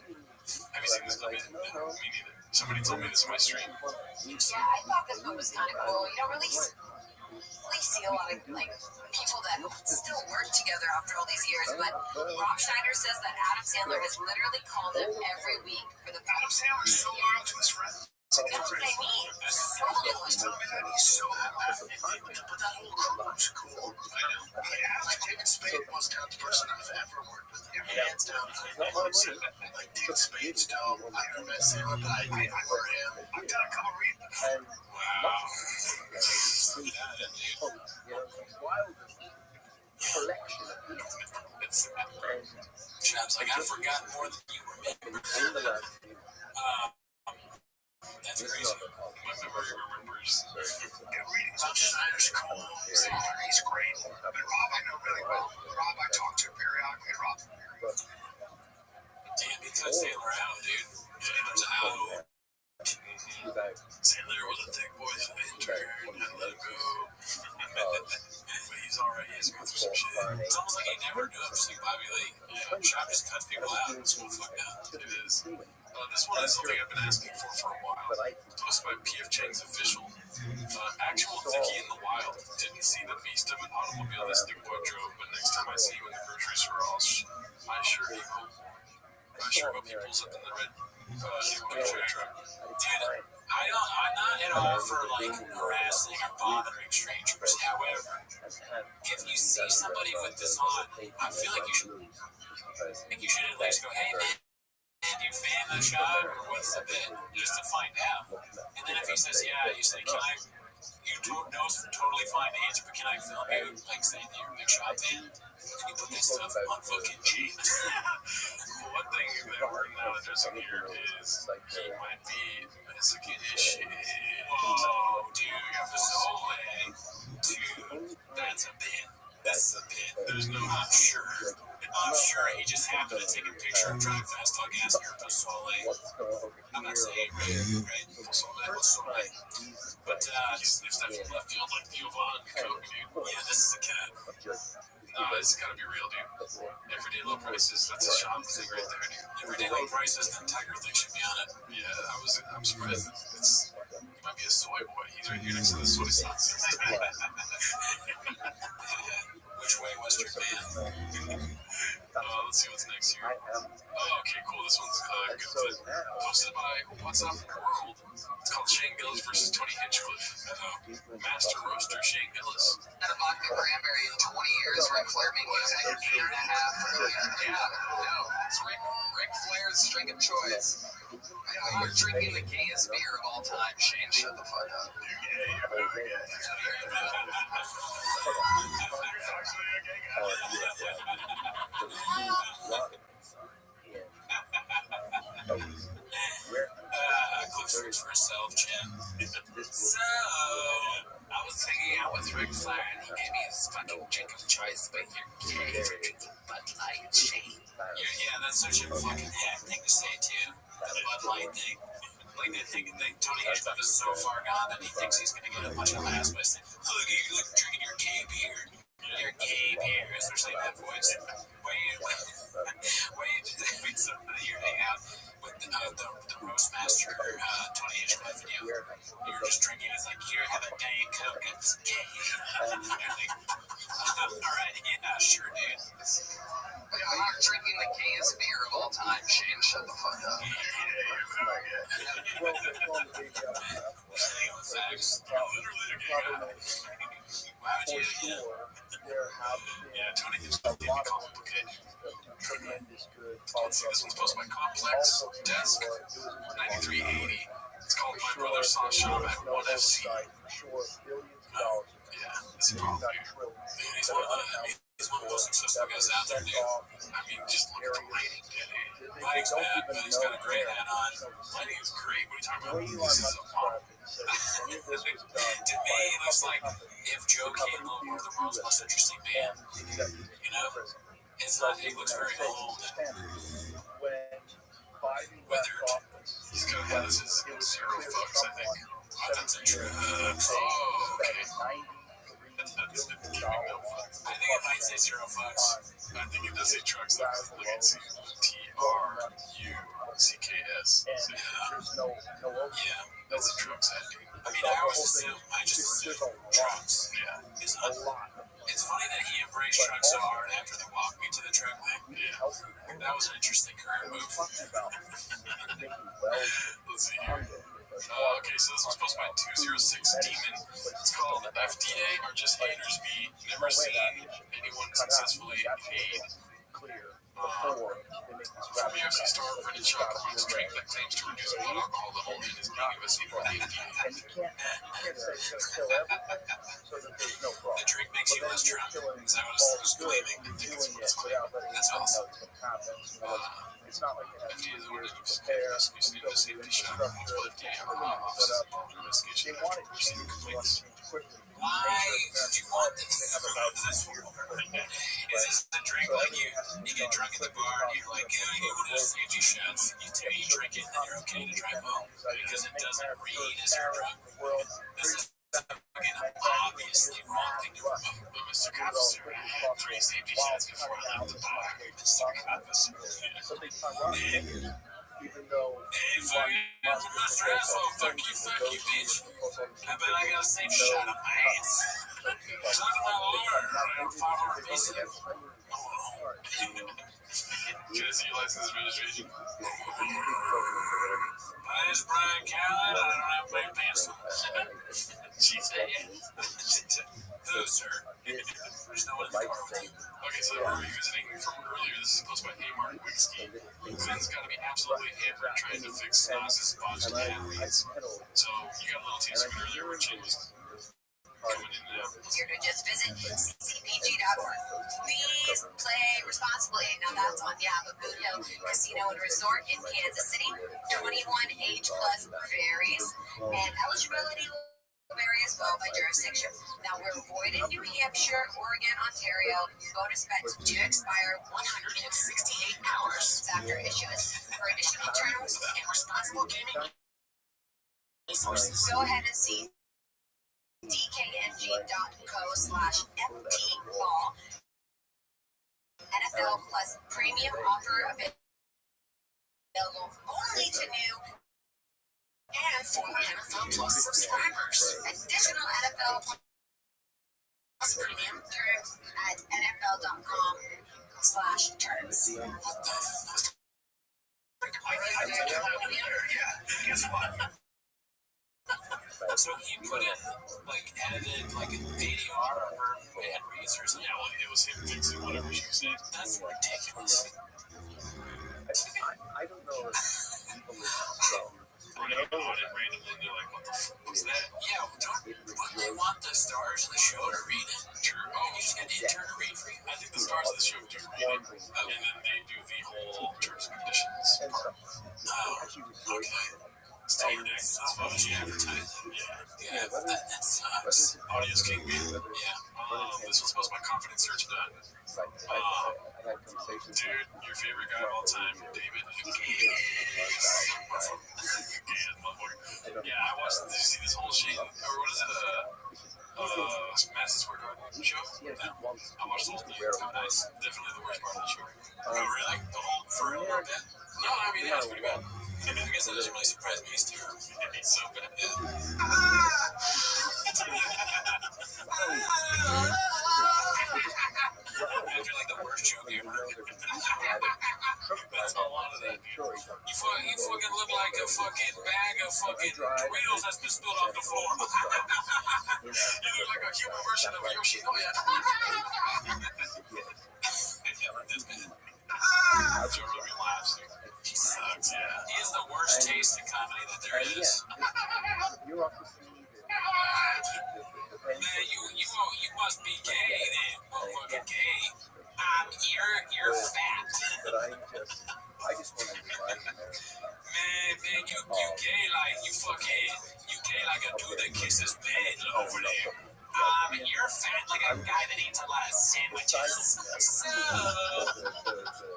Have you seen this clip yet? No, me neither. Somebody told me this on my stream. Yeah, I thought this one was kind of cool. You don't really see a lot of like people that still work together after all these years, but Rob Schneider says that Adam Sandler has literally called him every week for the Adam Sandler's so loyal to his friends. That's what I mean. So He's telling me that he's so happy. But that whole crew's cool. I know. Yeah, like David Spade was the person I've ever worked with. Hands down. Like David Spade's dope. I never met Sandler, but I remember him. I've done a couple readings. Wow. collection of people. It's Chad's like, I've forgotten more than you remember. In the last few That's crazy. My memory remembers. Rob Schneider's cool. He's great. And Rob I know really well. Rob I talk to periodically. Rob. Damn, he cut Sandler out, dude. Sandler's out. Sandler was a thick boy that entered and let him go. But he's alright. He has to go through some shit. It's almost like he never knew him, just like Bobby Lee. Yeah, Shop just cuts people out. It's so fucked up. It is. This one is something I've been asking for a while. Posted by P.F. Chang's official. Actual Dickie in the wild. Didn't see the beast of an automobile this thick boy drove, but next time I see him in the grocery store, I sure hope he pulls up in the red grocery truck. Dude, I'm not at all for like harassing or bothering strangers. However, if you see somebody with this on, I feel like you should at least go, hey man, do you fan the shot or what's the bit? Just to find out. And then if he says, yeah, you say, can I? You know it's totally fine to answer, but can I film you like saying that you're a big shot fan? Can you put this stuff on fucking G? One thing that we're not addressing here is he might be Mexican-ish. Oh, dude, you're Pozole. Dude, that's a bit. That's a bit. There's no I'm sure he just happened to take a picture of Drive Fast Talk asking her Pozole. I'm not saying right, Pozole. But he sniffs that from left field like Theo Von Coke, dude. Yeah, this is a cat. It's gotta be real, dude. Everyday low prices, that's a shop thing right there, dude. Everyday low prices, then Tiger thing should be on it. Yeah, I'm surprised. He might be a soy boy. He's right here next to the soy sauce. Which way, Western man? Let's see what's next here. Okay, cool. This one's good. Posted by What's Up World. It's called Shane Gillis versus Tony Hinchcliffe. Master roaster Shane Gillis. Had a vodka cranberry in 20 years. Ric Flair made music 8.5. Yeah, no, it's Ric Flair's drink of choice. You're drinking the gayest beer of all time, Shane. Shut the fuck up. Cliff search for herself, Jim. So, I was hanging out with Ric Flair and he gave me his fucking drink of choice, but you're gay for drinking Bud Light, Shane. Yeah, that's such a fucking hack thing to say, too. The Bud Light thing. Like, they think Tony Hinchcliffe is so far gone that he thinks he's going to get a bunch of laughs by saying, look, you look drinking your gay beer. Your gay beer, especially that voice. Where you just somebody you hang out with the roast master, Tony Hinchcliffe, and you're just drinking. It's like, here, have a Diet Coke. It's gay. Alright, yeah, sure, dude. You're drinking the gayest beer of all time, Shane. Shut the fuck up. Facts. Why would you? Yeah, Tony Hinchcliffe gave me complicated. Let's see, this one's posted by Complex Desk 9380. It's called My Brother Saw Shop at 1FC. Yeah, it's a problem, dude. He's one of the most successful guys out there, dude. I mean, just look at the lighting, dude. Lighting's bad, but he's got a great hat on. Lighting is great. What are you talking about? This is a model. To me, it looks like if Joe Campbell were the world's most interesting man. You know? It's not, he looks very old and weathered. He's got to have his zero fucks, I think. That's a drugs. Oh, okay. I think it might say zero fucks. I think it does say trucks. Look at TRUCKS. Yeah. That's a trucks head, dude. I mean, I just assume trucks. Yeah. It's funny that he embraced trucks so hard after they walked me to the truck thing. Yeah. That was an interesting career move. Let's see here. Okay, so this was posted by 206 Demon. It's called FDA or just haters be never seen anyone successfully hate. From UFC star Brendan Schaub promotes drink that claims to reduce blood alcohol level and is being investigated by the FDA. The drink makes you less drunk. Is that what it's claiming? I think that's what it's claiming. That's awesome. it's not like it has FDA is 2 years to ordering prepare, investigation build of new safety shot multiple infrastructure, FDA everything set up. investigation They want it after receiving changed. They want complaints. it changed quickly. Why do you want this? They have about 2 years. Is this the drink like you get drunk at the bar and you're like, yeah, you want those safety shots? You drink it and then you're okay to drive home because it doesn't read as you're drunk. This is fucking obviously wrong thing to do. But Mr. Officer, I had 3 safety shots before I left the bar. Mr. Officer. Something ironic, even though Hey, fucking Mr. Asshole, fuck you, bitch. I bet I got a safe shot up my ass. Talking about lawyer, 500 pieces. Tennessee license registration. My name is Brian Callen. I don't have my pencil. She said, who, sir? There's no one in the car with you. Okay, so we're revisiting from earlier. This is close by Amart Whiskey. Finn's got to be absolutely hammered trying to fix Oz's botched cat leads. So you got a little taste of it earlier where Chin was coming in now. Here to just visit ccpg.org. Please play responsibly. Now that's on Boot Hill Casino and Resort in Kansas City. 21 age plus varies, and eligibility varies well by jurisdiction. Now we're void in New Hampshire, Oregon, Ontario. Bonus bets do expire 168 hours after issuance. For additional terms and responsible gaming resources, go ahead and see dkng.co/ftball. NFL Plus premium offer available only to new and former NFL Plus subscribers. Additional NFL Plus premium terms at nfl.com/terms. Guess what? So he put in, edited, an ADR or bad reads or something. Yeah, well, it was him fixing whatever she was saying. That's ridiculous. I don't know if people When they go on it randomly, and they're like, what the fuck was that? Yeah, wouldn't they want the stars of the show to read it? Sure. Oh, you just get the intern to read for you. I think the stars of the show do read it. And then they do the whole terms and conditions part. Oh, okay. Stay your next. That's why she advertised it. Yeah, that sucks. Audio's king, man. Yeah. This was supposed to be my confidence search done. Dude, your favorite guy of all time, David. Yeah, I watched. Did you see this whole shit? Or what is it? Madison Square Garden show? No. I watched the whole thing. Oh, nice. Definitely the worst part of the show. Oh, really? The whole for a little bit? No, I mean, yeah, it's pretty bad. I guess that doesn't really surprise me. He's terrible. He's so bad. After the worst joke ever. That's a lot of that. You fucking look like a fucking bag of fucking Doritos that's been spilled off the floor. You look like a human version of Yoshi. Oh yeah. That's bad. Joe really laughs. He sucks, yeah. He has the worst taste in comedy that there is. you're off the scene. Man, you must be gay then, motherfucking gay. You're fat. But I just want to remind you, Man, you gay like you gay like a dude that kisses men over there. You're fat like a guy that eats a lot of sandwiches. So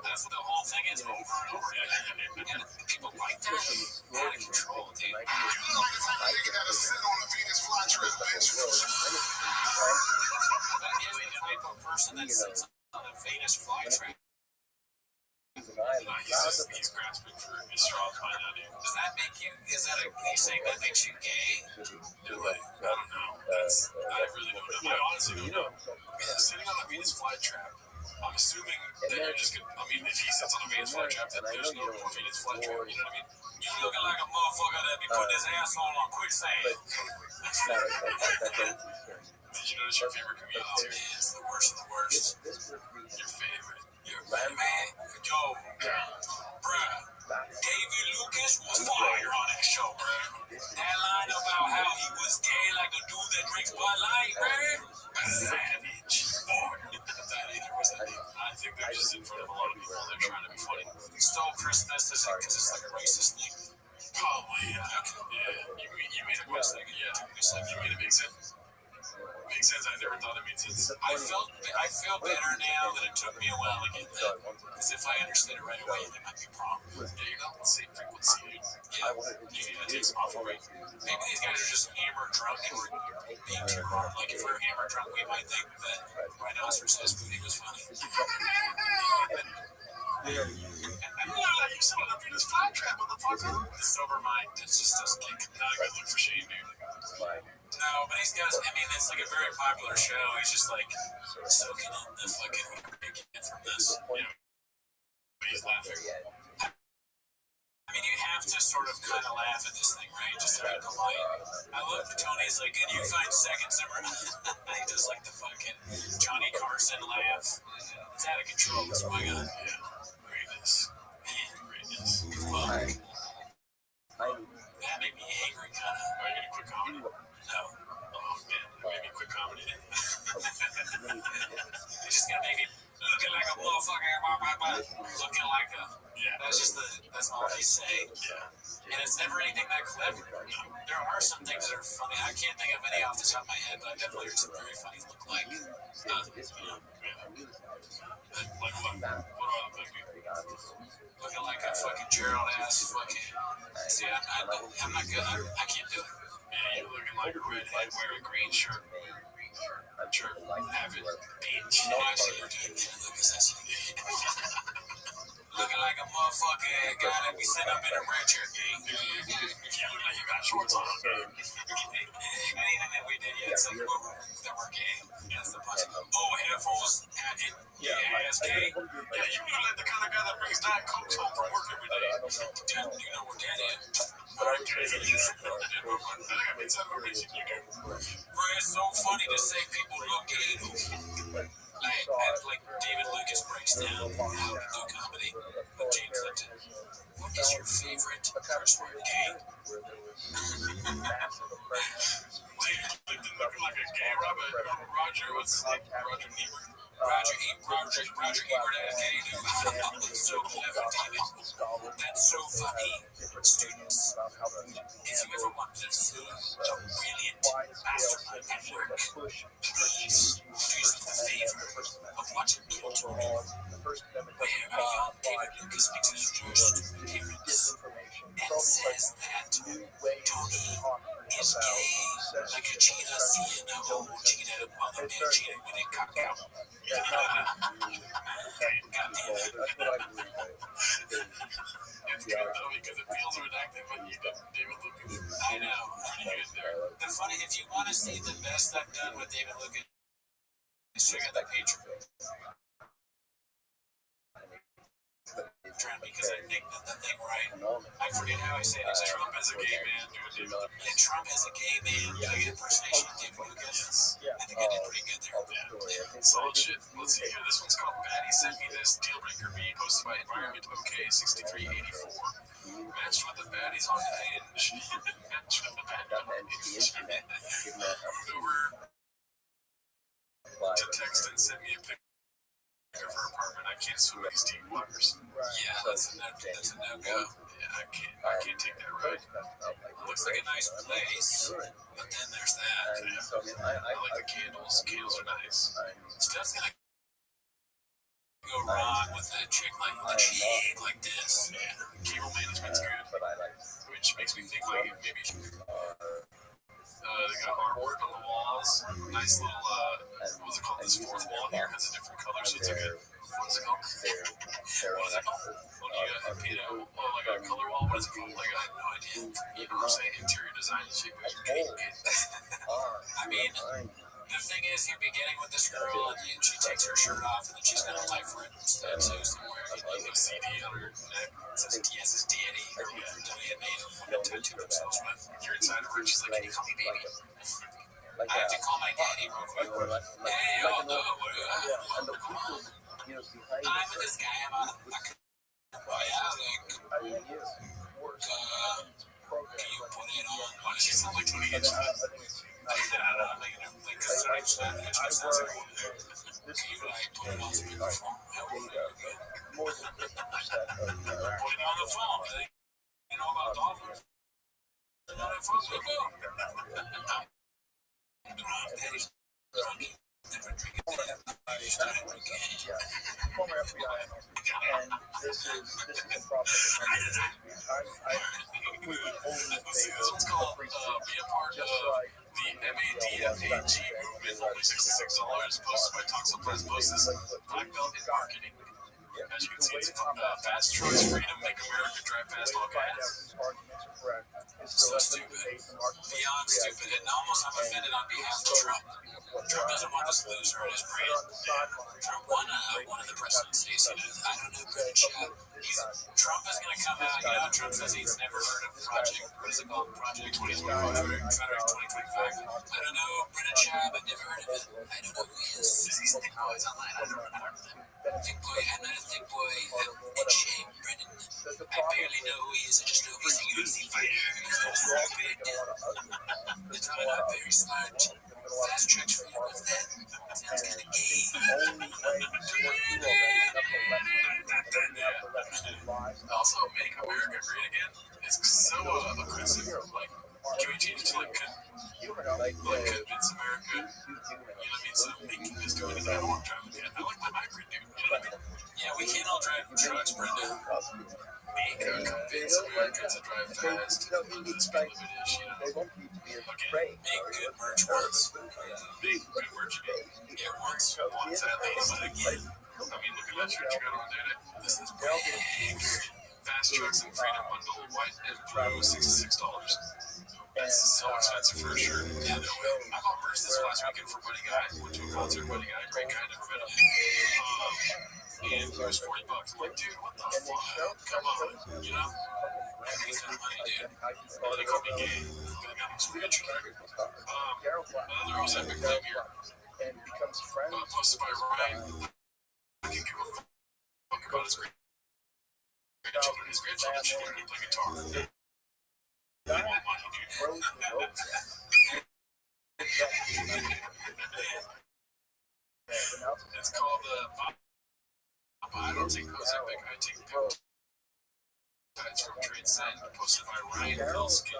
that's what the whole thing is over and over again. And people like that. Out of control, dude. You look like the type of nigga that'll sit on a Venus flytrap bench. That is the type of person that sits on a Venus flytrap. He's grasping for his straws by now, dude. Does that make you? Is that a saying that makes you gay? I don't know. I really don't know. I honestly don't know. Sitting on a Venus flytrap, I'm assuming that you're just gonna. I mean, if he sits on a Venus flytrap, then there's no more Venus flytrap. You know what I mean? You're looking like a motherfucker that be putting his asshole on quicksand. Did you notice your favorite comedian too? It's the worst of the worst. Your favorite. Your man. Yo, bruh. Davey Lucas was fire on that show, bruh. That line about how he was gay like a dude that drinks Bud Light, bruh. Savage. That either was that. I think think they're just in front of a lot of people. They're trying to be funny. Stole Christmas is because it's like a racist thing. Probably, yeah. You made a mistake. Yeah, you made it make sense. Makes sense. I never thought it made sense. I feel better now that it took me a while to get that. Because if I understood it right away, there might be a problem. Yeah, you're not the same frequency. Yeah, it takes off away. Maybe these guys are just hammered drunk and we're being too hard. Like if we're hammered drunk, we might think that Rhinoceros says booty was funny. You set it up in this fly trap, motherfucker. The sober mind just doesn't kick. Not a good look for Shane, dude. No, but he's got, I mean, it's like a very popular show. He's just like soaking in the fucking whatever he can from this. Yeah. But he's laughing. I mean, you have to sort of kind of laugh at this thing, right? Just to be polite. I love Tony's like, can you find second summer? He does like the fucking Johnny Carson laugh. It's out of control. Oh my god. Yeah. Greatness. Man, Greatness. well, that made me angry, kind of. Are you gonna quit comedy? No. Oh man, it made me quit comedy. It's just gonna make me looking like a motherfucker. Looking like a. Yeah. That's all he's saying. Yeah. And it's never anything that clever. There are some things that are funny. I can't think of any off the top of my head, but I've definitely heard some very funny look like. Like what? What do I look like? Looking like a fucking Gerald ass fucking. See, I'm not good. I can't do it. Yeah, you're looking like a redhead wearing a green shirt. Sure. Have it. Bitch. I see you're doing that. Look at that. Looking like a motherfucker gotta be sent up in a red shirt. You look like you got shorts on. Anything that we did, yeah, it's like that we're gay. That's the punch. Oh, headphones. Ass gay. Yeah, you look like the kind of guy that brings Diet Cokes home from work every day. Dude, you know where that is. But I'm kidding. I got made some of you do. Bro, it's so funny to say people look gay. Like David Lucas breaks down how to do comedy with James Lipton. What is your favorite curse word? Gay? Lipton looking like a gay Roger, what's his name? Roger Ebert. Roger Ebert as gay, dude. It's so clever, David. That's so funny. Students, if you ever wanted to see a brilliant mastermind at work, please do yourself the favor of watching Guilt, where a young David Lucas makes his first appearance and says that Tony is gay, like a cheetah seeing a whole cheetah mother bear cheetah with a cock out. It's good though because it feels redacted when you did David Lucas. I know. The funny, if you want to see the best I've done with David Lucas, check out that Patreon. Because I think that the thing right, I forget how I say it. Trump as a gay man doing David Lucas. Yeah, Trump as a gay man doing an impersonation of David Lucas. I think I did pretty good there. Yeah. Solid shit. Let's see here. This one's called Batty Sent Me This Dealbreaker B, posted by Environment OK6384. Matched with the baddies on Hinge. Matched with the baddies on Hinge. Over to text and send me a picture of her apartment. I can't swim with these deep waters. Yeah, that's a no-go. Yeah, I can't take that ride. Looks like a nice place, but then there's that. Yeah. I like the candles. Candles are nice. Stuff's gonna go wrong with a chick like this. Yeah, cable management's good, which makes me think like maybe they got artwork on the walls. Nice little what's it called? This fourth wall here has a different color, so it's like a what's it called? What is it called? When you like a color wall, what is it called? Like I have no idea. You know what I'm saying? Interior design and shit. I mean, the thing is, you're beginning with this girl, and she takes her shirt off, and then she's gonna apply for it instead. So somewhere, a CD on her neck. It says yes, it's Danny. Or Danny had made a tattoo themselves with. You're inside of her, and she's like, "Can you call me baby?" I have to call my daddy real quick. Hey, yo, no, I'm with this guy. I'm on a fucking. Oh, yeah, like, can you put it on? Why does she sound like Tony Hitchcock? Can you like put it on speakerphone? more than 50% of Put him on the phone. You know about Dolphins? former FBI, and this is a problem. I'm completely only in favor of free speech, just like the MADFAG movement, only $66, posted by Toxel Press Bosses, Black Belt in Marketing. As you can see, it's fast choice, freedom, make America drive fast, all guys. So stupid. Beyond stupid. And almost I'm offended on behalf of Trump. Trump doesn't want this loser in his brand. Trump won of the presidencies. I don't know, Trump is going to come out. You know, Trump says he's never heard of Project, what is it called? Project 2025 or 2025. I don't know, Brennan Schaub, I've never heard of it. I don't know who he is. He's thick boys online. I don't know. Thick boy, I'm not a thick boy. It's shame, Brennan. I barely know who he is. I just know he's a UFC fighter. He's a stupid. It's not very smart. Fast track freedom, what's that? Sounds kind of gay. Also, make America great again. It's so aggressive. Like, can we change it to like convince America? You know what I mean? So making this do anything. I don't want to drive again. I like my hybrid, dude. You know what I mean? Yeah, we can't all drive trucks, Brenda. Convince America to drive fast. The speed limit is, you know. Okay, make good merch once. Make good merch again. Yeah, once at least. But again, I mean, look at that shirt you got on, dude. This is big. Fast Trucks and Freedom Bundle, white and blue, $66. That's so expensive for a shirt. Yeah, no way. I bought merch this last weekend for Buddy Guy. Went to a concert, Buddy Guy, great guy, never met him. And it was $40. I'm like, dude, what the fuck? Come on, you know? He's got money, dude. Well, they call me gay. But I got him some rich truck. There was Epic Club here. Posted by Ryan. I can give a fuck about his grandchildren. His grandchildren should learn to play guitar. They want money, dude. It's called I don't take those Epic, I take peptides from Trade Send, posted by Ryan Pilsky.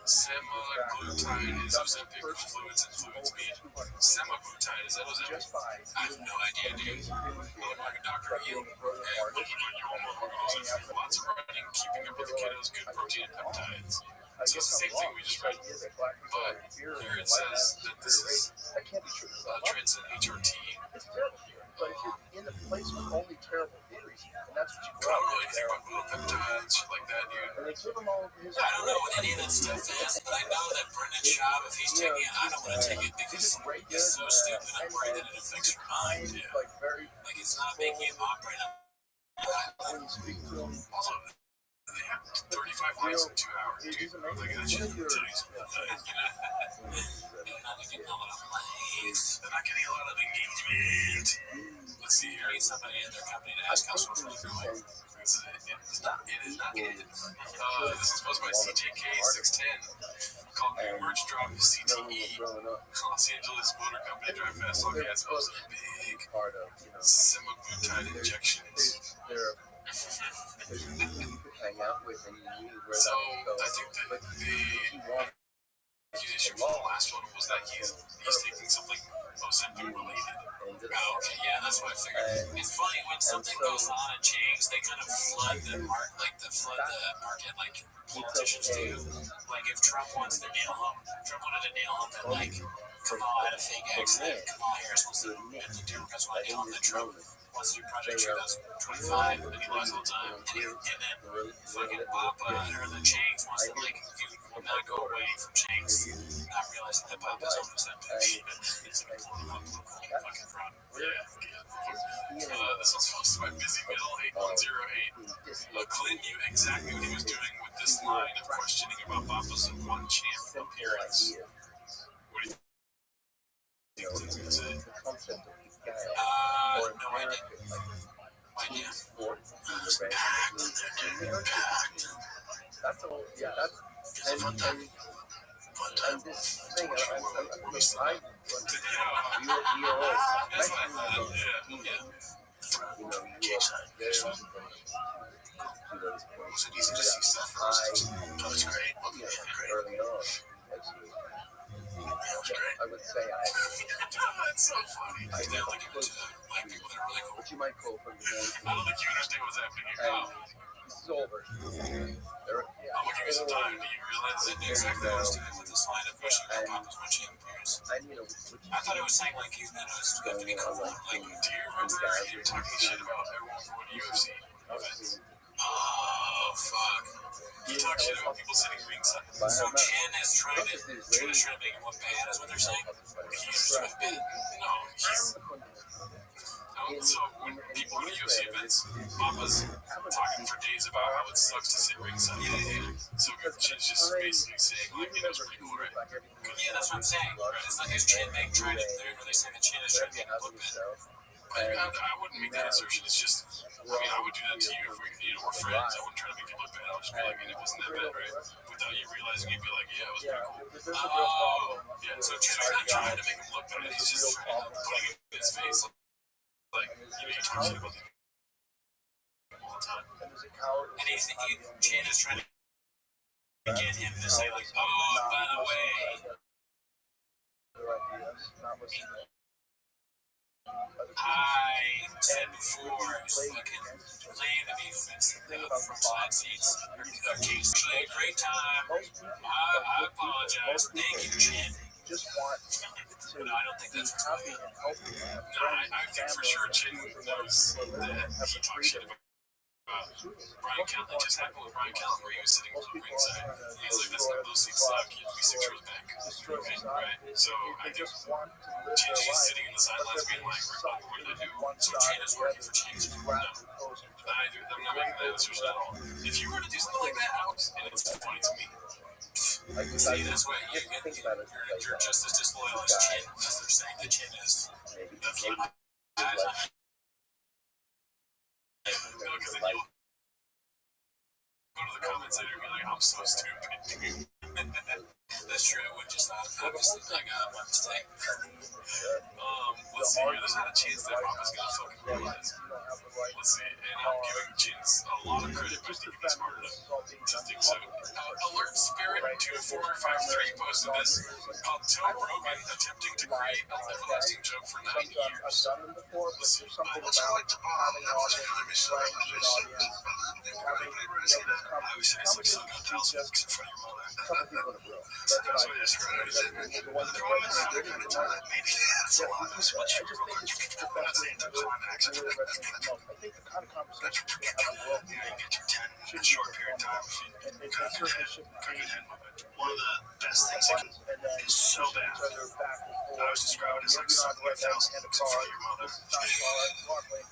Semaglutide is Ozempic fluids and fluid speed. Semaglutide, is that Ozempic? I have no idea, dude. I look like a doctor at you. Lots of writing, keeping up with the kiddos, good protein and peptides. So it's the same thing we just read. But here it says that this is Trade Send HRT. But if you're in a place with only terrible theories, and that's what you I don't know anything about peptides, shit like that, dude. and they give them all over his I don't know what any of that stuff is, but I know that Brendan Schaub, if he's taking it, I don't want to take it because he's so stupid. I'm worried that it affects your mind. Yeah. Like it's not making him operate. Also, they have 35 likes in 2 hours, dude. Look at that shit. They're not getting a lot of engagement. Let's see here. Somebody in their company to ask how social is going. It is not good. This is posted by CJK610. Called New Merch Drop CTE. Los Angeles Motor Company Drive Fast All Gas. That was a big semaglutide injections. So I think that the accusation from the last one was that he's taking something Ozempic related. Okay, yeah, that's what I figured. It's funny when something goes on and changes, they kind of flood the market like politicians do. Like if Trump wants to nail him, then like Kamala had a fake accident. Kamala Harris wants to, the Democrats want to nail him, then Trump wants to do Project 2025, and he lies all the time. And then fucking Papa or the Chains wants to like not go away from Chains, not realizing that Papa's almost empty. It's like fucking front. This one's posted by Busy Middle 8108. Clint knew exactly what he was doing with this line of questioning about Papa's one champ appearance. What do you think he's gonna say? No idea. That's a and this thing, you know, you grew up there to those points. Was it easy to see stuff first? That was great. Early on, I would say That's so funny. I They're looking into black people that are really cool. what you might call from the I don't think you understand what's happening here. and this is over. I'll give you some time. Do you realize that exactly what I was doing with this line of pushing that Papa's watching appears? And you know, I thought it was saying like he's not us to be cool. Like, do you remember you were talking shit about everyone going to UFC events? Oh, fuck. You talk shit about people sitting ringside. So Chin is trying to make him look bad, is what they're saying? He's trying to bad. No, he's... So when people go to UFC events, Papa's talking for days about how it sucks to sit ringside. Yeah. So Chin's just basically saying, like, you know, it's pretty cool, right? Yeah, that's what I'm saying. Right? It's like his Chin being trying to... They're saying that Chin is trying to make him look bad. I wouldn't make that assertion. It's just, I mean, I would do that to you if we're friends. I wouldn't try to make you look bad. I'll just be like, it wasn't that bad, right? Without you realizing, you'd be like, yeah, it was pretty cool. Oh, yeah. So Chin's not trying to make him look bad. He's just putting it in his face. Like, you know, you talk shit about him all the time. And Chin is trying to get him to say, like, oh, by the way. I said before, it's fucking lame to be fencing from side seats. Actually, a great time. I apologize. Thank you, Chin. No, I don't think that's what's going on. No, I think for sure Chin knows that he talks shit about Brian Callen. It just happened with Brian Callen where he was sitting ringside. He's like, those seats suck. You have to be 6 rows back. Okay, right? So I think Chin's sitting in the sidelines being like, what did I do? So Chin is working for change. No. I'm not making that assertion at all. If you were to do something like that, Alex, and it's funny to me, see, that's why you're just as disloyal as Chin, as they're saying that Chin is. That's like, because then you'll go to the comments later and be like, I'm so stupid. That's true. I would just not. I just like my mistake. Let's see here. There's not a chance that Papa's gonna fucking realize. Let's see. And I'm giving Chins a lot of credit, but I think he's smart enough to think so. Alert Spirit 2453 posted this. Called Joe Rogan attempting to create an everlasting joke for 9 years. Let's see. What's it like to bomb? That wasn't going to be so I was saying it's like sucking a thousand bucks in front of your mother. That's what it is, right? The problem is that kind of time, maybe that's a lot. That's what you're not saying to climax. That's really, you get your 10 in a short period of time. One of the best things that is so bad. I was described as like sucking a thousand bucks in front of your mother.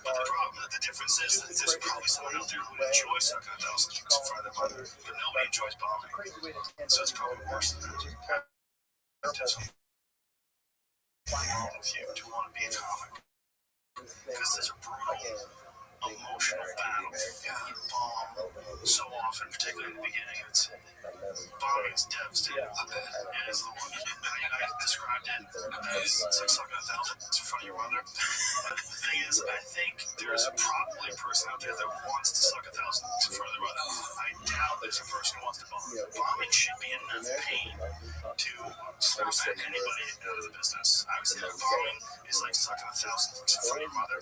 But the problem, the difference is that there's probably someone out there who enjoys sucking a thousand bucks in front of their mother, but nobody enjoys bombing. So it's probably worse than that. Just if you do want to be a comic, because there's a brutal emotional battle. You bomb so often, particularly in the beginning. Bombing is devastating. It is the one. I described it as sucking a thousand bucks in front of your mother. The thing is, I think there's probably a person out there that wants to suck a thousand bucks in front of their mother. I doubt there's a person who wants to bomb. Bombing should be enough pain to prevent anybody out of the business. I would say that bombing is like sucking a thousand bucks in front of your mother.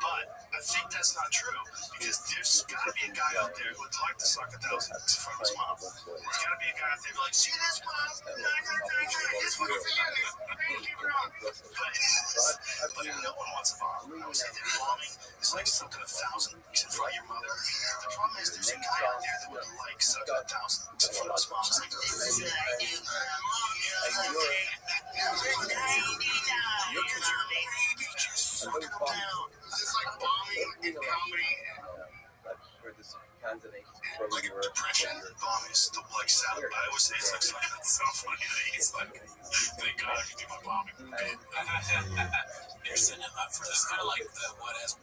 But I think that's not true, because there's got to be a guy out there who would like to suck a thousand bucks in front of his mom. There's got to be a guy out there like, see this, mom? This one for you. But no one wants a bomb. I would say that bombing is like sucking a thousand bucks in front of your mother. The problem is there's a guy out there that would like sucking a thousand bucks in front of his mom. It's like, this is what I do, mom. You're conservative. Just sucking them down. It's like bombing in comedy. Like depression, bomb is the like sound. I always say it's like that's so funny that he's like, thank God I can do my bombing. You're setting him up for this kind of like what has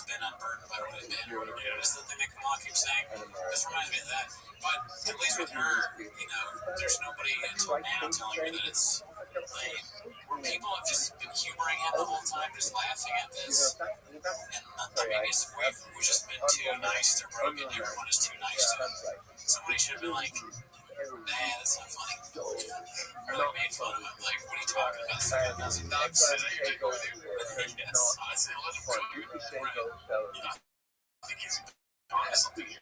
been unburdened by what has been, or whatever. It's the thing that Kamal keeps saying. This reminds me of that. But at least with her, you know, there's nobody until now telling her that it's lame. people have just been humoring him the whole time, just laughing at this. And maybe we've just been too nice to Rogan. Everyone is too nice to him. Somebody should have been like, nah, that's not funny. Or like made fun of him. Like, what are you talking about? Yes. I said, let him go. I think he's honestly.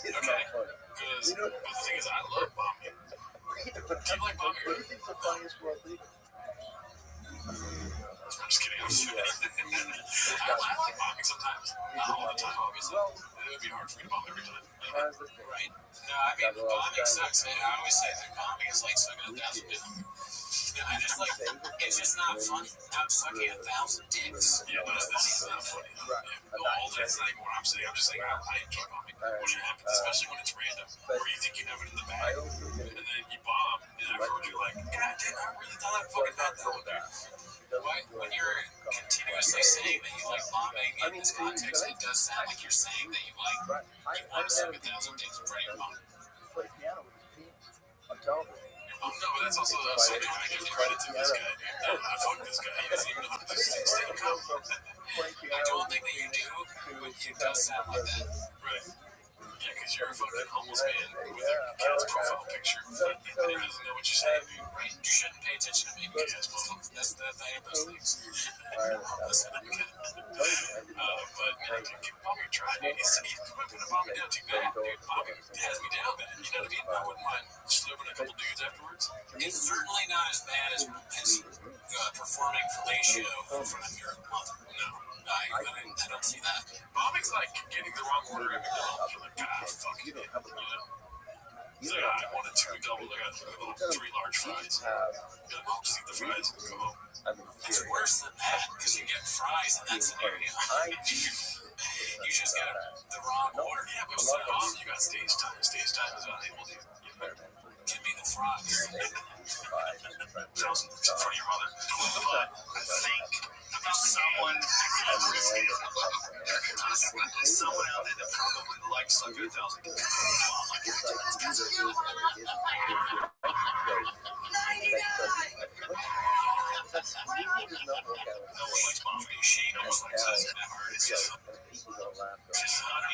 Okay. Because the thing is, I love bombing. Do you like bombing? What do you think the funniest world leader? I'm just kidding. I'm just kidding. I like bombing sometimes. Not all the time, obviously. It would be hard for me to bomb every time. Right. No, I mean, bombing sucks. I always say that bombing is like sucking 1,000 dicks. It's just not funny. I'm sucking 1,000 dicks. Yeah, but this is not funny. Well, that's not even what I'm saying. I'm just saying I enjoy bombing when it happens, especially when it's random, or you think you have it in the bag, and then you bomb, and afterwards you're like, God damn, I really thought I fucking had that one there. When you're continuously saying that you like bombing in this context, it does sound like you're saying that you want to suck 1,000 dicks for your mom. No, but that's also something I give credit to this guy. I fuck this guy. He doesn't even know how to do this thing. I don't think that you do, but it does sound like that. Right. Yeah, because you're a fucking homeless man with a cat's profile picture. And he doesn't know what you're saying, dude. Right? You shouldn't pay attention to me because that's I am those things. You're homeless and a cat. But, Bobby tried, dude. He's putting Bobby down too bad, dude. Bobby has me down bad. You know what I mean? I wouldn't mind slipping a couple dudes afterwards. It's certainly not as bad as performing fellatio in front of your mother. No. I don't see that. Bombing's like getting the wrong order at McDonald's. You're like, God, fuck you. He's like, I wanted 2 McDoubles. I got 3 large fries. You're like, I'll just eat the fries and go home. It's worse than that because you get fries in that scenario. You just got the wrong order. Yeah, but with a bomb, you got stage time. Stage time is unable to. Give me the fries. 1,000 in front of your mother. But I think someone out there that probably likes sucking 1,000. No one likes bombing. She almost likes us in that hard. It's just not a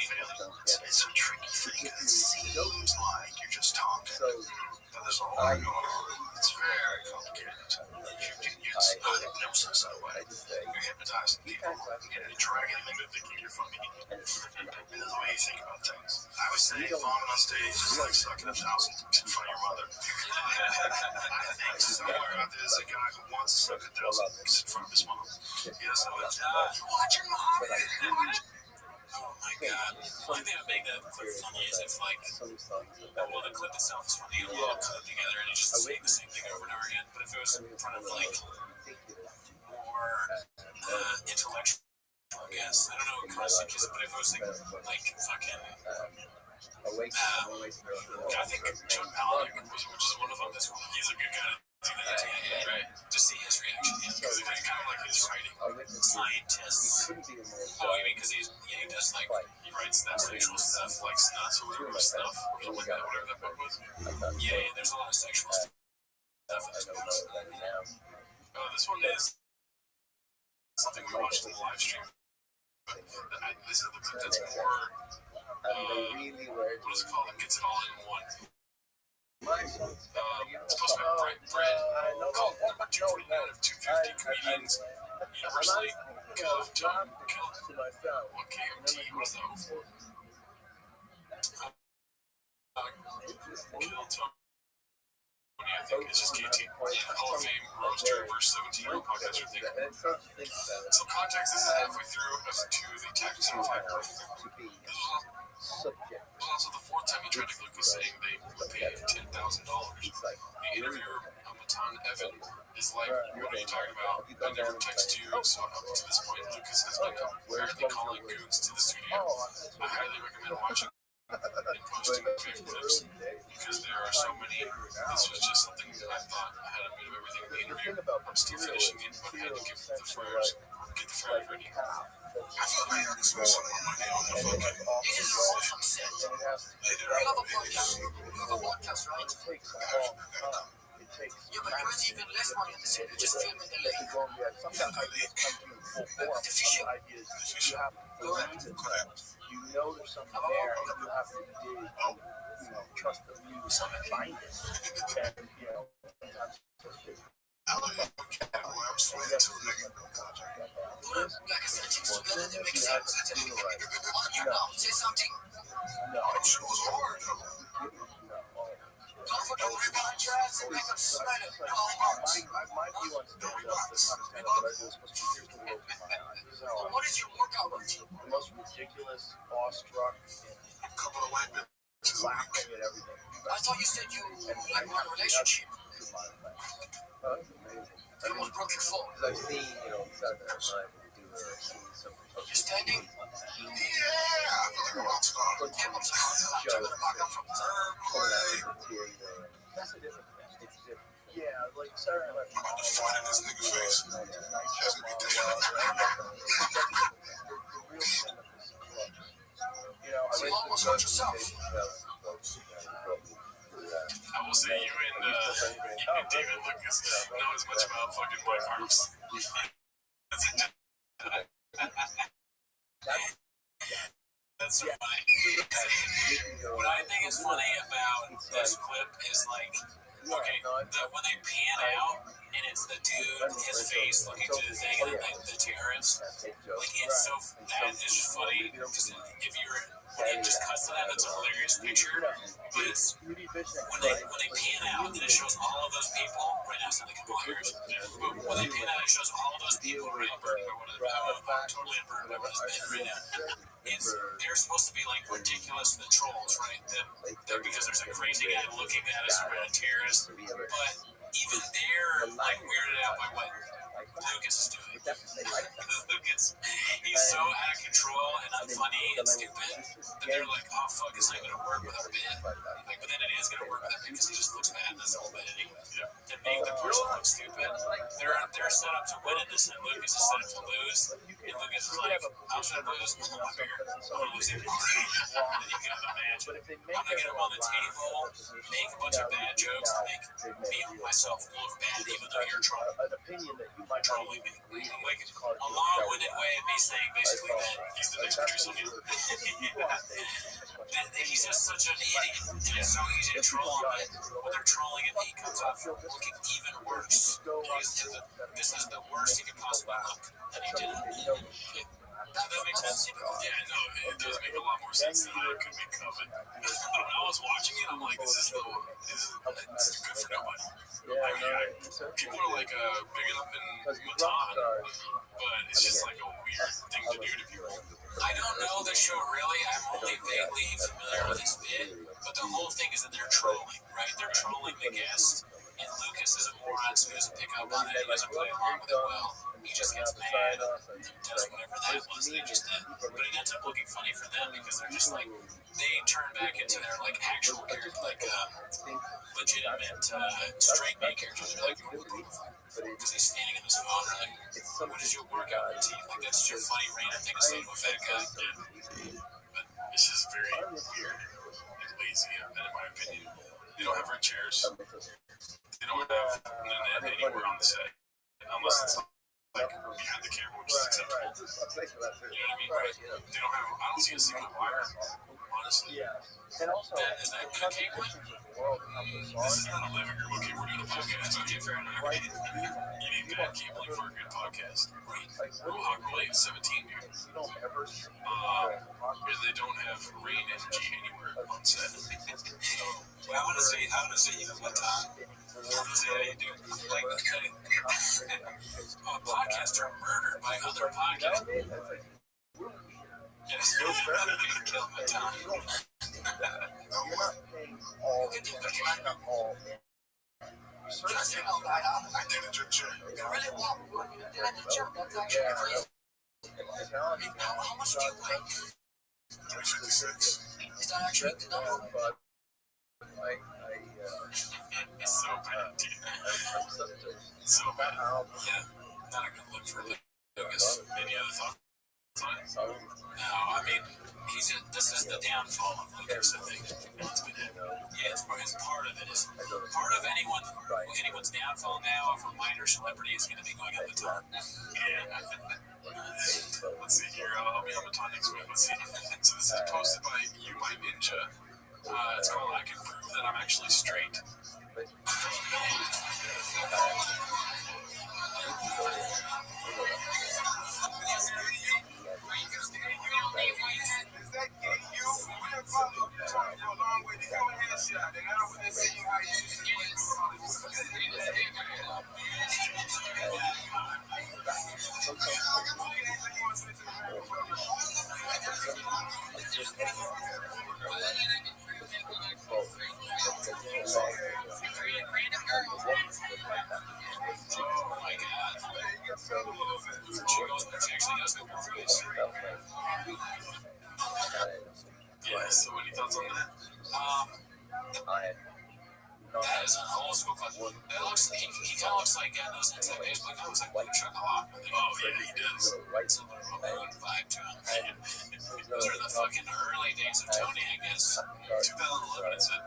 it's a tricky thing. It seems like you're just talking. But there's a whole lot going on. It's very complicated. It's not hypnosis in a way. You're hypnotizing people. You're dragging them into thinking you're funny. And the way you think about things. I would say bombing on stage is like sucking 1,000 dicks in front of your mother. I think somewhere out there is a guy who wants to suck 1,000 dicks in front of his mom. Yes, I would. You watch your mom. Oh my God. The only thing that would make that clip funny is if, like, well, the clip itself is funny. It'll all cut together and it's just saying the same thing over and over again. But if it was in front of, like, more intellectual guests, I don't know what concept is, but if it was, like fucking. I think John Palahniuk, which is one of them, he's a good guy to do that to, right? To see his reaction, because it's kind of like his writing. Scientists. Oh, you mean because he does, like, he writes that sexual stuff, like Snuts or whatever stuff, or something like that, whatever that book was. Yeah, there's a lot of sexual stuff in this book. This one is something we watched in the live stream. But this is the clip that's more. What is it called? It gets it all in one. It's supposed to be bread called number 249 of 250 comedians universally killed Tom. What KOT was that before? Killed Tom. I think it's just KT. Hall of Fame roaster verse 17 podcaster thing. So context, this is halfway through as to the Tactics of Attack. This was also the 4th time he tried to Lucas saying they would pay $10,000. The interviewer, Matan Evan, is like, what are you talking about? I never text you. So up to this point, Lucas has been apparently calling goons to the studio. I highly recommend watching and posting favorite clips because there are so many. This was just something I thought I had a bit of everything in the interview. I'm still finishing it, but I had to get the fryers ready. I felt like I saw someone money on the fucking it takes. Yeah, but there is even less money in the city. Just film in the lake. Some ideas come to you in full form. Some ideas you have to believe in them. You know there's something there, and you have to dig and trust the muse and find it. And sometimes it's just I'm sweating too, nigga. Like I said, teams together, they make sense. On your mouth, say something. Them shit was hard, though. Don't forget to rebound your ass and make them smell it. Call him out. my view on stand-up, the kind of stand-up that I do is supposed to be here's the world with my eyes. This is how What is your workout routine? the most ridiculous, awestruck, and Couple of white bitches a week. laughing at everything. I thought you said you like one relationship. You almost broke your phone. Because I've seen, Saturday Night Live when they do some You're standing? Yeah, I feel like a rock star. Yeah, but you're gonna back up from third play. That's a different thing. It's different. Yeah, like Saturday Night Live. I'm about to fight in this nigga face. That's gonna be You almost hurt yourself. I will say you and David Lucas know as much about fucking white farms. That's so funny. What I think is funny about this clip is like, okay, when they pan out and it's the dude, his face looking to the thing, and then the terrorist, like it's so that is just funny because if you're when it just cuts to that, it's a hilarious picture. But it's when they pan out and it shows all of those people right now. It's not like a hilarious, but when they pan out, it shows all of those people right burned by what totally burned by what has been right now. They're supposed to be like ridiculous, the trolls, right? They're because there's a crazy guy looking at us who are a terrorist, but even they're like weirded out by what Lucas is doing. Lucas, he's so out of control and unfunny and stupid that they're like, oh fuck, it's not gonna work with our bit. Like, but then it is gonna work with our bit because he just looks bad in this whole bit anyway. To make the person look stupid, they're set up to win in this, and Lucas is set up to lose. And Lucas is like, I'm gonna lose. I'm gonna lose it. And you can imagine. I'm gonna get him on the table, make a bunch of bad jokes, make me and myself look bad, even though you're trolling me. Like a long-winded way of me saying basically that he's the next Patrice O'Neal. He's just such an idiot. And it's so easy to troll him. When they're trolling him, he comes off looking even worse. This is the worst he could possibly look. And he didn't. Does that make sense? Yeah, no, it does make a lot more sense than I could make of it. When I was watching it, I'm like, this is good for nobody. People are like bigging up in Matan, but it's just like a weird thing to do to people. I don't know the show really. I'm only vaguely familiar with this bit, but the whole thing is that they're trolling, right? They're trolling the guest, and Lucas is a moron, so he doesn't pick up on it. He doesn't play along with it well. He just gets mad and does whatever that was they just did. But it ends up looking funny for them because they're just like, they turn back into their like actual character, like legitimate straight man characters. They're like, because he's standing in his phone, or like, what is your workout routine? Like, that's your funny random thing to say to a fat guy. Yeah. But it's just very weird and lazy, in my opinion. They don't have red chairs. They don't have internet anywhere on the set, unless it's like behind the camera, which is acceptable. You know what I mean? Right? They don't have. I don't see a single wire, honestly. And also, Is that good cabling? This is not a living room. Okay, we're doing a podcast. Okay, fair enough. You need bad cabling for a good podcast. Right. Hawk Relay is 17, dude. Because they don't have rain energy anywhere on set. Well, I want to say, you know what, Tom? I want to say how you do. Like, podcasts are murdered by other podcasts. Yes, you're going to kill me, Tom. I did a drip check. You really want one? You did at the gym. That's actually crazy. How much do you weigh? 356. Is that actually the number? It's so bad, dude. So bad. Yeah, not a good look for Lucas. Any other thoughts? No, I mean, this is the downfall of Lucas, I think. It's been it. Yeah, it's part of it. Part of anyone's downfall now of a minor celebrity is going to be going up the top. Yeah. Let's see here. I'll be on the top next week. Let's see. So this is posted by You by Ninja. It's called I Can Prove That I'm Actually Straight. Is that gay you? We have followed you talking for a long way to your headshot, and now when they see how you used to wait for Oh my god. She actually does go through this. Yeah, so any thoughts on that? That is an old school clip. It looks, he kind of looks like those inside baseball guys. Looks like Luke Chucklehoff. Oh, yeah, he does. It's a little moon vibe to him. Those are the fucking early days of Tony, I guess. 2011 is it?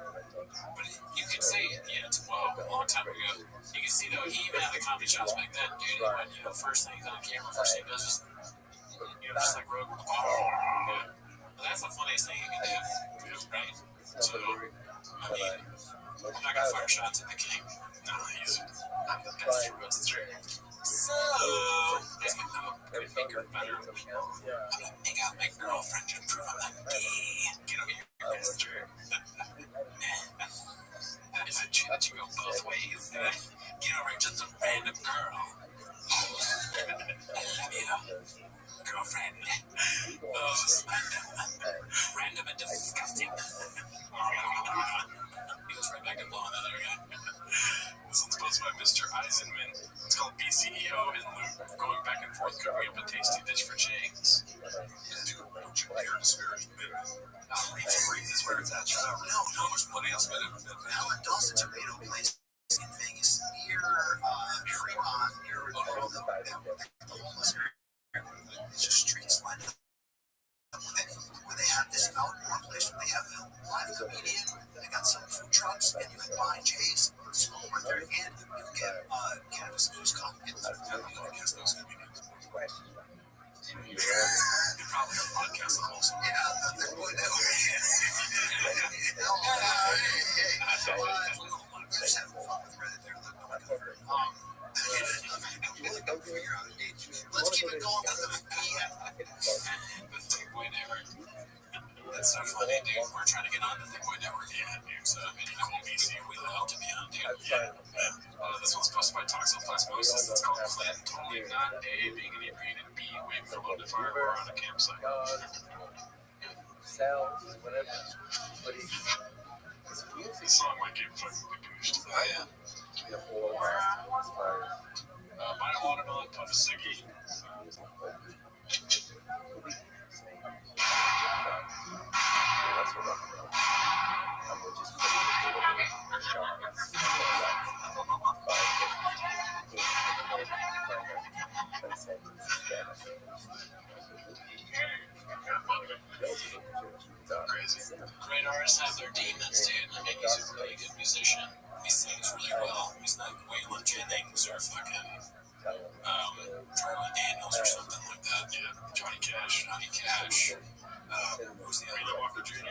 But you could see, a long time ago. You can see, though, he even had the comedy shots back then, dude. When, first thing he's on camera, first thing he does is, just like Rogue. Yeah. But that's the funniest thing you can do, right? So, I mean, I'm not gonna fire shots at the king. No, I'm the best for us three. So, I'm gonna make her better. I'm gonna make out my girlfriend to prove I'm not gay. Get over here, mister. Is it true that you go both ways? Get over here, just a random girl. I love you, girlfriend. Random and disgusting. He goes right back to blowing that other guy. This one's posted by Mr. Eisenman. It's called BCEO and Luke going back and forth cooking up a tasty dish for James. Dude, don't you dare disparage women. Reef is where it's at. No, there's plenty else better. How a Dawson Tomato place in Vegas near Fremont, near the homeless area. It's just streets lined up. Where they have this outdoor place where they have a live comedian. They got some food trucks, and you can buy J's for small right there, and you can get cannabis infused coffee. I guess those comedians. You're probably on podcast also. Yeah, they're going that way. Just having fun with Reddit there. Let's keep it going with the Thick Boy Network. That's so funny, dude. We're trying to get on the Thick Boy Network. Yeah, dude. So, any cool BC we love to be on, dude. Yeah. This one's posted by Toxoplasmosis. It's called Clinton totally not A, being inebriated, B, waiting for low to fire or on a campsite. Cells, whatever. But This song might get fucking pushed. Oh, yeah. Minor Watermelon, Puff Siggy. Crazy. Great artists have their demons, dude. I mean, he's a really good musician. He sings really well. He's not Waylon Jennings or fucking Charlie Daniels or something like that. Yeah, Johnny Cash. Who's the other Wheeler Walker Jr.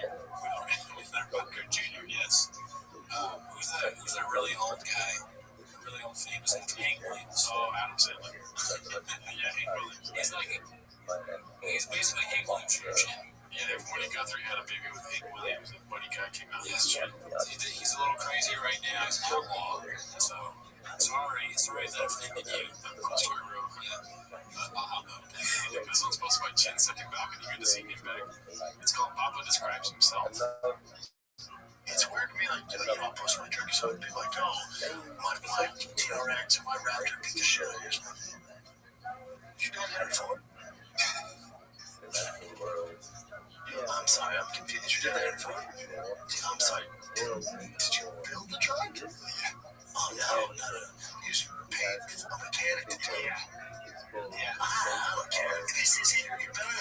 Wheeler Walker Jr., yes. Who's that really old guy? Really old famous Hank Williams. Oh, Adam Sandler. Yeah, Hank Williams. He's basically Hank Williams' version. Yeah, when he got there, he had a baby with Hank Williams, and Buddy Guy came out. Yes, he's a little crazy right now. He's an outlaw. So, sorry that offended you. Story Road. This one's posted by Chin Second Balcony. Good to see him back. It's called Papa Describes Himself. It's weird to me, like, I'll post my drink, so it'd be like, my black TRX and my Raptor beat the shit out of yours. You got that before? I'm sorry, I'm confused. You did that before? I'm sorry. Did you build the truck? Oh, no. You just paid a mechanic to do it. Yeah, I'm a mechanic. This is here. You better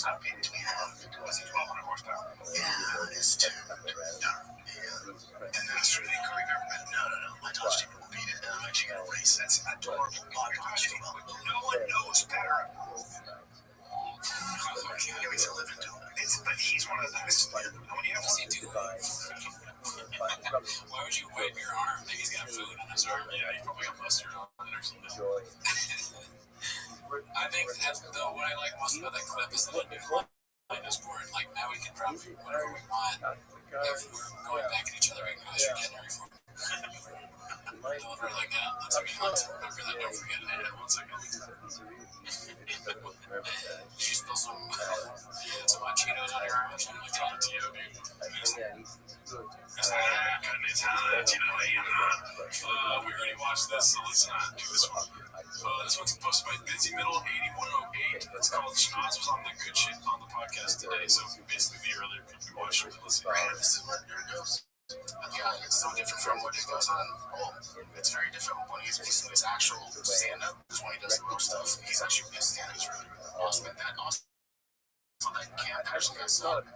not paid to have. Was it 1,200 horsepower? Yeah, it's two. And that's really cool. You've ever met? No. My Dodge Demon will beat it. I'm actually going to race. That's adorable. My Dodge Demon. No one knows better. Give me to live into him. But he's one of the best. When you have to see two. Why would you wipe your arm? Like he's got food on his arm. Yeah, he probably got mustard on it or something. I think that's what I like most about that clip is that it is board. Like now we can drop whatever we want. If we're going back at each other, I can always forget every form. Deliver like that. That's what we want to remember that. Don't forget it. Yeah, 1 second. You spill some hot Cheetos on your arm or something like that to you, dude. It's hot, we already watched this, so let's not do this one. This one's posted by Busy Middle 8108. It's called Schnoz was on the good shit on the podcast today, so basically the earlier people we watched it. This is what it goes. Yeah, it's so different from what it goes on. It's very different when he's basing his actual stand-up. Because when he does the roast stuff, he's actually his stand-up is really awesome. And that awesome. So that camp actually I saw him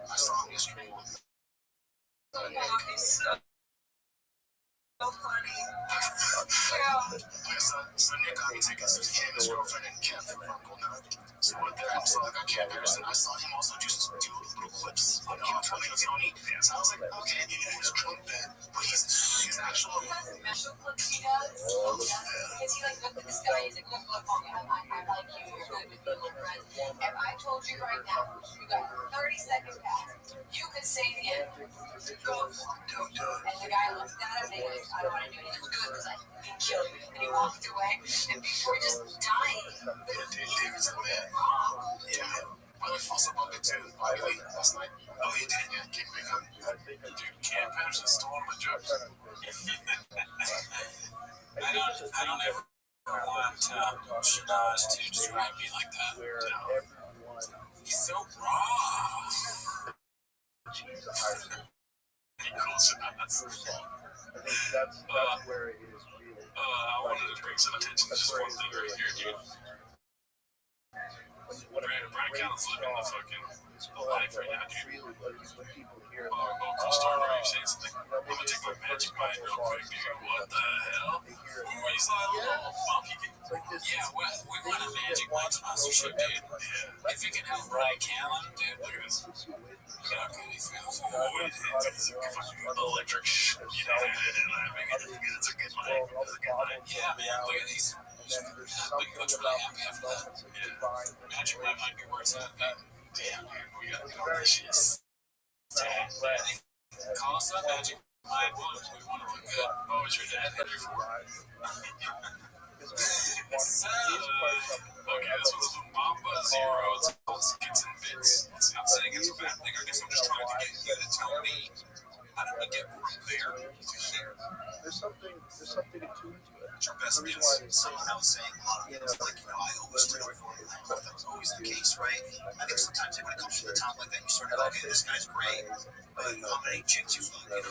yesterday with Nick. So funny. So Nick got me tickets to him, his girlfriend, and Kev from Uncle now. So I went there and saw Kev Harrison. I saw him also just do little clips on him telling Tony. So I was like, okay, he's drunk then. But he's actual. Special clips he does. Because he like look at this guy, he's like, look, I like you, you're good with me, we're friends. If I told you right now, you got 30 seconds back, you could say the end. Go for it. Don't do it. And the guy looked at him and he goes, I don't want to do it. It was good because I can kill you. And he walked away. And before just dying. David's the man. Yeah. Well, I also bumped into Riley last night. Oh, he did? Yeah, came back up. Dude, Cam Patterson stole one of my jokes. I don't ever want Schnoz to describe me like that. He's so raw. That's where it is really. I wanted to bring some attention to just one thing right here, dude. Brian Callen's living the fucking life right now, dude. Co-star, are you saying something? I'm gonna take my magic mind real quick, dude. What the hell? When you saw that little bump, you can... Yeah, we want a Magic Mike sponsorship, dude. If you can help Brian Callen, dude, look at this. Look how good he feels. It's electric shit. It's a good line. Yeah, man, look at these. He looks really happy after that. Magic Mike might be where it's at. Damn, dude, we gotta get all this shit. Call us up, Magic Mike. We want to look good. Oh, is your dad headed for it? Okay, this one's the Mamba Zero. It's called Skits and Bits. It's not saying it's a bad thing. I guess I'm just trying to get you to tell me how do we get from there to here. There's something attuned to it. Your best bits. Someone else saying a lot of it was like, I always did it before. That was always the case, right? I think sometimes when it comes to the top like that, you sort of go, okay, this guy's great, but how many chicks you fuck, But it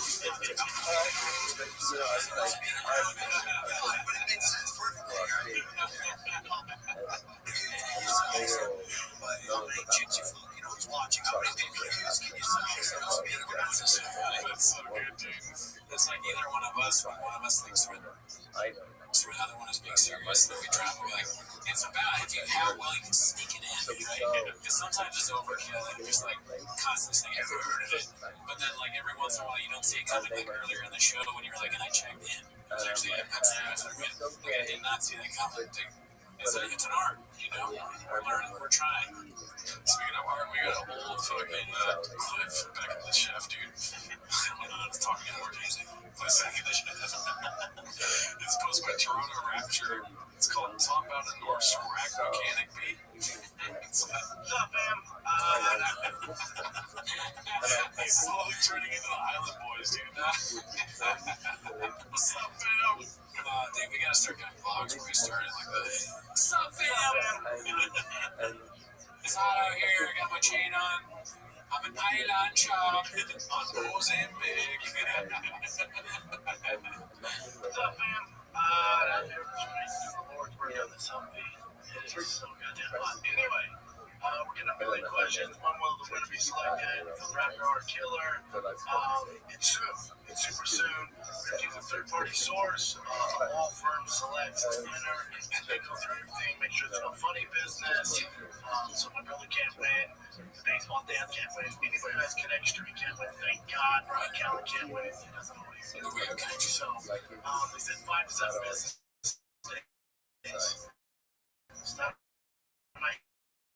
makes sense perfectly, right? But how many chicks you fuck, who's watching, how many people views can you sell? That's so good, dude. It's like either one of us thinks we're the other one is being serious, and then we drop it. Like, it's about how well you can sneak it in, right? Because sometimes it's overkill, and you're just like constantly saying, I've heard of it. But then, like, every once in a while, you don't see it coming, like earlier in the show when you were like, and I checked in. It was actually a like, I did not see that coming. It's an art, We're learning, we're trying. Speaking of art, we got a whole fucking clip back at the chef, dude. It's talking more easy. Please back at the chef. It's posted by Toronto Rapture. It's called Talk About a Norse Rack Mechanic Beat. What's up, fam? He's slowly turning into the Island Boys, dude. What's up, fam? Dude, we gotta start doing vlogs where we started like this. What's up, fam? It's hot out here. I got my chain on. I'm an island chop on Mozambique. What's up, fam? We're doing this Humvee. It is so goddamn hot. Anyway, we're getting up in million questions. When will the winner be selected for the Rapid Hard Killer? It's soon. It's super soon. We're using a third-party source. A law firm selects the winner, and they go through everything, make sure there's no funny business. So my brother can't win. The baseball dad can't win. Anybody who has Connect Street can't win. Thank God. Ron Callen can't win. He doesn't know what he's doing. So they said 5 to 7 business days. Stop my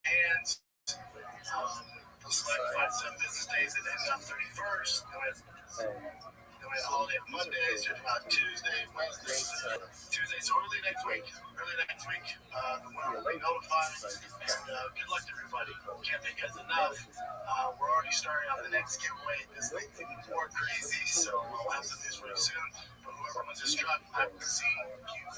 hands. They'll select 5 to 7 business days. It ends on 31st. Then we have holiday on Mondays. Tuesday, Wednesday, Tuesday. So early next week. The winner will be notified. And good luck to everybody. Can't thank you guys enough. We're already starting on the next giveaway. This thing's getting more crazy, so we'll have some news really soon. But whoever wins this truck, I will see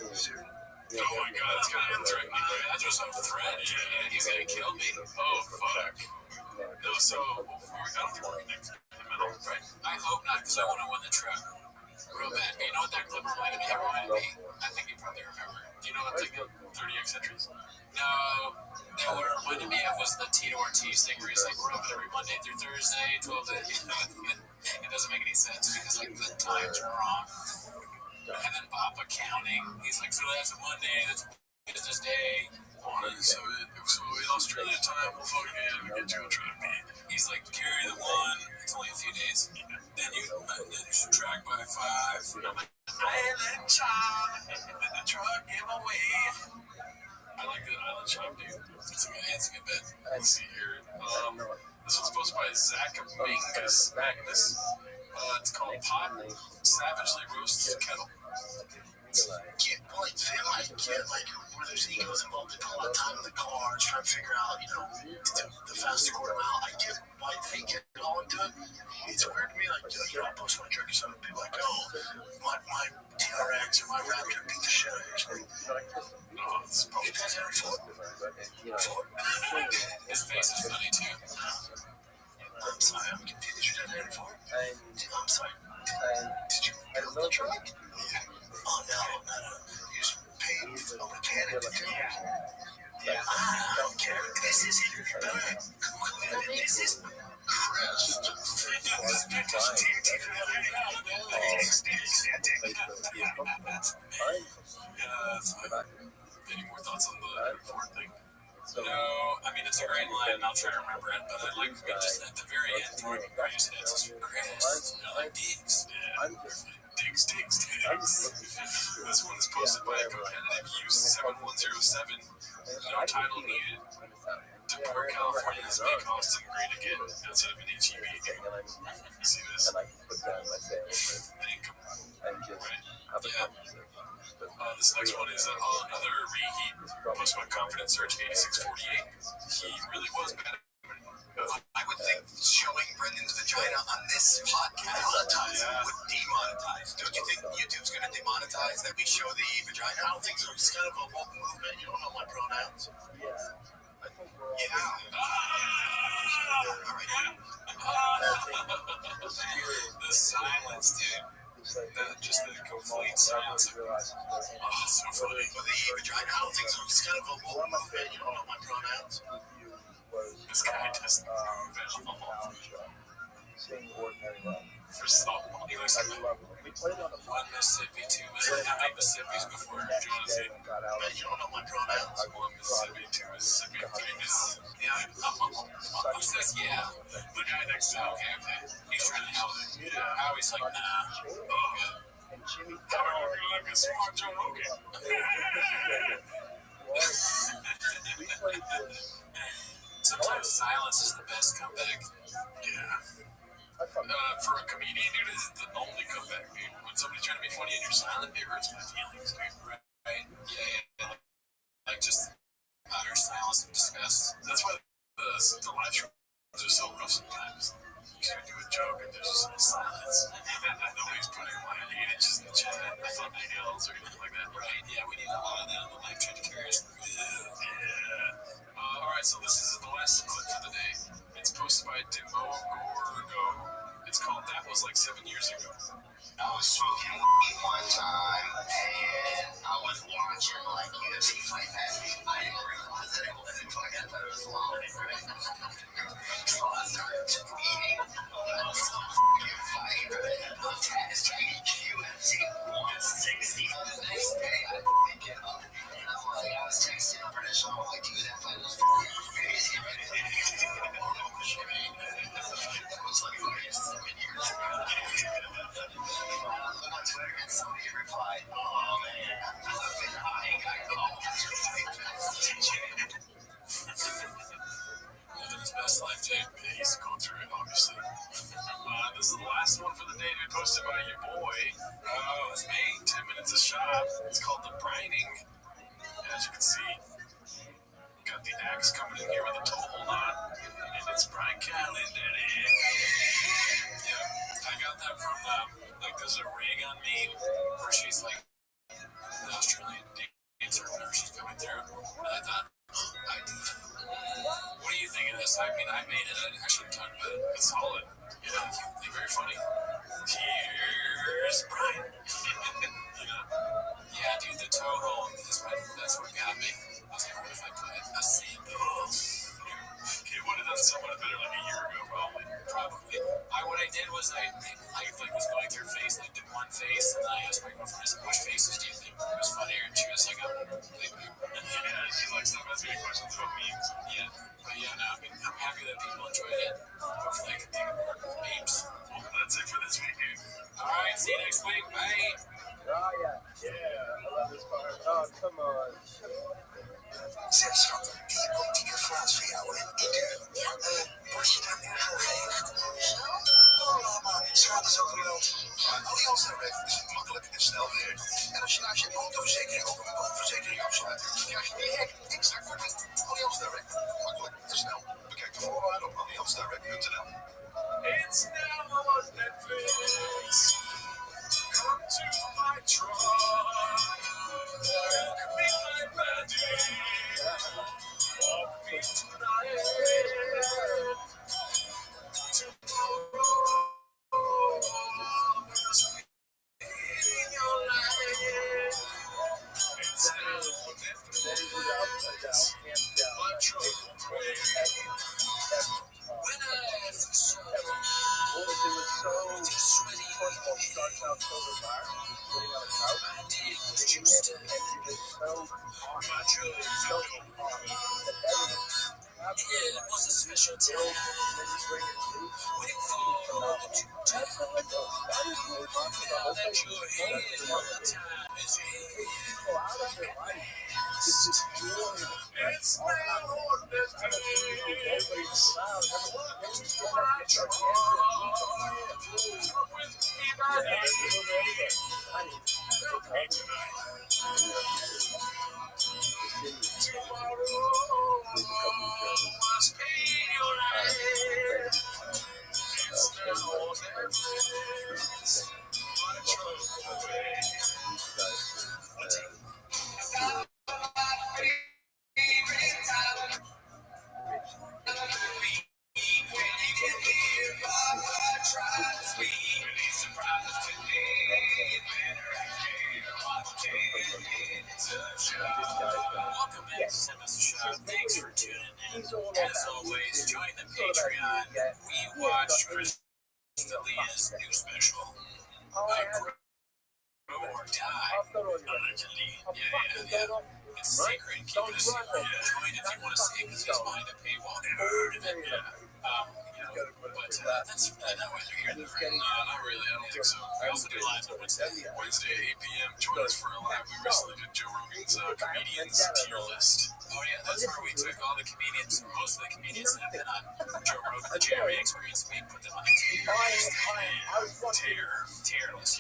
you soon. Oh my god, it's kind of threatening. I just have a threat. Yeah, he's gonna kill me. Oh, fuck. No, so, we got to work next in the middle, right? I hope not, because I want to win the truck. Real bad. You know what that clip reminded me of? I think you probably remember. Do you know what the 30X entries? No. What it reminded me of was the Tito Ortiz thing where he's like, we're open every Monday through Thursday, 12 to... It doesn't make any sense because, like, the times are wrong. And then Bob accounting, he's like, so that's a Monday, that's business day. So in Australia time, we'll fucking get you a truck. He's like, carry the one, it's only a few days. Then you subtract by 5. Island chop, the truck giveaway. I like the Island chop, dude. It's a good bit. Let's see here. This one's posted by Zach Magnus. It's called Pot Savagely Roasts Kettle. Where there's egos involved, they put a lot of time in the cars, trying to figure out, the fastest quarter mile. I get why they get all into it. It's weird to me, I post my truck or something, people are like, my TRX or my Raptor beat the shit out of yours. It's probably every foot. His face is funny too. I'm sorry, I'm confused. You did every foot? I'm sorry. Did you build the truck? Yeah. Oh, no. You just paid a mechanic to do it. Yeah, I don't care. This is back. This is Chris. Any more thoughts on the report thing? No, I mean, it's a great line, and I'll try to remember it, but I like just at the very end, the greatest hits, greatest, like Diggs. Yeah. Diggs. This one is posted by a competitive use 7107. No title needed. Deport California has made Austin great again outside of an HEB. See this? Income. Right? Yeah. This next one is another reheat. Posted by Confidence Search 8648. He really was bad. I would think showing Brendan's vagina on this podcast would demonetize. Don't you think YouTube's going to demonetize that we show the vagina? I don't think so. It's kind of a woke movement. You don't know my pronouns. The silence, dude. Just the complete silence. Oh, so funny. The vagina, I don't think so. It's kind of a woke movement. You don't know my pronouns. This guy doesn't move at all. For so long. He looks like one Mississippi, 2 Mississippi. How many Mississippis before Johnson? You don't know my pronouns. 1 Mississippi, 2 Mississippi, 3 Mississippi. Yeah. Who says yeah? The guy next to him. Okay. He's trying to help it. How he's like, nah. Oh, yeah. How are you going to let me smart Joe Rogan? Sometimes silence is the best comeback. Yeah. For a comedian, dude, it's the only comeback, dude. When somebody's trying to be funny and you're silent, it hurts my feelings, dude. Right? Yeah. Like just utter silence and disgust. That's why the live streams are so rough sometimes. You do a joke and there's just silence. Nobody's putting like 8 inches in the chat or thumbnails or anything like that. Right? Yeah, we need a lot of that on the live trying to carry us through. Yeah. Alright, so this is the last clip for the day. It's posted by Dimbo Gorgo. It's called That Was Like 7 Years Ago. I was smoking weed one time, and I was watching UFC fight past me. I didn't realize Living his best life, dude. Yeah, he's going through it, obviously. This is the last one for the day, dude, posted by your boy. It's me, 10 minutes a shot. It's called The Brining. As you can see, got the axe coming in here with a toe hold on. And it's Brian Callen, daddy. Yeah, I got that from, there's a rig on me where she's like the Australian dancer whenever she's coming through. And I thought, I do that. What do you think of this? I mean, I made it. I shouldn't talk about it. It's solid. Yeah, they're very funny. Here's Brian. Yeah, dude, the toe hold that's what got me. I was like, what if I put a sample? He would have done somewhat better like a year ago, probably. What I did was I was going through face, like did one face, and then I asked my girlfriend, I said, which faces do you think was funnier? And she was like, yeah, she likes stuff asking me questions about memes. Yeah, but yeah, no, I mean, I'm happy that people enjoyed it. Hopefully I can take it more memes. Well, that's it for this week, dude. Alright, see you next week. Bye. Oh, yeah. Yeah, I love this part. Oh, come on. Zeg schat, die komt die Frans voor jou in deur. Was je daar nu geweest? Oh, mama, schade is overmeld. Allianz Direct is makkelijk en snel weer. En als je naast je autoverzekering ook een woonverzekering afsluit, krijg je direct extra korting. Allianz Direct, makkelijk en snel. Bekijk de voorwaarden op allianzdirect.nl. It's now on Netflix. Come to my truck. Walk me my body. Walk me tonight. Tomorrow. In your life. It's now on Netflix. My truck will play. When I have to Well, it was so, first of all, starts out so bizarre. Sitting on a couch, singing it, and it was so so hot that everything it was a special time. and then you bring it to Waiting for the two that's so like, that is really fun for the whole that thing. you're here. The time is here. People out of their life to just doing It's now on Netflix. everybody's proud. Everybody's going to get our Come with me, buddy. Tomorrow must be your life. It's now on Netflix. My truck away. Welcome back to Send Us a Shot. Thanks for tuning in. As always, join the Patreon. We watched Chris D'Elia's new special. I Grow or Die. Allegedly. Yeah. It's secret. Keep it a secret. Join if you want to see it because he's behind a paywall. Heard of it. But that's not why they're here. No, not really. I don't think so. We also do live on Wednesday at 8 p.m. Join us for a live. We recently did Joe Rogan's comedians tier list. Oh yeah, that's where we took all the comedians, or most of the comedians that have been on Joe Rogan, the Jerry Experience. We put them on the tier list.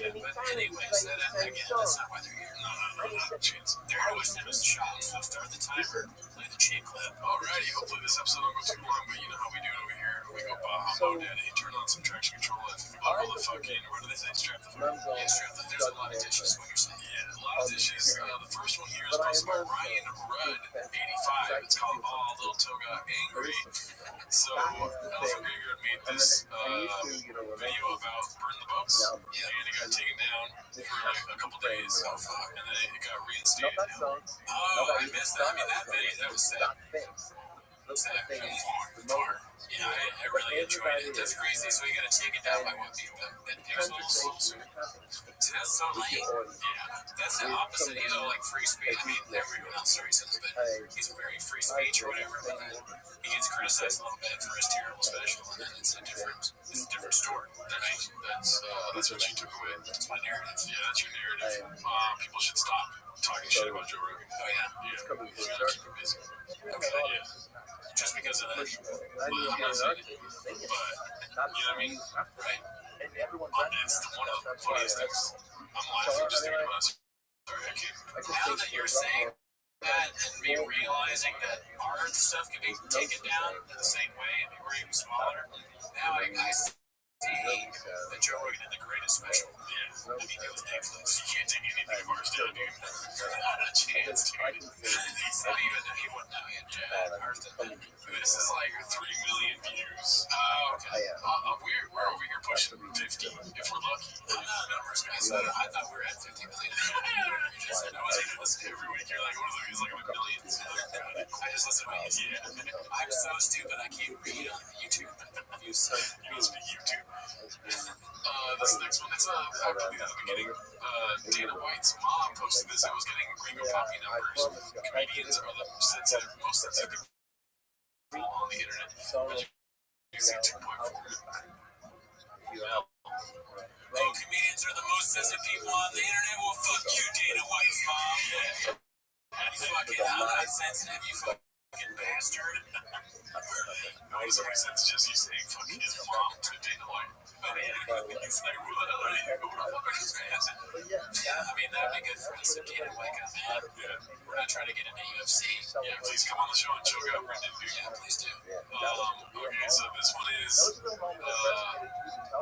Yeah. But anyways, again, that's not why they're here. No, not a chance. They're here to send us a shot. So start the timer. Play the cheat clip. Alrighty, hopefully this episode don't go too long, but you know how we do it over here. We go Baja Daddy, turn on some traction control and buckle the fuck cooking. What do they say? Strap the None zone. Yeah, strap the. There's a lot of dishes. What you're saying? Yeah, a lot of dishes. The first one here is posted by Ryan Rudd, 85. It's called "Oh, Little Toga Angry." So Alpha Gregor made this video about burn the boats, and it got taken down for like a couple days, and then it got reinstated. Oh, I missed that. I mean, that video, that was sad. Yeah, I really enjoyed it. That's crazy. So you got to take it down by what people that there's a little closer. See, that's so late. Yeah, that's the opposite. He's all like free speech. I mean, everyone else says but he's a very free speech or whatever. But then he gets criticized a little bit for his terrible special, and then it's a different story. That's what you took away. That's my narrative. Yeah, that's your narrative. People should stop talking shit about Joe Rogan. Oh yeah, yeah. You gotta keep him busy. Okay, yeah. Just because of that. I'm not saying it. But, you know what I mean? Right. It's one of the funniest things. I'm laughing just thinking about it. Sorry, I can't. Now that you're saying that and me realizing that art stuff can be taken down in the same way and we're even smaller, now I see that Joe Rogan did the greatest special. Yeah. I mean, it was Netflix. You can't take anything of ours down, dude. Not a chance, dude. He wouldn't know yet, ours didn't. This is like 3 million views. Oh, okay. We're over here pushing 50 if we're lucky. I'm not a numbers guy, so I thought we were at 50 million. I was like, listen every week. You're like, what are these? Like, millions. I just listen to you. Yeah. I'm so stupid, I can't read on YouTube. You must be YouTube. This next one, it's actually at the beginning. Dana White's mom posted this. It was getting gringo copy numbers. Comedians are the most sensitive people on the internet. You see 2.4. Oh, comedians are the most sensitive people on the internet? Well, fuck you, Dana White's mom. Yeah. I'm not sensitive, you fucking bastard. No, it's always sense just you saying fucking his mom to Dana White. He's like, who the hell are you? Who the fuck are these fans? Yeah, I mean, that'd be good for us if Dana White got mad. Yeah. We're not trying to get into UFC. Yeah, please come on the show and choke out Brendan, dude. Yeah, please do. Okay, so this one is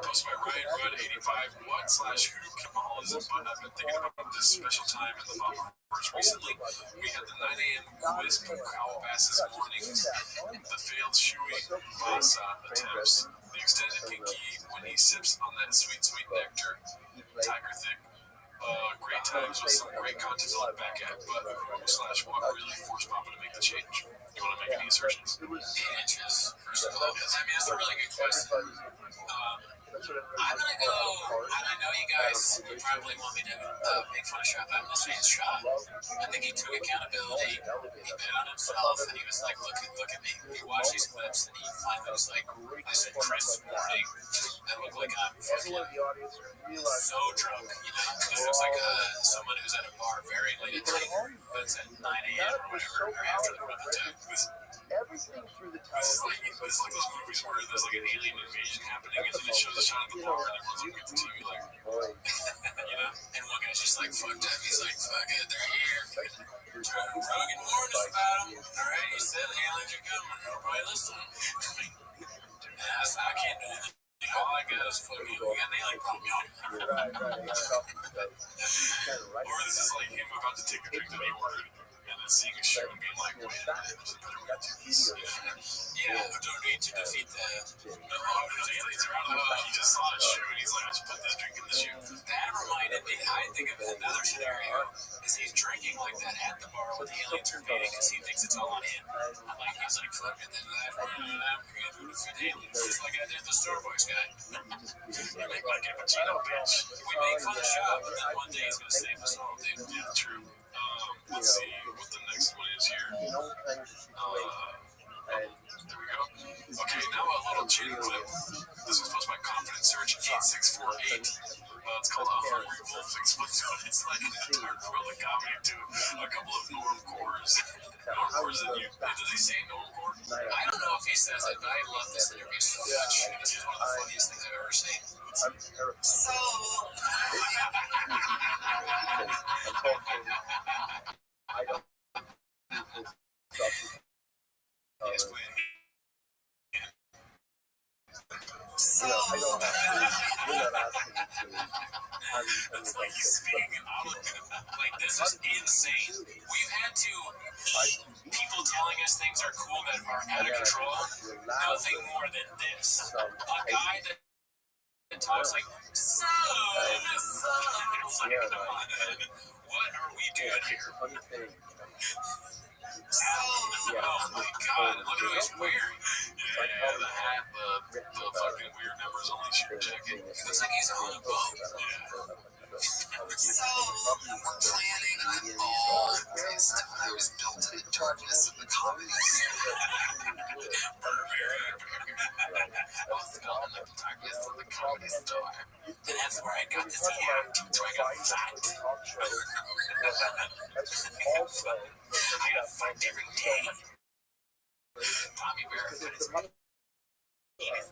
posted by Ryan Rudd, 85. What/who Kamala is, but I've been thinking about this special time in the bubble. Recently, we had the 9 a.m. quiz from Kyle Bass this morning. The failed Shui Vasa attempts. The extended pinky when he sips on that sweet, sweet nectar. Tiger thick. Great times with some great content to look back at, but /what really forced Papa to make the change? You want to make any assertions? Inches, first of all. I mean, that's a really good question. I'm gonna go. I know you guys probably want me to make fun of Shot, but I'm gonna say it's Shot. I think he took accountability. He bet on himself, and he was like, "Look at me." He watched these clips, and he finally was like, "I said Chris morning. I look like I'm fucking so drunk, you know. This looks like someone who's at a bar very late at night, but it's at 9 a.m. or whatever, or after the run of time." Everything through the This is like those movies where there's like an alien invasion happening, and then it shows a shot of the bar, and everyone's looking at the TV like, you know? And one guy's just like, fucked up. He's like, fuck it, they're here. Rogan warned us about them. Alright, he said the aliens are coming. Nobody listen. I can't do anything. All I got is fucking, we got an alien problem, y'all. Or this is like him about to take a drink that he ordered. And then seeing a shoe and being like, wait a minute, there's a better way to do this. Yeah, who don't need to defeat the aliens around the world. He just saw a shoe and he's like, I should put this drink in the shoe. That reminded me, I think of another scenario, is he's drinking like that at the bar with the aliens are meeting because he thinks it's all on him. Like, he's like, fuck it, then we're gonna do defeat aliens. Just like I did the Starbucks guy. We make my cappuccino, bitch. We make fun of Shop, but then one day he's gonna save us all, dude. Yeah, true. Let's see what the next one is here. There we go. Okay, now a little cheating clip. This was posted by Confidence Search 8648. It's called A Hungry Wolf Explains What It's Like in a Dark World of Comedy to a couple of normcores. Normcores that you... Does he say normcore? I don't know if he says it, but I love this interview so much. It's one of the funniest things I've ever seen. So... Yes, please. So, It's like he's speaking in auto. Like, this is insane. We've had to people telling us things are cool that are out of control. Nothing more than this. A guy that talks like, so, it's like, come on. What are we doing here? Oh my god, look at what he's wearing. Yeah, the hat, the fucking weird numbers on his shirt jacket. It looks like he's on a boat. Yeah. So, we're planning on all this time was built in the darkness of the comedies. I'll spell in the darkness of the comedy store. And that's where I got this hat. That's where I got fat. I got fat every day. Tommy Bear put his penis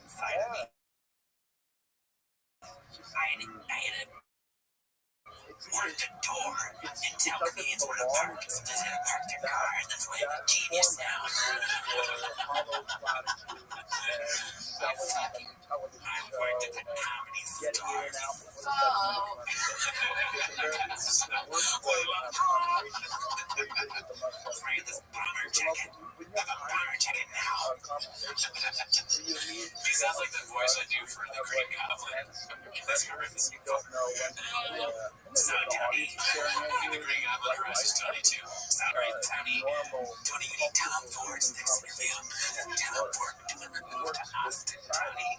inside of me. I had to work the door and tell kids where to park. So they had to park their car, and that's why I'm a genius now. I worked at the comedy store. I'm wearing this bomber jacket. I have a bomber jacket now. He sounds like the voice I do for the Green Goblin. That's horrendous. Sound Tony. The Green Goblin harasses Tony too. Sound right, Tony. Tony, you need Tom Ford's next interview. Tom Ford delivered to Austin, Tony.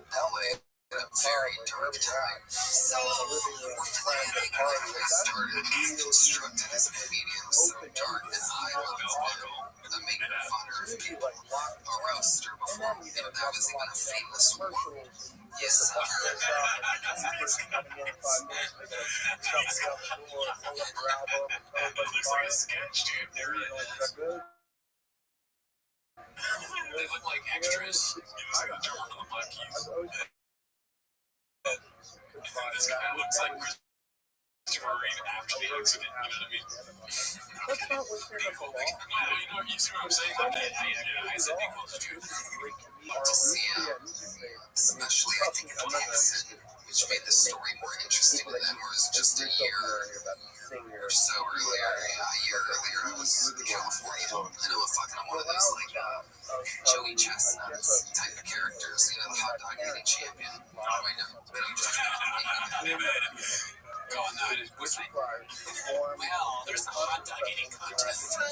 LA at a very dark time. So, we're planning on this started being constructed as a medium so dark that I will the making fun of people. A roaster before we knew that was even a famous one. Yes, sir. It looks like a sketch, dude. There it is. They look like extras. I got John on the Black Keys. This guy looks like Christopher Reeve after the accident, you know what I mean? You see what I'm saying? I said equals two. Love to see him. Especially, I think, in Texas, which made the story more interesting than it was just a year or so earlier. A year earlier, I was in California. I know a fucking one of those, like, Joey Chestnuts type of characters, you know, the hot dog eating champion. Oh, I know. But I'm just Go on, what's it? Well, there's a hot dog eating contest. I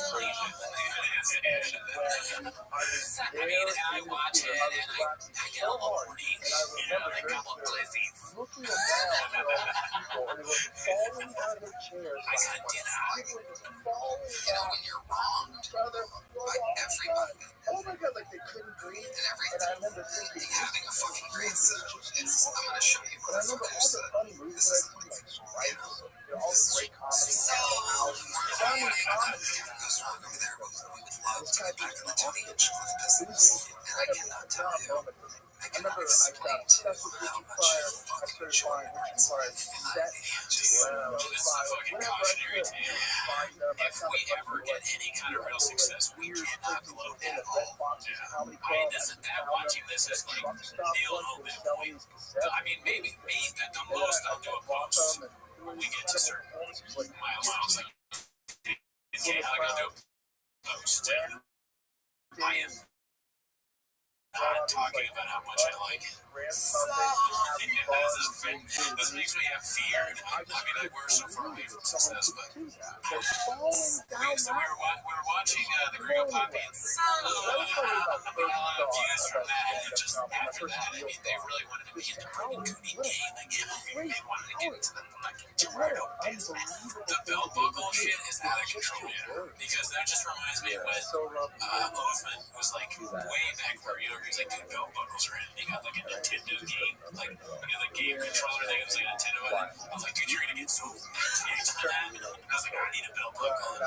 mean, I watch it and I get a little horny. You know, I got little glizzies. I gotta do that. You know, when you're wronged by everybody and everything, having a fucking great set. I'm gonna show you what a fucking set. This is great comedy. So, we're planning on goes wrong over there, but we would love to get back in the Tony and Sean business. And I cannot tell you, I cannot explain to you how much fucking joy it brings me. This is a fucking cautionary tale. If we ever get any kind of real success, we cannot gloat at all. Yeah. I mean, this is that watching this is like Neil Open point. I mean, maybe at the most I'll do a post. We get to certain milestones. Okay, I gotta do a post. I am not talking about how much I like it. This makes me have fear. I mean, we're so far away from success, but so we're watching the Gringo Poppy and views from that, and just after that, I mean, they really wanted to be in the Goonie game again. They wanted to get into the Gerardo business. The belt buckle shit is out of control, because that just reminds me of when Othman was like way back where, you know, he was like, dude, belt buckles are in. He got like a Nintendo game, like, you know, the game controller thing, it was like a Nintendo. I was like, dude, you're gonna get so taxed for that. And I was like, I need a belt buckle.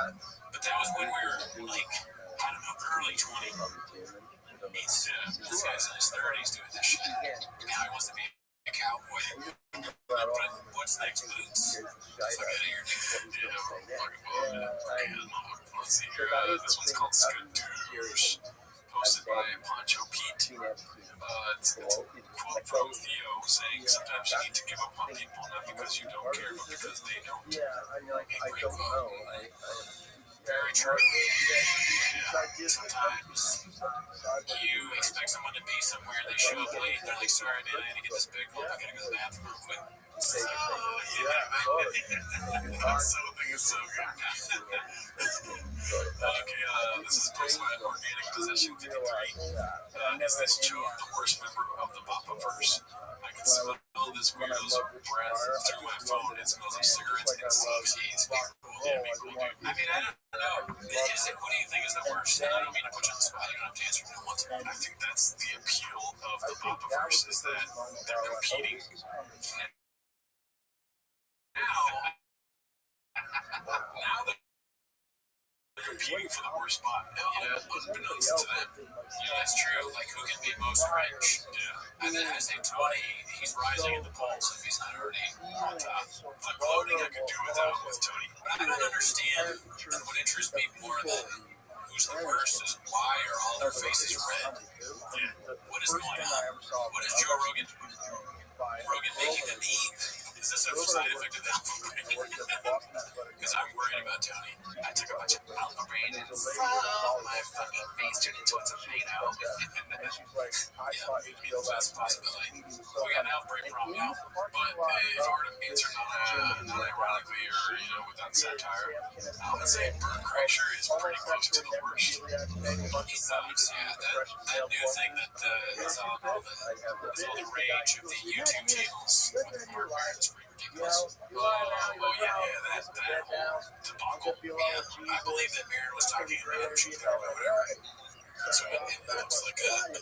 But that was when we were like, I don't know, early 20s. This guy's in his 30s doing this shit. Now he wants to be a cowboy. But what's next, Boots? Fuck out of here, dude. Yeah, fucking ball. Let's see here. This one's called Skadoosh. posted by Poncho Pete. It's a quote from Theo saying sometimes you need to give up on people not because you don't care, but because they don't. Yeah, I mean, like, I don't know. Very true. Sometimes you expect someone to be somewhere, they show up late, they're like, sorry man, I need to get this big one, I gotta go to the bathroom real quick. So, that thing is so good. Okay, this is posted by Organic Possession 53. Is this Joe the worst member of the Papa verse? I can smell this weirdo's breath through my phone. It smells of cigarettes and CBCs. I mean, I don't know. What do you think is the worst? And I don't mean to put you on the spot. You don't have to answer no one. I think that's the appeal of the Papa verse is that they're competing. Now they're competing for the worst spot. Unbeknownst to them. That's true. Like, who can be most French? Yeah. And then I say Tony, he's rising in the polls if he's not already on top. The clothing I could do without with Tony. But I don't understand. And what interests me more than who's the worst is why are all their faces red? Yeah. What is going on? What is Joe Rogan making them eat? Is this a side effect of that? Because I'm worried about Tony. I took a bunch of alpha brain and my fucking face turned into a tomato. Yeah, that's a possibility. We got an outbreak problem now. But if I were to answer not ironically or, without satire, I would say Bert Kreischer is pretty close to the worst. He sucks, yeah. That new thing that is all the rage of the YouTube channels. It's pretty ridiculous. That whole debacle. Yeah, I believe that Marin was talking about truth or whatever. So it looks like a move.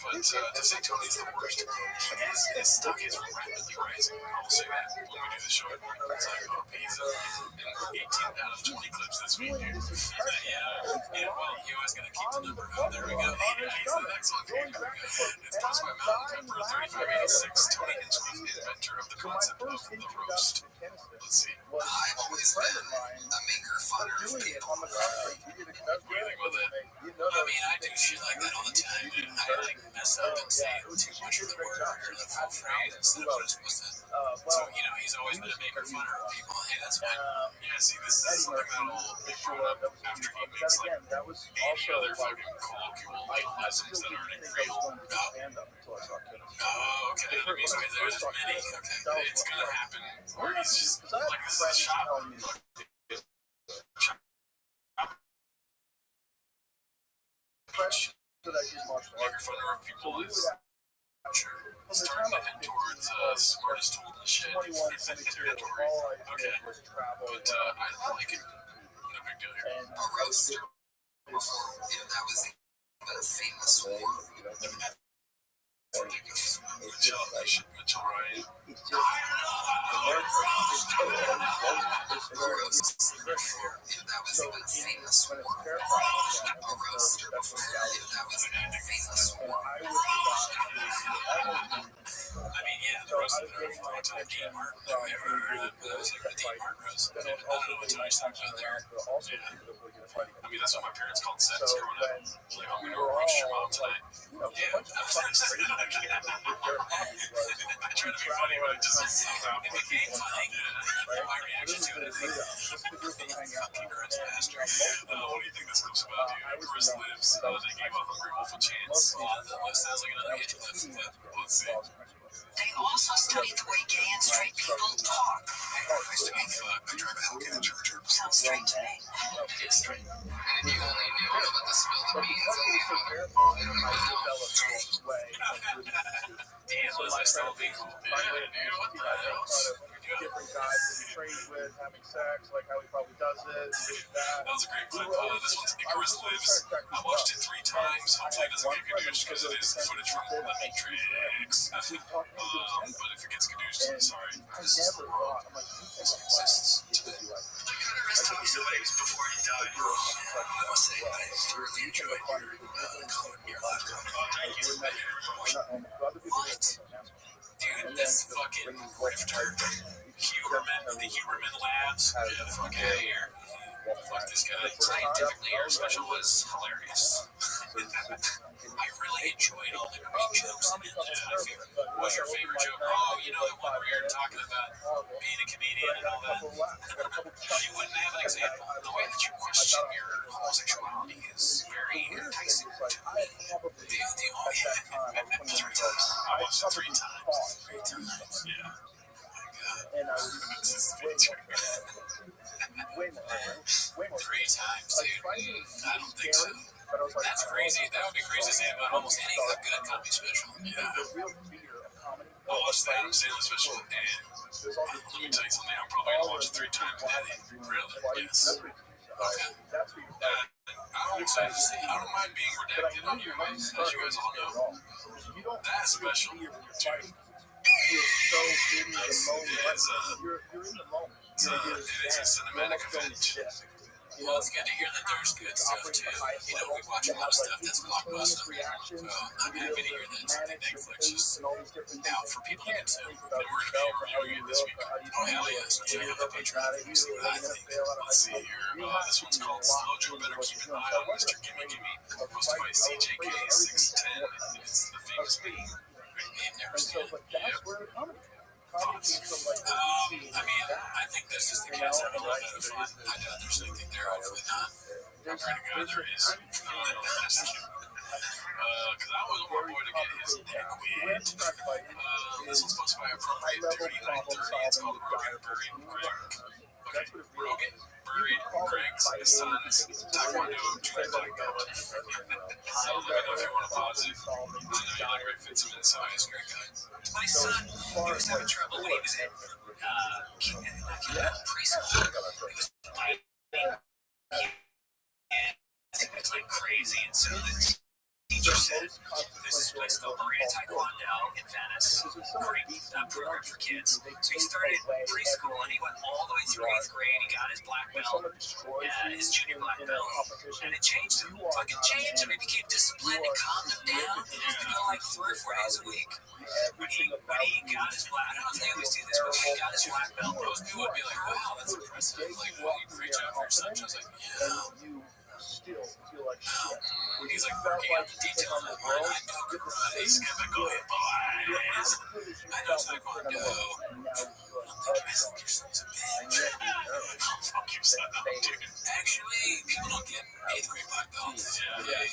But to say Tony's the worst, his stock is rapidly rising. I'll say that when we do the show. It's like, he's in 18 out of 20 clips this week, dude. Well, you always got to keep the number. Oh, there we go. He's the next one. It's posted by Mountain Pepper 3586. Tony Hinchcliffe, inventor of the concept of the roast. Let's see. I've always been a maker funner of people. What do you think with it? I mean, I do shit like that all the time, dude. I mess up and say too much of the word or the full phrase instead of what it's supposed to. So, he's always been a maker funner of people. Hey, that's fine. Yeah, see, this is something that'll be brought up after he makes like 80 other fucking colloquial lessons that aren't real. Oh, okay. I mean, so there's many. Okay, it's gonna happen where he's just like, this is a shop. Maker funner of people is starting to head towards smartest tool in the shed. Territory. Okay. But I like it. No big deal here. A roast. That was a famous war. Ridiculous. Mitchell Ryan. That was even famous war. A roast. That was famous war. I mean, yeah, the roast of the long time. Dean Martin. Have you ever heard of that? It was like the Dean Martin roast. I don't know what Tony's talking about there. Yeah. I mean, that's what my parents called sex growing up. Like, I'm going to roast your mom tonight. Yeah. I try to be funny, but it just it became funny. My reaction to it is fucking Chris Master. What do you think this clip's about, dude? Chris lives. They gave a hungry wolf a chance. That sounds like another hit clip. Let's see. They also studied the way gay and straight people talk. I used to be fucked. I drive a Hellcat Charger. Sounds straight to me. It's straight. And if you only knew about the spill the beans on you, I don't know how. Damn, was I still be cool? Yeah, dude, what the hell? Different guys that he trains with, having sex, like how he probably does it, That was a great clip. This one's Icarus Lives. I watched it 3 times. Hopefully it doesn't get Gadoosh because it is footage from The Matrix. But if it gets Gadoosh, sorry. I never thought, I'm like, you think I'm I got to rest on some legs before he died. I must say, I thoroughly enjoyed your live comment. What? Dude, this fucking grifter. The Huberman Labs. Get the fuck out of here. Fuck this guy. Scientifically, our special was hilarious. I really enjoyed all the great jokes in it. I feel, what's your favorite joke? Oh, you know, the one where you're talking about being a comedian and all that. You wouldn't have an example. The way that you question your homosexuality is very enticing to me. Three times. I watched it 3 times. 3 times. Yeah. And I was way more. 3 times, dude. I don't think so. That's crazy. That would be crazy to say about almost any good comedy special. Yeah. The real fear of comedy. I watched the Adam Sandler special, and let me tell you something. I'm probably gonna watch it 3 times. Really? Yes. Okay. I'm excited to see. I don't mind being redacted on you guys, as you guys all know. That special. You're so in the moment. You're in the moment. It is a cinematic event. Well, it's good to hear that there's good stuff too. You know, we watch a lot of stuff that's blockbuster. So I'm happy to hear that Netflix is out for people to consume. And we're going to be reviewing it this week. Oh, hell yes. Check out the Patreon. See what I think. Let's see here. This one's called Slow Joe Better Keep an Eye on Mr. Gimme Gimme. Hosted by CJK610. It's the famous meme. They've never seen it. Yep. Thoughts? I think this is the cats having a little bit of fun. I doubt there's anything there. Hopefully not. I'm pretty good there is. Because I was one boy to get his neck wet. This one's supposed to be appropriate duty 930. It's called Rogan Buried Greg. Okay, Rogan buried Greg's son's taekwondo dream black belt. So let me know if you want to pause it. I know you like Rick Fitzman, so he's a great guy. My son, he was having trouble when he was in preschool. He was fighting, and it was like crazy. And so the teacher said, "There's this place called Marina Taekwondo in Venice, great program for kids." So he started preschool, and he went all the way through 8th grade. He got his black belt, his junior black belt, and it changed him. Fucking changed him. He became disciplined. It calmed him down. He used to go like 3 or 4 days a week. When he got his black, I don't know if they always do this, but when he got his black belt, most people would be like, "Wow, that's impressive. Like, well, you great job for your son." I was like, "Yeah." Still feel like shit. He's like working out the details of where I know karate, skip and go hit boys. I know taekwondo. I think your son's a bitch. Fuck your son up, dude. Actually, people don't get 8th grade black belts. Yeah.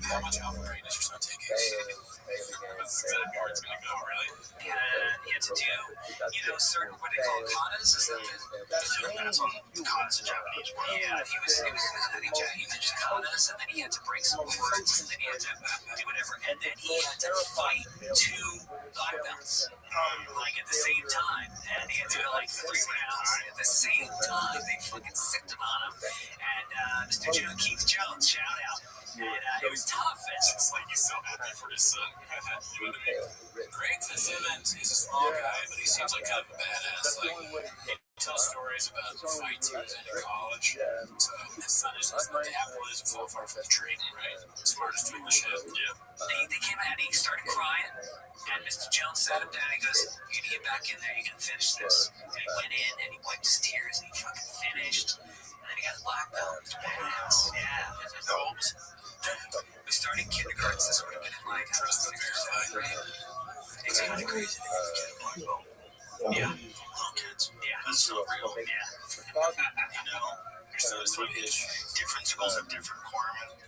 How much alpha grade does your son take? That's exactly where it's gonna go, really. He had to do, certain what they call katas. Is that That's on katas in Japanese. Yeah, he was he did just katas, and then he had to break some words, and then he had to do whatever, and then he had to fight 2 black belts, like at the same time, and he had to do like 3 rounds at the same time. They fucking sicked him on him, and Mr. Keith Jones, shout out. And it was tough. It's like he's so happy for his son. You know what I mean? Greg Fitzsimmons, he's a small guy, but he seems like kind of a badass. Like, he tells stories about fights he was in college. So his son is just the apple isn't so far from the tree, right? Smartest thing in the shit. Yeah. They came out and he started crying, and Mr. Jones sat him down. He goes, "You need to get back in there. You can finish this." And he went in and he wiped his tears and he fucking finished. And then he got his black belt. Yeah. How old was he? We started kindergarten, so this would have been in like Trust and verify, right? It's kind of crazy. Yeah. Little kids. Yeah. That's so real. Yeah. You know, your son is different schools have different requirements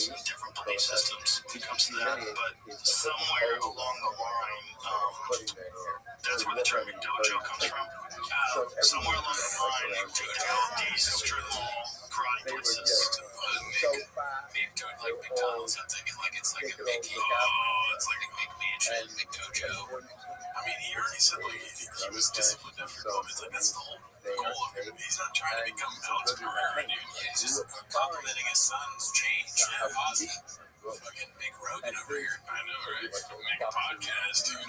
and different belief systems when it comes to that, but somewhere along the line, that's where the term dojo comes from. Somewhere along the line, these traditional karate places being doing like McDonald's. I'm thinking like it's like a big, it's like a big mansion, big dojo. I mean, he already said like he was disciplined after COVID. It's like that's the whole goal of him. He's not trying to become Alex Pereira, dude. He's just complimenting his son's change. Yeah, positive. Fucking big Rogan over here. I know, right? Make a podcast, dude.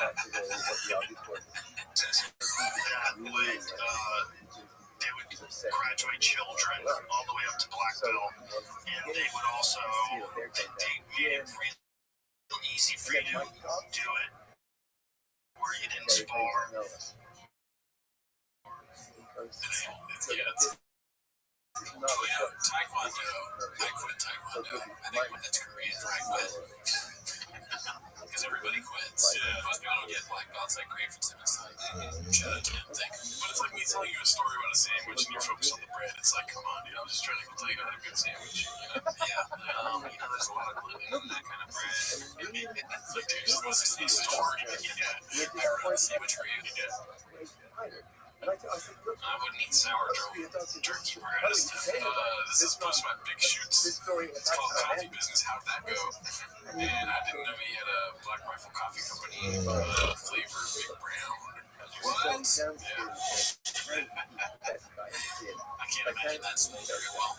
They would graduate children all the way up to black belt, and they would also they made it real easy for you to do it where you didn't spar. not Oh, yeah, what Taekwondo. I quit Taekwondo. I think when that's Korean, I quit. Because everybody quits. Yeah. Most people don't get black belts like great from Simmons. Shout out to him. Thank you. But it's like me telling you a story about a sandwich and you're focused on the bread. It's like, come on, dude. I'm just trying to tell you how to have a good sandwich. You know? Yeah. There's a lot of gluten in that kind of bread. Like, dude, you're supposed to see a story. Yeah. I wrote a sandwich for you. Yeah. And I said, look, I wouldn't eat sourdough turkey bread and stuff. This is supposed to be my big shoots. this story It's called Coffee Business. How'd that go? And I didn't know he had a Black Rifle Coffee Company flavor, Big Brown. What? Yeah. I can't imagine that smells very well.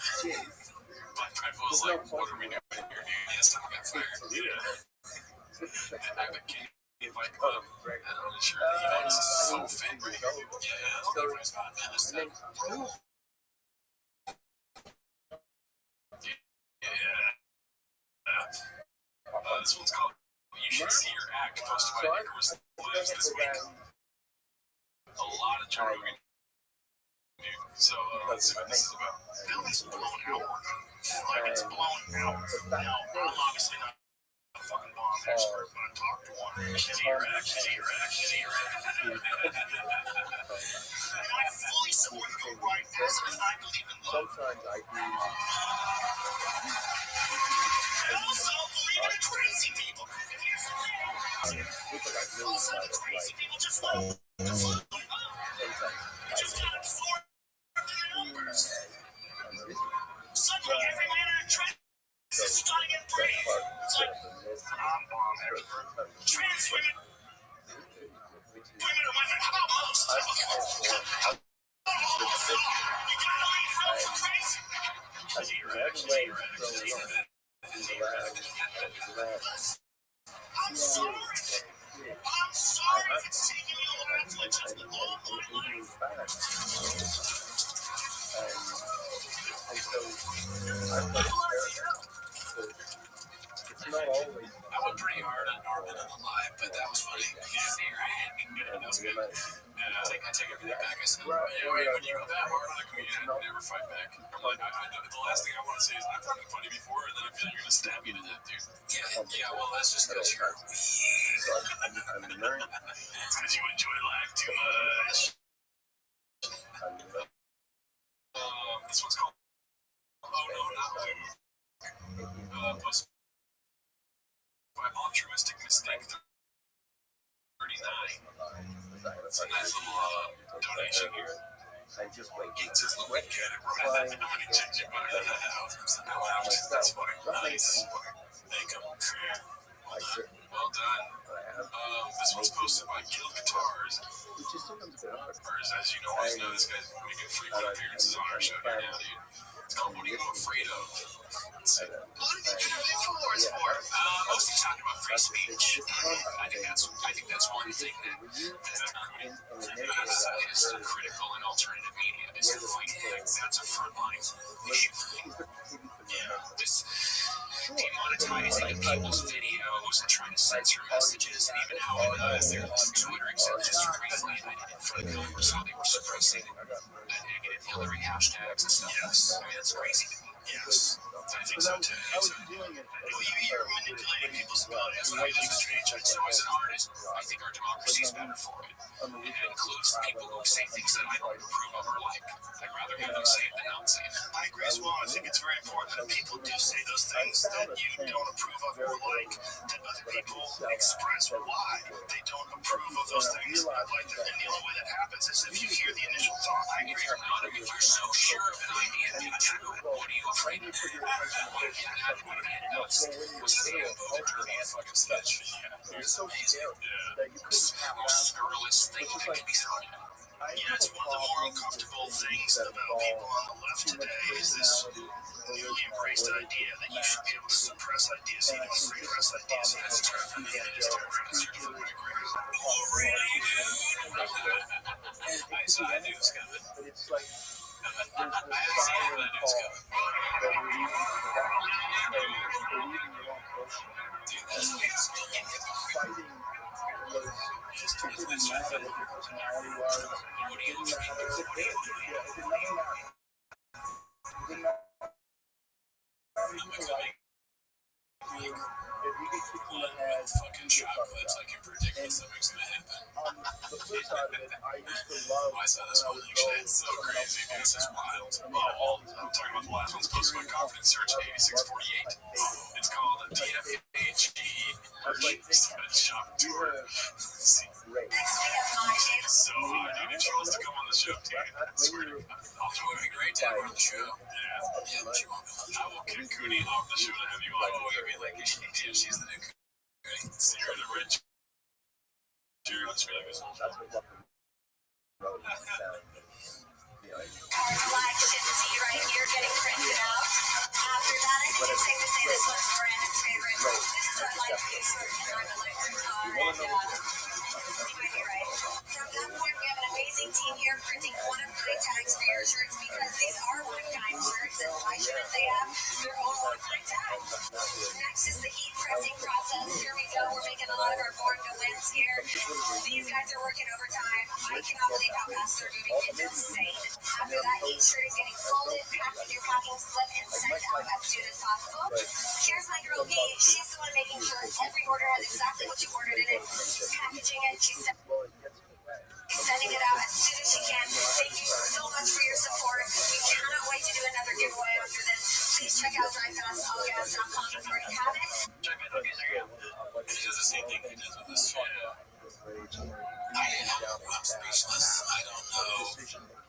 Black Rifle was like, what are we doing here, dude? Yeah, someone got fired. Yeah. I have a kid. If I come, I'm not sure that he's so fit right here. Yeah, that's what he's got. Man, this thing. This one's called You Should See Your Act, posted by Nicholas Lives this week. A lot of Joe Rogan. So, let's see what this is about. Billy's blown out. Like, it's blown out. Now, I'm obviously not a fucking bomb expert, but I talked to one. See your act, see your act, see your act. I fully support your right as I believe in love. sometimes I do. I also believe in crazy people. People like me Also, kind of crazy like people just love the fun. sometimes Just gotta absorb the numbers. Suddenly, every man actress is starting to breathe. It's like, I'm bomb expert. Trans women, women are women. How about most? You gotta learn how to crazy. I'm sorry. I'm sorry if it's taking me all back to my childhood. I went pretty hard on Norman on the live, but that was funny. You can see your hand. That was good. I take everything back. I said, when you go that hard on a comedian, I never fight back. I'm like, the last thing I want to say is I've done funny before, and then I feel like you're going to stab me to death, dude. Yeah, well, that's just because you're weak. It's because you enjoy life too much. This one's called Oh No, Not Blue. Post by altruistic mistake 39. It's a nice little donation here. just wait. Gates is quick at it, right? Nobody checked your money out. That's fine. Nice. Thank you. Well done. This one's posted by Kill Guitars. As you know, always know this guy's making frequent appearances on our show here now, dude. It's called What Are You Afraid of? Let's see. What are they interviewing for wars for? Mostly talking about free speech. I think that's one thing that is critical in alternative media is the fight back. That's a frontline issue. This demonetizing of people's videos and trying to censor messages, and even how their Twitter accepted history briefly indicted in front of Congress, how they were suppressing negative Hillary hashtags and stuff. Yes. I mean, that's crazy to me. Yes. I think so too. Well, you're manipulating people's abilities. When I use the change, so as an artist, I think our democracy is better for it. It includes people who say things that I don't approve of or like. I'd rather have them say it than not say it. I agree as well. I think it's very important that people do say those things that you don't approve of or like, that other people express why they don't approve of those things. Like, and the only way that happens is if you hear the initial thought. I agree or not. If you're so sure of an idea being true, what are you afraid of? What if you had one of your notes was a fucking sketch? Yeah. It's amazing. Yeah. Most scurrilous thing that can be thrown out. Yeah, it's one of the more uncomfortable things about people on the left today is this newly embraced idea that you should be able to suppress ideas, so you don't repress ideas. So that's terrible. It is terrible. I saw that news coming. But it's like I haven't seen any of that news coming. Dude, that's fighting was just it didn't matter what your personality was. It didn't matter. It didn't matter. did not if you get kicked in the head, fucking chocolates, I can predict when something's gonna happen. on the flip side of it, I used to love I saw this one thing, it's so crazy, dude. This is wild. Oh, I'm talking about the last one's posted by Confidence Search 8648. It's called a DFHE. Shop tour. great. So hard, dude. If she wants to come on the show, dude, I swear to God. It would be great to have her on the show. Yeah, but she won't be on the show. I will kick Cooney off the show to have you on. Oh, you'll be like, yeah, she's the new Cooney. So you're the rich. You're the Travis. That's what Buffalo Road sound. Like Gypsy right here getting printed out. After that, I think it's safe to say this one's Brandon's favorite. This is our life insert in our electric car. And you might be right. From that point, we have an amazing team here printing one-of-a-kind tags for your shirts because these are one-of-a-kind shirts, and why shouldn't they have their own one-of-a-kind tag? Next is the heat pressing process. Here we go. We're making a lot of our born to wins here. These guys are working overtime. I cannot believe how fast they're moving. It's insane. After that, each shirt is getting folded, packed with your packing slip, and sent out as soon as possible. Here's my girl B. She's the one making sure every order has exactly what you ordered in it. Packaging it. She's sending it out as soon as she can. Thank you so much for your support. We cannot wait to do another giveaway after this. Please check out DriveFastAllGas.com if you already have it. He does the same thing he does with this shit. I'm speechless. I don't know.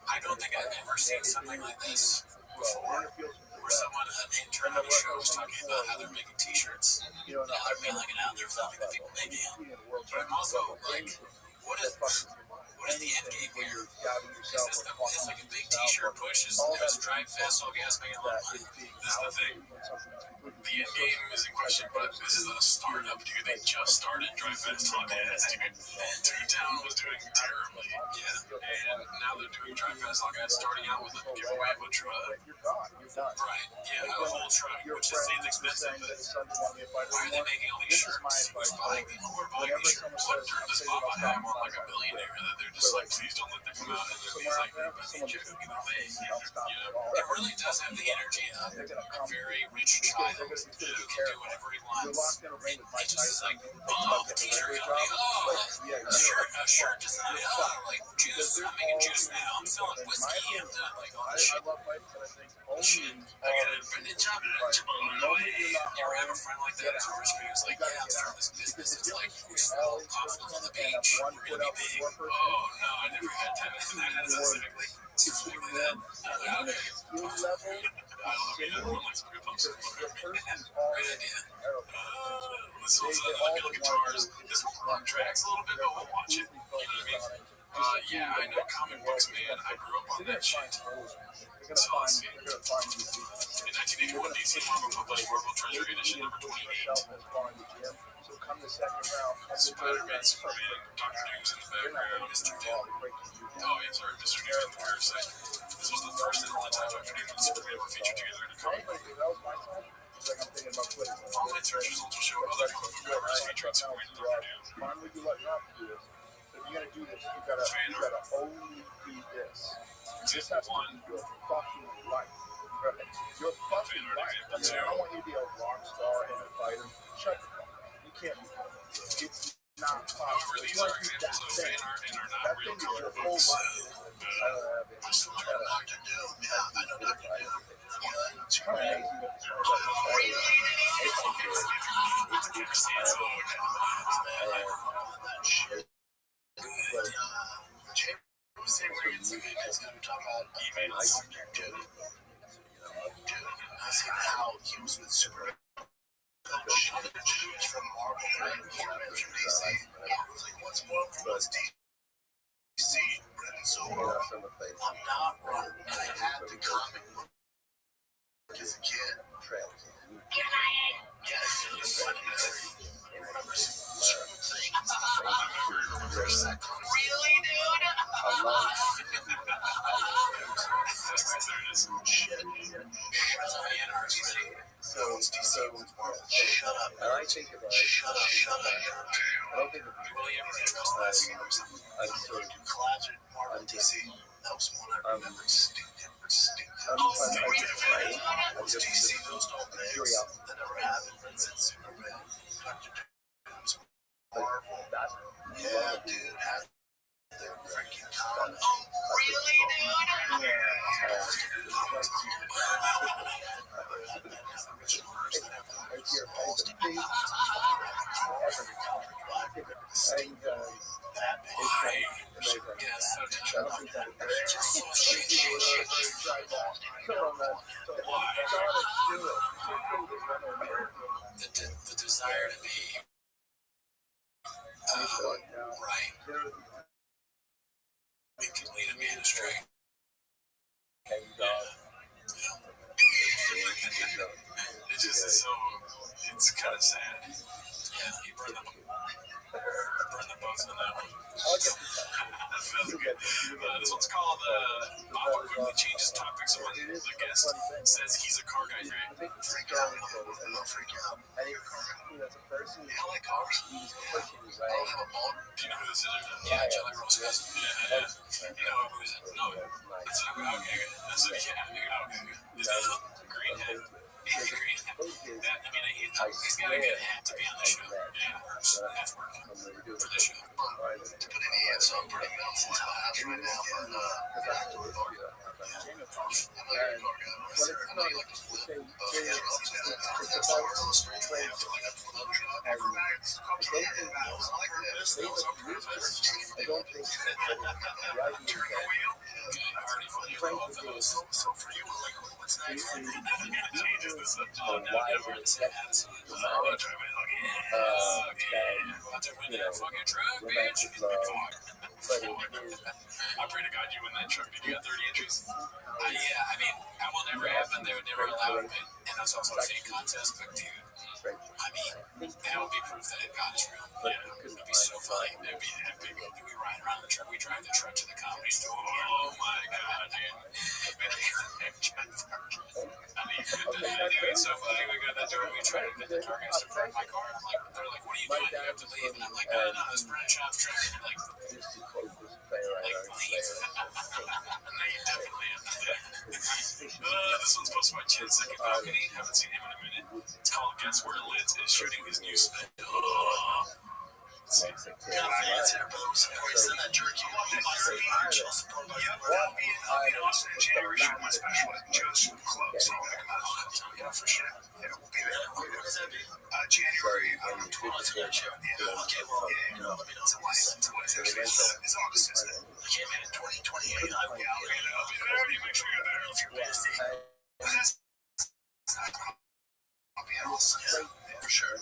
I don't think I've ever seen something like this before. Where someone, an intern on the show, was talking about how they're making t-shirts. Now they're mailing it out, they're filming the people making it. But I'm also like, what is the end game here? Is this it's like a big t-shirt push? There's Drive Fast All Gas making a lot of money? This is the thing. The end game is in question, but this is a startup, dude. They just started Drive Fast All Gas, dude. Town was doing terribly, yeah. And now they're doing Drive Fast All Gas, starting out with a giveaway of a truck. Right, yeah, a whole truck, which seems expensive, but why are they making all these shirts? Who's buying them? Who are buying these shirts? What turned this Papa Ham on like a billionaire that they're just like, please don't let them come out and they're these like, but they just give away. It really does have the energy of a very rich child who can do whatever he wants. It just is like, oh, the t-shirt company, oh, a shirt design, oh, like juice, I'm making juice now, I'm selling whiskey, I'm doing like all this shit. Shit, I got a Brendan job at Chipotle. You ever have a friend like that who's rich who's like, yeah, I'm starting this business, it's like, we sell popsicles on the beach, we're gonna be big. Oh, no, I never had that specifically. Specifically that. Okay. I don't know if you had one like some good popsicles. Great idea. This one's like little guitars. This one tracks a little bit, but we'll watch it. You know what I mean? Yeah, I know comic books, man. I grew up on that shit. So let's see. In 1981, DC Marvel published Marvel Treasure Edition number 28. Spider-Man, Superman, Doctor Doom's in the background, Mr. Doom. Oh, yeah, sorry, Mr. Doom from the Parasite. This was the first and only time Doctor Doom and Superman were featured together in a comic book. Online search results will show other comic book covers featuring Superman and Doctor Doom. If you're gonna do this, you gotta only do this. This has to be your fucking life. Right? Your fucking life. I don't want you to be a rock star and a fighter. Shut the fuck up. You can't be that. It's not possible. However, these are examples of fan art and are not real comic books. I still know Dr. Doom. Yeah, I know Dr. Doom. It's kind of amazing. How he was with Superman. From Marvel, right? From DC. Like, what's Marvel? What's DC? And so, I'm not wrong. And I had the comic book as a kid. Yes, it's funny. I remember certain things. Really, dude? Shut up. And I think about it. Shut up. I don't think I'm Closet Marvel DC. That was one I remember distinctly. Was DC those don't eggs that never happened, but it's Superman. Marvel. Yeah, dude. They're freaking common. Oh, really, dude? The desire to be right. It can lead a man astray. It just is so. It's kind of sad. Yeah, he burned the boats on that one. That feels good. This one's called Bob quickly changes topics when the guest says he's a car guy, right? Freak out. Freak out. Yeah, I like cars. I don't have a ball. Do you know who this is? Yeah, Jelly Roll's cousin. Yeah. You know who is it? No. It's okay. That's it. Yeah. Okay. Is that green head? He's green. I mean, he's got a good hat to be on the show. Yeah, that's working for the show. To put any hands on pretty mouth into the house right now, but I'm not a car guy. I know you like to flip. Yeah, that's the word on the street. I feel like I'm flipping a truck. I like this. Those are pretty nice. I don't think Turn the wheel. I already feel you love those. So for you, like, what's next? Changes this up. Oh, no, never the same hats. Oh, drive it. Okay. What's up with that fucking truck, bitch? I pray to God you win that truck. Did you got 30 inches? Yeah, I mean, that will never happen. They would never allow it. And that's also a fake contest, but dude, I mean, that would be proof that God is real. Yeah, it would be so funny. It would be epic. We ride around the truck. We drive the truck to the comedy store. Oh my God, dude. I mean, it's so funny. We got that door. We try to get the targets to park my car. I'm like, they're like, what are you doing? You have to leave. And I'm like, no, this Brent shop's truck. Like, leave. No, you definitely have. This one's posted by Chin Second Balcony. Haven't seen him in a minute. It's called Guess Where Liz is shooting his new spin. Send that jerky. That'll be awesome in January. Shoot my special at Joe's Super Club. So I'll make them out. Yeah, for sure. Yeah, we'll be there. January 12th. Okay, well, yeah, let me know. It's August, isn't it? I came in 2028. I'll be there. You make sure you're there if you're busy. I'll be awesome. Yeah, for sure.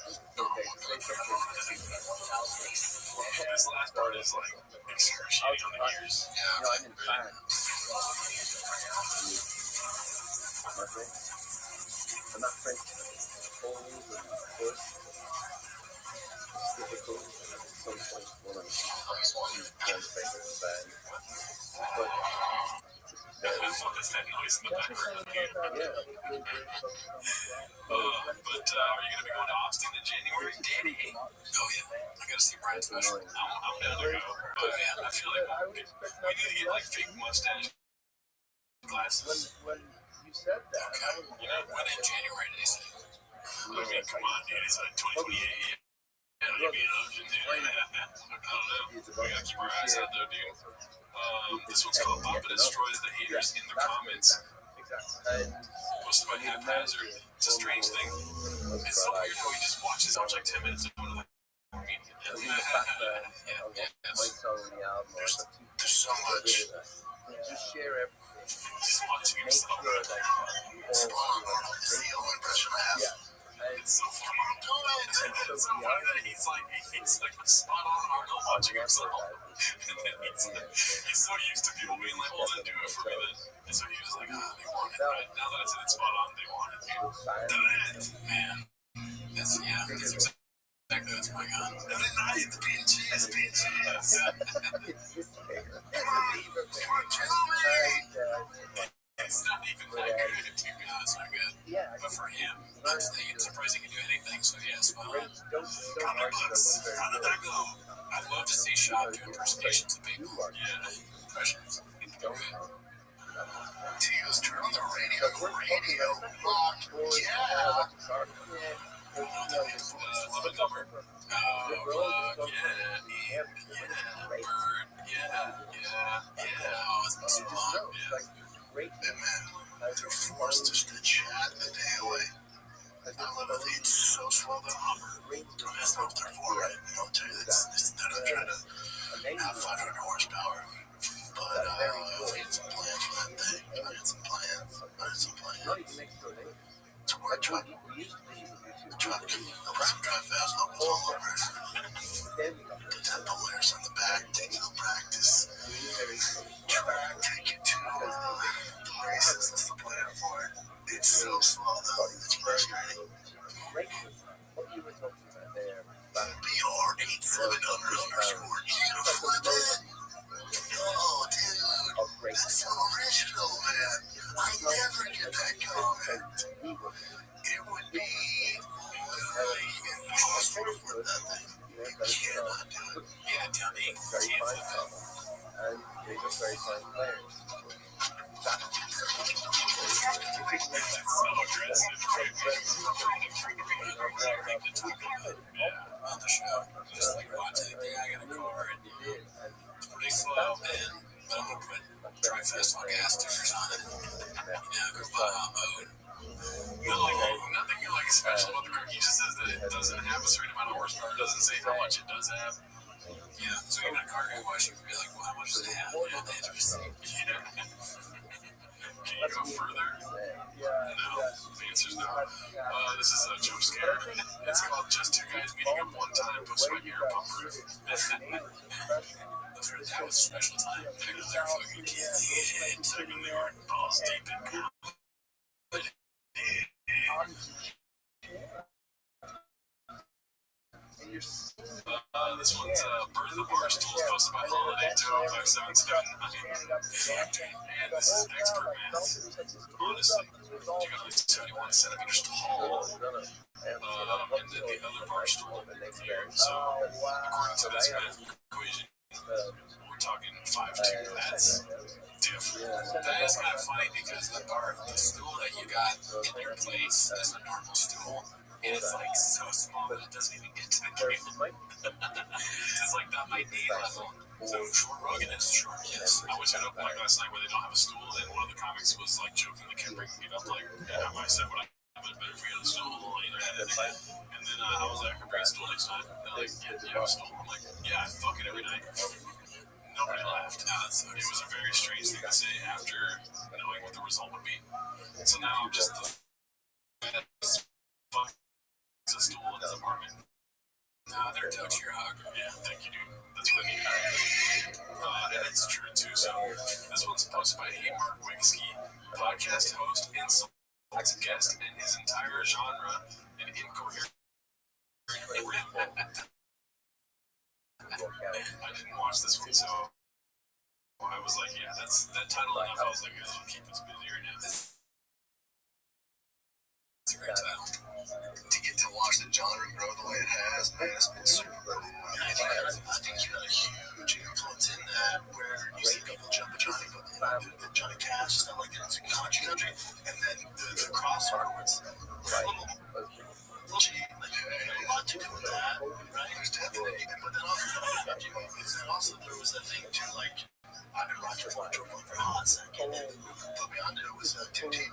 This last part is like excruciating on the ears. Yeah, I'm in time. I'm not French. Holes and push. It's difficult. Sometimes one of these papers bad. But that's that noise in the background. But are you going to be going to Austin in January? Danny? Oh, yeah. I got to see Brian's special. I'm down to go. But, man, I feel like we need to get, like, fake mustache glasses. when you said that, okay. You know, when in January, they say. I mean, come on, dude. It's like 2028. Yeah, it'll be an option, dude. I don't know. We got to keep our eyes out, though, dude. This one's called Papa Destroys the Haters in the Comments. Posted by Haphazard. It's a strange thing. It's so weird how he just watches out like 10 minutes ago. Like, there's so much. Just share everything. Just watching himself. It's the only impression I have. It's so funny. It's so funny that he's like spot on Arnold watching himself. He's so used to people being like, well, then do it for me then. And so he was like, they want it, right? Now that I said it's spot on, they want it. Do it, man. That's exactly what's going on. Every night, the pinches. It's not even that good, to be honest, not good. But for him, that's the surprised he can do anything, so yes, well, $100. How did that go? I'd love to see Shop do impersonations of people. Yeah, impressions. Tio's turn on the great. Oh, it's been so long. Yeah. Great. And man, they're forced to stitch at the day away. I love it. It's so slow down. That's not what they're for, right? Military, they're not trying to have 500 horsepower. But I had some plans for that thing. I had some plans. To work truck. The truck. I put some drive fast locals all over it. Put that Polaris on the back. Take it to practice. Track. Take it to the races. That's the plan for it. It's so slow though. It's frustrating. BR87 Oh, dude, that's so original, man. I never get that comment. It would be really impossible for that thing. You cannot do it. Yeah, dummy. And they were very fine players. On the show. Just like watching it, I got a car and it's pretty slow, man. But I'm gonna put drive fast on gas stickers on it. Go Baja mode. Nothing like special about the car. He just says that it doesn't have a certain amount of horsepower. It doesn't say how much it does have. Yeah, so even a cargo wash, you can be like, well, how much does it have? Yeah, they have to receive. Can you go further? No. The answer's no. This is a jump scare. It's called Just Two Guys Meeting Up One Time, Post Sweat Gear, Pump Proof. That was a special time. They're fucking killing it. They were balls deep in college. This one's Birth of the Barstools, posted by Holiday 205-779. And this is expert math. Honestly, you got at least 71 centimeters tall. And then the other barstool here. So, according to this math equation, we're talking 5'2". That's different. That is kind of funny because the stool that you got in your place is a normal stool. And it's like so small that it doesn't even get to the cable. It's like not my knee level. So short Rogan is short, yes. I wish I'd open like last night where they don't have a stool, and one of the comics was like joking, they kept bringing it up like, yeah, I said what I have it better for you on the stool, and then I was like, I can bring a stool next time. And they're like, yeah, you have a stool? I'm like, yeah, I fuck it every night. Nobody laughed. It was a very strange thing to say after knowing what the result would be. So now I'm just fuck a stool in his apartment. Nah, they're touch your hug. Yeah, thank you, dude. That's what I need. And it's true, too. So this one's posted by Mark Wigsky, podcast host, insults guest, and his entire genre, and incoherent. I didn't watch this one, so I was like, yeah, that's that title enough. I was like, I'll keep us busy right now. It's a great title. To get to watch the genre grow the way it has, man, it's been super cool. I think you had a huge influence in that, where you see people jump at Johnny, but Johnny Cash, stuff like that, it's a country, and then the crossover was like, like, a lot to do with that, right? There's definitely, but then also there was that thing too, like, I've been rocking for Jordan for a hot second, and put me onto it was a 2T.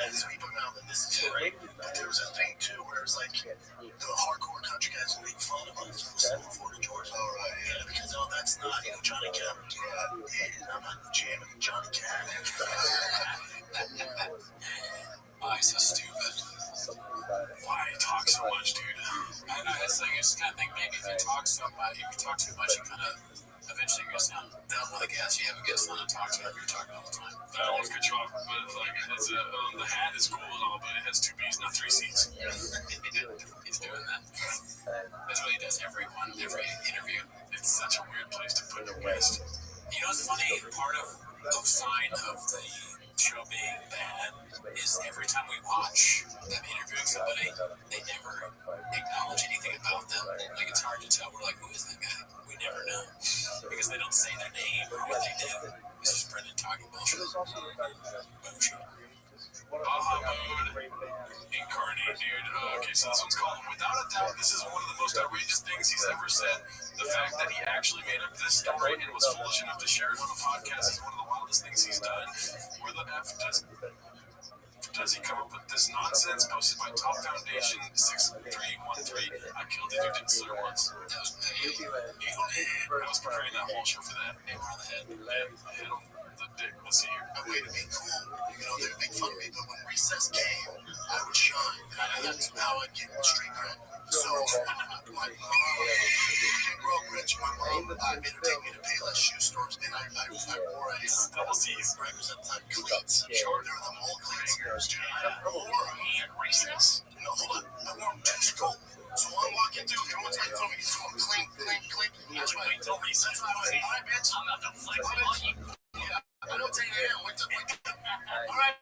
So he put me on this too, right? But there was a thing too where it was like the hardcore country guys would make fun of us from Florida, Georgia. Oh, right, yeah, because that's not, Johnny Cash. Yeah, I'm not jamming Johnny Cash. Why so stupid? Why you talk so much, dude? I know, it's like, I just kind of think maybe if you talk too much, you kind of eventually you're just down with a guest. You have a guest on and talk to them, you're talking all the time. I don't want to cut you off, but like, it's the hat is cool and all, but it has 2 B's, not 3 C's. He's doing that. That's what he does every interview. It's such a weird place to put your guest. You know what's funny? Part of sign of the show being bad is every time we watch them interviewing somebody, they never acknowledge anything about them. Like, it's hard to tell. We're like, who is that guy? We never know. Because they don't say their name or what they do. It's just Brendan talking bullshit. Incarnate, dude. Okay, so this one's called Without a Doubt, this is one of the most outrageous things he's ever said. The fact that he actually made up this story and was foolish enough to share it on a podcast is one of the wildest things he's done. Where the F does he come up with this nonsense posted by Top Foundation 6313? I killed the dude in slur once. That was I was preparing that whole show for that. Hammer on the head. Yeah, head on the dick. Let's see here. A way to be cool. You know, they'd make fun of me, but when recess came, I would shine. And that's how I'd get street cred. So, my mom didn't grow up rich. My mom made her take me to Payless shoe stores, and I wore Double C's. Breakers at the time, cleats. Sure, they were the mold cleats. I wore recess. No, hold on. I wore them to school. So I'm walking through, everyone's making fun of me. So I'm clean. That's why I told recess. That's why I was like, all right, bitch. I'm not the flex on you. Yeah, I know 10 a.m. Wake up. All right.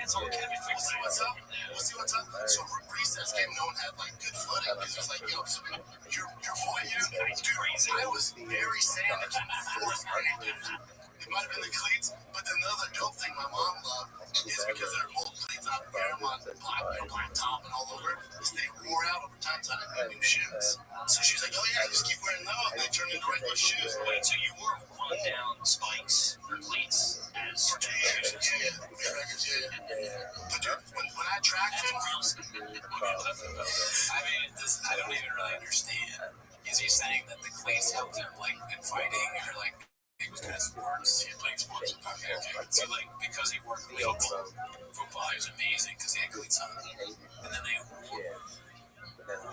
We'll see what's up. So recess came, no one had like good footing because it was like, yo, your boy here, dude, I was very sandwiched in fourth grade. It might have been the cleats, but then the other dope thing my mom loved is because they're old cleats out there, black top and all over, is they wore out over time, so I didn't need new shoes. So she's like, oh yeah, just keep wearing those, and they turn into regular shoes. Wait, so you wore down spikes or cleats as shoes? Yeah. But dude, when I tracked him, I mean, I don't even really understand. Is he saying that the cleats helped him, like, in fighting, or, like, he was good at sports? He played sports. Okay. So, like, because he worked with football, he was amazing because he had cleats on. And then they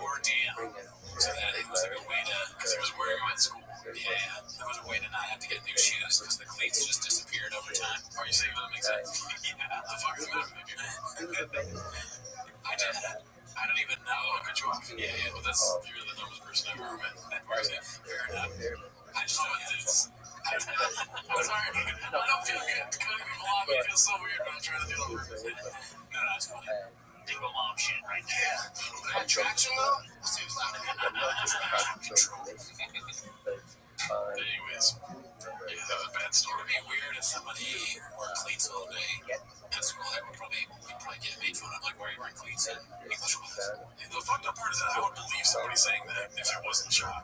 wore down. So that it was like a way to, because he was wearing them at school. Yeah, there was a way to not have to get new shoes because the cleats just disappeared over time. Are you saying that makes sense? Yeah, the fuck is that? I don't even know. I cut you off. Yeah, but that's, you're the dumbest person I've ever met. Fair enough. I just don't it's. I'm sorry. I don't feel good cutting people off. It feels so weird when I'm trying to do it on purpose. No, it's funny. Dingo mom shit right there. Yeah. Attraction though? Seems loud. Control. Anyways, yeah, that was a bad story. It would be weird if somebody wore cleats all day at school. I would probably get made fun of, like, why are you wearing cleats in English class? The fucked up part is that I would believe somebody saying that if it wasn't shot.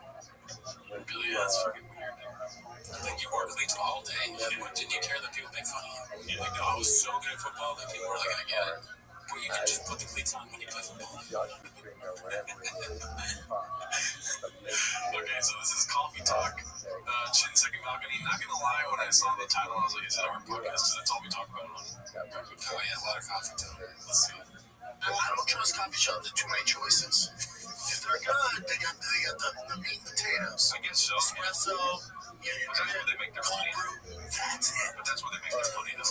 Really, that's fucking weird. Like, you wore cleats all day, and didn't you care that people make fun of you? You're like, oh, I was so good at football that people were like, I get it. Well, you can just put the cleats on when you play football. Okay, so this is Coffee Talk. Chin Second Balcony. Not gonna lie, when I saw the title, I was like, is it our podcast? Because that's all we talk about on. Oh, yeah, a lot of coffee talk. Let's see. I don't trust coffee shops. They're too many choices. If they're good, they got the meat and potatoes. I guess so. Espresso. Yeah, But that's where they make their cold money. brew. That's it. But that's where they make their money, though.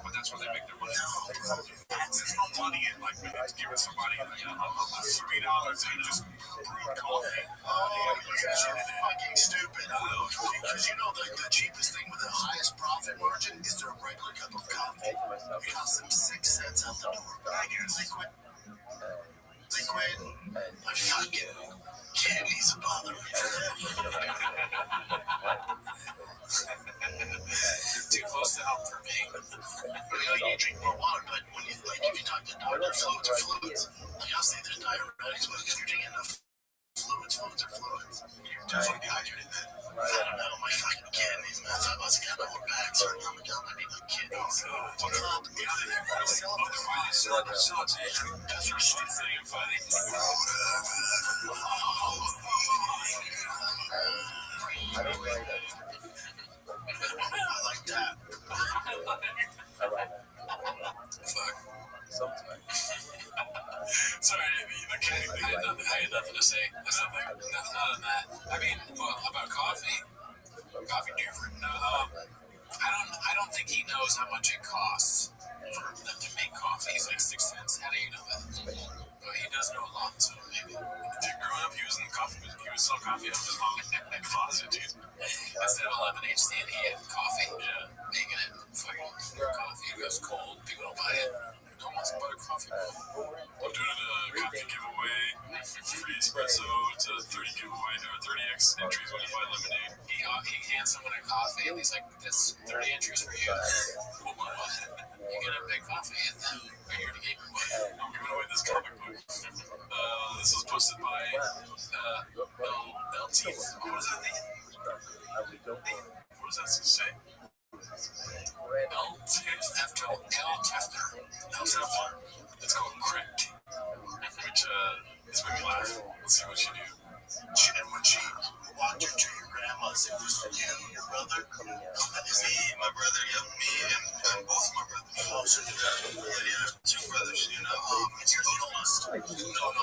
But that's where they make their money. That's There's no money in, like, giving somebody like $3 and just brewed coffee. Oh, you're fucking stupid. Because you know the cheapest thing with the highest profit margin is their regular cup of coffee. It costs them 6 cents out the door. I get liquid. My fucking kidneys are bothering me. Too close to help for me. You drink more water, but when you if you talk to doctor, fluids are fluids. Like I'll say there's diuretics, but if you're drinking enough fluids are fluids. You're definitely dehydrated then. I don't know, my fucking kidneys, man. I was got my whole back starting to come down. I need my kidneys. What's up? That's your shit saying funny. I like that. Fuck. Sorry, I had nothing to say. There's nothing on that. I mean, well, about coffee? Coffee different. No, I don't think he knows how much it costs for them to make coffee. He's like 6 cents. How do you know that? Well, he does know a lot, so maybe. growing up, he was in the coffee business. He would sell coffee out of his mom's closet, dude. Instead of a lemonade stand, he had coffee. Yeah. Making it fucking coffee. It goes cold. People don't buy it. No Let's buy a coffee. I'm doing a coffee giveaway. Free espresso. It's a 30 giveaway. There are 30x entries when you buy lemonade. He hands someone a coffee and he's like, "That's 30 entries for you." What? You get a big coffee and right here to game room. I'm giving away this comic book. This was posted by LT. What was that name? What was that say? L Tefner. It's called Crypt, which is making me laugh. Let's see what she do. And when she walked her to your grandma's, it was you, your brother, me, my brother, me, and both my brothers. Oh, so yeah, two brothers, you know. You're the oldest. No,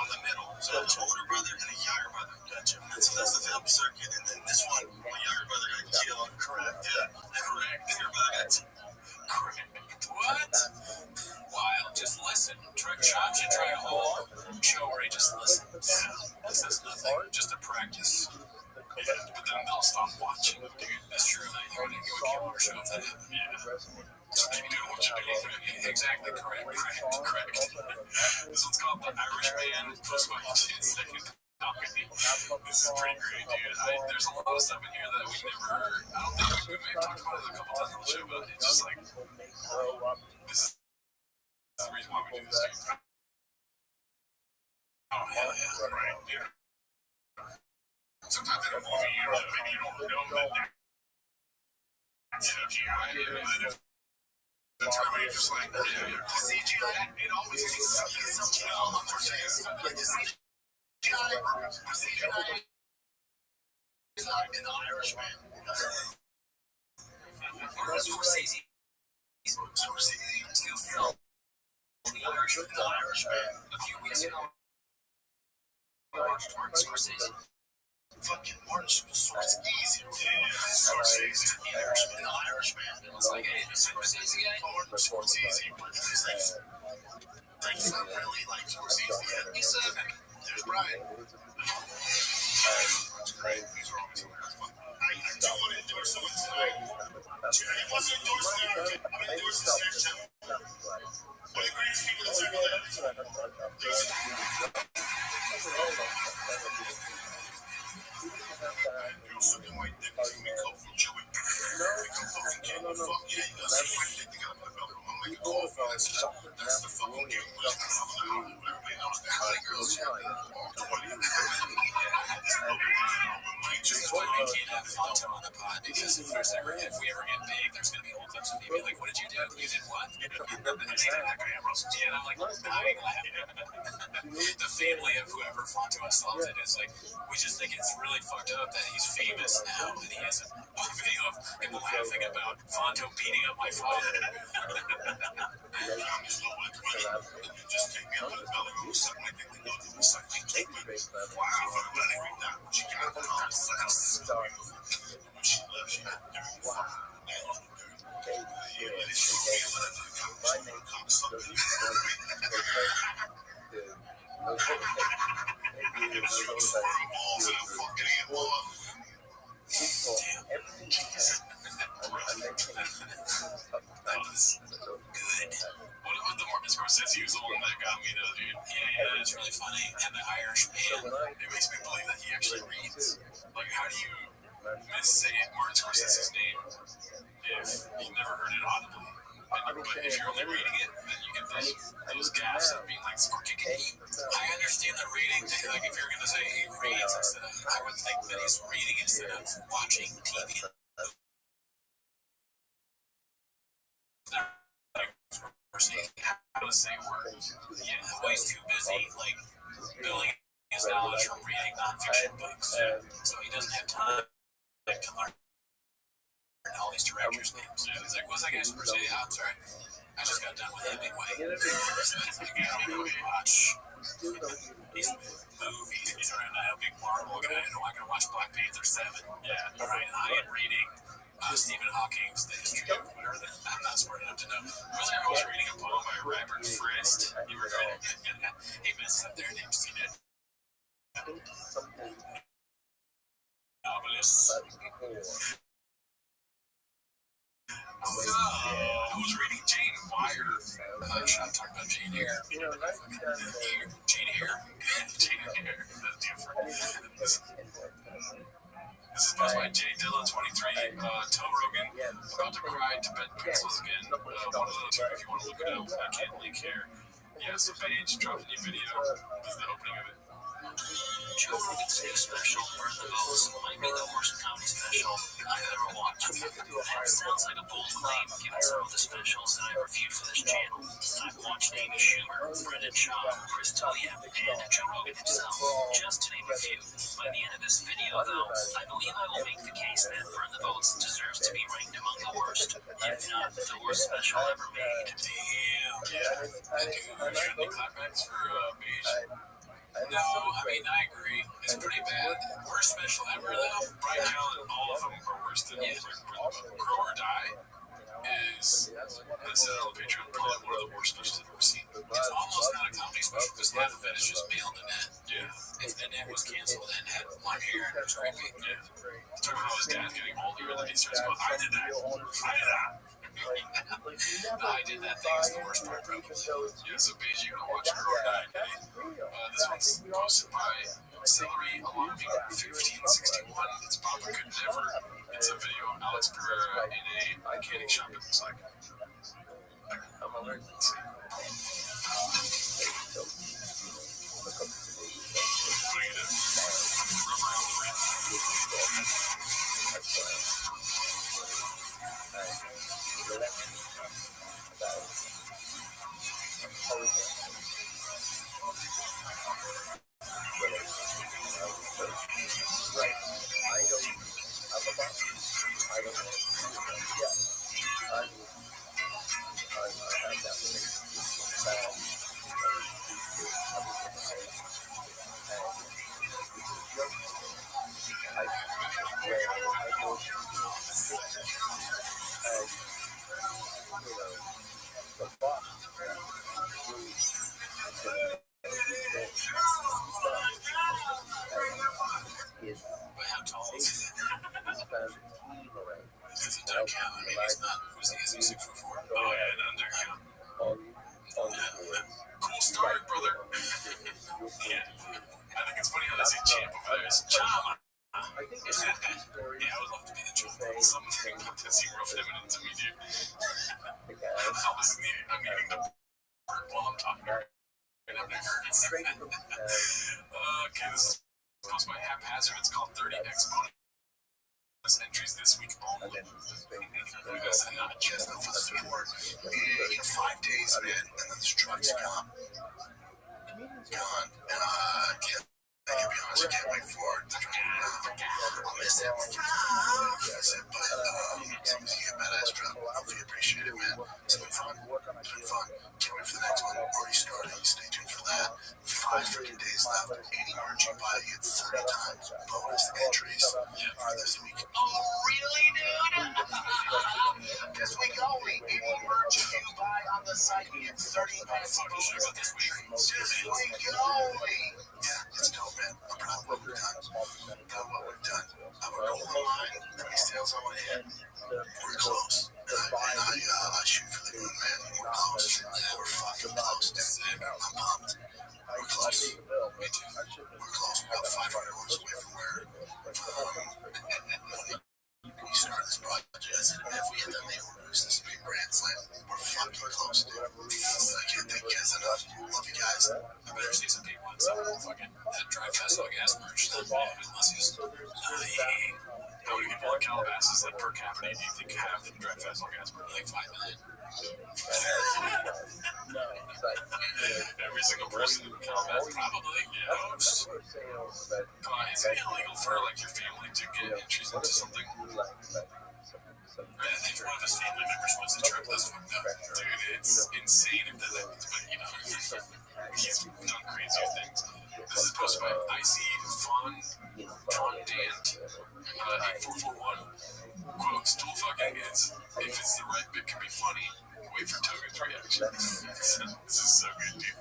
the middle. So an older brother and a younger brother. Gotcha. That's the family circuit. And then this one, my younger brother got killed. Correct. Yeah. Correct. And your brother got Correct. What? Wild. Just listen. Trick shots. You try a whole show where he just listens. Yeah. This is nothing. Just a practice. Yeah, but then they'll stop watching. Dude, That's true. It would kill our show if that happened. yeah. Just keep doing what you're doing. Exactly. Correct. This one's called The Irishman. Post my second comedy. This is pretty great, dude. There's a lot of stuff in here that we never heard. I don't think we may have talked about it a couple times on the show, but it's just like, this is the reason why we do this, dude. Oh, hell yeah. Right, yeah. Sometimes in a movie, you don't know that CGI. The Terminator just like, CGI, it always takes something else. Like the CGI is not in The Irishman. Scorsese still filmed The Irishman. A few weeks ago, I watched Martin Scorsese. Fucking Martin Scorsese. Yeah, Scorsese. The Irishman. It's like, hey, the Scorsese guy? Martin Scorsese. He's not really like Scorsese yet. He's There's Brian. He's wrong. I do want to endorse someone tonight. He wants to endorse America. I'm going to endorse this next channel. One of the greatest people that's ever lived. You're sucking white dick to me, come from Joey. Become fucking king. Fuck yeah, you got some white dick to get up my belt. I'm making a call for that's the fucking game. Everybody knows that. How many girls you have? 20. I can't have Fonto on the pod because if we ever get big, there's going to be old clips of me being like, what did you do? You did what? And I'm like, dying laughing. The family of whoever Fonto assaulted is like, we just think it's really fucked up that he's famous now and he has a video of him laughing about Fonto beating up my father. Just take me out of the belly. Who suck my dick? Who suck my dick? Wow, I'm letting me down. She got it on. She loves you. Wow. The Martin Scorsese was the one that got me though, dude. Yeah, it's really funny. And the Irishman, It makes me believe that he actually reads. Like, how do you missay Martin Scorsese's name if you've never heard it audibly? But if you're only reading it, then you get those gaps of being like, I understand the reading thing. Like, if you're going to say he reads instead of, I would think that he's reading instead of watching TV. how to say words. Yeah, well, he's too busy, like, building his knowledge from reading nonfiction books. So he doesn't have time to learn all these directors' names. He's like, what's that guy's first name? I'm sorry. I just got done with Hemingway. Watch these movies. He's a big Marvel guy. I'm not going to watch Black Panther 7. Yeah. All right, I am reading Stephen Hawking's The History of whatever. I'm not smart enough to know. Earlier, I was reading a poem by Robert Frist. You were read it. He messes up their names. Seen it. Novelists. I was reading Jane Wire. I'm talking about Jane Eyre. Jane Eyre. Jane Eyre. That's different. This is posted by J Dilla23. Toe Rogan. About to cry Tibet pencils again. One of the two if you want to look it up. I can't link here. Yeah, so Paige dropped a new video. This is the opening of it. Joe Rogan's new special, Burn the Boats, might be the worst comedy special I've ever watched. That sounds like a bold claim, given some of the specials that I've reviewed for this channel. I've watched Amy Schumer, Brendan Shaw, Chris D'Elia, and Joe Rogan himself, just to name a few. By the end of this video, though, I believe I will make the case that Burn the Boats deserves to be ranked among the worst, if not the worst special ever made. Damn. Yeah. And the climax for Paige. No, I mean, I agree. It's pretty bad. Worst special ever, though. Right now, all of them are worse than Grow or Die is, I said on the Patreon, probably one of the worst specials I've ever seen. It's almost not a comedy special because half of it is just Bill and Annette. Yeah. If Annette was canceled and had long hair and it was creepy. Yeah. Talking about how his dad's getting older and then he starts going, I did that. I did that thing is the worst part, bro. Yeah, so Paige, you're gonna watch Grow or Die today. This one's posted by Celery Alarming 1561. It's Papa Could Never. It's a video of Alex Pereira in a arcade shop, it looks like. Let's see. What are you doing? Rubber on the rim. How tall is he? Does it don't count? I mean, he's not. Is he 6'4"? Oh, yeah, it doesn't count. Cool start, brother. Yeah. I think it's funny how they say champ over there. It's Chama. Yeah, I would love to be the champ. Something that seemed real feminine to me, dude. I'm eating the bird while I'm talking to her. And I've never heard it. Okay, this is posted by Haphazard. It's called 30x bonus entries this week only. That's not just for the support. In 5 days, man, and then this truck's gone. I can be honest, I can't wait for it. I'll miss it. But it's a badass drop. Hopefully you appreciate it, man. It's been fun. Can't wait for the next one. Already started. Stay tuned for that. 5 freaking days left. 80 merch you buy, you get 30 times bonus entries for this week. Oh, really, dude? This week only, any merch you buy on the site, you get 30 times bonus entries. This week only. Yeah, it's dope, man. I'm proud of what we've done. I would go online, let me sales on my head. We're close. And I shoot for the moon, man. We're close. Yeah, we're fucking close, dude. I'm pumped. We're close. Me too. We're close. We're about 500 dollars away from where we started this project. I said, if we hit that main orders, this would be a grand slam. We're fucking close, dude. I can't thank you guys enough. Love you guys. I better see some people in some fucking that drive fast like ass merch then unless he's how many people in Calabasas, like per capita, do you think have drive fast like ass merch? Like 5 million? Every single person in Calabasas, probably, yeah. Come on, is it illegal for like your family to get entries into something? If one of his family members wants to truck, that's fucked up. Dude, it's insane if that happens, but you know, he's done crazier things. This is posted by Icy Fondant 8441. Quote, stool fucking is, if it's the right bit, can be funny. Wait for Toga's reaction. This is so good, dude.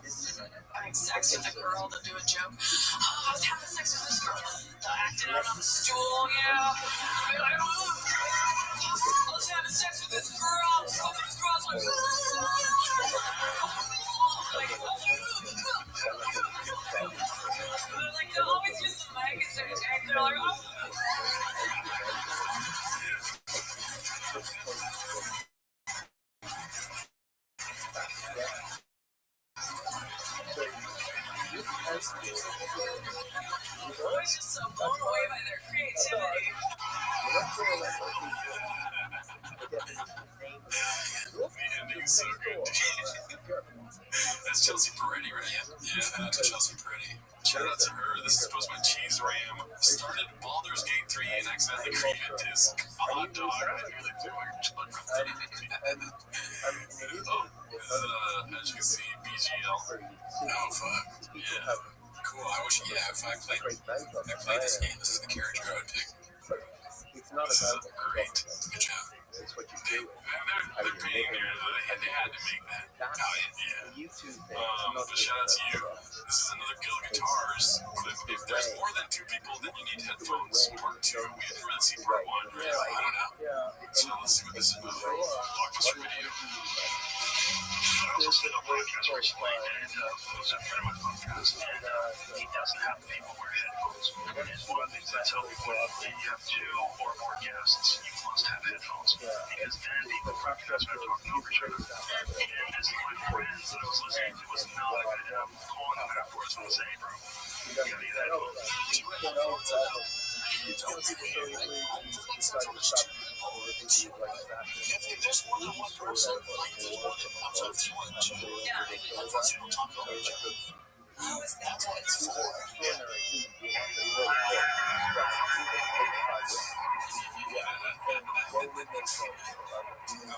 Having sex with a girl to do a joke. Oh, I was having sex with this girl. Acting out on the stool, yeah. I'd be like, oh, let's have having sex with this girl. This girl's like, like they always use the mic instead of tape. They're like, oh. I was just so blown away by their creativity. The ending's so good. That's Chelsea Peretti, right? Yeah, shout out to Chelsea Peretti. Shout out to her. This is supposed to be Cheese Ram. Started Baldur's Gate 3 and accidentally created his hot dog. I nearly blew my tongue. As you can see, BGL. Oh, fuck. Yeah. Cool. I wish, if I played this game, this is the character I would pick. This is great. Good job. It's what you do. They're paying there. They had to make that. But shout out to you. This is another Guild Guitars clip. If there's more than 2 people, then you need headphones. Part 2. We didn't really see part 1. I don't know. So let's see what this is about. Blockbuster Video. This is a podcast recently, and those are pretty much podcasts, and he doesn't have people wear headphones. And one of the things I tell people is that you have 2 or more guests, you must have headphones, because then people podcast are talking over each other. And as my friends that I was listening to was not a good calling them afterwards. I was saying, bro, you gotta need headphones. It's going to be the same way you decide to stop overthinking like fashion. There's more than one person. Like, there's more than one person. How is that what it's for?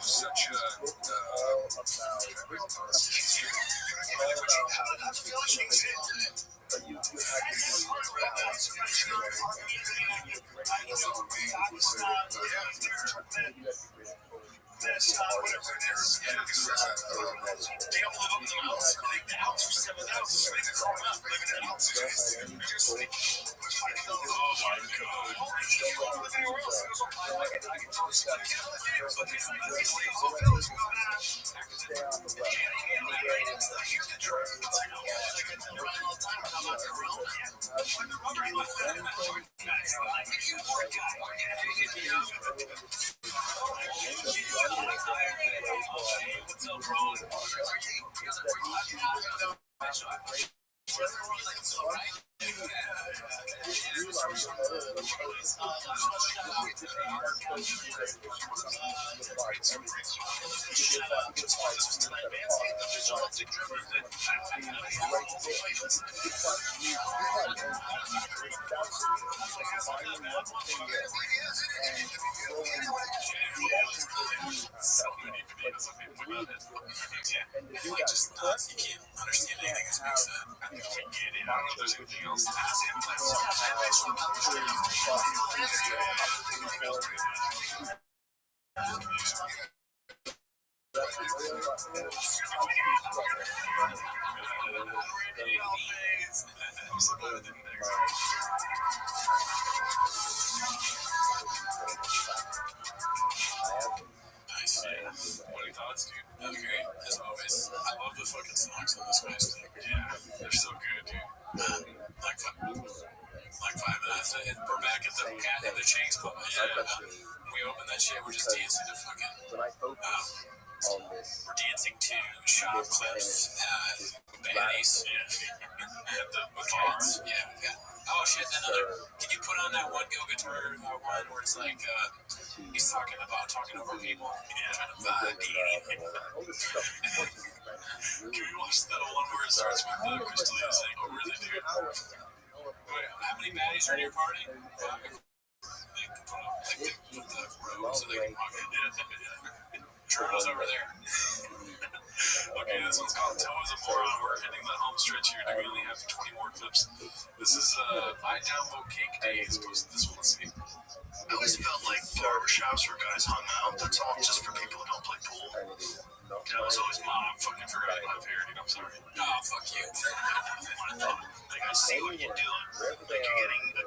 Such a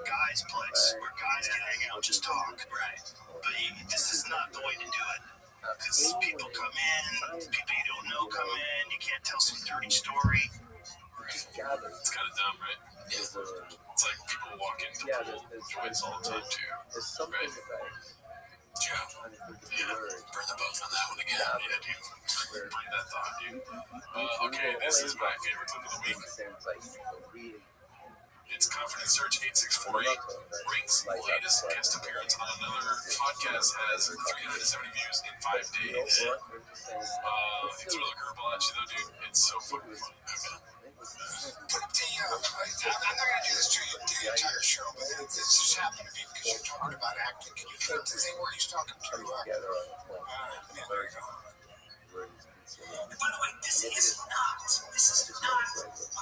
guys' place where guys can hang out, just talk. Right. But this is not the way to do it. Because people come in, people you don't know come in, you can't tell some dirty story. It's kind of dumb, right? Yeah. It's like people walk into joints all the time, too. Right? Yeah. Burn the boats on that one again. Yeah, dude. Bring that thought, dude. Okay, this is my favorite clip of the week. It's Confidence Search 8648. Rink's latest guest appearance on another podcast has 370 views in 5 days. It's really horrible, actually, though, dude. It's so fucking funny. But I'm not going to do this to you the entire show, but this just happened to me because you're talking about acting. Can you cut the thing where he's talking to there you go. And by the way, this is not a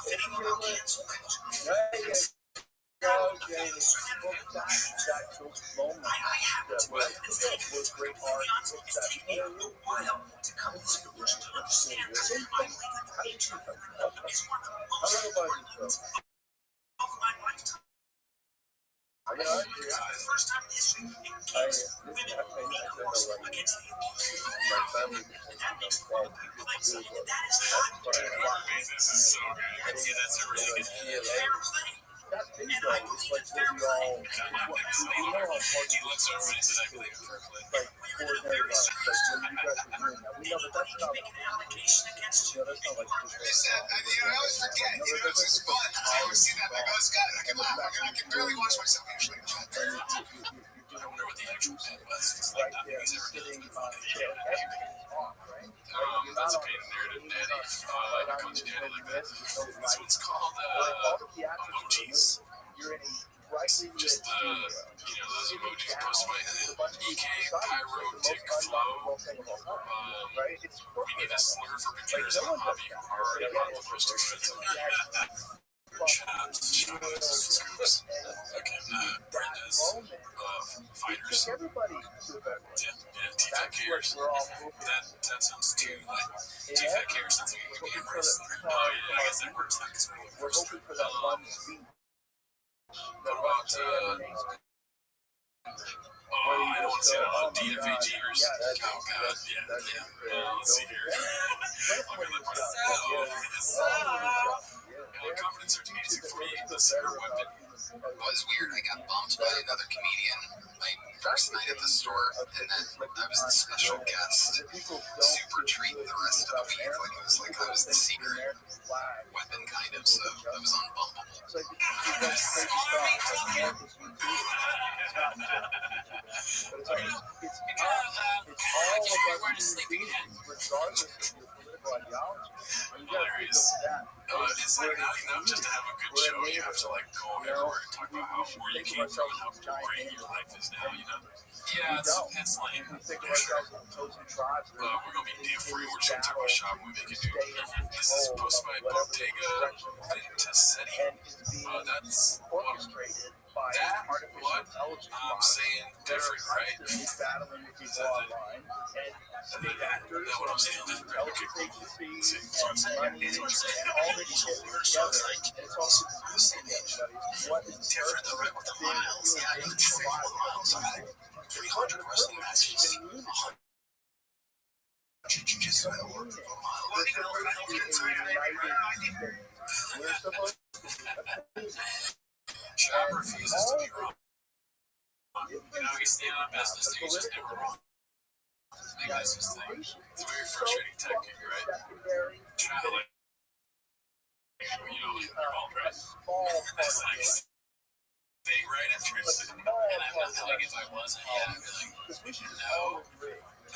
fitting about cancel culture. I happen to believe it's taken me a while to come to this conclusion to understand this. I believe that the nature is one of the most important things of my lifetime. For the first time in history, it gives women recourse against the abuse of power. And that makes the world a better place. And that is not This is so good. Yeah, that's a really good fair play. And I believe it's fair play. He looks over and says, I believe in fair play. Women that are very strong. Anybody can make an allegation against you. I always forget. It's just fun. I always see that and I go, it's good. I can laugh. I can barely watch myself usually. I wonder what the actual bit was. It's like nothing he's ever done is funny. That's a paid narrative daddy. I called you daddy like that. This one's called emojis. Just those emojis posted by EK Pyrotic Flow. We need a slur for beginners on hobby. Already on the posted Shout out to Scoops. Okay, Brenda's fighters. Yeah, T-Fat cares. That sounds too like T-Fat cares sounds like it could be a wrestler. Oh yeah, I guess that works then because we're the wrestler. What about I don't want to say that on DFAGers. Oh god, yeah. Let's see here. I'll be looking at Confidence Search 8648, the secret weapon. Well, it's weird. I got bumped by another comedian my first night at the store, and then I was the special guest. Super treat the rest of the week. Like I was the secret weapon, kind of. So that was unbumpable. Hilarious. It's like now just to have a good show, you have to like go everywhere and talk about where you came from and how great your life is now, you know? Yeah, it's lame, for sure. We're gonna be free. We're just gonna talk about shop movie, dude. This is posted by Bottega Venturetti. That's what I'm saying different, right? Is that what I'm saying? Okay, cool. So I'm saying Different than with the miles. Yeah, you can say 4 miles. 300 wrestling matches. 100 jiu-jitsu at a work of a mile. Well, I don't get tired of it. Chad refuses to be wrong. He's standing on business, he's just never wrong. I think that's his thing. It's a very frustrating tactic, right? Chad, like, you're bald, right? It's like, thing right after it's and I'm not like if I wasn't, I'd be like, no.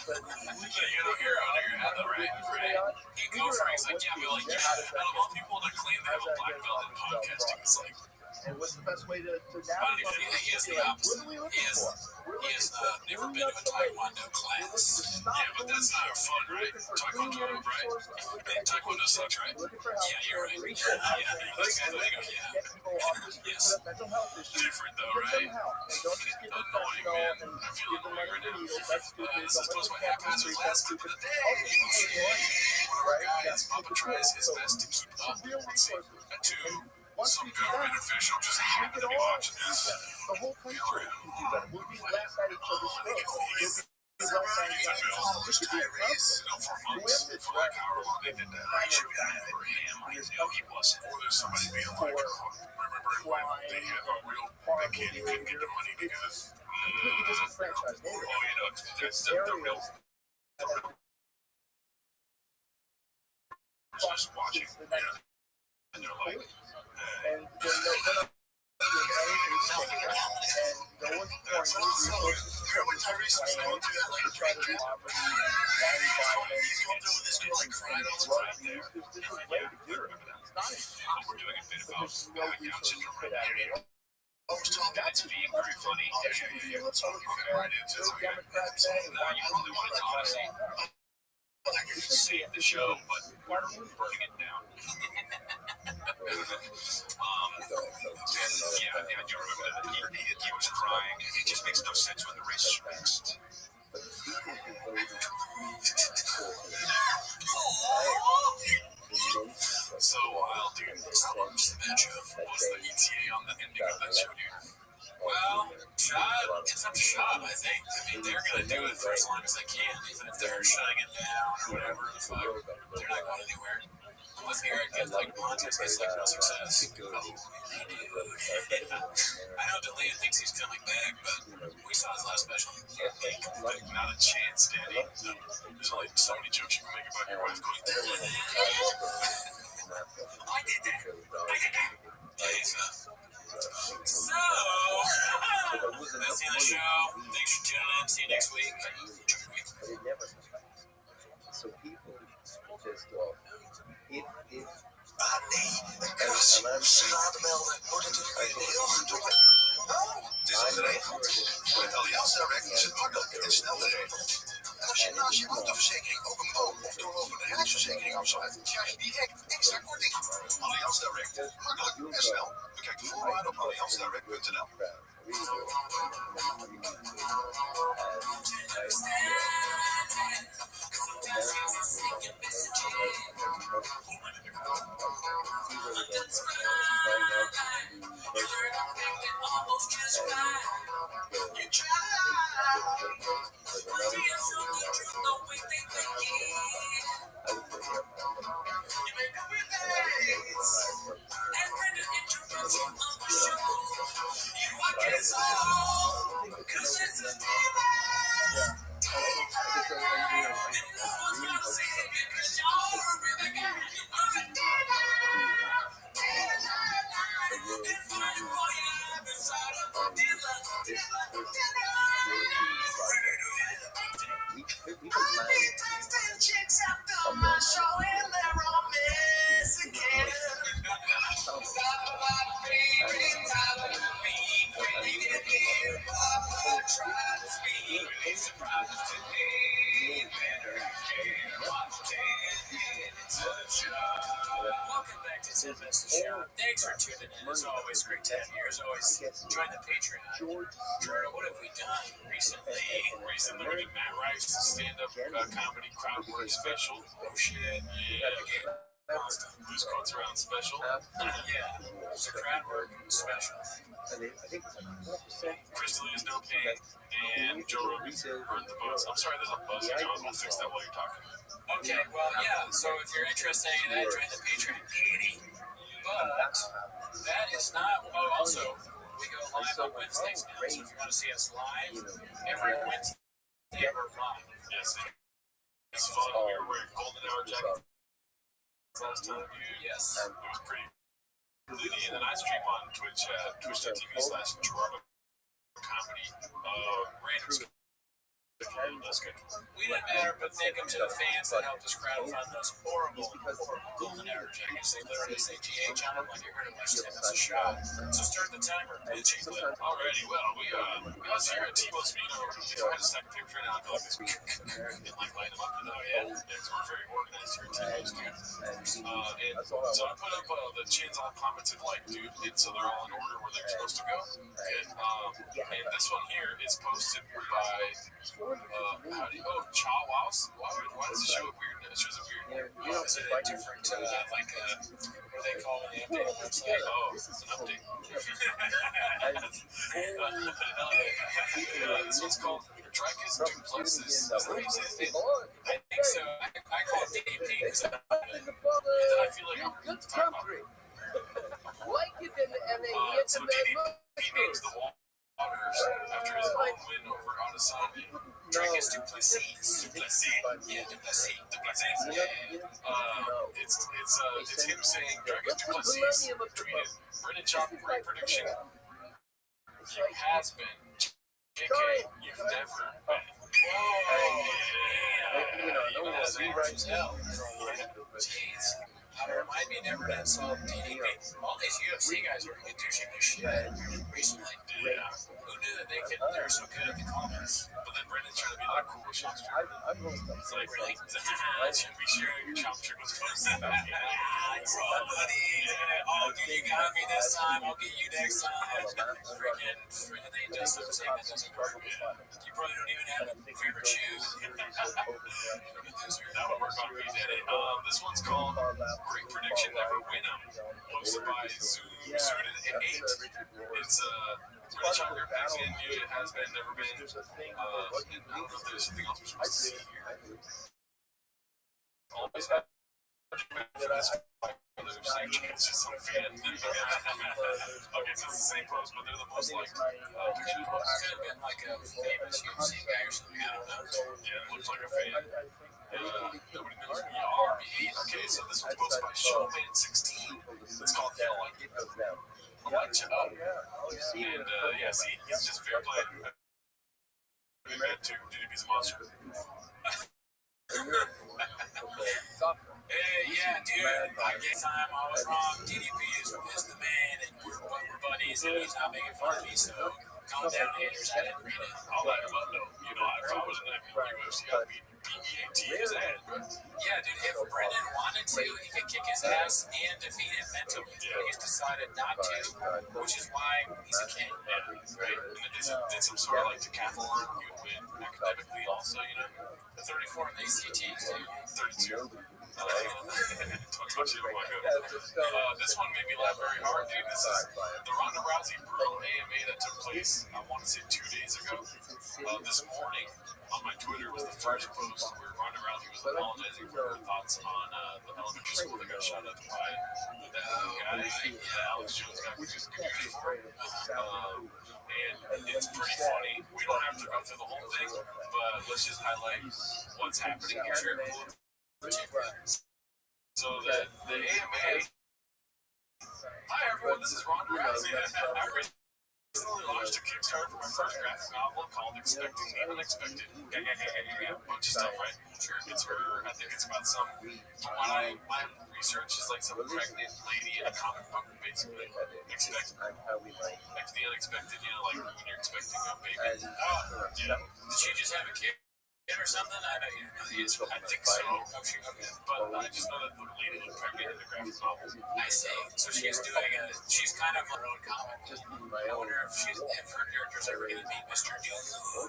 You don't hear under your head though, right? You go for it, it's like, yeah, but like, out of all people that claim they have a black belt in podcasting, it's like, and what's the best way to navigate? He is the opposite. He has never been to a Taekwondo class. Yeah, but that's not fun, right? Taekwondo, right? Taekwondo sucks, right? Yeah, you're right. Yeah. Yes. Different though, right? Annoying, man. I'm feeling annoying right now. This is supposed to be my haphazard last clip of the day. One of our guys, Papa, tries his best to keep up. Let's see. A 2 once Some we do government that, official just we happened could to be all watching do this. better. The whole country can do better. We'll be less at each other's throats. We'll be less at each other's throats. This could be a conflict. For We have months, to for like however long they did that. I should be for him. I know he wasn't. Or there's somebody being like, remember when they had a real big kid who couldn't get the money because completely disenfranchised oh, neighborhood. you know, that's the real just watching. And they're like, And they're not doing anything safe, and no one's pouring any resources to try to try to do poverty and gang violence and drug use. There's a way to do it. It's not impossible. we're doing a bit But about there's no resources put out of it. that's being very funny. Yeah, let's all Right into it. Democrat thing. You really want to honestly save the show, but burning it down. Yeah, I do remember that. He was crying. It just makes no sense when the race is mixed. So wild, dude. How long was the matchup? What was the ETA on the ending of that show, dude? Well, it's up to Shab, I think. I mean, they're going to do it for as long as they can, even if they're shutting it down or whatever the fuck. They're not going anywhere. With Eric and like Montez has like no success. Oh, I know D'Elia thinks he's coming back, but we saw his last special. Like, not a chance, Daddy. No. There's only so many jokes you can make about your wife going, I did that. So, that's the end of the show. Thanks for tuning in. See you next week. But it never happens. So people just go, if Het is een geregeld. Met Allianz Direct is het makkelijk en snel geregeld. En als je naast je autoverzekering ook een woon- of doorlopende reisverzekering afsluit, krijg je direct extra korting. Allianz Direct. Makkelijk en snel. Bekijk de voorwaarden op allianzdirect.nl. Welcome back to 10 Minutes to Show. Thanks for tuning in. It's always great to have you. As always, join the Patreon. Jordan, what have we done recently? Recently, we did Matt Rice's stand-up comedy crowd work special. Oh shit, yeah. Loose Coats Around special. Yeah, it's a crowd work special. Crystal is no pain. And Joe Rogan heard the buzz. I'm sorry, there's a buzz. John, we'll fix that while you're talking. Okay, well, yeah, so if you're interested in that, join the Patreon community. But that is not, oh, also, we go live on Wednesdays now, so if you want to see us live, every Wednesday we're live. Yes, it's fun. We were wearing golden hour jackets last time. Yes. It was pretty litty. And then I stream on Twitch at twitch.tv/Gerardo Comedy. Random. That's good. We didn't matter, but thank them to the fans that helped us crowdfund those horrible golden hour jackets. They literally say GH on them like you're going to watch 10 minutes a shot. So start the timer. Alrighty, well, we us here at T-Bo's Vino, if I had a second picture now, I'd be like this, and like light them up, and because we're very organized here at T-Bo's, dude. And so I put up the chins on comments and like, dude, so they're all in order where they're supposed to go. And this one here is posted by Chow Wows. Why does it show a weird? It shows a weird. Is it a different, like they call when the update looks like, oh, it's an update. This one's called Dracus Duplexus. Is that how you say his name? I think so. I call it DDP because I feel like I'm going to talk about it. So DDP names the waters after his own win over Adesanya. Dracus Duplessis. Yeah, Duplessis. It's him saying Dracus Duplessis tweeted, Brennan Chop, great prediction. You has been. JK, you've never been. Jeez. Remind me never to insult DDP. All these UFC guys are douching this shit recently. Yeah. Who knew that they're so good at the comments? But then Brendan's trying to be like cool with Chomp Trick. It's like, really? Should we share your Chomp Trick was posted? Buddy. Oh, dude, you got me this time. I'll get you next time. Freaking, they just saying that doesn't work. You probably don't even have favorite shoes. That would work on me, Daddy. This one's called Great Prediction Never Win 'em. Posted by Zooded at 8. It's pretty chocolate picks in. It has been, never been. And I don't know if there's something else we're supposed to see here. Always have it's just some fan. Okay, so it's the same post, but they're the most liked picture posts. Could have been like a famous UFC guy or something. I don't know. Yeah, it looks like a fan. Nobody knows who you are. Okay, so this one's posted by Showman16. It's called Yeah, Like It. I like you. And yeah, see, he's just fair play. Really bad too. DDP's a monster. Hey, yeah, dude, I guess I'm always wrong. DDP is the man, and we're buddies, and he's not making fun of me, so calm down, haters. I didn't read it. I'll let him up, though. You know, if I was in that UFC, I'd beat BEAT his ass. Yeah, dude, if Brendan wanted to, he could kick his ass and defeat him mentally. But he's decided not to, which is why he's a king. Yeah, right? And then did some sort of like decathlon, you would win academically also, you know? The 34 in the ACTs, dude. 32. This one made me laugh very hard, dude. This is the Ronda Rousey Brutal AMA that took place, I want to say 2 days ago. This morning on my Twitter was the first post where Ronda Rousey was apologizing for her thoughts on the elementary school that got shot up by that guy. Yeah, Alex Jones got accused for it. And it's pretty funny. We don't have to go through the whole thing, but let's just highlight what's happening here. So the AMA. Hi everyone, this is Ronda Rousey. I recently launched a Kickstarter for my first graphic novel called Expecting the Unexpected. Yeah, bunch of stuff, right? Sure. It's her. I think it's about some. My research is like some pregnant lady in a comic book, basically. Expect the unexpected. You know, like when you're expecting a baby. Yeah. Did she just have a kid? Or something? I know you know the answer. I think so. Okay. But I just know that the lady looked pregnant in the graphic novel. I see. So she's doing a. She's kind of her own comic. I wonder if her character's ever going to meet Mr. Doom.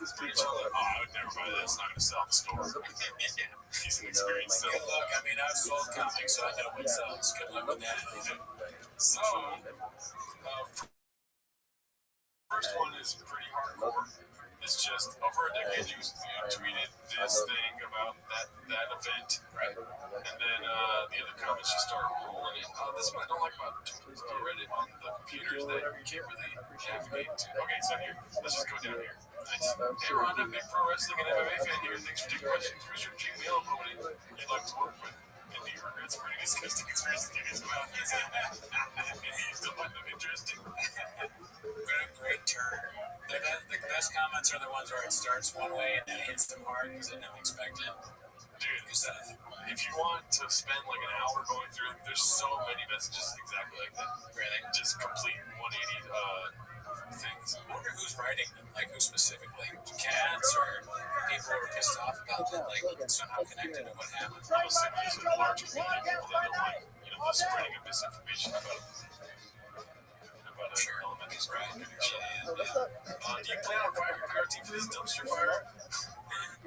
It's pretty chill. Oh, I would never buy that. It's not going to sell in the store. Yeah. She's an experienced seller. Good luck. I mean, I've sold comics, so I know what sells. Good luck with that. So, first one is pretty hardcore. It's just over a decade you tweeted this thing about that event, right? And then the other comments just start rolling in. This is what I don't like about Reddit on the computers that you can't really navigate to. Okay, so here, let's just go down here. Nice. Hey Rhonda, big pro wrestling and MMA fan here. Thanks for taking questions. Who's your dream male opponent you'd like to work with? And do you regret spreading disgusting conspiracy theories about his and you still find them interesting? Great turn. The best comments are the ones where it starts one way and then it hits them hard because they don't expect it. Dude, if you want to spend like an hour going through, there's so many messages exactly like that. Really? Just complete 180 things. I wonder who's writing them, like who specifically? Cats or people who are pissed off about it, like somehow connected to what happened. I'm assuming there's a large community of people that don't like, you know, the spreading of misinformation about elementary school. Do you plan on firing your PRT for this dumpster fire?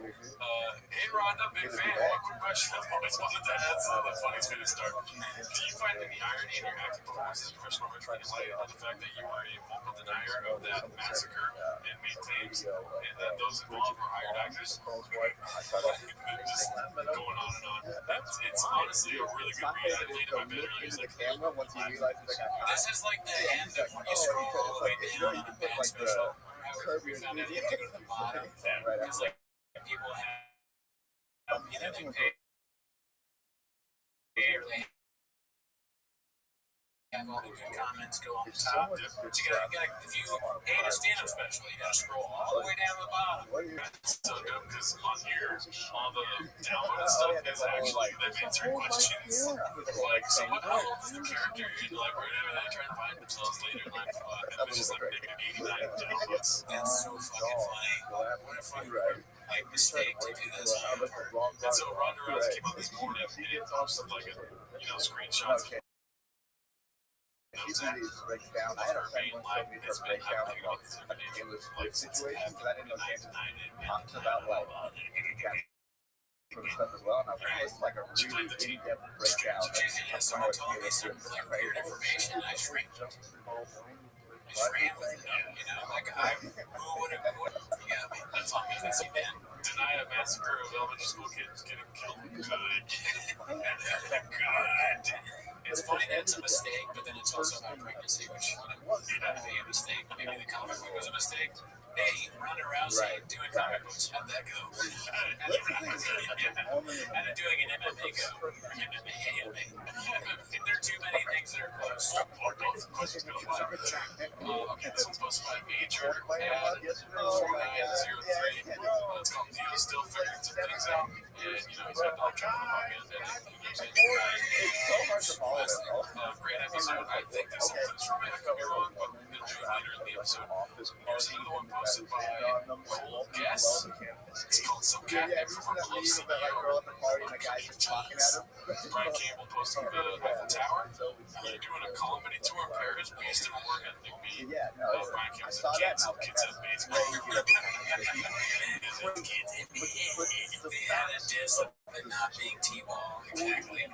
Hey Rhonda, big fan. One quick question I've always wanted to ask. The funniest way to start. Do you find any irony in your acting performance as a professional wrestler in light of the fact that you were a vocal denier of that massacre and made claims and that those involved were hired actors? Just going on and on. It's honestly a really good read. I laid in my bed earlier. The camera once you realize it's like This is like the end of when you scroll all the way down on a band special. We found out you go to the bottom. Because like people have either they pay or they have all the good comments go on the top. But you gotta if you hate a stand-up special, you gotta scroll all the way down to the bottom. It's so dumb because on here, all the downloaded stuff is actually they've answered questions. Like, so what else is the character? And like, wherever they try to find themselves later in life, and it's just like negative 89 downloads. That's so fucking funny. What a fucking like mistake to do this. And so Ronda Rousey came out this morning and it posted like a screenshots. Breaks down. I had a friend once told me this breakdown of it was like situations that I didn't know James talks about like sort of stuff as well. And I was like, this is like a really in-depth breakdown. Someone told me some like weird information. I just ran with it. Like who would have? You got me. That's on me. That's a man. Deny a massacre of elementary school kids getting killed. Good. Good. It's funny that it's a mistake, but then it's also about pregnancy, which may not be a mistake. Maybe the comic book was a mistake. Hey, Ronda Rousey doing comic books. How'd that go? How did doing an MMA go? There are too many things that are close. Okay, this one's posted by Major at 4903. It's called Dio Still Figuring Some Things Out. And, he's got Donald Trump on the pocket. It's so hard to follow. Great episode. I think there's something from it. I could be wrong, but we'll do it later in the episode. Here's another one posted by Cole Guess. It's called Some Cat Everyone Loves Some Girl. Brian Campbell posting the Eiffel Tower. You're doing a comedy tour in Paris, but you still work at Big B. Brian Campbell said kids at baseball. Kids at baseball. They had a diss of it not being T-ball. Exactly.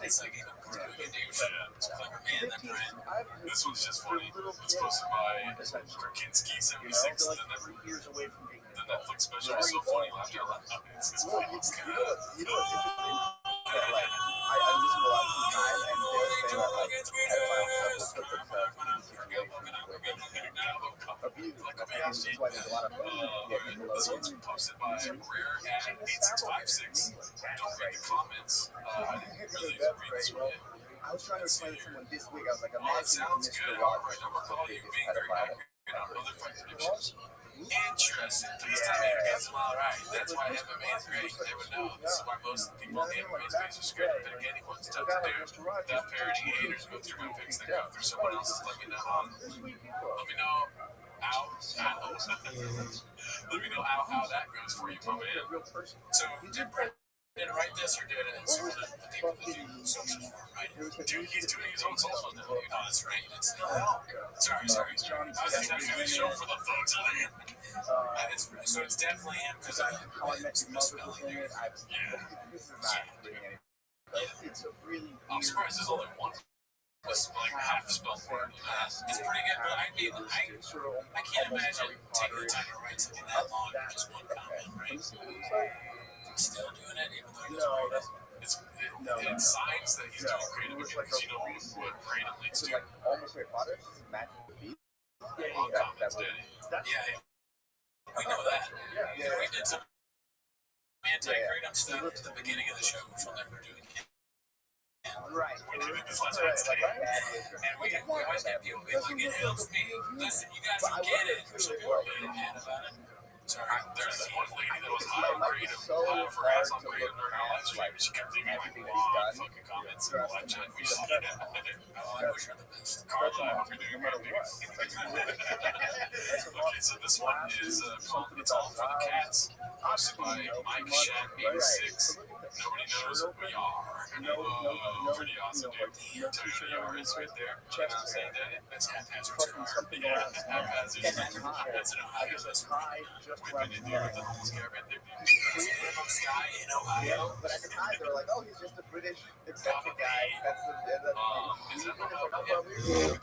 It's like, it's clever man, that Brian. This one's just funny. It's posted by Krakinski76. The Netflix special is so funny. Laughed out loud. It's funny. It's good. I listen to a lot of time and they're saying that's why there's a lot of this one's posted by Rare at 8656. Don't read the comments. I didn't really read this one yet. I was trying to explain to someone this week. I was like, it sounds good. Alright, I'm gonna call you being very accurate on other fight predictions. Interesting. This time you get them all right. That's why MMA is great. You never know. This is why most people in the MMA space are scared to pick anyone's tough to do. Without parody haters go through my picks, then go through someone else's. Let me know how. Let me know how that goes for you, my man. So, did Brendan write this or did it sort of the people that do social for him, right? Dude, he's doing his own social now. Oh, that's right. Sorry. I was doing the show for the folks on it. So it's definitely him because I'm misspelling it. I'm surprised there's only one. Was like half spelled word. It's pretty good, but I can't imagine taking the time to write something that long in just one comment, right? Still doing it, even though he doesn't write it. It's signs that he's doing creative because you know what creative leads to. Long comments, Daddy. Yeah. We know that. We did some anti-kratom stuff at the beginning of the show, which we'll never do again. Right. We did this last Wednesday. And we always have people be like, it helps me. Listen, you guys don't get it. Some people are really mad about it. Sorry, there's this one lady that was high on kratom for ass on kratom during our live stream. She kept leaving like long fucking comments in the live chat. We just did it. I wish her the best. Carla, I hope you're doing great. Okay, so this one is called It's All for the Cats, posted by Mike Shat 86. Nobody knows who we are. Pretty awesome, dude. I'll tell you who you are is right there. You know what I'm saying, Daddy? That's haphazard. Yeah, haphazard. That's in Ohio. That's high just we've around been in the there with corner. the homeless guy right there. He's Sky in Ohio. But at the time, they were like, oh, he's just a British eccentric guy. That's the. Is that Ohio? Yeah.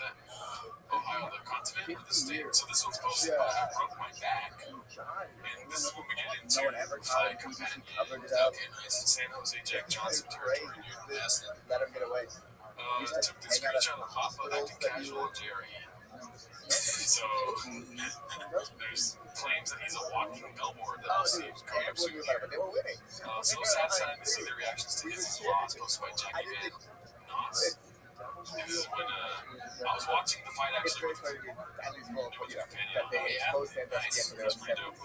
Ohio, the continent or the state? So this one's supposed to I broke my back. And this is when we get into No one ever caught him. He covered it up. Okay, nice. San Jose Jack Johnson territory, dude. That's Let him get away. took the screenshot of Hoffa back to casual Jerry. So there's claims that he's a walking billboard that will see coming up soon here. They were winning. So sad sign to see the reactions to his loss posted by Jackie Van Noss. This is when I was watching the fight actually with companion. Oh yeah, nice. That's pretty dope. I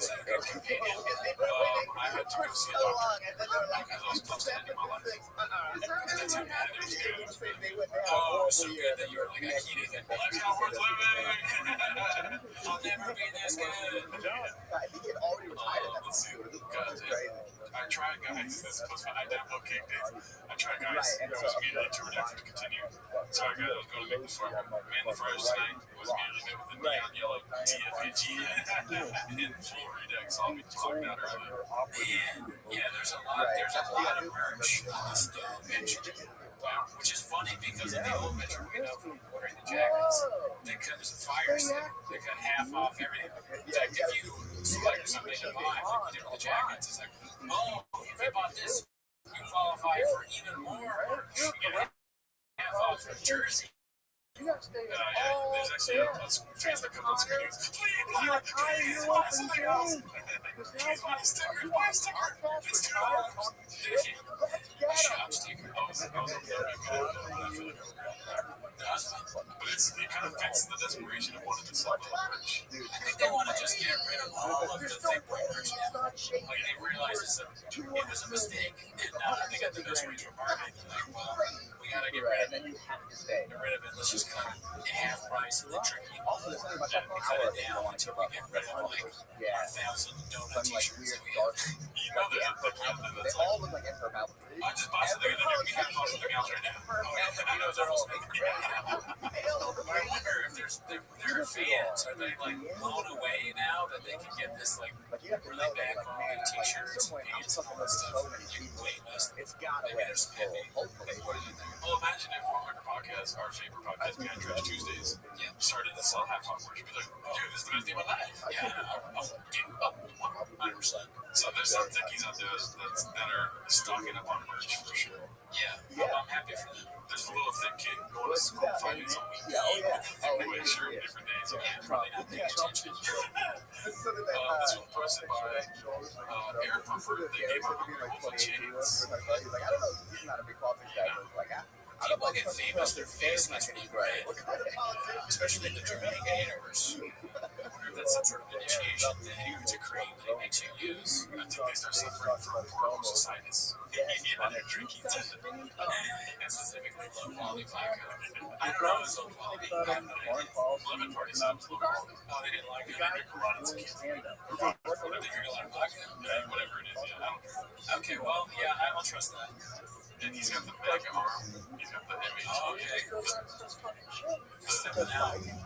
had to go see a doctor because I was close to ending my life. That's how bad it was good. Oh, it was so good that you were like, I can't even. Life's not worth living. I'll never be this good. Let's see. I tried, guys. This was I did book kick days. I tried, guys. It was immediately too redacted to continue. So I was going to make the farm. Man, the first night was immediately met with the neon yellow TFAG in full redux. I'll be talking out earlier. And yeah, there's a lot of merch on this new venture. Which is funny because in the old venture, we're ordering the jackets. They cut there's a fire sale. They cut half off everything. In fact, if you select something to buy, like you did with the jackets, it's like, oh, if you bought this, you qualify for even more merch. You get half off your jersey. Yeah, there's actually a face that comes on screen. Please buy something else. Please buy a sticker. Buy a sticker. It's $2. Shop sticker. But it kind of fits the desperation of wanting to sell the merch. I think they want to just get rid of all of the thick merch now. Like they realize it was a mistake, and they got the best range for marketing. Like, well, we gotta get rid of it. Get rid of it. Let's just cut it half price and then trick you. Then we cut it down until we get rid of like 1,000 donut t-shirts. You know, They all look like Emperor Mouth. I just bought something and then we can't buy something else right now. I know they're all making it. I wonder if their fans, are they like blown away now that they can get this like really bad quality t-shirts and pants and all that stuff? Like way less. Maybe they're so happy. Well, imagine if our podcast, our favorite podcast, Behind Trash Tuesdays, started to sell half off merch. Be like, dude, this is the best day of my life. Yeah, I'll 100%. So there's some thickies out there that are stocking up on merch for sure. Yeah, I'm happy for them. There's a little thick kid going to school 5 days a week. Thick shirt different days. Probably not paying attention. This was posted by Air Pumper. They gave up the chains. People get famous, their face gets really bright. Especially in the Jamaican universe. I wonder if that's some sort of initiation thing to cream that it makes you use. I think they start suffering from portositis. And they're drinking and specifically low quality vodka. I don't know, it's low quality. Lemon party stuff. Oh, they didn't like it. They drink a lot of tequila. They drink a lot of vodka. Whatever it is, I don't know. Okay, well, I'll trust that. And he's got the mega arm. He's got the image. Okay.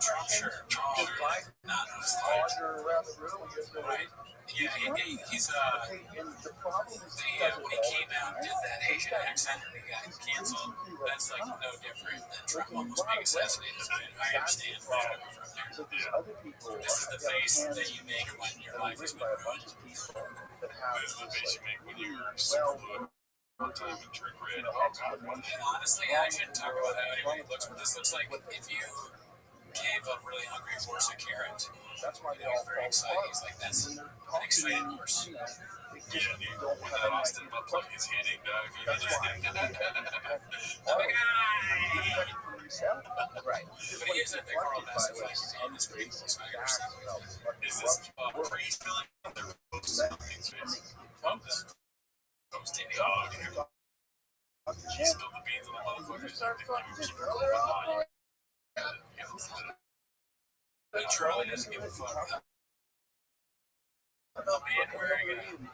Trump shirt. Not his light. Right? Yeah, he's when he came out and did that Asian accent and he got canceled, that's like no different than Trump almost being assassinated. I understand where you're coming from there. This is the face that you make when your life has been ruined. This is the face you make when you're super blue. Time and turn red. Oh God! And honestly, I shouldn't talk about how anyone looks, but this looks like if you gave a really hungry horse a carrot. That's why they're all very excited. He's like, that's an excited horse. Yeah, dude. When that Austin butt plug is hitting, right. But he is a big world massive like on this pretty cool swagger. Is this pre-spilling their posts? Posting dog. He spilled the beans on the motherfuckers. Keep it going on. He truly doesn't give a fuck. The man wearing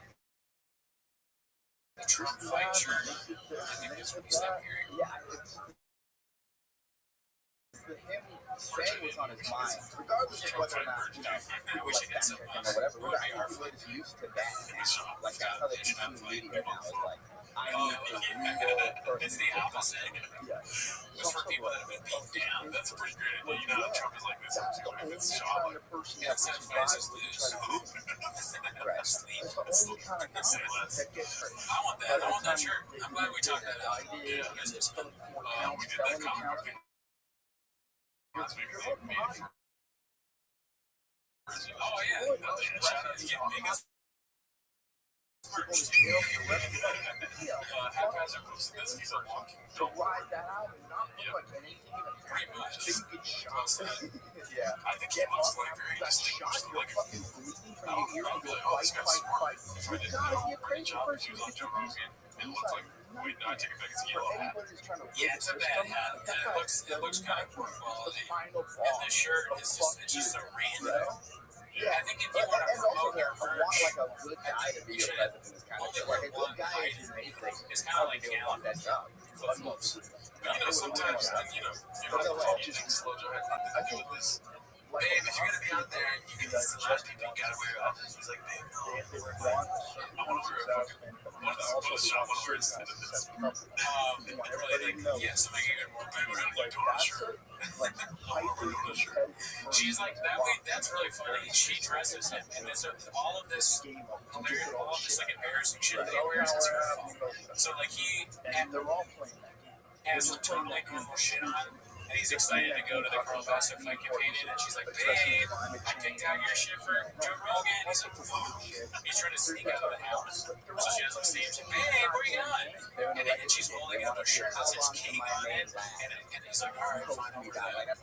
the Trump fight shirt. I think this would be step hearing. Yeah, it's him saying what's on his mind, regardless of whether or not, people like that him or whatever. We're just used to that now. Like, that's how they consume media now. It's like, I need a real person. It's the opposite. Yeah. It's for people that have been beat down. That's a pretty great idea. You know, Trump is like this. It's Kind of person that fans lose. Right. It's the only kind of guy that gets hurt. I want that. I want that shirt. I'm glad we talked that out. Yeah, business. We did that comic. Last week, oh yeah, shout out to getting biggest. Haphazard posted this. He's like walking. To ride that out and not look like anything even happened. Then you get shot. Yeah. I think he looks like very distinguished. Like fucking bleeding from your ear and go fight. You gotta be a crazy person. It looks like, wait, no, I take it back. It's a yellow hat. Yeah, Yeah, it's a bad hat. It looks kind of poor quality. And the shirt is just so random. Yeah, I think if you want to promote your merch, like a good guy to be your president is kind of like a good guy is amazing. It's kind of like want that job. But you know, sometimes, you know, coaches can slow down. I think with this, babe, if you're gonna be out there, you can just suggest people you gotta wear it. He's like, babe, no, I want to wear a fucking one of those shop shirts. Yeah, so make it more better. We're gonna do a shirt. She's like, that way, that's really funny. She dresses him, and there's all of this like embarrassing shit that he wears. It's her fault. So like has a totally normal shit on, and he's excited to go to the Girl Boss fight companion, and she's like, babe, I picked out your shit for Joe Rogan. He's like, fuck. He's trying to sneak out of the house, so she doesn't see him. She's like, babe, where you going? And she's holding up a shirt that says cake on it, and he's like, all right, fine, I'll wear that.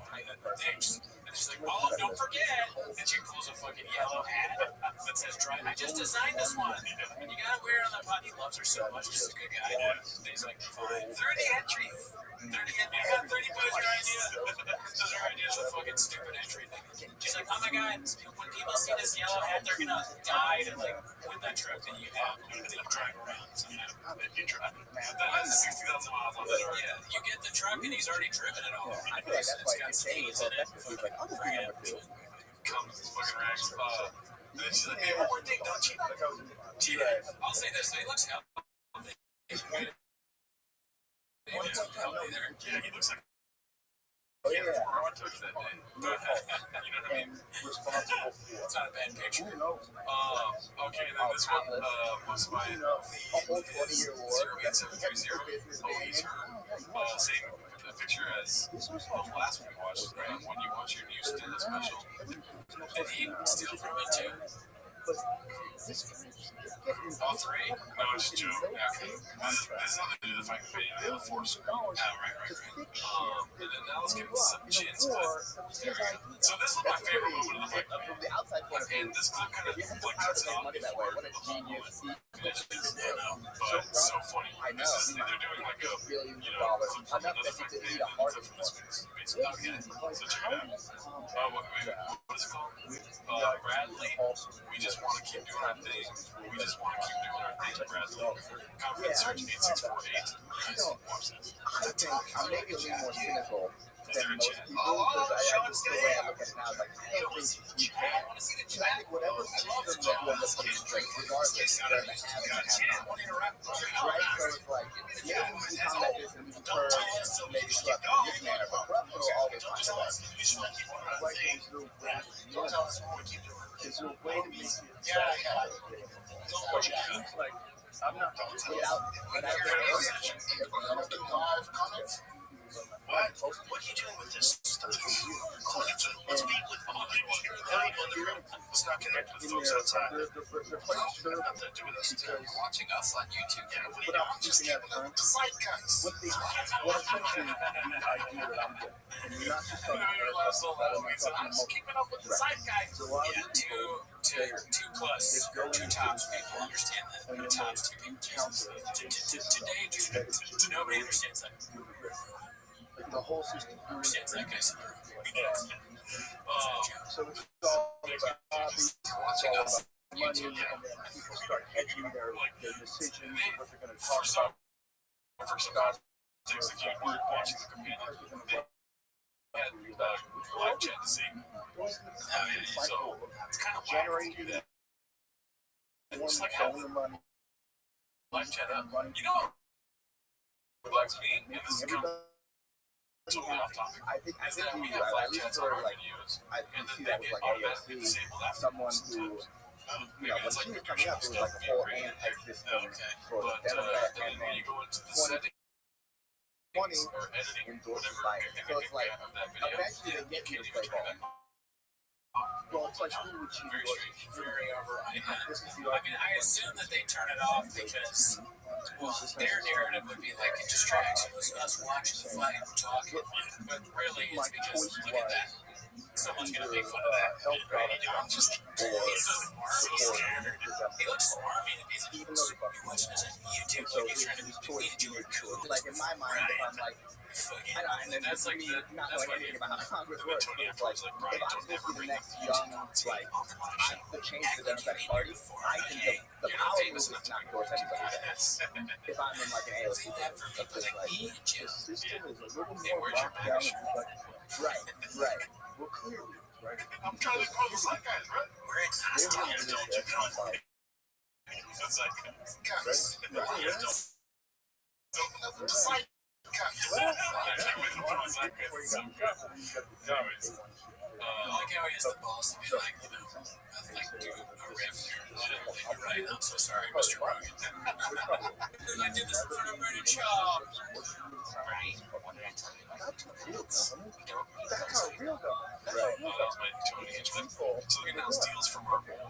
Thanks. And she's like, oh, don't forget. And she pulls a fucking yellow hat that says dry. I just designed this one. And you gotta wear it on the pod. He loves her so much. He's a good guy. And he's like, fine. 30 entries. 30 entries. You got 30 was your idea. Those are ideas of fucking stupid entry thing. She's like, oh my god, when people see this yellow hat, they're gonna die to like win that truck that you have. And then you drive around somehow. You drive it. That's 60,000 miles on the road. Yeah, you get the truck and he's already driven it all. I feel like that's why you're saying is that he's like, other thing number two. Comes with his fucking rags. And then she's like, hey, one more thing, don't cheat. I'll say this, he looks healthy. Yeah, he looks like. Oh, yeah. I went to it that day. You know what I mean? Responsible for. It's not a bad picture. Who knows? Okay, then this one was my a whole 20-year war. 08730. Always her same picture as the last one we watched, right? When you watch your new stand special. And he steal from it too. All three? No, it's Joe. Okay. This is nothing to do with the fight video. I have a force. Oh, right. And then now let's get some chins. There we go. So this is my favorite moment of the fight video. And this clip kind of like cuts it off before. What a genius. But it's so funny. This is, they're doing like a, you know, another fight video. Okay, so check it out. What is it called? Bradley. We just want to keep doing our thing. We just want to keep doing our thing, Bradley. Confidence search 8648. Watch this. I think I'm maybe a little more cynical than most people because I just the way I look at it now is like I don't think you can. Because I think whatever system that you end up putting straight, regardless, they're going to have and have not. Right? So it's like, yeah, we can combat this and we can turn maybe corrupt in this manner, but corrupt will always find a way. Like there's no way to do it. There's no way to make it. But it seems like I'm not going to get out. But I What are you doing with this stuff? Let's meet with Let's not connect with folks outside. Nothing to do with us. You're watching us on YouTube. Yeah, what are you doing? Just keep up with the zeitgeist. What essentially the idea that I'm getting, and you're not just talking about keeping up with the zeitgeist. Yeah, two plus, or two tops people understand that. No tops, two people. Today, nobody understands that. the whole system. Understands that guy's So it's all about money, and then people start hedging their decisions, what they're going to talk about. First off, execute watching the compete. They had live chat to see. So it's kind of generating just like having money, live chat up. You know what would like to be, and this is totally off topic. I think we you have at live least chats for on our like videos, I and see then that they with get like automatically AOC, disabled after someone who sometimes. you know, when she was coming up, it was like a whole anti-system sort of Democrat, then and when then you go into the settings 20 or editing, endorses whatever, Biden. So it's like of that video, eventually they get you to play ball. Well, it's like who would she very endorse? strange. This is the I mean, I assume that they turn it off because, well, their narrative would be like a distraction. It's us watching the fight and talking. But really, it's because, look at that. Someone's going to make fun of that. Right? I'm just kidding. He's so smart. He's scared. He looks smart. I mean, even though you're watching this on YouTube, so like he's trying to be cool. like in my mind, if I'm like, I don't know, and then That's like me the- not that's knowing why anything about how Congress the works, Tony it's like, Abbott was like, if Brian, I'm don't supposed to ever be the bring next young, like, the change to the Democratic Party, I think the power move is not endorse anybody. If I'm in like an AOC, it's just like, the system is a little more locked down and like, right. Well, clearly, right? I'm trying to call the side guys, right? We're in hostile. Don't you know? It's like, guys, I like how he has the balls to be like, you know, like do a riff there. You're right. I'm so sorry, Mr. Rogan. I did this in front of Bernard Shaw. Right. That's how real government. that was my Tony Hitchcock. So they announce deals from our boy.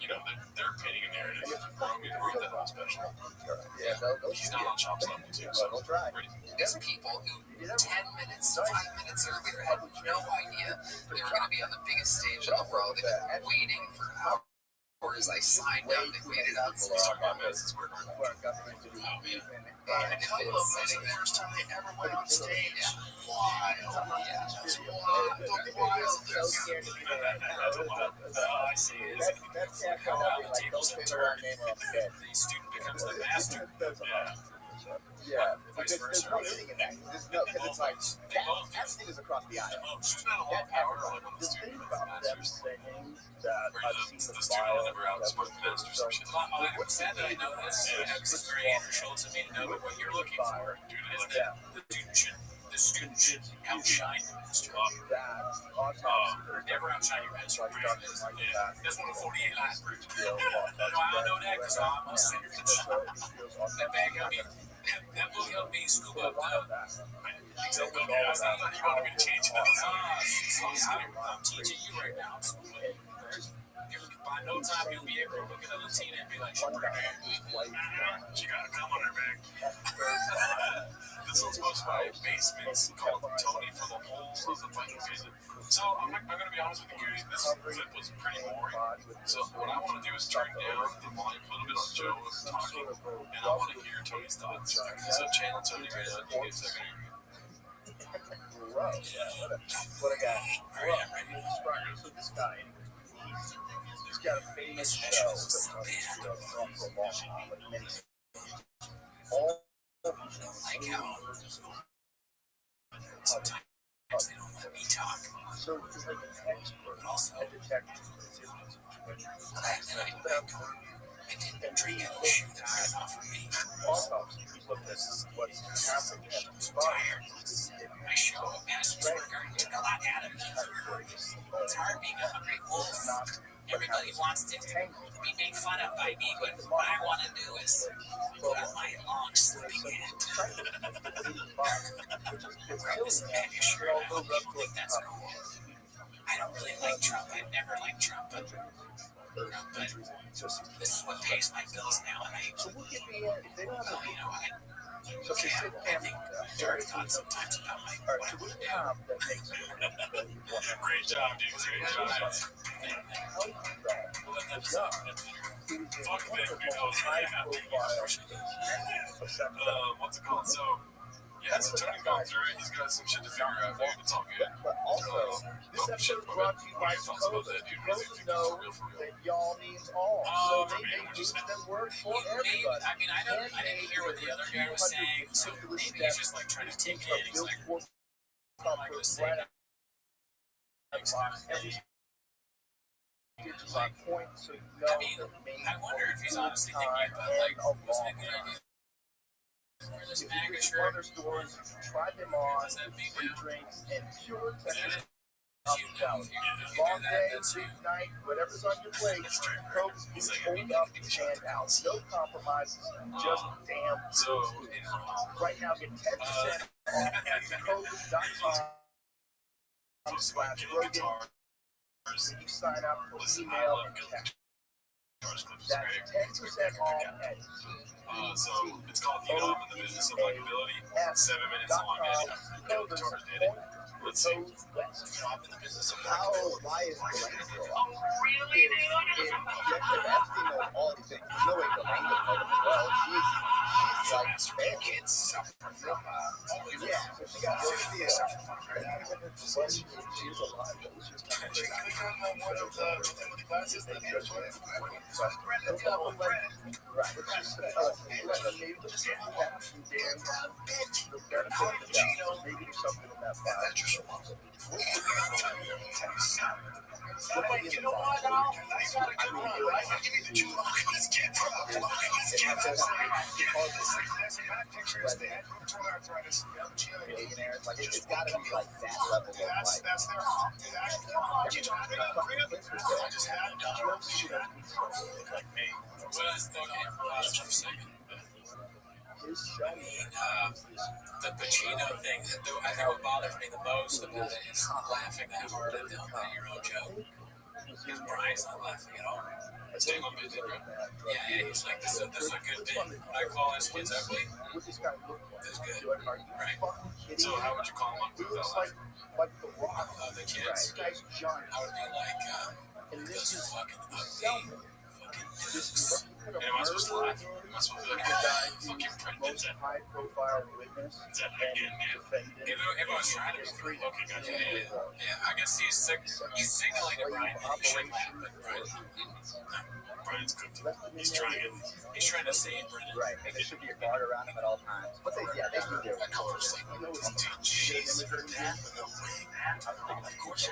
You know, they're painting a narrative. Rogan wrote that whole special. Yeah, those He's not on Chops level too, so they'll try. There's people who 10 minutes, 5 minutes earlier had no idea they were going to be on the biggest stage in the world. They've been waiting for hours. They signed up, they waited out. he's talking about Madison Square Garden. For our government to be And Kylo was the first time they ever went on stage. Wild. Yeah. so scared to be there. I see it. That's how the tables have turned. The student becomes the master. Yeah, Vice there's versa. no hitting in that. There's no, because it's like, that thing is across the aisle. She's not a lot That's of power. everybody. Like, The thing about them saying that where I've seen the the student file, will never outspoke the master. So she's like, I'm sad that I know this. Because it's very crucial to me to know what you're looking for. Is that the student should outshine the master. that Or never outshine your master. That's one of 48 last words. I know that because I'm a sinner. That bag helped me. That book helped me scoop up exactly. I thought you wanted me to change it. I'm teaching you right now. By no time you'll be able to look at a Latina and be like, She got a cum on her back. This one's supposed to be basements called Tony for the whole of the final season. So I'm going to be honest with you guys. This clip was pretty boring. So what I want to do is turn down the volume a little bit on Joe talking, and I want to hear Tony's thoughts. So channel Tony right now. Give me a second. What I got? So this guy, he's got a famous show like how sometimes they don't let me talk. So he's like an expert, But also, a detective. last night I didn't drink out of the shoe that Brad offered me. Autopsies look at what's happening at the spot. I show a Madison Square Garden took a lot out of me. It's hard being a hungry wolf. Everybody wants to be made fun of by me, but what I want to do is put on my long sleeping hat. Wear this baggy shirt. I hope people think that's cool. I don't really like Trump. I've never liked Trump, but this is what pays my bills now, and I, you know, I think dirty thoughts sometimes about what I want to do. Great job, dude. Great job. Fuck them. What's it called? So, Yeah, so Tony's going through it. He's got some shit to figure out, dude. It's all good. But also, this episode is brought to you by Codes. Codes know that y'all means all, so they make use of them work for everybody. I mean, I didn't hear what the other guy was saying, so maybe he's just like trying to take it in. He's like, the same. Point, so I mean, I wonder if he's honestly thinking about, like, wasn't it a good idea? Wear this MAGA shirt. Other stores, try them on, free drinks, and pure Texas hospitality. Long day, big night, whatever's on your plate, Coke's is hold up and out. No compromises, just damn good. Right now, get 10% off at Coke.com/Rogan. You sign up for email and text. That's 10% off at so it's called, you know, I'm in the business of likability. 7 minutes long, man. Let's see. How, why is Delaney still up? Really, dude? If Epstein knows all these things, there's no way Delaney would know them as well. She's like, man, kids. Yeah, so she got no idea. She was alive, but was just kind of crazy. Right, let's just maybe the maybe there's something in that vibe. But you know what, Al? I got a good one, right? I'll give you the 2 bucks. Let's get broke. Let's get broke. There's a bad pictures. They had rheumatoid arthritis. Millionaires, like it's got to be like that level of like. That's their home. You know, I just had a dollar. Like me. Well, let's talk about pause for a second. I mean, the Pacino thing, I think what bothers me the most about it is laughing that hard at your own joke. Because Brian's not laughing at all. Staying on business, right? Yeah, he's like, this is a good bit. When I call his kids ugly, it's good. Right. So how would you call them ugly without laughing? Like the Rock. The kids, Guy's giant. I would be like, And those this is fucking ugly. this And am I supposed to laugh? Am I supposed to be like, fucking pregnant? most high-profile witness Is that again, man? defendant. If I was trying to be free, okay, gotcha. Yeah, I guess he's signaling to Brian that he should laugh, but Brian's cooked. He's trying to save Brendan. Right, and there should be a guard around him at all times. But they do their Of course. Jesus. Of course.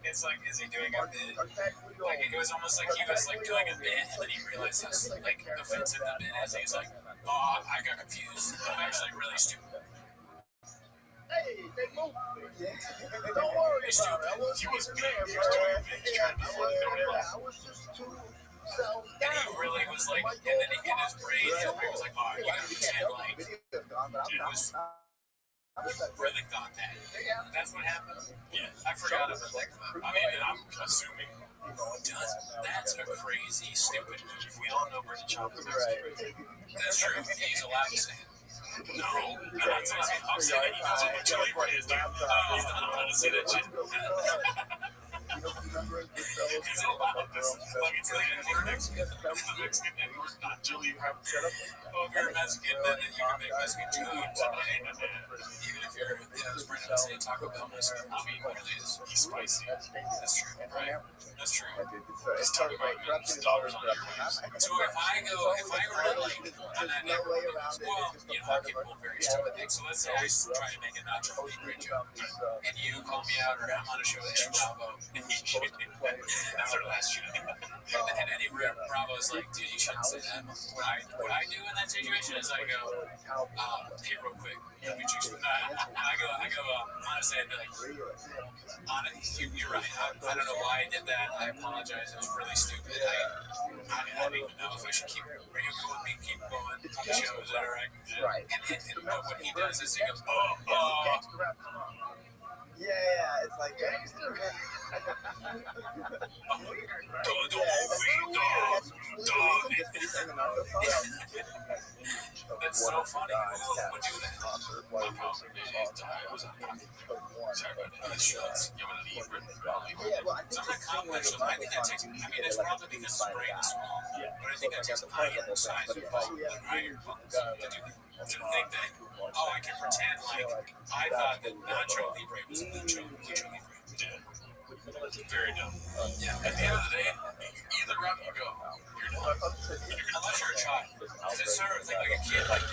It's like, is he doing a bit? Like, it was almost like he was like doing a bit, and then he realized how like offensive the bit is. He's like, oh, I got confused. I'm actually really stupid. Hey, they moved me. Don't worry about it. I wasn't there, bro. I was just too self down. And he really was like, and then he in his brain, he was like, oh, you gotta pretend like it was really thought that. That's what happened. Yeah, I forgot about that. I mean, I'm assuming. That's a crazy, stupid movie. We all know Brendan Chopper. That's true. He's allowed to say it. No, I'm not saying it. I'm saying that he doesn't tell you what it is, dude. He's not allowed to say that shit. He's allowed to Like it's like you're Mexican. Until you have set up. Oh, if you're a Mexican, then you can make Mexican food tonight. Even if you're, let's say Taco Bell Mexican, I mean, he's spicy. That's true, right? That's true. Let's talk about millions of dollars on your ways. So if I were to like, and I never, well, I'm capable of very stupid things. So let's say I try to make a Nacho Libre joke, and you call me out, or I'm on a show at Bravo, and that's our last show. And Eddie Bravo's like, dude, you shouldn't say that. What I do in that situation is I go, hey, real quick, let me choose. I go, honestly, I'd be like, you're right. I don't know why I did that. I apologize. It was really stupid. I don't even know if I should keep going on the show. Is that all right? Right. And what he does is he goes, Yeah, it's like gangster. That's so funny. Who would do that? I think that takes, it's probably because his brain is small, but I think that takes a higher size of iron to think that, I can pretend like I thought that Nacho Libre was Lucho Libre. Very dumb. At the end of the day, either route you go, you're done. Unless you're a child. It's sort of thing like a kid. Like,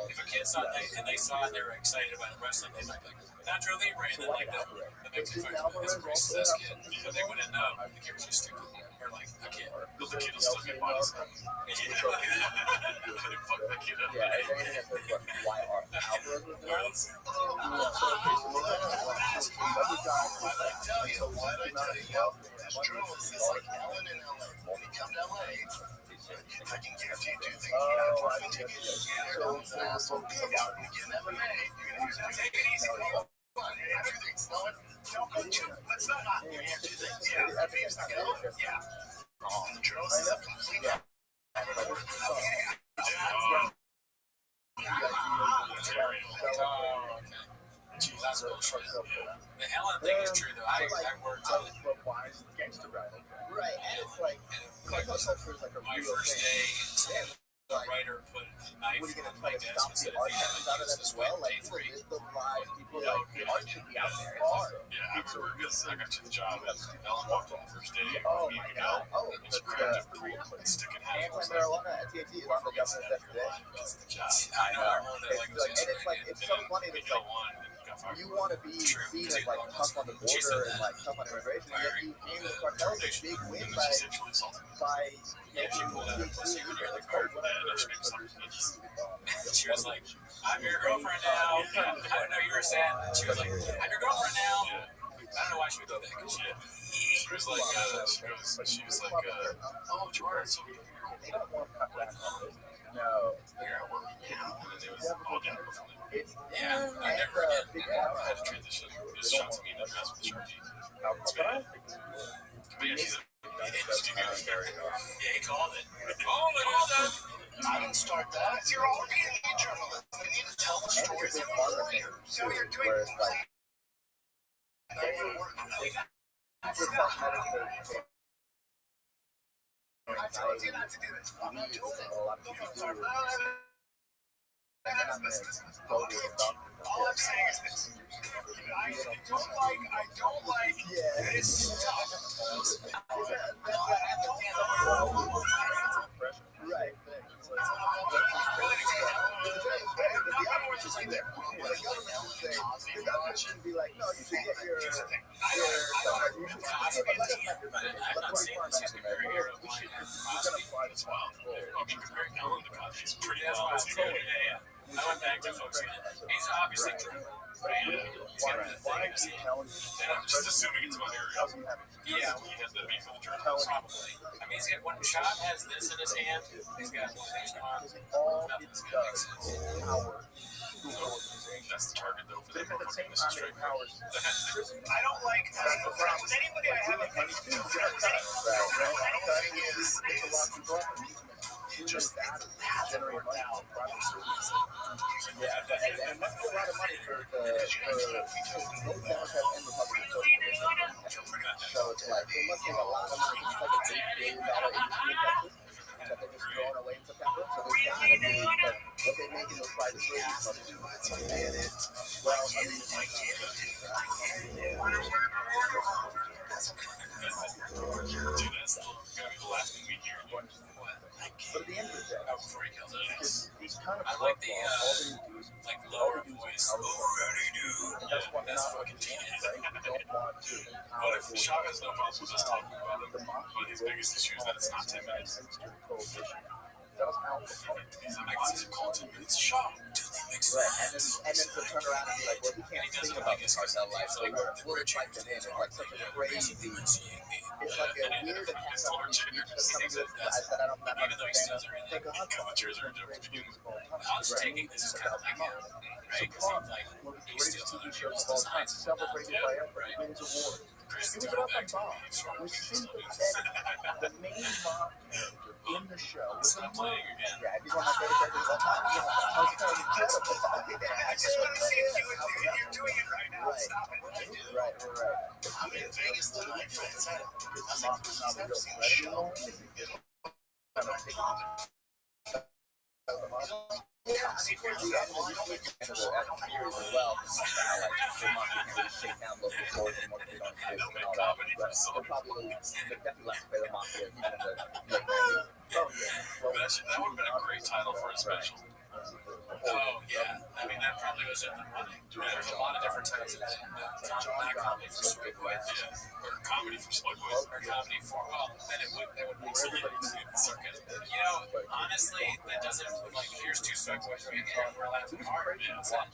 if a kid saw it and they saw it, they were excited about wrestling, they'd like Nacho Libre, and then like the Mexican fight, that's a racist ass kid. But they wouldn't know. The kid was just stupid. Or like a kid. But the kid will still get bodies. Fuck the kid up. Yeah, I think that's why our algorithm works. That's true. It's like Alan in LA. When he comes to LA, I can guarantee you 2 things. You're not a parking ticket. You're going to asshole big out and get MMA. You're going to take it easy. Everything's going. Let's not you have 2 things. Yeah, that means the go. Yeah. And the drill is complete. That's bullshit. The Ellen thing is true, though. I worked on it. Gangster rap. Right, and it's like My first day, the writer put a knife on my desk and said, if you haven't used this way, day 3. Art should be out there. It's hard. Yeah, afterward, because I got you the job, Ellen walked on the first day. Oh my god. Oh, And she grabbed a cool stick and half. anti-marijuana at TNT is on the governor's desk today. That's the job. I know, I remember that like it was And it's yesterday. like, it's so funny that it's like, you want to be seen as like tough on the border and like tough on immigration, and yet you aim the cartel with a big win by She pulled out her pussy when you're in the car. She was like, I'm your girlfriend now. I don't know, you were sad. She was like, I'm your girlfriend now. I don't know why she would do that. She was like, oh, Jordan, so they don't want to cut back on this. No. here I work. And then it was all down before they Yeah, I never big I had to transition. It was shot to me in the past with the Sharpie. It's bad. But yeah, she's he called it. Called it. I didn't start that. You're all being a journalist. You need to tell the stories of your career. So you're doing where it's like I told you not to do this. I'm not doing it. All I'm saying is this. I don't like this stuff. right. The government should be like, no, you should get your I'm not saying this is comparing her to mine and Crosby. It's wild. I mean, comparing Ellen to Cosby is pretty That's wild. what I told her. Yeah. I went back to folks again. He's obviously drunk. He's got the thing. And I'm just assuming it's about Ariel. Yeah, He has the beef with the journalist. probably. I mean, he's got one shot has this in his hand. He's got one thing's on. all Nothing's it gonna make does sense. is power to the organization. That's the target, though, for But them. at the same time, it powers I don't like with anybody I haven't met. Just that generate money from private services. Yeah, and it must be a lot of money for both Democrats and Republicans. So it's like, it must be a lot of money. It's like a billion agency in Texas that they're just throwing away in September. So there's got to be, but what they make in those private prisons must be well, I mean, Dude, that's gonna be the last thing we hear. What? but at the end of the day, Before he kills it. these kind of I like the all they do is like lower voice. already do. And that's what That's not fucking genius. right? We don't want to What if Shaka has no problem just talking about it? One of his biggest issues that it's not 10 minutes. Does out the point. He's like, why is it called 10 minutes? Shaka. Right, and then to turn around and be like, well, we can't think about this cartel life, so we're typing it in. It's like such a crazy, it's like a weird attack on free speech, but some of the guys that I'm not a fan of, think of Us taking this is kind of like him, right? Because he's like, one of the he greatest steals TV other shows people's of all time, designs. celebrated by everybody, wins awards. It was about the mob, was sympathetic. The main mob character in the show was a mob. Yeah, he's one of my favorite characters of all time. You know, I was kind of incredible. I just want to see if you're doing it right now. Stop it. Right. I'm in Vegas tonight, friends. The mob is not real professional. Yeah, I mean, for the end of the series as well, like, they're not going to take down local stores and what they don't do and all that. But they're probably definitely less play the mafia, even in the late 90s. Oh, yeah. Well, That would have been a great title for a special. Oh, yeah. I mean, that probably was in the running. There's a lot of different types of not comedy for Soy Boys, or comedy for Soy Boys, or comedy for, well, then it would make sense to circus. You know, honestly, that doesn't, like, here's two Soy Boys right here, we're laughing hard. Yeah, it's not,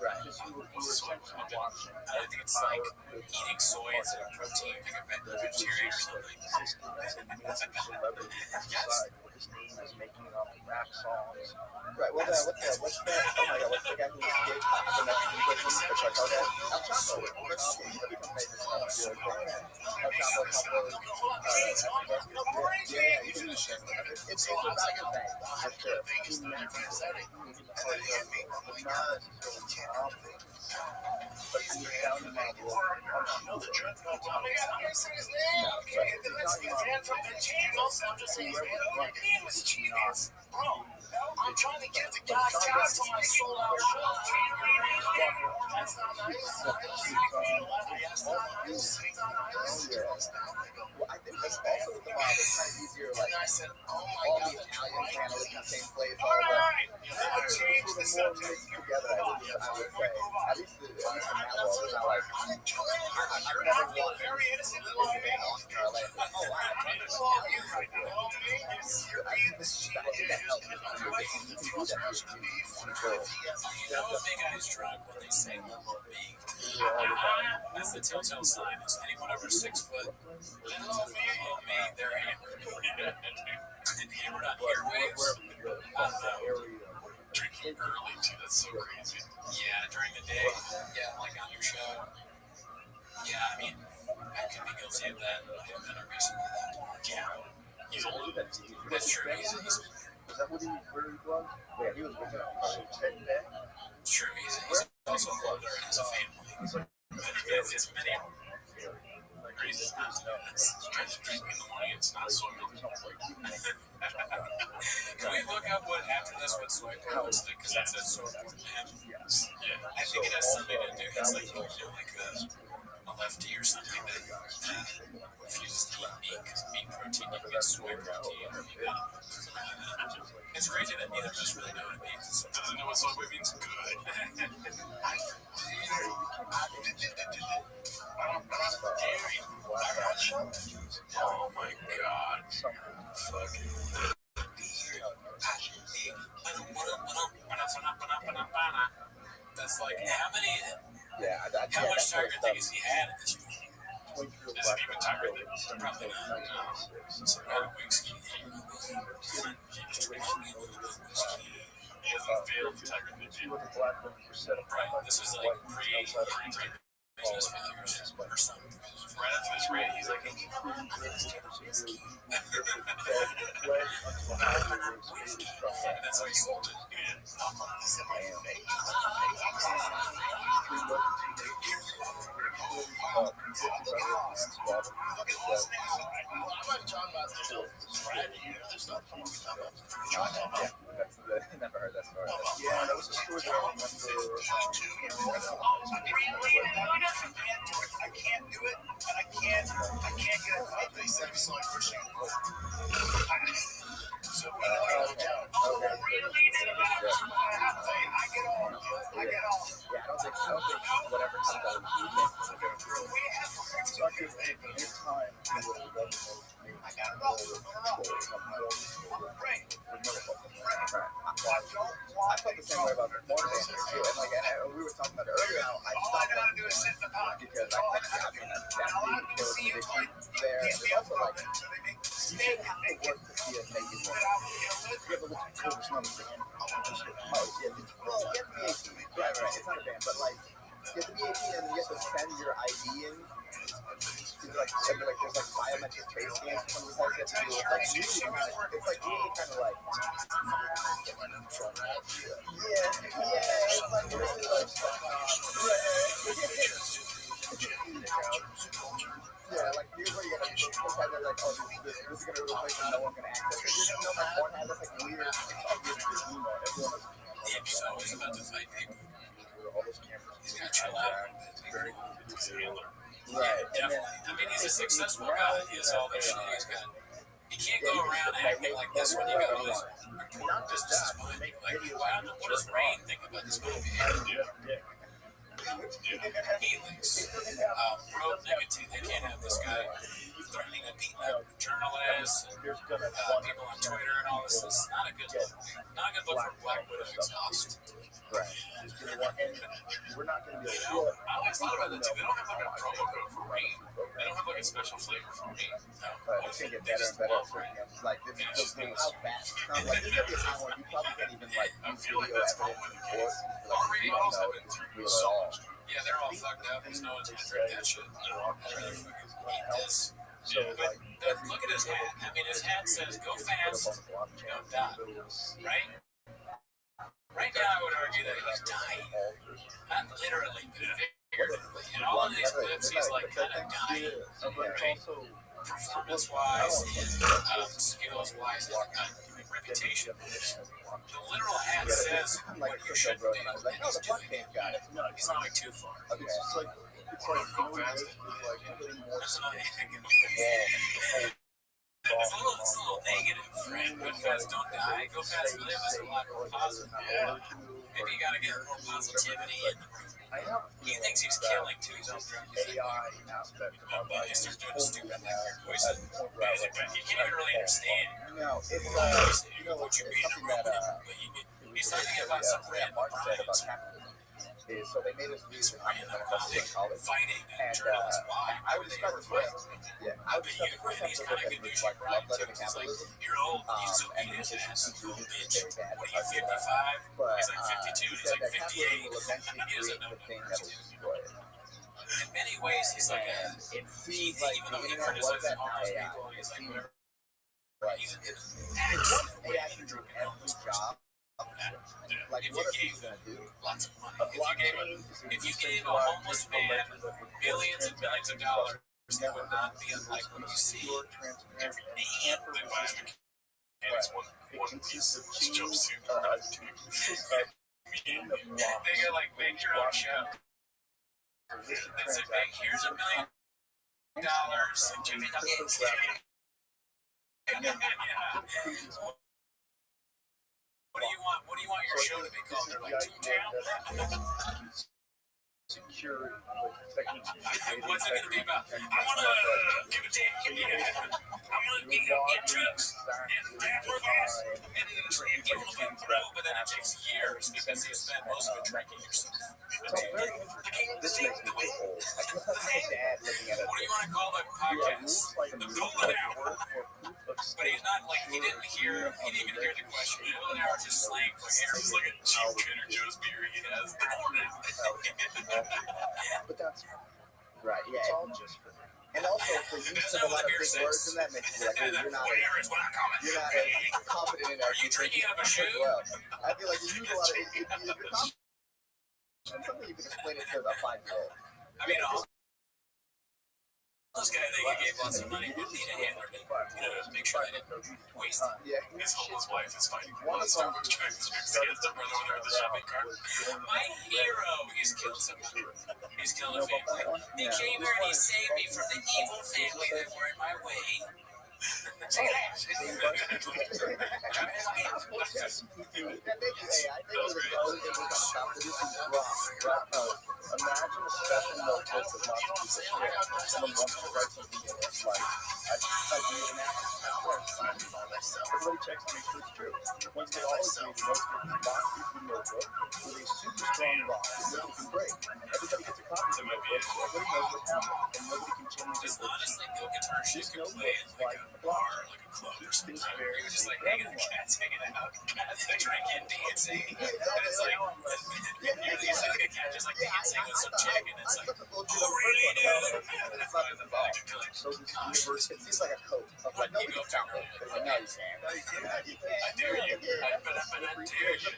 right. You were essentially watching. I think it's like eating soy instead of protein, like a vegetarian or something. His name is making up rap songs. Right, well, what's that? Oh my god, what's the guy who escaped the Mexican prison? The cartel guy? El Chapo. It's all about your bag. But you found him out know the truth. I'm not saying his name. The Mexican man from the Chivas. I'm just saying his name was Chivas. Bro, I'm trying to get the guys to my sold out show. That's not nice. That's not nice. Well, I think that's also with the mob. It's kind of easier, like, I said, oh my all god. the Italian families in the same place. All right. Let's change the More subject. mixed together, I would say. At least the Matt Wall is not like, You're not being very innocent. oh, wow. You know a big guy's drunk when they say little B. That's the telltale sign. Is anyone over 6 foot? Little me, they're hammered. Hammered on airwaves. Drinking early too. That's so crazy. Yeah, during the day. Yeah, like on your show. Yeah, I mean, I could be guilty of that. I haven't been a reason for that. Yeah, he's old. That's true. He's Is that what where he was? Yeah, he was with us. true. He's also older and has a family. It's many. Reasons not to know. It's drinking in the morning. It's not soy milk. Can we look up what after this what soy milk looks like? Because that's so important. Yes. Yeah, I think it has something to do. It's like you know, like a lefty or something that refuses to eat meat because meat protein you can get soy protein. It's crazy that neither of us really know what it means. Doesn't know what soy means. Good. Oh my god. That's like how many how much Tiger think he had at this point? Is it even Tiger? Probably not. Some kind of whiskey. He hasn't failed Tiger Right. This is like pre-business failures or something. Right after this raid, he's like, that's how he sold it. Never heard that story. Yeah, that was a story that I remember. I can't do it, and I can't get it up. They said it's like pushing. So I get on. Yeah, I don't think whatever comes out of the So I could make any time I felt the same way about the porn band too, and like we were talking about it earlier. How I stopped because I mean that's the condition there. And it's also like you shouldn't have to work to see us make it work. You have to look at Cobra Snubbs again. Oh yeah, well get the 18. Right. It's not a band, but like get the 18 and you have to send your ID in. Like there's like biometric face scans from the sites you have to do. It's like really kind of like like here's where you gotta decide that like this is gonna replace and no one's gonna access it. You know my phone has this like weird everyone He's always about to fight people. He's got to chill out. He's a handler. Right. Definitely. I mean, he's a successful guy. He has all this shit he's got. You can't go around acting like this when you got all this important business behind you. Like, wow, what does Rain think about this movie? Helix. Bro, negative. They can't have this guy threatening to beat up journalists and people on Twitter and all this. It's not a good look. Not a good look for Black Widow exhaust. Right. And we're not going to be able to. I always thought about that too. They don't have like a promo code for Rain. They don't have like a special flavor for Rain. But it's going to get better and better. Like, this is how fast. Like, this is going to be a time where you probably can't even, like, use video evidence before. Already all have been through so much. Yeah, they're all fucked up. There's no one's going to drink that shit. I really fucking hate this. But look at his hat. I mean, his hat says, go fast, don't die. Right? Right now, I would argue that he's dying. Not literally, but figuratively. In all of these clips, he's like kind of dying. Right? Performance-wise, skills-wise, reputation. The literal hat says what you should do. And he's doing it. He's not going too far. It's like go fast. That's another thing. It's a little negative, right? Go fast, don't die. Go fast, live is a lot more positive. Yeah. Maybe you gotta get more positivity in the room. He thinks he's killing too. He's all drunk. He's like, they start doing a stupid thing. You can't even really understand. What you beat him up, but he's talking about some random Bryant. So they made us read the fighting and journalists. Why? I would start with I bet you he's kind of good news for Brian too. He's like, you're old, he's so beat his ass, little bitch. What are you, 55? He's like 52, he's like 58. He doesn't know numbers. In many ways, he's like a, even though he criticizes homeless people, he's like whatever. He's an actor drunk and homeless person. Like, if what you are gave people going to do? lots of money, if you gave a homeless man billions and billions of dollars, that would not be unlike what you see every day. They buy mechanics one piece of jumpsuit. They go like, make your own show. They say, here's $1 million. What do you want? What do you want your show to be called? They're like Toontown. Secure What's it gonna be about? I wanna give a dick. I'm gonna get trucks and rap real fast and give them a pro, but then it takes years because you spend most of it drinking yourself. This makes me feel old. I feel like my dad looking at What do you want to call the podcast? The Golden Hour. But he's not like, he didn't even hear the question. The Golden Hour is just slang for hair. He's like a cheap Trader Joe's beer he has. But that's right, yeah. It's all just for them. And also, for use of a lot of big words, and that makes you like, oh, you're not as confident in Are you drinking out of a shoe? Well, I feel like you use a lot of you're confident in something you can explain it to a 5-year-old. I mean, gave lots of money, but need a handler to, make sure they didn't waste it. Yeah. His homeless wife is fighting for one Starbucks drive-thru. He has to run over there with a shopping cart. My hero! He's killed somebody. He's killed a family. They came here and he saved me from the evil family that were in my way. Check it out. Imagine a special notebook with lots of people share. Someone wants to write something in it, like, I need an everybody checks to make sure it's true. Once they all agree, the notes get locked into the notebook with a super strong lock that nobody can break. Everybody gets a copy of the notebook, so everybody knows what happened, and nobody can change it. Honestly, no guitar shit could play it like a bar, like a club or something. He was just like hanging out, cats hanging out, cats drinking, dancing, and it's like, you see like a cat just like dancing with some chick, and it's like, who really did? And it's not the back, and you're like, So this universe, it seems like a coat. Of like, you go down there. no, you can't. I dare you, but I dare you.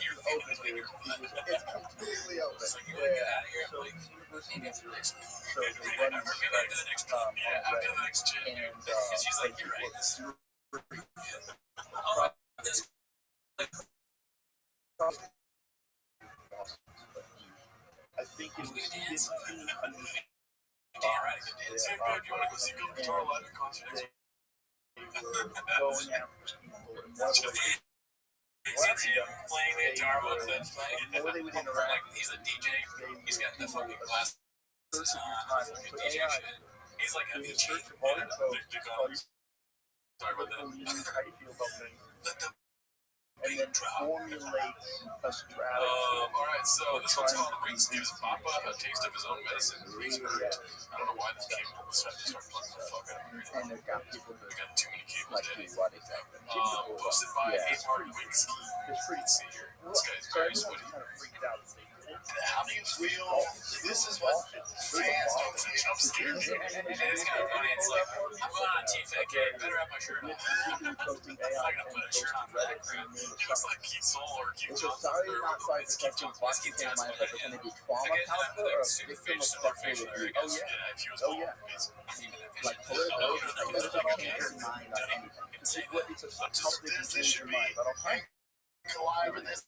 You're physically your butt. It's completely open. It's like, you want to get out of here? I'm like, maybe after the next one. So they run Or maybe after the next one. Yeah, after the next chick. And she's like, you're right. This this I think it was 1500. damn right, I can dance. Hey, babe, you want to go see Bill Guitar Live at concert next week? Going after people. Since you're playing the guitar while that's playing, Or they would interact. like he's a DJ, he's got the fucking glasses on, fucking DJ shit. He's like a DJ. Sorry about that. How you feel about things? Let the And then formulate a strategy. Alright, so this one's called Rings Gives Papa a Taste of His Own Medicine. I don't know why this came up, so I just started plugging the fuck out of here. And they've got people We that got too many cables, like Daddy. what exactly? Posted by Yeah. A Party Whiskey. It's pretty Let's see here. This guy's very sweaty. kind of freaked out. How do you feel? This is what fans don't see upstairs. And it's kind of funny, it's like, I'm going on a TFAC, better have my shirt on. I'm not gonna put a shirt on for that crap. It looks like Keith Soul or Keith So Johnson. sorry, Or not sorry, it's Keith protecting Johnson. It's Keith Washington Johnson. mind, but it's going to be trauma Like, counselor or like super victim fish, of similar sexual facial hair, I abuse? guess. Oh, yeah. If he was Oh, bald, yeah. basically. Even if Like, it's political, like, like, there's there's like, a change in mind on anything. It's say what it's a tough thing to change your mind, but I'll find Collide with this.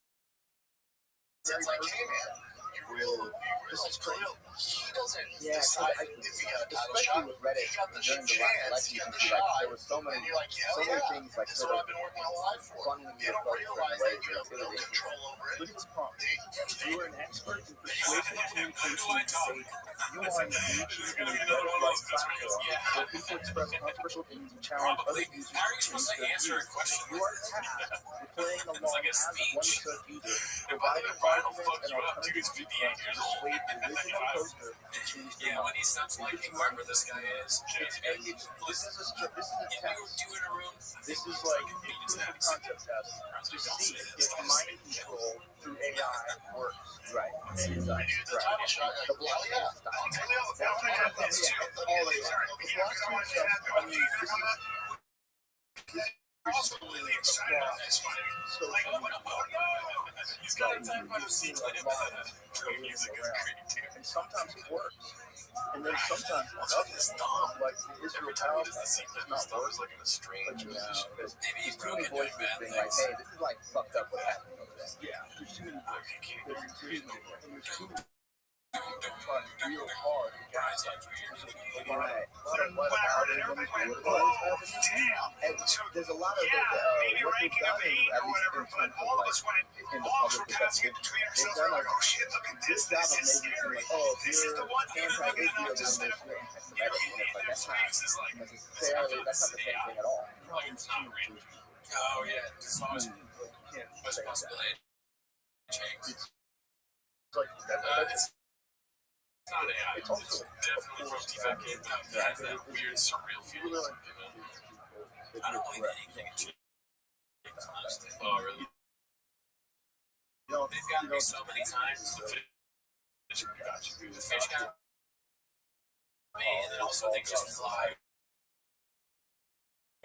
It's like, hey man, you real. This is crazy. He doesn't decide if he got a title shot. especially with Reddit He got the during the last chance. election, He you got can the see like shot. there was so many, And you're like, hell so many yeah. things like This is sort what of I've been working my whole life for. funneling They your don't vote realize certain that you ways. have no control over it. Look at this prompt. You are an expert in persuasive communication and debate. You are engaging in a red-light platform where people express controversial opinions and challenge other Probably. users How are you to supposed to change their answer a views. question? You are tasked with playing along like a as one speech. such user, And by the providing way, Brian will arguments fuck and you up, dude. He's alternative 58 viewpoints to years old. persuade the original poster to change their Yeah, when mind. he sounds like whoever this guy is. And This is a if you test. do in a room, This is like a proof of concept test to see if mind control through AI works. Right. And it does. The title shot, like, The hell blockchain yeah. stuff. I know. That's what happens. Yeah, all of it. The blockchain stuff, I mean, this is Also really excited about this fight. so Like, oh no. He's got to type on his seat. a lot of music is great too. and sometimes it works. And then sometimes it doesn't. Like the Israel Palestine does not work. like in a strange But there's Maybe he's too many broken doing voices bad being like, things. hey, this is like fucked up what's happening over there. Yeah. There's too many voices. There's too many trying real hard to get Brian's like weird. right. When I heard it, everybody went, oh, damn. And there's a lot of Maybe what ranking they've of done 8 in, at or least whatever, in but terms of all of like us went in the off public for passing perception. between They've ourselves. done We're a like, oh shit, look at this. good job This of is making it scary. like, oh, This is you're the one thing that I'm anti-Israel, going to then step you're anti-Semitic. And it's like, that's not This is like, necessarily, that's not the same thing at all. Like it's not real. Oh yeah, it's always Can't was say that. possibility. Change. It's like, It's not AI. It's also definitely from TFAC. It has that weird surreal feeling. really I don't believe anything. Oh really? You know, They've gotten me so many times. The fish got me, and then also they just fly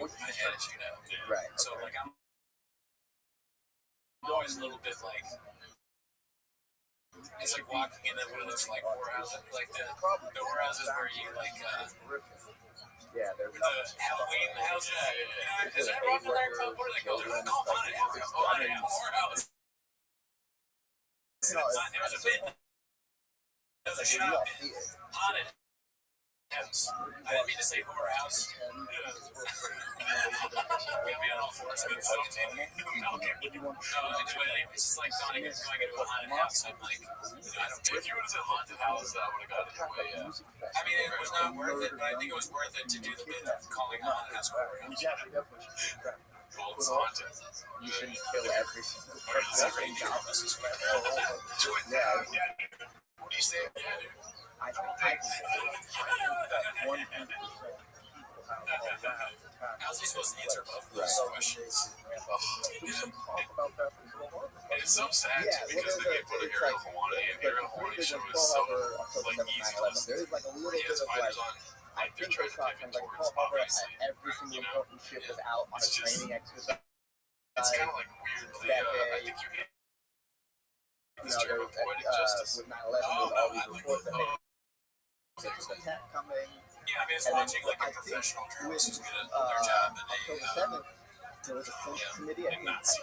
over my head, as you know. right. So like I'm always a little bit like It's like walking in one of those like warehouses, like the warehouses where you like Yeah, they're the Halloween house. Is that one there? What are they called? They're called haunted house. Haunted house. It was a bit. It was a shop. Haunted house. I didn't mean to say horror house. We'd be on all fours. No, it's just like going into a haunted house. I'm like, I don't care. If you would have said haunted house, that would have got it way. I mean, it was not worth it, but I think it was worth it to do the bit of calling it haunted house horror house. Well, it's haunted. You shouldn't kill every single person. What do you say? I think that 100% How's he supposed to answer both of those questions? It's so sad too because they put a Hero Hawaii and Hero Hawaii show is so like easy to listen. There is like a little He bit has of like, fighters on. I They're think trying to like pivot towards Paul obviously. every single important ship was out on a training exercise. It's kind of like weirdly. I think you hate this term of poetic justice. With 9/11, there's all these reports that there's an attack coming. Yeah, I mean, it's watching like a professional journalist who's good at their job. October 7th, there was a Senate committee. I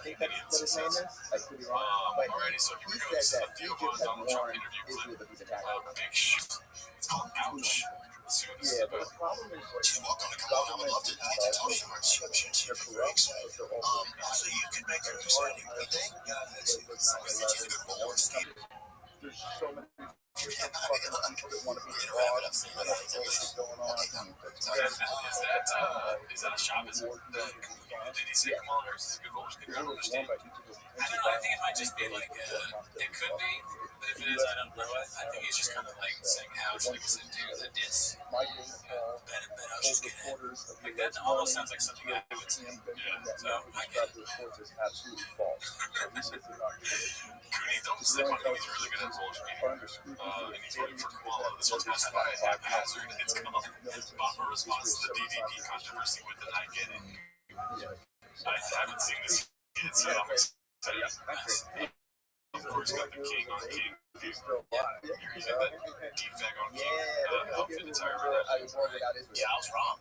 think that's what his name is. I could be wrong. But Alrighty, so here we go. he This is said the that Theo Egypt had Donald Trump warned interview Israel clip. of these attacks. Big shit. It's called Ouch. Let's see what this is Yeah, but about. the problem is You're welcome to come on. I would love to tell you our subscriptions. You're very excited. Also, you can make an exciting thing. It's a good role. there's so many different fucking people that want to be involved. What's going on? Is that a shop? Is it? Did he say come on or is this a good role? There's a little warm, but you can just I don't know. I think it might just be like it could be, but if it is, I don't know it. I think he's just kind of like saying ouch, like it's a dude that diss. But I was just kidding. Like that almost sounds like something I would say. So I get it. absolutely false. Cooney, don't slip on him. He's really good at social media. And he's running for Kamala. This one's kind of haphazard. It's called Bumper response to the DDP controversy with the not getting. I haven't seen this yet, so I'm excited. Of course, got the king on king. He's got that defect on king outfit attire for that. Yeah, I was wrong.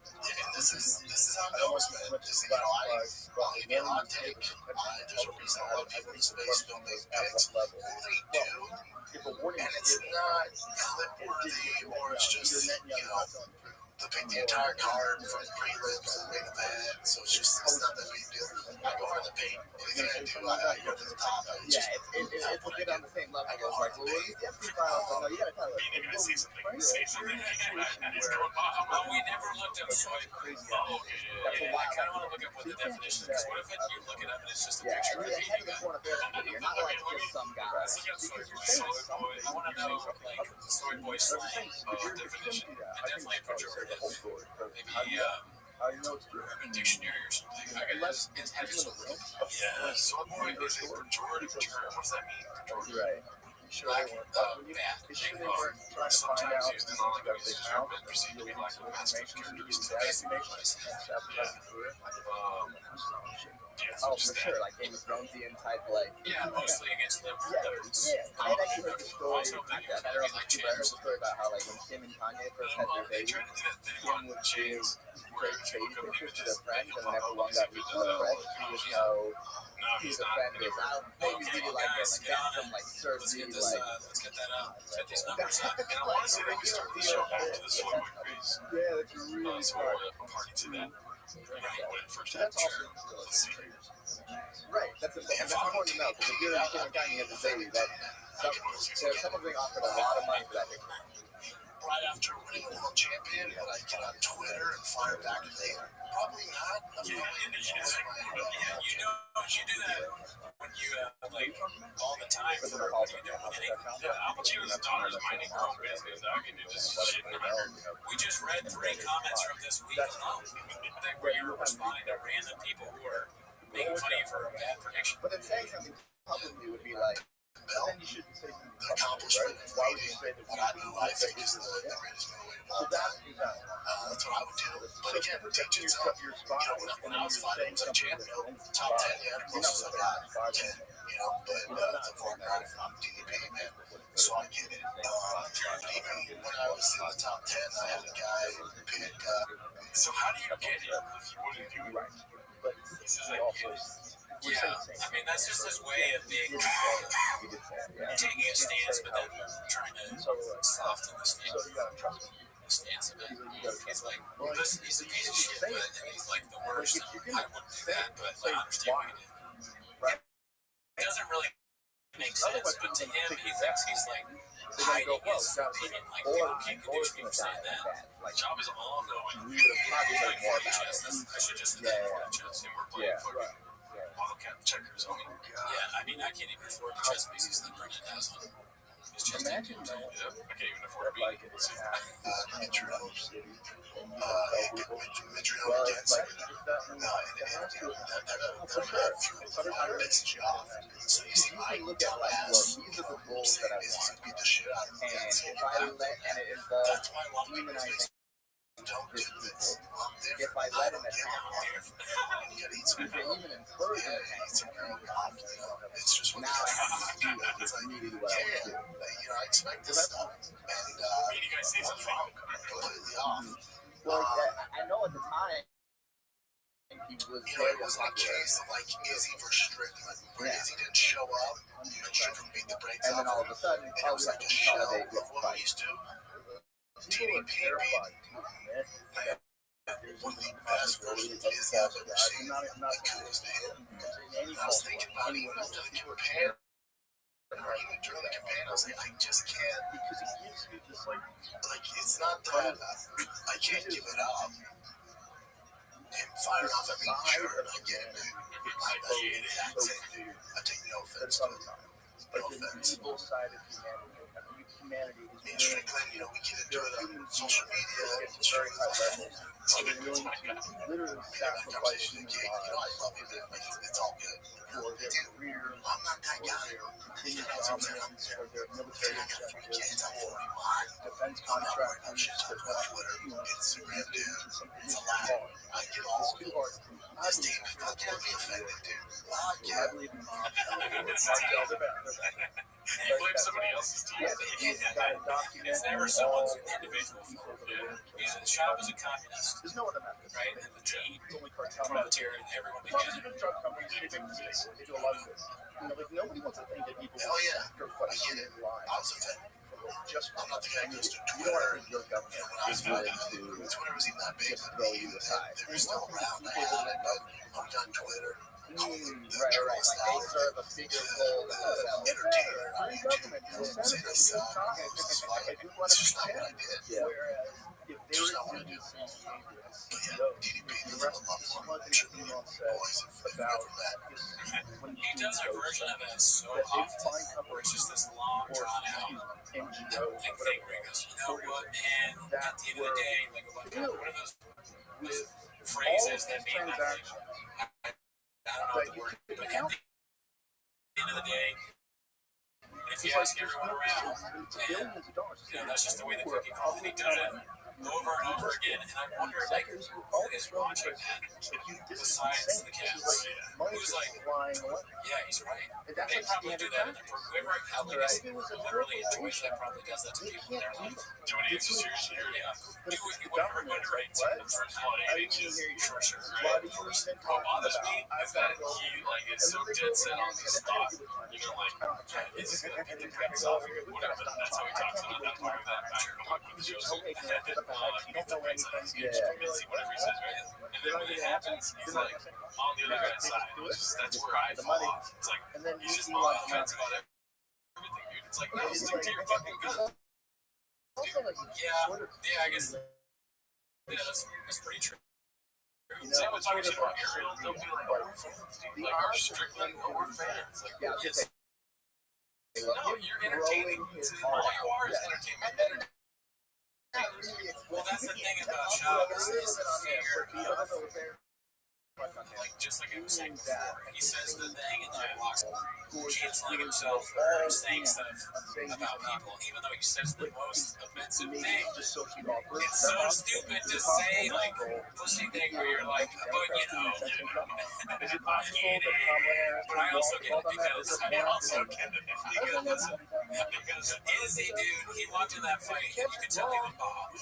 This is how it goes, man. Just they get a hot take. There's a reason a lot of people in space don't make picks. They do, and it's not clip-worthy, or it's just, to pick the entire card from prelims to the main event, so it's not that big deal. I go hard to paint. Anything I do, I go to the top. It's a bit on the same level. I go hard to paint. You gotta tell it. Maybe I say something. And he's going, Oh, we never looked up soy crazy. oh, okay, Yeah, I kind of want to look up what the definition is. Because what if you look it up and it's just a picture of a You're baby? You're not like just some guy. I want to know like soy boy slang definition. And definitely a picture of it. Maybe Urban Dictionary or something. I guess it's room. yeah, soy boy is a pejorative term. What does that mean? Pejorative. Right. Sometimes used in all languages term and perceived to be like a massive characteristics. Yeah, Oh, for sure, like Game of Thronesian type, like. Yeah, mostly against liberals. Yeah, I had actually heard the story. I don't know if I heard the story about how, like, when Kim and Kanye first had their baby, Kim would do great baby pictures to their friends, and whenever one got reached on the press, he would know who the friend is. Maybe really like it, like that's some like surgery, like. Let's get that up. Let's get these numbers up. And I want to say that we started the show after the soy boy craze. Yeah, that's really So smart. we're a party to that. When it first That's happened. also Let's see. right. That's important to know because if you're Kim and Kanye at the baby, that someone's being offered a lot of money for that picture. Right after winning the world champion, and I get on Twitter and fire back and say, probably not. You do that when you like all the time for when you do winning. Al Pacino's daughter's minding her own business. How can you just shit on her? We just read 3 comments from this week alone that where you were responding to random people who are making fun of you for a bad prediction. But then saying something publicly would be like, but then you shouldn't say something The accomplishment right? of Why would you say creating that? what I do, I think, is the greatest movie of all time. That's what I would do. But again, teach itself. Your spot, When I was fighting for the champion, top 10, yeah, most of them got 10. but it's a far cry from DDP, man. So I get it. But even when I was in the top 10, I had a guy pick. So how do you get it if you wouldn't do it? Right. But This is like, yeah, I mean, that's just his way of being, taking a stance, but then trying to soften the stance of it. He's like, listen, he's a piece of shit, but and he's like the worst. And I wouldn't do that, but I understand why he did. It doesn't really make sense, but to him, he thinks he's like hiding his opinion. Like, people can't condition me for saying that. My job is all knowing. we would have probably He's heard like more 40 about chess. it. I should just say that 40 chess. And we're playing fucking Wildcat checkers. Oh my god. yeah, I mean, I can't even afford the chess pieces that Brendan has on his chess team. Imagine though, Yeah, I can't even afford that to be. like it's Metro. city. Metro Well, against. it's like No, that pisses you off. So you see, I you can look at like, well, these are the goals that I want, beat the shit out of them. and if I let and it involves That's why a lot of people demonizing don't do this. I'm different. if I let him attack I'm different. And you gotta eat some if they girl. even encourage him Yeah, eat some girl cock, It's just what now I have to do it. It's really what I would do. I expect this stuff. And, You guys say something? completely off. Well, I know at the time he was very It wasn't a unpopular, case of like Izzy versus Strickland, where Izzy didn't show up and Strickland beat the brakes and off then all him. of a sudden, And it oh, was we like have a to shell consolidate of with what we fight. used to. People were TDP terrified. one of the best versions of Izzy I've ever seen. Like, coolest man. And I was thinking about it, even after the campaign, or even during the campaign, I was like, I just can't. Because he gives you this like It's not that I can't give it up. Him firing off every turn, I get it. I get it. I take no offense to it. No like the offense. evil side of humanity. I mean, humanity is Me and willing Strickland, we get into there it are on human social beings media. that get to very high levels. So they're willing to literally sacrifice Conversation human again, I lives love it, man. Like, it's all good. for their career, I'm not that for guy. their continued dominance, for their military I got 3 objectives, kids, I'm for 41. defense I'm not worried about contractors, shit to on Twitter, Instagram, dude. It's a too lot. hard. I get all It's of too it. hard. I This believe team is not going to be offended, dude. I I get it. believe in cartels are bad. You blame somebody else's team. He's got a document. It's never someone's individual fault. He's a child was a communist, There's no other method. right? And the team, It's only cartel method. proletariat, everyone together. Pharmaceutical drug companies, they make mistakes. They do a lot of this. Like nobody wants to think that people Hell yeah. sacrifice I get it. their lives I was offended. just I'm not the guy who goes to you don't Twitter. want your government When I was is found willing out to Twitter was even that big, just throw you aside. they were still around. I had it, but I'm on Twitter. Right. Like they serve a bigger goal than themselves. Entertainer. Free government, you're a senator, you're a congressman. Like, you want to It's just not what I pretend. did. Whereas if they were to do the same behavior as CEOs, DDP, the nothing rest but love of for what him. the email says about this, when He does a version of it so that they often, find where it's just this long, or drawn out NGOs, like whatever. thing where he goes, you know what, man? At the end of the day, like what are those With phrases all that these mean nothing? transactions, I don't know what the word, but at the end of the day, if you ask everyone around, billions of dollars. that's just the way the cookie crumbles. And he does it over and over again. And I wonder, like, who is watching that besides the cats? Who's like, flying away. yeah, he's right. That's They like probably do standard that. practice. Whoever literally enjoys that probably does that to They people in can't their do life. that. Do it answers your share, yeah. But Do it's the whatever government. right to What? the first holiday I didn't ages. hear you. Sure, sure, Why right? do you even What talk bothers about? me is that he like is so dead set on this thought. You know, like it's just gonna get the cats off. Whatever. That's how he talks about that part of that back. He shows So ignorant to the fact you don't know anything. whatever he says, right? And then when it happens, he's like on the other guy's side. That's where I fall off. It's like And then he's just you on like offense about everything, dude. It's like, no, stick to your fucking gun. Also, like, Yeah, I guess. Yeah, that's pretty true. Same with talking shit about Ariel. Don't be like, oh, we're fans, dude. Like, we're Strickland, oh, we're fans. Like, yes. No, you're entertaining. All you are is entertainment. Well, that's the thing about shows is the fear of Like, just like I was saying before, he says the thing and then walks canceling himself or saying stuff about people, even though he says the most offensive thing. It's so stupid to say, like, pussy thing where you're like, but you know, I get it. But I also get it because Izzy, dude, he walked in that fight and you could tell he was bombed.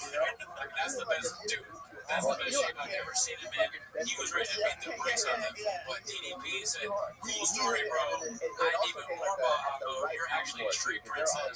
Like, that's the best dude. That's the best shape I've ever seen him in. He was ready to beat the bricks out of him. But DDP said, cool story, bro. I'm even more Bahago. You're actually a street princess.